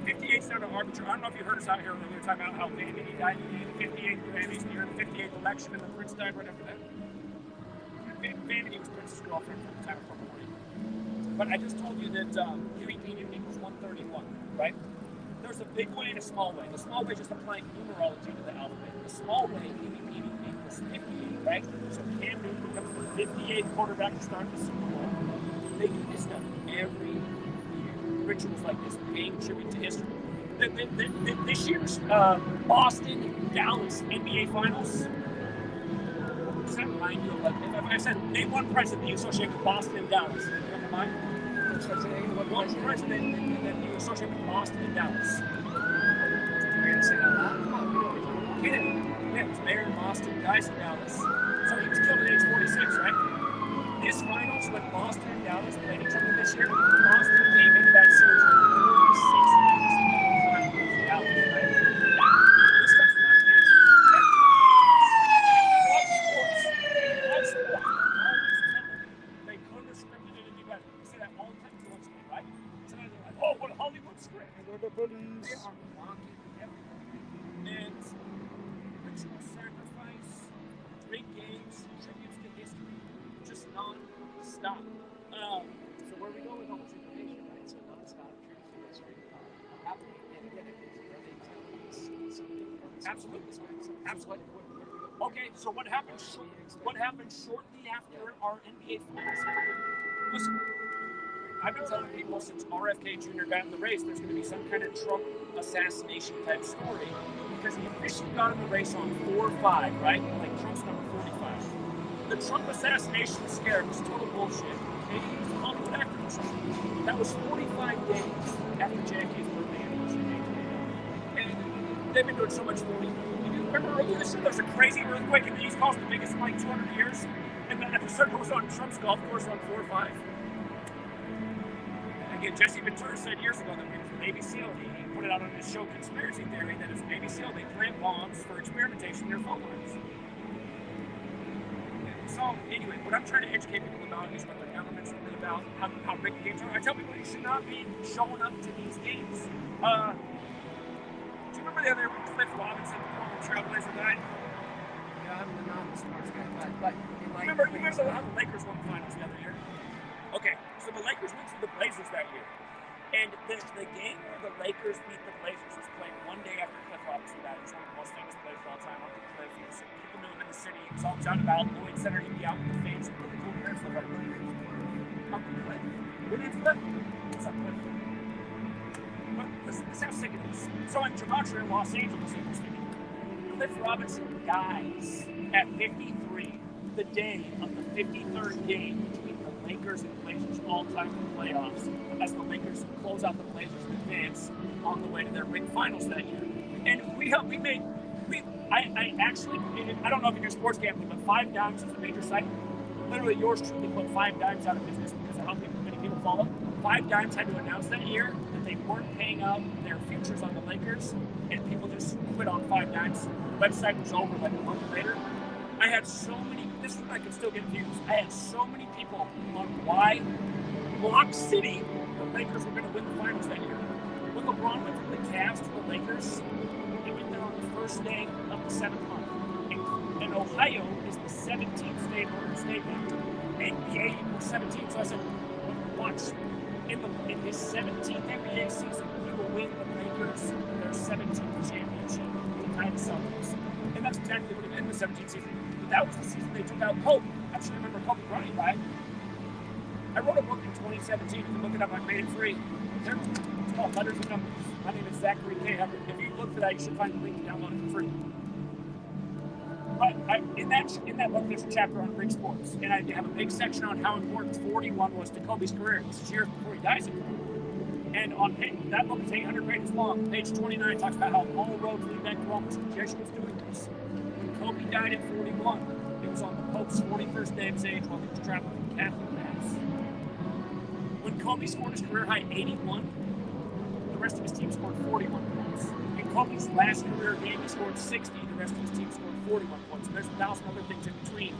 58? 58's not an arbitrary. I don't know if you heard us out here earlier talking about how Vanity died in the 58th Grammys year, the 58th election, and then Prince died right after that. Vanity was Prince's girlfriend from the time of Purple Rain. But I just told you that Huey P. Newton equals 131, right? There's a big way and a small way. The small way is just applying numerology to the alphabet. The small way, Huey P. Newton equals 58, right? So Cam Newton becomes the 58th quarterback to start the Super Bowl. They do this stuff every year. Rituals like this, paying tribute to history. This year's Boston, Dallas NBA Finals. Does that remind you of, like, if I said, name one president you associate with Boston and Dallas? You know mine? One president that you associate with Boston and Dallas. You're going to say that loud? Kennedy. Yeah, he's mayor of Boston, dies in Dallas. So he was killed at age 46, right? This finals, when Boston and Dallas played each other this year, Boston came into that series with 46 games. Dallas, right? This stuff's not natural. Love sports. Always tell them they couldn't have scripted it any better. You say that all the time to watch me, right? So they're like, oh, what a Hollywood script. They are mocking everything. And ritual sacrifice, great games, tributes to history, just non-stop. So where we go with all this information, right? So non-stop tributes to history. Happening and again, are they telling us something from this? Absolutely. Okay, so what happened shortly after our NBA Finals? Listen, I've been telling people since RFK Jr. got in the race, there's going to be some kind of Trump assassination type story, because he officially got in the race on 4-5, right? Like Trump's number 45. The Trump assassination scare was total bullshit. Okay, he was a Hollywood actor. That was 45 days after JFK's birthday anniversary. And they've been doing so much for me. Remember remember earlier this year there was a crazy earthquake in the East Coast, the biggest in like 200 years, and then the sun was on Trump's golf course on 4 or 5. Again, Jesse Ventura said years ago that it was Navy SEAL. He put it out on his show Conspiracy Theory that it's Navy SEAL. They plant bombs for experimentation near phone lines. So anyway, what I'm trying to educate people about is what the government's really about, how rigged games are. I tell people you should not be showing up to these games. Do you remember the other year when Cliff Robinson, the Trailblazer, died? Yeah, I'm the non-sports guy, but remember how the Lakers won the finals the other year? Okay, so the Lakers went to the Blazers that year. And the game where the Lakers beat the Blazers was played one day after Cliff Robinson died. He's one of the most famous players of all time on the Cliff. People knew him in the city. He was all John about Lloyd Center. He'd be out with the fans. Really cool parents live right there. Uncle Cliff. Your name's Cliff? What's up, Cliff? But listen, this is how sick it is. So in Gematria, Los Angeles, Cliff Robinson dies at 53, the day of the 53rd game between the Lakers and Blazers all-time in the playoffs, as the Lakers close out the Blazers in advance on the way to their big finals that year. And I don't know if you do sports gambling, but 5 Dimes is a major site. Literally, yours truly put 5 Dimes out of business because of how many people follow. 5 Dimes had to announce that year that they weren't paying out their futures on the Lakers, and people just quit on 5 Dimes. The website was over like a month later. I had so many, this is when I could still get views. I had so many people on why Block City, the Lakers were going to win the finals that year. When LeBron went from the Cavs to the Lakers, he went there on the first day of the 7th month. And Ohio is the 17th state or state left. NBA equals 17. So I said, watch. In his 17th NBA season, he will win the Lakers their 17th championship to tie the Celtics. And that's exactly what he did in the 17th season. But that was the season they took out Kobe. I'm sure you remember Kobe Bryant, right? I wrote a book in 2017. You can look it up. I made it free. It's called Letters and Numbers. My name is Zachary K. Hubbard. If you look for that, you should find the link to download it for free. But in that book, there's a chapter on Greek sports, and I have a big section on how important 41 was to Kobe's career. This is years before he dies. And on that book is 800 pages long. Page 29 talks about how all roads lead back to Rome. The Jesuits doing this. When Kobe died at 41, it was on the Pope's 41st day of his age while he was traveling from Catholic Mass. When Kobe scored his career high 81, the rest of his team scored 41 points. In Kobe's last career game, he scored 60. The rest of his team scored 41 points. And there's 1,000 other things in between.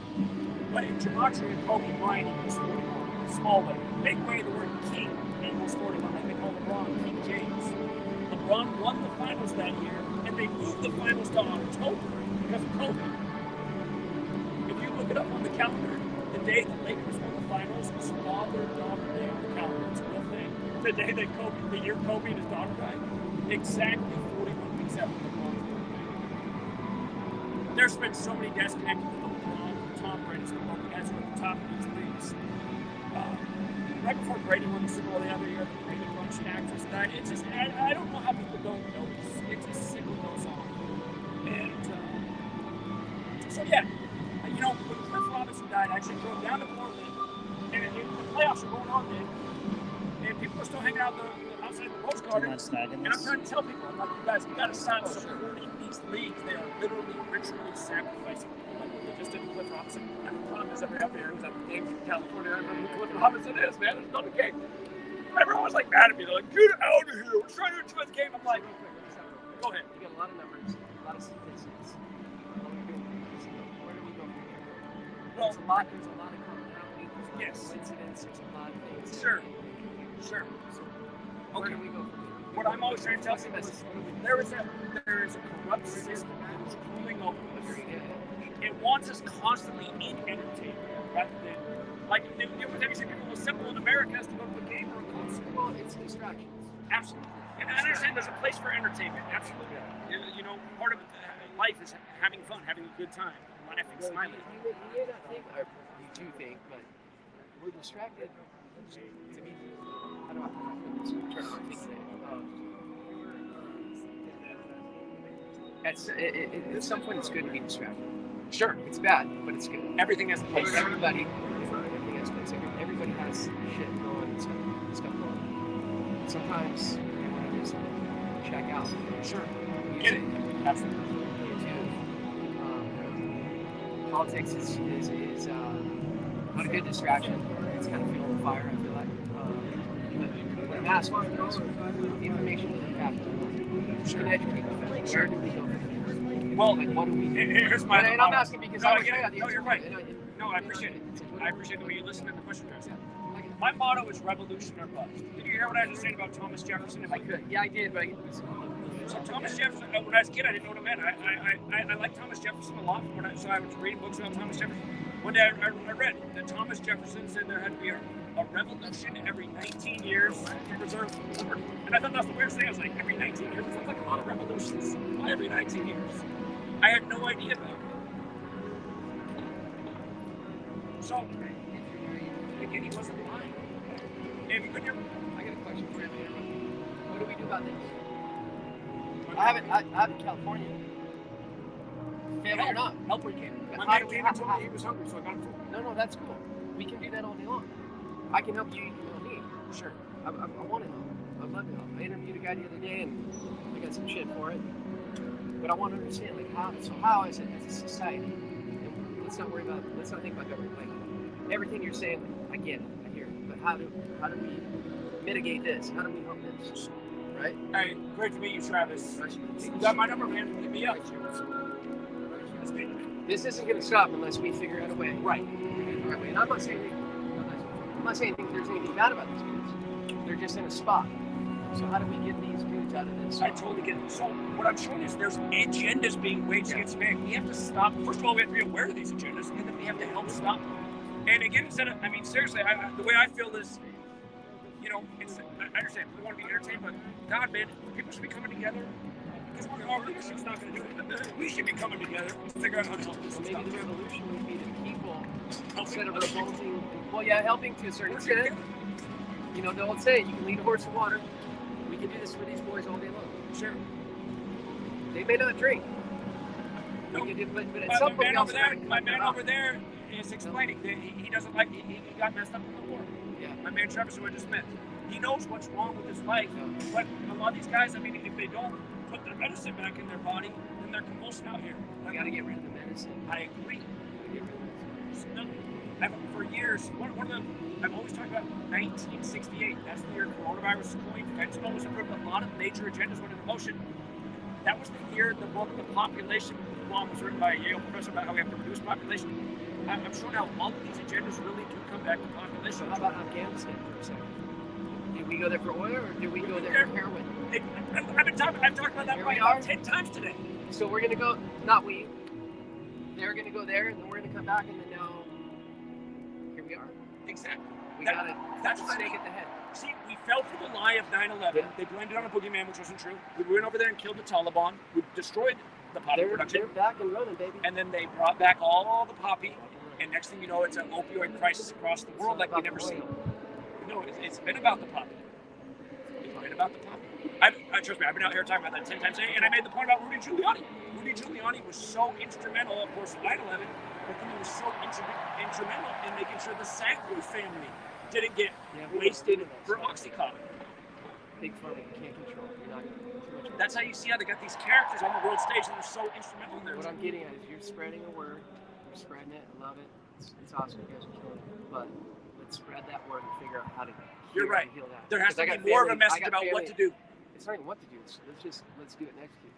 But in Gematria, Kobe Bryant equals 41. Small way. Big way, the word king equals 41. Like they call LeBron King James. LeBron won the finals that year, and they moved the finals to October because of Kobe. If you look it up on the calendar, the day the Lakers won the finals was father-daughter day on the calendar. It's a real thing. The day that the year Kobe and his daughter died, exactly 41 weeks after LeBron's birthday. There's been so many deaths connected with LeBron, Tom Brady's the one guys who are at the top of these leagues. Right before Brady won the Super Bowl the other year, the Brady Bunch actress died. It's just, I don't know how people don't notice. It's just sick what goes on. And so yeah, when Cliff Robinson died, I actually drove down to Portland, and the playoffs are going on then, and people are still hanging out outside the Rose Garden. And I'm trying to tell people, I'm like, you guys, you got to stop supporting these leagues. They are literally ritually sacrificing people. Like they just did Cliff Robinson. I mean, Tom is every year. He was at the game in California. I don't know who Cliff Robinson is, man. There's not a game. Everyone was like mad at me. They're like, get out of here. We're trying to enjoy the game. I'm like, go ahead. You got a lot of numbers, a lot of statistics. Where do we go from here? There's a lot of commonality. There's a lot of coincidence. There's a lot of things. Sure. So where do we go from here? What I'm always trying to tell people is there is a corrupt system that is ruling over us. It wants us constantly in entertainment rather than like it was anything people was simple in America is to go to a game or a concert. Well, it's distractions. Absolutely. And I understand there's a place for entertainment. Absolutely. Part of life is having fun, having a good time, laughing, smiling. You may not think, or you do think, but we're distracted. To me, I don't know how to put this in terms of thinking at some point, it's good to be distracted. Sure. It's bad, but it's good. Everything has a place. Everybody has a place. Everybody has shit going, stuff going. Sometimes you want to do something, check out. Sure. Music. Absolutely. YouTube. politics is not a good distraction. It's kind of fueling the fire, I feel like. But mass markets, the information is impactful. Just can educate them. Where do we go from here? Well, like, what do we do? Here's my. And I'm asking because I was right. No, you're right. No, I appreciate it. I appreciate the way you listen to the question, Chris. My motto is revolution or bust. Did you hear what I was saying about Thomas Jefferson? If I could. Yeah, I did, but so Thomas Jefferson, when I was a kid, I didn't know what it meant. I liked Thomas Jefferson a lot. So I was reading books about Thomas Jefferson. One day I read that Thomas Jefferson said there had to be a revolution every 19 years to preserve order. And I thought that's the weirdest thing. I was like, every 19 years? It sounds like a lot of revolutions. Why every 19 years? I had no idea about it. So, again, he wasn't lying. If you could hear, I got a question for you. What do we do about this? I have in California. Family or not? Help we can. But My man came and told me he was hungry, so I got him food. No, that's cool. We can do that all day long. I can help you, you can help me. Sure. I want to help. I'd love to help. I interviewed a guy the other day and I got some shit for it. But I want to understand, like, how as a society, let's not think about government. Like, everything you're saying, I get it, I hear it. But how do we mitigate this? How do we help this? Right? Hey, great to meet you, Travis. You got my number, man. Hit me up. This isn't going to stop unless we figure out a way. Right. And I'm not saying there's anything bad about these dudes. They're just in a spot. So how do we get these dudes out of this? I totally get it. So what I'm showing is there's agendas being waged against man. We have to stop. First of all, we have to be aware of these agendas, and then we have to help stop them. And again, seriously, the way I feel is, I understand we want to be entertained, but God, man, people should be coming together. Because our leadership's not going to do it. We should be coming together to figure out how to help this. Well, maybe the revolution would be the people instead of revolting. Well, yeah, helping to a certain extent. They'll say you can lead a horse to water. We can do this for these boys all day long. Sure. They may not drink. No. But at some point, my man over there is explaining that he doesn't like. He got messed up in the war. Yeah. My man Travis, who I just met, he knows what's wrong with his life. But a lot of these guys, if they don't put their medicine back in their body, then they're convulsing out here. I gotta get rid of the medicine. I agree. For years, I've always talked about 1968. That's the year coronavirus was coined. Fentanyl was approved. A lot of major agendas went into motion. That was the year the book, The Population Bomb, was written by a Yale professor about how we have to reduce population. I'm showing how all of these agendas really do come back to population. So how about Afghanistan for a second? Did we go there for oil or did we go there for heroin? I've talked about that probably about 10 times today. So we're gonna go, not we. They're gonna go there, and then we're gonna come back, and then now here we are. Exactly. That's a snake at the head. See, we fell for the lie of 9/11. Yeah. They blamed it on a boogeyman, which wasn't true. We went over there and killed the Taliban. We destroyed the poppy production. They're back and running, baby. And then they brought back all the poppy, and next thing you know, it's an opioid crisis across the world like we never seen. No, it's been about the poppy. It's been about the poppy. Trust me, I've been out here talking about that 10 times a day, and I made the point about Rudy Giuliani. Rudy Giuliani was so instrumental, of course, in 9/11, but then he was so instrumental in making sure the Sackley family didn't get wasted for Oxycontin. Big pharma, you can't control. You're not going to do too much. That's how you see how they got these characters on the world stage, and they're so instrumental in there. What I'm getting at is you're spreading a word. You're spreading it. I love it. It's awesome. You guys are killing it. But let's spread that word and figure out how to You're right. Heal that. There has to be more of a message about what to do. It's not even what to do. Let's do it next year.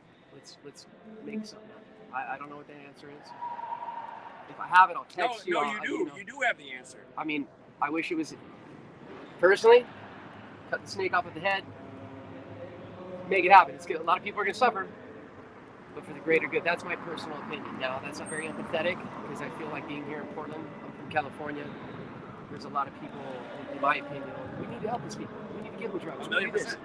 Let's make something happen. I don't know what the answer is. If I have it, I'll text you. No, you do. You do have the answer. I mean, I wish it was. Personally, cut the snake off at the head. Make it happen. A lot of people are going to suffer, but for the greater good. That's my personal opinion. Now, that's not very empathetic because I feel like being here in Portland, I'm from California. There's a lot of people, in my opinion, we need to help these people. We need to give them drugs. 1,000,000%.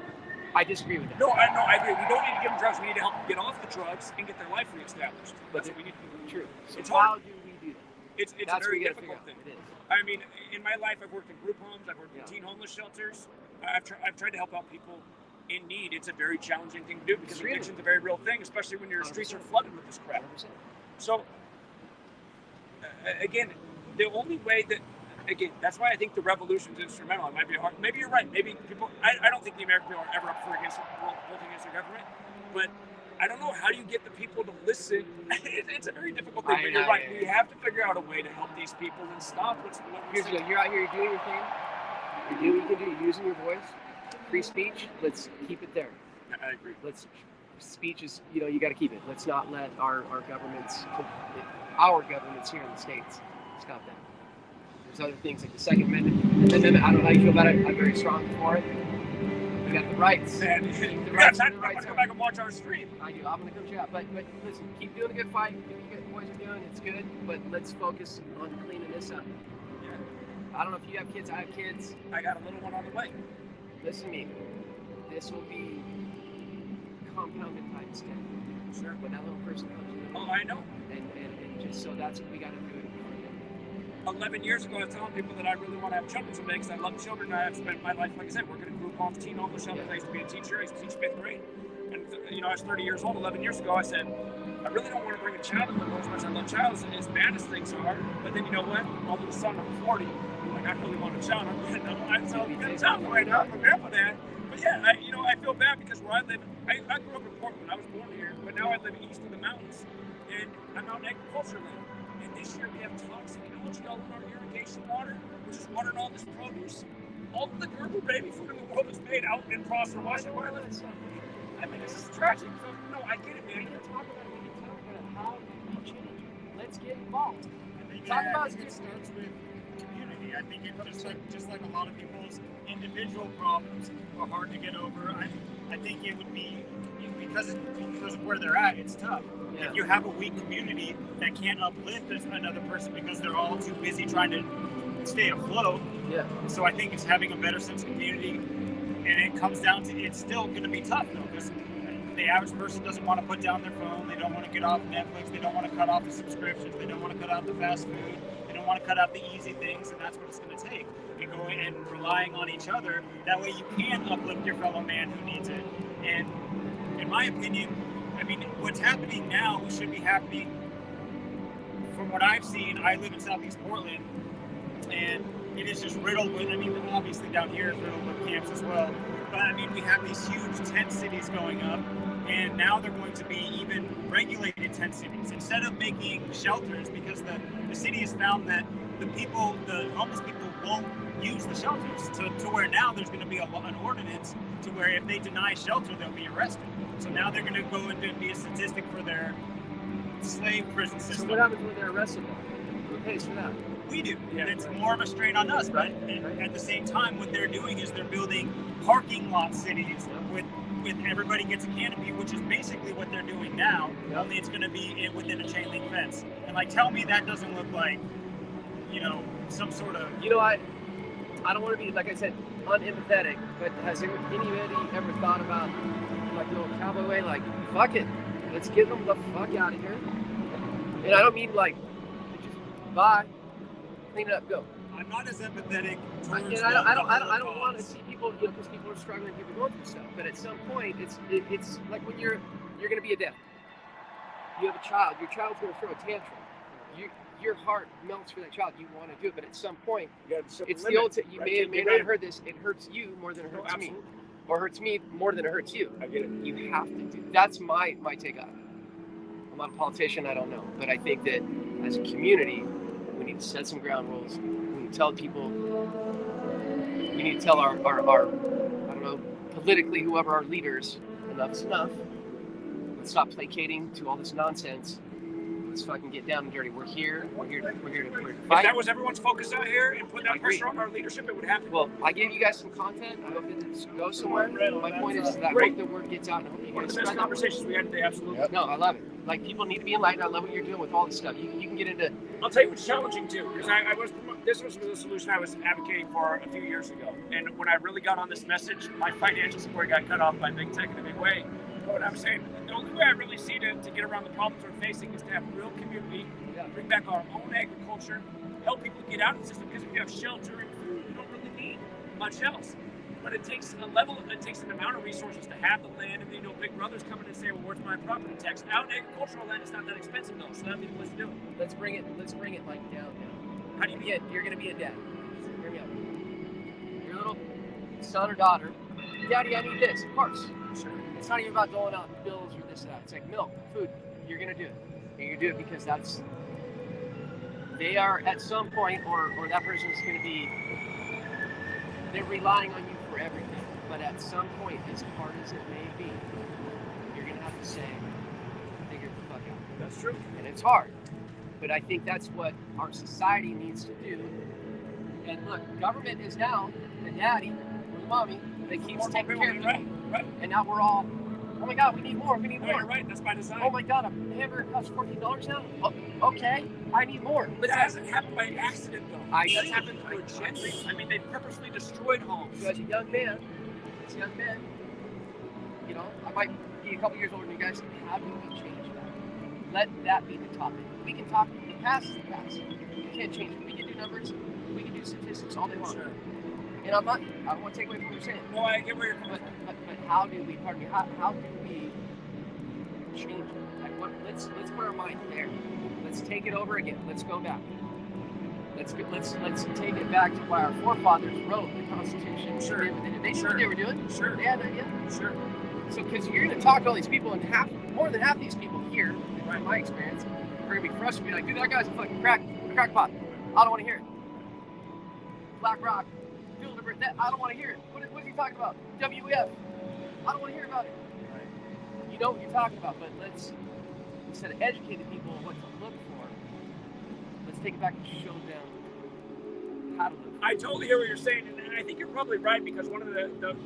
I disagree with that. No, I agree. We don't need to give them drugs. We need to help them get off the drugs and get their life reestablished. That's what we need to do. True. So it's how hard. do we do that? It's a very difficult thing. It is. I mean, in my life, I've worked in group homes. I've worked in teen homeless shelters. I've tried to help out people in need. It's a very challenging thing to do because addiction's a very real thing, especially when your streets are flooded with this crap. 100%. So, again, the only way that, that's why I think the revolution's instrumental. It might be hard. Maybe you're right. Maybe people, I don't think the American people are ever up for voting against the government, but I don't know. How do you get the people to listen? It's a very difficult thing. Absolutely, but you're right. We have to figure out a way to help these people and stop what's Here's the deal. You're out here, you're doing your thing. You're doing what you can do. You're using your voice. Free speech. Let's keep it there. I agree. Speech is, you got to keep it. Let's not let our governments here in the States stop that. There's other things like the Second Amendment. I don't know how you feel about it. I'm very strong for it. We got the rights. Man, the rights. I'm going to come back and watch our stream. I do. I'm going to come chat. But listen, keep doing a good fight. What you boys are doing, it's good. But let's focus on cleaning this up. Yeah. I don't know if you have kids. I have kids. I got a little one on the way. Listen to me. This will be compounded times 10. Sure. When that little person comes in. Oh, I know. And just so that's what we got to do. 11 years ago, I was telling people that I really want to have children someday because I love children. I have spent my life, like I said, working in group homes, teen homeless shelters. I used to be a teacher. I used to teach 5th grade. And, I was 30 years old 11 years ago. I said, I really don't want to bring a child in the world as much as I love child, as bad as things are. But then, you know what? All of a sudden, I'm 40. Like, I really want a child. I'm so good child right now. I'm a grandpa dad. But yeah, I feel bad because where I live, I grew up in Portland. I was born here. But now I live east of the mountains. And I'm out in agriculture land. And this year we have toxic algae all in our irrigation water, which is watering all this produce. All of the Gerber baby food in the world is made out in Prosser, Washington. I mean, this is tragic. So, no, I get it, man. We can talk about how we change. Let's get involved. I think it starts with community. I think it just like a lot of people's individual problems are hard to get over. I think it would be because of where they're at, it's tough. Yeah. If you have a weak community that can't uplift another person because they're all too busy trying to stay afloat. Yeah. So I think it's having a better sense of community, and it comes down to it's still going to be tough though, because the average person doesn't want to put down their phone. They don't want to get off Netflix. They don't want to cut off the subscriptions. They don't want to cut out the fast food. They don't want to cut out the easy things, and that's what it's going to take. And going and relying on each other. That way you can uplift your fellow man who needs it. And in my opinion, I mean, what's happening now should be happening. From what I've seen, I live in Southeast Portland, and it is just riddled with, I mean, obviously down here it's riddled with camps as well, but I mean, we have these huge tent cities going up, and now they're going to be even regulated tent cities instead of making shelters, because the city has found that the homeless people won't use the shelters to where now there's going to be an ordinance to where if they deny shelter, they'll be arrested. So now they're going to go and be a statistic for their slave prison system. So what happens when they're arrested though? Who pays for that? We do. Yeah, it's more of a strain on us, but at the same time, what they're doing is they're building parking lot cities with everybody gets a canopy, which is basically what they're doing now, only it's going to be within a chain link fence. And like, tell me that doesn't look like, some sort of... I don't want to be, like I said, unempathetic, but has anybody ever thought about, like, the old cowboy way, like, fuck it, let's get them the fuck out of here? And I don't mean, like, just bye, clean it up, go. I'm not as empathetic towards and I don't want to see people, because people are struggling, people going through stuff, but at some point, it's like when you're going to be a dad. You have a child, your child's going to throw a tantrum. Your heart melts for that child. You want to do it, but at some point, it's the old. You may not have heard this. It hurts you more than it hurts me, or hurts me more than it hurts you. I get it. You have to do. That's my take on it. I'm not a politician. I don't know, but I think that as a community, we need to set some ground rules. We need to tell people. We need to tell our I don't know, politically, whoever our leaders, enough's enough. Let's stop placating to all this nonsense. Let's fucking get down and dirty. We're here to fight. If that was everyone's focus out here and put that pressure on our leadership, it would happen. Well, I gave you guys some content. I hope it goes somewhere. My point is that I hope the word gets out. And I hope you One of guys the best conversations we had today, absolutely. No, I love it. Like, people need to be enlightened. I love what you're doing with all this stuff. You can get into... I'll tell you what's challenging too, because this was the solution I was advocating for a few years ago. And when I really got on this message, my financial support got cut off by big tech in a big way. But what I'm saying, the only way I really see to get around the problems we're facing is to have real community, bring back our own agriculture, help people get out of the system, because if you have shelter and food, you don't really need much else. But it takes an amount of resources to have the land, and big brothers come in and say, well, where's my property tax? Out in agricultural land, it's not that expensive though, so that'd be the place to do it. Let's bring it like down. How do you be you're gonna be a dad. Hear me out. Your little son or daughter, Daddy, I need this, of course. Sure. It's not even about doling out bills or this or that. It's like milk, food. You're gonna do it. You're gonna do it because that's they are at some point, or that person is going to be, they're relying on you for everything. But at some point, as hard as it may be, you're going to have to say, figure the fuck out. That's true. And it's hard. But I think that's what our society needs to do. And look, government is now the daddy or the mommy that keeps taking care of you. Right. And now we're all, oh my God, we need more. No, you're right. That's by design. Oh my God, a hamburger costs $14 now? Oh, okay, I need more. But that hasn't happened by accident, though. That's happened through a gentry. I mean, they purposely destroyed homes. So as a young man, you know, I might be a couple years older than you guys. How do we change that? Let that be the topic. We can talk, the past is the past. We can't change it. We can do numbers, we can do statistics all day long. Sure. And I don't want to take away from what you're saying. No, I get where you're coming from. But how do we, how do we change it? Like let's put our mind there. Let's take it over again. Let's go back. Let's take it back to why our forefathers wrote the Constitution. Sure. They knew what they were doing. Sure. They had an idea. Sure. So, because you're going to talk to all these people, and more than half these people here, in my experience, are going to be frustrated. Like, dude, that guy's a fucking crackpot. I don't want to hear it. Black Rock, Bilderberg, I don't want to hear it. What is he talking about? WEF. I don't want to hear about it. You know what you're talking about, but let's, instead of educating people on what to look for, let's take it back and show them how to look. I totally hear what you're saying, and I think you're probably right, because one of the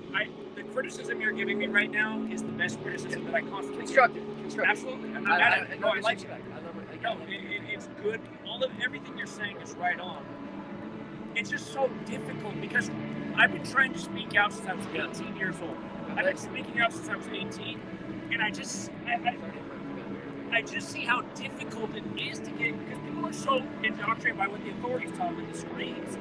criticism you're giving me right now is the best criticism that I constantly Constructive. Absolutely. I'm not mad at it. No, I like it. No, it's good. Everything you're saying is right on. It's just so difficult because I've been trying to speak out since I was 18 years old. I've been speaking out since I was 18, and I just see how difficult it is to get, because people are so indoctrinated by what the authorities tell them in the screens.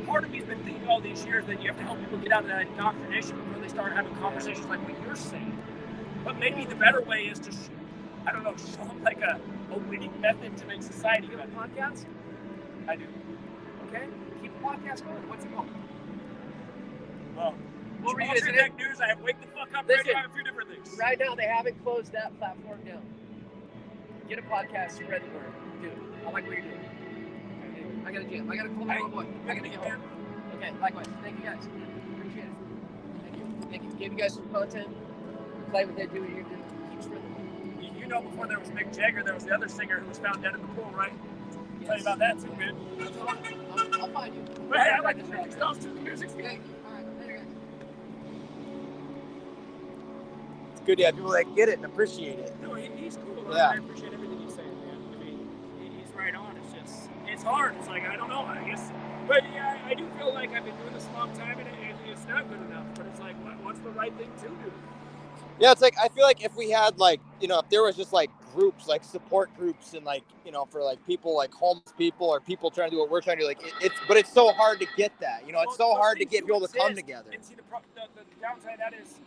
Part of me's been thinking all these years that you have to help people get out of that indoctrination before they start having conversations like what you're saying. But maybe the better way is to, I don't know, show them like a winning method to make society better. You have a podcast? I do. Okay, keep the podcast going. What's it called? Well, GematriaEffectNews, I have Wake the Fuck Up Radio, I have a few different things. Right now, they haven't closed that platform down. Get a podcast, spread the word. Do it. I like what you're doing. I got a jam. I got a cool little boy. I got to get home. Okay, likewise. Thank you guys. Appreciate it. Thank you. Thank you. Give you guys some content. Play with it. Do what you're doing. Keep spreading the word. You know, before there was Mick Jagger, there was the other singer who was found dead in the pool, right? Yes. Tell you about that too, man. I'll find you. But hey, I like the music stuff too. The music. Thank you. All right. Later, guys. It's good to have people that get it and appreciate it. No, he's cool. Yeah. I appreciate everything he's saying, man. I mean, he's right on. It's hard. It's like, I don't know, I guess. But yeah, I do feel like I've been doing this a long time, and it's not good enough. But it's like, what's the right thing to do? Yeah, it's like, I feel like if we had, like, you know, if there was just like groups, like support groups, and like, you know, for like people, like homeless people or people trying to do what we're trying to do, like but it's so hard to get that, you know, it's so hard to get people to come together. And see, the downside of that is,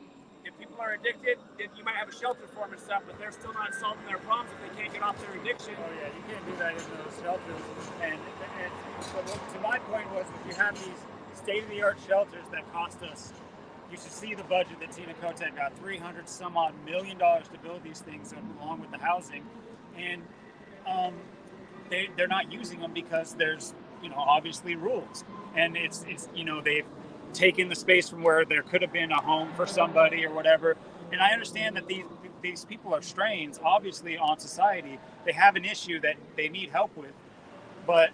if people are addicted, you might have a shelter for them and stuff, but they're still not solving their problems if they can't get off their addiction. Oh yeah, you can't do that in those shelters. And so to my point was, if you have these state-of-the-art shelters that cost us, you should see the budget that Tina Kotek got, $300 some odd million to build these things along with the housing, and they're not using them because there's, you know, obviously rules, and it's you know, they've taken the space from where there could have been a home for somebody or whatever. And I understand that these people are strains, obviously, on society. They have an issue that they need help with. But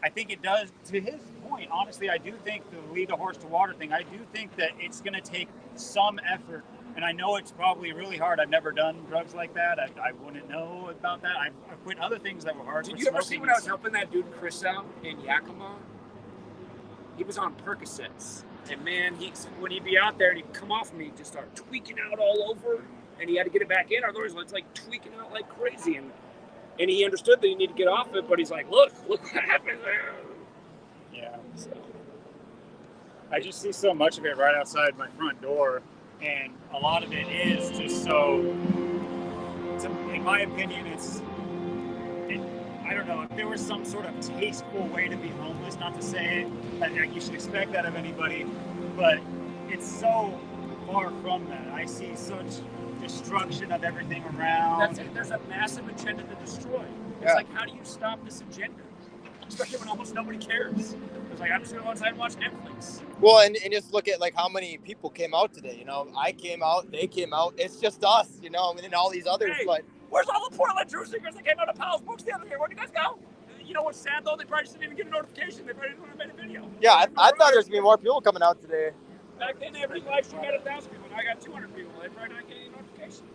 I think it does, to his point, honestly, I do think the lead a horse to water thing, I do think that it's going to take some effort. And I know it's probably really hard. I've never done drugs like that. I wouldn't know about that. I've quit other things that were hard. Did you ever see when I was helping that dude Chris out in Yakima? He was on Percocets, and man, when he'd be out there and he'd come off of me, he'd just start tweaking out all over, and he had to get it back in. Otherwise, it's like tweaking out like crazy, and he understood that he needed to get off it, but he's like, look what happened there. Yeah. So I just see so much of it right outside my front door, and a lot of it is just so. In my opinion, I don't know, if there was some sort of tasteful way to be homeless, not to say it, that you should expect that of anybody, but it's so far from that. I see such destruction of everything around. There's a massive agenda to destroy. It's like, how do you stop this agenda? Especially when almost nobody cares. It's like, I'm just going to go outside and watch Netflix. Well, and just look at like how many people came out today. You know, I came out, they came out. It's just us, you know, and then all these others. Hey, But where's all the Portland truth seekers that came out of Powell's books the other day? Where'd you guys go? You know what's sad though? They probably just didn't even get a notification. They probably didn't have made a video. yeah, I thought there's gonna be more people coming out today. Back then, every live stream had 1,000 people. Now I got 200 people. They probably not getting a notification.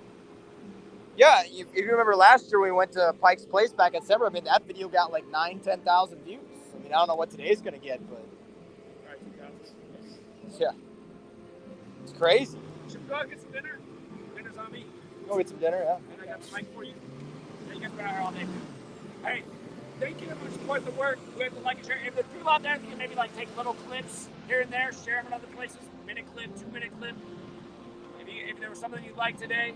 Yeah, if you remember last year when we went to Pike's Place back at December, I mean, that video got like 10,000 views. I mean, I don't know what today's going to get, but yeah. It's crazy. Should we go out and get some dinner? Dinner's on me. Go get some dinner, yeah. And I got the mic for you. Yeah, you guys been out here all day. Hey, thank you for supporting the work. We have to like and share. If there's people out there that can maybe like take little clips here and there, share them in other places, minute clip, 2-minute clip. If there was something you liked today,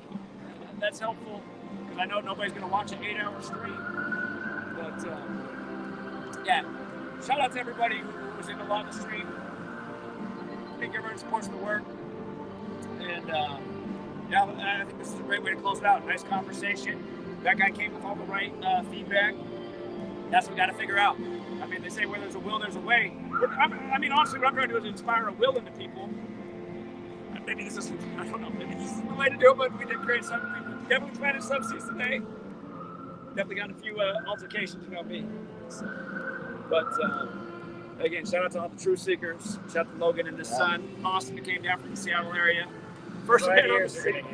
that's helpful, because I know nobody's going to watch an 8-hour stream. But, yeah, shout out to everybody who was in the live stream. I think everyone supports the work. And, yeah, I think this is a great way to close it out. Nice conversation. That guy came with all the right feedback. That's what we got to figure out. I mean, they say where there's a will, there's a way. I mean, honestly, what I'm trying to do is inspire a will into people. Maybe this is, I don't know, maybe this is the way to do it, but we did create something. We definitely planted some seeds today. Definitely got a few altercations, you know me. So, but again, shout out to all the truth seekers. Shout out to Logan and his son, Austin, who came down from the Seattle area. First man on the scene.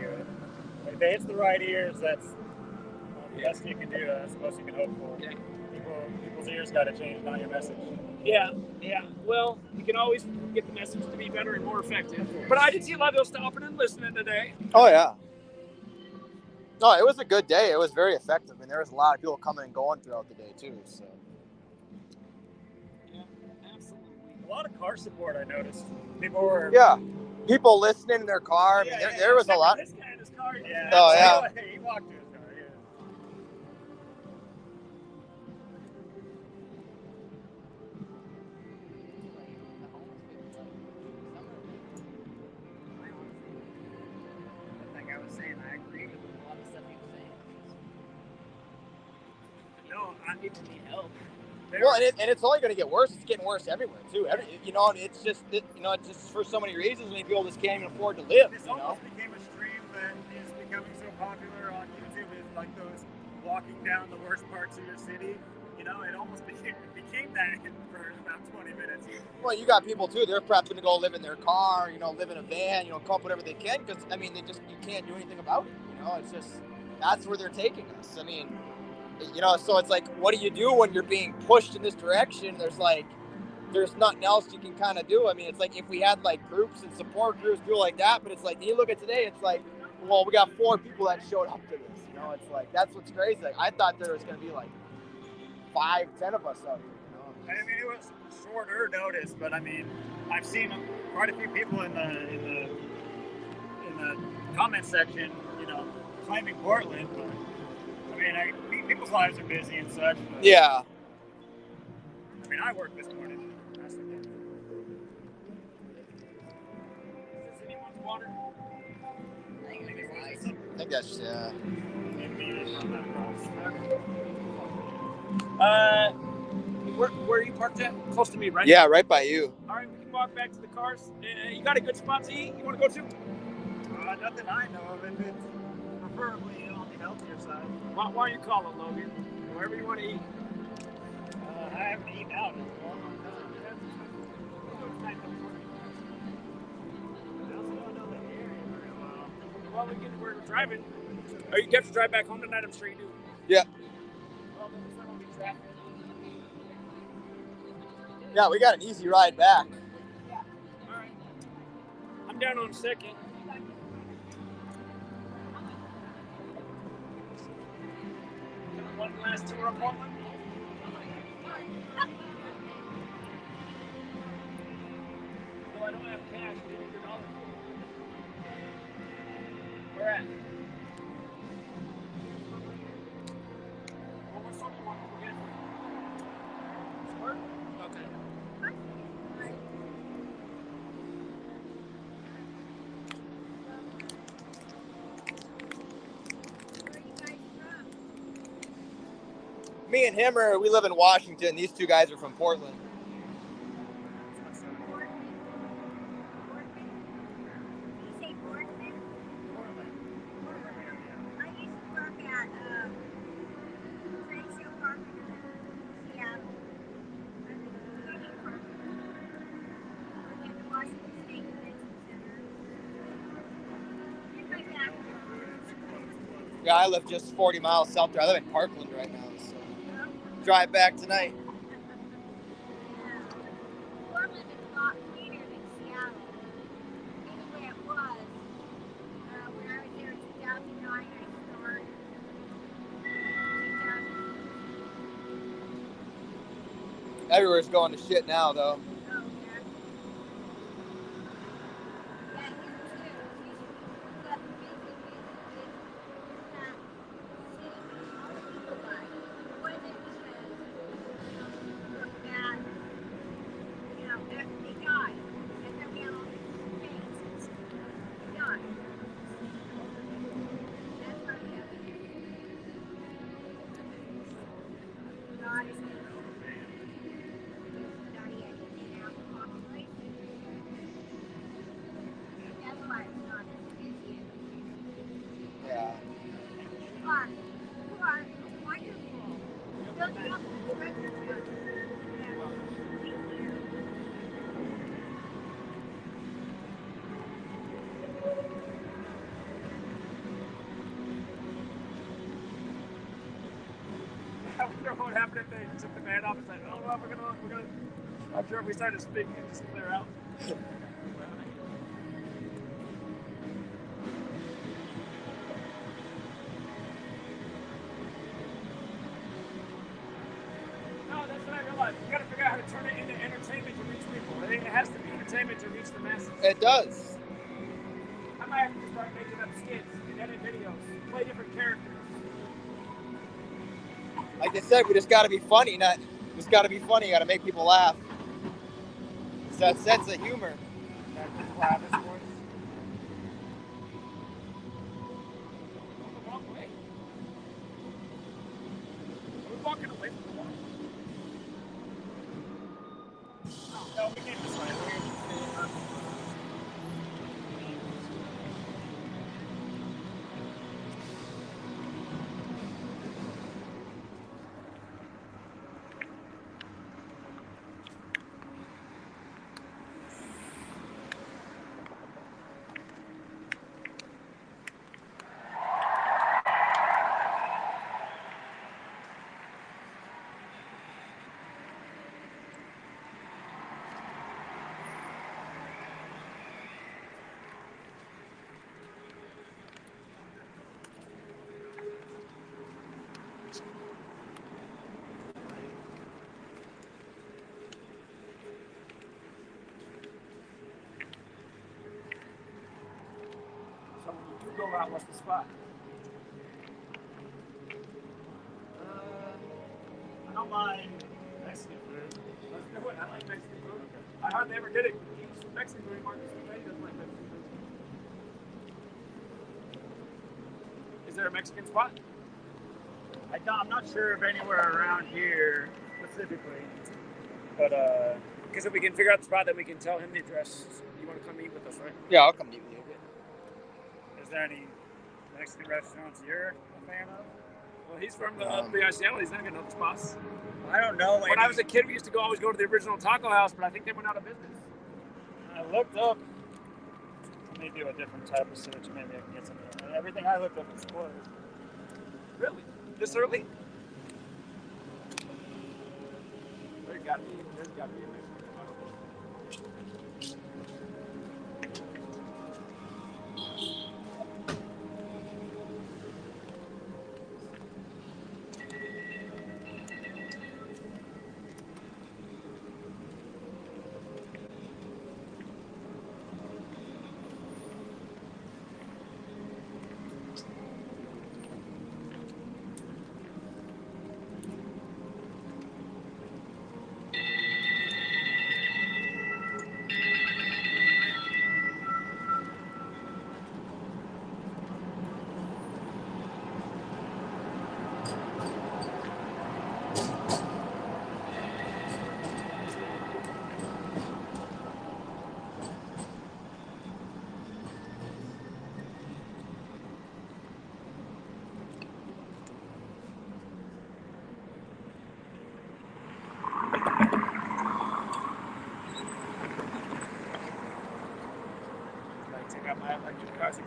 If they hit the right ears, that's the best you can do. That's the most you can hope for. Yeah. People's ears got to change, not your message. Yeah. Well, you can always get the message to be better and more effective. But I did see a lot of people stopping and listening today. Oh, yeah. No, it was a good day. It was very effective. I mean, there was a lot of people coming and going throughout the day, too. So. Yeah, absolutely. A lot of car support, I noticed. People were... Yeah. People listening in their car. I mean, there was a lot. This guy in his car. Yeah. Oh, yeah. He walked to his car, yeah. Like I was saying, I agree with a lot of stuff he was saying. No, I need to need help. Well, and it's only going to get worse. It's getting worse everywhere, too. You know, it's just, it's just for so many reasons. Many people just can't even afford to live. This almost became a stream that is becoming so popular on YouTube. Is like those walking down the worst parts of your city. You know, it almost became that for about 20 minutes. Well, you got people, too. They're prepping to go live in their car, you know, live in a van, you know, come up whatever they can. Because, I mean, you can't do anything about it. You know, it's just, that's where they're taking us. I mean, you know, so it's like, what do you do when you're being pushed in this direction? There's nothing else you can kind of do. I mean, it's like if we had like groups and support groups, people like that, but it's like, you look at today, it's like, well, we got 4 people that showed up to this, you know, it's like, that's what's crazy. Like, I thought there was going to be like 5, 10 of us out here, you know. I mean, it was shorter notice, but I mean, I've seen quite a few people in the comment section, you know, claiming Portland, but I mean, people's lives are busy and such. But, yeah. I mean, I worked this morning. That's the thing. Is this anyone's water? I think that's, Where are you parked at? Close to me, right? Yeah, right by you. All right, we can walk back to the cars. You got a good spot to eat? You want to go to? Nothing I know of. If it's preferably on the healthier side. Why don't you call it, Logan? Wherever you want to eat. I haven't eaten out in a long time. I also don't know the area very well. Well, we're driving. Oh, you have to drive back home tonight? I'm sure you do. Yeah. Well, then it's not going to be traffic. Yeah, we got an easy ride back. Yeah. All right. I'm down on 2nd. One last tour of Portland. No, I don't have cash. $100. Where at? Well, what's something you want to get? Squirt? Okay. Me and him we live in Washington. These two guys are from Portland. Yeah, I live just 40 miles south there. I live in Parkland right now, so drive back tonight. Portland is a lot cleaner than Seattle. Anyway, it was. When I was there in 2009, I started. 2000. Everywhere's going to shit now, though. I wonder what happened if they took the band off and said, oh, well, we're gonna. I'm sure if we started speaking, it just clear out. No, that's what I realized. You gotta figure out how to turn it into entertainment to reach people. I think it has to be entertainment to reach the masses. It does. I might have to start making up skits and edit videos, play different characters. Like they said, we just got to be funny. You got to make people laugh. It's that sense of humor. Are we walking away from the wall? No, we came this way. So when you do go out, what's the spot? I don't mind Mexican food. Let's do it. I like Mexican food. I hardly ever get it. He eats Mexican food. Marcus doesn't like Mexican food. Is there a Mexican spot? I'm not sure of anywhere around here specifically, but because if we can figure out the spot, then we can tell him the address. You want to come eat with us, right? Yeah, I'll come eat with you. Is there any Mexican restaurants you're a fan of? Well, he's from the ICL. He's not going to know the spots. I don't know. When I was a kid, we used to always go to the original taco house, but I think they went out of business. I looked up. Let me do a different type of search. Maybe I can get something. Everything I looked up was closed. Really? This early? There's got to be a Mexican spot.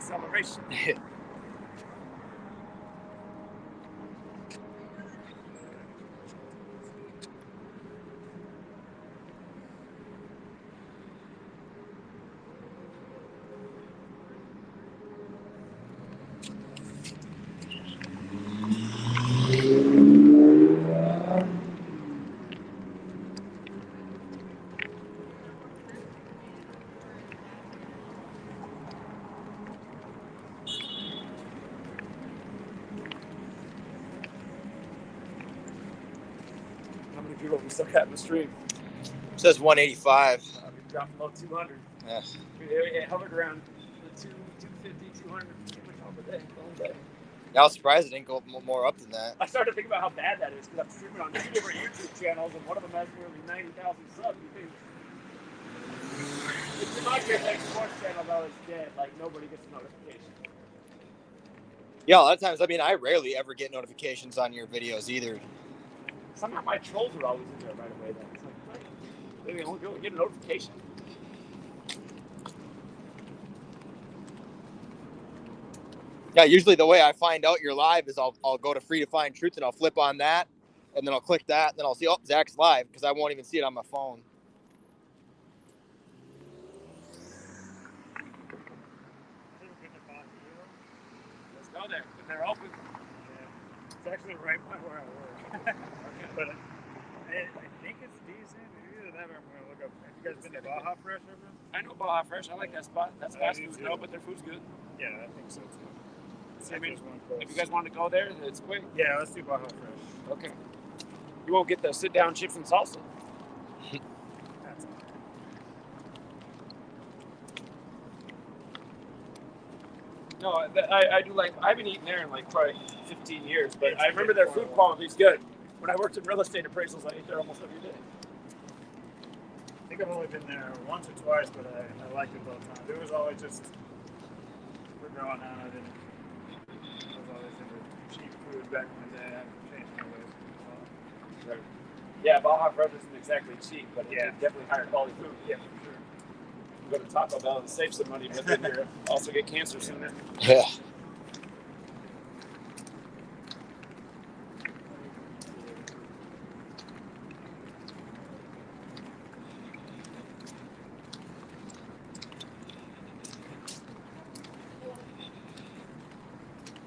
acceleration. How many people have we still got in the stream? It says 185. We dropped below 200. Yeah. It hovered around the 250, 200 pretty much all the day. I was surprised it didn't go more up than that. I started to think about how bad that is because I'm streaming on 2 different YouTube channels and one of them has nearly 90,000 subs. You think if the GematriaEffectNews sports channel though is dead, like nobody gets a notification. Yeah, a lot of times, I mean, I rarely ever get notifications on your videos either. Somehow my trolls are always in there right away. Then it's like, maybe I won't be able to get a notification. Yeah, usually the way I find out you're live is I'll go to Free to Find Truth and I'll flip on that, and then I'll click that, and then I'll see, oh, Zach's live, because I won't even see it on my phone. Let's go there. When they're open. Yeah. It's actually right by where I work. Okay. But I think it's decent. Either that or I'm going to look up. Have you guys been to Baja Fresh ever? I know Baja Fresh. I like that spot. That's fast food, no, but their food's good. Yeah, I think so too. I mean, if you guys want to go there, it's quick. Yeah, let's do Baja Fresh. Okay. You won't get the sit-down chips and salsa. That's okay. No, I do like. I haven't eaten there in like probably 15 years, but I remember their food quality is good. When I worked in real estate appraisals, I ate there almost every day. I think I've only been there once or twice, but I liked it both times. It was always just, we're growing out. I was always into cheap food back in the day. I haven't changed my ways. Right. Yeah, Baja Fresh isn't exactly cheap, but yeah, it's definitely higher quality food. Yeah, for sure. You go to Taco Bell and save some money, but then you also get cancer sooner. Yeah.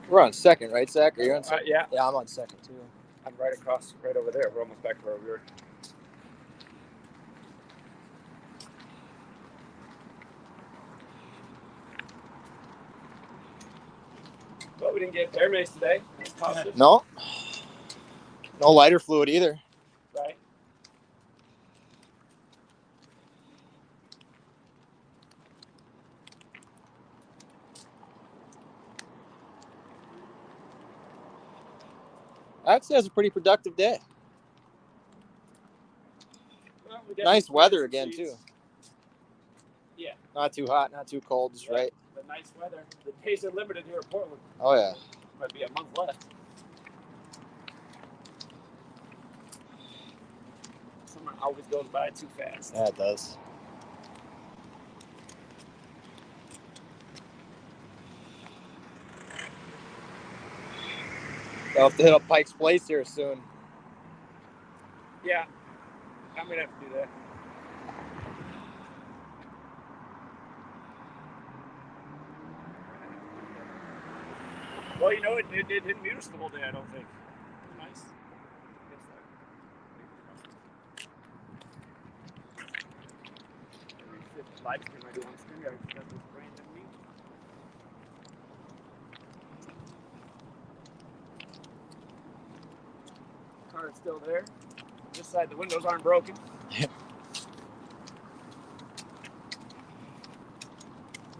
We're on second, right, Zach? Are you on second? Yeah. Yeah, I'm on second, too. I'm right across, right over there. We're almost back to where we were. But we didn't get bear mace today. That's positive. No. No lighter fluid either. Right. I'd say it's a pretty productive day. Well, Nice weather again, too. Yeah. Not too hot, not too cold, just right. The nice weather. The days are limited here in Portland. Oh, yeah. Might be a month left. Summer always goes by too fast. Yeah, it does. I'll have to hit up Pike's Place here soon. Yeah. I'm going to have to do that. Well, you know, it didn't mute us the whole day, I don't think. Nice. Live stream I do on StreamYard because it's random mute. Car is still there. This side, the windows aren't broken. I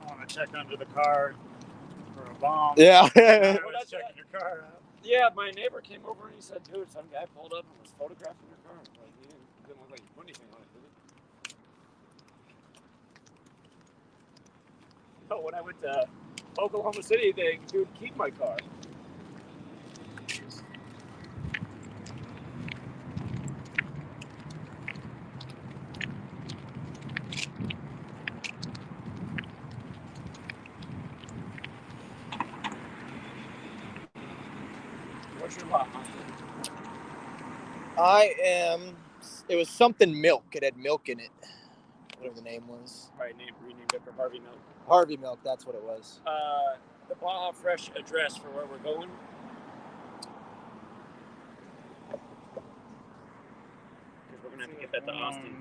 want to check under the car for a bomb. Yeah. Well, that's checking your car out. Yeah, my neighbor came over and he said, dude, some guy pulled up and was photographing your car. Like, he didn't look like he put anything on it, did he? No, when I went to Oklahoma City, they would keep my car. Austin? It was something milk. It had milk in it. Whatever the name was. Right, renamed it for Harvey Milk. Harvey Milk, that's what it was. The Baja Fresh address for where we're going. Because we're going to have to get that to Austin.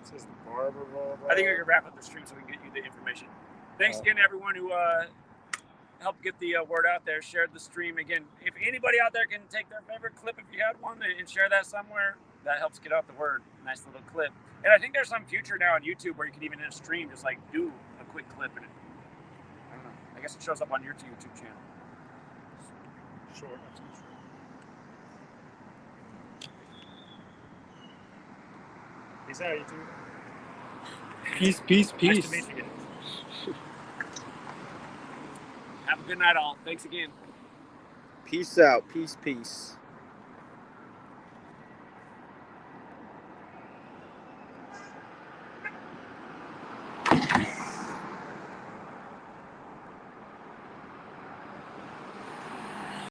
It says Barber. I think we can wrap up the stream so we can get you the information. Thanks again to everyone who helped get the word out there, shared the stream. Again, if anybody out there can take their favorite clip, if you had one, and share that somewhere, that helps get out the word. Nice little clip. And I think there's some future now on YouTube where you can even in a stream just like do a quick clip in it. I don't know. I guess it shows up on your YouTube channel. Sure. Peace out, YouTube. Peace. Nice to meet you. Have a good night, all. Thanks again. Peace out. Peace.